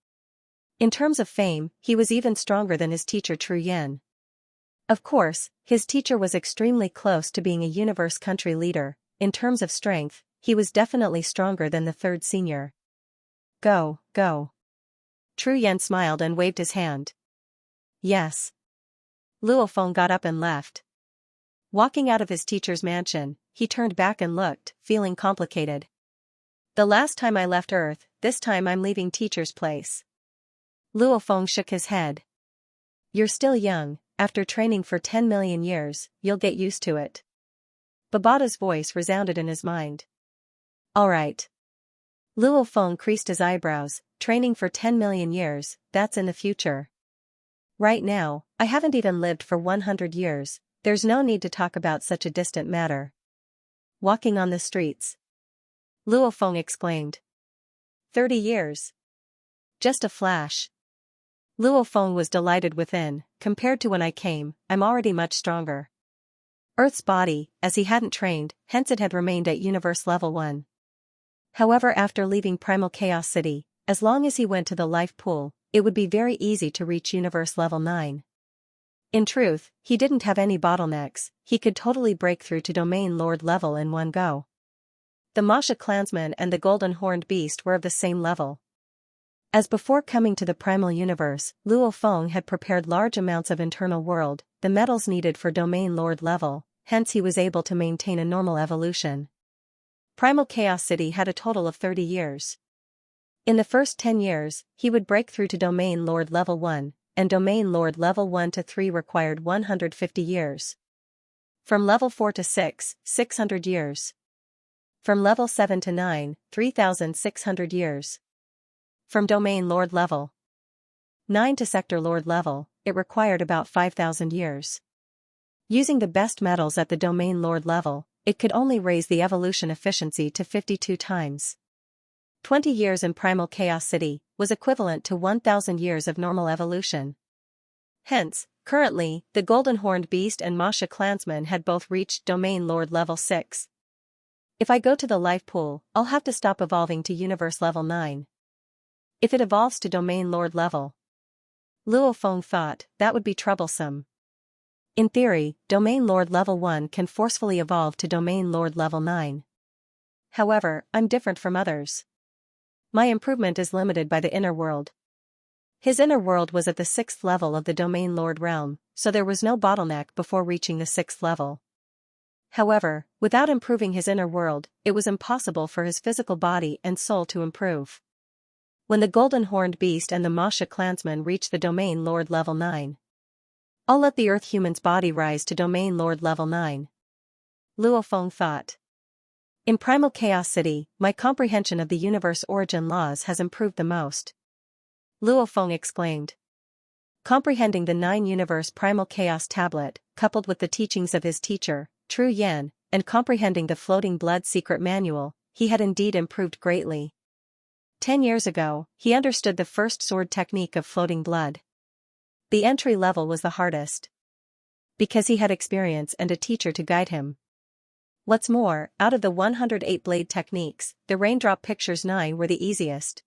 In terms of fame, he was even stronger than his teacher True Yen. Of course, his teacher was extremely close to being a universe country leader. In terms of strength, he was definitely stronger than the third senior. Go, go. True Yen smiled and waved his hand. Yes. Luo Feng got up and left. Walking out of his teacher's mansion, he turned back and looked, feeling complicated. The last time I left Earth, this time I'm leaving teacher's place. Luo Feng shook his head. You're still young, after training for 10 million years, you'll get used to it. Babata's voice resounded in his mind. Alright. Luo Feng creased his eyebrows. Training for 10 million years, that's in the future. Right now, I haven't even lived for 100 years, there's no need to talk about such a distant matter. Walking on the streets. Luo Feng exclaimed. 30 years. Just a flash. Luo Feng was delighted within. Compared to when I came, I'm already much stronger. Earth's body, as he hadn't trained, hence it had remained at Universe Level 1. However, after leaving Primal Chaos City, as long as he went to the life pool, it would be very easy to reach Universe Level 9. In truth, he didn't have any bottlenecks, he could totally break through to Domain Lord level in one go. The Masha clansman and the Golden Horned Beast were of the same level. As before coming to the Primal Universe, Luo Feng had prepared large amounts of internal world, the metals needed for Domain Lord level, hence he was able to maintain a normal evolution. Primal Chaos City had a total of 30 years. In the first 10 years, he would break through to Domain Lord Level 1, and Domain Lord Level 1 to 3 required 150 years. From Level 4 to 6, 600 years. From Level 7 to 9, 3,600 years. From Domain Lord Level 9 to Sector Lord Level, it required about 5,000 years. Using the best metals at the Domain Lord level, it could only raise the evolution efficiency to 52 times. 20 years in Primal Chaos City was equivalent to 1,000 years of normal evolution. Hence, currently, the Golden Horned Beast and Masha clansman had both reached Domain Lord Level 6. If I go to the life pool, I'll have to stop evolving to Universe Level 9. If it evolves to Domain Lord level, Luo Feng thought, that would be troublesome. In theory, Domain Lord Level 1 can forcefully evolve to Domain Lord Level 9. However, I'm different from others. My improvement is limited by the inner world. His inner world was at the 6th level of the Domain Lord realm, so there was no bottleneck before reaching the 6th level. However, without improving his inner world, it was impossible for his physical body and soul to improve. When the golden horned beast and the Masha clansmen reach the domain lord level 9. I'll let the Earth human's body rise to domain lord level 9. Luo Feng thought. In Primal Chaos City, my comprehension of the universe origin laws has improved the most. Luo Feng exclaimed. Comprehending the 9-universe Primal Chaos tablet, coupled with the teachings of his teacher, Tru Yan, and comprehending the Floating Blood secret manual, he had indeed improved greatly. 10 years ago, he understood the first sword technique of Floating Blood. The entry level was the hardest. Because he had experience and a teacher to guide him. What's more, out of the 108 blade techniques, the Raindrop Pictures 9 were the easiest.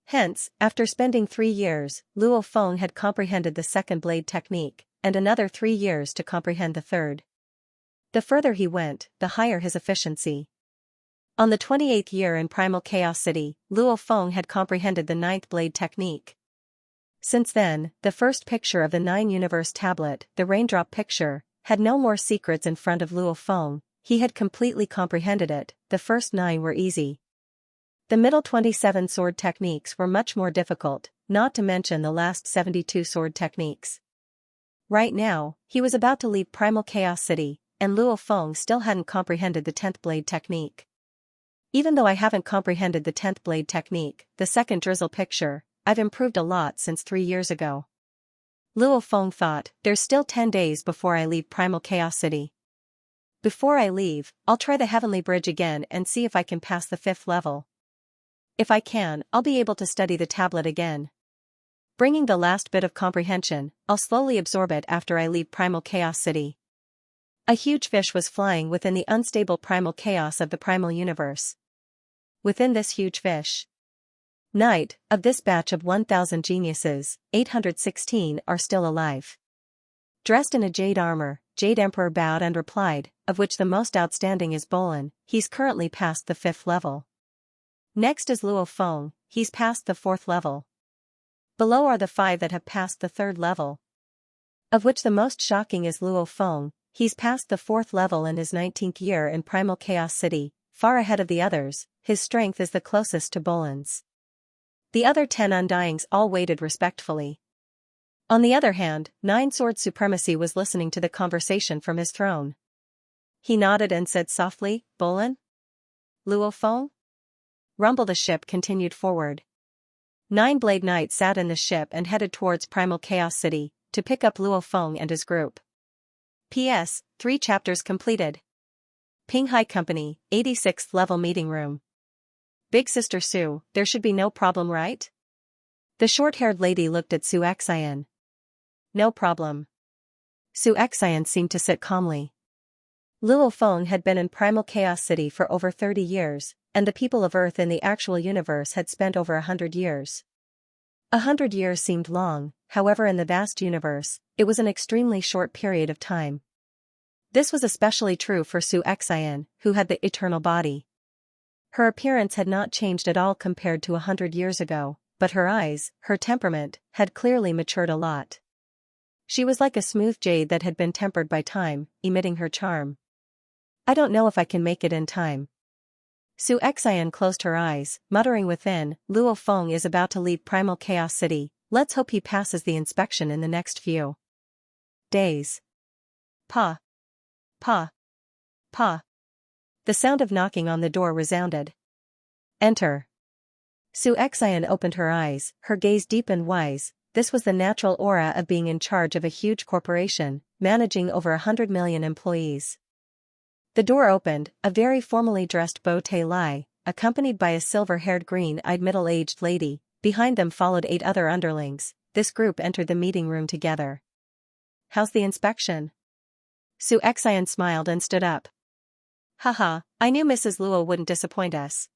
Hence, after spending 3 years, Luo Feng had comprehended the second blade technique, and another 3 years to comprehend the third. The further he went, the higher his efficiency. On the 28th year in Primal Chaos City, Luo Feng had comprehended the 9th blade technique. Since then, the first picture of the 9-universe tablet, the Raindrop Picture, had no more secrets in front of Luo Feng. He had completely comprehended it. The first 9 were easy. The middle 27 sword techniques were much more difficult, not to mention the last 72 sword techniques. Right now, he was about to leave Primal Chaos City, and Luo Feng still hadn't comprehended the 10th blade technique. Even though I haven't comprehended the 10th blade technique, the second drizzle picture, I've improved a lot since 3 years ago. Luo Feng thought, there's still 10 days before I leave Primal Chaos City. Before I leave, I'll try the Heavenly Bridge again and see if I can pass the 5th level. If I can, I'll be able to study the tablet again. Bringing the last bit of comprehension, I'll slowly absorb it after I leave Primal Chaos City. A huge fish was flying within the unstable primal chaos of the primal universe. Within this huge fish, Night, of this batch of 1,000 geniuses, 816 are still alive. Dressed in a jade armor, Jade Emperor bowed and replied, of which the most outstanding is Bolin, he's currently past the 5th level. Next is Luo Feng, he's past the 4th level. Below are the 5 that have passed the 3rd level. Of which the most shocking is Luo Feng, he's past the 4th level in his 19th year in Primal Chaos City, far ahead of the others. His strength is the closest to Bolin's. The other 10 Undyings all waited respectfully. On the other hand, 9-Sword Supremacy was listening to the conversation from his throne. He nodded and said softly, Bolin? Luo Feng? Rumble. The ship continued forward. 9-Blade Knight sat in the ship and headed towards Primal Chaos City, to pick up Luo Feng and his group. P.S. 3 chapters completed. Ping Hai Company, 86th level meeting room. Big Sister Su, there should be no problem, right? The short-haired lady looked at Su Xian. No problem. Su Xian seemed to sit calmly. Luo Feng had been in Primal Chaos City for over 30 years, and the people of Earth in the actual universe had spent over 100 years. 100 years seemed long, however in the vast universe, it was an extremely short period of time. This was especially true for Su Xian, who had the eternal body. Her appearance had not changed at all compared to 100 years ago, but her eyes, her temperament, had clearly matured a lot. She was like a smooth jade that had been tempered by time, emitting her charm. I don't know if I can make it in time. Su Xian closed her eyes, muttering within, Luo Feng is about to leave Primal Chaos City, let's hope he passes the inspection in the next few days. Pa. Pa. Pa. The sound of knocking on the door resounded. Enter. Su Xian opened her eyes, her gaze deep and wise. This was the natural aura of being in charge of a huge corporation, managing over 100 million employees. The door opened, a very formally dressed Bo Te Lai, accompanied by a silver-haired green-eyed middle-aged lady, behind them followed 8 other underlings. This group entered the meeting room together. How's the inspection? Su Xian smiled and stood up. Haha, I knew Mrs. Luo wouldn't disappoint us.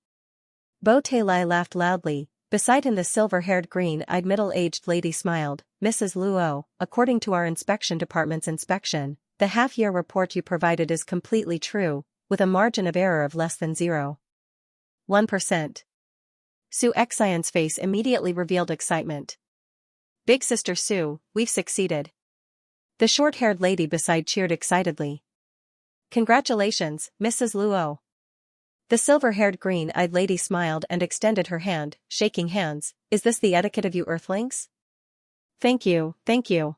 Bo Te Lai laughed loudly. Beside him the silver-haired green-eyed middle-aged lady smiled. Mrs. Luo, according to our inspection department's inspection, the half-year report you provided is completely true, with a margin of error of less than 0.1%. Su Xian's face immediately revealed excitement. Big Sister Su, we've succeeded. The short-haired lady beside cheered excitedly. Congratulations, Mrs. Luo. The silver-haired green-eyed lady smiled and extended her hand, shaking hands. Is this the etiquette of you Earthlings? Thank you, thank you.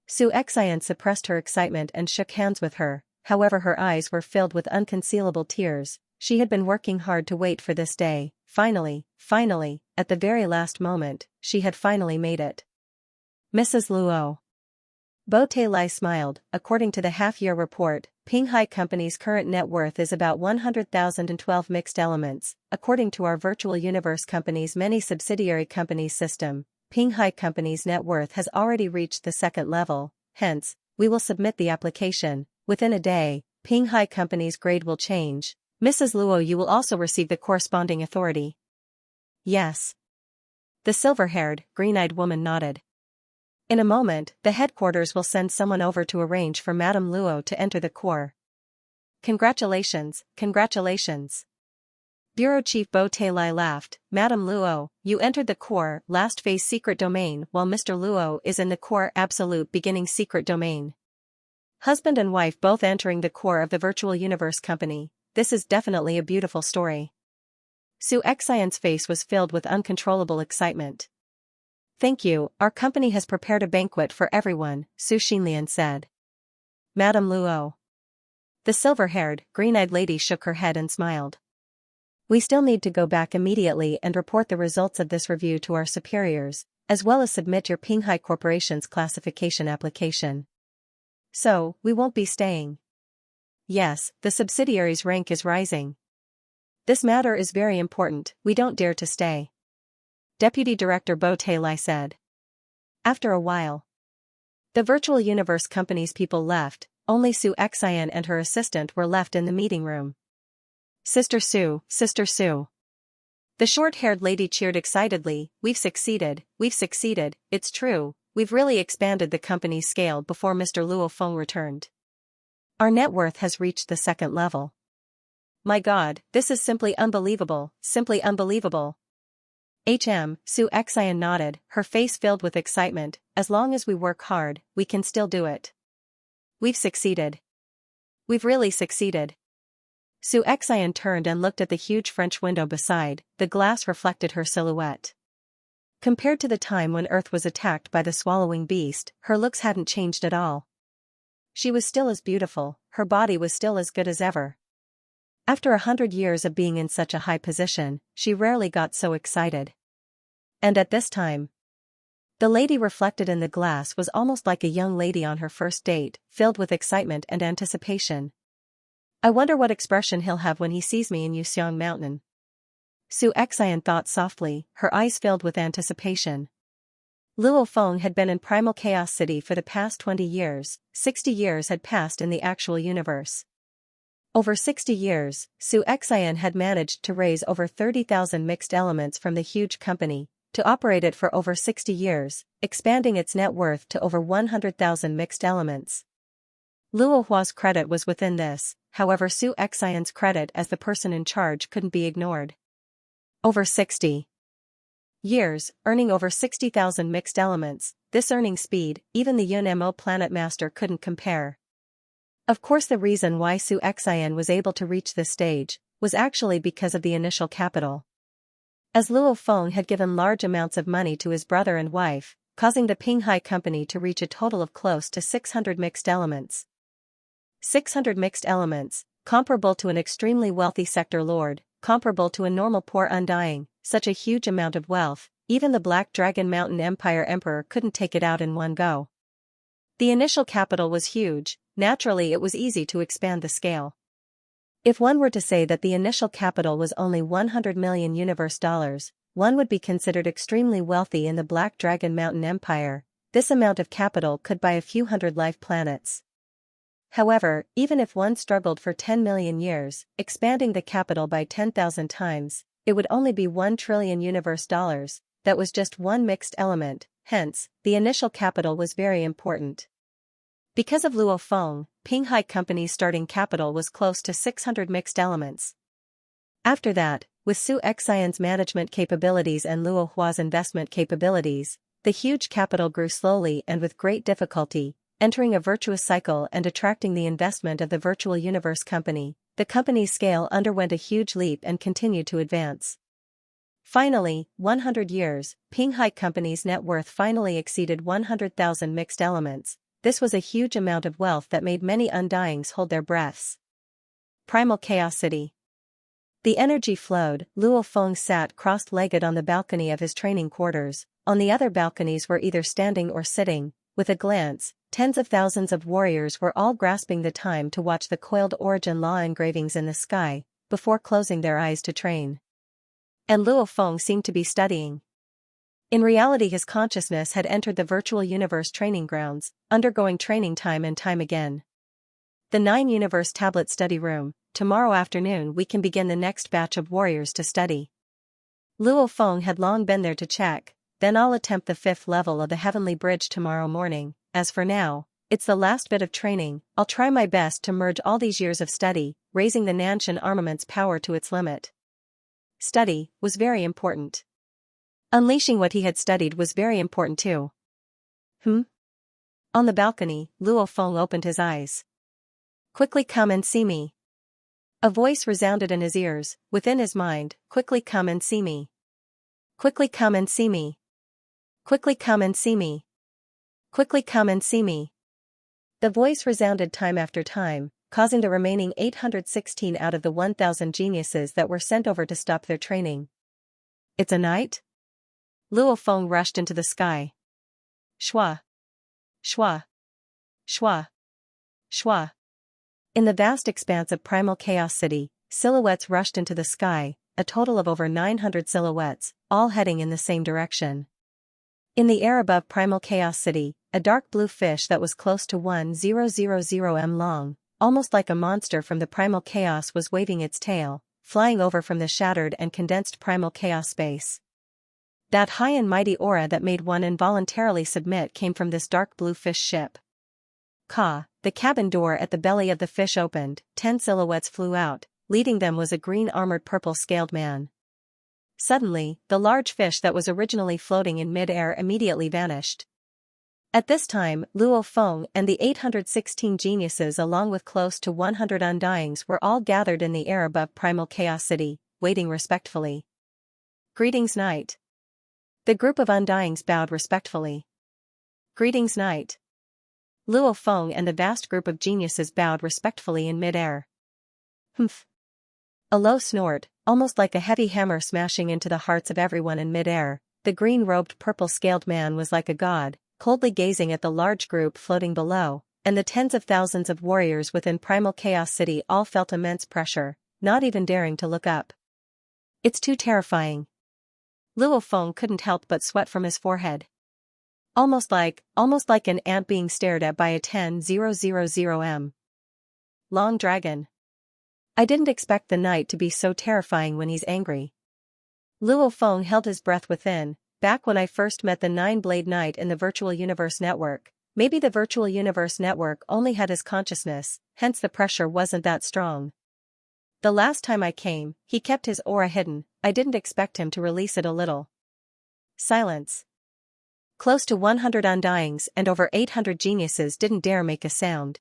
Xianxia suppressed her excitement and shook hands with her, however her eyes were filled with unconcealable tears. She had been working hard to wait for this day. Finally, at the very last moment, she had finally made it. Mrs. Luo. Bo Tailai smiled. According to the half-year report, Pinghai Company's current net worth is about 100,012 mixed elements. According to our virtual universe company's many subsidiary companies system, Pinghai Company's net worth has already reached the second level, hence, we will submit the application. Within a day, Pinghai Company's grade will change. Mrs. Luo, you will also receive the corresponding authority. Yes. The silver-haired, green-eyed woman nodded. In a moment, the headquarters will send someone over to arrange for Madame Luo to enter the Corps. Congratulations, congratulations. Bureau Chief Bo Tailai laughed. Madame Luo, you entered the Corps last phase secret domain while Mr. Luo is in the Corps absolute beginning secret domain. Husband and wife both entering the Corps of the virtual universe company. This is definitely a beautiful story. Xianxia's face was filled with uncontrollable excitement. Thank you, our company has prepared a banquet for everyone, Su Xinlian said. Madame Luo. The silver-haired, green-eyed lady shook her head and smiled. We still need to go back immediately and report the results of this review to our superiors, as well as submit your Pinghai Corporation's classification application. So, we won't be staying. Yes, the subsidiary's rank is rising. This matter is very important, we don't dare to stay. Deputy Director Bo Tailai said. After a while, the virtual universe company's people left, only Xianxia and her assistant were left in the meeting room. Sister Su, Sister Su. The short-haired lady cheered excitedly. We've succeeded, it's true, we've really expanded the company's scale before Mr. Luo Feng returned. Our net worth has reached the second level. My God, this is simply unbelievable, simply unbelievable. Xianxia nodded, her face filled with excitement. As long as we work hard, we can still do it. We've succeeded. We've really succeeded. Xianxia turned and looked at the huge French window beside, the glass reflected her silhouette. Compared to the time when Earth was attacked by the swallowing beast, her looks hadn't changed at all. She was still as beautiful, her body was still as good as ever. After 100 years of being in such a high position, she rarely got so excited. And at this time, the lady reflected in the glass was almost like a young lady on her first date, filled with excitement and anticipation. I wonder what expression he'll have when he sees me in Yuxiang Mountain. Xianxia thought softly, her eyes filled with anticipation. Luo Feng had been in Primal Chaos City for the past 20 years, 60 years had passed in the actual universe. Over 60 years, Xianxia had managed to raise over 30,000 mixed elements from the huge company, to operate it for over 60 years, expanding its net worth to over 100,000 mixed elements. Luo Hua's credit was within this, however Xianxia's credit as the person in charge couldn't be ignored. Over 60 years, earning over 60,000 mixed elements, this earning speed, even the Yun Mo Planet Master couldn't compare. Of course, the reason why Xianxia was able to reach this stage was actually because of the initial capital. As Luo Feng had given large amounts of money to his brother and wife, causing the Pinghai Company to reach a total of close to 600 mixed elements. 600 mixed elements, comparable to an extremely wealthy sector lord, comparable to a normal poor undying, such a huge amount of wealth, even the Black Dragon Mountain Empire Emperor couldn't take it out in one go. The initial capital was huge, naturally it was easy to expand the scale. If one were to say that the initial capital was only 100 million universe dollars, one would be considered extremely wealthy in the Black Dragon Mountain Empire. This amount of capital could buy a few hundred life planets. However, even if one struggled for 10 million years, expanding the capital by 10,000 times, it would only be 1 trillion universe dollars, that was just one mixed element, hence, the initial capital was very important. Because of Luo Feng, Pinghai Company's starting capital was close to 600 mixed elements. After that, with Xianxia's management capabilities and Luo Hua's investment capabilities, the huge capital grew slowly and with great difficulty, entering a virtuous cycle and attracting the investment of the virtual universe company, the company's scale underwent a huge leap and continued to advance. Finally, 100 years, Pinghai Company's net worth finally exceeded 100,000 mixed elements. This was a huge amount of wealth that made many undyings hold their breaths. Primal Chaos City. The energy flowed. Luo Feng sat cross-legged on the balcony of his training quarters. On the other balconies were either standing or sitting. With a glance, tens of thousands of warriors were all grasping the time to watch the coiled origin law engravings in the sky, before closing their eyes to train. And Luo Feng seemed to be studying. In reality, his consciousness had entered the virtual universe training grounds, undergoing training time and time again. The 9-universe tablet study room. Tomorrow afternoon we can begin the next batch of warriors to study. Luo Feng had long been there to check. Then I'll attempt the 5th level of the Heavenly Bridge tomorrow morning. As for now, it's the last bit of training. I'll try my best to merge all these years of study, raising the Nanshan armament's power to its limit. Study was very important. Unleashing what he had studied was very important too. On the balcony, Luo Feng opened his eyes. Quickly come and see me. A voice resounded in his ears. Within his mind, quickly come and see me. Quickly come and see me. Quickly come and see me. Quickly come and see me. The voice resounded time after time, causing the remaining 816 out of the 1,000 geniuses that were sent over to stop their training. It's a night? Luo Feng rushed into the sky. Shua. Shua. Shua. Shua. In the vast expanse of Primal Chaos City, silhouettes rushed into the sky, a total of over 900 silhouettes, all heading in the same direction. In the air above Primal Chaos City, a dark blue fish that was close to 1000 m long, almost like a monster from the Primal Chaos, was waving its tail, flying over from the shattered and condensed Primal Chaos space. That high and mighty aura that made one involuntarily submit came from this dark blue fish ship. The cabin door at the belly of the fish opened, 10 silhouettes flew out, leading them was a green armored purple-scaled man. Suddenly, the large fish that was originally floating in mid-air immediately vanished. At this time, Luo Feng and the 816 geniuses along with close to 100 undyings were all gathered in the air above Primal Chaos City, waiting respectfully. Greetings, Knight. The group of undyings bowed respectfully. Greetings, Knight. Luo Feng and the vast group of geniuses bowed respectfully in mid-air. Humph. A low snort, almost like a heavy hammer smashing into the hearts of everyone in mid-air. The green-robed purple-scaled man was like a god, coldly gazing at the large group floating below, and the tens of thousands of warriors within Primal Chaos City all felt immense pressure, not even daring to look up. It's too terrifying. Luo Feng couldn't help but sweat from his forehead. Almost like an ant being stared at by a 10,000 m long dragon. I didn't expect the knight to be so terrifying when he's angry. Luo Feng held his breath within. Back when I first met the 9-Blade Knight in the Virtual Universe Network, maybe the Virtual Universe Network only had his consciousness, hence the pressure wasn't that strong. The last time I came, he kept his aura hidden. I didn't expect him to release it a little. Silence. Close to 100 undyings and over 800 geniuses didn't dare make a sound.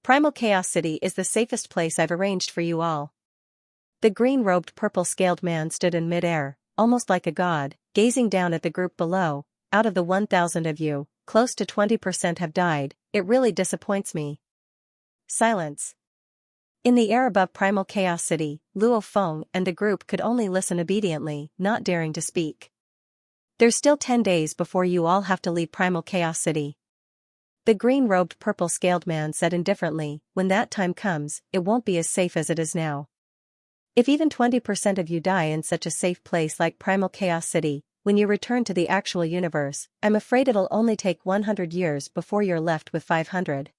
Primal Chaos City is the safest place I've arranged for you all. The green-robed purple-scaled man stood in mid-air, almost like a god, gazing down at the group below. Out of the 1,000 of you, close to 20% have died. It really disappoints me. Silence. In the air above Primal Chaos City, Luo Feng and the group could only listen obediently, not daring to speak. There's still 10 days before you all have to leave Primal Chaos City. The green-robed purple-scaled man said indifferently, when that time comes, it won't be as safe as it is now. If even 20% of you die in such a safe place like Primal Chaos City, when you return to the actual universe, I'm afraid it'll only take 100 years before you're left with 500.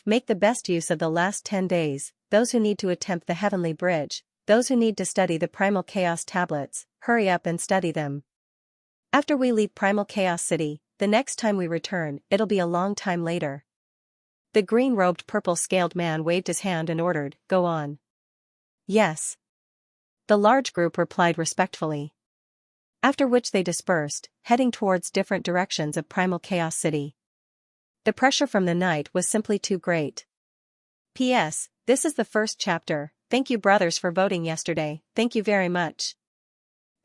Make the best use of the last 10 days, those who need to attempt the Heavenly Bridge, those who need to study the Primal Chaos tablets, hurry up and study them. After we leave Primal Chaos City, the next time we return, it'll be a long time later. The green-robed purple-scaled man waved his hand and ordered, go on. Yes. The large group replied respectfully. After which they dispersed, heading towards different directions of Primal Chaos City. The pressure from the night was simply too great. P.S. This is the first chapter. Thank you brothers for voting yesterday, thank you very much.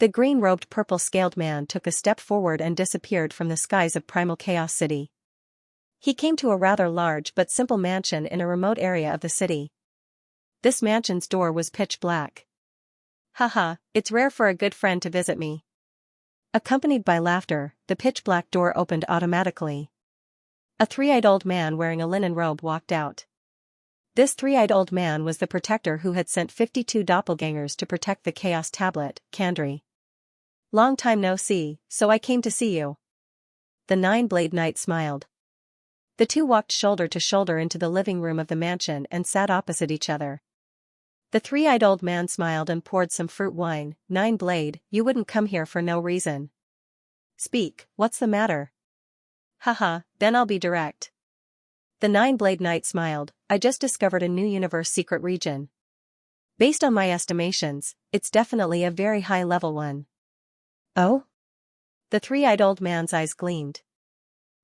The green-robed purple-scaled man took a step forward and disappeared from the skies of Primal Chaos City. He came to a rather large but simple mansion in a remote area of the city. This mansion's door was pitch black. Haha, it's rare for a good friend to visit me. Accompanied by laughter, the pitch-black door opened automatically. A three-eyed old man wearing a linen robe walked out. This three-eyed old man was the protector who had sent 52 doppelgangers to protect the Chaos Tablet, Kandri. Long time no see, so I came to see you. The Nine-Blade Knight smiled. The two walked shoulder to shoulder into the living room of the mansion and sat opposite each other. The three-eyed old man smiled and poured some fruit wine. Nine-Blade, you wouldn't come here for no reason. Speak, what's the matter? Haha, then I'll be direct. The Nine-Blade Knight smiled, I just discovered a new universe secret region. Based on my estimations, it's definitely a very high-level one. Oh? The three-eyed old man's eyes gleamed.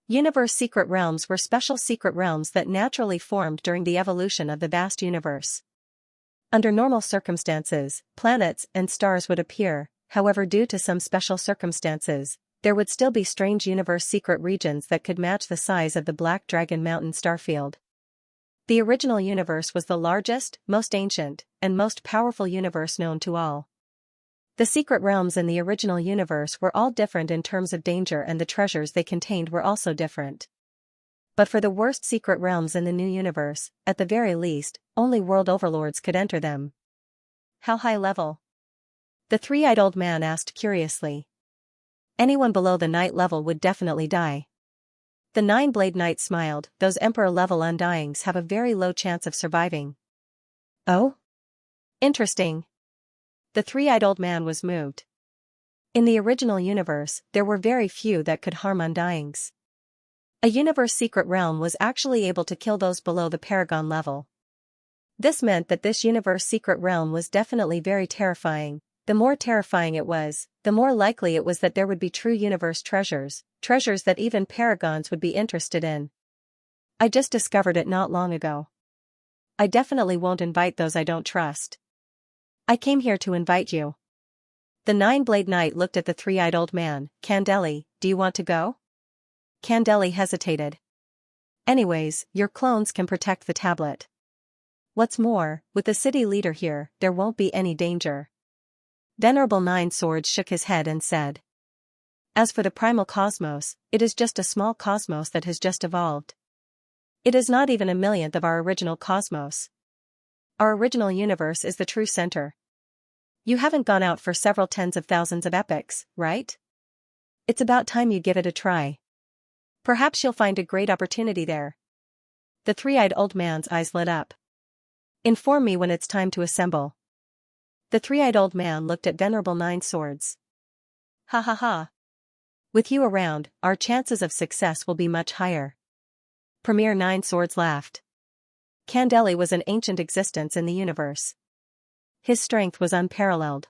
Universe secret realms were special secret realms that naturally formed during the evolution of the vast universe. Under normal circumstances, planets and stars would appear, however due to some special circumstances, there would still be strange universe secret regions that could match the size of the Black Dragon Mountain starfield. The original universe was the largest, most ancient, and most powerful universe known to all. The secret realms in the original universe were all different in terms of danger and the treasures they contained were also different. But for the worst secret realms in the new universe, at the very least, only world overlords could enter them. How high level? The three-eyed old man asked curiously. Anyone below the knight level would definitely die. The Nine-Blade Knight smiled, those emperor-level undyings have a very low chance of surviving. Oh? Interesting. The three-eyed old man was moved. In the original universe, there were very few that could harm undyings. A universe secret realm was actually able to kill those below the paragon level. This meant that this universe secret realm was definitely very terrifying. The more terrifying it was, the more likely it was that there would be true universe treasures, treasures that even paragons would be interested in. I just discovered it not long ago. I definitely won't invite those I don't trust. I came here to invite you. The Nine-Blade Knight looked at the three-eyed old man. Candeli, do you want to go? Candeli hesitated. Anyways, your clones can protect the tablet. What's more, with the city leader here, there won't be any danger. Venerable Nine Swords shook his head and said. As for the primal cosmos, it is just a small cosmos that has just evolved. It is not even a millionth of our original cosmos. Our original universe is the true center. You haven't gone out for several tens of thousands of epochs, right? It's about time you give it a try. Perhaps you'll find a great opportunity there. The three-eyed old man's eyes lit up. Inform me when it's time to assemble. The three-eyed old man looked at Venerable Nine Swords. Ha ha ha. With you around, our chances of success will be much higher. Premier Nine Swords laughed. Candeli was an ancient existence in the universe. His strength was unparalleled.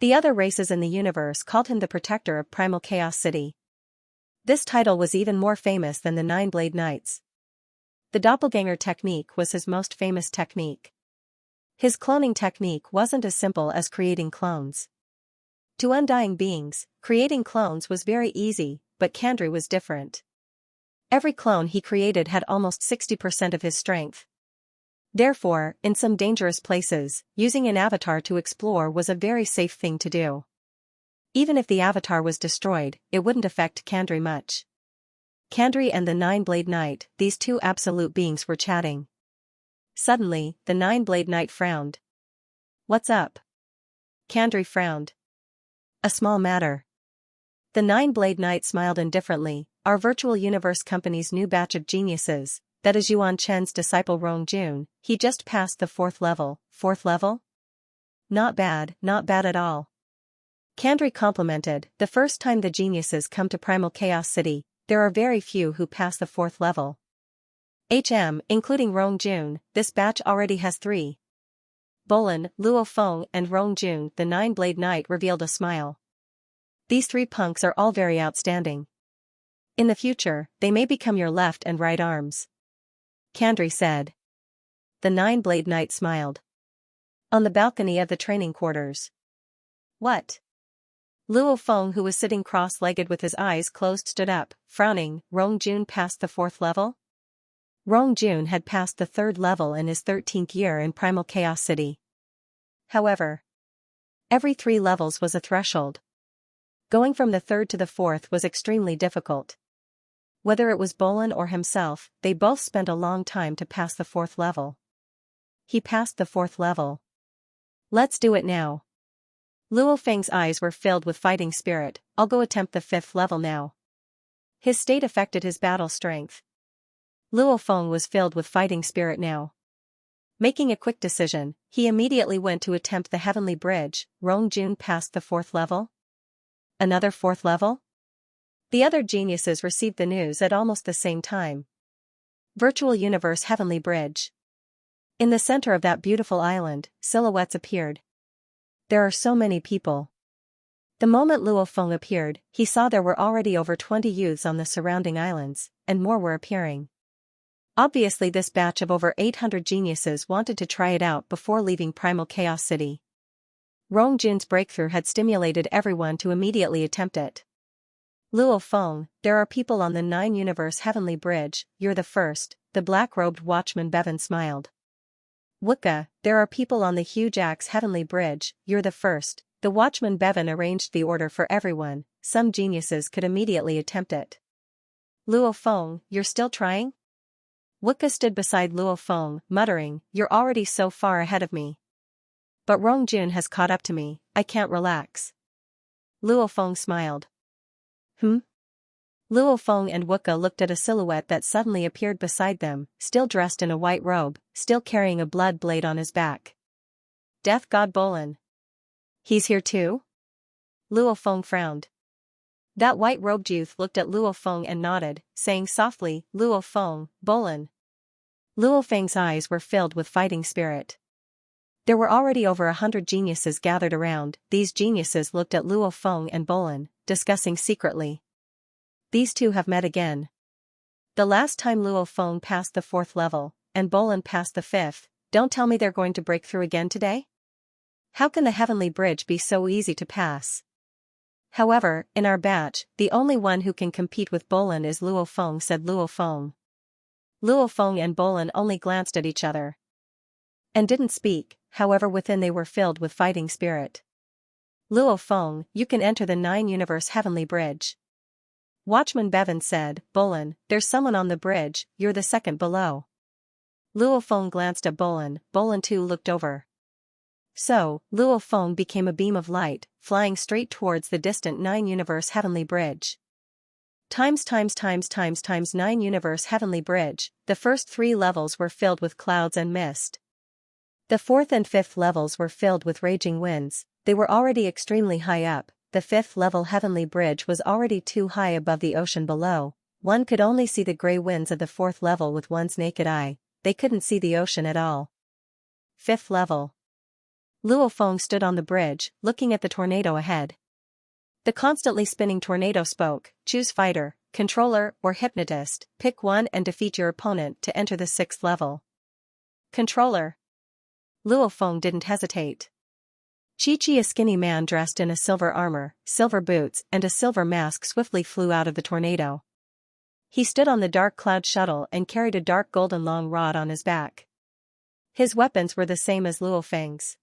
The other races in the universe called him the protector of Primal Chaos City. This title was even more famous than the Nine-Blade Knights. The doppelganger technique was his most famous technique. His cloning technique wasn't as simple as creating clones. To undying beings, creating clones was very easy, but Kandri was different. Every clone he created had almost 60% of his strength. Therefore, in some dangerous places, using an avatar to explore was a very safe thing to do. Even if the avatar was destroyed, it wouldn't affect Kandri much. Kandri and the Nine-Blade Knight, these two absolute beings were chatting. Suddenly, the Nine-Blade Knight frowned. What's up? Kandri frowned. A small matter. The Nine-Blade Knight smiled indifferently. Our virtual universe company's new batch of geniuses, that is Yuan Chen's disciple Rong Jun, he just passed the 4th level. 4th level? Not bad at all. Kandri complimented. The first time the geniuses come to Primal Chaos City, there are very few who pass the 4th level. Including Rong Jun, this batch already has 3. Bolin, Luo Feng and Rong Jun, the Nine-Blade Knight revealed a smile. These 3 punks are all very outstanding. In the future, they may become your left and right arms. Kandri said. the nine-blade knight smiled. On the balcony of the training quarters. What? Luo Feng, who was sitting cross-legged with his eyes closed, stood up, frowning. Rong Jun passed the 4th level? Rong Jun had passed the 3rd level in his 13th year in Primal Chaos City. However, every 3 levels was a threshold. Going from the 3rd to the 4th was extremely difficult. Whether it was Bolin or himself, they both spent a long time to pass the 4th level. He passed the 4th level. Let's do it now. Luo Feng's eyes were filled with fighting spirit. I'll go attempt the 5th level now. His state affected his battle strength. Luo Feng was filled with fighting spirit now. Making a quick decision, he immediately went to attempt the heavenly bridge. Rong Jun passed the 4th level? Another 4th level? The other geniuses received the news at almost the same time. Virtual Universe Heavenly Bridge. In the center of that beautiful island, silhouettes appeared. There are so many people. The moment Luo Feng appeared, he saw there were already over 20 youths on the surrounding islands, and more were appearing. Obviously, this batch of over 800 geniuses wanted to try it out before leaving Primal Chaos City. Rong Jun's breakthrough had stimulated everyone to immediately attempt it. Luo Feng, there are people on the 9-universe heavenly bridge, you're the first, the black-robed watchman Bevan smiled. Wicca, there are people on the huge axe heavenly bridge, you're the first, the watchman Bevan arranged the order for everyone. Some geniuses could immediately attempt it. Luo Feng, you're still trying? Wicca stood beside Luo Feng, muttering, you're already so far ahead of me. But Rong Jun has caught up to me, I can't relax. Luo Feng smiled. Luo Feng and Wicca looked at a silhouette that suddenly appeared beside them, still dressed in a white robe, still carrying a blood blade on his back. Death God Bolin. He's here too? Luo Feng frowned. That white-robed youth looked at Luo Feng and nodded, saying softly, Luo Feng, Bolin. Luo Feng's eyes were filled with fighting spirit. There were already over 100 geniuses gathered around. These geniuses looked at Luo Feng and Bolin, discussing secretly. These two have met again. The last time Luo Feng passed the 4th level, and Bolin passed the 5th, don't tell me they're going to break through again today? How can the heavenly bridge be so easy to pass? However, in our batch, the only one who can compete with Bolin is Luo Feng, said Luo Feng. Luo Feng and Bolin only glanced at each other and didn't speak, however within they were filled with fighting spirit. Luo Feng, you can enter the 9-universe heavenly bridge. Watchman Bevan said, Bolin, there's someone on the bridge, you're the second below. Luo Feng glanced at Bolin, Bolin too looked over. So, Luo Feng became a beam of light, flying straight towards the distant 9-universe heavenly bridge. Times 9-universe heavenly bridge, the first 3 levels were filled with clouds and mist. The 4th and 5th levels were filled with raging winds, they were already extremely high up. The 5th level heavenly bridge was already too high above the ocean below. One could only see the grey winds of the 4th level with one's naked eye, they couldn't see the ocean at all. 5th level. Luo Feng stood on the bridge, looking at the tornado ahead. The constantly spinning tornado spoke, choose fighter, controller, or hypnotist, pick one and defeat your opponent to enter the 6th level. Controller. Luo Feng didn't hesitate. Chi-Chi, a skinny man dressed in a silver armor, silver boots, and a silver mask swiftly flew out of the tornado. He stood on the dark cloud shuttle and carried a dark golden long rod on his back. His weapons were the same as Luo Feng's.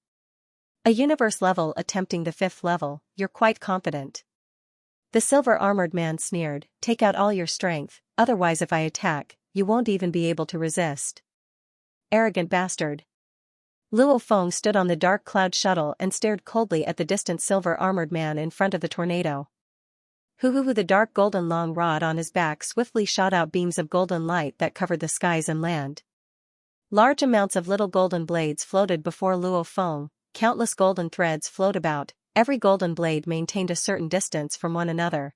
A universe level attempting the 5th level, you're quite confident. The silver-armored man sneered, take out all your strength, otherwise if I attack, you won't even be able to resist. Arrogant bastard. Luo Feng stood on the dark cloud shuttle and stared coldly at the distant silver-armored man in front of the tornado. The dark golden long rod on his back swiftly shot out beams of golden light that covered the skies and land. Large amounts of little golden blades floated before Luo Feng, countless golden threads flowed about, every golden blade maintained a certain distance from one another.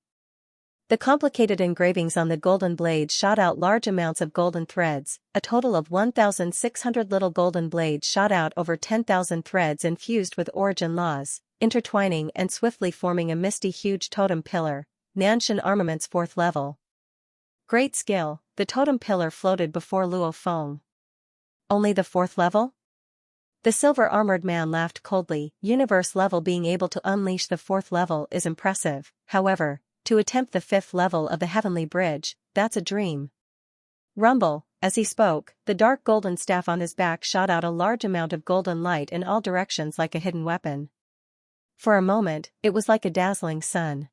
The complicated engravings on the golden blades shot out large amounts of golden threads, a total of 1,600 little golden blades shot out over 10,000 threads infused with origin laws, intertwining and swiftly forming a misty huge totem pillar, Nanshan Armaments 4th level. Great skill, the totem pillar floated before Luo Feng. only the 4th level? The silver-armored man laughed coldly. Universe level. Being able to unleash the 4th level is impressive, however, to attempt the 5th level of the heavenly bridge, that's a dream. Rumble. As he spoke, the dark golden staff on his back shot out a large amount of golden light in all directions like a hidden weapon. For a moment, it was like a dazzling sun.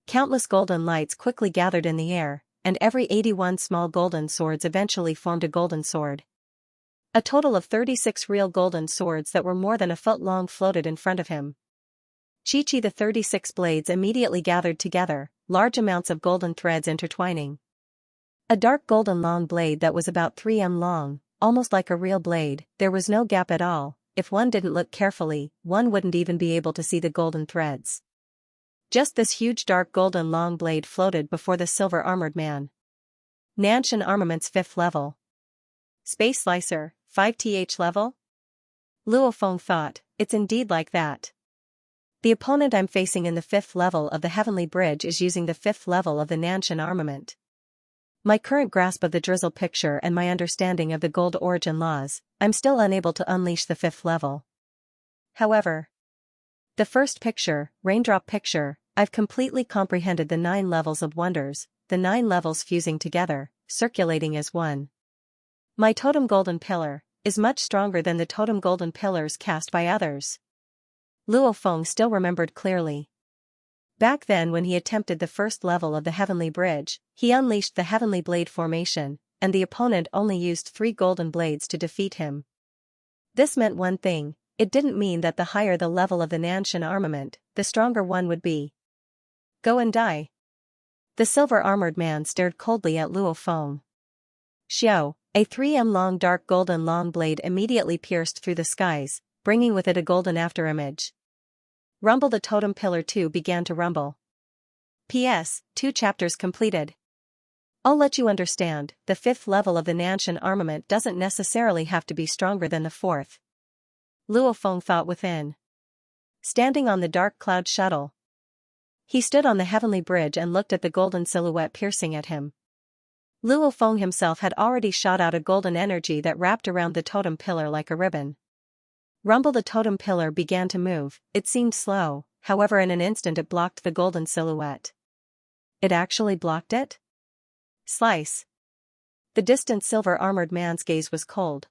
Countless golden lights quickly gathered in the air, and every 81 small golden swords eventually formed a golden sword. A total of 36 real golden swords that were more than a foot long floated in front of him. Chi-chi. The 36 blades immediately gathered together, large amounts of golden threads intertwining. A dark golden long blade that was about 3 m long, almost like a real blade. There was no gap at all. If one didn't look carefully, one wouldn't even be able to see the golden threads. Just this huge dark golden long blade floated before the silver-armored man. Nanshan Armaments 5th level. Space Slicer, 5th level? Luo Feng thought, it's indeed like that. The opponent I'm facing in the 5th level of the Heavenly Bridge is using the 5th level of the Nanshan armament. My current grasp of the drizzle picture and my understanding of the gold origin laws, I'm still unable to unleash the 5th level. However, the first picture, raindrop picture, I've completely comprehended the 9 levels of wonders, the 9 levels fusing together, circulating as one. My totem golden pillar is much stronger than the totem golden pillars cast by others. Luo Feng still remembered clearly. Back then when he attempted the 1st level of the Heavenly Bridge, he unleashed the Heavenly Blade formation, and the opponent only used 3 golden blades to defeat him. This meant one thing, it didn't mean that the higher the level of the Nanshan armament, the stronger one would be. Go and die. The silver-armored man stared coldly at Luo Feng. Xiao, a 3 m long dark golden long blade immediately pierced through the skies, bringing with it a golden afterimage. Rumble. The totem pillar 2 began to rumble. P.S. 2 chapters completed. I'll let you understand, the 5th level of the Nanshan armament doesn't necessarily have to be stronger than the 4th. Luo Feng thought within. Standing on the dark cloud shuttle. He stood on the heavenly bridge and looked at the golden silhouette piercing at him. Luo Feng himself had already shot out a golden energy that wrapped around the totem pillar like a ribbon. Rumble. The totem pillar began to move. It seemed slow, however in an instant it blocked the golden silhouette. It actually blocked it? Slice. The distant silver-armored man's gaze was cold.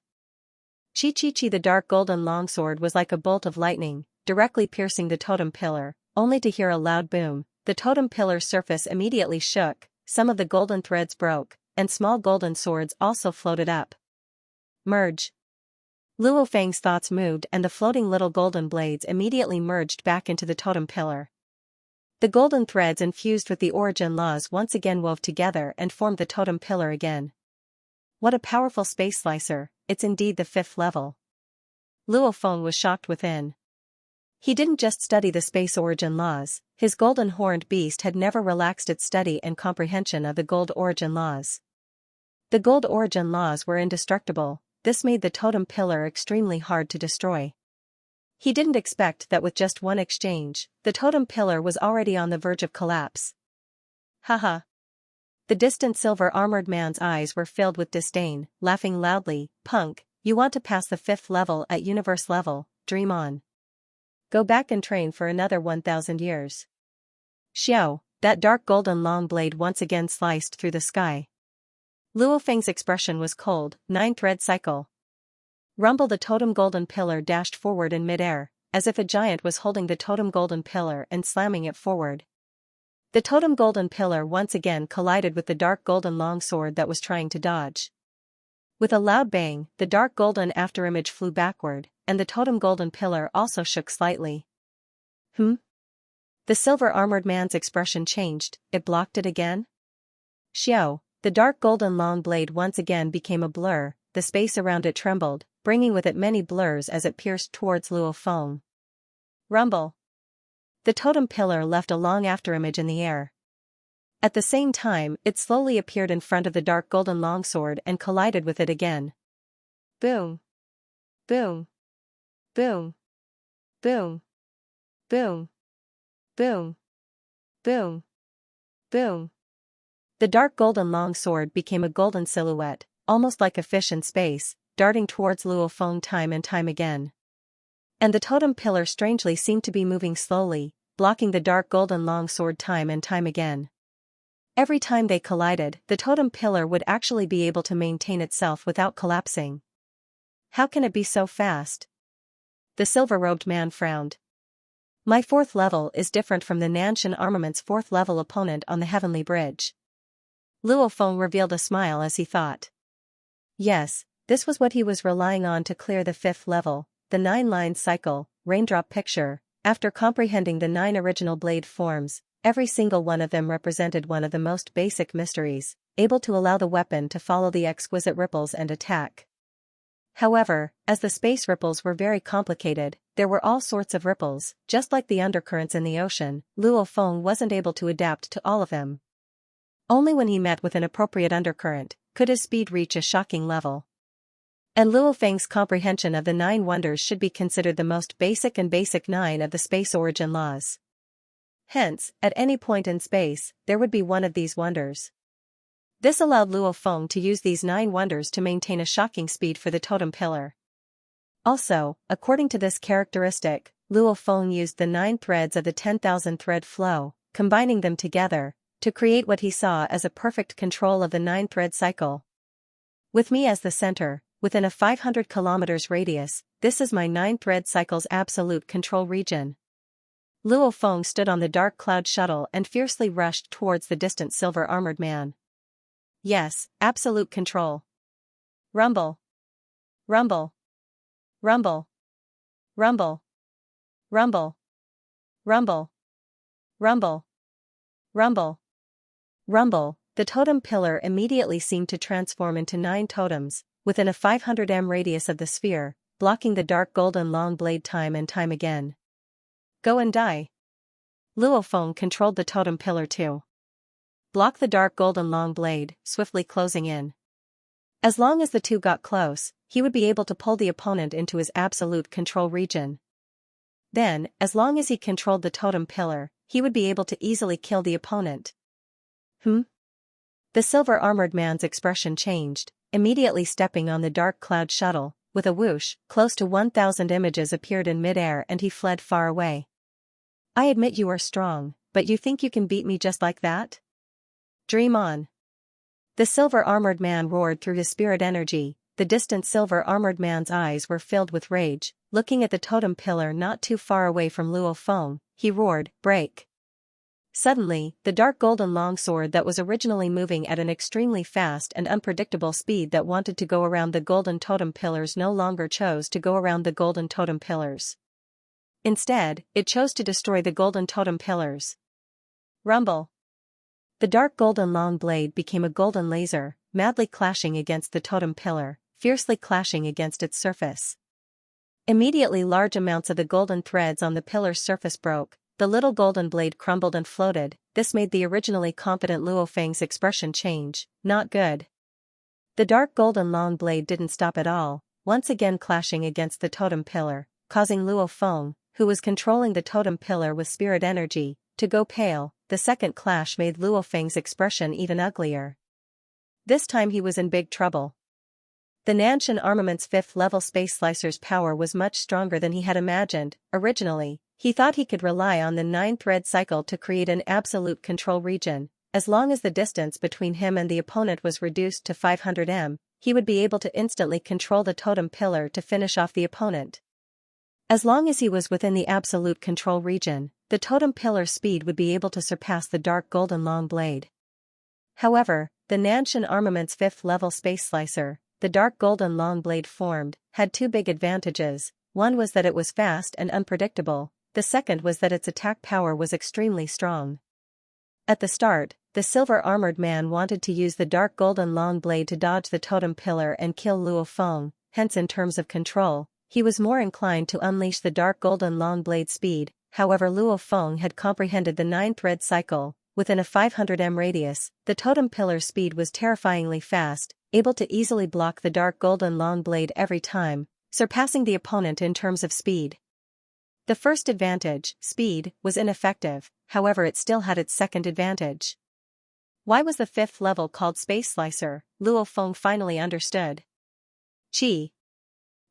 Chi-chi-chi. The dark golden longsword was like a bolt of lightning, directly piercing the totem pillar, only to hear a loud boom. The totem pillar's surface immediately shook, some of the golden threads broke, and small golden swords also floated up. Merge. Luo Feng's thoughts moved and the floating little golden blades immediately merged back into the totem pillar. The golden threads infused with the origin laws once again wove together and formed the totem pillar again. What a powerful space slicer, it's indeed the 5th level. Luo Feng was shocked within. He didn't just study the space origin laws, his golden horned beast had never relaxed its study and comprehension of the gold origin laws. The gold origin laws were indestructible, this made the totem pillar extremely hard to destroy. He didn't expect that with just one exchange, the totem pillar was already on the verge of collapse. Haha. The distant silver-armored man's eyes were filled with disdain, laughing loudly. Punk, you want to pass the 5th level at universe level, dream on. Go back and train for another 1,000 years. Xiao, that dark golden long blade once again sliced through the sky. Luo Feng's expression was cold. 9-thread cycle. Rumble. The totem golden pillar dashed forward in midair, as if a giant was holding the totem golden pillar and slamming it forward. The totem golden pillar once again collided with the dark golden longsword that was trying to dodge. With a loud bang, the dark golden afterimage flew backward, and the totem golden pillar also shook slightly. The silver-armored man's expression changed, it blocked it again? Xiao, the dark golden long blade once again became a blur, the space around it trembled, bringing with it many blurs as it pierced towards Luo Feng. Rumble. The totem pillar left a long afterimage in the air. At the same time, it slowly appeared in front of the dark golden longsword and collided with it again. Boom. Boom. Boom. Boom. Boom. Boom. Boom. Boom. The dark golden longsword became a golden silhouette, almost like a fish in space, darting towards Luo Feng time and time again. And the totem pillar strangely seemed to be moving slowly, blocking the dark golden longsword time and time again. Every time they collided, the totem pillar would actually be able to maintain itself without collapsing. How can it be so fast? The silver-robed man frowned. My fourth level is different from the Nanshan Armament's fourth level opponent on the Heavenly Bridge. Luo Feng revealed a smile as he thought. Yes, this was what he was relying on to clear the fifth level, the 9-line cycle, raindrop picture. After comprehending the 9 original blade forms, every single one of them represented one of the most basic mysteries, able to allow the weapon to follow the exquisite ripples and attack. However, as the space ripples were very complicated, there were all sorts of ripples, just like the undercurrents in the ocean. Luo Feng wasn't able to adapt to all of them. Only when he met with an appropriate undercurrent could his speed reach a shocking level. And Luo Feng's comprehension of the 9 wonders should be considered the most basic and basic 9 of the space origin laws. Hence, at any point in space, there would be one of these wonders. This allowed Luo Feng to use these 9 wonders to maintain a shocking speed for the totem pillar. Also, according to this characteristic, Luo Feng used the 9 threads of the 10,000 thread flow, combining them together, to create what he saw as a perfect control of the 9 thread cycle. With me as the center, within a 500 kilometers radius, this is my 9 thread cycle's absolute control region. Luo Feng stood on the dark cloud shuttle and fiercely rushed towards the distant silver-armored man. Yes, absolute control. Rumble. Rumble. Rumble. Rumble. Rumble. Rumble. Rumble. Rumble. Rumble. The totem pillar immediately seemed to transform into 9 totems, within a 500 m radius of the sphere, blocking the dark golden long blade time and time again. Go and die. Luo Feng controlled the totem pillar too. Block the dark golden long blade, swiftly closing in. As long as the two got close, he would be able to pull the opponent into his absolute control region. Then, as long as he controlled the totem pillar, he would be able to easily kill the opponent. The silver-armored man's expression changed, immediately stepping on the dark cloud shuttle. With a whoosh, close to 1,000 images appeared in midair and he fled far away. I admit you are strong, but you think you can beat me just like that? Dream on. The silver-armored man roared through his spirit energy. The distant silver-armored man's eyes were filled with rage. Looking at the totem pillar not too far away from Luo Feng, he roared, break. Suddenly, the dark golden longsword that was originally moving at an extremely fast and unpredictable speed that wanted to go around the golden totem pillars no longer chose to go around the golden totem pillars. Instead, it chose to destroy the golden totem pillars. Rumble. The dark golden long blade became a golden laser, madly clashing against the totem pillar, fiercely clashing against its surface. Immediately large amounts of the golden threads on the pillar's surface broke. The little golden blade crumbled and floated. This made the originally confident Luo Feng's expression change. Not good. The dark golden long blade didn't stop at all, once again clashing against the totem pillar, causing Luo Feng, who was controlling the totem pillar with spirit energy, to go pale. The second clash made Luo Feng's expression even uglier. This time he was in big trouble. The Nanshan Armament's 5th level space slicer's power was much stronger than he had imagined. Originally, he thought he could rely on the 9-thread cycle to create an absolute control region. As long as the distance between him and the opponent was reduced to 500 m, he would be able to instantly control the totem pillar to finish off the opponent. As long as he was within the absolute control region, the totem pillar's speed would be able to surpass the dark golden long blade. However, the Nanshan Armament's 5th level space slicer, the dark golden long blade formed, had 2 big advantages. One was that it was fast and unpredictable. The second was that its attack power was extremely strong. At the start, the silver-armored man wanted to use the dark golden long blade to dodge the totem pillar and kill Luo Feng. Hence, in terms of control, he was more inclined to unleash the dark golden long blade speed. However, Luo Feng had comprehended the 9-thread cycle. Within a 500 m radius, the totem pillar's speed was terrifyingly fast, able to easily block the dark golden long blade every time, surpassing the opponent in terms of speed. The first advantage, speed, was ineffective. However, it still had its second advantage. Why was the 5th level called Space Slicer? Luo Feng finally understood. Qi.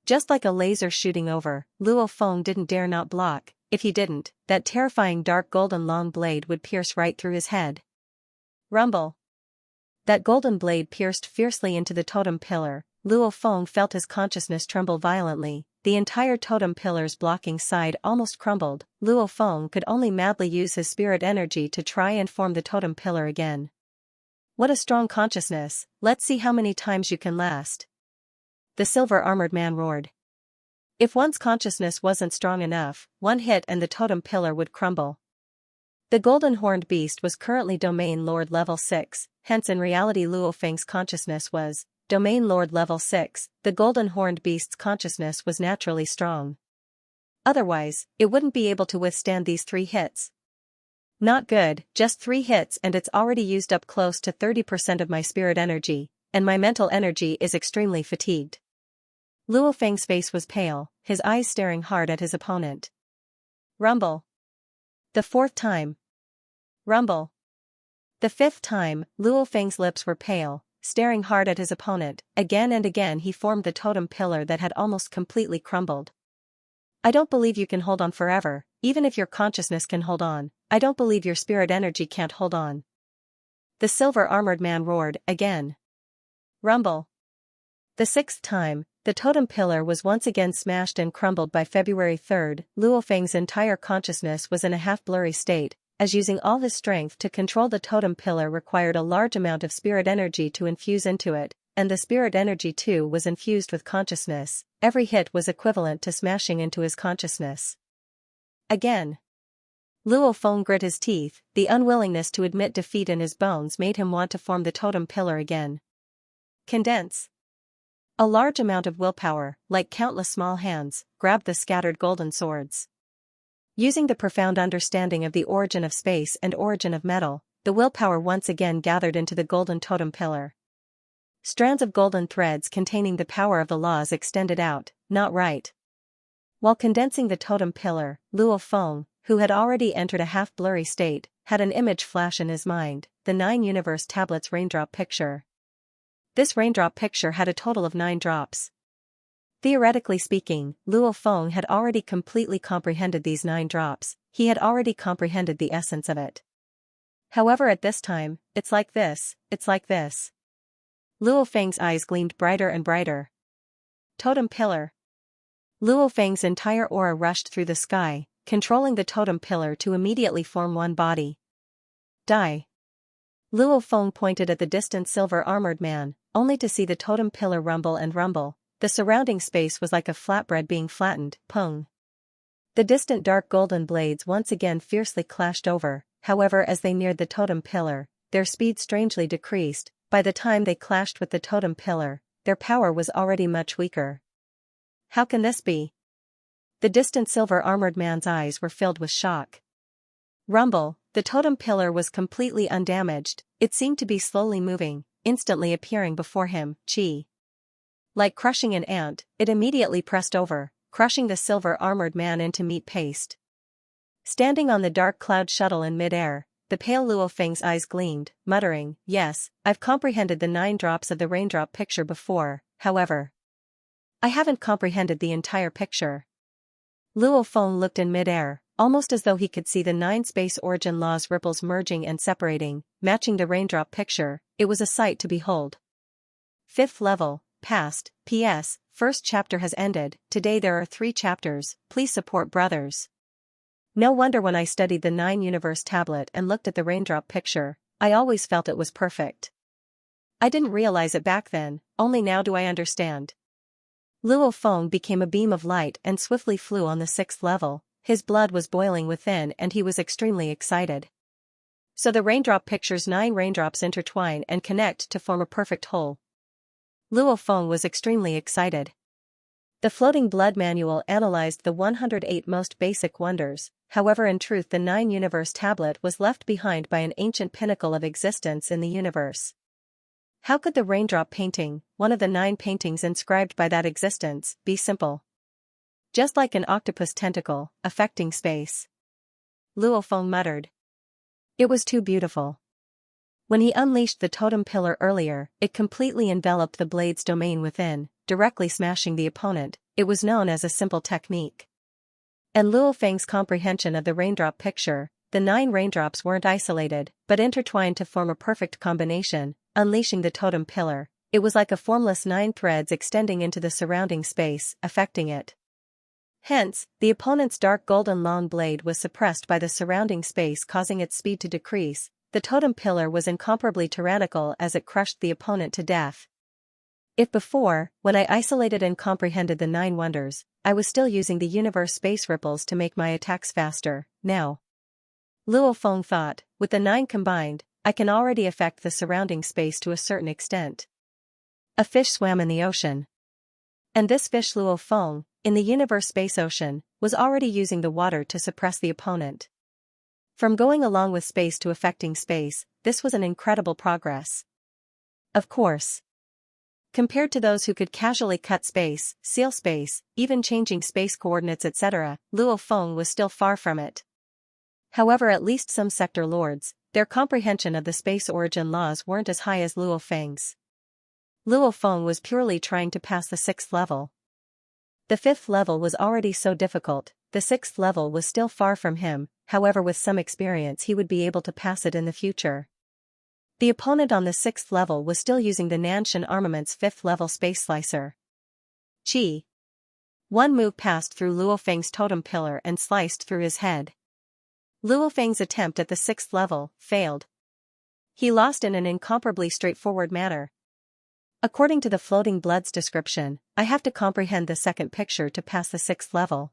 Just like a laser shooting over, Luo Feng didn't dare not block. If he didn't, that terrifying dark golden long blade would pierce right through his head. Rumble. That golden blade pierced fiercely into the totem pillar. Luo Feng felt his consciousness tremble violently. The entire totem pillar's blocking side almost crumbled. Luo Feng could only madly use his spirit energy to try and form the totem pillar again. What a strong consciousness, let's see how many times you can last. The silver-armored man roared. If one's consciousness wasn't strong enough, one hit and the totem pillar would crumble. The golden horned beast was currently Domain Lord level 6, hence in reality Luo Feng's consciousness was Domain Lord level 6, the golden horned beast's consciousness was naturally strong. Otherwise, it wouldn't be able to withstand these 3 hits. Not good, just 3 hits and it's already used up close to 30% of my spirit energy, and my mental energy is extremely fatigued. Luo Feng's face was pale, his eyes staring hard at his opponent. Rumble. The 4th time. Rumble. The 5th time, Luo Feng's lips were pale, staring hard at his opponent. Again and again he formed the totem pillar that had almost completely crumbled. I don't believe you can hold on forever, even if your consciousness can hold on. I don't believe your spirit energy can't hold on. The silver-armored man roared, again. Rumble. The 6th time, the totem pillar was once again smashed and crumbled by February 3rd. Luo Feng's entire consciousness was in a half-blurry state, as using all his strength to control the totem pillar required a large amount of spirit energy to infuse into it, and the spirit energy too was infused with consciousness. Every hit was equivalent to smashing into his consciousness. Again. Luo Feng grit his teeth, the unwillingness to admit defeat in his bones made him want to form the totem pillar again. Condense. A large amount of willpower, like countless small hands, grabbed the scattered golden swords. Using the profound understanding of the origin of space and origin of metal, the willpower once again gathered into the golden totem pillar. Strands of golden threads containing the power of the laws extended out, not right. While condensing the totem pillar, Luo Feng, who had already entered a half-blurry state, had an image flash in his mind, the 9 universe tablets raindrop picture. This raindrop picture had a total of 9 drops. Theoretically speaking, Luo Feng had already completely comprehended these 9 drops, he had already comprehended the essence of it. However at this time, it's like this, it's like this. Luo Feng's eyes gleamed brighter and brighter. Totem pillar. Luo Feng's entire aura rushed through the sky, controlling the totem pillar to immediately form one body. Die. Luo Feng pointed at the distant silver-armored man, only to see the totem pillar rumble and rumble. The surrounding space was like a flatbread being flattened, pung. The distant dark golden blades once again fiercely clashed over, however as they neared the totem pillar, their speed strangely decreased. By the time they clashed with the totem pillar, their power was already much weaker. How can this be? The distant silver-armored man's eyes were filled with shock. Rumble, the totem pillar was completely undamaged, it seemed to be slowly moving, instantly appearing before him, Qi. Like crushing an ant, it immediately pressed over, crushing the silver-armored man into meat paste. Standing on the dark cloud shuttle in mid-air, the pale Luo Feng's eyes gleamed, muttering, yes, I've comprehended the 9 drops of the raindrop picture before, however. I haven't comprehended the entire picture. Luo Feng looked in mid-air, almost as though he could see the 9 space origin laws ripples merging and separating, matching the raindrop picture. It was a sight to behold. 5th level. Past, P.S., first chapter has ended, today there are 3 chapters, please support brothers. No wonder when I studied the 9 universe tablet and looked at the raindrop picture, I always felt it was perfect. I didn't realize it back then, only now do I understand. Luo Feng became a beam of light and swiftly flew on the 6th level, his blood was boiling within and he was extremely excited. So the raindrop picture's 9 raindrops intertwine and connect to form a perfect whole. Luo Feng was extremely excited. The floating blood manual analyzed the 108 most basic wonders, however in truth the 9 universe tablet was left behind by an ancient pinnacle of existence in the universe. How could the raindrop painting, one of the 9 paintings inscribed by that existence, be simple? Just like an octopus tentacle, affecting space. Luo Feng muttered. It was too beautiful. When he unleashed the totem pillar earlier, it completely enveloped the blade's domain within, directly smashing the opponent. It was known as a simple technique. And Luo Feng's comprehension of the raindrop picture, the 9 raindrops weren't isolated, but intertwined to form a perfect combination, unleashing the totem pillar. It was like a formless 9 threads extending into the surrounding space, affecting it. Hence, the opponent's dark golden long blade was suppressed by the surrounding space, causing its speed to decrease. The totem pillar was incomparably tyrannical as it crushed the opponent to death. If before, when I isolated and comprehended the 9 wonders, I was still using the universe space ripples to make my attacks faster, now, Luo Feng thought, with the 9 combined, I can already affect the surrounding space to a certain extent. A fish swam in the ocean. And this fish Luo Feng, in the universe space ocean, was already using the water to suppress the opponent. From going along with space to affecting space, this was an incredible progress. Of course. Compared to those who could casually cut space, seal space, even changing space coordinates etc., Luo Feng was still far from it. However, at least some sector lords, their comprehension of the space origin laws weren't as high as Luo Feng's. Luo Feng was purely trying to pass the 6th level. The 5th level was already so difficult, the 6th level was still far from him, however with some experience he would be able to pass it in the future. The opponent on the 6th level was still using the Nanshan Armaments 5th level space slicer. Chi. One move passed through Luo Feng's totem pillar and sliced through his head. Luo Feng's attempt at the 6th level failed. He lost in an incomparably straightforward manner. According to the Floating Bloods description, I have to comprehend the second picture to pass the 6th level.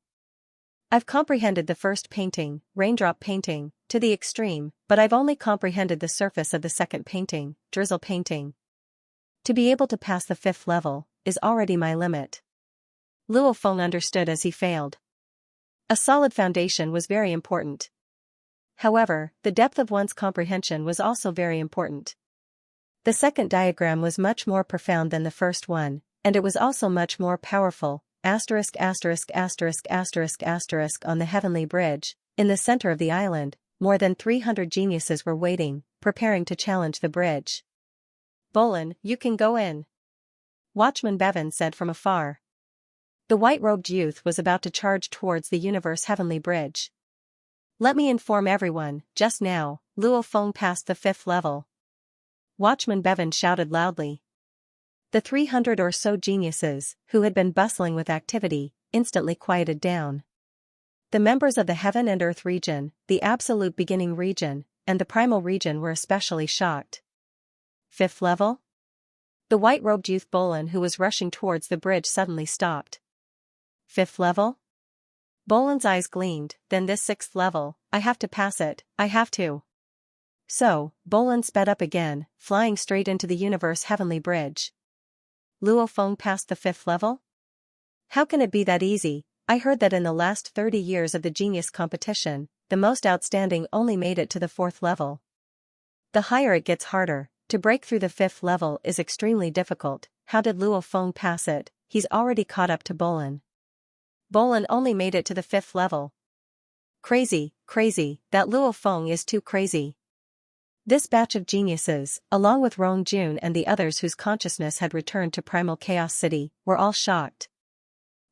I've comprehended the first painting, raindrop painting, to the extreme, but I've only comprehended the surface of the second painting, drizzle painting. To be able to pass the 5th level is already my limit. Luo Feng understood as he failed. A solid foundation was very important. However, the depth of one's comprehension was also very important. The second diagram was much more profound than the first one, and it was also much more powerful. ********** On the heavenly bridge, in the center of the island, more than 300 geniuses were waiting, preparing to challenge the bridge. Bolin, you can go in. Watchman Bevan said from afar. The white-robed youth was about to charge towards the universe heavenly bridge. Let me inform everyone, just now, Luo Feng passed the 5th level. Watchman Bevan shouted loudly. The 300 or so geniuses, who had been bustling with activity, instantly quieted down. The members of the Heaven and Earth region, the Absolute Beginning region, and the Primal region were especially shocked. 5th level? The white-robed youth Bolin who was rushing towards the bridge suddenly stopped. 5th level? Bolin's eyes gleamed, then this 6th level, I have to pass it, I have to. So, Bolin sped up again, flying straight into the universe heavenly bridge. Luo Feng passed the 5th level? How can it be that easy? I heard that in the last 30 years of the genius competition, the most outstanding only made it to the 4th level. The higher it gets harder, to break through the 5th level is extremely difficult. How did Luo Feng pass it? He's already caught up to Bolin. Bolin only made it to the 5th level. Crazy, that Luo Feng is too crazy. This batch of geniuses, along with Rong Jun and the others whose consciousness had returned to Primal Chaos City, were all shocked.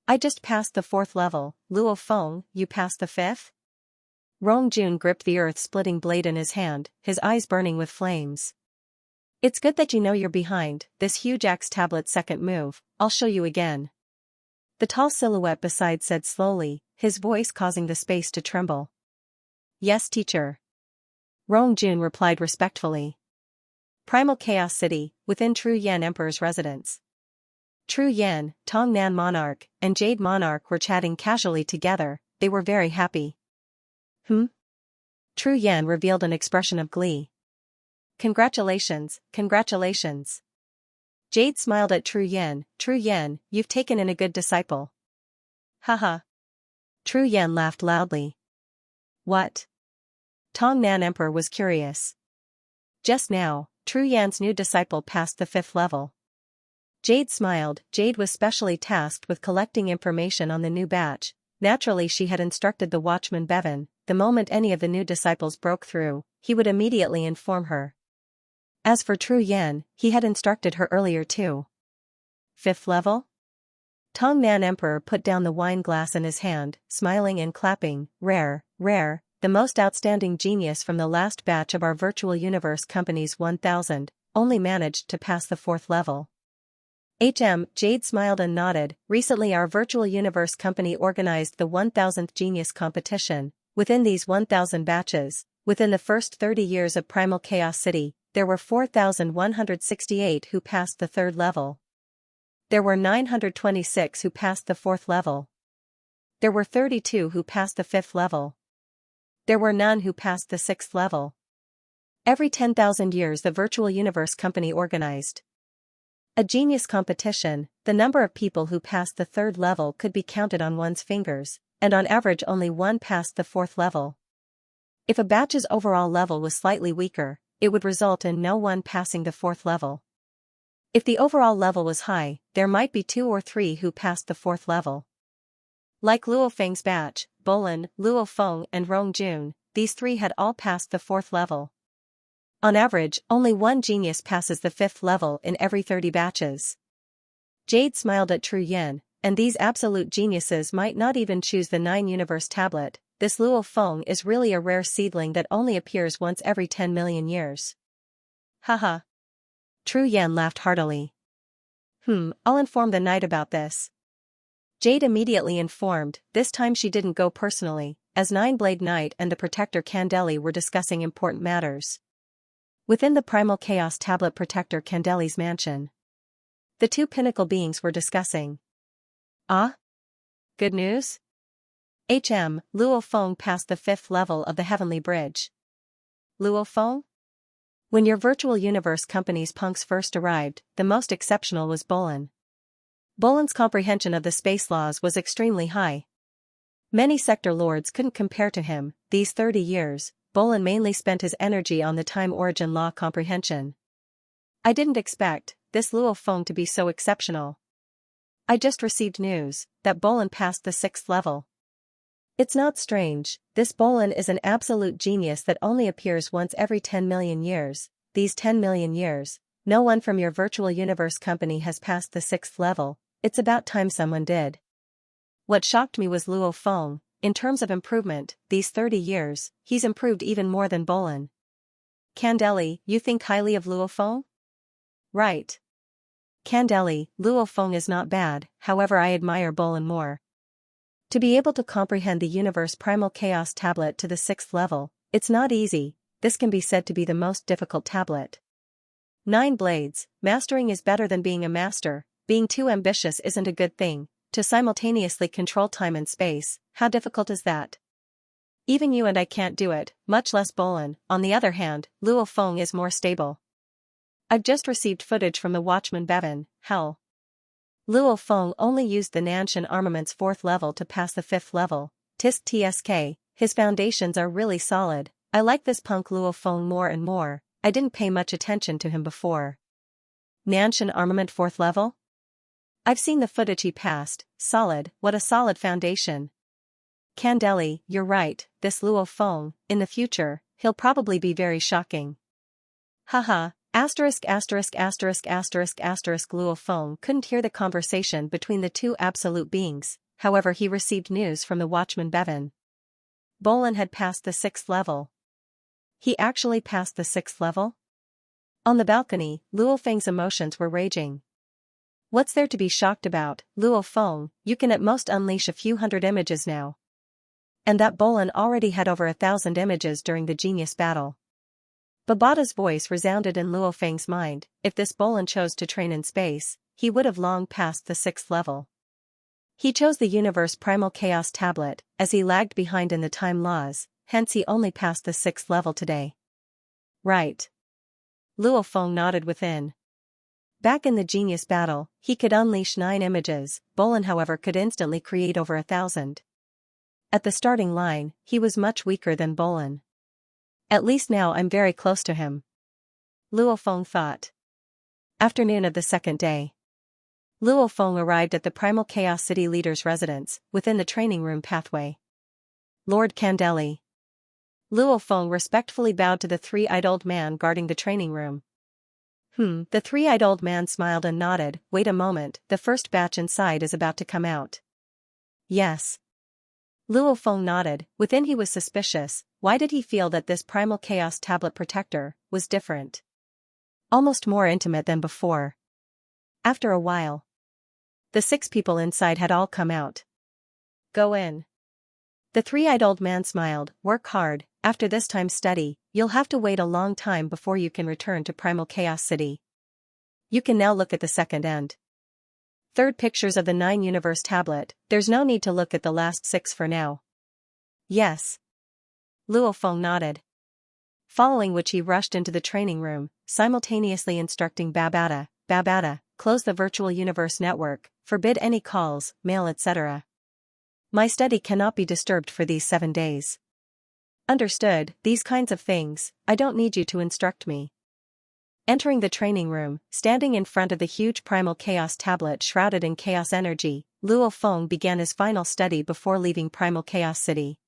I just passed the 4th level, Luo Feng, you passed the 5th? Rong Jun gripped the earth-splitting blade in his hand, his eyes burning with flames. It's good that you know you're behind, this huge axe tablet's second move, I'll show you again. The tall silhouette beside said slowly, his voice causing the space to tremble. Yes, teacher. Rong Jun replied respectfully. Primal Chaos City, within Tru Yan Emperor's residence. Tru Yan, Tong Nan Monarch, and Jade Monarch were chatting casually together, they were very happy. Tru Yan revealed an expression of glee. Congratulations. Jade smiled at Tru Yan, you've taken in a good disciple. Haha. Tru Yan laughed loudly. What? Tong Nan Emperor was curious. Just now, Tru Yan's new disciple passed the 5th level. Jade smiled. Jade was specially tasked with collecting information on the new batch. Naturally she had instructed the Watchman Bevan, the moment any of the new disciples broke through, he would immediately inform her. As for Tru Yan, he had instructed her earlier too. 5th level? Tongnan Emperor put down the wine glass in his hand, smiling and clapping. Rare, rare, the most outstanding genius from the last batch of our virtual universe company's 1000, only managed to pass the 4th level. Jade smiled and nodded. Recently our virtual universe company organized the 1000th genius competition. Within these 1000 batches, within the first 30 years of Primal Chaos City, there were 4,168 who passed the 3rd level. There were 926 who passed the 4th level. There were 32 who passed the 5th level. There were none who passed the 6th level. Every 10,000 years the virtual universe company organized a genius competition. The number of people who passed the 3rd level could be counted on one's fingers, and on average only one passed the 4th level. If a batch's overall level was slightly weaker, it would result in no one passing the 4th level. If the overall level was high, there might be 2 or 3 who passed the 4th level. Like Luo Feng's batch, Bolin, Luo Feng and Rong Jun, these 3 had all passed the 4th level. On average, only one genius passes the 5th level in every 30 batches. Jade smiled at Tru Yen, and these absolute geniuses might not even choose the 9 universe tablet. This Luo Feng is really a rare seedling that only appears once every 10 million years. Haha. Tru Yen laughed heartily. I'll inform the knight about this. Jade immediately informed. This time she didn't go personally, as Nine-Blade Knight and the Protector Candeli were discussing important matters within the Primal Chaos Tablet Protector Candeli's mansion. The 2 pinnacle beings were discussing. Good news? Luo Feng passed the 5th level of the Heavenly Bridge. Luo Feng? When your virtual universe company's punks first arrived, the most exceptional was Bolin. Bolin's comprehension of the space laws was extremely high. Many sector lords couldn't compare to him. These 30 years, Bolin mainly spent his energy on the time origin law comprehension. I didn't expect this Luo Feng to be so exceptional. I just received news that Bolin passed the 6th level. It's not strange, this Bolin is an absolute genius that only appears once every 10 million years. These 10 million years, no one from your virtual universe company has passed the 6th level. It's about time someone did. What shocked me was Luo Feng. In terms of improvement, these 30 years, he's improved even more than Bolin. Candeli, you think highly of Luo Feng? Right. Candeli, Luo Feng is not bad, however I admire Bolin more. To be able to comprehend the universe Primal Chaos Tablet to the 6th level, it's not easy. This can be said to be the most difficult tablet. 9 blades, mastering is better than being a master. Being too ambitious isn't a good thing. To simultaneously control time and space, how difficult is that? Even you and I can't do it, much less Bolin. On the other hand, Luo Feng is more stable. I've just received footage from the Watchman Bevan. Hell. Luo Feng only used the Nanshan Armament's 4th level to pass the 5th level. Tisk TSK, his foundations are really solid. I like this punk Luo Feng more and more. I didn't pay much attention to him before. Nanshan Armament 4th level? I've seen the footage he passed. Solid, what a solid foundation. Candeli, you're right, this Luo Feng, in the future, he'll probably be very shocking. Haha. Luo Feng couldn't hear the conversation between the 2 absolute beings, however he received news from the Watchman Bevan. Bolin had passed the 6th level. He actually passed the 6th level? On the balcony, Luo Feng's emotions were raging. What's there to be shocked about, Luo Feng? You can at most unleash a few hundred images now. And that Bolin already had over 1,000 images during the genius battle. Babata's voice resounded in Luo Feng's mind. If this Bolin chose to train in space, he would have long passed the 6th level. He chose the universe Primal Chaos Tablet, as he lagged behind in the time laws, hence he only passed the 6th level today. Right. Luo Feng nodded within. Back in the genius battle, he could unleash 9 images, Bolin however could instantly create over 1,000. At the starting line, he was much weaker than Bolin. At least now I'm very close to him. Luo Feng thought. Afternoon of the 2nd day. Luo Feng arrived at the Primal Chaos City leader's residence, within the training room pathway. Lord Candeli. Luo Feng respectfully bowed to the 3-eyed old man guarding the training room. The three-eyed old man smiled and nodded. Wait a moment, the first batch inside is about to come out. Yes. Luo Feng nodded. Within he was suspicious. Why did he feel that this primal chaos tablet protector was different? Almost more intimate than before. After a while, the 6 people inside had all come out. Go in. The three-eyed old man smiled. Work hard. After this time study, you'll have to wait a long time before you can return to Primal Chaos City. You can now look at the second and third pictures of the 9-universe tablet. There's no need to look at the last 6 for now. Yes. Luo Feng nodded. Following which he rushed into the training room, simultaneously instructing Babata, close the virtual universe network, forbid any calls, mail etc. My study cannot be disturbed for these 7 days. Understood, these kinds of things, I don't need you to instruct me. Entering the training room, standing in front of the huge primal chaos tablet shrouded in chaos energy, Luo Feng began his final study before leaving Primal Chaos City.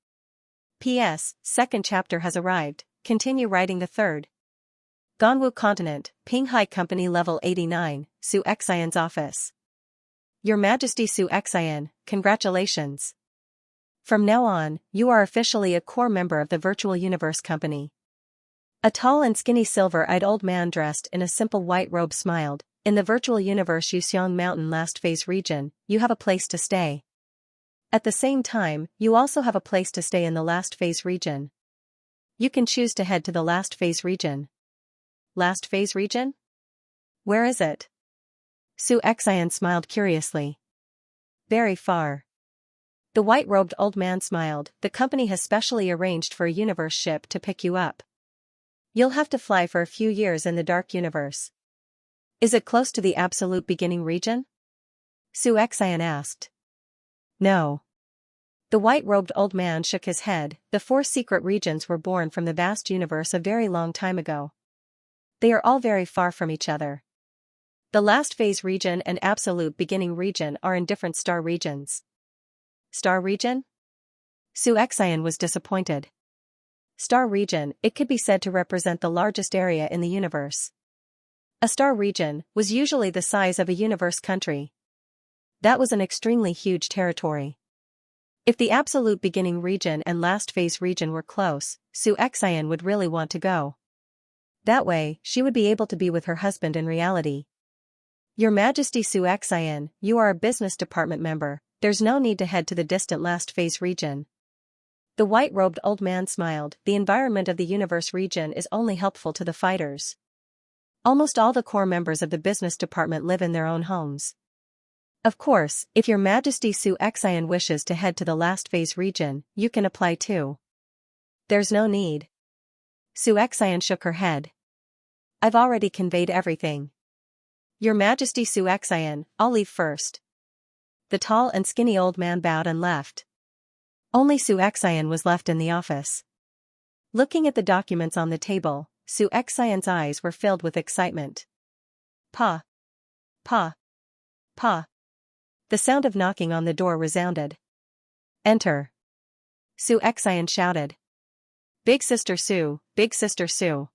P.S. Second chapter has arrived, continue writing the third. Ganwu Continent, Pinghai Company Level 89, Su Xian's office. Your Majesty Su Xian, congratulations. From now on, you are officially a core member of the Virtual Universe Company. A tall and skinny silver-eyed old man dressed in a simple white robe smiled. In the Virtual Universe Yuxiang Mountain Last Phase region, you have a place to stay. At the same time, you also have a place to stay in the Last Phase region. You can choose to head to the Last Phase region. Last Phase region? Where is it? Su Xian smiled curiously. Very far. The white-robed old man smiled. The company has specially arranged for a universe ship to pick you up. You'll have to fly for a few years in the dark universe. Is it close to the absolute beginning region? Su Xian asked. No. The white-robed old man shook his head. The 4 secret regions were born from the vast universe a very long time ago. They are all very far from each other. The last phase region and absolute beginning region are in different star regions. Star region? Su Xian was disappointed. Star region, it could be said to represent the largest area in the universe. A star region was usually the size of a universe country. That was an extremely huge territory. If the absolute beginning region and last phase region were close, Su Xian would really want to go. That way, she would be able to be with her husband in reality. Your Majesty Su Xian, you are a business department member, there's no need to head to the distant last phase region. The white-robed old man smiled. The environment of the universe region is only helpful to the fighters. Almost all the core members of the business department live in their own homes. Of course, if your Majesty Su Xian wishes to head to the last phase region, you can apply too. There's no need. Su Xian shook her head. I've already conveyed everything. Your Majesty Su Xian, I'll leave first. The tall and skinny old man bowed and left. Only Su Xian was left in the office. Looking at the documents on the table, Su Xian's eyes were filled with excitement. Pa. Pa. Pa. The sound of knocking on the door resounded. Enter. Su Xian shouted. Big Sister Su, Big Sister Su.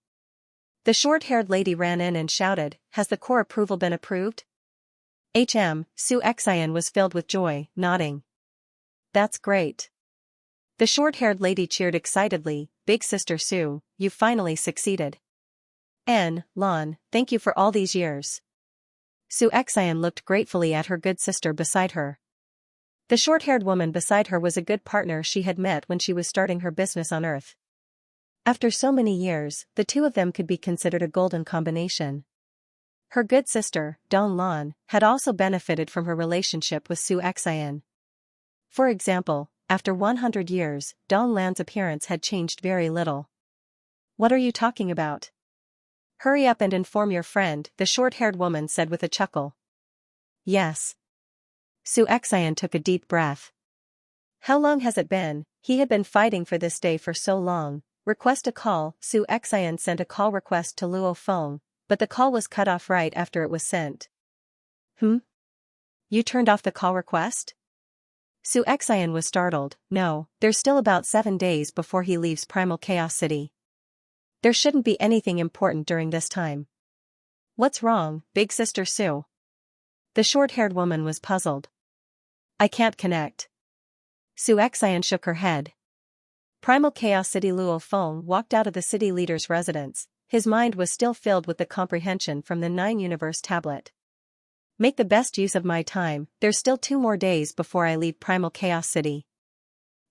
The short-haired lady ran in and shouted, has the core approval been approved? Su Xian was filled with joy, nodding. That's great. The short-haired lady cheered excitedly, Big Sister Su, you finally succeeded. Lan, thank you for all these years. Su Xian looked gratefully at her good sister beside her. The short-haired woman beside her was a good partner she had met when she was starting her business on Earth. After so many years, the two of them could be considered a golden combination. Her good sister, Dong Lan, had also benefited from her relationship with Su Xian. For example, after 100 years, Dong Lan's appearance had changed very little. What are you talking about? Hurry up and inform your friend, the short-haired woman said with a chuckle. Yes. Su Xian took a deep breath. How long has it been? He had been fighting for this day for so long. Request a call. Su Xian sent a call request to Luo Feng, but the call was cut off right after it was sent. You turned off the call request? Su Xian was startled. No, there's still about 7 days before he leaves Primal Chaos City. There shouldn't be anything important during this time. What's wrong, Big Sister Sue? The short-haired woman was puzzled. I can't connect. Xianxia shook her head. Primal Chaos City. Luo Feng walked out of the city leader's residence. His mind was still filled with the comprehension from the 9-universe tablet. Make the best use of my time, there's still 2 more days before I leave Primal Chaos City.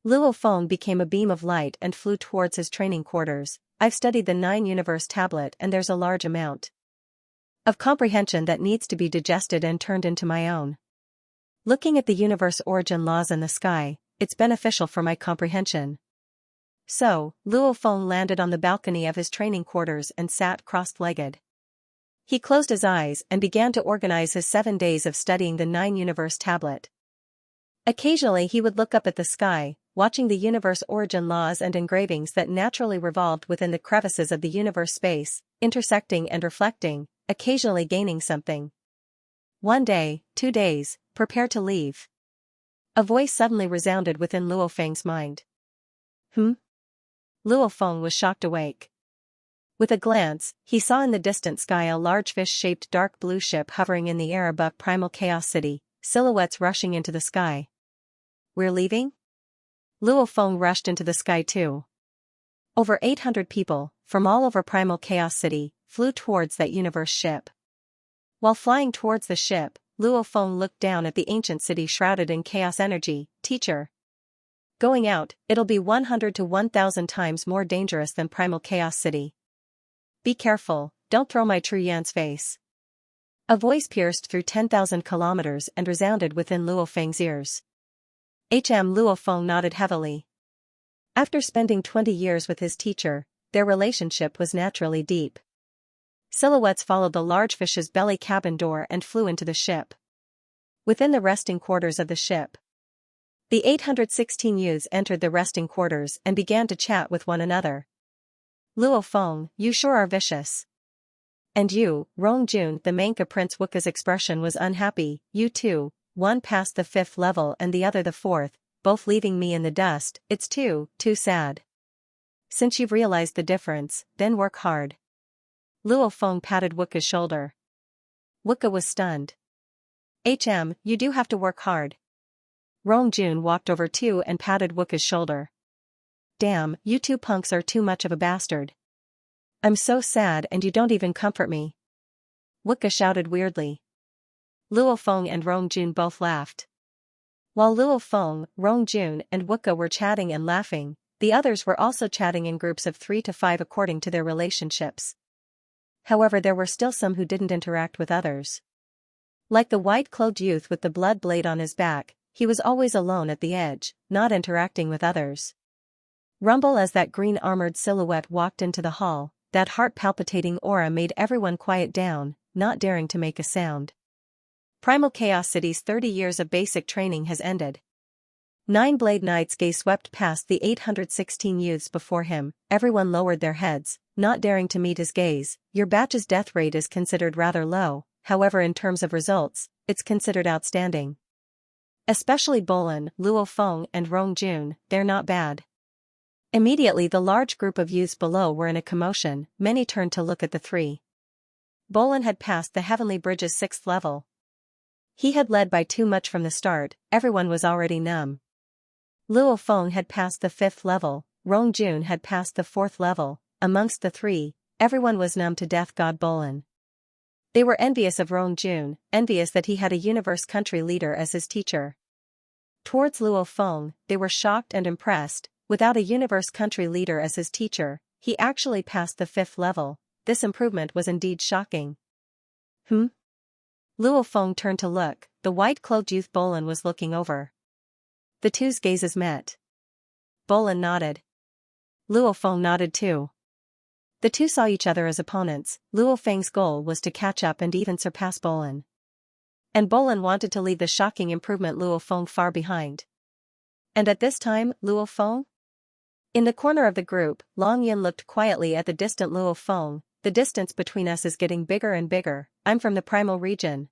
Luo Feng became a beam of light and flew towards his training quarters. I've studied the 9-universe tablet and there's a large amount of comprehension that needs to be digested and turned into my own. Looking at the universe origin laws in the sky, it's beneficial for my comprehension. So, Luo Feng landed on the balcony of his training quarters and sat cross-legged. He closed his eyes and began to organize his 7 days of studying the 9-universe tablet. Occasionally he would look up at the sky, watching the universe origin laws and engravings that naturally revolved within the crevices of the universe space, intersecting and reflecting, occasionally gaining something. 1 day, 2 days, prepare to leave. A voice suddenly resounded within Luo Feng's mind. Luo Feng was shocked awake. With a glance, he saw in the distant sky a large fish-shaped dark blue ship hovering in the air above Primal Chaos City, silhouettes rushing into the sky. We're leaving? Luo Feng rushed into the sky too. Over 800 people, from all over Primal Chaos City, flew towards that universe ship. While flying towards the ship, Luo Feng looked down at the ancient city shrouded in chaos energy. Teacher. Going out, it'll be 100 to 1,000 times more dangerous than Primal Chaos City. Be careful, don't throw my True Yan's face. A voice pierced through 10,000 kilometers and resounded within Luo Feng's ears. Luo Feng nodded heavily. After spending 20 years with his teacher, their relationship was naturally deep. Silhouettes followed the large fish's belly cabin door and flew into the ship. Within the resting quarters of the ship, the 816 youths entered the resting quarters and began to chat with one another. Luo Feng, you sure are vicious. And you, Rongjun, the Manka Prince. Wuka's expression was unhappy. You too, one passed the 5th level and the other the 4th, both leaving me in the dust. It's too sad. Since you've realized the difference, then work hard. Luo Feng patted Wuka's shoulder. Wuka was stunned. You do have to work hard. Rongjun walked over too and patted Wuka's shoulder. Damn, you 2 punks are too much of a bastard. I'm so sad and you don't even comfort me. Wuka shouted weirdly. Luo Feng and Rongjun both laughed. While Luo Feng, Rongjun and Wuka were chatting and laughing, the others were also chatting in groups of 3 to 5 according to their relationships. However, there were still some who didn't interact with others. Like the white-clothed youth with the blood blade on his back, he was always alone at the edge, not interacting with others. Rumble as that green-armored silhouette walked into the hall, that heart-palpitating aura made everyone quiet down, not daring to make a sound. Primal Chaos City's 30 years of basic training has ended. 9 Blade Knight's gaze swept past the 816 youths before him. Everyone lowered their heads, not daring to meet his gaze. Your batch's death rate is considered rather low, however in terms of results, it's considered outstanding. Especially Bolin, Luo Feng and Rongjun, they're not bad. Immediately the large group of youths below were in a commotion. Many turned to look at the 3. Bolin had passed the Heavenly Bridge's 6th level. He had led by too much from the start, everyone was already numb. Luo Feng had passed the 5th level, Rongjun had passed the 4th level. Amongst the 3, everyone was numb to death. God Bolin. They were envious of Rongjun, envious that he had a universe country leader as his teacher. Towards Luo Feng, they were shocked and impressed. Without a universe country leader as his teacher, he actually passed the 5th level. This improvement was indeed shocking. Luo Feng turned to look. The white-clothed youth Bolin was looking over. The 2's gazes met. Bolin nodded. Luo Feng nodded too. The 2 saw each other as opponents. Luo Feng's goal was to catch up and even surpass Bolin. And Bolin wanted to leave the shocking improvement Luo Feng far behind. And at this time, Luo Feng? In the corner of the group, Long Yin looked quietly at the distant Luo Feng. The distance between us is getting bigger and bigger. I'm from the primal region.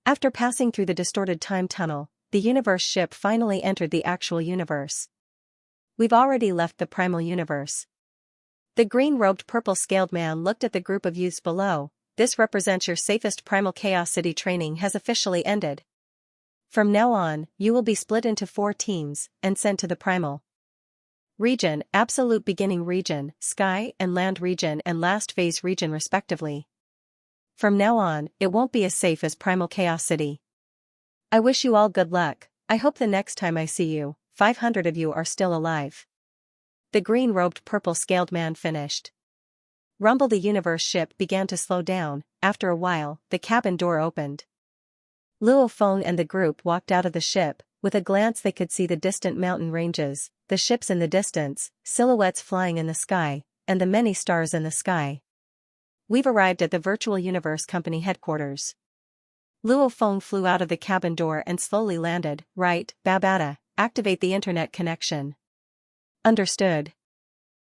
After passing through the distorted time tunnel, the universe ship finally entered the actual universe. We've already left the primal universe. The green-robed purple-scaled man looked at the group of youths below. this represents your safest Primal Chaos City training has officially ended. From now on, you will be split into 4 teams and sent to the Primal Region, Absolute Beginning Region, Sky and Land Region and Last Phase Region respectively. From now on, it won't be as safe as Primal Chaos City. I wish you all good luck. I hope the next time I see you, 500 of you are still alive. The green-robed purple-scaled man finished. Rumble the universe ship began to slow down. After a while, the cabin door opened. Luo Feng and the group walked out of the ship. With a glance they could see the distant mountain ranges, the ships in the distance, silhouettes flying in the sky, and the many stars in the sky. We've arrived at the Virtual Universe Company headquarters. Luo Feng flew out of the cabin door and slowly landed. Right, Babata, activate the internet connection. Understood.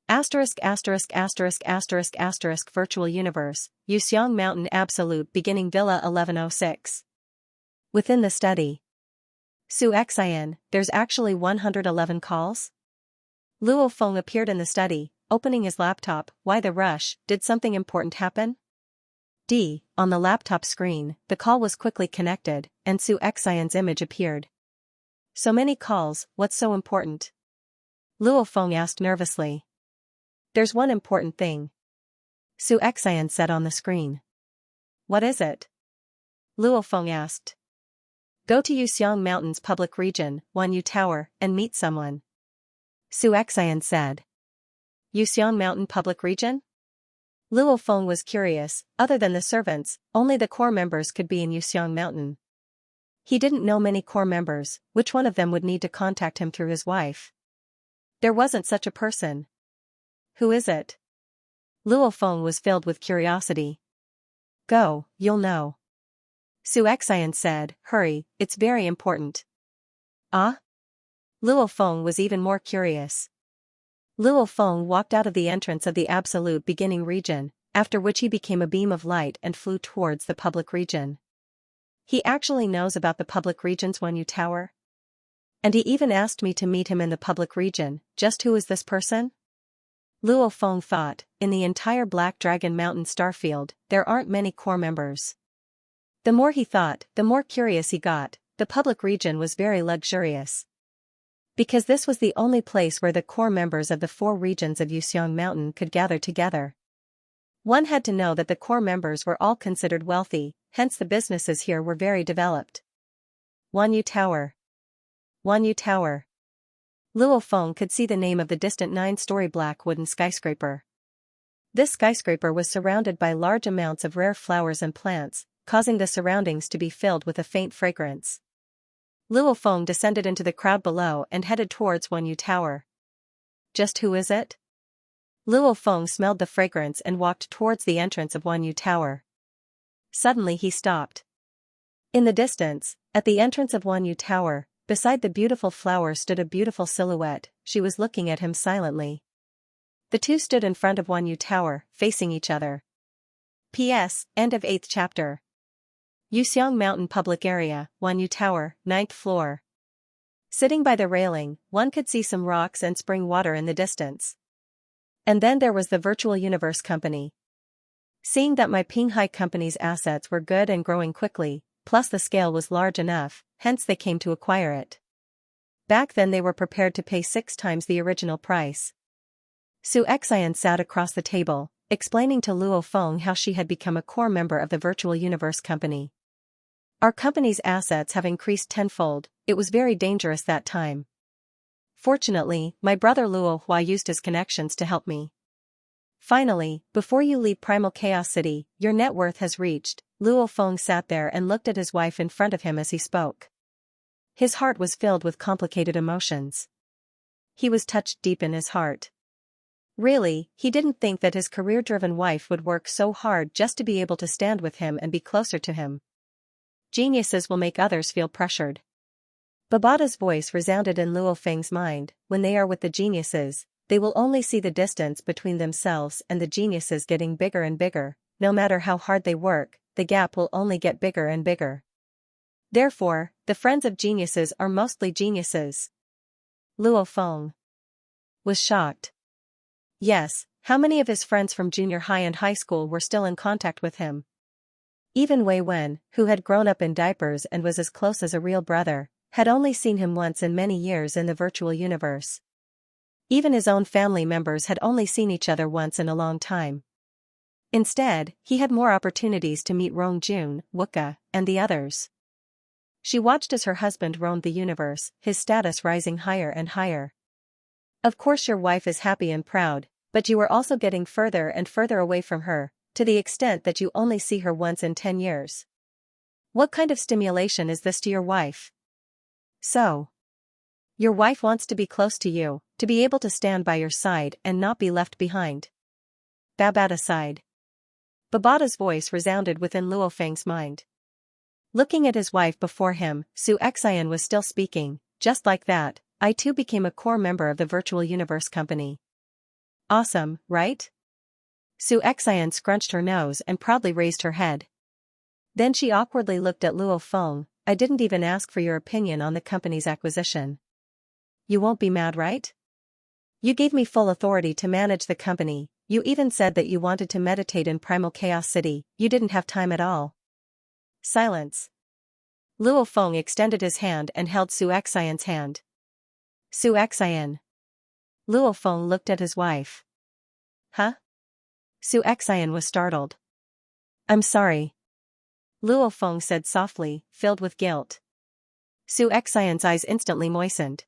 ******** Virtual Universe, Yuxiang Mountain Absolute Beginning Villa 1106. Within the study. Xianxia, there's actually 111 calls? Luo Feng appeared in the study, opening his laptop. Why the rush? Did something important happen? On the laptop screen, the call was quickly connected, and Xianxia's image appeared. So many calls, what's so important? Luo Feng asked nervously. There's one important thing. Xianxia said on the screen. What is it? Luo Feng asked. Go to Yuxiang Mountains Public Region, Wanyu Tower, and meet someone. Xianxia said. Yuxiang Mountain Public Region? Luo Feng was curious. Other than the servants, only the core members could be in Yuxiang Mountain. He didn't know many core members. Which one of them would need to contact him through his wife? There wasn't such a person. Who is it? Luo Feng was filled with curiosity. Go, you'll know. Xianxia said, hurry, it's very important. Ah? Luo Feng was even more curious. Luo Feng walked out of the entrance of the Absolute Beginning Region, after which he became a beam of light and flew towards the public region. He actually knows about the public region's Wanyu Tower? And he even asked me to meet him in the public region. Just who is this person? Luo Feng thought, in the entire Black Dragon Mountain starfield, there aren't many core members. The more he thought, the more curious he got. The public region was very luxurious. Because this was the only place where the core members of the 4 regions of Yuxiang Mountain could gather together. One had to know that the core members were all considered wealthy, hence the businesses here were very developed. Wanyu Tower. Wanyu Tower. Luo Feng could see the name of the distant 9-story black wooden skyscraper. This skyscraper was surrounded by large amounts of rare flowers and plants, causing the surroundings to be filled with a faint fragrance. Luo Feng descended into the crowd below and headed towards Wanyu Tower. Just who is it? Luo Feng smelled the fragrance and walked towards the entrance of Wanyu Tower. Suddenly he stopped. In the distance, at the entrance of Wanyu Tower, beside the beautiful flower stood a beautiful silhouette. She was looking at him silently. The two stood in front of Wanyu Tower, facing each other. P.S. End of 8th chapter. Yuxiang Mountain Public Area, Wanyu Tower, 9th floor. Sitting by the railing, one could see some rocks and spring water in the distance. And then there was the Virtual Universe Company. Seeing that my Pinghai Company's assets were good and growing quickly, plus the scale was large enough, hence they came to acquire it. Back then they were prepared to pay 6 times the original price. Xianxia sat across the table, explaining to Luo Feng how she had become a core member of the Virtual Universe Company. Our company's assets have increased tenfold. It was very dangerous that time. Fortunately, my brother Luo Hua used his connections to help me. Finally, before you leave Primal Chaos City, your net worth has reached. Luo Feng sat there and looked at his wife in front of him as he spoke. His heart was filled with complicated emotions. He was touched deep in his heart. Really, he didn't think that his career-driven wife would work so hard just to be able to stand with him and be closer to him. Geniuses will make others feel pressured. Babata's voice resounded in Luo Feng's mind. When they are with the geniuses, they will only see the distance between themselves and the geniuses getting bigger and bigger. No matter how hard they work, the gap will only get bigger and bigger. Therefore, the friends of geniuses are mostly geniuses. Luo Feng was shocked. Yes, how many of his friends from junior high and high school were still in contact with him? Even Wei Wen, who had grown up in diapers and was as close as a real brother, had only seen him once in many years in the virtual universe. Even his own family members had only seen each other once in a long time. Instead, he had more opportunities to meet Rongjun, Wuka, and the others. She watched as her husband roamed the universe, his status rising higher and higher. Of course your wife is happy and proud, but you are also getting further and further away from her, to the extent that you only see her once in 10 years. What kind of stimulation is this to your wife? So, your wife wants to be close to you, to be able to stand by your side and not be left behind. Babata sighed. Babata's voice resounded within Luo Feng's mind. Looking at his wife before him, Xianxia was still speaking. Just like that, I too became a core member of the Virtual Universe Company. Awesome, right? Xianxia scrunched her nose and proudly raised her head. Then she awkwardly looked at Luo Feng. I didn't even ask for your opinion on the company's acquisition. You won't be mad, right? You gave me full authority to manage the company. You even said that you wanted to meditate in Primal Chaos City. You didn't have time at all. Silence. Luo Feng extended his hand and held Xianxia's hand. Xianxia. Luo Feng looked at his wife. Huh? Xianxia was startled. I'm sorry. Luo Feng said softly, filled with guilt. Xianxia's eyes instantly moistened.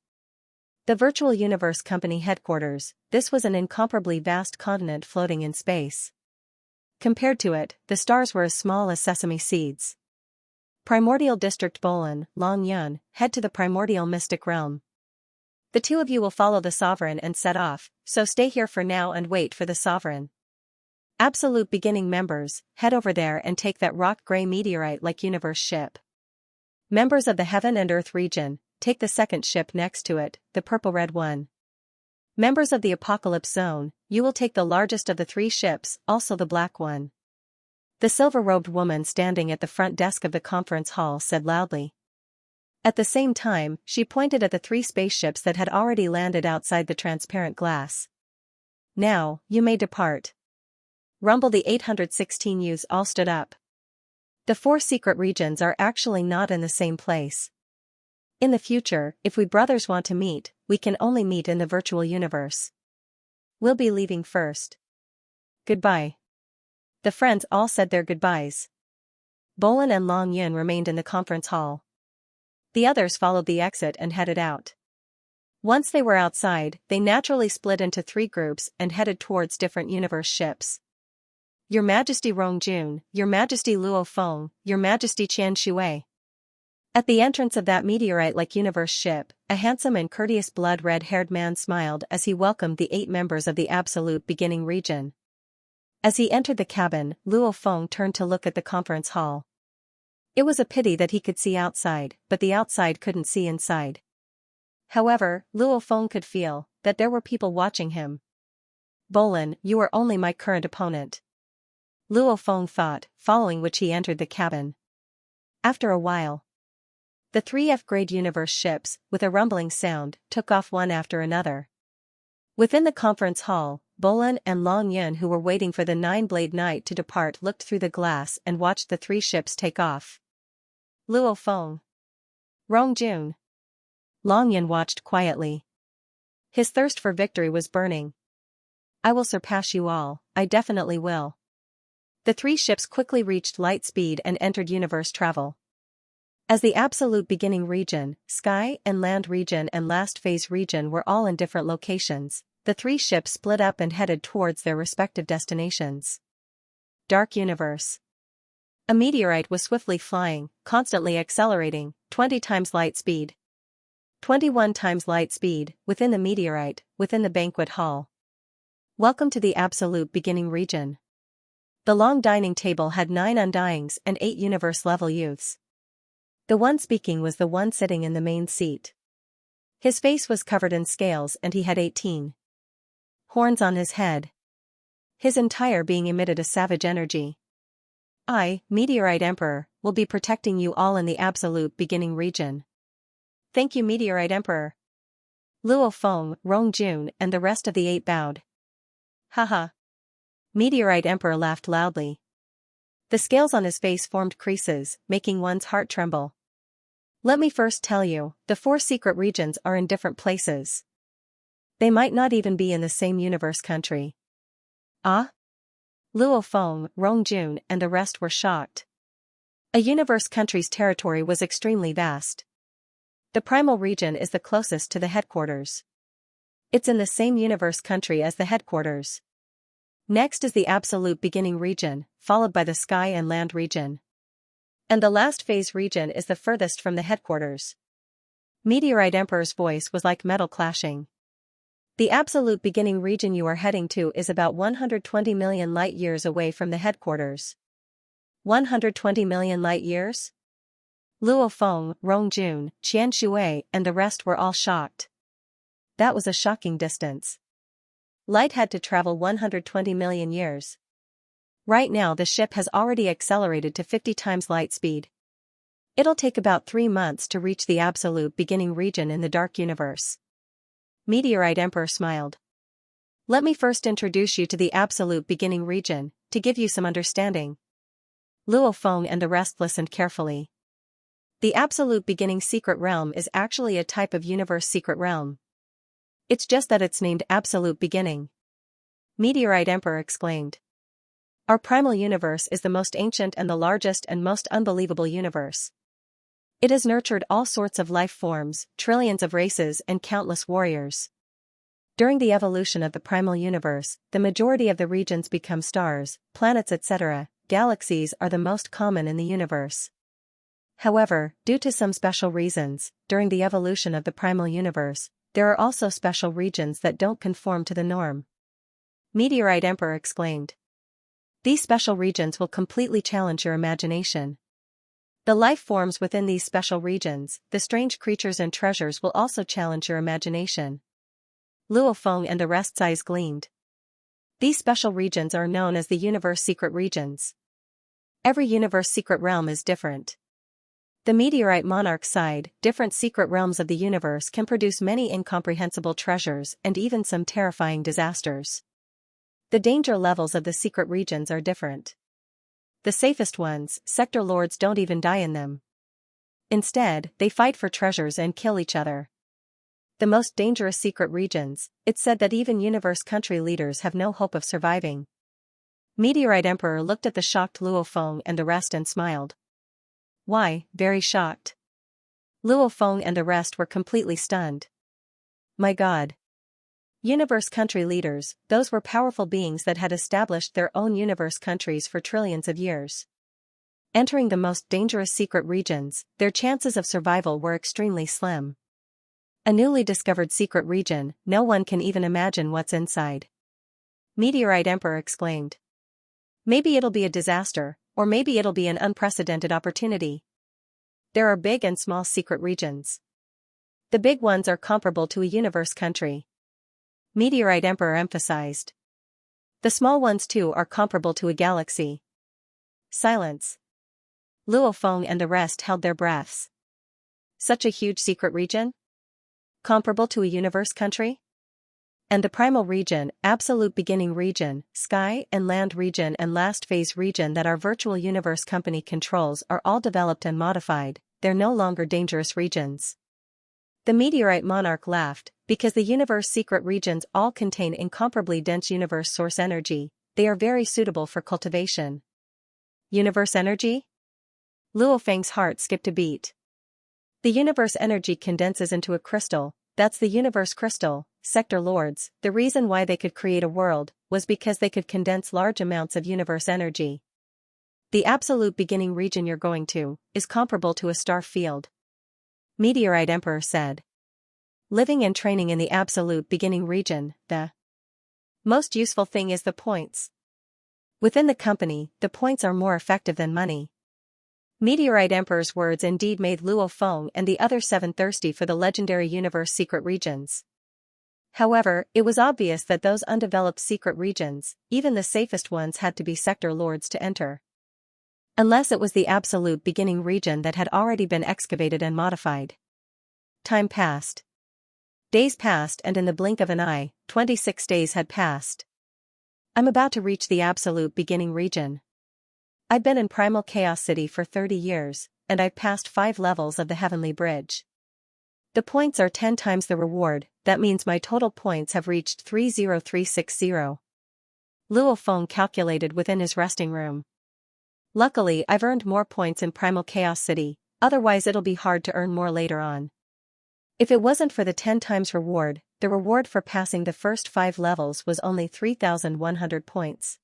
The Virtual Universe Company headquarters, this was an incomparably vast continent floating in space. Compared to it, the stars were as small as sesame seeds. Primordial District Bolin, Long Yun, head to the primordial mystic realm. The two of you will follow the sovereign and set off, so stay here for now and wait for the sovereign. Absolute beginning members, head over there and take that rock-gray meteorite-like universe ship. Members of the Heaven and Earth region, take the second ship next to it, the purple-red one. Members of the Apocalypse Zone, you will take the largest of the 3 ships, also the black one. The silver-robed woman standing at the front desk of the conference hall said loudly. At the same time, she pointed at the 3 spaceships that had already landed outside the transparent glass. Now, you may depart. Rumble the 816 youths all stood up. The 4 secret regions are actually not in the same place. In the future, if we brothers want to meet, we can only meet in the virtual universe. We'll be leaving first. Goodbye. The friends all said their goodbyes. Bolin and Long Yun remained in the conference hall. The others followed the exit and headed out. Once they were outside, they naturally split into 3 groups and headed towards different universe ships. Your Majesty Rongjun, Your Majesty Luo Feng, Your Majesty Qian Shui. At the entrance of that meteorite-like universe ship, a handsome and courteous blood-red-haired man smiled as he welcomed the 8 members of the Absolute Beginning region. As he entered the cabin, Luo Feng turned to look at the conference hall. It was a pity that he could see outside, but the outside couldn't see inside. However, Luo Feng could feel that there were people watching him. Bolin, you are only my current opponent. Luo Feng thought, following which he entered the cabin. After a while, the 3 F-grade universe ships, with a rumbling sound, took off one after another. Within the conference hall, Bolin and Long Yun, who were waiting for the 9-blade knight to depart, looked through the glass and watched the 3 ships take off. Luo Feng. Rongjun. Long Yun watched quietly. His thirst for victory was burning. I will surpass you all, I definitely will. The 3 ships quickly reached light speed and entered universe travel. As the Absolute Beginning region, Sky and Land region and Last Phase region were all in different locations, the 3 ships split up and headed towards their respective destinations. Dark Universe. A meteorite was swiftly flying, constantly accelerating, 20 times light speed. 21 times light speed, within the meteorite, within the banquet hall. Welcome to the Absolute Beginning region. The long dining table had 9 undyings and 8 universe-level youths. The one speaking was the one sitting in the main seat. His face was covered in scales and he had 18 horns on his head. His entire being emitted a savage energy. I, Meteorite Emperor, will be protecting you all in the Absolute Beginning region. Thank you, Meteorite Emperor. Luo Feng, Rongjun, and the rest of the 8 bowed. Haha. Meteorite Emperor laughed loudly. The scales on his face formed creases, making one's heart tremble. Let me first tell you, the 4 secret regions are in different places. They might not even be in the same universe country. Ah? Luo Feng, Rong Jun, and the rest were shocked. A universe country's territory was extremely vast. The primal region is the closest to the headquarters. It's in the same universe country as the headquarters. Next is the absolute beginning region, followed by the sky and land region. And the last phase region is the furthest from the headquarters. Meteorite Emperor's voice was like metal clashing. The absolute beginning region you are heading to is about 120 million light-years away from the headquarters. 120 million light-years? Luo Feng, Rong Jun, Xianxia, and the rest were all shocked. That was a shocking distance. Light had to travel 120 million years. Right now the ship has already accelerated to 50 times light speed. It'll take about 3 months to reach the absolute beginning region in the dark universe. Meteorite Emperor smiled. Let me first introduce you to the absolute beginning region, to give you some understanding. Luo Feng and the rest listened carefully. The absolute beginning secret realm is actually a type of universe secret realm. It's just that it's named absolute beginning. Meteorite Emperor exclaimed. Our primal universe is the most ancient and the largest and most unbelievable universe. It has nurtured all sorts of life forms, trillions of races and countless warriors. During the evolution of the primal universe, the majority of the regions become stars, planets etc. Galaxies are the most common in the universe. However, due to some special reasons, during the evolution of the primal universe, there are also special regions that don't conform to the norm. Meteorite Emperor exclaimed. These special regions will completely challenge your imagination. The life forms within these special regions, the strange creatures and treasures will also challenge your imagination. Luo Feng and the rest's eyes gleamed. These special regions are known as the universe secret regions. Every universe secret realm is different. The meteorite monarch sighed, different secret realms of the universe can produce many incomprehensible treasures and even some terrifying disasters. The danger levels of the secret regions are different. The safest ones, sector lords, don't even die in them. Instead, they fight for treasures and kill each other. The most dangerous secret regions, it's said that even universe country leaders have no hope of surviving. Meteorite Emperor looked at the shocked Luo Feng and the rest and smiled. Why, very shocked. Luo Feng and the rest were completely stunned. My God. Universe country leaders, those were powerful beings that had established their own universe countries for trillions of years. Entering the most dangerous secret regions, their chances of survival were extremely slim. A newly discovered secret region, no one can even imagine what's inside. Meteorite Emperor exclaimed. Maybe it'll be a disaster, or maybe it'll be an unprecedented opportunity. There are big and small secret regions. The big ones are comparable to a universe country. Meteorite Emperor emphasized. The small ones too are comparable to a galaxy. Silence. Luo Feng and the rest held their breaths. Such a huge secret region? Comparable to a universe country? And the primal region, absolute beginning region, sky and land region and last phase region that our virtual universe company controls are all developed and modified, they're no longer dangerous regions. The meteorite monarch laughed, because the universe secret regions all contain incomparably dense universe source energy, they are very suitable for cultivation. Universe energy? Luo Feng's heart skipped a beat. The universe energy condenses into a crystal, that's the universe crystal, sector lords. The reason why they could create a world was because they could condense large amounts of universe energy. The absolute beginning region you're going to is comparable to a star field. Meteorite Emperor said. Living and training in the absolute beginning region, the most useful thing is the points. Within the company, the points are more effective than money. Meteorite Emperor's words indeed made Luo Feng and the other 7 thirsty for the legendary universe secret regions. However, it was obvious that those undeveloped secret regions, even the safest ones, had to be sector lords to enter. Unless it was the absolute beginning region that had already been excavated and modified. Time passed. Days passed, and in the blink of an eye, 26 days had passed. I'm about to reach the absolute beginning region. I've been in Primal Chaos City for 30 years, and I've passed 5 levels of the Heavenly Bridge. The points are 10 times the reward, that means my total points have reached 30360. Luo Feng calculated within his resting room. Luckily I've earned more points in Primal Chaos City, otherwise it'll be hard to earn more later on. If it wasn't for the 10 times reward, the reward for passing the first 5 levels was only 3,100 points.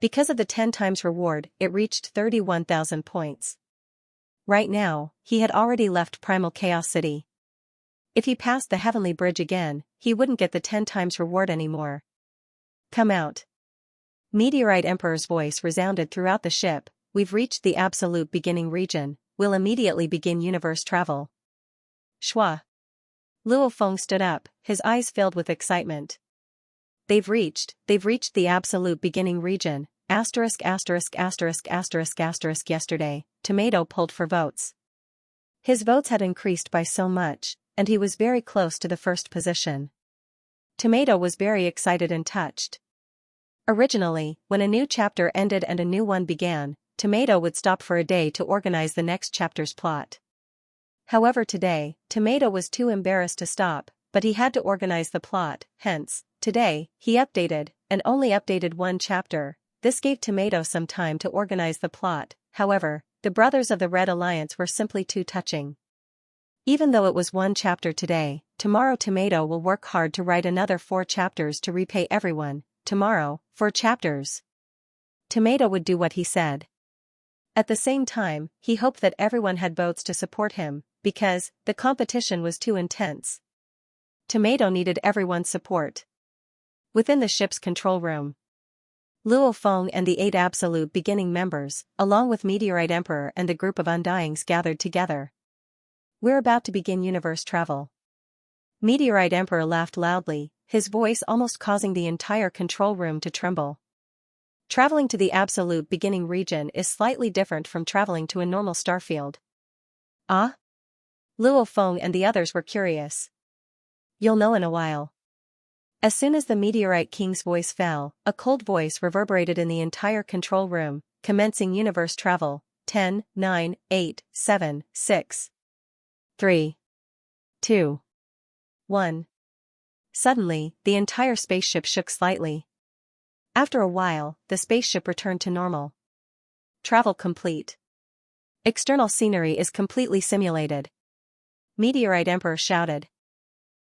Because of the 10 times reward, it reached 31,000 points. Right now, he had already left Primal Chaos City. If he passed the Heavenly Bridge again, he wouldn't get the 10 times reward anymore. Come out. Meteorite Emperor's voice resounded throughout the ship. We've reached the absolute beginning region, we'll immediately begin universe travel. Shua. Luo Feng stood up, his eyes filled with excitement. They've reached the absolute beginning region, yesterday, Tomato pulled for votes. His votes had increased by so much, and he was very close to the first position. Tomato was very excited and touched. Originally, when a new chapter ended and a new one began, Tomato would stop for a day to organize the next chapter's plot. However today, Tomato was too embarrassed to stop, but he had to organize the plot, hence, today, he updated, and only updated one chapter. This gave Tomato some time to organize the plot. However, the brothers of the Red Alliance were simply too touching. Even though it was one chapter today, tomorrow Tomato will work hard to write another 4 chapters to repay everyone. Tomorrow, 4 chapters. Tomato would do what he said. At the same time, he hoped that everyone had votes to support him, because the competition was too intense. Tomato needed everyone's support. Within the ship's control room, Luo Feng and the 8 absolute beginning members, along with Meteorite Emperor and the group of Undyings gathered together. We're about to begin universe travel. Meteorite Emperor laughed loudly, his voice almost causing the entire control room to tremble. Traveling to the absolute beginning region is slightly different from traveling to a normal starfield. Ah? Luo Feng and the others were curious. You'll know in a while. As soon as the Meteorite King's voice fell, a cold voice reverberated in the entire control room, commencing universe travel. 10, 9, 8, 7, 6, 3, 2, 1. Suddenly, the entire spaceship shook slightly. After a while, the spaceship returned to normal. Travel complete. External scenery is completely simulated. Meteorite Emperor shouted.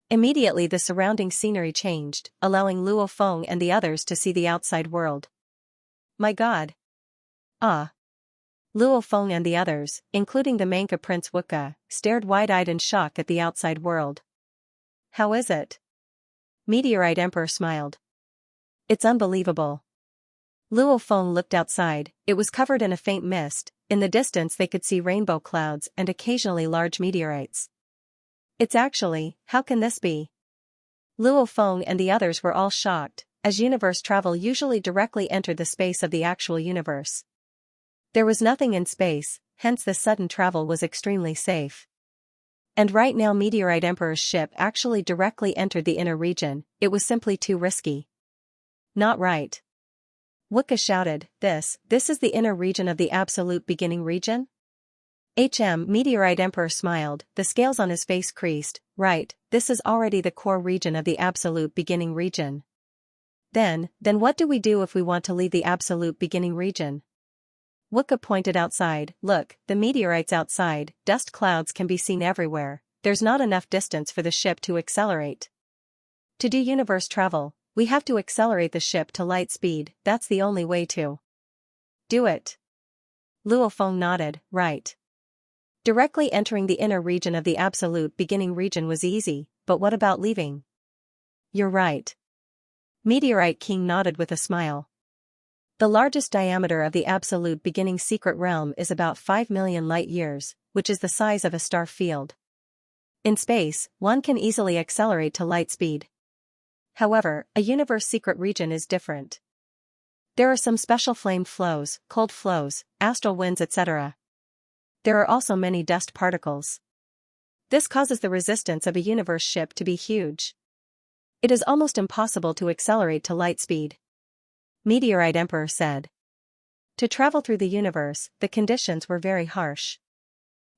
Immediately the surrounding scenery changed, allowing Luo Feng and the others to see the outside world. My God! Ah! Luo Feng and the others, including the Manka Prince Wuka, stared wide-eyed in shock at the outside world. How is it? Meteorite Emperor smiled. It's unbelievable. Luo Feng looked outside, it was covered in a faint mist, in the distance they could see rainbow clouds and occasionally large meteorites. It's actually, how can this be? Luo Feng and the others were all shocked, as universe travel usually directly entered the space of the actual universe. There was nothing in space, hence the sudden travel was extremely safe. And right now Meteorite Emperor's ship actually directly entered the inner region, it was simply too risky. Not right. Wuka shouted, this is the inner region of the absolute beginning region? Meteorite Emperor smiled, the scales on his face creased, right, this is already the core region of the absolute beginning region. Then what do we do if we want to leave the absolute beginning region? Wuka pointed outside, look, the meteorites outside, dust clouds can be seen everywhere, there's not enough distance for the ship to accelerate. To do universe travel, we have to accelerate the ship to light speed, that's the only way to do it. Luo Feng nodded, right. Directly entering the inner region of the absolute beginning region was easy, but what about leaving? You're right. Meteorite King nodded with a smile. The largest diameter of the absolute beginning secret realm is about 5 million light-years, which is the size of a star field. In space, one can easily accelerate to light speed. However, a universe secret region is different. There are some special flame flows, cold flows, astral winds, etc. There are also many dust particles. This causes the resistance of a universe ship to be huge. It is almost impossible to accelerate to light speed. Meteorite Emperor said. To travel through the universe, the conditions were very harsh.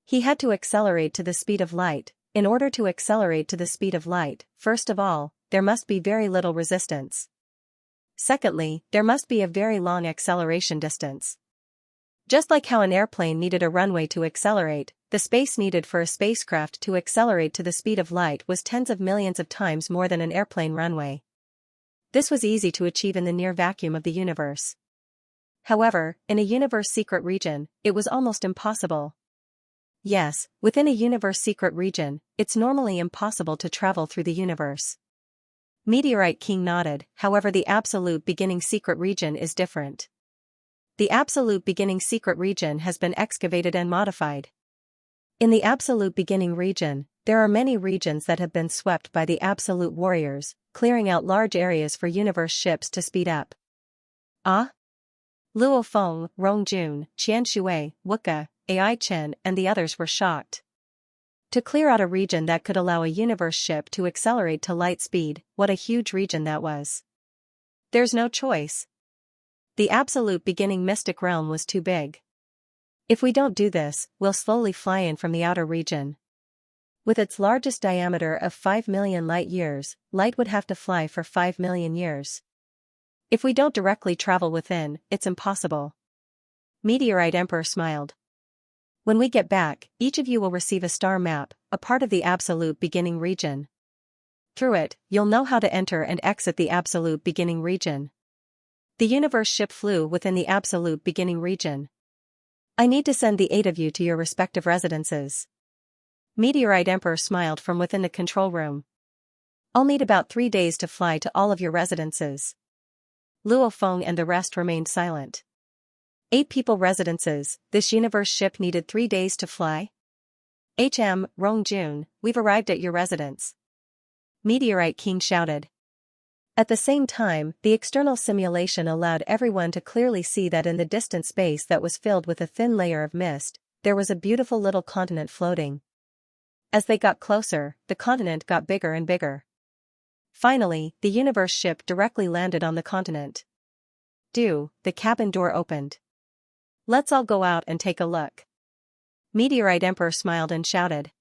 He had to accelerate to the speed of light. In order to accelerate to the speed of light, first of all, there must be very little resistance. Secondly, there must be a very long acceleration distance. Just like how an airplane needed a runway to accelerate, the space needed for a spacecraft to accelerate to the speed of light was tens of millions of times more than an airplane runway. This was easy to achieve in the near vacuum of the universe. However, in a universe secret region, it was almost impossible. Yes, within a universe secret region, it's normally impossible to travel through the universe. Meteorite King nodded, however the absolute beginning secret region is different. The absolute beginning secret region has been excavated and modified. In the absolute beginning region, there are many regions that have been swept by the absolute warriors, clearing out large areas for universe ships to speed up. Ah? Luo Feng, Rong Jun, Qianshui, Wuka, Ai Chen and the others were shocked. To clear out a region that could allow a universe ship to accelerate to light speed, what a huge region that was. There's no choice. The absolute beginning mystic realm was too big. If we don't do this, we'll slowly fly in from the outer region. With its largest diameter of 5 million light-years, light would have to fly for 5 million years. If we don't directly travel within, it's impossible. Meteorite Emperor smiled. When we get back, each of you will receive a star map, a part of the absolute beginning region. Through it, you'll know how to enter and exit the absolute beginning region. The universe ship flew within the absolute beginning region. I need to send the 8 of you to your respective residences. Meteorite Emperor smiled from within the control room. I'll need about 3 days to fly to all of your residences. Luo Feng and the rest remained silent. 8 people residences, this universe ship needed 3 days to fly? Rong Jun, we've arrived at your residence. Meteorite King shouted. At the same time, the external simulation allowed everyone to clearly see that in the distant space that was filled with a thin layer of mist, there was a beautiful little continent floating. As they got closer, the continent got bigger and bigger. Finally, the universe ship directly landed on the continent. The cabin door opened. Let's all go out and take a look. Meteorite Emperor smiled and shouted.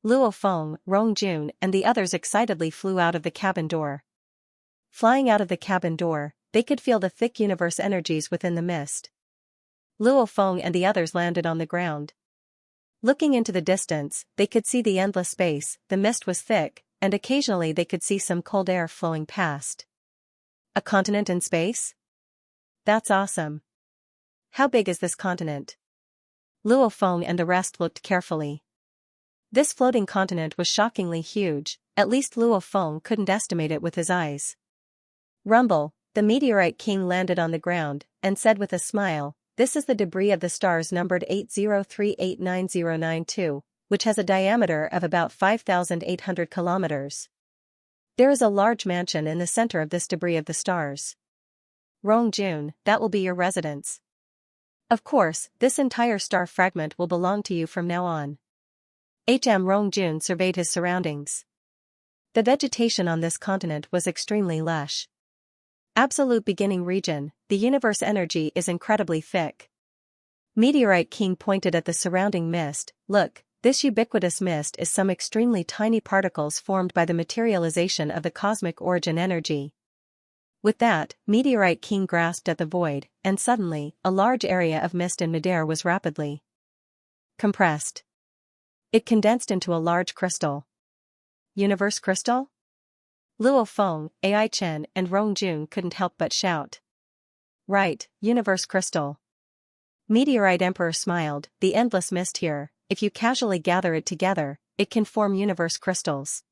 Luo Feng, Rong Jun and the others excitedly flew out of the cabin door. Flying out of the cabin door, they could feel the thick universe energies within the mist. Luo Feng and the others landed on the ground. Looking into the distance, they could see the endless space, the mist was thick, and occasionally they could see some cold air flowing past. A continent in space? That's awesome. How big is this continent? Luo Feng and the rest looked carefully. This floating continent was shockingly huge, at least Luo Feng couldn't estimate it with his eyes. Rumble, the Meteorite King landed on the ground, and said with a smile, this is the debris of the stars numbered 803899092, which has a diameter of about 5,800 kilometers. There is a large mansion in the center of this debris of the stars. Rong Jun, that will be your residence. Of course, this entire star fragment will belong to you from now on. Rong Jun surveyed his surroundings. The vegetation on this continent was extremely lush. Absolute beginning region, the universe energy is incredibly thick. Meteorite King pointed at the surrounding mist. Look, this ubiquitous mist is some extremely tiny particles formed by the materialization of the cosmic origin energy. With that, Meteorite King grasped at the void, and suddenly, a large area of mist in midair was rapidly compressed. It condensed into a large crystal. Universe crystal? Luo Feng, Ai Chen and Rong Jun couldn't help but shout. Right, universe crystal. Meteorite Emperor smiled, the endless mist here, if you casually gather it together, it can form universe crystals.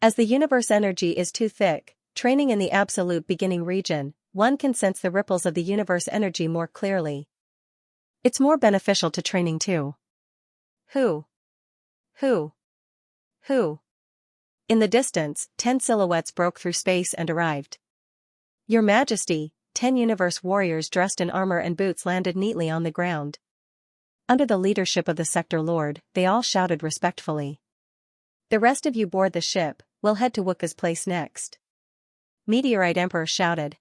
As the universe energy is too thick, training in the absolute beginning region, one can sense the ripples of the universe energy more clearly. It's more beneficial to training too. Who? In the distance, 10 silhouettes broke through space and arrived. Your Majesty, 10 universe warriors dressed in armor and boots landed neatly on the ground. Under the leadership of the Sector Lord, they all shouted respectfully. The rest of you board the ship, we'll head to Wuka's place next. Meteorite Emperor shouted.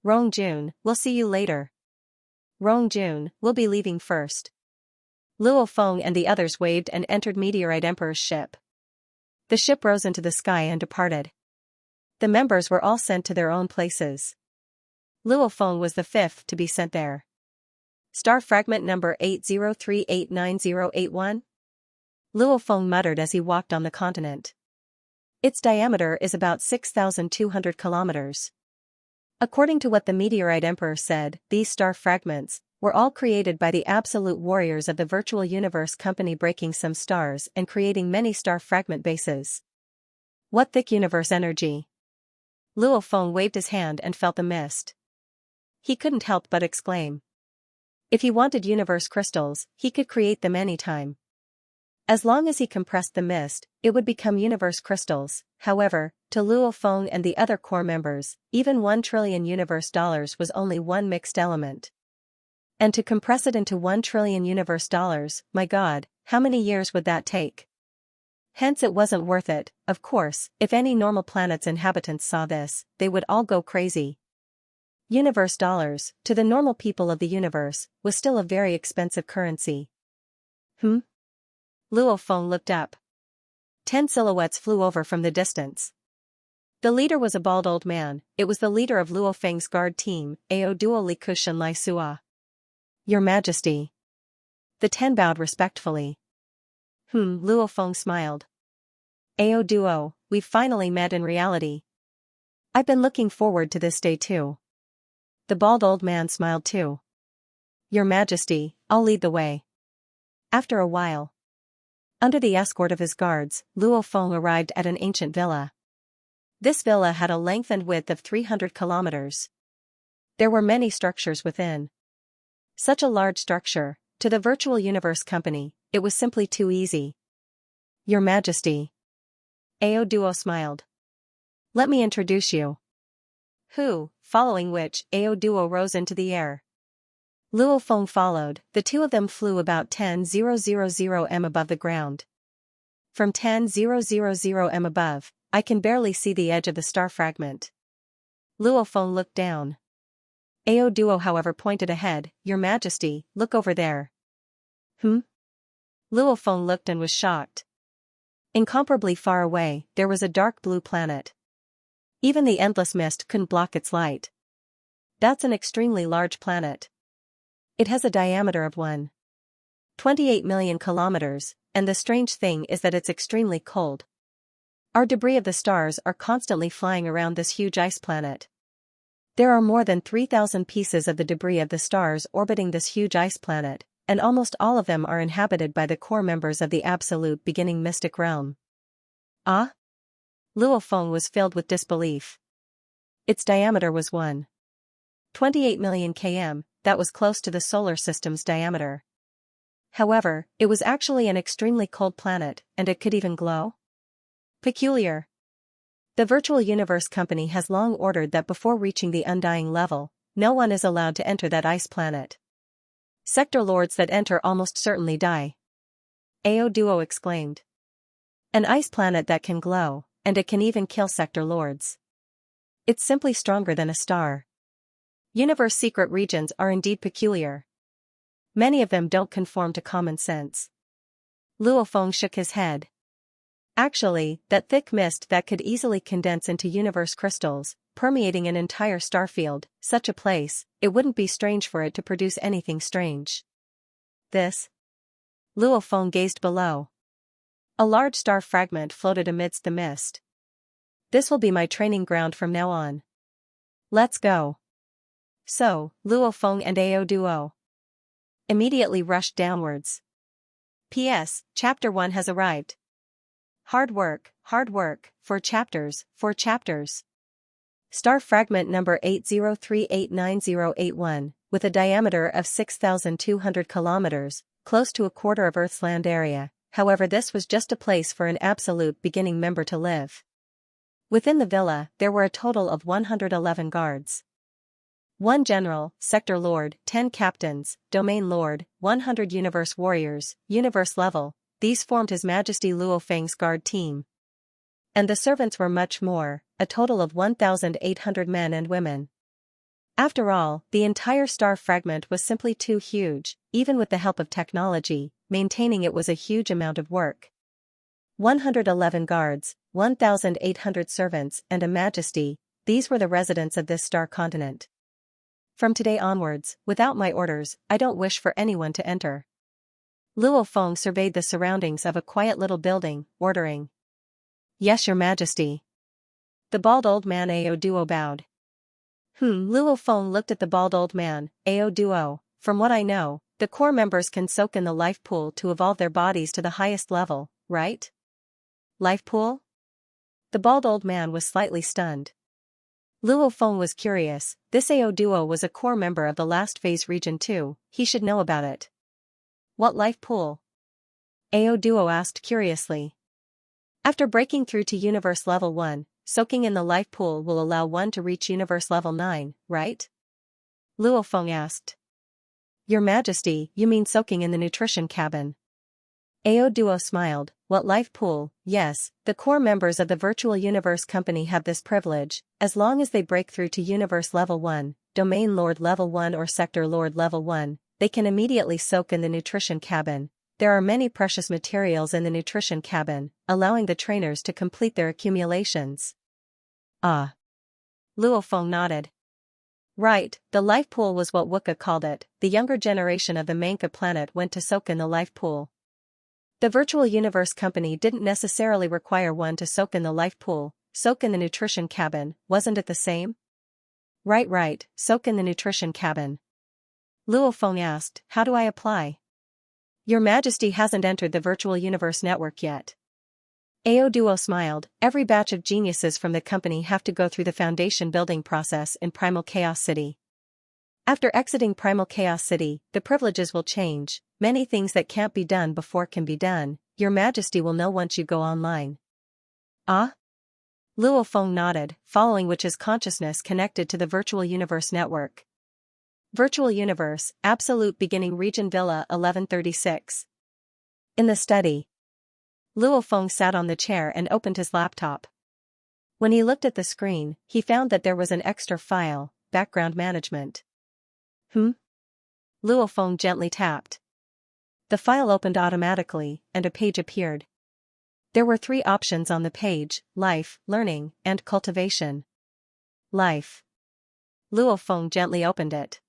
Rong Jun, we'll see you later. Rong Jun, we'll be leaving first. Luo Feng and the others waved and entered Meteorite Emperor's ship. The ship rose into the sky and departed. The members were all sent to their own places. Luo Feng was the fifth to be sent there. Star fragment number 803898081? Luo Feng muttered as he walked on the continent. Its diameter is about 6,200 kilometers. According to what the Meteorite Emperor said, these star fragments were all created by the absolute warriors of the virtual universe company, breaking some stars and creating many star fragment bases. What thick universe energy! Luo Feng waved his hand and felt the mist. He couldn't help but exclaim. If he wanted universe crystals, he could create them anytime. As long as he compressed the mist, it would become universe crystals. However, to Luo Feng and the other core members, even 1 trillion universe dollars was only one mixed element. And to compress it into 1 trillion universe dollars, my God, how many years would that take? Hence it wasn't worth it. Of course, if any normal planet's inhabitants saw this, they would all go crazy. Universe dollars, to the normal people of the universe, was still a very expensive currency. Luo Feng looked up. 10 silhouettes flew over from the distance. The leader was a bald old man. It was the leader of Luo Feng's guard team, Ao Duo Li Kushan Lai Sua. Your Majesty. The 10 bowed respectfully. Luo Feng smiled. Ao Duo, we've finally met in reality. I've been looking forward to this day too. The bald old man smiled too. Your Majesty, I'll lead the way. After a while, under the escort of his guards, Luo Feng arrived at an ancient villa. This villa had a length and width of 300 kilometers. There were many structures within. Such a large structure, to the virtual universe company, it was simply too easy. Your Majesty. Ao Duo smiled. Let me introduce you. Who, following which, Ao Duo rose into the air. Luo Feng followed. The two of them flew about 10,000 m above the ground. From 10,000 m above, I can barely see the edge of the star fragment. Luo Feng looked down. Ao Duo however pointed ahead. Your Majesty, look over there. Luo Feng looked and was shocked. Incomparably far away, there was a dark blue planet. Even the endless mist couldn't block its light. That's an extremely large planet. It has a diameter of 1.28 million kilometers, and the strange thing is that it's extremely cold. Our debris of the stars are constantly flying around this huge ice planet. There are more than 3,000 pieces of the debris of the stars orbiting this huge ice planet, and almost all of them are inhabited by the core members of the absolute beginning mystic realm. Ah? Luo Feng was filled with disbelief. Its diameter was 1.28 million km, that was close to the solar system's diameter. However, it was actually an extremely cold planet, and it could even glow? Peculiar. The Virtual Universe Company has long ordered that before reaching the undying level, no one is allowed to enter that ice planet. Sector lords that enter almost certainly die. Ao Duo exclaimed. An ice planet that can glow, and it can even kill sector lords. It's simply stronger than a star. Universe secret regions are indeed peculiar. Many of them don't conform to common sense. Luo Feng shook his head. Actually, that thick mist that could easily condense into universe crystals, permeating an entire star field, such a place, it wouldn't be strange for it to produce anything strange. This? Luo Feng gazed below. A large star fragment floated amidst the mist. This will be my training ground from now on. Let's go. So, Luo Feng and Ao Duo immediately rushed downwards. P.S. Chapter 1 has arrived. Hard work, 4 chapters, 4 chapters. Star fragment number 803898081, with a diameter of 6,200 kilometers, close to a quarter of Earth's land area. However, this was just a place for an absolute beginning member to live. Within the villa, there were a total of 111 guards. 1 general, sector lord, 10 captains, domain lord, 100 universe warriors, universe level. These formed His Majesty Luo Feng's guard team. And the servants were much more, a total of 1,800 men and women. After all, the entire star fragment was simply too huge. Even with the help of technology, maintaining it was a huge amount of work. 111 guards, 1,800 servants, and a majesty, these were the residents of this star continent. From today onwards, without my orders, I don't wish for anyone to enter. Luo Feng surveyed the surroundings of a quiet little building, ordering. Yes, Your Majesty. The bald old man Ao Duo bowed. Luo Feng looked at the bald old man, Ao Duo. From what I know, the core members can soak in the life pool to evolve their bodies to the highest level, right? Life pool? The bald old man was slightly stunned. Luo Feng was curious. This Ao Duo was a core member of the last phase region too, he should know about it. What life pool? Ao Duo asked curiously. After breaking through to Universe Level 1, soaking in the life pool will allow one to reach Universe Level 9, right? Luo Feng asked. Your Majesty, you mean soaking in the nutrition cabin? Ao Duo smiled. What life pool? Yes, the core members of the Virtual Universe Company have this privilege, as long as they break through to Universe Level 1, Domain Lord Level 1 or Sector Lord Level 1, they can immediately soak in the nutrition cabin. There are many precious materials in the nutrition cabin, allowing the trainers to complete their accumulations. Ah. Luo Feng nodded. Right, the life pool was what Wuka called it. The younger generation of the Manka planet went to soak in the life pool. The Virtual Universe Company didn't necessarily require one to soak in the life pool, soak in the nutrition cabin, wasn't it the same? Right, soak in the nutrition cabin. Luo Feng asked, how do I apply? Your Majesty hasn't entered the Virtual Universe Network yet. Ao Duo smiled. Every batch of geniuses from the company have to go through the foundation building process in Primal Chaos City. After exiting Primal Chaos City, the privileges will change. Many things that can't be done before can be done. Your Majesty will know once you go online. Ah? Luo Feng nodded, following which is consciousness connected to the Virtual Universe Network. Virtual Universe, Absolute Beginning Region Villa 1136. In the study. Luo Feng sat on the chair and opened his laptop. When he looked at the screen, he found that there was an extra file, Background Management. Luo Feng gently tapped. The file opened automatically, and a page appeared. There were 3 options on the page: Life, Learning, and Cultivation. Life. Luo Feng gently opened it.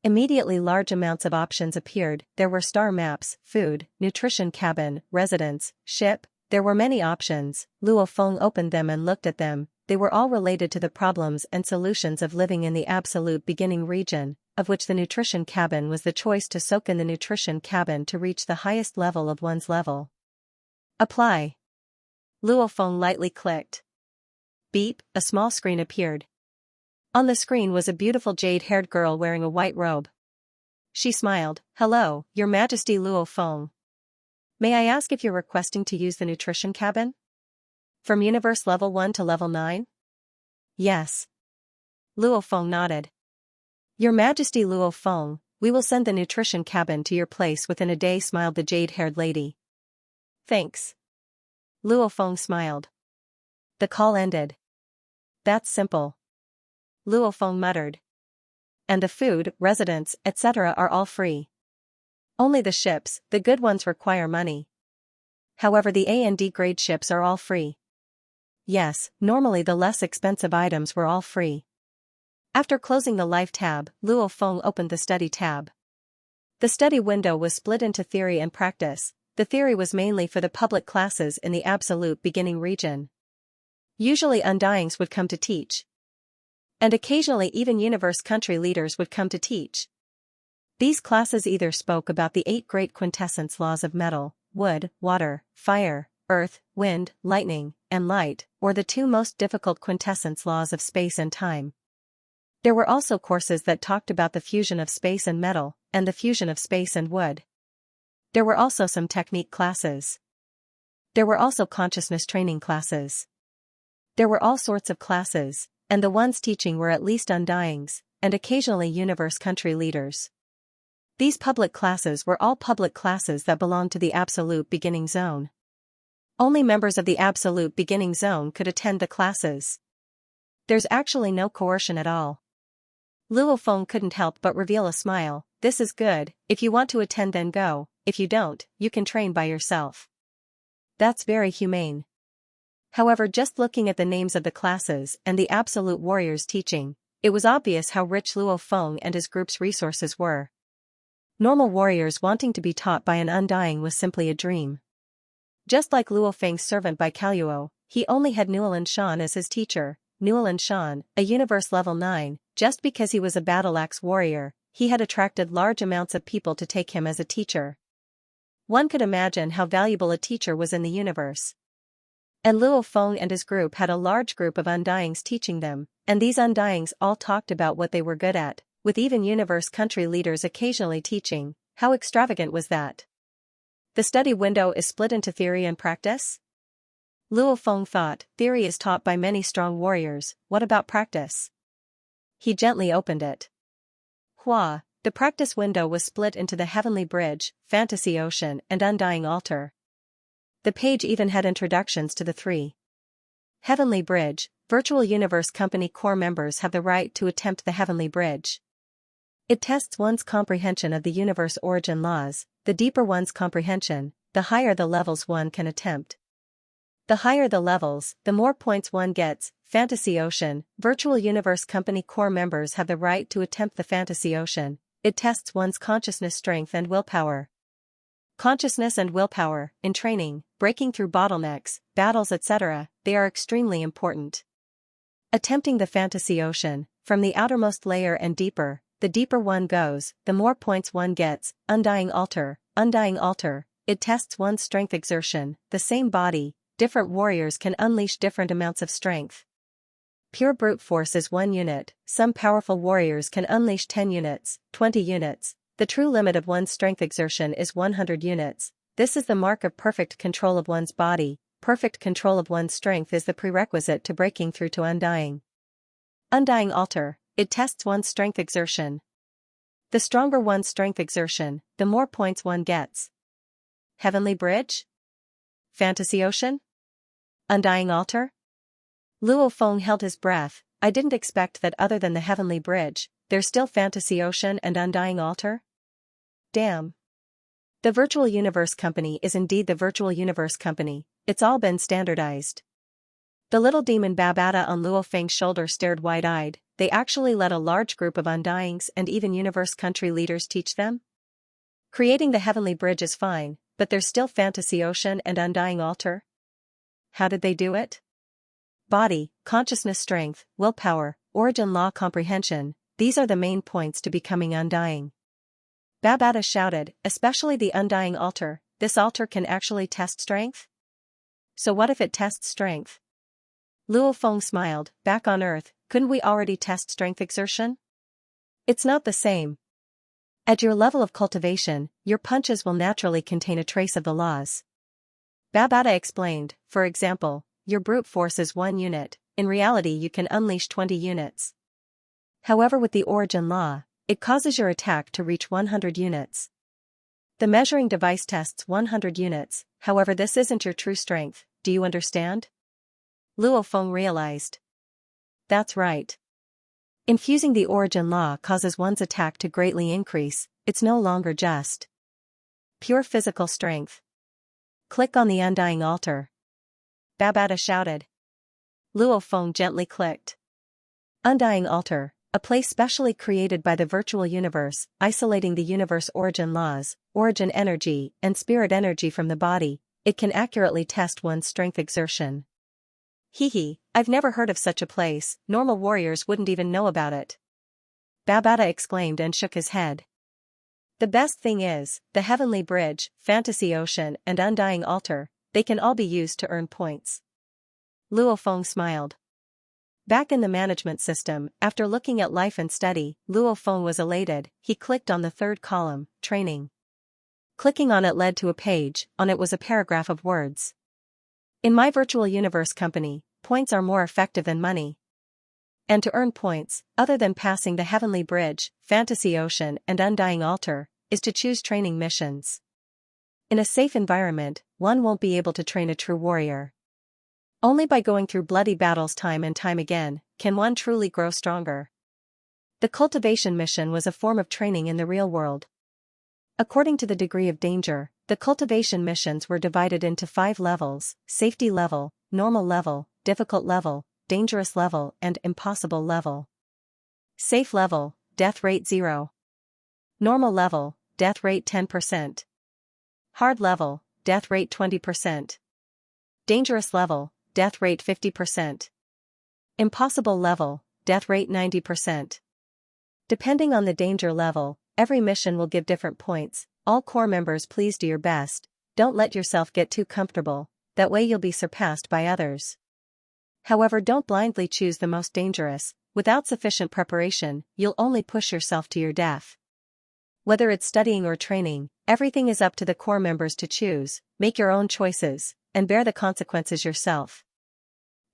Immediately large amounts of options appeared. There were star maps, food, nutrition cabin, residence, ship. There were many options. Luo Feng opened them and looked at them. They were all related to the problems and solutions of living in the absolute beginning region, of which the nutrition cabin was the choice to soak in the nutrition cabin to reach the highest level of one's level. Apply. Luo Feng lightly clicked. Beep, a small screen appeared. On the screen was a beautiful jade-haired girl wearing a white robe. She smiled. Hello, Your Majesty Luo Feng. May I ask if you're requesting to use the nutrition cabin? From Universe Level 1 to Level 9? Yes. Luo Feng nodded. Your Majesty Luo Feng, we will send the nutrition cabin to your place within a day, smiled the jade-haired lady. Thanks. Luo Feng smiled. The call ended. That's simple. Luo Feng muttered. And the food, residence, etc. are all free. Only the ships, the good ones, require money. However, the A and D grade ships are all free. Yes, normally the less expensive items were all free. After closing the Life tab, Luo Feng opened the Study tab. The study window was split into theory and practice. The theory was mainly for the public classes in the absolute beginning region. Usually undyings would come to teach. And occasionally even universe country leaders would come to teach. These classes either spoke about the 8 great quintessence laws of metal, wood, water, fire, earth, wind, lightning, and light, or the 2 most difficult quintessence laws of space and time. There were also courses that talked about the fusion of space and metal, and the fusion of space and wood. There were also some technique classes. There were also consciousness training classes. There were all sorts of classes, and the ones teaching were at least undyings, and occasionally universe country leaders. These public classes were all public classes that belonged to the absolute beginning zone. Only members of the absolute beginning zone could attend the classes. There's actually no coercion at all. Luo Feng couldn't help but reveal a smile. This is good, if you want to attend then go, if you don't, you can train by yourself. That's very humane. However, just looking at the names of the classes and the absolute warrior's teaching, it was obvious how rich Luo Feng and his group's resources were. Normal warriors wanting to be taught by an undying was simply a dream. Just like Luo Feng's servant by Kaluo, he only had Nuolan Shan as his teacher. Nuolan Shan, a universe level 9, just because he was a battle axe warrior, he had attracted large amounts of people to take him as a teacher. One could imagine how valuable a teacher was in the universe. And Luo Feng and his group had a large group of undyings teaching them, and these undyings all talked about what they were good at, with even universe country leaders occasionally teaching. How extravagant was that? The study window is split into theory and practice? Luo Feng thought, theory is taught by many strong warriors, what about practice? He gently opened it. Hua, the practice window was split into the Heavenly Bridge, Fantasy Ocean and Undying Altar. The page even had introductions to the three. Heavenly Bridge, Virtual Universe Company core members have the right to attempt the Heavenly Bridge. It tests one's comprehension of the universe origin laws. The deeper one's comprehension, the higher the levels one can attempt. The higher the levels, the more points one gets. Fantasy Ocean, Virtual Universe Company core members have the right to attempt the Fantasy Ocean. It tests one's consciousness strength and willpower. Consciousness and willpower, in training, breaking through bottlenecks, battles etc., they are extremely important. Attempting the Fantasy Ocean, from the outermost layer and deeper, the deeper one goes, the more points one gets. Undying Altar, it tests one's strength exertion. The same body, different warriors can unleash different amounts of strength. Pure brute force is 1 unit, some powerful warriors can unleash 10 units, 20 units. The true limit of one's strength exertion is 100 units. This is the mark of perfect control of one's body. Perfect control of one's strength is the prerequisite to breaking through to undying. Undying Altar, it tests one's strength exertion. The stronger one's strength exertion, the more points one gets. Heavenly Bridge? Fantasy Ocean? Undying Altar? Luo Feng held his breath. I didn't expect that other than the Heavenly Bridge, there's still Fantasy Ocean and Undying Altar? Damn. The Virtual Universe Company is indeed the Virtual Universe Company, it's all been standardized. The little demon Babata on Luo Feng's shoulder stared wide-eyed. They actually let a large group of undyings and even universe country leaders teach them? Creating the Heavenly Bridge is fine, but there's still Fantasy Ocean and Undying Altar? How did they do it? Body, consciousness strength, willpower, origin law comprehension, these are the main points to becoming undying. Babata shouted, especially the Undying Altar. This altar can actually test strength? So what if it tests strength? Luo Feng smiled, back on Earth, couldn't we already test strength exertion? It's not the same. At your level of cultivation, your punches will naturally contain a trace of the laws. Babata explained, for example, your brute force is 1 unit, in reality you can unleash 20 units. However, with the origin law, it causes your attack to reach 100 units. The measuring device tests 100 units, however this isn't your true strength, do you understand? Luo Feng realized. That's right. Infusing the origin law causes one's attack to greatly increase, it's no longer just pure physical strength. Click on the Undying Altar. Babata shouted. Luo Feng gently clicked. Undying Altar, a place specially created by the virtual universe, isolating the universe origin laws, origin energy, and spirit energy from the body, it can accurately test one's strength exertion. Hee, I've never heard of such a place, normal warriors wouldn't even know about it. Babata exclaimed and shook his head. The best thing is, the Heavenly Bridge, Fantasy Ocean and Undying Altar, they can all be used to earn points. Luo Feng smiled. Back in the management system, after looking at life and study, Luo Feng was elated. He clicked on the third column, training. Clicking on it led to a page, on it was a paragraph of words. In my virtual universe company, points are more effective than money. And to earn points, other than passing the Heavenly Bridge, Fantasy Ocean and Undying Altar, is to choose training missions. In a safe environment, one won't be able to train a true warrior. Only by going through bloody battles time and time again, can one truly grow stronger. The cultivation mission was a form of training in the real world. According to the degree of danger, the cultivation missions were divided into 5 levels: safety level, normal level, difficult level, dangerous level, and impossible level. Safe level, death rate 0. Normal level, death rate 10%. Hard level, death rate 20%. Dangerous level, death rate 50%. Impossible level, death rate 90%. Depending on the danger level, every mission will give different points. All core members, please do your best. Don't let yourself get too comfortable, that way you'll be surpassed by others. However, don't blindly choose the most dangerous. Without sufficient preparation, you'll only push yourself to your death. Whether it's studying or training, everything is up to the core members to choose. Make your own choices, and bear the consequences yourself.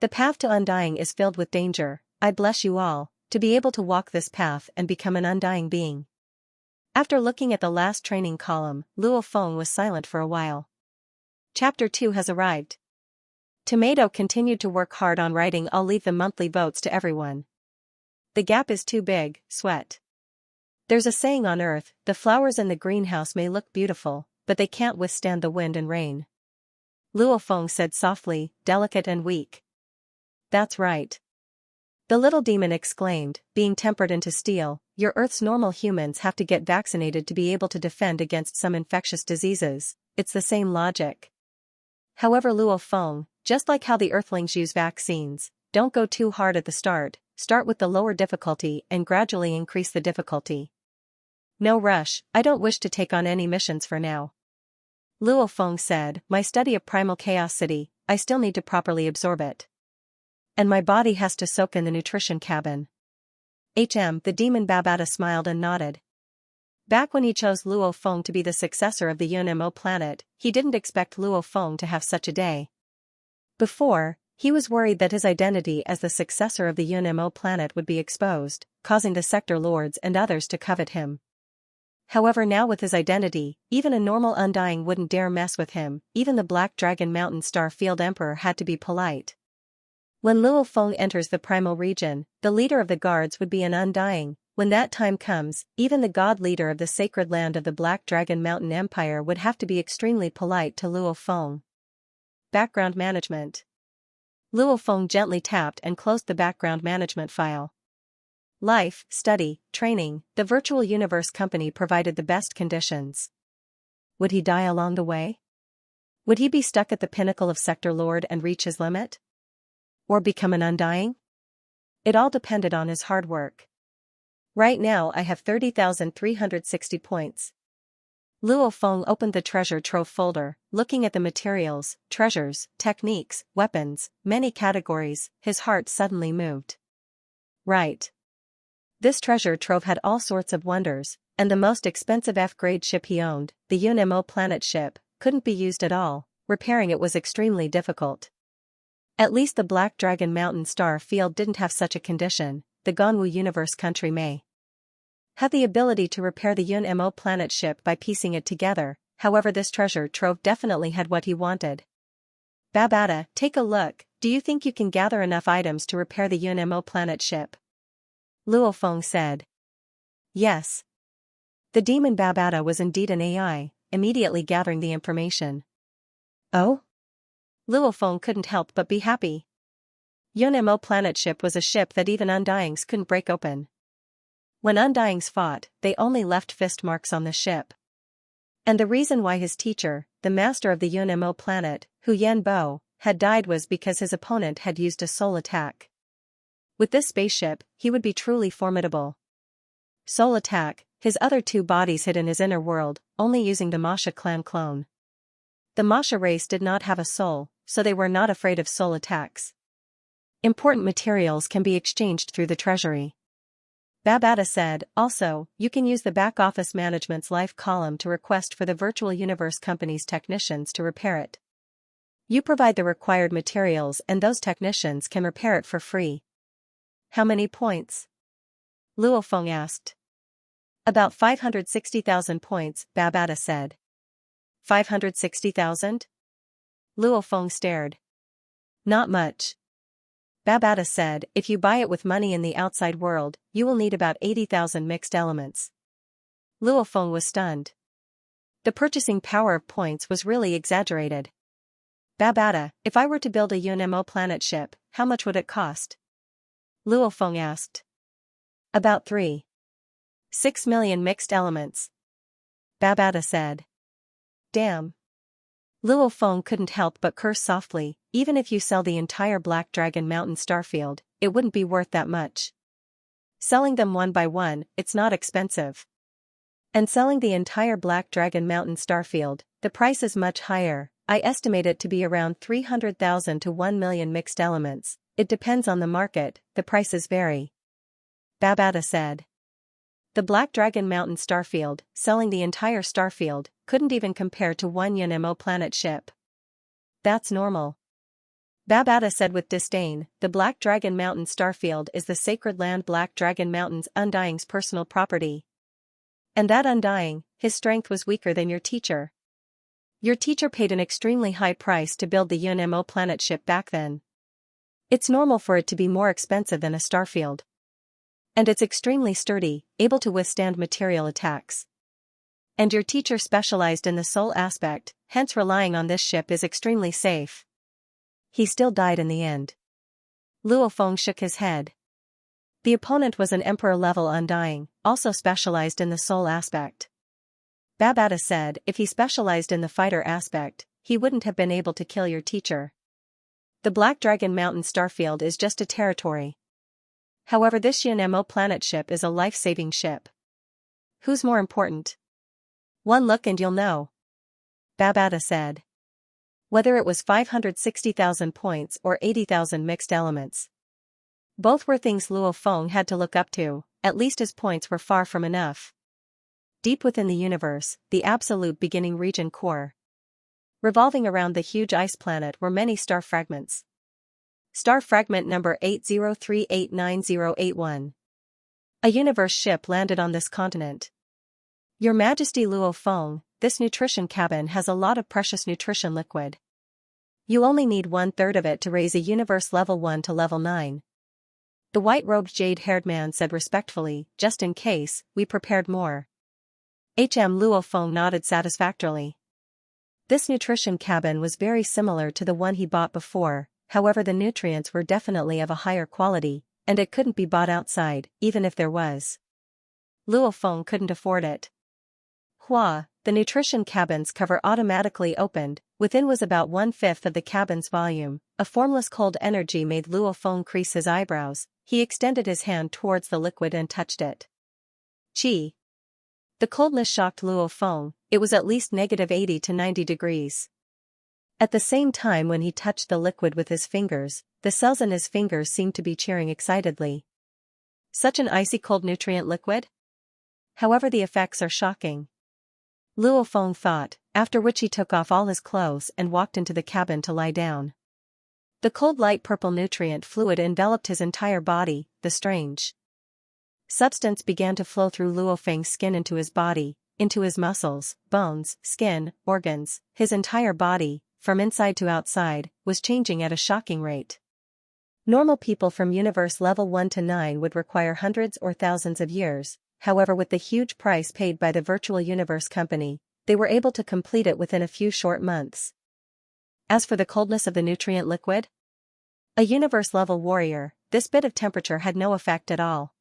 The path to undying is filled with danger. I bless you all, to be able to walk this path and become an undying being. After looking at the last training column, Luo Feng was silent for a while. Chapter 2 has arrived. Tomato continued to work hard on writing. I'll leave the monthly votes to everyone. The gap is too big, sweat. There's a saying on Earth, the flowers in the greenhouse may look beautiful, but they can't withstand the wind and rain. Luo Feng said softly, delicate and weak. That's right. The little demon exclaimed, being tempered into steel, your Earth's normal humans have to get vaccinated to be able to defend against some infectious diseases. It's the same logic. However, Luo Feng, just like how the Earthlings use vaccines, don't go too hard at the start with the lower difficulty and gradually increase the difficulty. No rush, I don't wish to take on any missions for now. Luo Feng said, my study of primal chaos city, I still need to properly absorb it. And my body has to soak in the nutrition cabin. The demon Babata smiled and nodded. Back when he chose Luo Feng to be the successor of the UNMO planet, he didn't expect Luo Feng to have such a day. Before, he was worried that his identity as the successor of the UNMO planet would be exposed, causing the sector lords and others to covet him. However, now with his identity, even a normal undying wouldn't dare mess with him. Even the Black Dragon Mountain Star Field Emperor had to be polite. When Luo Feng enters the primal region, the leader of the guards would be an undying. When that time comes, even the god leader of the sacred land of the Black Dragon Mountain Empire would have to be extremely polite to Luo Feng. Background management. Luo Feng gently tapped and closed the background management file. Life, study, training, the virtual universe company provided the best conditions. Would he die along the way? Would he be stuck at the pinnacle of Sector Lord and reach his limit? Or become an undying? It all depended on his hard work. Right now I have 30,360 points. Luo Feng opened the treasure trove folder, looking at the materials, treasures, techniques, weapons, many categories. His heart suddenly moved. Right. This treasure trove had all sorts of wonders, and the most expensive F-grade ship he owned, the UNMO planet ship, couldn't be used at all. Repairing it was extremely difficult. At least the Black Dragon Mountain Star Field didn't have such a condition. The Gonwu Universe country may have the ability to repair the UNMO planet ship by piecing it together. However, this treasure trove definitely had what he wanted. Babata, take a look. Do you think you can gather enough items to repair the UNMO planet ship? Luo Feng said. Yes. The demon Babata was indeed an AI, immediately gathering the information. Oh? Luo Feng couldn't help but be happy. UNMO planet ship was a ship that even undyings couldn't break open. When undyings fought, they only left fist marks on the ship. And the reason why his teacher, the master of the UNMO planet, Hu Yanbo, had died was because his opponent had used a soul attack. With this spaceship, he would be truly formidable. Soul attack, his other 2 bodies hid in his inner world, only using the Masha clan clone. The Masha race did not have a soul, so they were not afraid of soul attacks. Important materials can be exchanged through the treasury. Babata said, also, you can use the back office management's life column to request for the virtual universe company's technicians to repair it. You provide the required materials and those technicians can repair it for free. How many points? Luo Feng asked. About 560,000 points, Babata said. 560,000? Luo Feng stared. Not much. Babata said, if you buy it with money in the outside world, you will need about 80,000 mixed elements. Luo Feng was stunned. The purchasing power of points was really exaggerated. Babata, if I were to build a UNMO planet ship, how much would it cost? Luo Feng asked. About 3.6 million mixed elements. Babata said. Damn. Luo Feng couldn't help but curse softly, even if you sell the entire Black Dragon Mountain starfield, it wouldn't be worth that much. Selling them one by one, it's not expensive. And selling the entire Black Dragon Mountain starfield, the price is much higher. I estimate it to be around 300,000 to 1 million mixed elements. It depends on the market, the prices vary. Babata said. The Black Dragon Mountain starfield, selling the entire starfield, couldn't even compare to one UNMO planet ship. That's normal. Babata said with disdain, the Black Dragon Mountain starfield is the sacred land Black Dragon Mountain's Undying's personal property. And that Undying, his strength was weaker than your teacher. Your teacher paid an extremely high price to build the UNMO planet ship back then. It's normal for it to be more expensive than a starfield. And it's extremely sturdy, able to withstand material attacks. And your teacher specialized in the soul aspect, hence relying on this ship is extremely safe. He still died in the end. Luo Feng shook his head. The opponent was an emperor-level Undying, also specialized in the soul aspect. Babata said, if he specialized in the fighter aspect, he wouldn't have been able to kill your teacher. The Black Dragon Mountain starfield is just a territory. However, this UNMO planet ship is a life-saving ship. Who's more important? One look and you'll know. Babata said. Whether it was 560,000 points or 80,000 mixed elements. Both were things Luo Feng had to look up to, at least his points were far from enough. Deep within the universe, the absolute beginning region core. Revolving around the huge ice planet were many star fragments. Star fragment number 803898081. A universe ship landed on this continent. Your Majesty Luo Feng, this nutrition cabin has a lot of precious nutrition liquid. You only need 1/3 of it to raise a universe level 1 to level 9. The white-robed jade-haired man said respectfully, just in case, we prepared more. Luo Feng nodded satisfactorily. This nutrition cabin was very similar to the one he bought before. However, the nutrients were definitely of a higher quality, and it couldn't be bought outside, even if there was. Luo Feng couldn't afford it. The nutrition cabin's cover automatically opened, within was about 1/5 of the cabin's volume. A formless cold energy made Luo Feng crease his eyebrows. He extended his hand towards the liquid and touched it. Gee! The coldness shocked Luo Feng, it was at least -80 to 90 degrees. At the same time when he touched the liquid with his fingers, the cells in his fingers seemed to be cheering excitedly. Such an icy cold nutrient liquid? However, the effects are shocking. Luo Feng thought, after which he took off all his clothes and walked into the cabin to lie down. The cold light purple nutrient fluid enveloped his entire body, the strange substance began to flow through Luo Feng's skin into his body, into his muscles, bones, skin, organs, his entire body, from inside to outside, was changing at a shocking rate. Normal people from universe level 1 to 9 would require hundreds or thousands of years, however with the huge price paid by the virtual universe company, they were able to complete it within a few short months. As for the coldness of the nutrient liquid? A universe level warrior, this bit of temperature had no effect at all.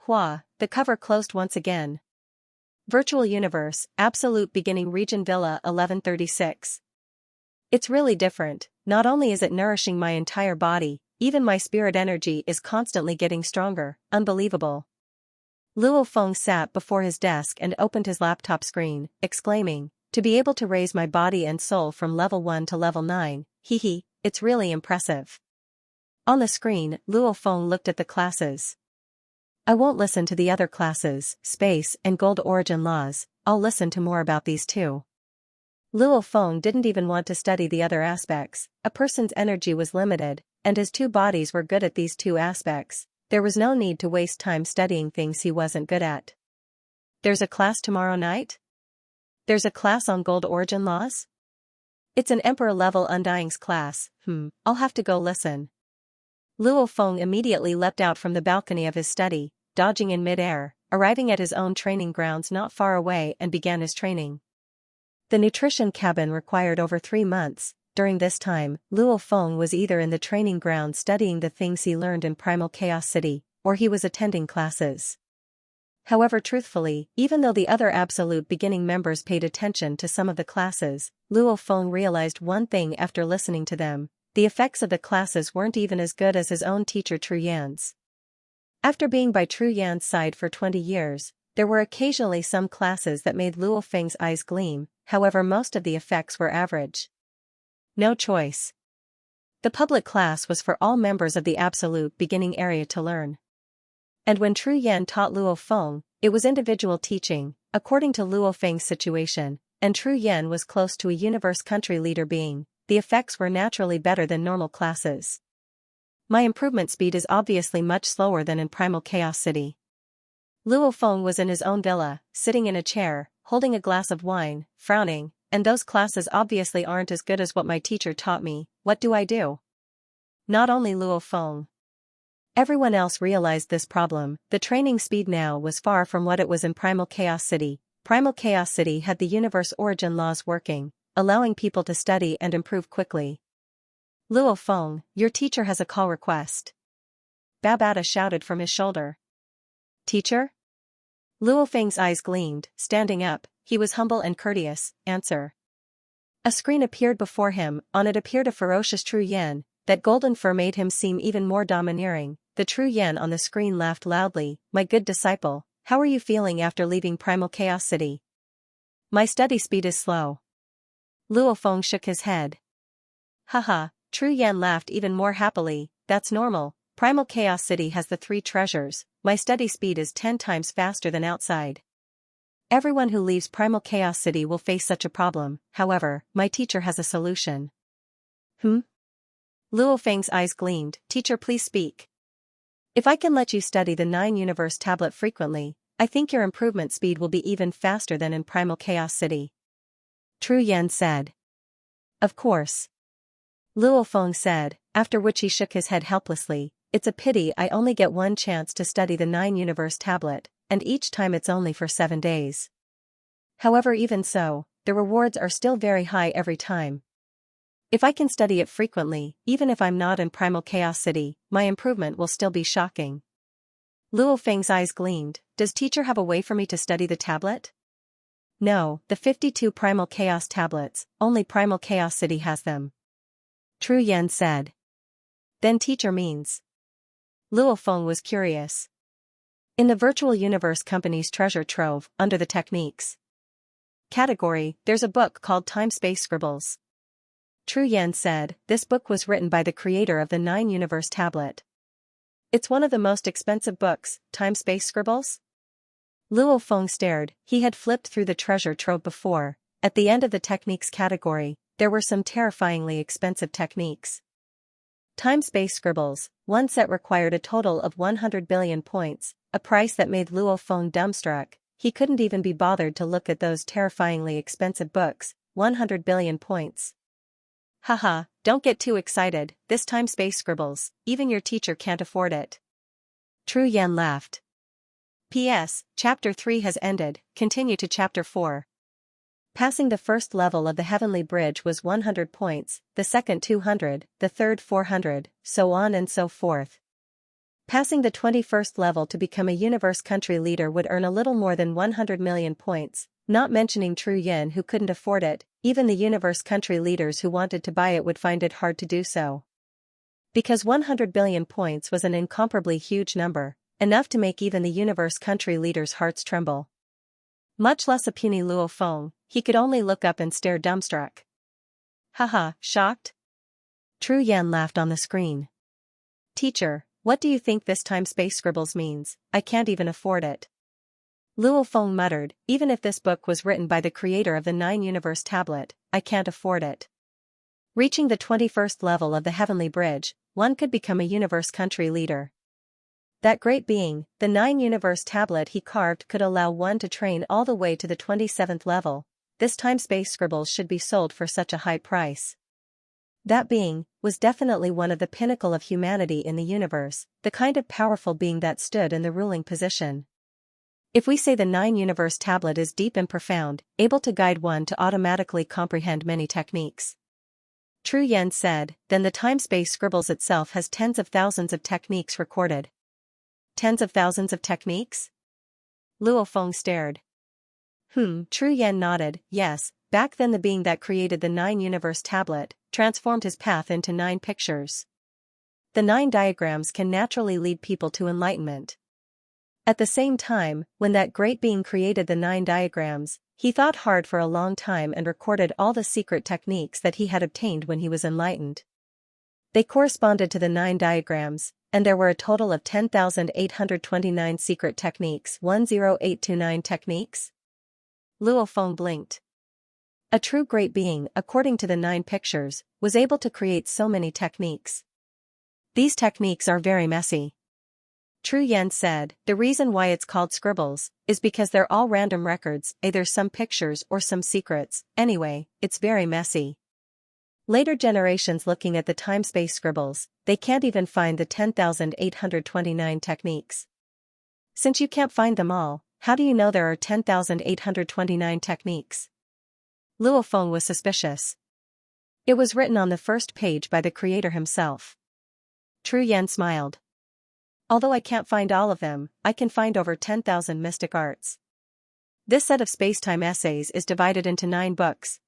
The cover closed once again. Virtual universe, absolute beginning region Villa 1136. It's really different, not only is it nourishing my entire body, even my spirit energy is constantly getting stronger, unbelievable. Luo Feng sat before his desk and opened his laptop screen, exclaiming, to be able to raise my body and soul from level 1 to level 9, it's really impressive. On the screen, Luo Feng looked at the classes. I won't listen to the other classes, space and gold origin laws, I'll listen to more about these two. Luo Feng didn't even want to study the other aspects, a person's energy was limited, and his two bodies were good at these two aspects, there was no need to waste time studying things he wasn't good at. There's a class tomorrow night? There's a class on gold origin laws? It's an Emperor level Undying's class, I'll have to go listen. Luo Feng immediately leapt out from the balcony of his study, dodging in mid-air, arriving at his own training grounds not far away and began his training. The nutrition cabin required over 3 months. During this time, Luo Feng was either in the training ground studying the things he learned in Primal Chaos City, or he was attending classes. However, truthfully, even though the other absolute beginning members paid attention to some of the classes, Luo Feng realized one thing after listening to them: the effects of the classes weren't even as good as his own teacher Tru Yan's. After being by Tru Yan's side for 20 years, there were occasionally some classes that made Luo Feng's eyes gleam, however most of the effects were average. No choice. The public class was for all members of the absolute beginning area to learn. And when Tru Yan taught Luo Feng, it was individual teaching, according to Luo Feng's situation, and Tru Yan was close to a universe country leader being. The effects were naturally better than normal classes. My improvement speed is obviously much slower than in Primal Chaos City. Luo Feng was in his own villa, sitting in a chair, holding a glass of wine, frowning, and those classes obviously aren't as good as what my teacher taught me. What do I do? Not only Luo Feng. Everyone else realized this problem. The training speed now was far from what it was in Primal Chaos City. Primal Chaos City had the universe origin laws working, allowing people to study and improve quickly. Luo Feng, your teacher has a call request. Babata shouted from his shoulder. Teacher? Luo Feng's eyes gleamed. Standing up, he was humble and courteous. Answer. A screen appeared before him. On it appeared a ferocious Tru Yan. That golden fur made him seem even more domineering. The Tru Yan on the screen laughed loudly. My good disciple, how are you feeling after leaving Primal Chaos City? My study speed is slow. Luo Feng shook his head. Haha, Tru Yan laughed even more happily. That's normal. Primal Chaos City has the 3 treasures. My study speed is 10 times faster than outside. Everyone who leaves Primal Chaos City will face such a problem. However, my teacher has a solution. Luo Feng's eyes gleamed. Teacher, please speak. If I can let you study the 9-universe tablet frequently, I think your improvement speed will be even faster than in Primal Chaos City. Tru Yan said. Of course. Luo Feng said, after which he shook his head helplessly. It's a pity I only get one chance to study the 9-universe tablet, and each time it's only for 7 days. However, even so, the rewards are still very high every time. If I can study it frequently, even if I'm not in Primal Chaos City, my improvement will still be shocking. Luo Feng's eyes gleamed. Does teacher have a way for me to study the tablet? No, the 52 Primal Chaos tablets, only Primal Chaos City has them. Tru Yan said. Then teacher means. Luo Feng was curious. In the Virtual Universe Company's treasure trove, under the techniques category, there's a book called Time-Space Scribbles. Tru Yan said, this book was written by the creator of the 9-universe tablet. It's one of the most expensive books. Time-Space Scribbles? Luo Feng stared. He had flipped through the treasure trove before. At the end of the techniques category, there were some terrifyingly expensive techniques. Time-Space Scribbles, one set required a total of 100 billion points, a price that made Luo Feng dumbstruck. He couldn't even be bothered to look at those terrifyingly expensive books. 100 billion points. Haha, don't get too excited. This Time-Space Scribbles, even your teacher can't afford it. Tru Yan laughed. P.S. Chapter 3 has ended. Continue to Chapter 4. Passing the first level of the Heavenly Bridge was 100 points, the second 200, the third 400, so on and so forth. Passing the 21st level to become a universe country leader would earn a little more than 100 million points, not mentioning Tru Yan who couldn't afford it. Even the universe country leaders who wanted to buy it would find it hard to do so. Because 100 billion points was an incomparably huge number, enough to make even the universe country leaders' hearts tremble. Much less a puny Luo Feng, he could only look up and stare dumbstruck. Haha, shocked? Tru Yan laughed on the screen. Teacher, what do you think this Time-Space Scribbles means? I can't even afford it. Luo Feng muttered, even if this book was written by the creator of the 9-universe tablet, I can't afford it. Reaching the 21st level of the Heavenly Bridge, one could become a universe country leader. That great being, the 9-universe tablet he carved could allow one to train all the way to the 27th level. This Time-Space Scribbles should be sold for such a high price. That being, was definitely one of the pinnacle of humanity in the universe, the kind of powerful being that stood in the ruling position. If we say the nine-universe tablet is deep and profound, able to guide one to automatically comprehend many techniques, Tru Yan said, then the time-space scribbles itself has tens of thousands of techniques recorded. Tens of thousands of techniques? Luo Feng stared. Tru Yan nodded, yes, back then the being that created the nine-universe tablet, transformed his path into 9 pictures. The 9 diagrams can naturally lead people to enlightenment. At the same time, when that great being created the 9 diagrams, he thought hard for a long time and recorded all the secret techniques that he had obtained when he was enlightened. They corresponded to the 9 diagrams, and there were a total of 10,829 secret techniques. 10829 techniques? Luo Feng blinked. A true great being, according to the 9 pictures, was able to create so many techniques. These techniques are very messy. Tru Yan said, the reason why it's called scribbles is because they're all random records, either some pictures or some secrets. Anyway, it's very messy. Later generations looking at the time-space scribbles, they can't even find the 10,829 techniques. Since you can't find them all, how do you know there are 10,829 techniques? Luo Feng was suspicious. It was written on the first page by the creator himself. Tru Yan smiled. Although I can't find all of them, I can find over 10,000 mystic arts. This set of spacetime essays is divided into 9 books.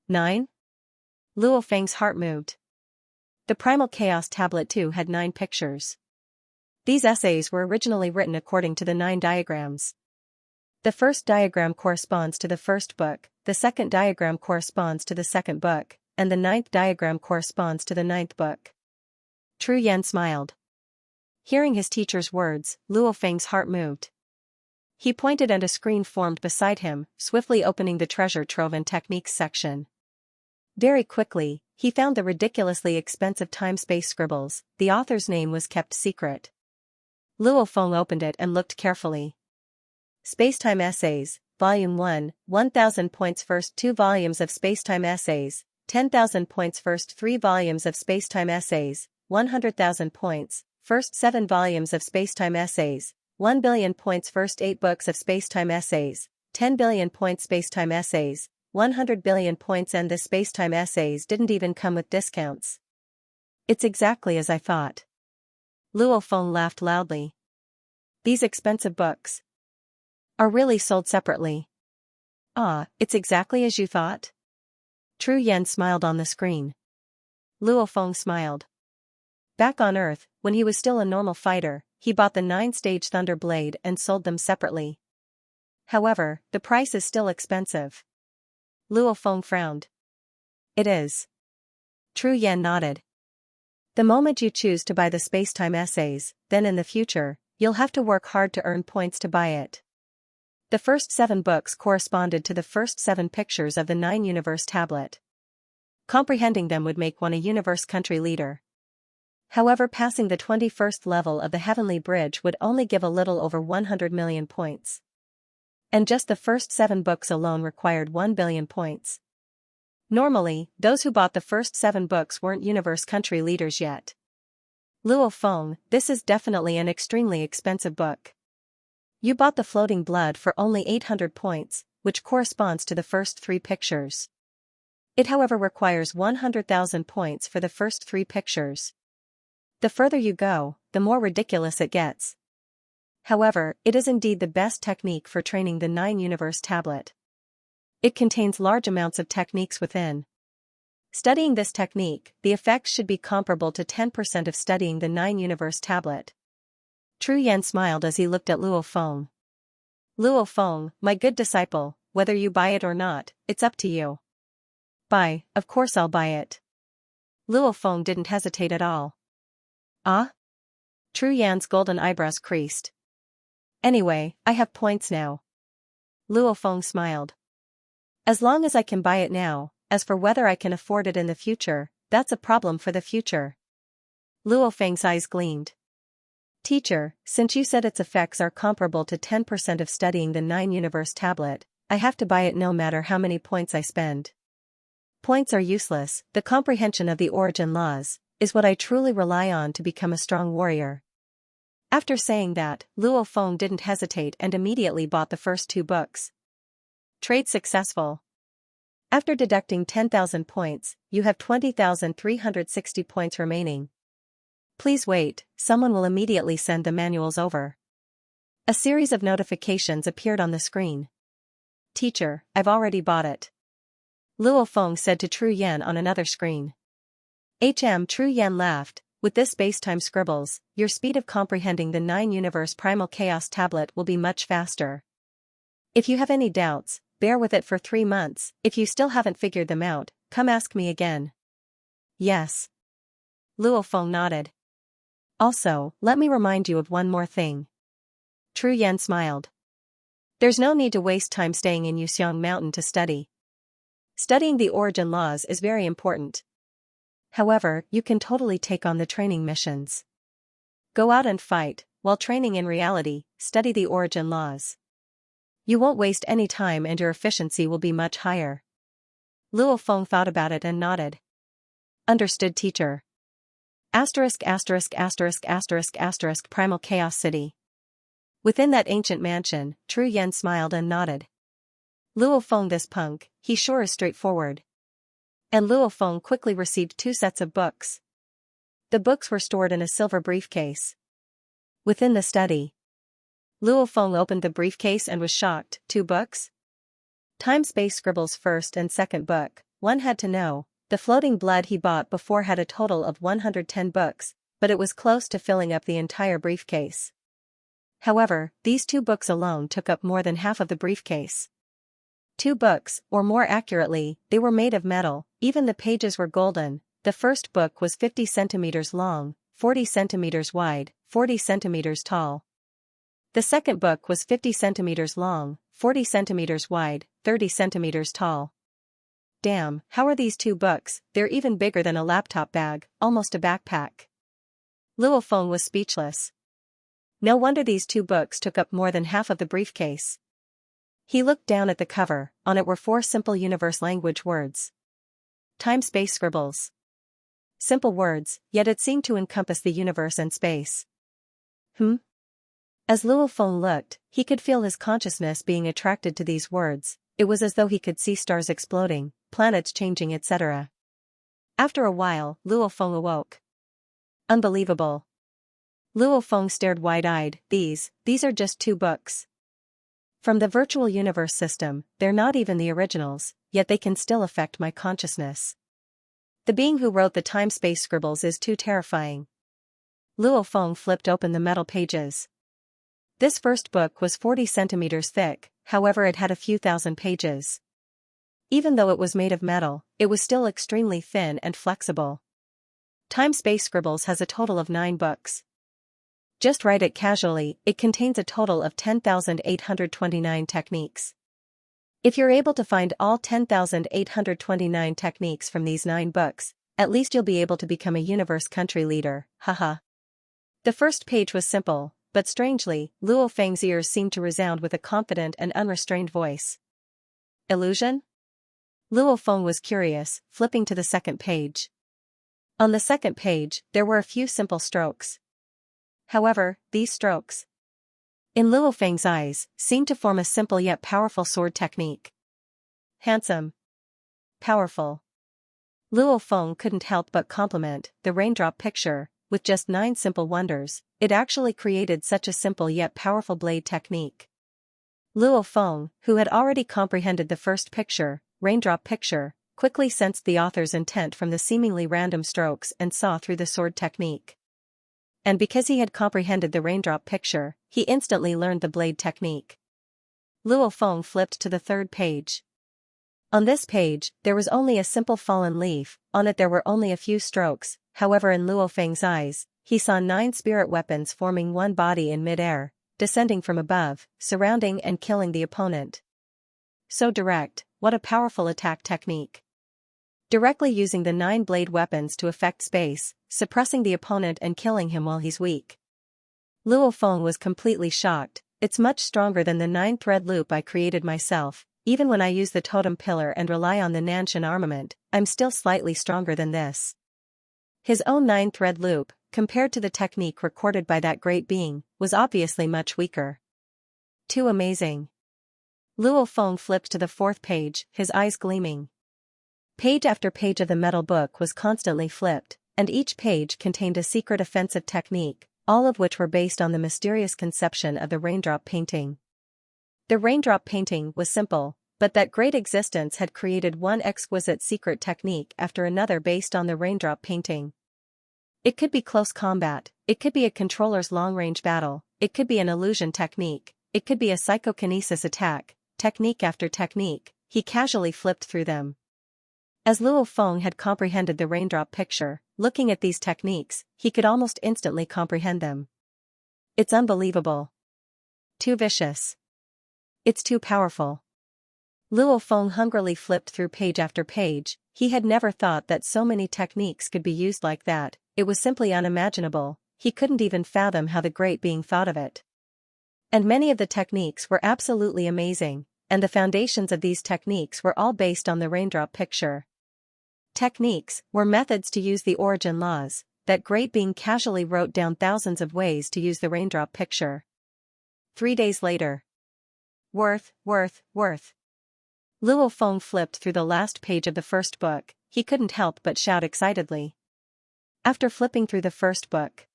9? Luo Feng's heart moved. The Primal Chaos Tablet too had 9 pictures. These essays were originally written according to the 9 diagrams. The first diagram corresponds to the first book, the second diagram corresponds to the second book, and the 9th diagram corresponds to the 9th book. Tru Yan smiled. Hearing his teacher's words, Luo Feng's heart moved. He pointed and a screen formed beside him, swiftly opening the treasure trove and techniques section. Very quickly, he found the ridiculously expensive time-space scribbles. The author's name was kept secret. Luo Feng opened it and looked carefully. Spacetime Essays, Volume 1, 1,000 points. First 2 volumes of Spacetime Essays, 10,000 points. First 3 volumes of Spacetime Essays, 100,000 points. First 7 volumes of Spacetime Essays, 1 billion points. First 8 books of Spacetime Essays, 10 billion points. Spacetime Essays, 100 billion points. And the Spacetime Essays didn't even come with discounts. It's exactly as I thought. Luo Feng laughed loudly. These expensive books are really sold separately. Ah, it's exactly as you thought? Tru Yan smiled on the screen. Luo Feng smiled. Back on Earth, when he was still a normal fighter, he bought the 9-stage Thunder Blade and sold them separately. However, the price is still expensive. Luo Feng frowned. It is. Tru Yan nodded. The moment you choose to buy the Spacetime Essays, then in the future, you'll have to work hard to earn points to buy it. The first 7 books corresponded to the first 7 pictures of the 9-universe tablet. Comprehending them would make one a universe country leader. However, passing the 21st level of the Heavenly Bridge would only give a little over 100 million points. And just the first 7 books alone required 1 billion points. Normally, those who bought the first 7 books weren't universe country leaders yet. Luo Feng, this is definitely an extremely expensive book. You bought the Floating Blood for only 800 points, which corresponds to the first 3 pictures. It however requires 100,000 points for the first 3 pictures. The further you go, the more ridiculous it gets. However, it is indeed the best technique for training the 9-universe tablet. It contains large amounts of techniques within. Studying this technique, the effects should be comparable to 10% of studying the 9-universe tablet. Tru Yan smiled as he looked at Luo Feng. Luo Feng, my good disciple, whether you buy it or not, it's up to you. Buy, of course I'll buy it. Luo Feng didn't hesitate at all. Ah? Tru Yan's golden eyebrows creased. Anyway, I have points now. Luo Feng smiled. As long as I can buy it now, as for whether I can afford it in the future, that's a problem for the future. Luo Feng's eyes gleamed. Teacher, since you said its effects are comparable to 10% of studying the 9-universe tablet, I have to buy it no matter how many points I spend. points are useless, the comprehension of the origin laws is what I truly rely on to become a strong warrior. After saying that, Luo Feng didn't hesitate and immediately bought the first 2 books. Trade successful. After deducting 10,000 points, you have 20,360 points remaining. Please wait, someone will immediately send the manuals over. A series of notifications appeared on the screen. Teacher, I've already bought it. Luo Feng said to Tru Yan on another screen. Tru Yan laughed. With this space-time scribbles, your speed of comprehending the 9-universe primal chaos tablet will be much faster. If you have any doubts, bear with it for 3 months. If you still haven't figured them out, come ask me again. Yes. Luo Feng nodded. Also, let me remind you of one more thing. Tru Yan smiled. There's no need to waste time staying in Yuxiang Mountain to study. Studying the origin laws is very important. However, you can totally take on the training missions. Go out and fight, while training in reality, study the origin laws. You won't waste any time and your efficiency will be much higher. Luo Feng thought about it and nodded. Understood, teacher. ********* Primal Chaos City. Within that ancient mansion, Tru Yan smiled and nodded. Luo Feng, this punk, he sure is straightforward. And Luo Feng quickly received 2 sets of books. The books were stored in a silver briefcase. Within the study, Luo Feng opened the briefcase and was shocked. 2 books? Time-Space Scribbles first and second book. One had to know, the floating blood he bought before had a total of 110 books, but it was close to filling up the entire briefcase. However, these 2 books alone took up more than half of the briefcase. 2 books, or more accurately, they were made of metal, even the pages were golden. The first book was 50 centimeters long, 40 centimeters wide, 40 centimeters tall. The second book was 50 centimeters long, 40 centimeters wide, 30 centimeters tall. Damn, how are these 2 books? They're even bigger than a laptop bag, almost a backpack. Luo Feng was speechless. No wonder these 2 books took up more than half of the briefcase. He looked down at the cover. On it were 4 simple universe language words. Time-Space Scribbles. Simple words, yet it seemed to encompass the universe and space. As Luo Feng looked, he could feel his consciousness being attracted to these words. It was as though he could see stars exploding, planets changing, etc. After a while, Luo Feng awoke. Unbelievable. Luo Feng stared wide-eyed. These are just 2 books. From the virtual universe system, they're not even the originals, yet they can still affect my consciousness. The being who wrote the time-space scribbles is too terrifying. Luo Feng flipped open the metal pages. This first book was 40 centimeters thick, however it had a few thousand pages. Even though it was made of metal, it was still extremely thin and flexible. Time-Space Scribbles has a total of 9 books. Just write it casually, it contains a total of 10,829 techniques. If you're able to find all 10,829 techniques from these 9 books, at least you'll be able to become a universe country leader, haha. The first page was simple, but strangely, Luo Feng's ears seemed to resound with a confident and unrestrained voice. Illusion? Luo Feng was curious, flipping to the second page. On the second page, there were a few simple strokes. However, these strokes, in Luo Feng's eyes, seemed to form a simple yet powerful sword technique. Handsome. Powerful. Luo Feng couldn't help but compliment the raindrop picture. With just 9 simple wonders, it actually created such a simple yet powerful blade technique. Luo Feng, who had already comprehended the first picture, raindrop picture, quickly sensed the author's intent from the seemingly random strokes and saw through the sword technique. And because he had comprehended the raindrop picture, he instantly learned the blade technique. Luo Feng flipped to the third page. On this page, there was only a simple fallen leaf. On it there were only a few strokes. However, in Luo Feng's eyes, he saw 9 spirit weapons forming one body in mid-air, descending from above, surrounding and killing the opponent. So direct, what a powerful attack technique. Directly using the 9 blade weapons to affect space, suppressing the opponent and killing him while he's weak. Luo Feng was completely shocked. It's much stronger than the 9-thread loop I created myself. even when I use the totem pillar and rely on the Nanshan armament, I'm still slightly stronger than this. His own 9-thread loop, compared to the technique recorded by that great being, was obviously much weaker. Too amazing. Luo Feng flipped to the 4th page, his eyes gleaming. Page after page of the metal book was constantly flipped, and each page contained a secret offensive technique, all of which were based on the mysterious conception of the raindrop painting. The raindrop painting was simple, but that great existence had created one exquisite secret technique after another based on the raindrop painting. It could be close combat, it could be a controller's long-range battle, it could be an illusion technique, it could be a psychokinesis attack, technique after technique. He casually flipped through them. As Luo Feng had comprehended the raindrop picture, looking at these techniques, he could almost instantly comprehend them. It's unbelievable. Too vicious. It's too powerful. Luo Feng hungrily flipped through page after page. He had never thought that so many techniques could be used like that. It was simply unimaginable. He couldn't even fathom how the great being thought of it. And many of the techniques were absolutely amazing, and the foundations of these techniques were all based on the raindrop picture. Techniques were methods to use the origin laws. That great being casually wrote down thousands of ways to use the raindrop picture. 3 days later. Worth. Luo Feng flipped through the last page of the first book. He couldn't help but shout excitedly. After flipping through the first book.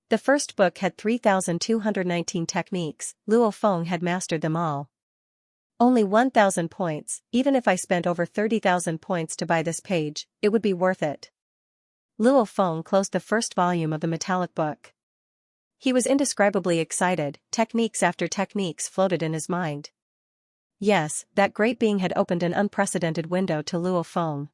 The first book had 3,219 techniques. Luo Feng had mastered them all. Only 1,000 points. Even if I spent over 30,000 points to buy this page, it would be worth it. Luo Feng closed the first volume of the metallic book. He was indescribably excited. Techniques after techniques floated in his mind. Yes, that great being had opened an unprecedented window to Luo Feng.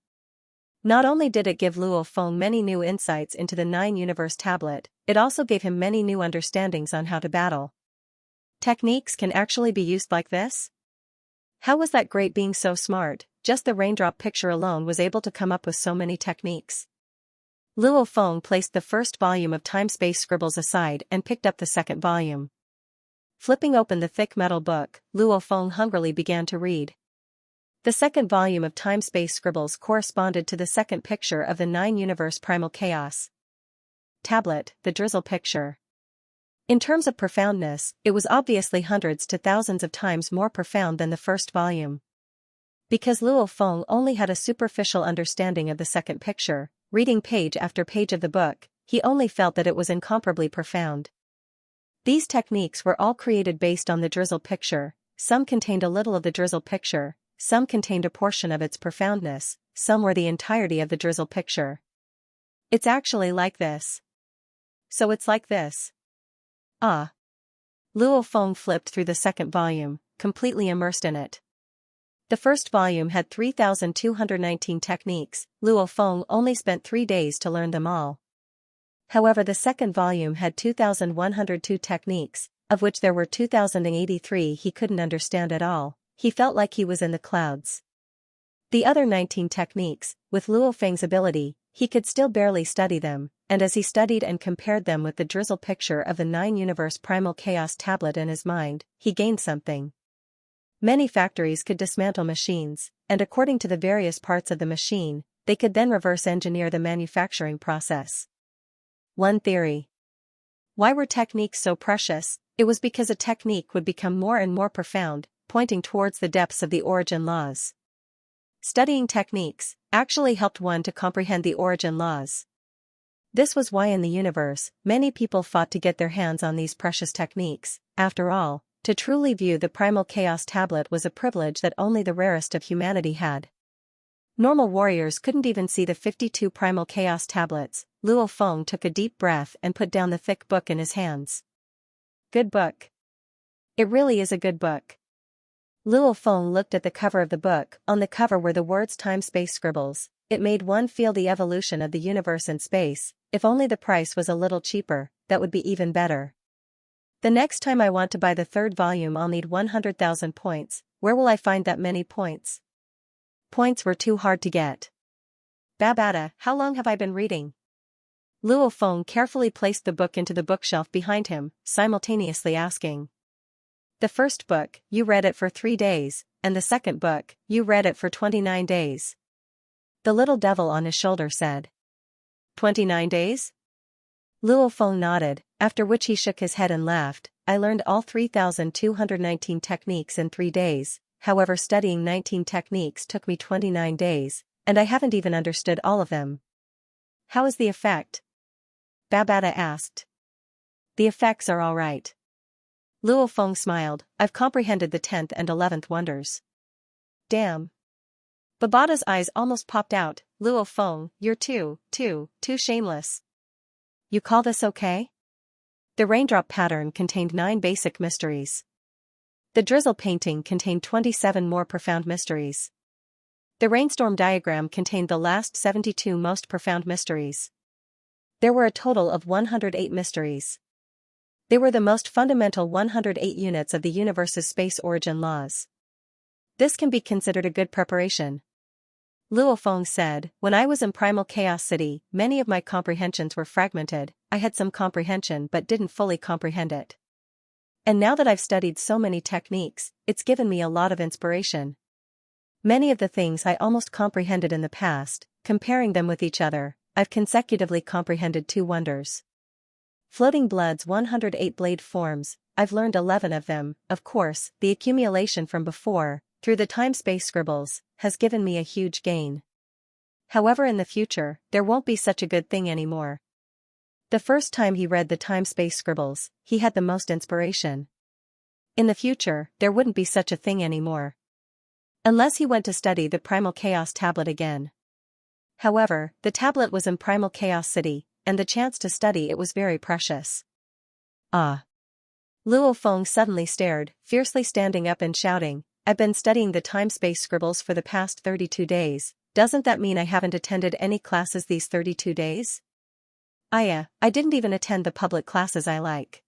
Not only did it give Luo Feng many new insights into the 9-universe tablet, it also gave him many new understandings on how to battle. Techniques can actually be used like this? How was that great being so smart? Just the raindrop picture alone was able to come up with so many techniques. Luo Feng placed the first volume of Time-Space Scribbles aside and picked up the second volume. Flipping open the thick metal book, Luo Feng hungrily began to read. The second volume of Time-Space Scribbles corresponded to the second picture of the 9-universe primal chaos tablet, the drizzle picture. In terms of profoundness, it was obviously hundreds to thousands of times more profound than the first volume. Because Luo Feng only had a superficial understanding of the second picture, reading page after page of the book, he only felt that it was incomparably profound. These techniques were all created based on the drizzle picture. Some contained a little of the drizzle picture, some contained a portion of its profoundness, some were the entirety of the drizzle picture. It's actually like this. So it's like this. Ah. Luo Feng flipped through the second volume, completely immersed in it. The first volume had 3,219 techniques. Luo Feng only spent 3 days to learn them all. However, the second volume had 2,102 techniques, of which there were 2,083 he couldn't understand at all. He felt like he was in the clouds. The other 19 techniques, with Luo Feng's ability, he could still barely study them, and as he studied and compared them with the drizzle picture of the 9-universe primal chaos tablet in his mind, he gained something. Many factories could dismantle machines, and according to the various parts of the machine, they could then reverse engineer the manufacturing process. One theory. Why were techniques so precious? It was because a technique would become more and more profound, pointing towards the depths of the origin laws. Studying techniques actually helped one to comprehend the origin laws. This was why in the universe, many people fought to get their hands on these precious techniques. After all, to truly view the primal chaos tablet was a privilege that only the rarest of humanity had. Normal warriors couldn't even see the 52 primal chaos tablets. Luo Feng took a deep breath and put down the thick book in his hands. Good book. It really is a good book. Luo Feng looked at the cover of the book. On the cover were the words Time-Space Scribbles. It made one feel the evolution of the universe and space. If only the price was a little cheaper, that would be even better. The next time I want to buy the third volume I'll need 100,000 points. Where will I find that many points? Points were too hard to get. Babada, how long have I been reading? Luo Feng carefully placed the book into the bookshelf behind him, simultaneously asking. The first book, you read it for 3 days. and the second book, you read it for 29 days. The little devil on his shoulder said. 29 days? Luo Feng nodded, after which he shook his head and laughed. I learned all 3,219 techniques in 3 days, however studying 19 techniques took me 29 days, and I haven't even understood all of them. How is the effect? Babada asked. The effects are all right. Luo Feng smiled. I've comprehended the 10th and 11th wonders. Damn. Babada's eyes almost popped out. Luo Feng, you're too shameless. You call this okay? The raindrop pattern contained 9 basic mysteries. The drizzle painting contained 27 more profound mysteries. The rainstorm diagram contained the last 72 most profound mysteries. There were a total of 108 mysteries. They were the most fundamental 108 units of the universe's space origin laws. This can be considered a good preparation. Luo Feng said, when I was in Primal Chaos City, many of my comprehensions were fragmented. I had some comprehension but didn't fully comprehend it. And now that I've studied so many techniques, it's given me a lot of inspiration. Many of the things I almost comprehended in the past, comparing them with each other, I've consecutively comprehended 2 wonders. Floating Blood's 108 blade forms, I've learned 11 of them. Of course, the accumulation from before, through the time-space scribbles, has given me a huge gain. However, in the future, there won't be such a good thing anymore. The first time he read the time-space scribbles, he had the most inspiration. In the future, there wouldn't be such a thing anymore. Unless he went to study the Primal Chaos tablet again. However, the tablet was in Primal Chaos City, and the chance to study it was very precious. Ah! Luo Feng suddenly stared, fiercely standing up and shouting, I've been studying the time-space scribbles for the past 32 days, doesn't that mean I haven't attended any classes these 32 days? I didn't even attend the public classes I like.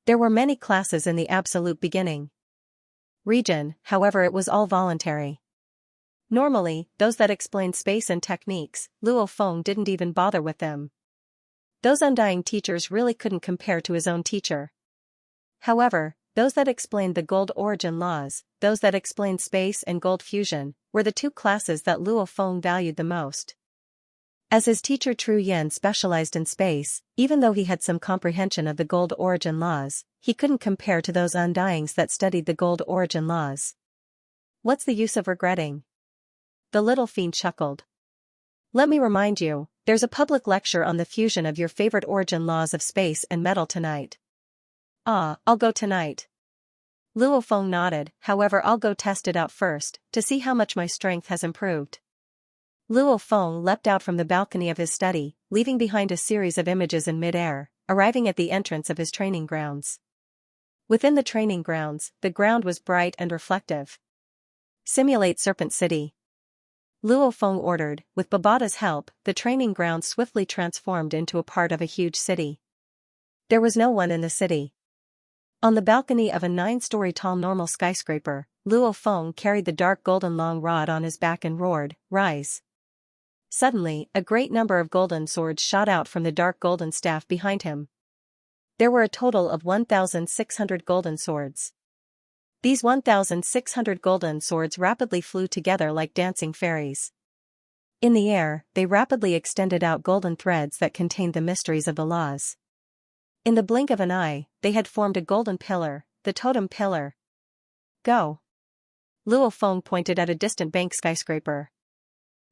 There were many classes in the absolute beginning region, however it was all voluntary. Normally, those that explained space and techniques, Luo Feng didn't even bother with them. Those undying teachers really couldn't compare to his own teacher. However, those that explained the gold origin laws, those that explained space and gold fusion, were the 2 classes that Luo Feng valued the most. As his teacher Tru Yen specialized in space, even though he had some comprehension of the gold origin laws, he couldn't compare to those undyings that studied the gold origin laws. What's the use of regretting? The little fiend chuckled. Let me remind you, there's a public lecture on the fusion of your favorite origin laws of space and metal tonight. Ah, I'll go tonight. Luo Feng nodded, however I'll go test it out first, to see how much my strength has improved. Luo Feng leapt out from the balcony of his study, leaving behind a series of images in mid-air, arriving at the entrance of his training grounds. Within the training grounds, the ground was bright and reflective. Simulate Serpent City. Luo Feng ordered. With Babada's help, the training ground swiftly transformed into a part of a huge city. There was no one in the city. On the balcony of a 9-story tall normal skyscraper, Luo Feng carried the dark golden long rod on his back and roared, Rise! Suddenly, a great number of golden swords shot out from the dark golden staff behind him. There were a total of 1,600 golden swords. These 1,600 golden swords rapidly flew together like dancing fairies. In the air, they rapidly extended out golden threads that contained the mysteries of the laws. In the blink of an eye, they had formed a golden pillar, the totem pillar. Go! Luo Feng pointed at a distant bank skyscraper.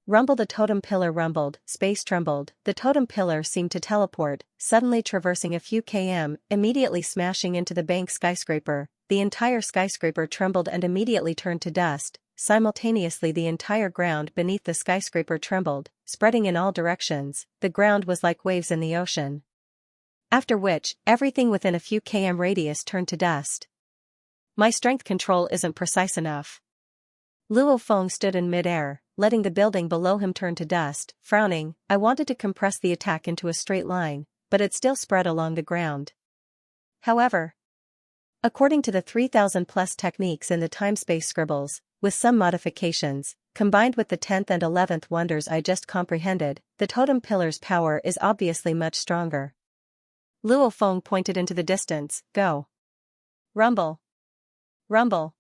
Rumble, the totem pillar rumbled, space trembled, the totem pillar seemed to teleport, suddenly traversing a few km, immediately smashing into the bank skyscraper. The entire skyscraper trembled and immediately turned to dust. Simultaneously the entire ground beneath the skyscraper trembled, spreading in all directions. The ground was like waves in the ocean. After which, everything within a few km radius turned to dust. My strength control isn't precise enough. Luo Feng stood in mid-air, letting the building below him turn to dust, frowning. I wanted to compress the attack into a straight line, but it still spread along the ground. However, according to the 3,000+ techniques in the time-space scribbles, with some modifications, combined with the 10th and 11th wonders I just comprehended, the totem pillar's power is obviously much stronger. Luo Feng pointed into the distance. Go! Rumble! Rumble!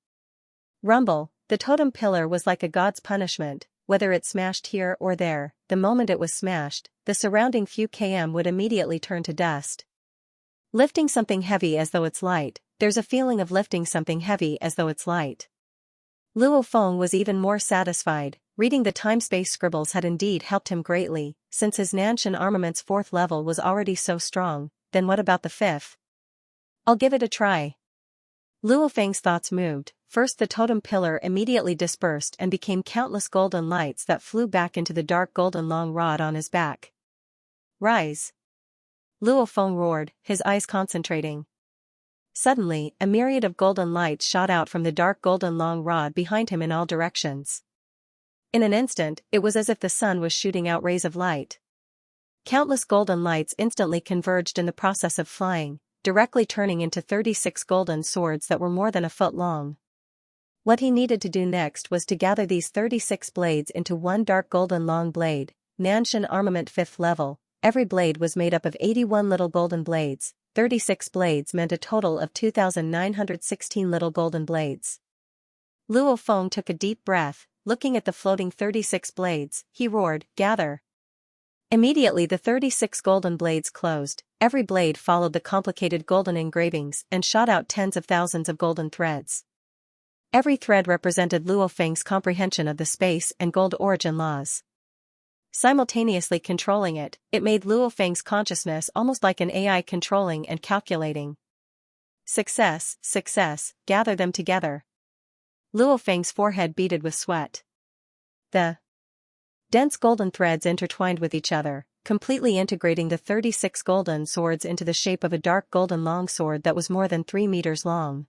Rumble! The totem pillar was like a god's punishment, whether it smashed here or there. The moment it was smashed, the surrounding few km would immediately turn to dust. Lifting something heavy as though it's light, there's a feeling of lifting something heavy as though it's light. Luo Feng was even more satisfied. Reading the time-space scribbles had indeed helped him greatly, since his Nanshan armament's 4th level was already so strong. Then what about the 5th? I'll give it a try. Luo Feng's thoughts moved. First, the totem pillar immediately dispersed and became countless golden lights that flew back into the dark golden long rod on his back. Rise! Luo Feng roared, his eyes concentrating. Suddenly, a myriad of golden lights shot out from the dark golden long rod behind him in all directions. In an instant, it was as if the sun was shooting out rays of light. Countless golden lights instantly converged in the process of flying, directly turning into 36 golden swords that were more than a foot long. What he needed to do next was to gather these 36 blades into one dark golden long blade, Nanshan armament 5th level. Every blade was made up of 81 little golden blades. 36 blades meant a total of 2,916 little golden blades. Luo Feng took a deep breath. Looking at the floating 36 blades, he roared, "Gather!" Immediately the 36 golden blades closed. Every blade followed the complicated golden engravings and shot out tens of thousands of golden threads. Every thread represented Luo Feng's comprehension of the space and gold origin laws. Simultaneously controlling it, it made Luo Feng's consciousness almost like an AI controlling and calculating. Success, success, gather them together. Luo Feng's forehead beaded with sweat. The dense golden threads intertwined with each other, completely integrating the 36 golden swords into the shape of a dark golden longsword that was more than 3 meters long.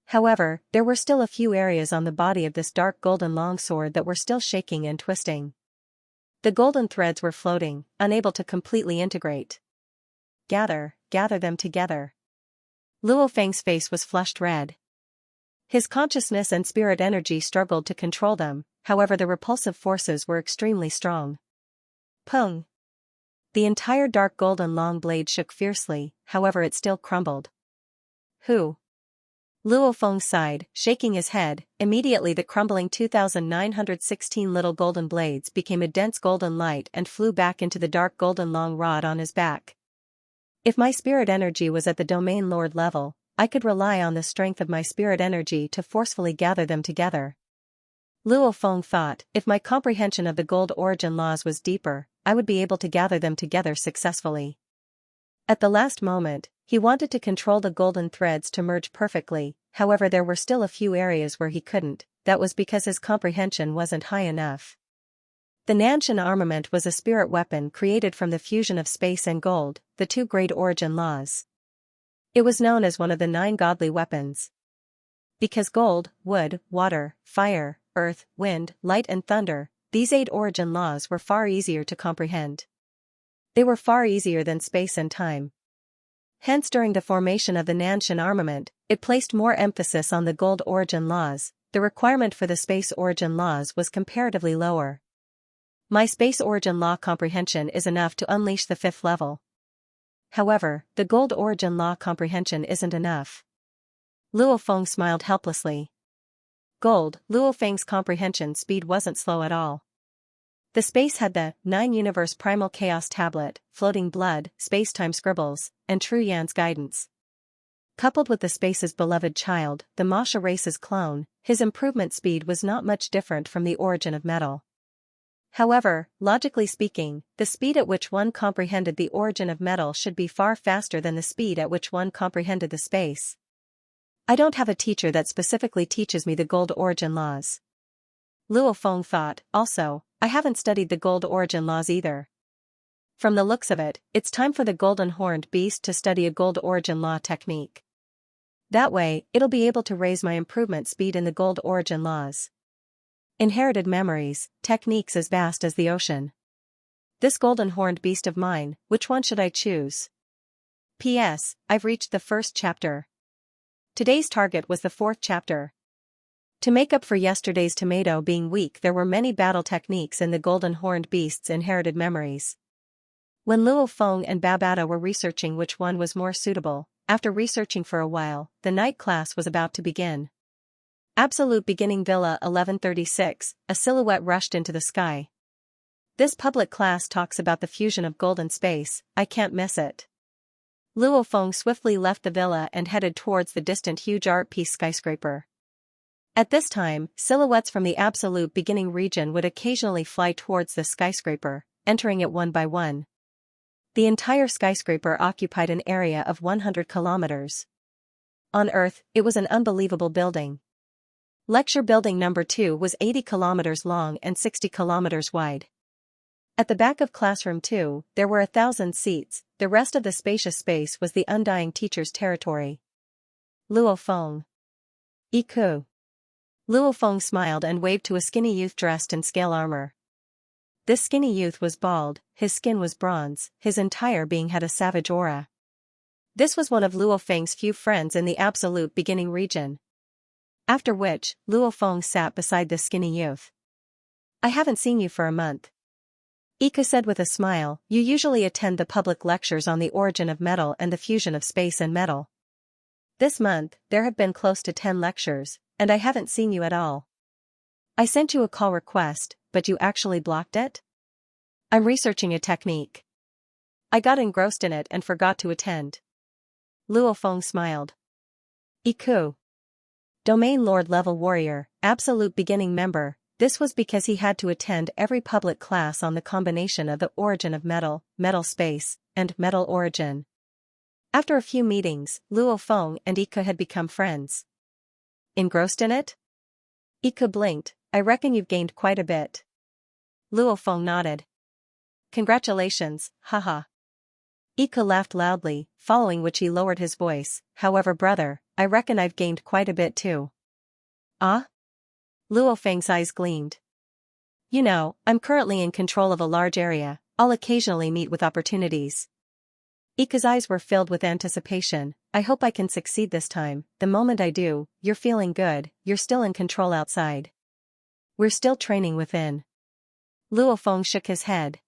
However, there were still a few areas on the body of this dark golden longsword that were still shaking and twisting. The golden threads were floating, unable to completely integrate. Gather them together. Luo Feng's face was flushed red. His consciousness and spirit energy struggled to control them, however the repulsive forces were extremely strong. Pung! The entire dark golden long blade shook fiercely, however it still crumbled. Who? Luo Feng sighed, shaking his head. Immediately the crumbling 2,916 little golden blades became a dense golden light and flew back into the dark golden long rod on his back. If my spirit energy was at the domain lord level, I could rely on the strength of my spirit energy to forcefully gather them together. Luo Feng thought, if my comprehension of the gold origin laws was deeper, I would be able to gather them together successfully. At the last moment, he wanted to control the golden threads to merge perfectly, however there were still a few areas where he couldn't. That was because his comprehension wasn't high enough. The Nanshan armament was a spirit weapon created from the fusion of space and gold, the 2 great origin laws. It was known as one of the 9 godly weapons. Because gold, wood, water, fire, earth, wind, light and thunder, these 8 origin laws were far easier to comprehend. They were far easier than space and time. Hence during the formation of the Nanshan armament, it placed more emphasis on the gold origin laws. The requirement for the space origin laws was comparatively lower. My space origin law comprehension is enough to unleash the 5th level. However, the gold origin law comprehension isn't enough. Luo Feng smiled helplessly. Gold, Luo Feng's comprehension speed wasn't slow at all. The space had the 9 universe primal chaos tablet, floating blood, space-time scribbles, and True Yan's guidance. Coupled with the space's beloved child, the Masha race's clone, his improvement speed was not much different from the origin of metal. However, logically speaking, the speed at which one comprehended the origin of metal should be far faster than the speed at which one comprehended the space. I don't have a teacher that specifically teaches me the gold origin laws. Luo Feng thought. Also, I haven't studied the gold origin laws either. From the looks of it, it's time for the golden horned beast to study a gold origin law technique. That way, it'll be able to raise my improvement speed in the gold origin laws. Inherited memories, techniques as vast as the ocean. This golden horned beast of mine, which one should I choose? P.S. I've reached the 1st chapter. Today's target was the 4th chapter. To make up for yesterday's tomato being weak, there were many battle techniques in the golden horned beast's inherited memories. When Luo Feng and Babata were researching which one was more suitable, after researching for a while, the night class was about to begin. Absolute Beginning Villa 1136, a silhouette rushed into the sky. This public class talks about the fusion of gold and space, I can't miss it. Luo Feng swiftly left the villa and headed towards the distant huge art piece skyscraper. At this time, silhouettes from the Absolute Beginning region would occasionally fly towards the skyscraper, entering it one by one. The entire skyscraper occupied an area of 100 kilometers. On Earth, it was an unbelievable building. Lecture Building Number 2 was 80 kilometers long and 60 kilometers wide. At the back of Classroom 2, there were 1,000 seats, the rest of the spacious space was the undying teacher's territory. Luo Feng. Iku. Luo Feng smiled and waved to a skinny youth dressed in scale armor. This skinny youth was bald, his skin was bronze, his entire being had a savage aura. This was one of Luo Feng's few friends in the Absolute Beginning region. After which, Luo Feng sat beside the skinny youth. I haven't seen you for a month. Ika said with a smile, you usually attend the public lectures on the origin of metal and the fusion of space and metal. This month, there have been close to 10 lectures, and I haven't seen you at all. I sent you a call request, but you actually blocked it? I'm researching a technique. I got engrossed in it and forgot to attend. Luo Feng smiled. Iku. Domain Lord Level Warrior, Absolute Beginning Member. This was because he had to attend every public class on the combination of the origin of metal, metal space, and metal origin. After a few meetings, Luo Feng and Ika had become friends. Engrossed in it? Ika blinked, I reckon you've gained quite a bit. Luo Feng nodded. Congratulations, haha. Ika laughed loudly, following which he lowered his voice, however brother, I reckon I've gained quite a bit too. Ah? Luo Feng's eyes gleamed. You know, I'm currently in control of a large area, I'll occasionally meet with opportunities. Ika's eyes were filled with anticipation, I hope I can succeed this time, the moment I do, you're feeling good, you're still in control outside. We're still training within. Luo Feng shook his head.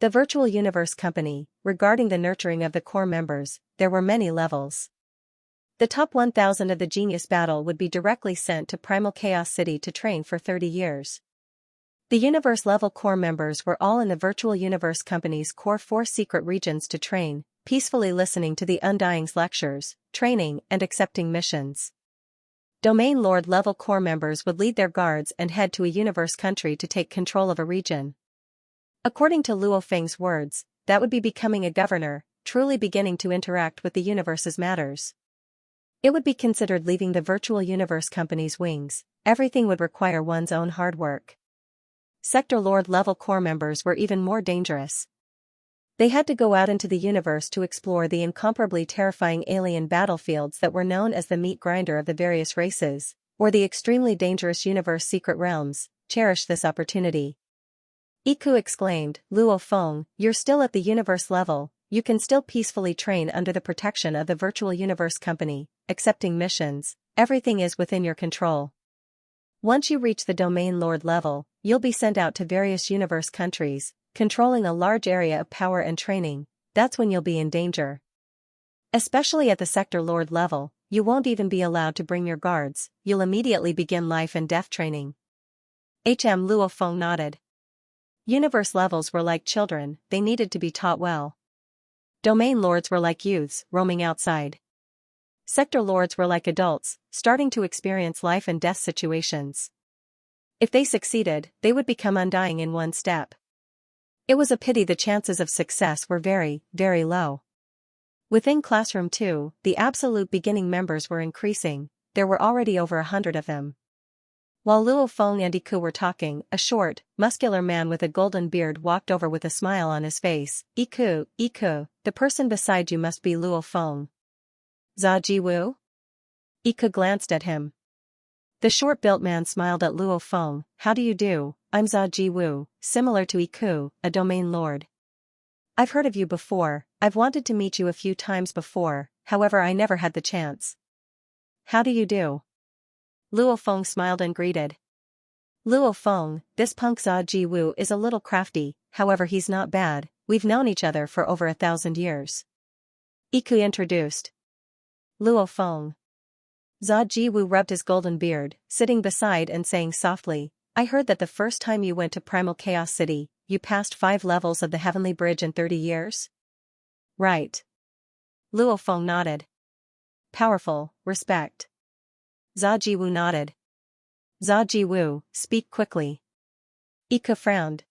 The Virtual Universe Company, regarding the nurturing of the core members, there were many levels. The top 1,000 of the Genius Battle would be directly sent to Primal Chaos City to train for 30 years. The Universe-level core members were all in the Virtual Universe Company's Core 4 secret regions to train, peacefully listening to the Undying's lectures, training and accepting missions. Domain Lord-level core members would lead their guards and head to a universe country to take control of a region. According to Luo Feng's words, that would be becoming a governor, truly beginning to interact with the universe's matters. It would be considered leaving the Virtual Universe Company's wings, everything would require one's own hard work. Sector Lord-level core members were even more dangerous. They had to go out into the universe to explore the incomparably terrifying alien battlefields that were known as the meat grinder of the various races, or the extremely dangerous universe secret realms, cherish this opportunity. Iku exclaimed, Luo Feng, you're still at the universe level, you can still peacefully train under the protection of the Virtual Universe Company, accepting missions, everything is within your control. Once you reach the Domain Lord level, you'll be sent out to various universe countries, controlling a large area of power and training, that's when you'll be in danger. Especially at the Sector Lord level, you won't even be allowed to bring your guards, you'll immediately begin life and death training. Luo Feng nodded. Universe levels were like children, they needed to be taught well. Domain Lords were like youths, roaming outside. Sector Lords were like adults, starting to experience life and death situations. If they succeeded, they would become undying in one step. It was a pity the chances of success were very, very low. Within Classroom 2, the Absolute Beginning members were increasing, there were already over 100 of them. While Luo Feng and Iku were talking, a short, muscular man with a golden beard walked over with a smile on his face. Iku, the person beside you must be Luo Feng. Za Jiwu? Iku glanced at him. The short-built man smiled at Luo Feng. How do you do? I'm Za Jiwu, similar to Iku, a domain lord. I've heard of you before, I've wanted to meet you a few times before, however I never had the chance. How do you do? Luo Feng smiled and greeted. Luo Feng, this punk Za Jiwu is a little crafty, however he's not bad, we've known each other for over 1,000 years. Iku introduced. Luo Feng. Zha Jiwu rubbed his golden beard, sitting beside and saying softly, I heard that the first time you went to Primal Chaos City, you passed 5 levels of the Heavenly Bridge in 30 years? Right. Luo Feng nodded. Powerful, respect. Zha Jiwu nodded. Zha Jiwu, speak quickly. Ika frowned.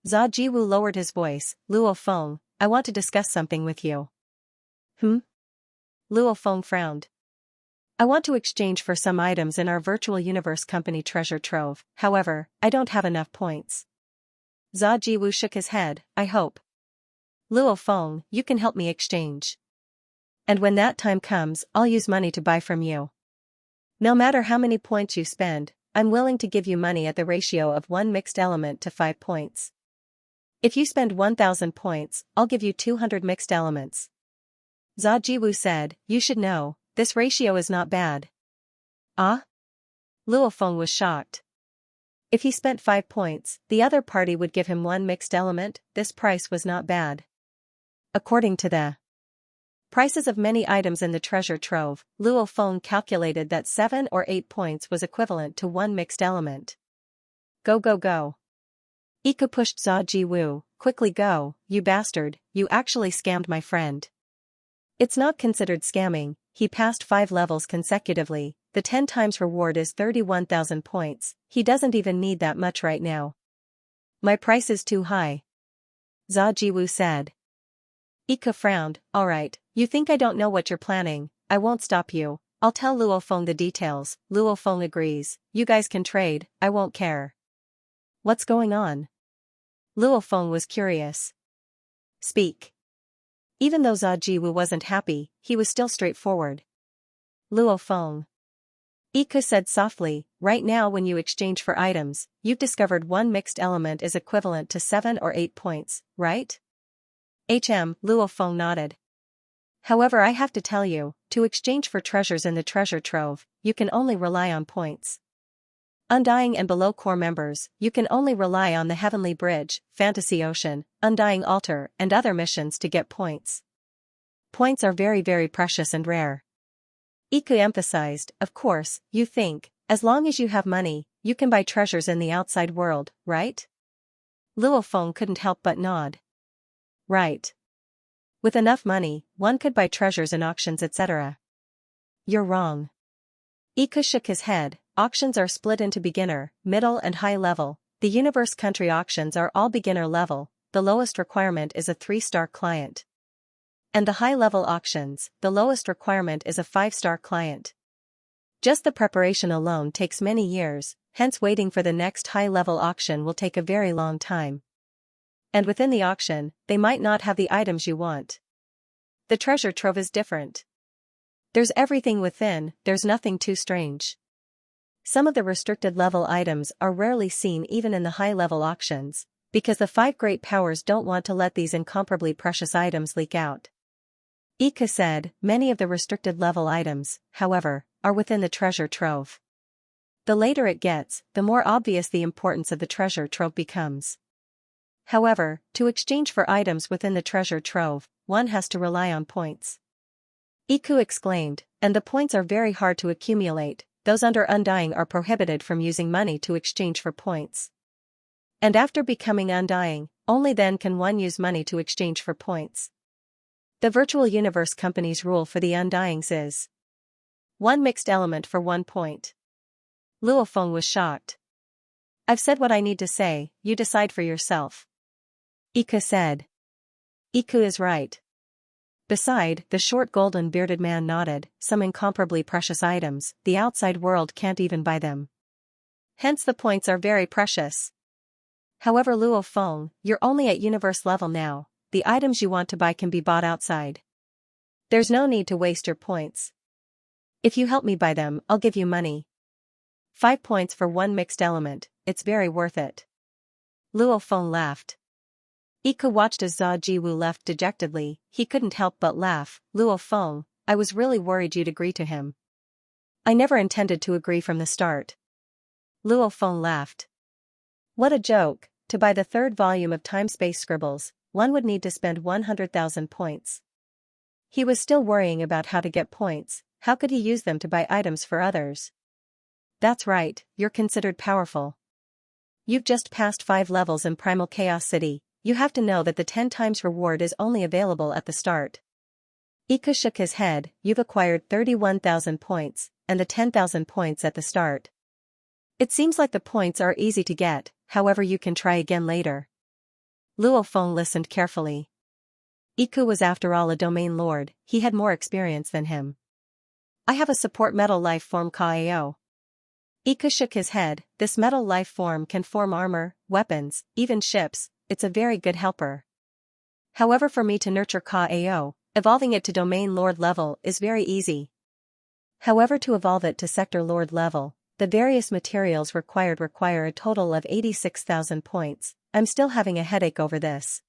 Zha Jiwu lowered his voice, Luo Feng, I want to discuss something with you. Luo Feng frowned. I want to exchange for some items in our virtual universe company treasure trove, however, I don't have enough points. Zha Jiwu shook his head, I hope. Luo Feng, you can help me exchange. And when that time comes, I'll use money to buy from you. No matter how many points you spend, I'm willing to give you money at the ratio of 1 mixed element to 5 points. If you spend 1,000 points, I'll give you 200 mixed elements. Zha Jiwu said, you should know, this ratio is not bad. Ah? Luo Feng was shocked. If he spent 5 points, the other party would give him 1 mixed element, this price was not bad. According to the prices of many items in the treasure trove, Luo Feng calculated that 7 or 8 points was equivalent to 1 mixed element. Go go go. Ika pushed Zha Jiwu, quickly go, you bastard, you actually scammed my friend. It's not considered scamming, he passed 5 levels consecutively, the 10 times reward is 31,000 points, he doesn't even need that much right now. My price is too high. Zha Jiwu said. Ika frowned, alright, you think I don't know what you're planning, I won't stop you, I'll tell Luo Feng the details, Luo Feng agrees, you guys can trade, I won't care. What's going on? Luo Feng was curious. Speak. Even though Zha Jiwu wasn't happy, he was still straightforward. Luo Feng. Ika said softly, right now when you exchange for items, you've discovered 1 mixed element is equivalent to 7 or 8 points, right? Luo Feng nodded. However, I have to tell you, to exchange for treasures in the treasure trove, you can only rely on points. Undying and below core members, you can only rely on the Heavenly Bridge, Fantasy Ocean, Undying Altar, and other missions to get points. Points are very very precious and rare. Ika emphasized, of course, you think, as long as you have money, you can buy treasures in the outside world, right? Luo Feng couldn't help but nod. Right. With enough money, one could buy treasures in auctions etc. You're wrong. Ika shook his head, auctions are split into beginner, middle and high level, the universe country auctions are all beginner level, the lowest requirement is a 3-star client. And the high-level auctions, the lowest requirement is a 5-star client. Just the preparation alone takes many years, hence waiting for the next high-level auction will take a very long time. And within the auction, they might not have the items you want. The treasure trove is different. There's everything within, there's nothing too strange. Some of the restricted level items are rarely seen even in the high-level auctions, because the 5 great powers don't want to let these incomparably precious items leak out. Ika said, many of the restricted level items, however, are within the treasure trove. The later it gets, the more obvious the importance of the treasure trove becomes. However, to exchange for items within the treasure trove, one has to rely on points. Iku exclaimed, and the points are very hard to accumulate, those under Undying are prohibited from using money to exchange for points. And after becoming Undying, only then can one use money to exchange for points. The virtual universe company's rule for the Undyings is 1 mixed element for 1 point. Luo Feng was shocked. I've said what I need to say, you decide for yourself. Ika said. Iku is right. Beside, the short golden bearded man nodded, some incomparably precious items, the outside world can't even buy them. Hence the points are very precious. However, Luo Feng, you're only at universe level now, the items you want to buy can be bought outside. There's no need to waste your points. If you help me buy them, I'll give you money. 5 points for 1 mixed element, it's very worth it. Luo Feng laughed. Ika watched as Zha Jiwu left dejectedly, he couldn't help but laugh. Luo Feng, I was really worried you'd agree to him. I never intended to agree from the start. Luo Feng laughed. What a joke, to buy the 3rd volume of Time-Space Scribbles, one would need to spend 100,000 points. He was still worrying about how to get points, how could he use them to buy items for others? That's right, you're considered powerful. You've just passed 5 levels in Primal Chaos City. You have to know that the 10 times reward is only available at the start. Iku shook his head. You've acquired 31,000 points, and the 10,000 points at the start. It seems like the points are easy to get, however you can try again later. Luo Feng listened carefully. Iku was after all a domain lord, he had more experience than him. I have a support metal life form Kao. Iku shook his head. This metal life form can form armor, weapons, even ships. It's a very good helper. However, for me to nurture Kao, evolving it to domain lord level is very easy. However, to evolve it to sector lord level, the various materials required require a total of 86,000 points. I'm still having a headache over this.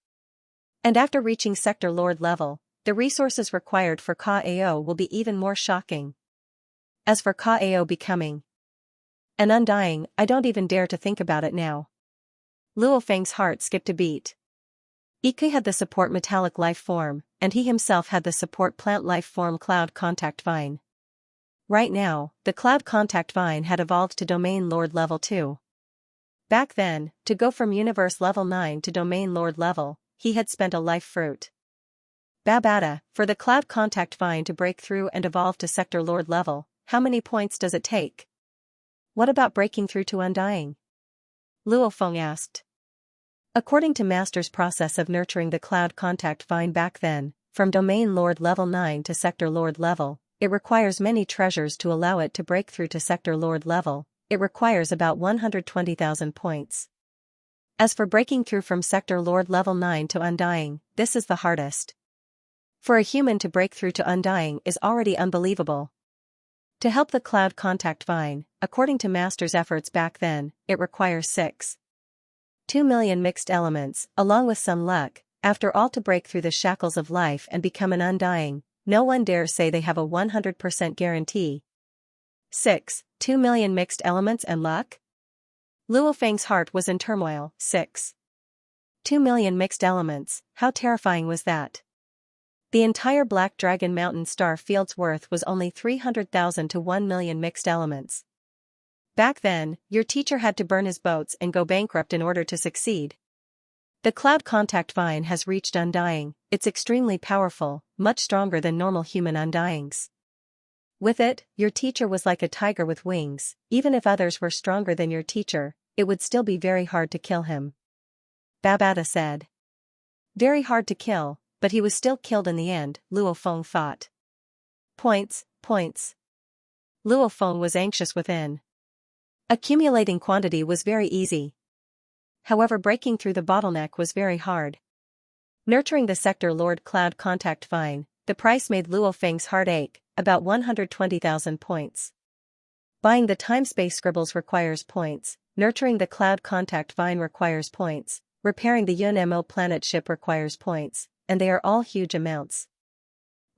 And after reaching sector lord level, the resources required for Kao will be even more shocking. As for Kao becoming an undying, I don't even dare to think about it now. Luo Feng's heart skipped a beat. Iku had the support metallic life form, and he himself had the support plant life form cloud contact vine. Right now, the cloud contact vine had evolved to domain lord level 2. Back then, to go from universe level 9 to domain lord level, he had spent a life fruit. Babada, for the cloud contact vine to break through and evolve to sector lord level, how many points does it take? What about breaking through to undying? Luo Feng asked. According to Master's process of nurturing the cloud contact vine back then, from domain lord level 9 to sector lord level, it requires many treasures to allow it to break through to sector lord level. It requires about 120,000 points. As for breaking through from sector lord level 9 to undying, this is the hardest. For a human to break through to undying is already unbelievable. To help the cloud contact vine, according to Master's efforts back then, it requires 6.2 million mixed elements, along with some luck. After all, to break through the shackles of life and become an undying, no one dares say they have a 100% guarantee. 6.2 million mixed elements and luck? Luo Feng's heart was in turmoil. 6.2 million mixed elements, how terrifying was that? The entire Black Dragon Mountain star field's worth was only 300,000 to 1 million mixed elements. Back then, your teacher had to burn his boats and go bankrupt in order to succeed. The cloud contact vine has reached undying. It's extremely powerful, much stronger than normal human undyings. With it, your teacher was like a tiger with wings. Even if others were stronger than your teacher, it would still be very hard to kill him. Babada said. Very hard to kill, but he was still killed in the end, Luo Feng thought. Points. Luo Feng was anxious within. Accumulating quantity was very easy. However, breaking through the bottleneck was very hard. Nurturing the sector lord cloud contact vine, the price made Luo Feng's heart ache, about 120,000 points. Buying the time-space scribbles requires points, nurturing the cloud contact vine requires points, repairing the Yunmo planet ship requires points, and they are all huge amounts.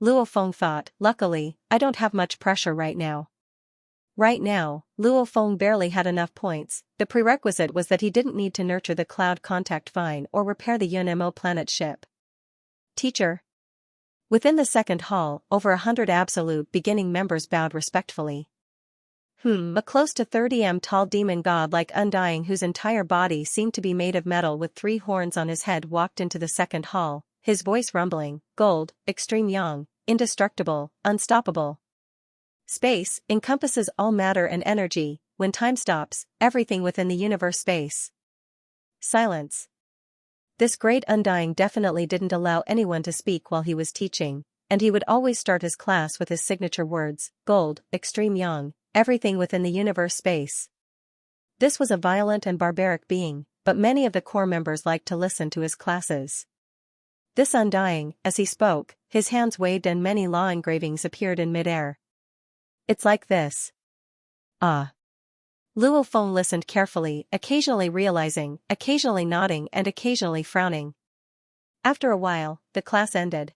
Luo Feng thought, luckily, I don't have much pressure right now. Right now, Luo Feng barely had enough points. The prerequisite was that he didn't need to nurture the cloud contact vine or repair the Yunmo planet ship. Teacher. Within the second hall, over 100 absolute beginning members bowed respectfully. A close to 30 tall demon god like undying whose entire body seemed to be made of metal with 3 horns on his head walked into the second hall, his voice rumbling, gold, extreme yang, indestructible, unstoppable. Space encompasses all matter and energy. When time stops, everything within the universe space. Silence. This great undying definitely didn't allow anyone to speak while he was teaching, and he would always start his class with his signature words, gold, extreme yang, everything within the universe space. This was a violent and barbaric being, but many of the core members liked to listen to his classes. This undying, as he spoke, his hands waved and many law engravings appeared in midair. It's like this. Ah. Luo Feng listened carefully, occasionally realizing, occasionally nodding and occasionally frowning. After a while, the class ended.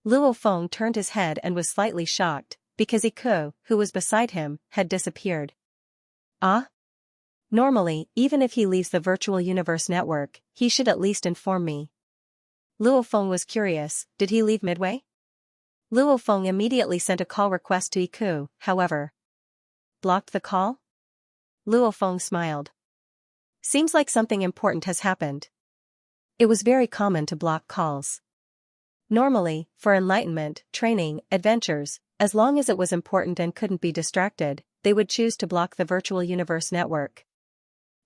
Luo Feng turned his head and was slightly shocked, because Iku, who was beside him, had disappeared. Ah? Normally, even if he leaves the virtual universe network, he should at least inform me. Luo Feng was curious, did he leave midway? Luo Feng immediately sent a call request to Iku, however. Blocked the call? Luo Feng smiled. Seems like something important has happened. It was very common to block calls. Normally, for enlightenment, training, adventures, as long as it was important and couldn't be distracted, they would choose to block the virtual universe network.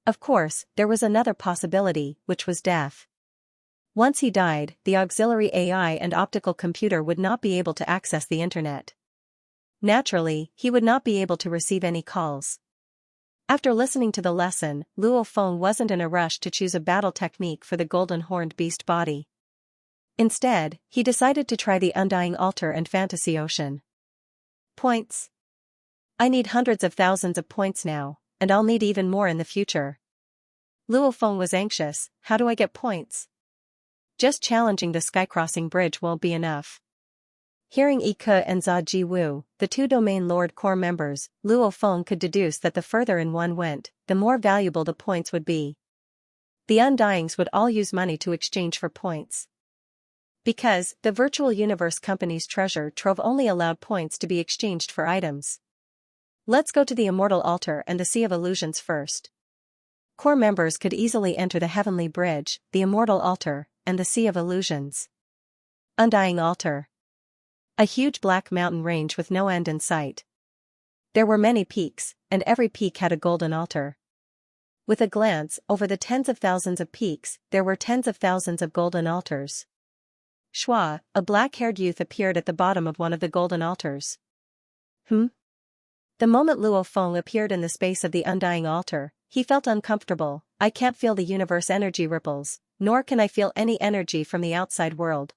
Of course, there was another possibility, which was death. Once he died, the auxiliary AI and optical computer would not be able to access the internet. Naturally, he would not be able to receive any calls. After listening to the lesson, Luo Feng wasn't in a rush to choose a battle technique for the golden horned beast body. Instead, he decided to try the Undying Altar and Fantasy Ocean. Points. I need hundreds of thousands of points now, and I'll need even more in the future. Luo Feng was anxious. How do I get points? Just challenging the skycrossing bridge won't be enough. Hearing Ike and Zha Jiwu, the two Domain Lord Corps members, Luo Feng could deduce that the further in one went, the more valuable the points would be. The Undyings would all use money to exchange for points. Because the virtual universe company's treasure trove only allowed points to be exchanged for items. Let's go to the Immortal Altar and the Sea of Illusions first. Corps members could easily enter the Heavenly Bridge, the Immortal Altar, and the Sea of Illusions. Undying Altar. A huge black mountain range with no end in sight. There were many peaks, and every peak had a golden altar. With a glance over the tens of thousands of peaks, there were tens of thousands of golden altars. Shua, a black-haired youth, appeared at the bottom of one of the golden altars. The moment Luo Feng appeared in the space of the Undying Altar, he felt uncomfortable. I can't feel the universe energy ripples, nor can I feel any energy from the outside world.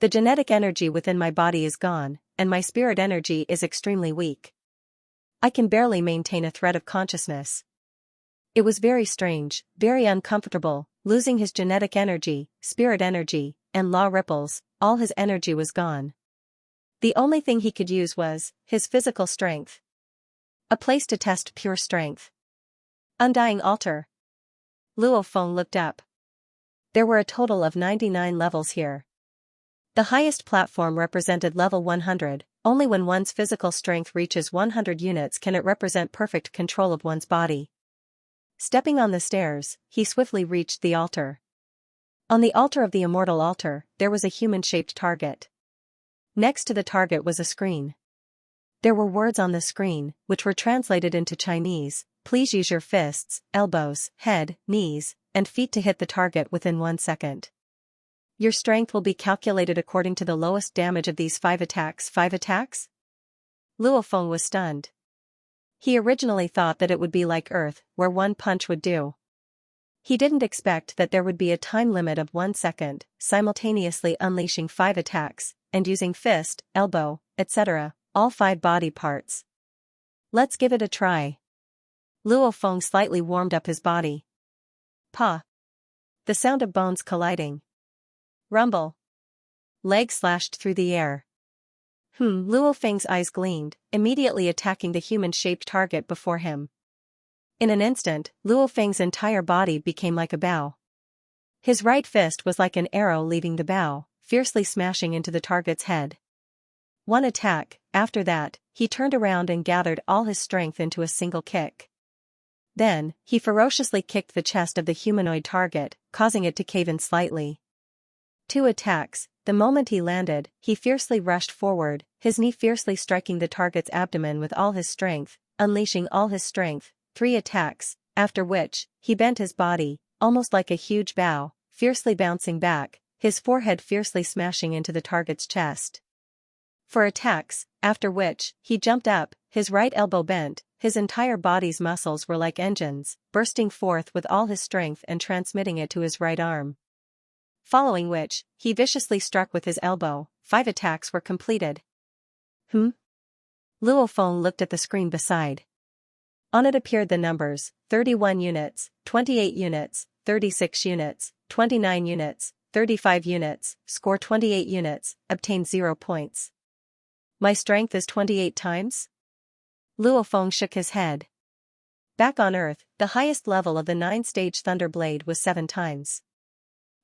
The genetic energy within my body is gone, and my spirit energy is extremely weak. I can barely maintain a thread of consciousness. It was very strange, very uncomfortable, losing his genetic energy, spirit energy, and law ripples. All his energy was gone. The only thing he could use was his physical strength. A place to test pure strength. Undying Altar. Luo Feng looked up. There were a total of 99 levels here. The highest platform represented level 100, only when one's physical strength reaches 100 units can it represent perfect control of one's body. Stepping on the stairs, he swiftly reached the altar. On the altar of the Immortal Altar, there was a human-shaped target. Next to the target was a screen. There were words on the screen, which were translated into Chinese. Please use your fists, elbows, head, knees, and feet to hit the target within 1 second. Your strength will be calculated according to the lowest damage of these 5 attacks. 5 attacks? Luo Feng was stunned. He originally thought that it would be like Earth, where one punch would do. He didn't expect that there would be a time limit of 1 second, simultaneously unleashing 5 attacks, and using fist, elbow, etc., all 5 body parts. Let's give it a try. Luo Feng slightly warmed up his body. Pa. The sound of bones colliding. Rumble. Legs slashed through the air. Luo Feng's eyes gleamed, immediately attacking the human-shaped target before him. In an instant, Luo Feng's entire body became like a bow. His right fist was like an arrow leaving the bow, fiercely smashing into the target's head. 1 attack. After that, he turned around and gathered all his strength into a single kick. Then, he ferociously kicked the chest of the humanoid target, causing it to cave in slightly. 2 attacks. The moment he landed, he fiercely rushed forward, his knee fiercely striking the target's abdomen with all his strength, unleashing all his strength. 3 attacks, after which, he bent his body, almost like a huge bow, fiercely bouncing back, his forehead fiercely smashing into the target's chest. 4 attacks, after which, he jumped up, his right elbow bent, his entire body's muscles were like engines, bursting forth with all his strength and transmitting it to his right arm. Following which, he viciously struck with his elbow. 5 attacks were completed. Luo Feng looked at the screen beside. On it appeared the numbers, 31 units, 28 units, 36 units, 29 units, 35 units, score 28 units, obtain 0 points. My strength is 28 times? Luo Feng shook his head. Back on Earth, the highest level of the 9-stage Thunderblade was 7 times.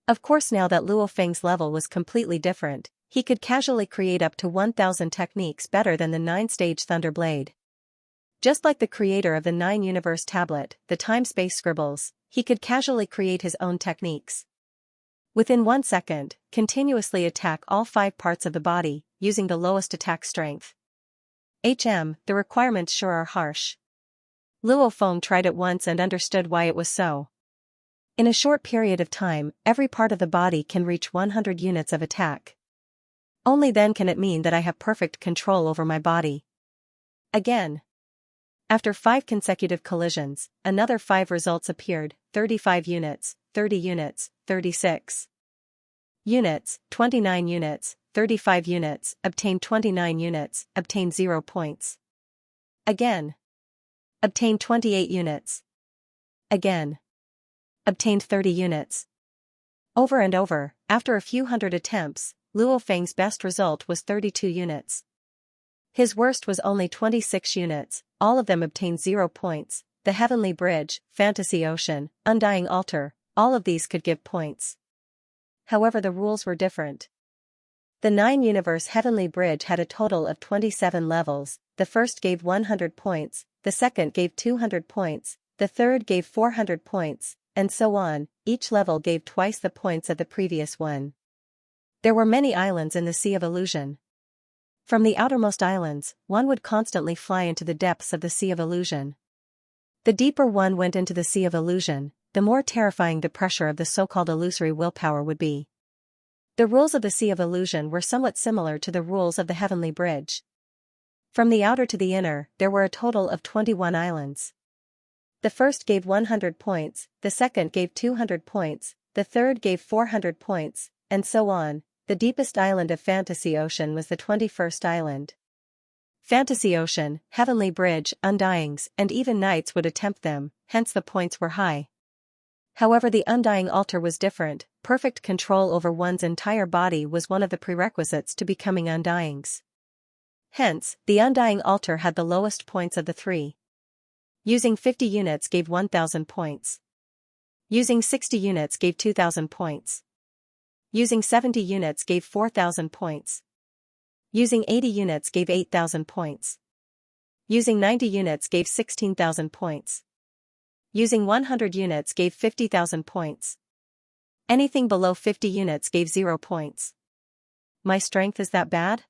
Of course, now that Luo Feng's level was completely different, He could casually create up to 1,000 techniques better than the 9-stage Thunderblade. Just like the creator of the 9-universe tablet, the time-space scribbles, he could casually create his own techniques. Within 1 second, continuously attack all 5 parts of the body, using the lowest attack strength. The requirements sure are harsh. Luo Feng tried it once and understood why it was so. In a short period of time, every part of the body can reach 100 units of attack. Only then can it mean that I have perfect control over my body. Again. After 5 consecutive collisions, another 5 results appeared: 35 units, 30 units, 36 units, 29 units, 35 units, obtained 29 units, obtained 0 points. Again. Obtained 28 units. Again. Obtained 30 units. Over and over, after a few hundred attempts, Luo Feng's best result was 32 units. His worst was only 26 units, all of them obtained 0 points. The Heavenly Bridge, Fantasy Ocean, Undying Altar, all of these could give points. However, the rules were different. The 9-universe Heavenly Bridge had a total of 27 levels. The first gave 100 points, the second gave 200 points, the third gave 400 points, and so on. Each level gave twice the points of the previous one. There were many islands in the Sea of Illusion. From the outermost islands, one would constantly fly into the depths of the Sea of Illusion. The deeper one went into the Sea of Illusion, the more terrifying the pressure of the so-called illusory willpower would be. The rules of the Sea of Illusion were somewhat similar to the rules of the Heavenly Bridge. From the outer to the inner, there were a total of 21 islands. The first gave 100 points, the second gave 200 points, the third gave 400 points, and so on. The deepest island of Fantasy Ocean was the 21st island. Fantasy Ocean, Heavenly Bridge, Undyings, and even knights would attempt them, hence the points were high. However, the Undying Altar was different. Perfect control over one's entire body was one of the prerequisites to becoming Undyings. Hence, the Undying Altar had the lowest points of the 3. Using 50 units gave 1,000 points. Using 60 units gave 2,000 points. Using 70 units gave 4,000 points. Using 80 units gave 8,000 points. Using 90 units gave 16,000 points. Using 100 units gave 50,000 points. Anything below 50 units gave 0 points. My strength is that bad?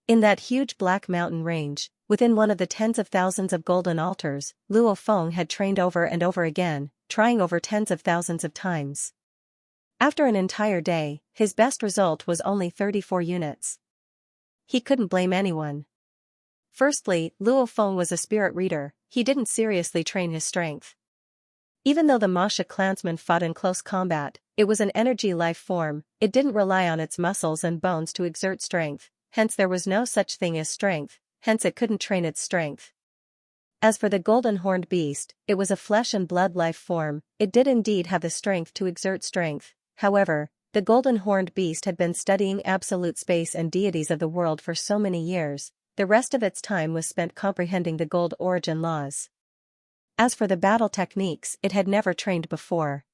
In that huge black mountain range, within one of the tens of thousands of golden altars, Luo Feng had trained over and over again, trying over tens of thousands of times. After an entire day, his best result was only 34 units. He couldn't blame anyone. Firstly, Luo Feng was a spirit reader. He didn't seriously train his strength. Even though the Masha clansmen fought in close combat, it was an energy life form. It didn't rely on its muscles and bones to exert strength, hence there was no such thing as strength, hence it couldn't train its strength. As for the golden horned beast, it was a flesh and blood life form. It did indeed have the strength to exert strength. However, the golden horned beast had been studying absolute space and deities of the world for so many years. The rest of its time was spent comprehending the gold origin laws. As for the battle techniques, it had never trained before.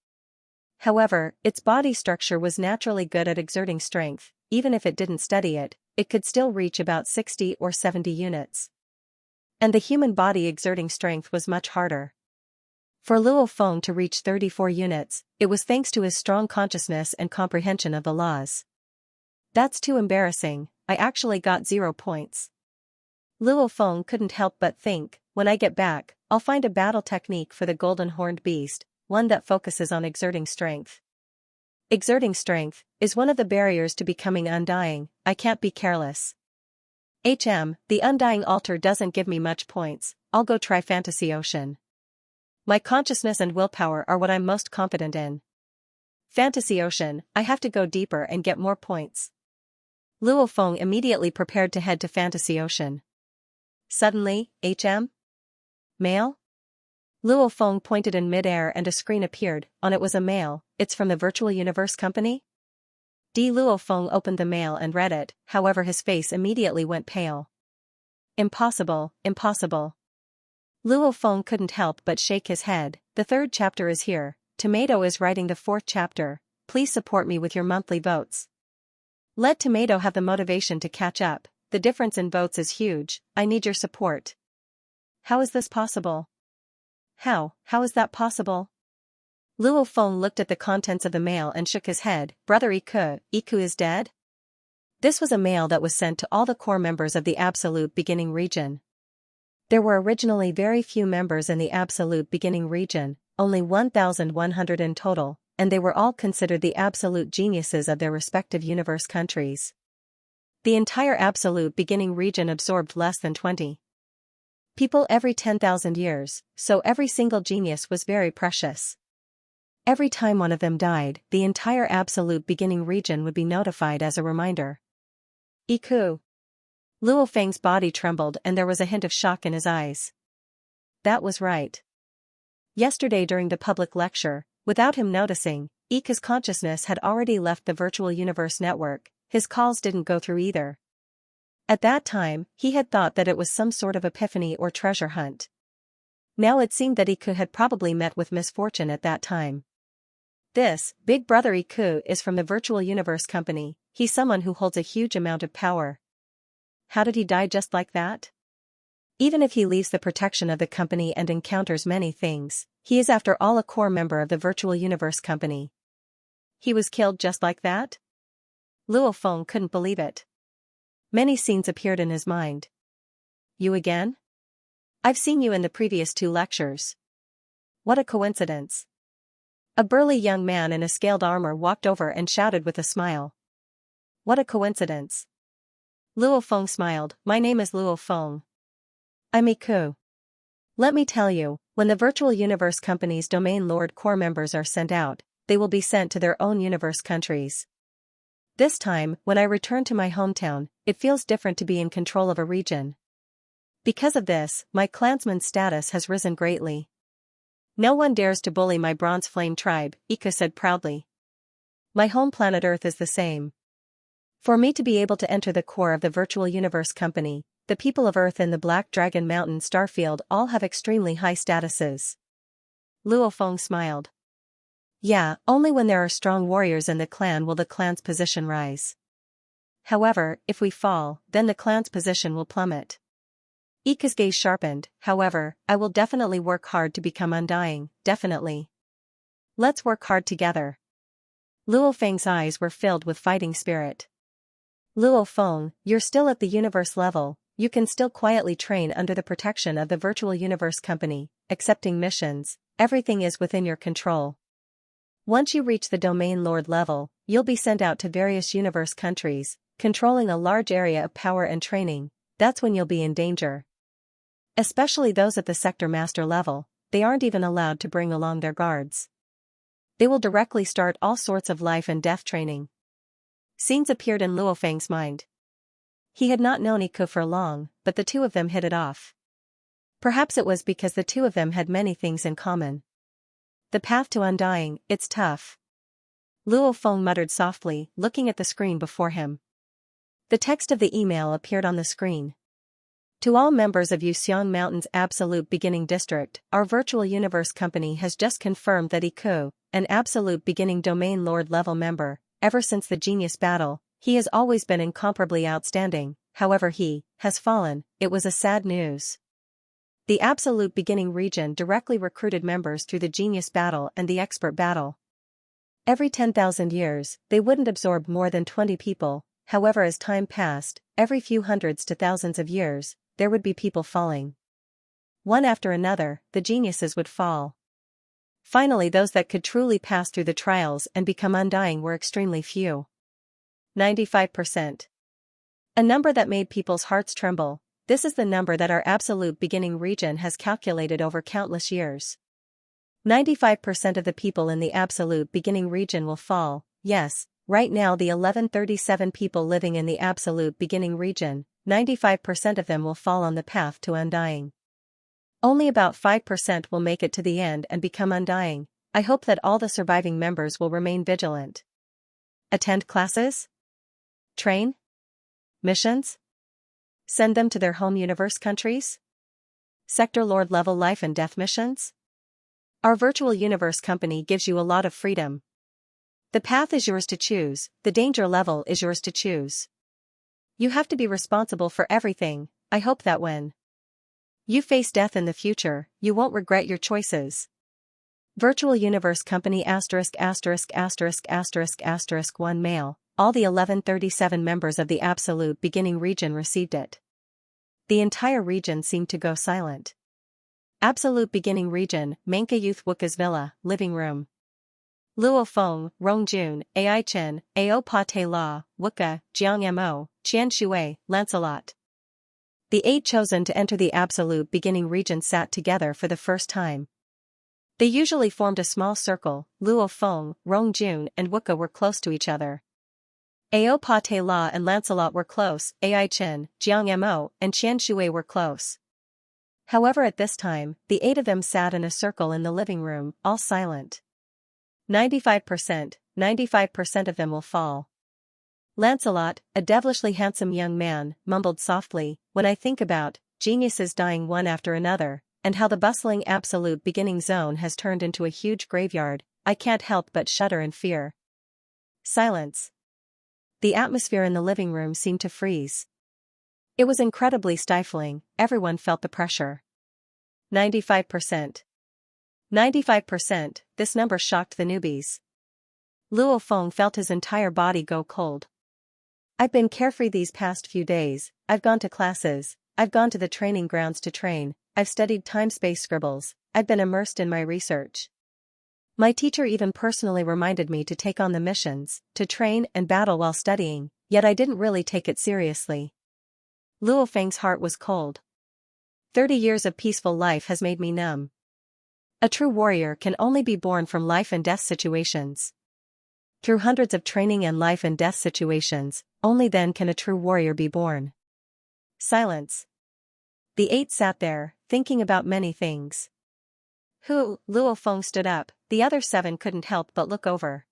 However, its body structure was naturally good at exerting strength. Even if it didn't study it, it could still reach about 60 or 70 units. And the human body exerting strength was much harder. For Luo Feng to reach 34 units, it was thanks to his strong consciousness and comprehension of the laws. That's too embarrassing, I actually got 0 points. Luo Feng couldn't help but think, when I get back, I'll find a battle technique for the golden horned beast, one that focuses on exerting strength. Exerting strength is one of the barriers to becoming undying. I can't be careless. The Undying Altar doesn't give me much points. I'll go try Fantasy Ocean. My consciousness and willpower are what I'm most confident in. Fantasy Ocean, I have to go deeper and get more points. Luo Feng immediately prepared to head to Fantasy Ocean. Suddenly, Mail? Luo Feng pointed in midair and a screen appeared. On it was a mail. It's from the Virtual Universe Company? Luo Feng opened the mail and read it, however his face immediately went pale. Impossible, impossible. Luo Feng couldn't help but shake his head. The 3rd chapter is here. Tomato is writing the 4th chapter. Please support me with your monthly votes. Let Tomato have the motivation to catch up. The difference in votes is huge. I need your support. How is this possible? How is that possible? Luo Feng looked at the contents of the mail and shook his head. Brother Iku is dead? This was a mail that was sent to all the core members of the Absolute Beginning region. There were originally very few members in the Absolute Beginning region, only 1,100 in total, and they were all considered the absolute geniuses of their respective universe countries. The entire Absolute Beginning region absorbed less than 20 people every 10,000 years, so every single genius was very precious. Every time one of them died, the entire Absolute Beginning region would be notified as a reminder. Iku. Luo Feng's body trembled and there was a hint of shock in his eyes. That was right. Yesterday during the public lecture, without him noticing, Iku's consciousness had already left the virtual universe network. His calls didn't go through either. At that time, he had thought that it was some sort of epiphany or treasure hunt. Now it seemed that Iku had probably met with misfortune at that time. This, Big Brother Iku is from the Virtual Universe Company. He's someone who holds a huge amount of power. How did he die just like that? Even if he leaves the protection of the company and encounters many things, he is after all a core member of the Virtual Universe Company. He was killed just like that? Luo Feng couldn't believe it. Many scenes appeared in his mind. You again? I've seen you in the previous 2 lectures. What a coincidence. A burly young man in a scaled armor walked over and shouted with a smile. What a coincidence. Luo Feng smiled. My name is Luo Feng. I'm Iku. Let me tell you, when the Virtual Universe Company's Domain Lord core members are sent out, they will be sent to their own universe countries. This time, when I return to my hometown, it feels different to be in control of a region. Because of this, my clansman's status has risen greatly. No one dares to bully my Bronze Flame tribe, Ika said proudly. My home planet Earth is the same. For me to be able to enter the core of the Virtual Universe Company, the people of Earth in the Black Dragon Mountain starfield all have extremely high statuses. Luo Feng smiled. Yeah, only when there are strong warriors in the clan will the clan's position rise. However, if we fall, then the clan's position will plummet. Ika's gaze sharpened. However, I will definitely work hard to become undying, definitely. Let's work hard together. Luo Feng's eyes were filled with fighting spirit. Luo Feng, you're still at the universe level, you can still quietly train under the protection of the Virtual Universe Company, accepting missions, everything is within your control. Once you reach the Domain Lord level, you'll be sent out to various universe countries, controlling a large area of power and training. That's when you'll be in danger. Especially those at the Sector Master level, they aren't even allowed to bring along their guards. They will directly start all sorts of life and death training. Scenes appeared in Luo Feng's mind. He had not known Iku for long, but the two of them hit it off. Perhaps it was because the two of them had many things in common. The path to undying, it's tough. Luo Feng muttered softly, looking at the screen before him. The text of the email appeared on the screen. To all members of Yuxiang Mountain's Absolute Beginning District, our Virtual Universe Company has just confirmed that Iku, an Absolute Beginning Domain Lord level member, ever since the Genius Battle, he has always been incomparably outstanding. However, he has fallen. It was a sad news. The Absolute Beginning region directly recruited members through the Genius Battle and the Expert Battle. Every 10,000 years, they wouldn't absorb more than 20 people. However, as time passed, every few hundreds to thousands of years, there would be people falling. One after another, the geniuses would fall. Finally, those that could truly pass through the trials and become undying were extremely few. 95%. A number that made people's hearts tremble. This is the number that our Absolute Beginning region has calculated over countless years. 95% of the people in the Absolute Beginning region will fall. Yes, right now the 1137 people living in the Absolute Beginning region, 95% of them will fall on the path to undying. Only about 5% will make it to the end and become undying. I hope that all the surviving members will remain vigilant. Attend classes? Train? Missions? Send them to their home universe countries? Sector Lord level life and death missions? Our Virtual Universe Company gives you a lot of freedom. The path is yours to choose, the danger level is yours to choose. You have to be responsible for everything. I hope that when you face death in the future, you won't regret your choices. Virtual Universe Company ************ 1 mail, all the 1137 members of the Absolute Beginning region received it. The entire region seemed to go silent. Absolute Beginning region, Menka Youth Wuka's Villa, living room. Luo Feng, Rongjun, Ai Chen, Ao Pa Te La, Wuka, Jiang Mo, Qian Shui, Lancelot. The 8 chosen to enter the Absolute Beginning region sat together for the first time. They usually formed a small circle. Luo Feng, Rongjun and Wuka were close to each other. Ao Pa Te La and Lancelot were close, Ai Chen, Jiang Mo and Qian Shui were close. However, at this time, the 8 of them sat in a circle in the living room, all silent. 95% of them will fall. Lancelot, a devilishly handsome young man, mumbled softly, when I think about geniuses dying one after another, and how the bustling Absolute Beginning zone has turned into a huge graveyard, I can't help but shudder in fear. Silence. The atmosphere in the living room seemed to freeze. It was incredibly stifling, everyone felt the pressure. 95%. 95%, this number shocked the newbies. Luo Feng felt his entire body go cold. I've been carefree these past few days, I've gone to classes, I've gone to the training grounds to train, I've studied time-space scribbles, I've been immersed in my research. My teacher even personally reminded me to take on the missions, to train and battle while studying, yet I didn't really take it seriously. Luo Feng's heart was cold. 30 years of peaceful life has made me numb. A true warrior can only be born from life and death situations. Through hundreds of training and life and death situations, only then can a true warrior be born. Silence. The 8 sat there, thinking about many things. Luo Feng stood up, the other 7 couldn't help but look over.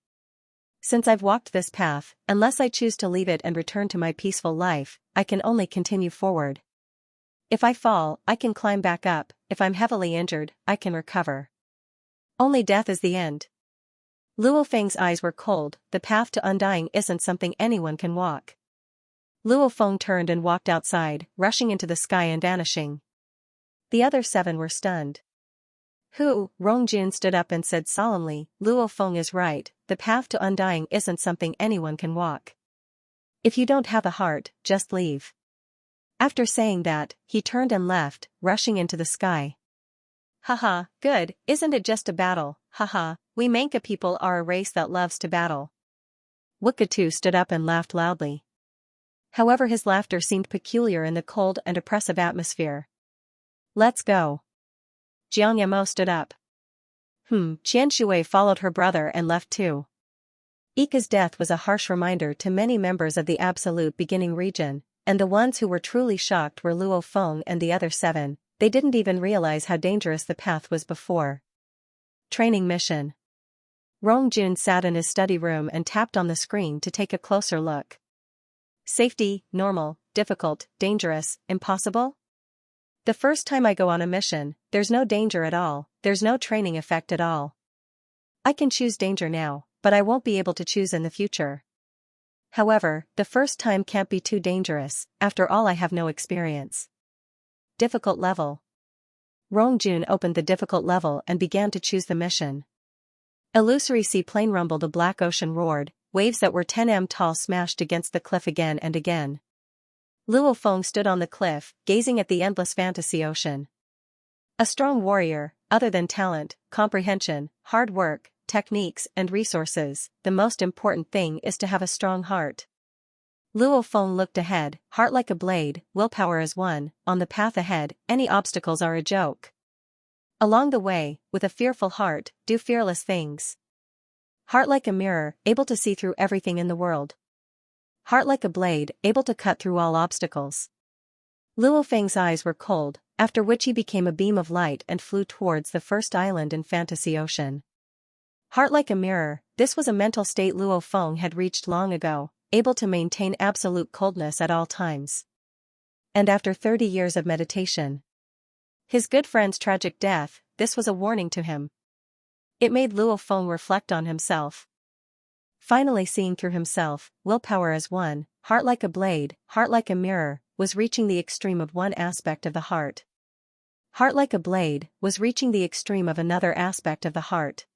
Since I've walked this path, unless I choose to leave it and return to my peaceful life, I can only continue forward. If I fall, I can climb back up, if I'm heavily injured, I can recover. Only death is the end. Luo Feng's eyes were cold, the path to undying isn't something anyone can walk. Luo Feng turned and walked outside, rushing into the sky and vanishing. The other 7 were stunned. Rongjun stood up and said solemnly, Luo Feng is right, the path to undying isn't something anyone can walk. If you don't have a heart, just leave. After saying that, he turned and left, rushing into the sky. Haha, good, isn't it just a battle, haha, we Menka people are a race that loves to battle. Wuka too stood up and laughed loudly. However, his laughter seemed peculiar in the cold and oppressive atmosphere. Let's go. Jiang Mo stood up. Qian Shui followed her brother and left too. Ika's death was a harsh reminder to many members of the Absolute Beginning region, and the ones who were truly shocked were Luo Feng and the other 7, they didn't even realize how dangerous the path was before. Training mission. Rongjun sat in his study room and tapped on the screen to take a closer look. Safety, normal, difficult, dangerous, impossible? The first time I go on a mission, there's no danger at all, there's no training effect at all. I can choose danger now, but I won't be able to choose in the future. However, the first time can't be too dangerous, after all I have no experience. Difficult level. Rongjun opened the difficult level and began to choose the mission. Illusory seaplane rumbled, a black ocean roared, waves that were 10 m tall smashed against the cliff again and again. Luo Feng stood on the cliff, gazing at the endless fantasy ocean. A strong warrior, other than talent, comprehension, hard work, techniques and resources, the most important thing is to have a strong heart. Luo Feng looked ahead, heart like a blade, willpower as one, on the path ahead, any obstacles are a joke. Along the way, with a fearful heart, do fearless things. Heart like a mirror, able to see through everything in the world. Heart like a blade, able to cut through all obstacles. Luo Feng's eyes were cold, after which he became a beam of light and flew towards the first island in Fantasy Ocean. Heart like a mirror, this was a mental state Luo Feng had reached long ago, able to maintain absolute coldness at all times. And after 30 years of meditation, his good friend's tragic death, this was a warning to him. It made Luo Feng reflect on himself. finally seeing through himself, willpower as one, heart like a blade, heart like a mirror, was reaching the extreme of one aspect of the heart. Heart like a blade, was reaching the extreme of another aspect of the heart.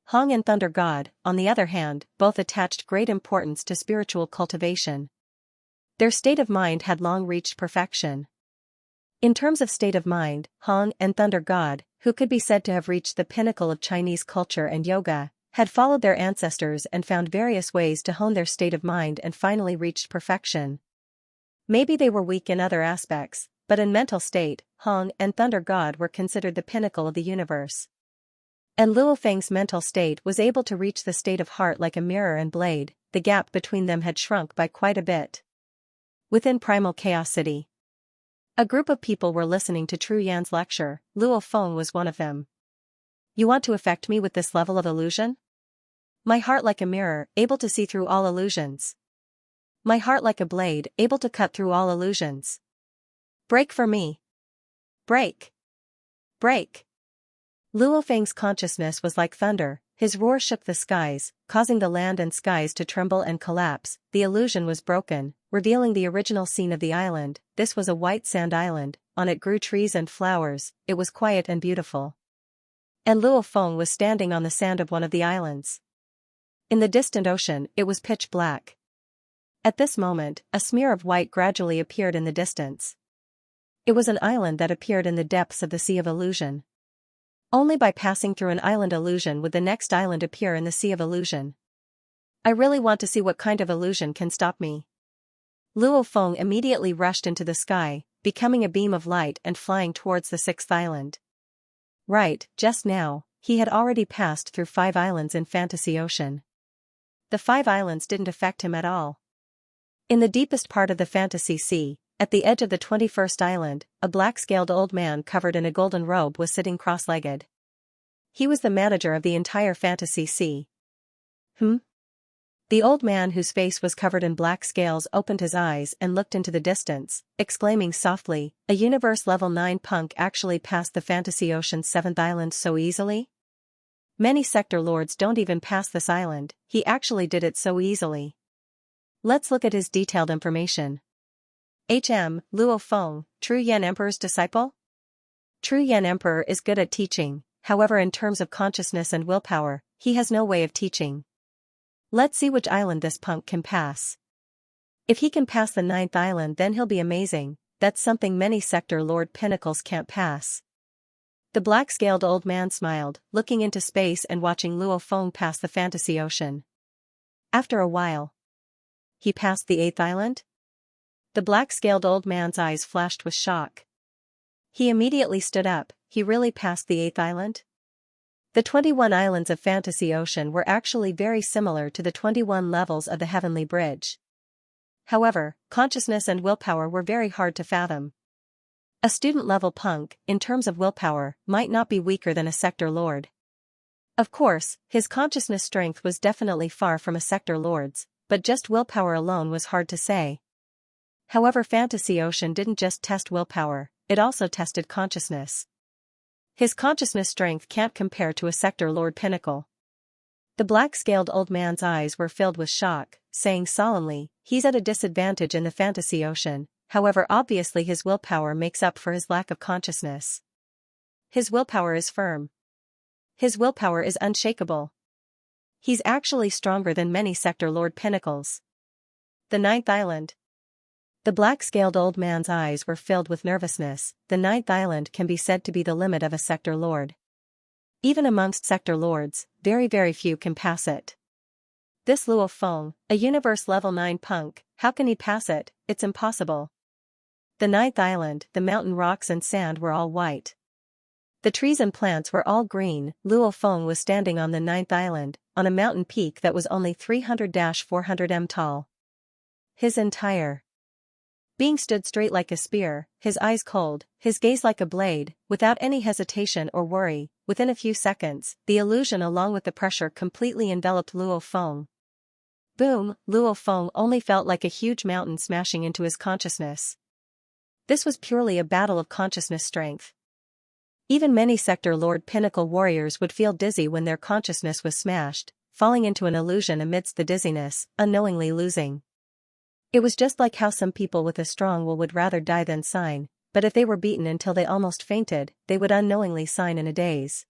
Hong and Thunder God, on the other hand, both attached great importance to spiritual cultivation. Their state of mind had long reached perfection. In terms of state of mind, Hong and Thunder God, who could be said to have reached the pinnacle of Chinese culture and yoga, had followed their ancestors and found various ways to hone their state of mind and finally reached perfection. Maybe they were weak in other aspects, but in mental state, Hong and Thunder God were considered the pinnacle of the universe. And Luo Feng's mental state was able to reach the state of heart like a mirror and blade. The gap between them had shrunk by quite a bit. Within Primal Chaos City, a group of people were listening to Tru Yan's lecture. Luo Feng was one of them. You want to affect me with this level of illusion? My heart like a mirror, able to see through all illusions. My heart like a blade, able to cut through all illusions. Break for me. Break. Break. Luo Feng's consciousness was like thunder, his roar shook the skies, causing the land and skies to tremble and collapse. The illusion was broken, revealing the original scene of the island. This was a white sand island, on it grew trees and flowers, it was quiet and beautiful. And Luo Feng was standing on the sand of one of the islands. In the distant ocean, it was pitch black. At this moment, a smear of white gradually appeared in the distance. It was an island that appeared in the depths of the Sea of Illusion. Only by passing through an island illusion would the next island appear in the Sea of Illusion. I really want to see what kind of illusion can stop me. Luo Feng immediately rushed into the sky, becoming a beam of light and flying towards the sixth island. Right, just now, he had already passed through 5 islands in Fantasy Ocean. The 5 islands didn't affect him at all. In the deepest part of the Fantasy Sea, at the edge of the 21st island, a black-scaled old man covered in a golden robe was sitting cross-legged. He was the manager of the entire Fantasy Sea. The old man whose face was covered in black scales opened his eyes and looked into the distance, exclaiming softly, a Universe Level 9 punk actually passed the Fantasy Ocean's 7th island so easily? Many sector lords don't even pass this island, he actually did it so easily. Let's look at his detailed information. Luo Feng, Tru Yan Emperor's disciple? Tru Yan Emperor is good at teaching, however in terms of consciousness and willpower, he has no way of teaching. Let's see which island this punk can pass. If he can pass the 9th island then he'll be amazing, that's something many sector lord pinnacles can't pass. The black-scaled old man smiled, looking into space and watching Luo Feng pass the Fantasy Ocean. After a while, he passed the 8th island? The black-scaled old man's eyes flashed with shock. He immediately stood up. He really passed the 8th island? The 21 islands of Fantasy Ocean were actually very similar to the 21 levels of the Heavenly Bridge. However, consciousness and willpower were very hard to fathom. A student-level punk, in terms of willpower, might not be weaker than a sector lord. Of course, his consciousness strength was definitely far from a sector lord's, but just willpower alone was hard to say. However, Fantasy Ocean didn't just test willpower, it also tested consciousness. His consciousness strength can't compare to a sector lord pinnacle. The black-scaled old man's eyes were filled with shock, saying solemnly, he's at a disadvantage in the Fantasy Ocean, however obviously his willpower makes up for his lack of consciousness. His willpower is firm. His willpower is unshakable. He's actually stronger than many sector lord pinnacles. The 9th island. The black-scaled old man's eyes were filled with nervousness. The 9th island can be said to be the limit of a sector lord. Even amongst sector lords, very few can pass it. This Luo Feng, a Universe Level 9 punk, how can he pass it? It's impossible. The 9th island, the mountain rocks and sand were all white. The trees and plants were all green. Luo Feng was standing on the 9th island, on a mountain peak that was only 300-400 m tall. His entire being stood straight like a spear, his eyes cold, his gaze like a blade, without any hesitation or worry. Within a few seconds, the illusion along with the pressure completely enveloped Luo Feng. Boom, Luo Feng only felt like a huge mountain smashing into his consciousness. This was purely a battle of consciousness strength. Even many sector lord pinnacle warriors would feel dizzy when their consciousness was smashed. falling into an illusion amidst the dizziness, unknowingly losing. It was just like how some people with a strong will would rather die than sign, but if they were beaten until they almost fainted, they would unknowingly sign in a daze.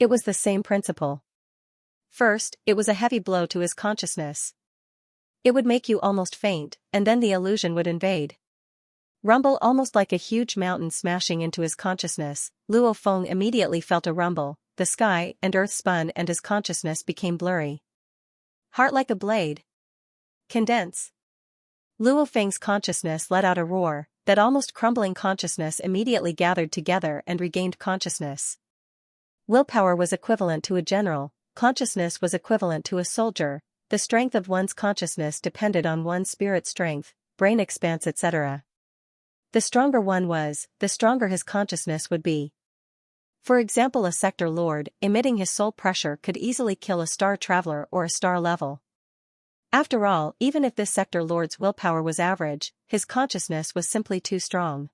It was the same principle. First, it was a heavy blow to his consciousness. It would make you almost faint, and then the illusion would invade. Rumble almost like a huge mountain smashing into his consciousness. Luo Feng immediately felt a rumble, the sky and earth spun and his consciousness became blurry. Heart like a blade. Condense. Luo Feng's consciousness let out a roar, that almost crumbling consciousness immediately gathered together and regained consciousness. Willpower was equivalent to a general, consciousness was equivalent to a soldier, the strength of one's consciousness depended on one's spirit strength, brain expanse etc. The stronger one was, the stronger his consciousness would be. For example, a sector lord, emitting his soul pressure could easily kill a star traveler or a star level. After all, even if this sector lord's willpower was average, his consciousness was simply too strong.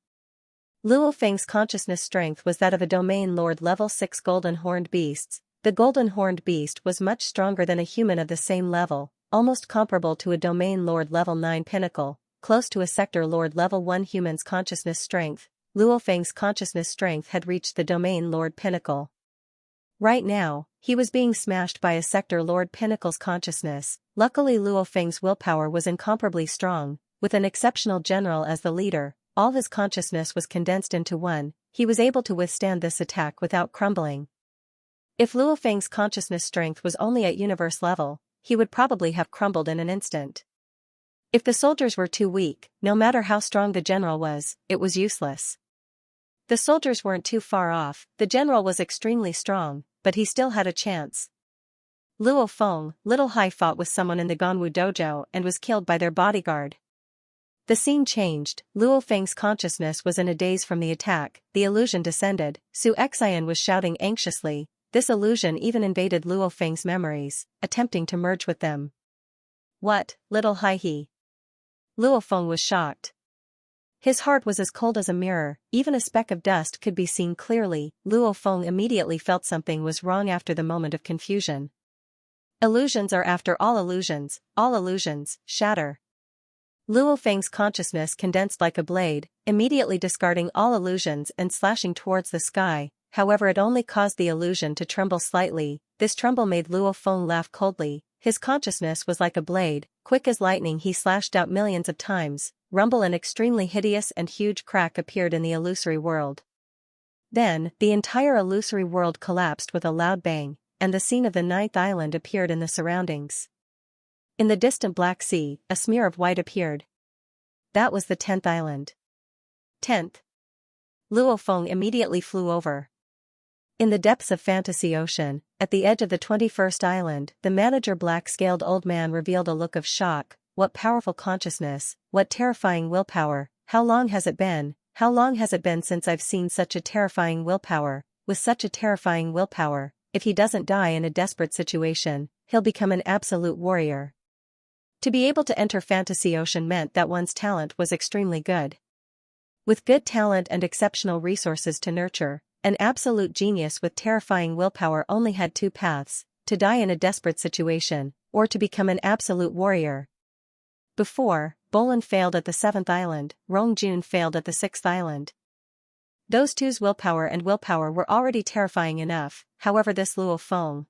Luo Feng's consciousness strength was that of a domain lord level 6 golden horned beasts. The golden horned beast was much stronger than a human of the same level, almost comparable to a domain lord level 9 pinnacle, close to a sector lord level 1 human's consciousness strength. Luo Feng's consciousness strength had reached the domain lord pinnacle. Right now, he was being smashed by a sector lord pinnacle's consciousness. Luckily Luo Feng's willpower was incomparably strong, with an exceptional general as the leader, all his consciousness was condensed into one, he was able to withstand this attack without crumbling. If Luo Feng's consciousness strength was only at universe level, he would probably have crumbled in an instant. If the soldiers were too weak, no matter how strong the general was, it was useless. The soldiers weren't too far off, the general was extremely strong, but he still had a chance. Luo Feng, Little Hai fought with someone in the Ganwu dojo and was killed by their bodyguard. The scene changed, Luo Feng's consciousness was in a daze from the attack, the illusion descended, Su Xian was shouting anxiously, this illusion even invaded Luo Feng's memories, attempting to merge with them. What, Little Hai he? Luo Feng was shocked. His heart was as cold as a mirror, even a speck of dust could be seen clearly. Luo Feng immediately felt something was wrong after the moment of confusion. Illusions are after all illusions shatter. Luo Feng's consciousness condensed like a blade, immediately discarding all illusions and slashing towards the sky, however it only caused the illusion to tremble slightly. This tremble made Luo Feng laugh coldly, his consciousness was like a blade, quick as lightning he slashed out millions of times, rumble an extremely hideous and huge crack appeared in the illusory world. Then, the entire illusory world collapsed with a loud bang, and the scene of the 9th island appeared in the surroundings. In the distant Black Sea, a smear of white appeared. That was the 10th island. 10th. Luo Feng immediately flew over. In the depths of Fantasy Ocean, at the edge of the 21st island, the manager black-scaled old man revealed a look of shock. What powerful consciousness, what terrifying willpower, how long has it been since I've seen such a terrifying willpower, with such a terrifying willpower, if he doesn't die in a desperate situation, he'll become an absolute warrior. To be able to enter Fantasy Ocean meant that one's talent was extremely good. With good talent and exceptional resources to nurture, an absolute genius with terrifying willpower only had two paths, to die in a desperate situation, or to become an absolute warrior. Before, Bolin failed at the 7th island, Rongjun failed at the 6th island. Those two's willpower were already terrifying enough, however this Luo Feng.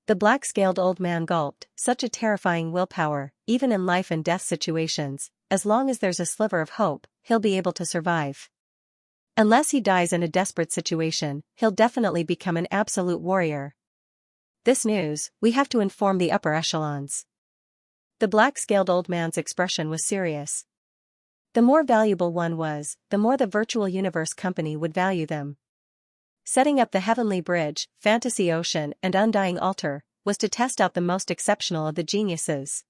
The black-scaled old man gulped, such a terrifying willpower, even in life and death situations, as long as there's a sliver of hope, he'll be able to survive. Unless he dies in a desperate situation, he'll definitely become an absolute warrior. This news, we have to inform the upper echelons. The black-scaled old man's expression was serious. The more valuable one was, the more the virtual universe company would value them. Setting up the Heavenly Bridge, Fantasy Ocean and Undying Altar, was to test out the most exceptional of the geniuses.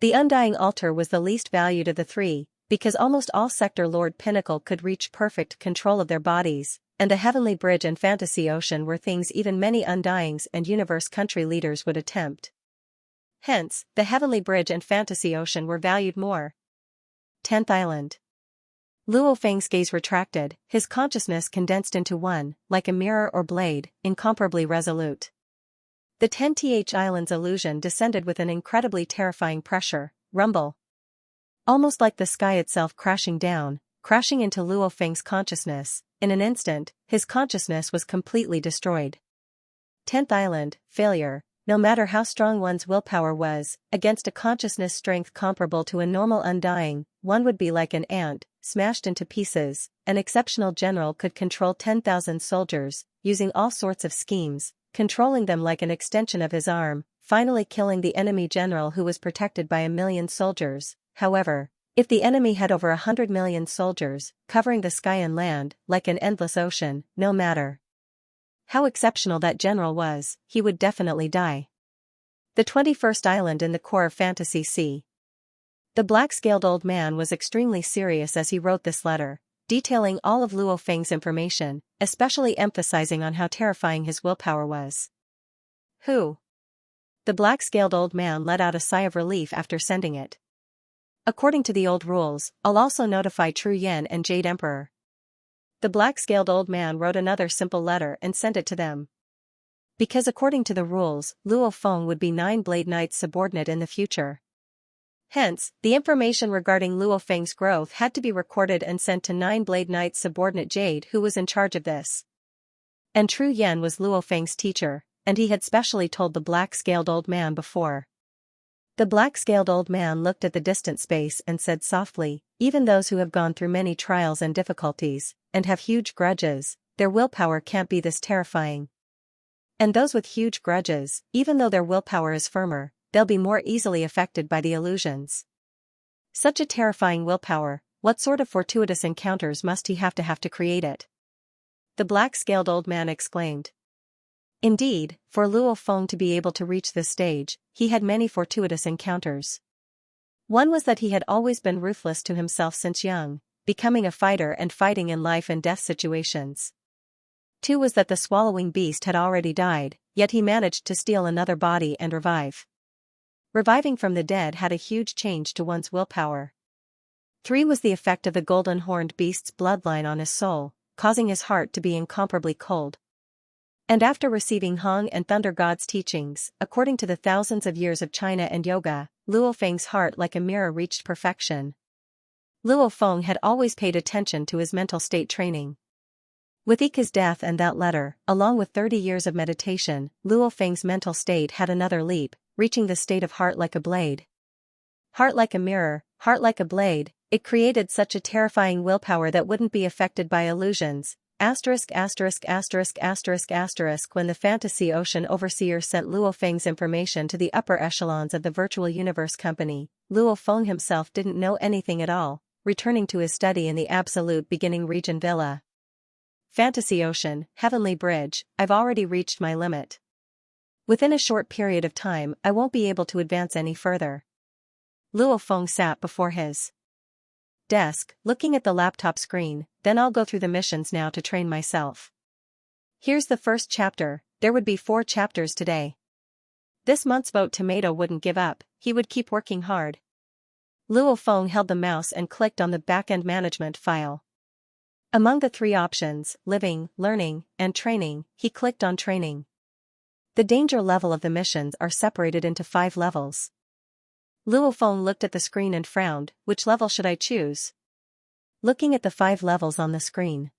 The Undying Altar was the least valued of the three, because almost all Sector Lord Pinnacle could reach perfect control of their bodies, and the Heavenly Bridge and Fantasy Ocean were things even many Undyings and Universe country leaders would attempt. Hence, the Heavenly Bridge and Fantasy Ocean were valued more. 10th Island. Luo Feng's gaze retracted, his consciousness condensed into one, like a mirror or blade, incomparably resolute. The 10th island's illusion descended with an incredibly terrifying pressure, rumble. Almost like the sky itself crashing down, crashing into Luo Feng's consciousness. In an instant, his consciousness was completely destroyed. 10th island, failure. No matter how strong one's willpower was, against a consciousness strength comparable to a normal undying, one would be like an ant, smashed into pieces. An exceptional general could control 10,000 soldiers, using all sorts of schemes, controlling them like an extension of his arm, finally killing the enemy general who was protected by 1,000,000 soldiers. However, if the enemy had over 100 million soldiers, covering the sky and land, like an endless ocean, no matter how exceptional that general was, he would definitely die. The 21st island in the core of Fantasy Sea. The black-scaled old man was extremely serious as he wrote this letter, detailing all of Luo Feng's information, especially emphasizing on how terrifying his willpower was. Who? The black-scaled old man let out a sigh of relief after sending it. According to the old rules, I'll also notify True Yen and Jade Emperor. The black-scaled old man wrote another simple letter and sent it to them. Because according to the rules, Luo Feng would be 9 Blade Knight's subordinate in the future. Hence, the information regarding Luo Feng's growth had to be recorded and sent to 9 Blade Knight's subordinate Jade, who was in charge of this. And True Yen was Luo Feng's teacher, and he had specially told the black-scaled old man before. The black-scaled old man looked at the distant space and said softly, even those who have gone through many trials and difficulties, and have huge grudges, their willpower can't be this terrifying. And those with huge grudges, even though their willpower is firmer, they'll be more easily affected by the illusions. Such a terrifying willpower, what sort of fortuitous encounters must he have to create it? The black-scaled old man exclaimed. Indeed, for Luo Feng to be able to reach this stage, he had many fortuitous encounters. One was that he had always been ruthless to himself since young, becoming a fighter and fighting in life and death situations. 2 was that the swallowing beast had already died, yet he managed to steal another body and revive. Reviving from the dead had a huge change to one's willpower. 3 was the effect of the golden horned beast's bloodline on his soul, causing his heart to be incomparably cold. And after receiving Hong and Thunder God's teachings, according to the thousands of years of China and yoga, Luo Feng's heart like a mirror reached perfection. Luo Feng had always paid attention to his mental state training. With Ika's death and that letter, along with 30 years of meditation, Luo Feng's mental state had another leap, reaching the state of heart like a blade. Heart like a mirror, heart like a blade, it created such a terrifying willpower that wouldn't be affected by illusions. When the Fantasy Ocean Overseer sent Luo Feng's information to the upper echelons of the Virtual Universe Company, Luo Feng himself didn't know anything at all, returning to his study in the Absolute Beginning Region Villa. Fantasy Ocean, Heavenly Bridge, I've already reached my limit. Within a short period of time I won't be able to advance any further. Luo Feng sat before his desk, looking at the laptop screen. Then I'll go through the missions now to train myself. Here's the first chapter. There would be 4 chapters today. This month's vote tomato wouldn't give up, he would keep working hard. Luo Feng held the mouse and clicked on the backend management file. Among the 3 options, living, learning, and training, he clicked on training. The danger level of the missions are separated into 5 levels. Luo Feng looked at the screen and frowned. Which level should I choose? Looking at the 5 levels on the screen.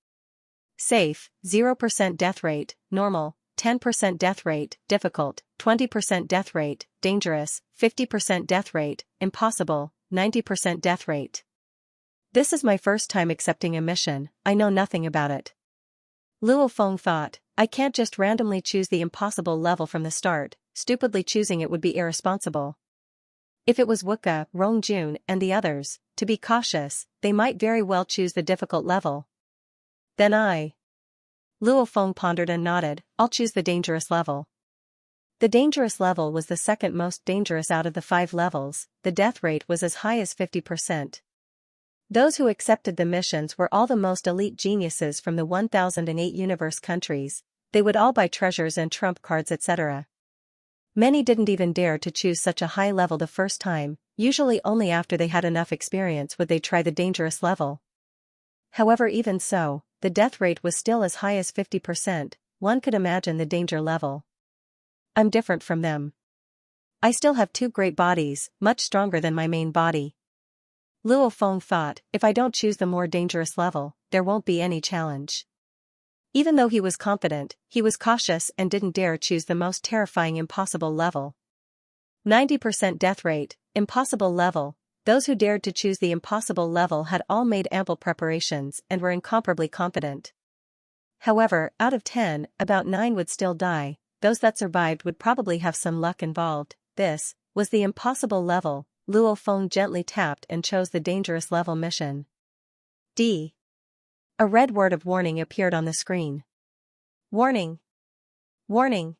Safe, 0% death rate, normal, 10% death rate, difficult, 20% death rate, dangerous, 50% death rate, impossible, 90% death rate. This is my first time accepting a mission, I know nothing about it. Luo Feng thought, I can't just randomly choose the impossible level from the start, stupidly choosing it would be irresponsible. If it was Wuka, Rongjun, and the others, to be cautious, they might very well choose the difficult level. Then Luo Feng pondered and nodded, I'll choose the dangerous level. The dangerous level was the second most dangerous out of the 5 levels, the death rate was as high as 50%. Those who accepted the missions were all the most elite geniuses from the 1008 universe countries, they would all buy treasures and trump cards etc. Many didn't even dare to choose such a high level the first time, usually only after they had enough experience would they try the dangerous level. However, even so, the death rate was still as high as 50%, one could imagine the danger level. I'm different from them. I still have two great bodies, much stronger than my main body. Luo Feng thought, if I don't choose the more dangerous level, there won't be any challenge. Even though he was confident, he was cautious and didn't dare choose the most terrifying impossible level. 90% death rate, impossible level. Those who dared to choose the impossible level had all made ample preparations and were incomparably confident. However, out of 10, about 9 would still die. Those that survived would probably have some luck involved. This was the impossible level. Luo Feng gently tapped and chose the dangerous level mission. D. A red word of warning appeared on the screen. Warning! Warning!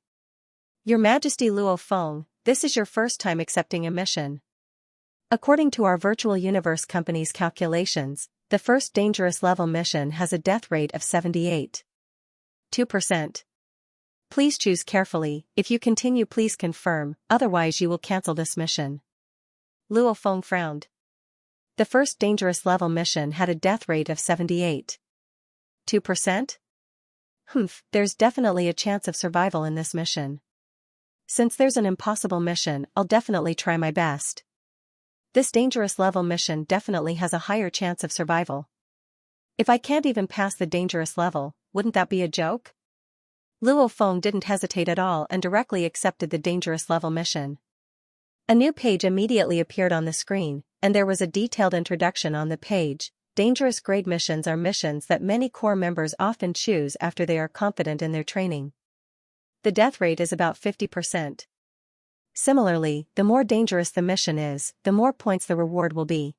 Your Majesty Luo Feng, this is your first time accepting a mission. According to our virtual universe company's calculations, the first dangerous level mission has a death rate of 78.2%. Please choose carefully. If you continue, please confirm, otherwise you will cancel this mission. Luo Feng frowned. The first dangerous level mission had a death rate of 78.2%? There's definitely a chance of survival in this mission. Since there's an impossible mission, I'll definitely try my best. This dangerous level mission definitely has a higher chance of survival. If I can't even pass the dangerous level, wouldn't that be a joke? Luo Feng didn't hesitate at all and directly accepted the dangerous level mission. A new page immediately appeared on the screen, and there was a detailed introduction on the page. Dangerous grade missions are missions that many Corps members often choose after they are confident in their training. The death rate is about 50%. Similarly, the more dangerous the mission is, the more points the reward will be.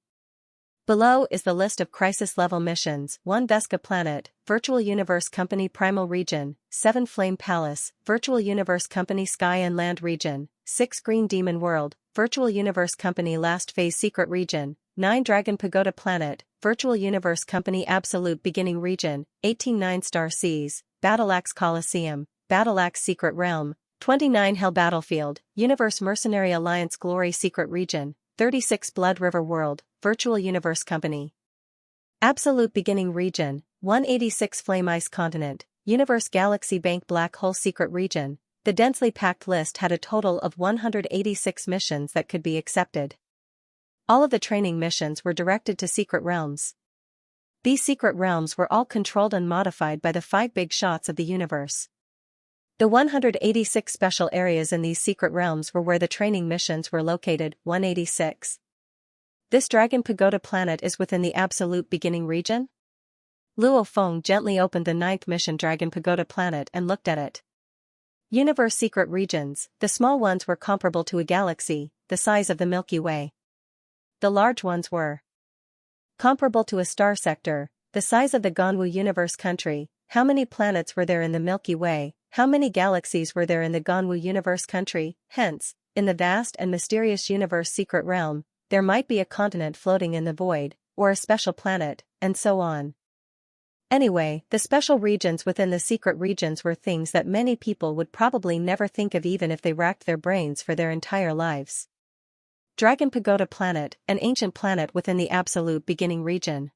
Below is the list of crisis-level missions: 1 Vesca Planet, Virtual Universe Company Primal Region, 7 Flame Palace, Virtual Universe Company Sky and Land Region, 6 Green Demon World, Virtual Universe Company Last Phase Secret Region, 9 Dragon Pagoda Planet, Virtual Universe Company Absolute Beginning Region, 18 9 Star Seas, Battle Axe Coliseum, Battle Axe Secret Realm, 29 Hell Battlefield, Universe Mercenary Alliance Glory Secret Region, 36 Blood River World, Virtual Universe Company Absolute Beginning Region, 186 Flame Ice Continent, Universe Galaxy Bank Black Hole Secret Region. The densely packed list had a total of 186 missions that could be accepted. All of the training missions were directed to secret realms. These secret realms were all controlled and modified by the 5 big shots of the universe. The 186 special areas in these secret realms were where the training missions were located. 186. This Dragon Pagoda planet is within the Absolute Beginning region? Luo Feng gently opened the 9th mission Dragon Pagoda planet and looked at it. Universe secret regions, the small ones were comparable to a galaxy, the size of the Milky Way. The large ones were comparable to a star sector, the size of the Ganwu universe country. How many planets were there in the Milky Way? How many galaxies were there in the Ganwu universe country? Hence, in the vast and mysterious universe secret realm, there might be a continent floating in the void, or a special planet, and so on. Anyway, the special regions within the secret regions were things that many people would probably never think of even if they racked their brains for their entire lives. Dragon Pagoda Planet, an ancient planet within the Absolute Beginning region.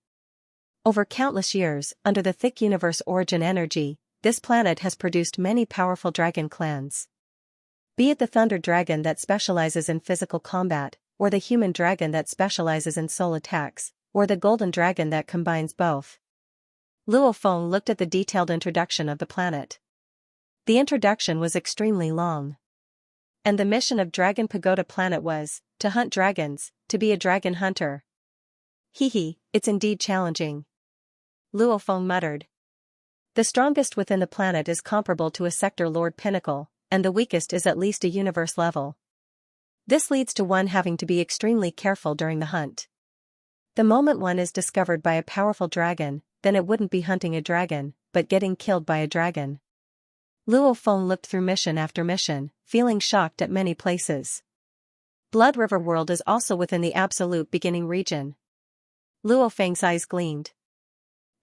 Over countless years, under the thick universe origin energy, this planet has produced many powerful dragon clans. Be it the thunder dragon that specializes in physical combat, or the human dragon that specializes in soul attacks, or the golden dragon that combines both. Luo Feng looked at the detailed introduction of the planet. The introduction was extremely long. And the mission of Dragon Pagoda Planet was, to hunt dragons, to be a dragon hunter. It's indeed challenging. Luo Feng muttered. The strongest within the planet is comparable to a sector lord pinnacle, and the weakest is at least a universe level. This leads to one having to be extremely careful during the hunt. The moment one is discovered by a powerful dragon, then it wouldn't be hunting a dragon, but getting killed by a dragon. Luo Feng looked through mission after mission, feeling shocked at many places. Blood River World is also within the Absolute Beginning region. Luo Feng's eyes gleamed.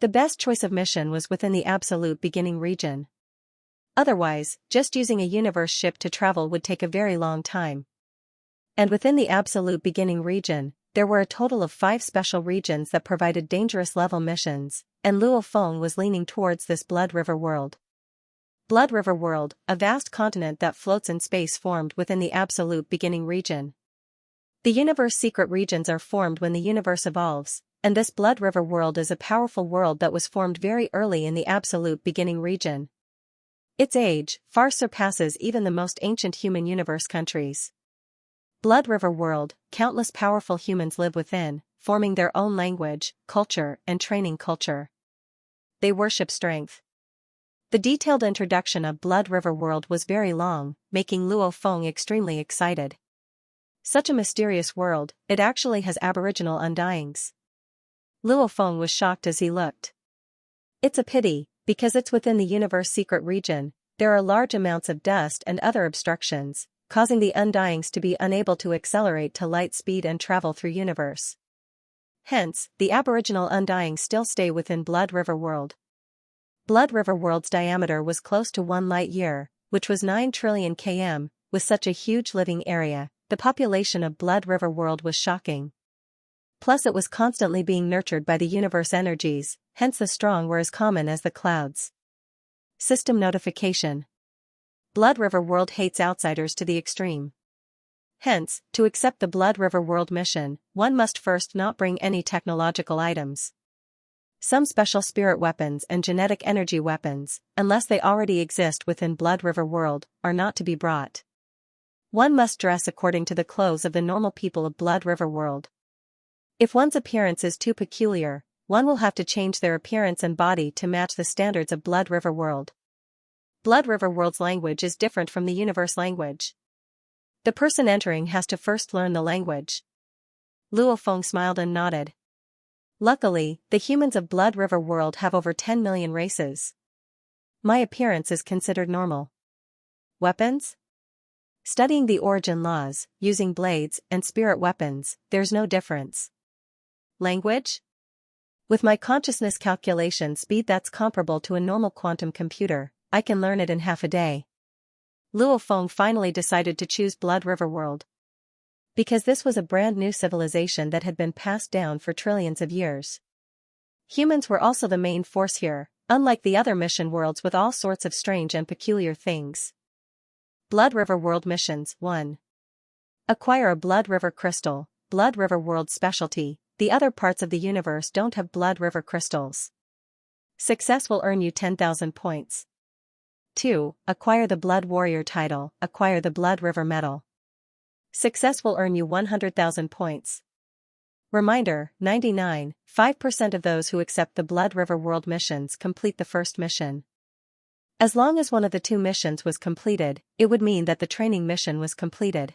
The best choice of mission was within the Absolute Beginning region. Otherwise, just using a universe ship to travel would take a very long time. And within the Absolute Beginning region, there were a total of 5 special regions that provided dangerous level missions, and Luo Feng was leaning towards this Blood River World. Blood River World, a vast continent that floats in space formed within the absolute beginning region. The universe's secret regions are formed when the universe evolves, and this Blood River World is a powerful world that was formed very early in the absolute beginning region. Its age far surpasses even the most ancient human universe countries. Blood River World, countless powerful humans live within, forming their own language, culture, and training culture. They worship strength. The detailed introduction of Blood River World was very long, making Luo Feng extremely excited. Such a mysterious world, it actually has aboriginal undyings. Luo Feng was shocked as he looked. It's a pity, because it's within the universe's secret region, there are large amounts of dust and other obstructions, causing the undyings to be unable to accelerate to light speed and travel through universe. Hence, the aboriginal undyings still stay within Blood River World. Blood River World's diameter was close to 1 light year, which was 9 trillion km, with such a huge living area. The population of Blood River World was shocking. Plus it was constantly being nurtured by the universe energies, hence the strong were as common as the clouds. System notification. Blood River World hates outsiders to the extreme. Hence, to accept the Blood River World mission, one must first not bring any technological items. Some special spirit weapons and genetic energy weapons, unless they already exist within Blood River World, are not to be brought. One must dress according to the clothes of the normal people of Blood River World. If one's appearance is too peculiar, one will have to change their appearance and body to match the standards of Blood River World. Blood River World's language is different from the universe language. The person entering has to first learn the language. Luo Feng smiled and nodded. Luckily, the humans of Blood River World have over 10 million races. My appearance is considered normal. Weapons? Studying the origin laws, using blades and spirit weapons, there's no difference. Language? With my consciousness calculation speed that's comparable to a normal quantum computer, I can learn it in half a day. Luo Feng finally decided to choose Blood River World. Because this was a brand new civilization that had been passed down for trillions of years. Humans were also the main force here, unlike the other mission worlds with all sorts of strange and peculiar things. Blood River World Missions 1. Acquire a Blood River Crystal, Blood River World specialty. The other parts of the universe don't have Blood River crystals. Success will earn you 10,000 points. 2. Acquire the Blood Warrior title, acquire the Blood River medal. Success will earn you 100,000 points. Reminder, 99.5% of those who accept the Blood River World missions complete the first mission. As long as one of the two missions was completed, it would mean that the training mission was completed.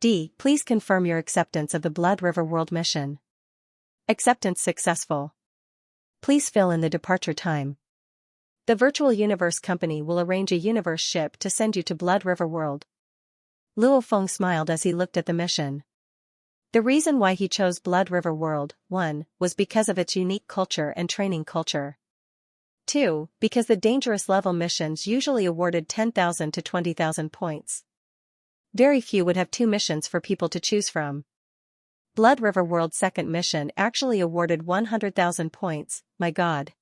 D. Please confirm your acceptance of the Blood River World mission. Acceptance successful. Please fill in the departure time. The Virtual Universe Company will arrange a universe ship to send you to Blood River World. Luo Feng smiled as he looked at the mission. The reason why he chose Blood River World, 1, was because of its unique culture and training culture. 2. Because the dangerous level missions usually awarded 10,000 to 20,000 points. Very few would have two missions for people to choose from. Blood River World's second mission actually awarded 100,000 points, my god.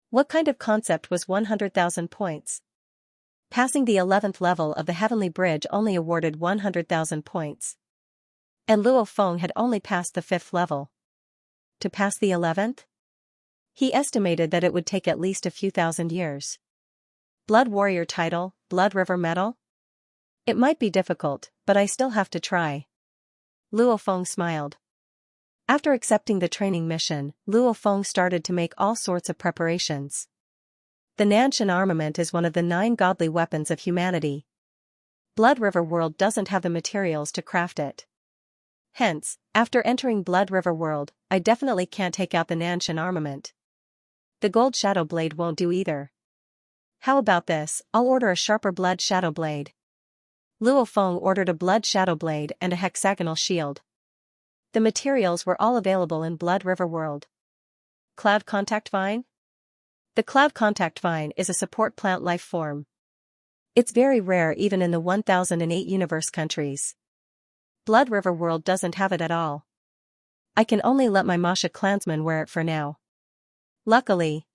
What kind of concept was 100,000 points? Passing the 11th level of the Heavenly Bridge only awarded 100,000 points. And Luo Feng had only passed the 5th level. To pass the 11th? He estimated that it would take at least a few thousand years. Blood Warrior title, Blood River medal? It might be difficult, but I still have to try. Luo Feng smiled. After accepting the training mission, Luo Feng started to make all sorts of preparations. The Nanshan armament is one of the 9 godly weapons of humanity. Blood River World doesn't have the materials to craft it. Hence, after entering Blood River World, I definitely can't take out the Nanshan armament. The gold shadow blade won't do either. How about this? I'll order a sharper blood shadow blade. Luo Feng ordered a blood shadow blade and a hexagonal shield. The materials were all available in Blood River World. Cloud Contact Vine? The Cloud Contact Vine is a support plant life form. It's very rare even in the 1008 universe countries. Blood River World doesn't have it at all. I can only let my Masha clansmen wear it for now. Luckily,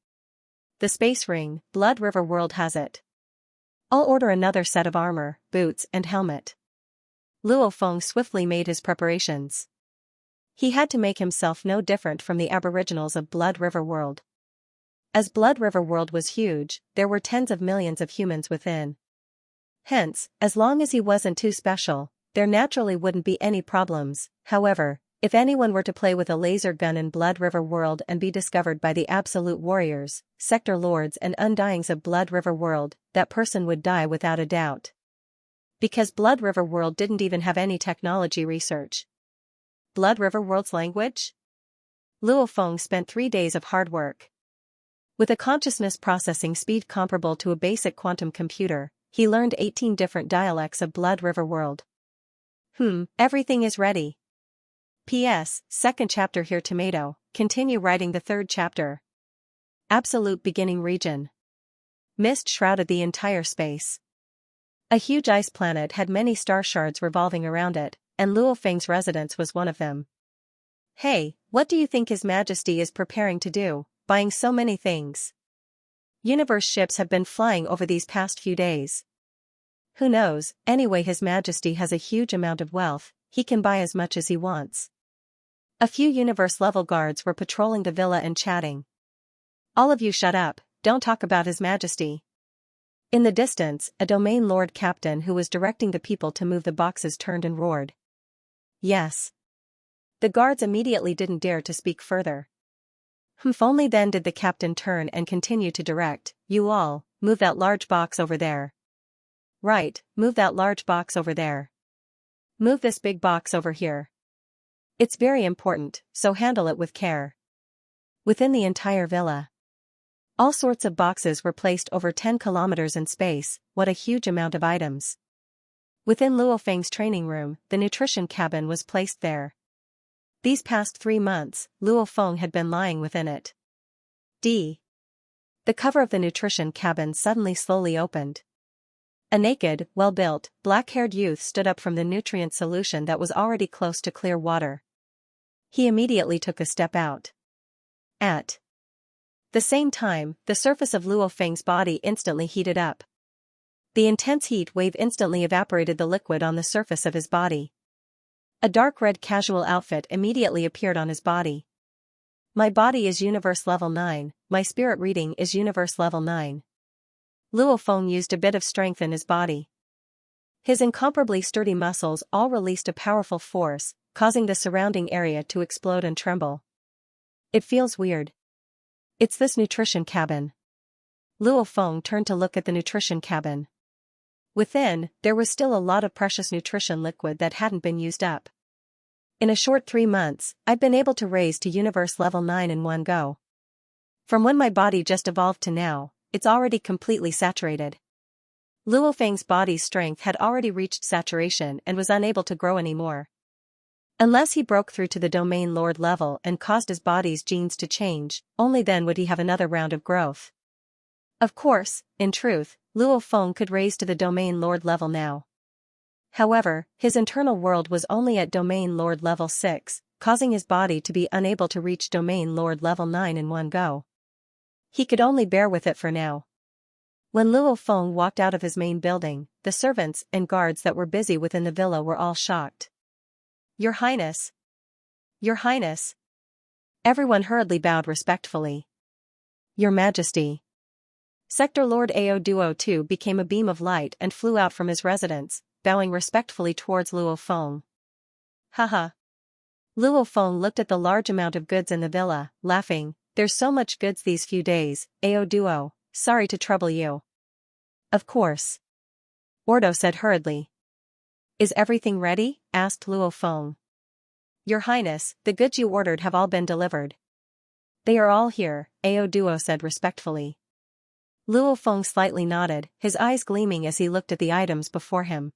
the Space Ring, Blood River World has it. I'll order another set of armor, boots and helmet. Luo Feng swiftly made his preparations. He had to make himself no different from the aboriginals of Blood River World. As Blood River World was huge, there were tens of millions of humans within. Hence, as long as he wasn't too special, there naturally wouldn't be any problems. However, if anyone were to play with a laser gun in Blood River World and be discovered by the Absolute Warriors, Sector Lords and Undyings of Blood River World, that person would die without a doubt. Because Blood River World didn't even have any technology research. Blood River World's language? Luo Feng spent 3 days of hard work. With a consciousness processing speed comparable to a basic quantum computer, he learned 18 different dialects of Blood River World. Everything is ready. P.S. Second chapter here. Tomato. Continue writing the third chapter. Absolute beginning region. Mist shrouded the entire space. A huge ice planet had many star shards revolving around it, and Luo Feng's residence was one of them. Hey, what do you think His Majesty is preparing to do, buying so many things? Universe ships have been flying over these past few days. Who knows, anyway His Majesty has a huge amount of wealth, he can buy as much as he wants. A few universe-level guards were patrolling the villa and chatting. All of you shut up, don't talk about His Majesty. In the distance, a domain lord captain who was directing the people to move the boxes turned and roared. Yes. The guards immediately didn't dare to speak further. Only then did the captain turn and continue to direct, you all, move that large box over there. Right, move that large box over there. Move this big box over here. It's very important, so handle it with care. Within the entire villa, all sorts of boxes were placed over 10 kilometers in space. What a huge amount of items. Within Luo Feng's training room, the nutrition cabin was placed there. These past 3 months, Luo Feng had been lying within it. The cover of the nutrition cabin suddenly slowly opened. A naked, well-built, black-haired youth stood up from the nutrient solution that was already close to clear water. He immediately took a step out. At the same time, the surface of Luo Feng's body instantly heated up. The intense heat wave instantly evaporated the liquid on the surface of his body. A dark red casual outfit immediately appeared on his body. My body is Universe Level 9, my spirit reading is Universe Level 9. Luo Feng used a bit of strength in his body. His incomparably sturdy muscles all released a powerful force, causing the surrounding area to explode and tremble. It feels weird. It's this nutrition cabin. Luo Feng turned to look at the nutrition cabin. Within, there was still a lot of precious nutrition liquid that hadn't been used up. In a short 3 months, I've been able to raise to Universe Level 9 in one go. From when my body just evolved to now, it's already completely saturated. Luo Feng's body's strength had already reached saturation and was unable to grow anymore. Unless he broke through to the domain lord level and caused his body's genes to change, only then would he have another round of growth. Of course, in truth, Luo Feng could raise to the domain lord level now. However, his internal world was only at domain lord level 6, causing his body to be unable to reach domain lord level 9 in one go. He could only bear with it for now. When Luo Feng walked out of his main building, the servants and guards that were busy within the villa were all shocked. Your Highness! Your Highness! Everyone hurriedly bowed respectfully. Your Majesty! Sector Lord Ao Duo 2 became a beam of light and flew out from his residence, bowing respectfully towards Luo Feng. Haha! Luo Feng looked at the large amount of goods in the villa, laughing. There's so much goods these few days, Ao Duo, sorry to trouble you. Of course. Ordo said hurriedly. Is everything ready? Asked Luo Feng. Your Highness, the goods you ordered have all been delivered. They are all here, Ao Duo said respectfully. Luo Feng slightly nodded, his eyes gleaming as he looked at the items before him.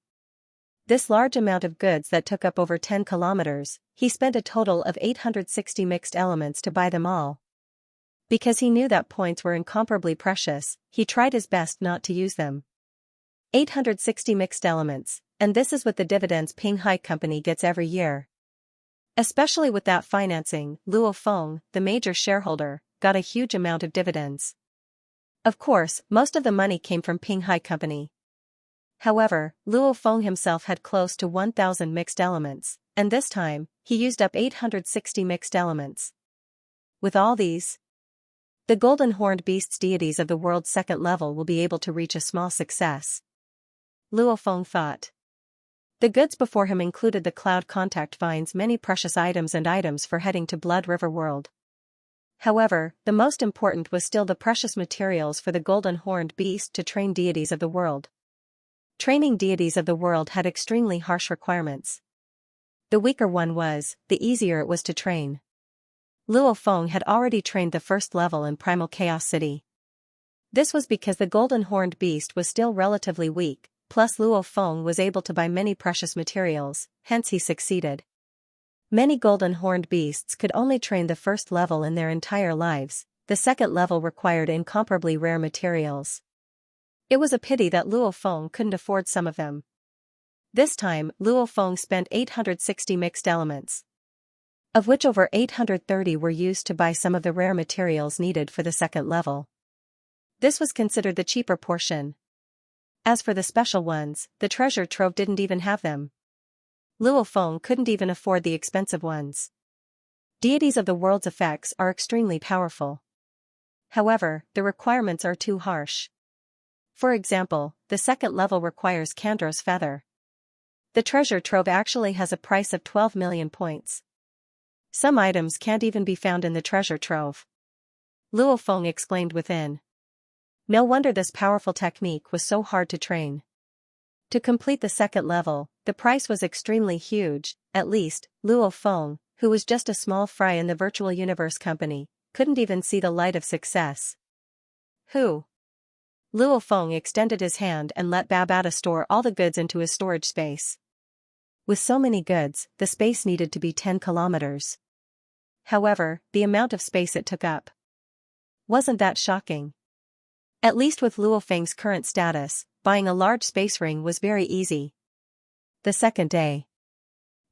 This large amount of goods that took up over 10 kilometers, he spent a total of 860 mixed elements to buy them all. Because he knew that points were incomparably precious, he tried his best not to use them. 860 mixed elements, and this is what the dividends Ping Hai Company gets every year. Especially with that financing, Luo Feng, the major shareholder, got a huge amount of dividends. Of course, most of the money came from Ping Hai Company. However, Luo Feng himself had close to 1,000 mixed elements, and this time, he used up 860 mixed elements. With all these, the golden horned beasts deities of the world's second level will be able to reach a small success. Luo Feng thought. The goods before him included the cloud contact vines, many precious items and items for heading to Blood River World. However, the most important was still the precious materials for the golden horned beast to train deities of the world. Training deities of the world had extremely harsh requirements. The weaker one was, the easier it was to train. Luo Feng had already trained the first level in Primal Chaos City. This was because the golden horned beast was still relatively weak, plus Luo Feng was able to buy many precious materials, hence he succeeded. Many golden horned beasts could only train the first level in their entire lives, the second level required incomparably rare materials. It was a pity that Luo Feng couldn't afford some of them. This time, Luo Feng spent 860 mixed elements, of which over 830 were used to buy some of the rare materials needed for the second level. This was considered the cheaper portion. As for the special ones, the treasure trove didn't even have them. Luo Feng couldn't even afford the expensive ones. Deities of the world's effects are extremely powerful. However, the requirements are too harsh. For example, the second level requires Kandra's feather. The treasure trove actually has a price of 12 million points. Some items can't even be found in the treasure trove. Luo Feng exclaimed within. No wonder this powerful technique was so hard to train. To complete the second level, the price was extremely huge. At least, Luo Feng, who was just a small fry in the virtual universe company, couldn't even see the light of success. Who? Luo Feng extended his hand and let Babata store all the goods into his storage space. With so many goods, the space needed to be 10 kilometers. However, the amount of space it took up wasn't that shocking. At least with Luo Feng's current status, buying a large space ring was very easy. The second day,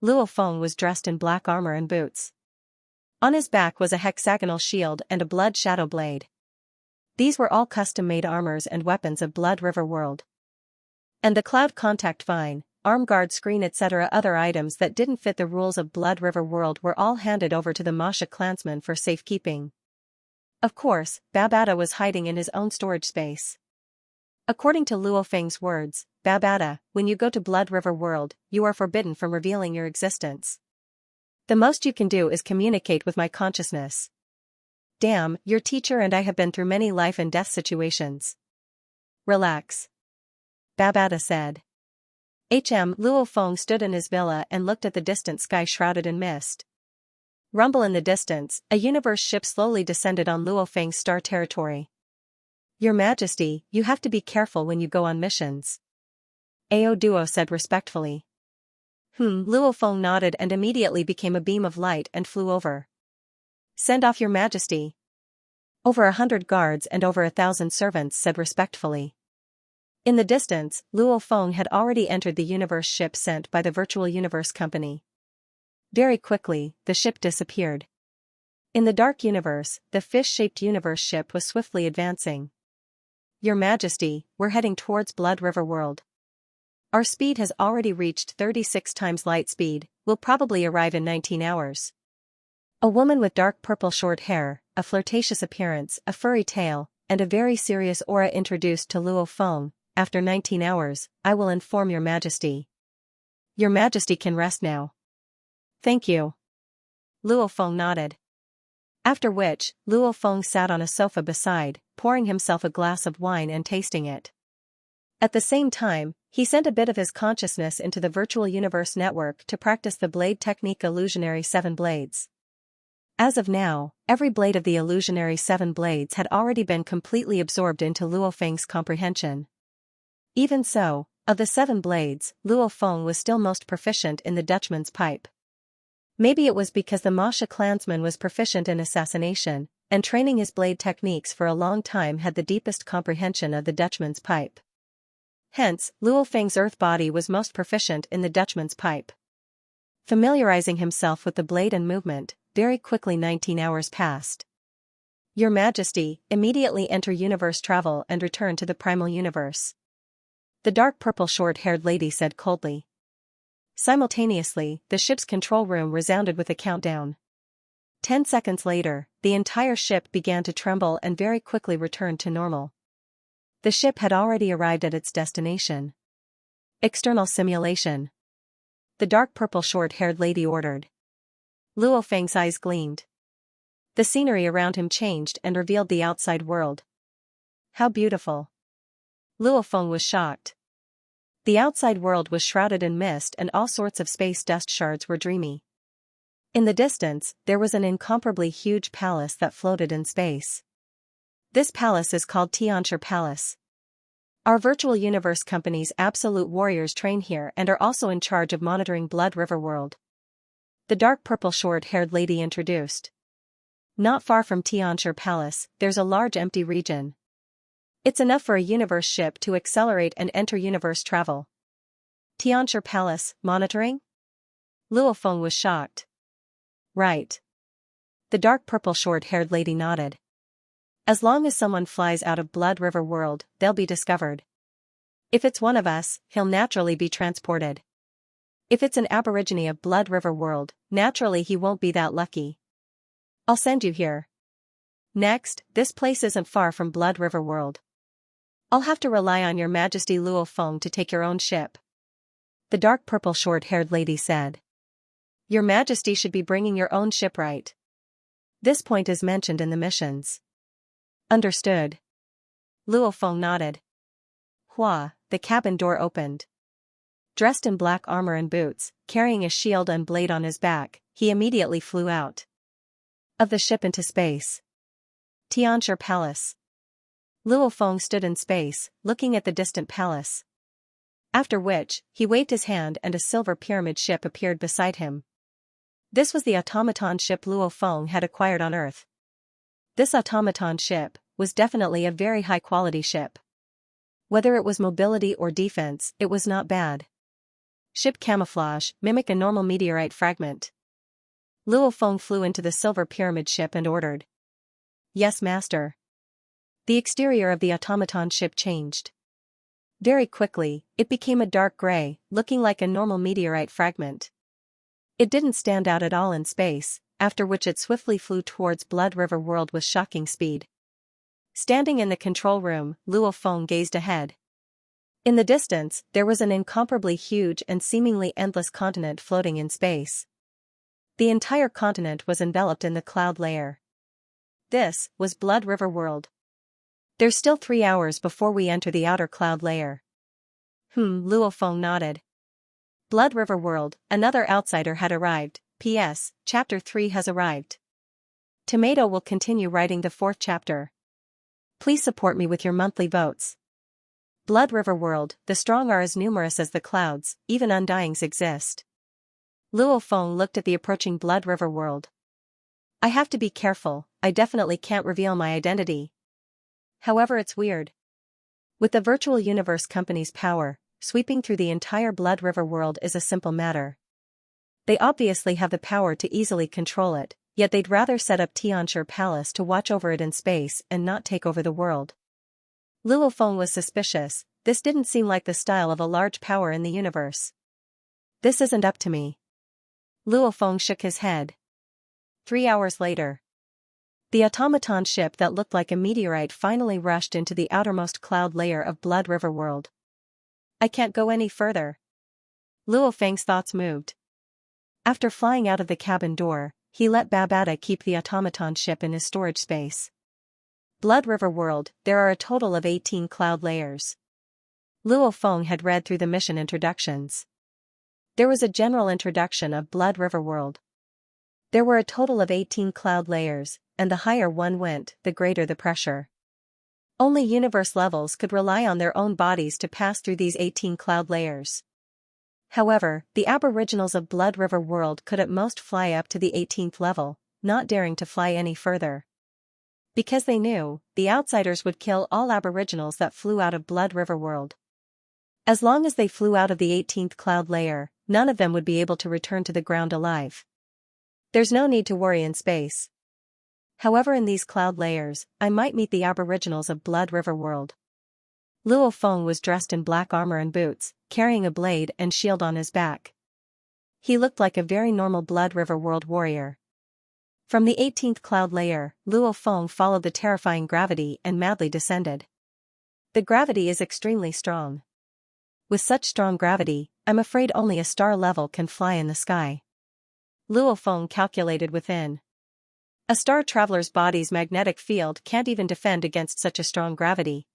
Luo Feng was dressed in black armor and boots. On his back was a hexagonal shield and a blood shadow blade. These were all custom-made armors and weapons of Blood River World. And the cloud contact vine, arm guard screen etc. other items that didn't fit the rules of Blood River World were all handed over to the Masha clansmen for safekeeping. Of course, Babata was hiding in his own storage space. According to Luo Feng's words, Babata, when you go to Blood River World, you are forbidden from revealing your existence. The most you can do is communicate with my consciousness. Damn, your teacher and I have been through many life and death situations. Relax. Babata said. Luo Feng stood in his villa and looked at the distant sky shrouded in mist. Rumble in the distance, a universe ship slowly descended on Luo Feng's star territory. Your Majesty, you have to be careful when you go on missions. Ao Duo said respectfully. Luo Feng nodded and immediately became a beam of light and flew over. Send off your Majesty. Over 100 guards and over 1,000 servants said respectfully. In the distance, Luo Feng had already entered the universe ship sent by the Virtual Universe Company. Very quickly, the ship disappeared. In the dark universe, the fish-shaped universe ship was swiftly advancing. Your Majesty, we're heading towards Blood River World. Our speed has already reached 36 times light speed, we'll probably arrive in 19 hours. A woman with dark purple short hair, a flirtatious appearance, a furry tail, and a very serious aura introduced to Luo Feng. After 19 hours, I will inform your Majesty. Your Majesty can rest now. Thank you. Luo Feng nodded. After which, Luo Feng sat on a sofa beside, pouring himself a glass of wine and tasting it. At the same time, he sent a bit of his consciousness into the Virtual Universe Network to practice the blade technique Illusionary 7 Blades. As of now, every blade of the Illusionary 7 Blades had already been completely absorbed into Luo Feng's comprehension. Even so, of the 7 blades, Luo Feng was still most proficient in the Dutchman's pipe. Maybe it was because the Masha clansman was proficient in assassination, and training his blade techniques for a long time had the deepest comprehension of the Dutchman's pipe. Hence, Luo Feng's earth body was most proficient in the Dutchman's pipe. Familiarizing himself with the blade and movement, very quickly 19 hours passed. Your Majesty, immediately enter universe travel and return to the primal universe. the dark purple short-haired lady said coldly. Simultaneously, the ship's control room resounded with a countdown. 10 seconds later, the entire ship began to tremble and very quickly returned to normal. The ship had already arrived at its destination. External simulation. The dark purple short-haired lady ordered. Luo Feng's eyes gleamed. The scenery around him changed and revealed the outside world. How beautiful. Luo Feng was shocked. The outside world was shrouded in mist and all sorts of space dust shards were dreamy. In the distance, there was an incomparably huge palace that floated in space. This palace is called Xianxia Palace. Our virtual universe company's absolute warriors train here and are also in charge of monitoring Blood River World. The dark purple short-haired lady introduced. Not far from Xianxia Palace, there's a large empty region. It's enough for a universe ship to accelerate and enter universe travel. Xianxia Palace, monitoring? Luo Feng was shocked. Right. The dark purple short-haired lady nodded. As long as someone flies out of Blood River World, they'll be discovered. If it's one of us, he'll naturally be transported. If it's an aborigine of Blood River World, naturally he won't be that lucky. I'll send you here. Next, this place isn't far from Blood River World. I'll have to rely on your Majesty Luo Feng to take your own ship. The dark purple short-haired lady said. Your Majesty should be bringing your own ship, right? This point is mentioned in the missions. Understood. Luo Feng nodded. Hua, the cabin door opened. Dressed in black armor and boots, carrying a shield and blade on his back, he immediately flew out of the ship into space. Xianxia Palace. Luo Feng stood in space, looking at the distant palace. After which, he waved his hand and a silver pyramid ship appeared beside him. This was the automaton ship Luo Feng had acquired on Earth. This automaton ship was definitely a very high-quality ship. Whether it was mobility or defense, it was not bad. Ship camouflage, mimic a normal meteorite fragment. Luo Feng flew into the silver pyramid ship and ordered. Yes, master. The exterior of the automaton ship changed. Very quickly, it became a dark gray, looking like a normal meteorite fragment. It didn't stand out at all in space, after which it swiftly flew towards Blood River World with shocking speed. Standing in the control room, Luo Feng gazed ahead. In the distance, there was an incomparably huge and seemingly endless continent floating in space. The entire continent was enveloped in the cloud layer. This was Blood River World. There's still 3 hours before we enter the outer cloud layer. Luo Feng nodded. Blood River World, another outsider had arrived. P.S. Chapter 3 has arrived. Tomato will continue writing the 4th chapter. Please support me with your monthly votes. Blood River World, the strong are as numerous as the clouds, even undyings exist. Luo Feng looked at the approaching Blood River World. I have to be careful, I definitely can't reveal my identity. However, it's weird. With the virtual universe company's power, sweeping through the entire Blood River World is a simple matter. They obviously have the power to easily control it, yet they'd rather set up Xianxia Palace to watch over it in space and not take over the world. Luo Feng was suspicious. This didn't seem like the style of a large power in the universe. This isn't up to me. Luo Feng shook his head. 3 hours later. The automaton ship that looked like a meteorite finally rushed into the outermost cloud layer of Blood River World. I can't go any further. Luo Feng's thoughts moved. After flying out of the cabin door, he let Babata keep the automaton ship in his storage space. Blood River World, there are a total of 18 cloud layers. Luo Feng had read through the mission introductions. There was a general introduction of Blood River World. There were a total of 18 cloud layers, and the higher one went, the greater the pressure. Only universe levels could rely on their own bodies to pass through these 18 cloud layers. However, the aboriginals of Blood River World could at most fly up to the 18th level, not daring to fly any further. Because they knew, the outsiders would kill all aboriginals that flew out of Blood River World. As long as they flew out of the 18th cloud layer, none of them would be able to return to the ground alive. There's no need to worry in space. However, in these cloud layers, I might meet the aboriginals of Blood River World. Luo Feng was dressed in black armor and boots, carrying a blade and shield on his back. He looked like a very normal Blood River World warrior. From the 18th cloud layer, Luo Feng followed the terrifying gravity and madly descended. The gravity is extremely strong. With such strong gravity, I'm afraid only a star level can fly in the sky. Luo Feng calculated within. A star traveler's body's magnetic field can't even defend against such a strong gravity.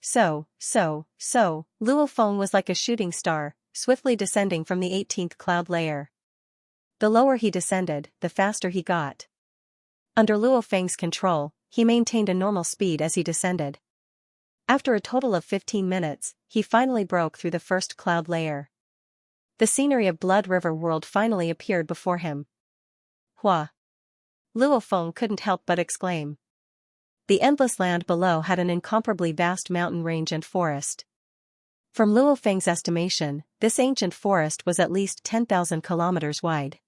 So, Luo Feng was like a shooting star, swiftly descending from the 18th cloud layer. The lower he descended, the faster he got. Under Luo Feng's control, he maintained a normal speed as he descended. After a total of 15 minutes, he finally broke through the first cloud layer. The scenery of Blood River World finally appeared before him. Hua! Luo Feng couldn't help but exclaim. The endless land below had an incomparably vast mountain range and forest. From Luo Feng's estimation, this ancient forest was at least 10,000 kilometers wide.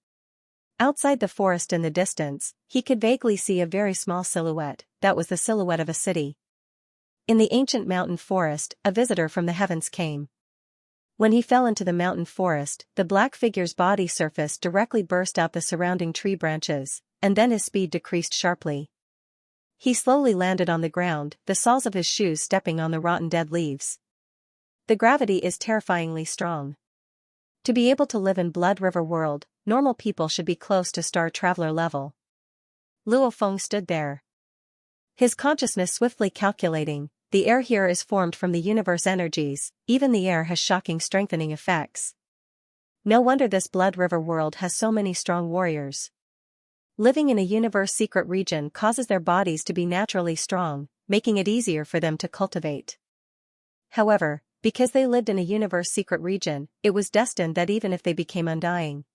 Outside the forest in the distance, he could vaguely see a very small silhouette, that was the silhouette of a city. In the ancient mountain forest, a visitor from the heavens came. When he fell into the mountain forest, the black figure's body surface directly burst out the surrounding tree branches, and then his speed decreased sharply. He slowly landed on the ground, the soles of his shoes stepping on the rotten dead leaves. The gravity is terrifyingly strong. To be able to live in Blood River World, normal people should be close to star traveler level. Luo Feng stood there. His consciousness swiftly calculating, the air here is formed from the universe energies, even the air has shocking strengthening effects. No wonder this Blood River World has so many strong warriors. Living in a universe secret region causes their bodies to be naturally strong, making it easier for them to cultivate. However, because they lived in a universe secret region, it was destined that even if they became undying,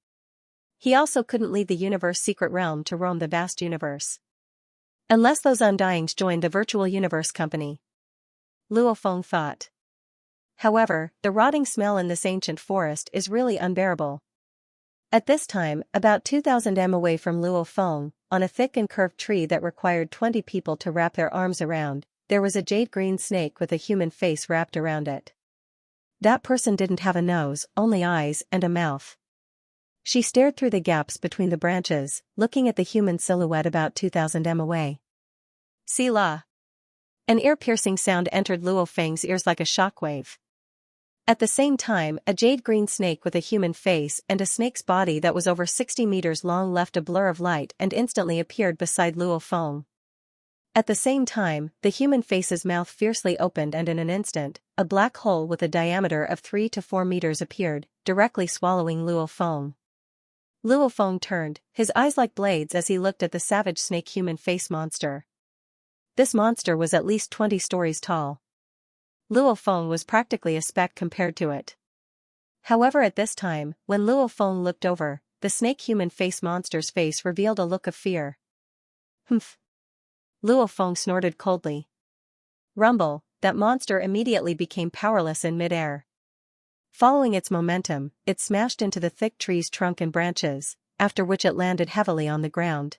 he also couldn't leave the universe secret realm to roam the vast universe. Unless those undyings joined the virtual universe company. Luo Feng thought. However, the rotting smell in this ancient forest is really unbearable. At this time, about 2,000 m away from Luo Feng, on a thick and curved tree that required 20 people to wrap their arms around, there was a jade-green snake with a human face wrapped around it. That person didn't have a nose, only eyes and a mouth. She stared through the gaps between the branches, looking at the human silhouette about 2,000 m away. Sila! An ear-piercing sound entered Luo Feng's ears like a shockwave. At the same time, a jade-green snake with a human face and a snake's body that was over 60 meters long left a blur of light and instantly appeared beside Luo Feng. At the same time, the human face's mouth fiercely opened and in an instant, a black hole with a diameter of 3 to 4 meters appeared, directly swallowing Luo Feng. Luo Feng turned, his eyes like blades as he looked at the savage snake human face monster. This monster was at least 20 stories tall. Luo Feng was practically a speck compared to it. However, at this time, when Luo Feng looked over, the snake human face monster's face revealed a look of fear. Humph! Luo Feng snorted coldly. Rumble, that monster immediately became powerless in midair. Following its momentum, it smashed into the thick tree's trunk and branches, after which it landed heavily on the ground.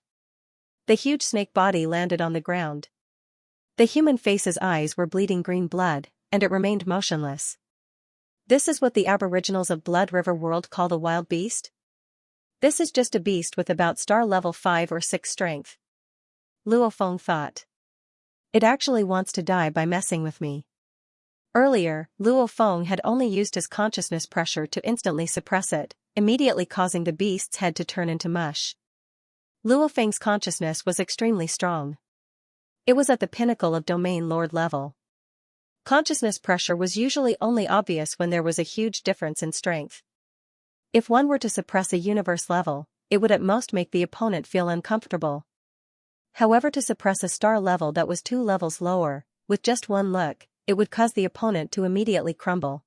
The huge snake body landed on the ground. The human face's eyes were bleeding green blood, and it remained motionless. This is what the aboriginals of Blood River World call the wild beast? This is just a beast with about star level 5 or 6 strength. Luo Feng thought. It actually wants to die by messing with me. Earlier, Luo Feng had only used his consciousness pressure to instantly suppress it, immediately causing the beast's head to turn into mush. Luo Feng's consciousness was extremely strong. It was at the pinnacle of domain lord level. Consciousness pressure was usually only obvious when there was a huge difference in strength. If one were to suppress a universe level, it would at most make the opponent feel uncomfortable. However, to suppress a star level that was 2 levels lower, with just one look, it would cause the opponent to immediately crumble.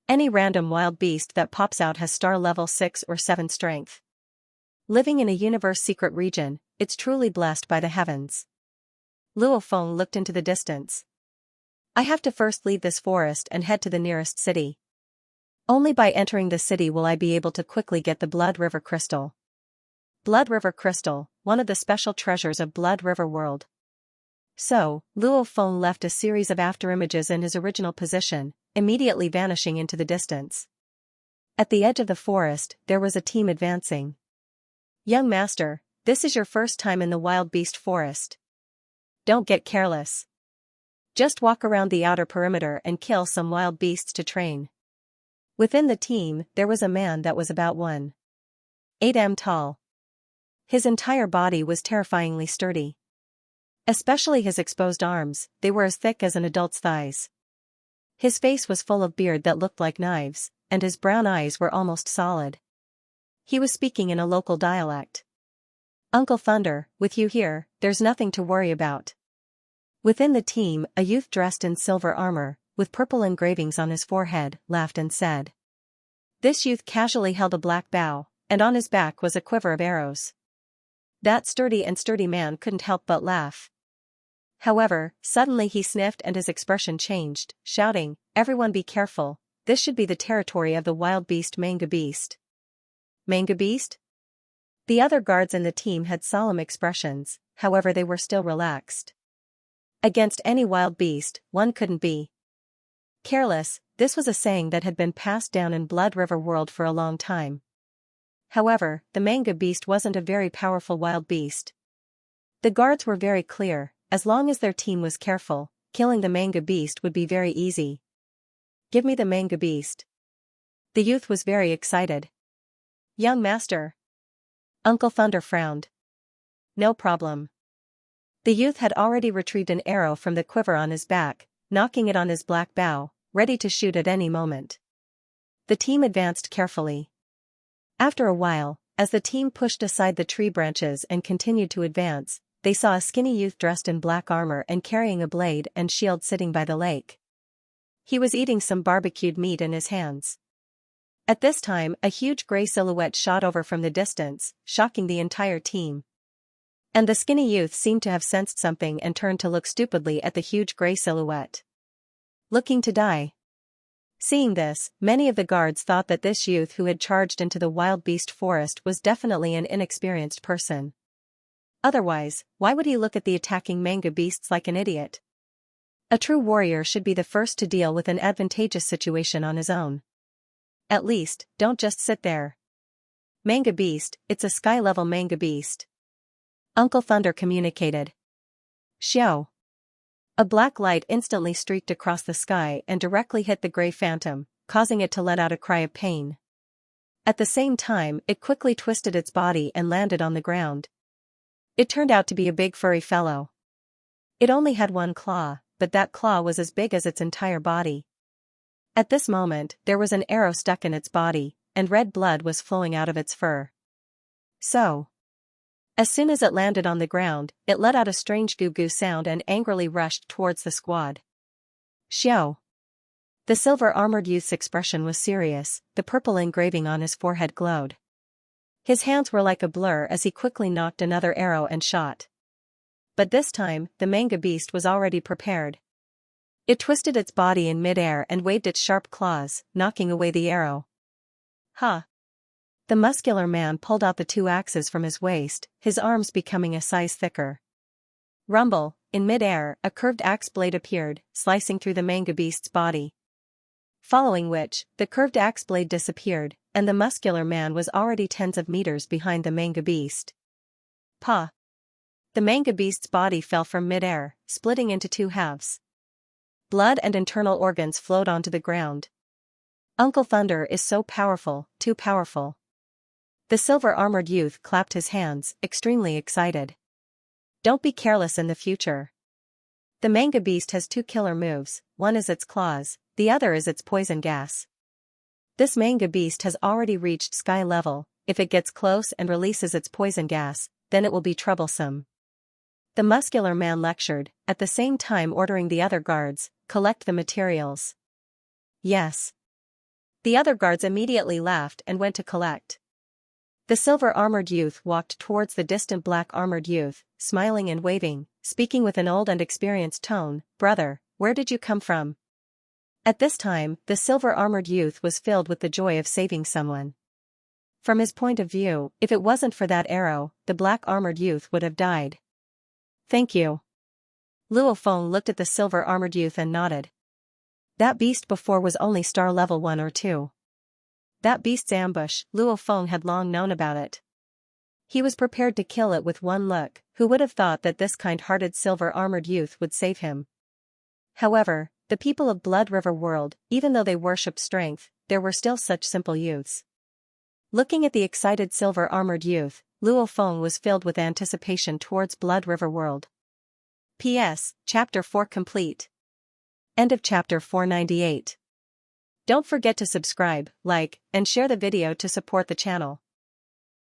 Any random wild beast that pops out has star level 6 or 7 strength. Living in a universe secret region, it's truly blessed by the heavens. Luo Feng looked into the distance. I have to first leave this forest and head to the nearest city. Only by entering the city will I be able to quickly get the Blood River Crystal. Blood River Crystal, one of the special treasures of Blood River World. So, Luo Feng left a series of afterimages in his original position, immediately vanishing into the distance. At the edge of the forest, there was a team advancing. Young master, this is your first time in the wild beast forest. Don't get careless. Just walk around the outer perimeter and kill some wild beasts to train. Within the team, there was a man that was about 1.8 m tall. His entire body was terrifyingly sturdy. Especially his exposed arms, they were as thick as an adult's thighs. His face was full of beard that looked like knives, and his brown eyes were almost solid. He was speaking in a local dialect. Uncle Thunder, with you here, there's nothing to worry about. Within the team, a youth dressed in silver armor, with purple engravings on his forehead, laughed and said. This youth casually held a black bow, and on his back was a quiver of arrows. That sturdy man couldn't help but laugh. However, suddenly he sniffed and his expression changed, shouting, "Everyone be careful, this should be the territory of the wild beast Manga Beast." Manga Beast? The other guards in the team had solemn expressions, however they were still relaxed. Against any wild beast, one couldn't be careless. This was a saying that had been passed down in Blood River World for a long time. However, the Manga Beast wasn't a very powerful wild beast. The guards were very clear, as long as their team was careful, killing the Manga Beast would be very easy. Give me the Manga Beast. The youth was very excited. Young master. Uncle Thunder frowned. No problem. The youth had already retrieved an arrow from the quiver on his back, knocking it on his black bow, ready to shoot at any moment. The team advanced carefully. After a while, as the team pushed aside the tree branches and continued to advance, they saw a skinny youth dressed in black armor and carrying a blade and shield sitting by the lake. He was eating some barbecued meat in his hands. At this time, a huge gray silhouette shot over from the distance, shocking the entire team. And the skinny youth seemed to have sensed something and turned to look stupidly at the huge gray silhouette. Looking to die. Seeing this, many of the guards thought that this youth who had charged into the wild beast forest was definitely an inexperienced person. Otherwise, why would he look at the attacking manga beasts like an idiot? A true warrior should be the first to deal with an advantageous situation on his own. At least, don't just sit there. Manga beast, it's a sky-level manga beast. Uncle Thunder communicated. Xiao. A black light instantly streaked across the sky and directly hit the gray phantom, causing it to let out a cry of pain. At the same time, it quickly twisted its body and landed on the ground. It turned out to be a big furry fellow. It only had one claw, but that claw was as big as its entire body. At this moment, there was an arrow stuck in its body, and red blood was flowing out of its fur. So, as soon as it landed on the ground, it let out a strange goo-goo sound and angrily rushed towards the squad. Xiao. The silver-armored youth's expression was serious, the purple engraving on his forehead glowed. His hands were like a blur as he quickly knocked another arrow and shot. But this time, the manga beast was already prepared. It twisted its body in mid-air and waved its sharp claws, knocking away the arrow. Ha! The muscular man pulled out the two axes from his waist, his arms becoming a size thicker. Rumble, in mid-air, a curved axe blade appeared, slicing through the manga beast's body. Following which, the curved axe blade disappeared, and the muscular man was already tens of meters behind the manga beast. Pa! The manga beast's body fell from mid-air, splitting into two halves. Blood and internal organs flowed onto the ground. Uncle Thunder is so powerful, too powerful. The silver-armored youth clapped his hands, extremely excited. Don't be careless in the future. The manga beast has two killer moves, one is its claws, the other is its poison gas. This manga beast has already reached sky level. If it gets close and releases its poison gas, then it will be troublesome. The muscular man lectured, at the same time ordering the other guards, collect the materials. Yes. The other guards immediately laughed and went to collect. The silver-armored youth walked towards the distant black-armored youth, smiling and waving, speaking with an old and experienced tone. Brother, where did you come from? At this time, the silver-armored youth was filled with the joy of saving someone. From his point of view, if it wasn't for that arrow, the black-armored youth would have died. Thank you. Luo Feng looked at the silver-armored youth and nodded. That beast before was only star level 1 or 2. That beast's ambush, Luo Feng had long known about it. He was prepared to kill it with one look. Who would have thought that this kind-hearted silver-armored youth would save him? However, the people of Blood River World, even though they worshipped strength, there were still such simple youths. Looking at the excited silver-armored youth, Luo Feng was filled with anticipation towards Blood River World. P.S. Chapter 4 complete. End of Chapter 498. Don't forget to subscribe, like, and share the video to support the channel.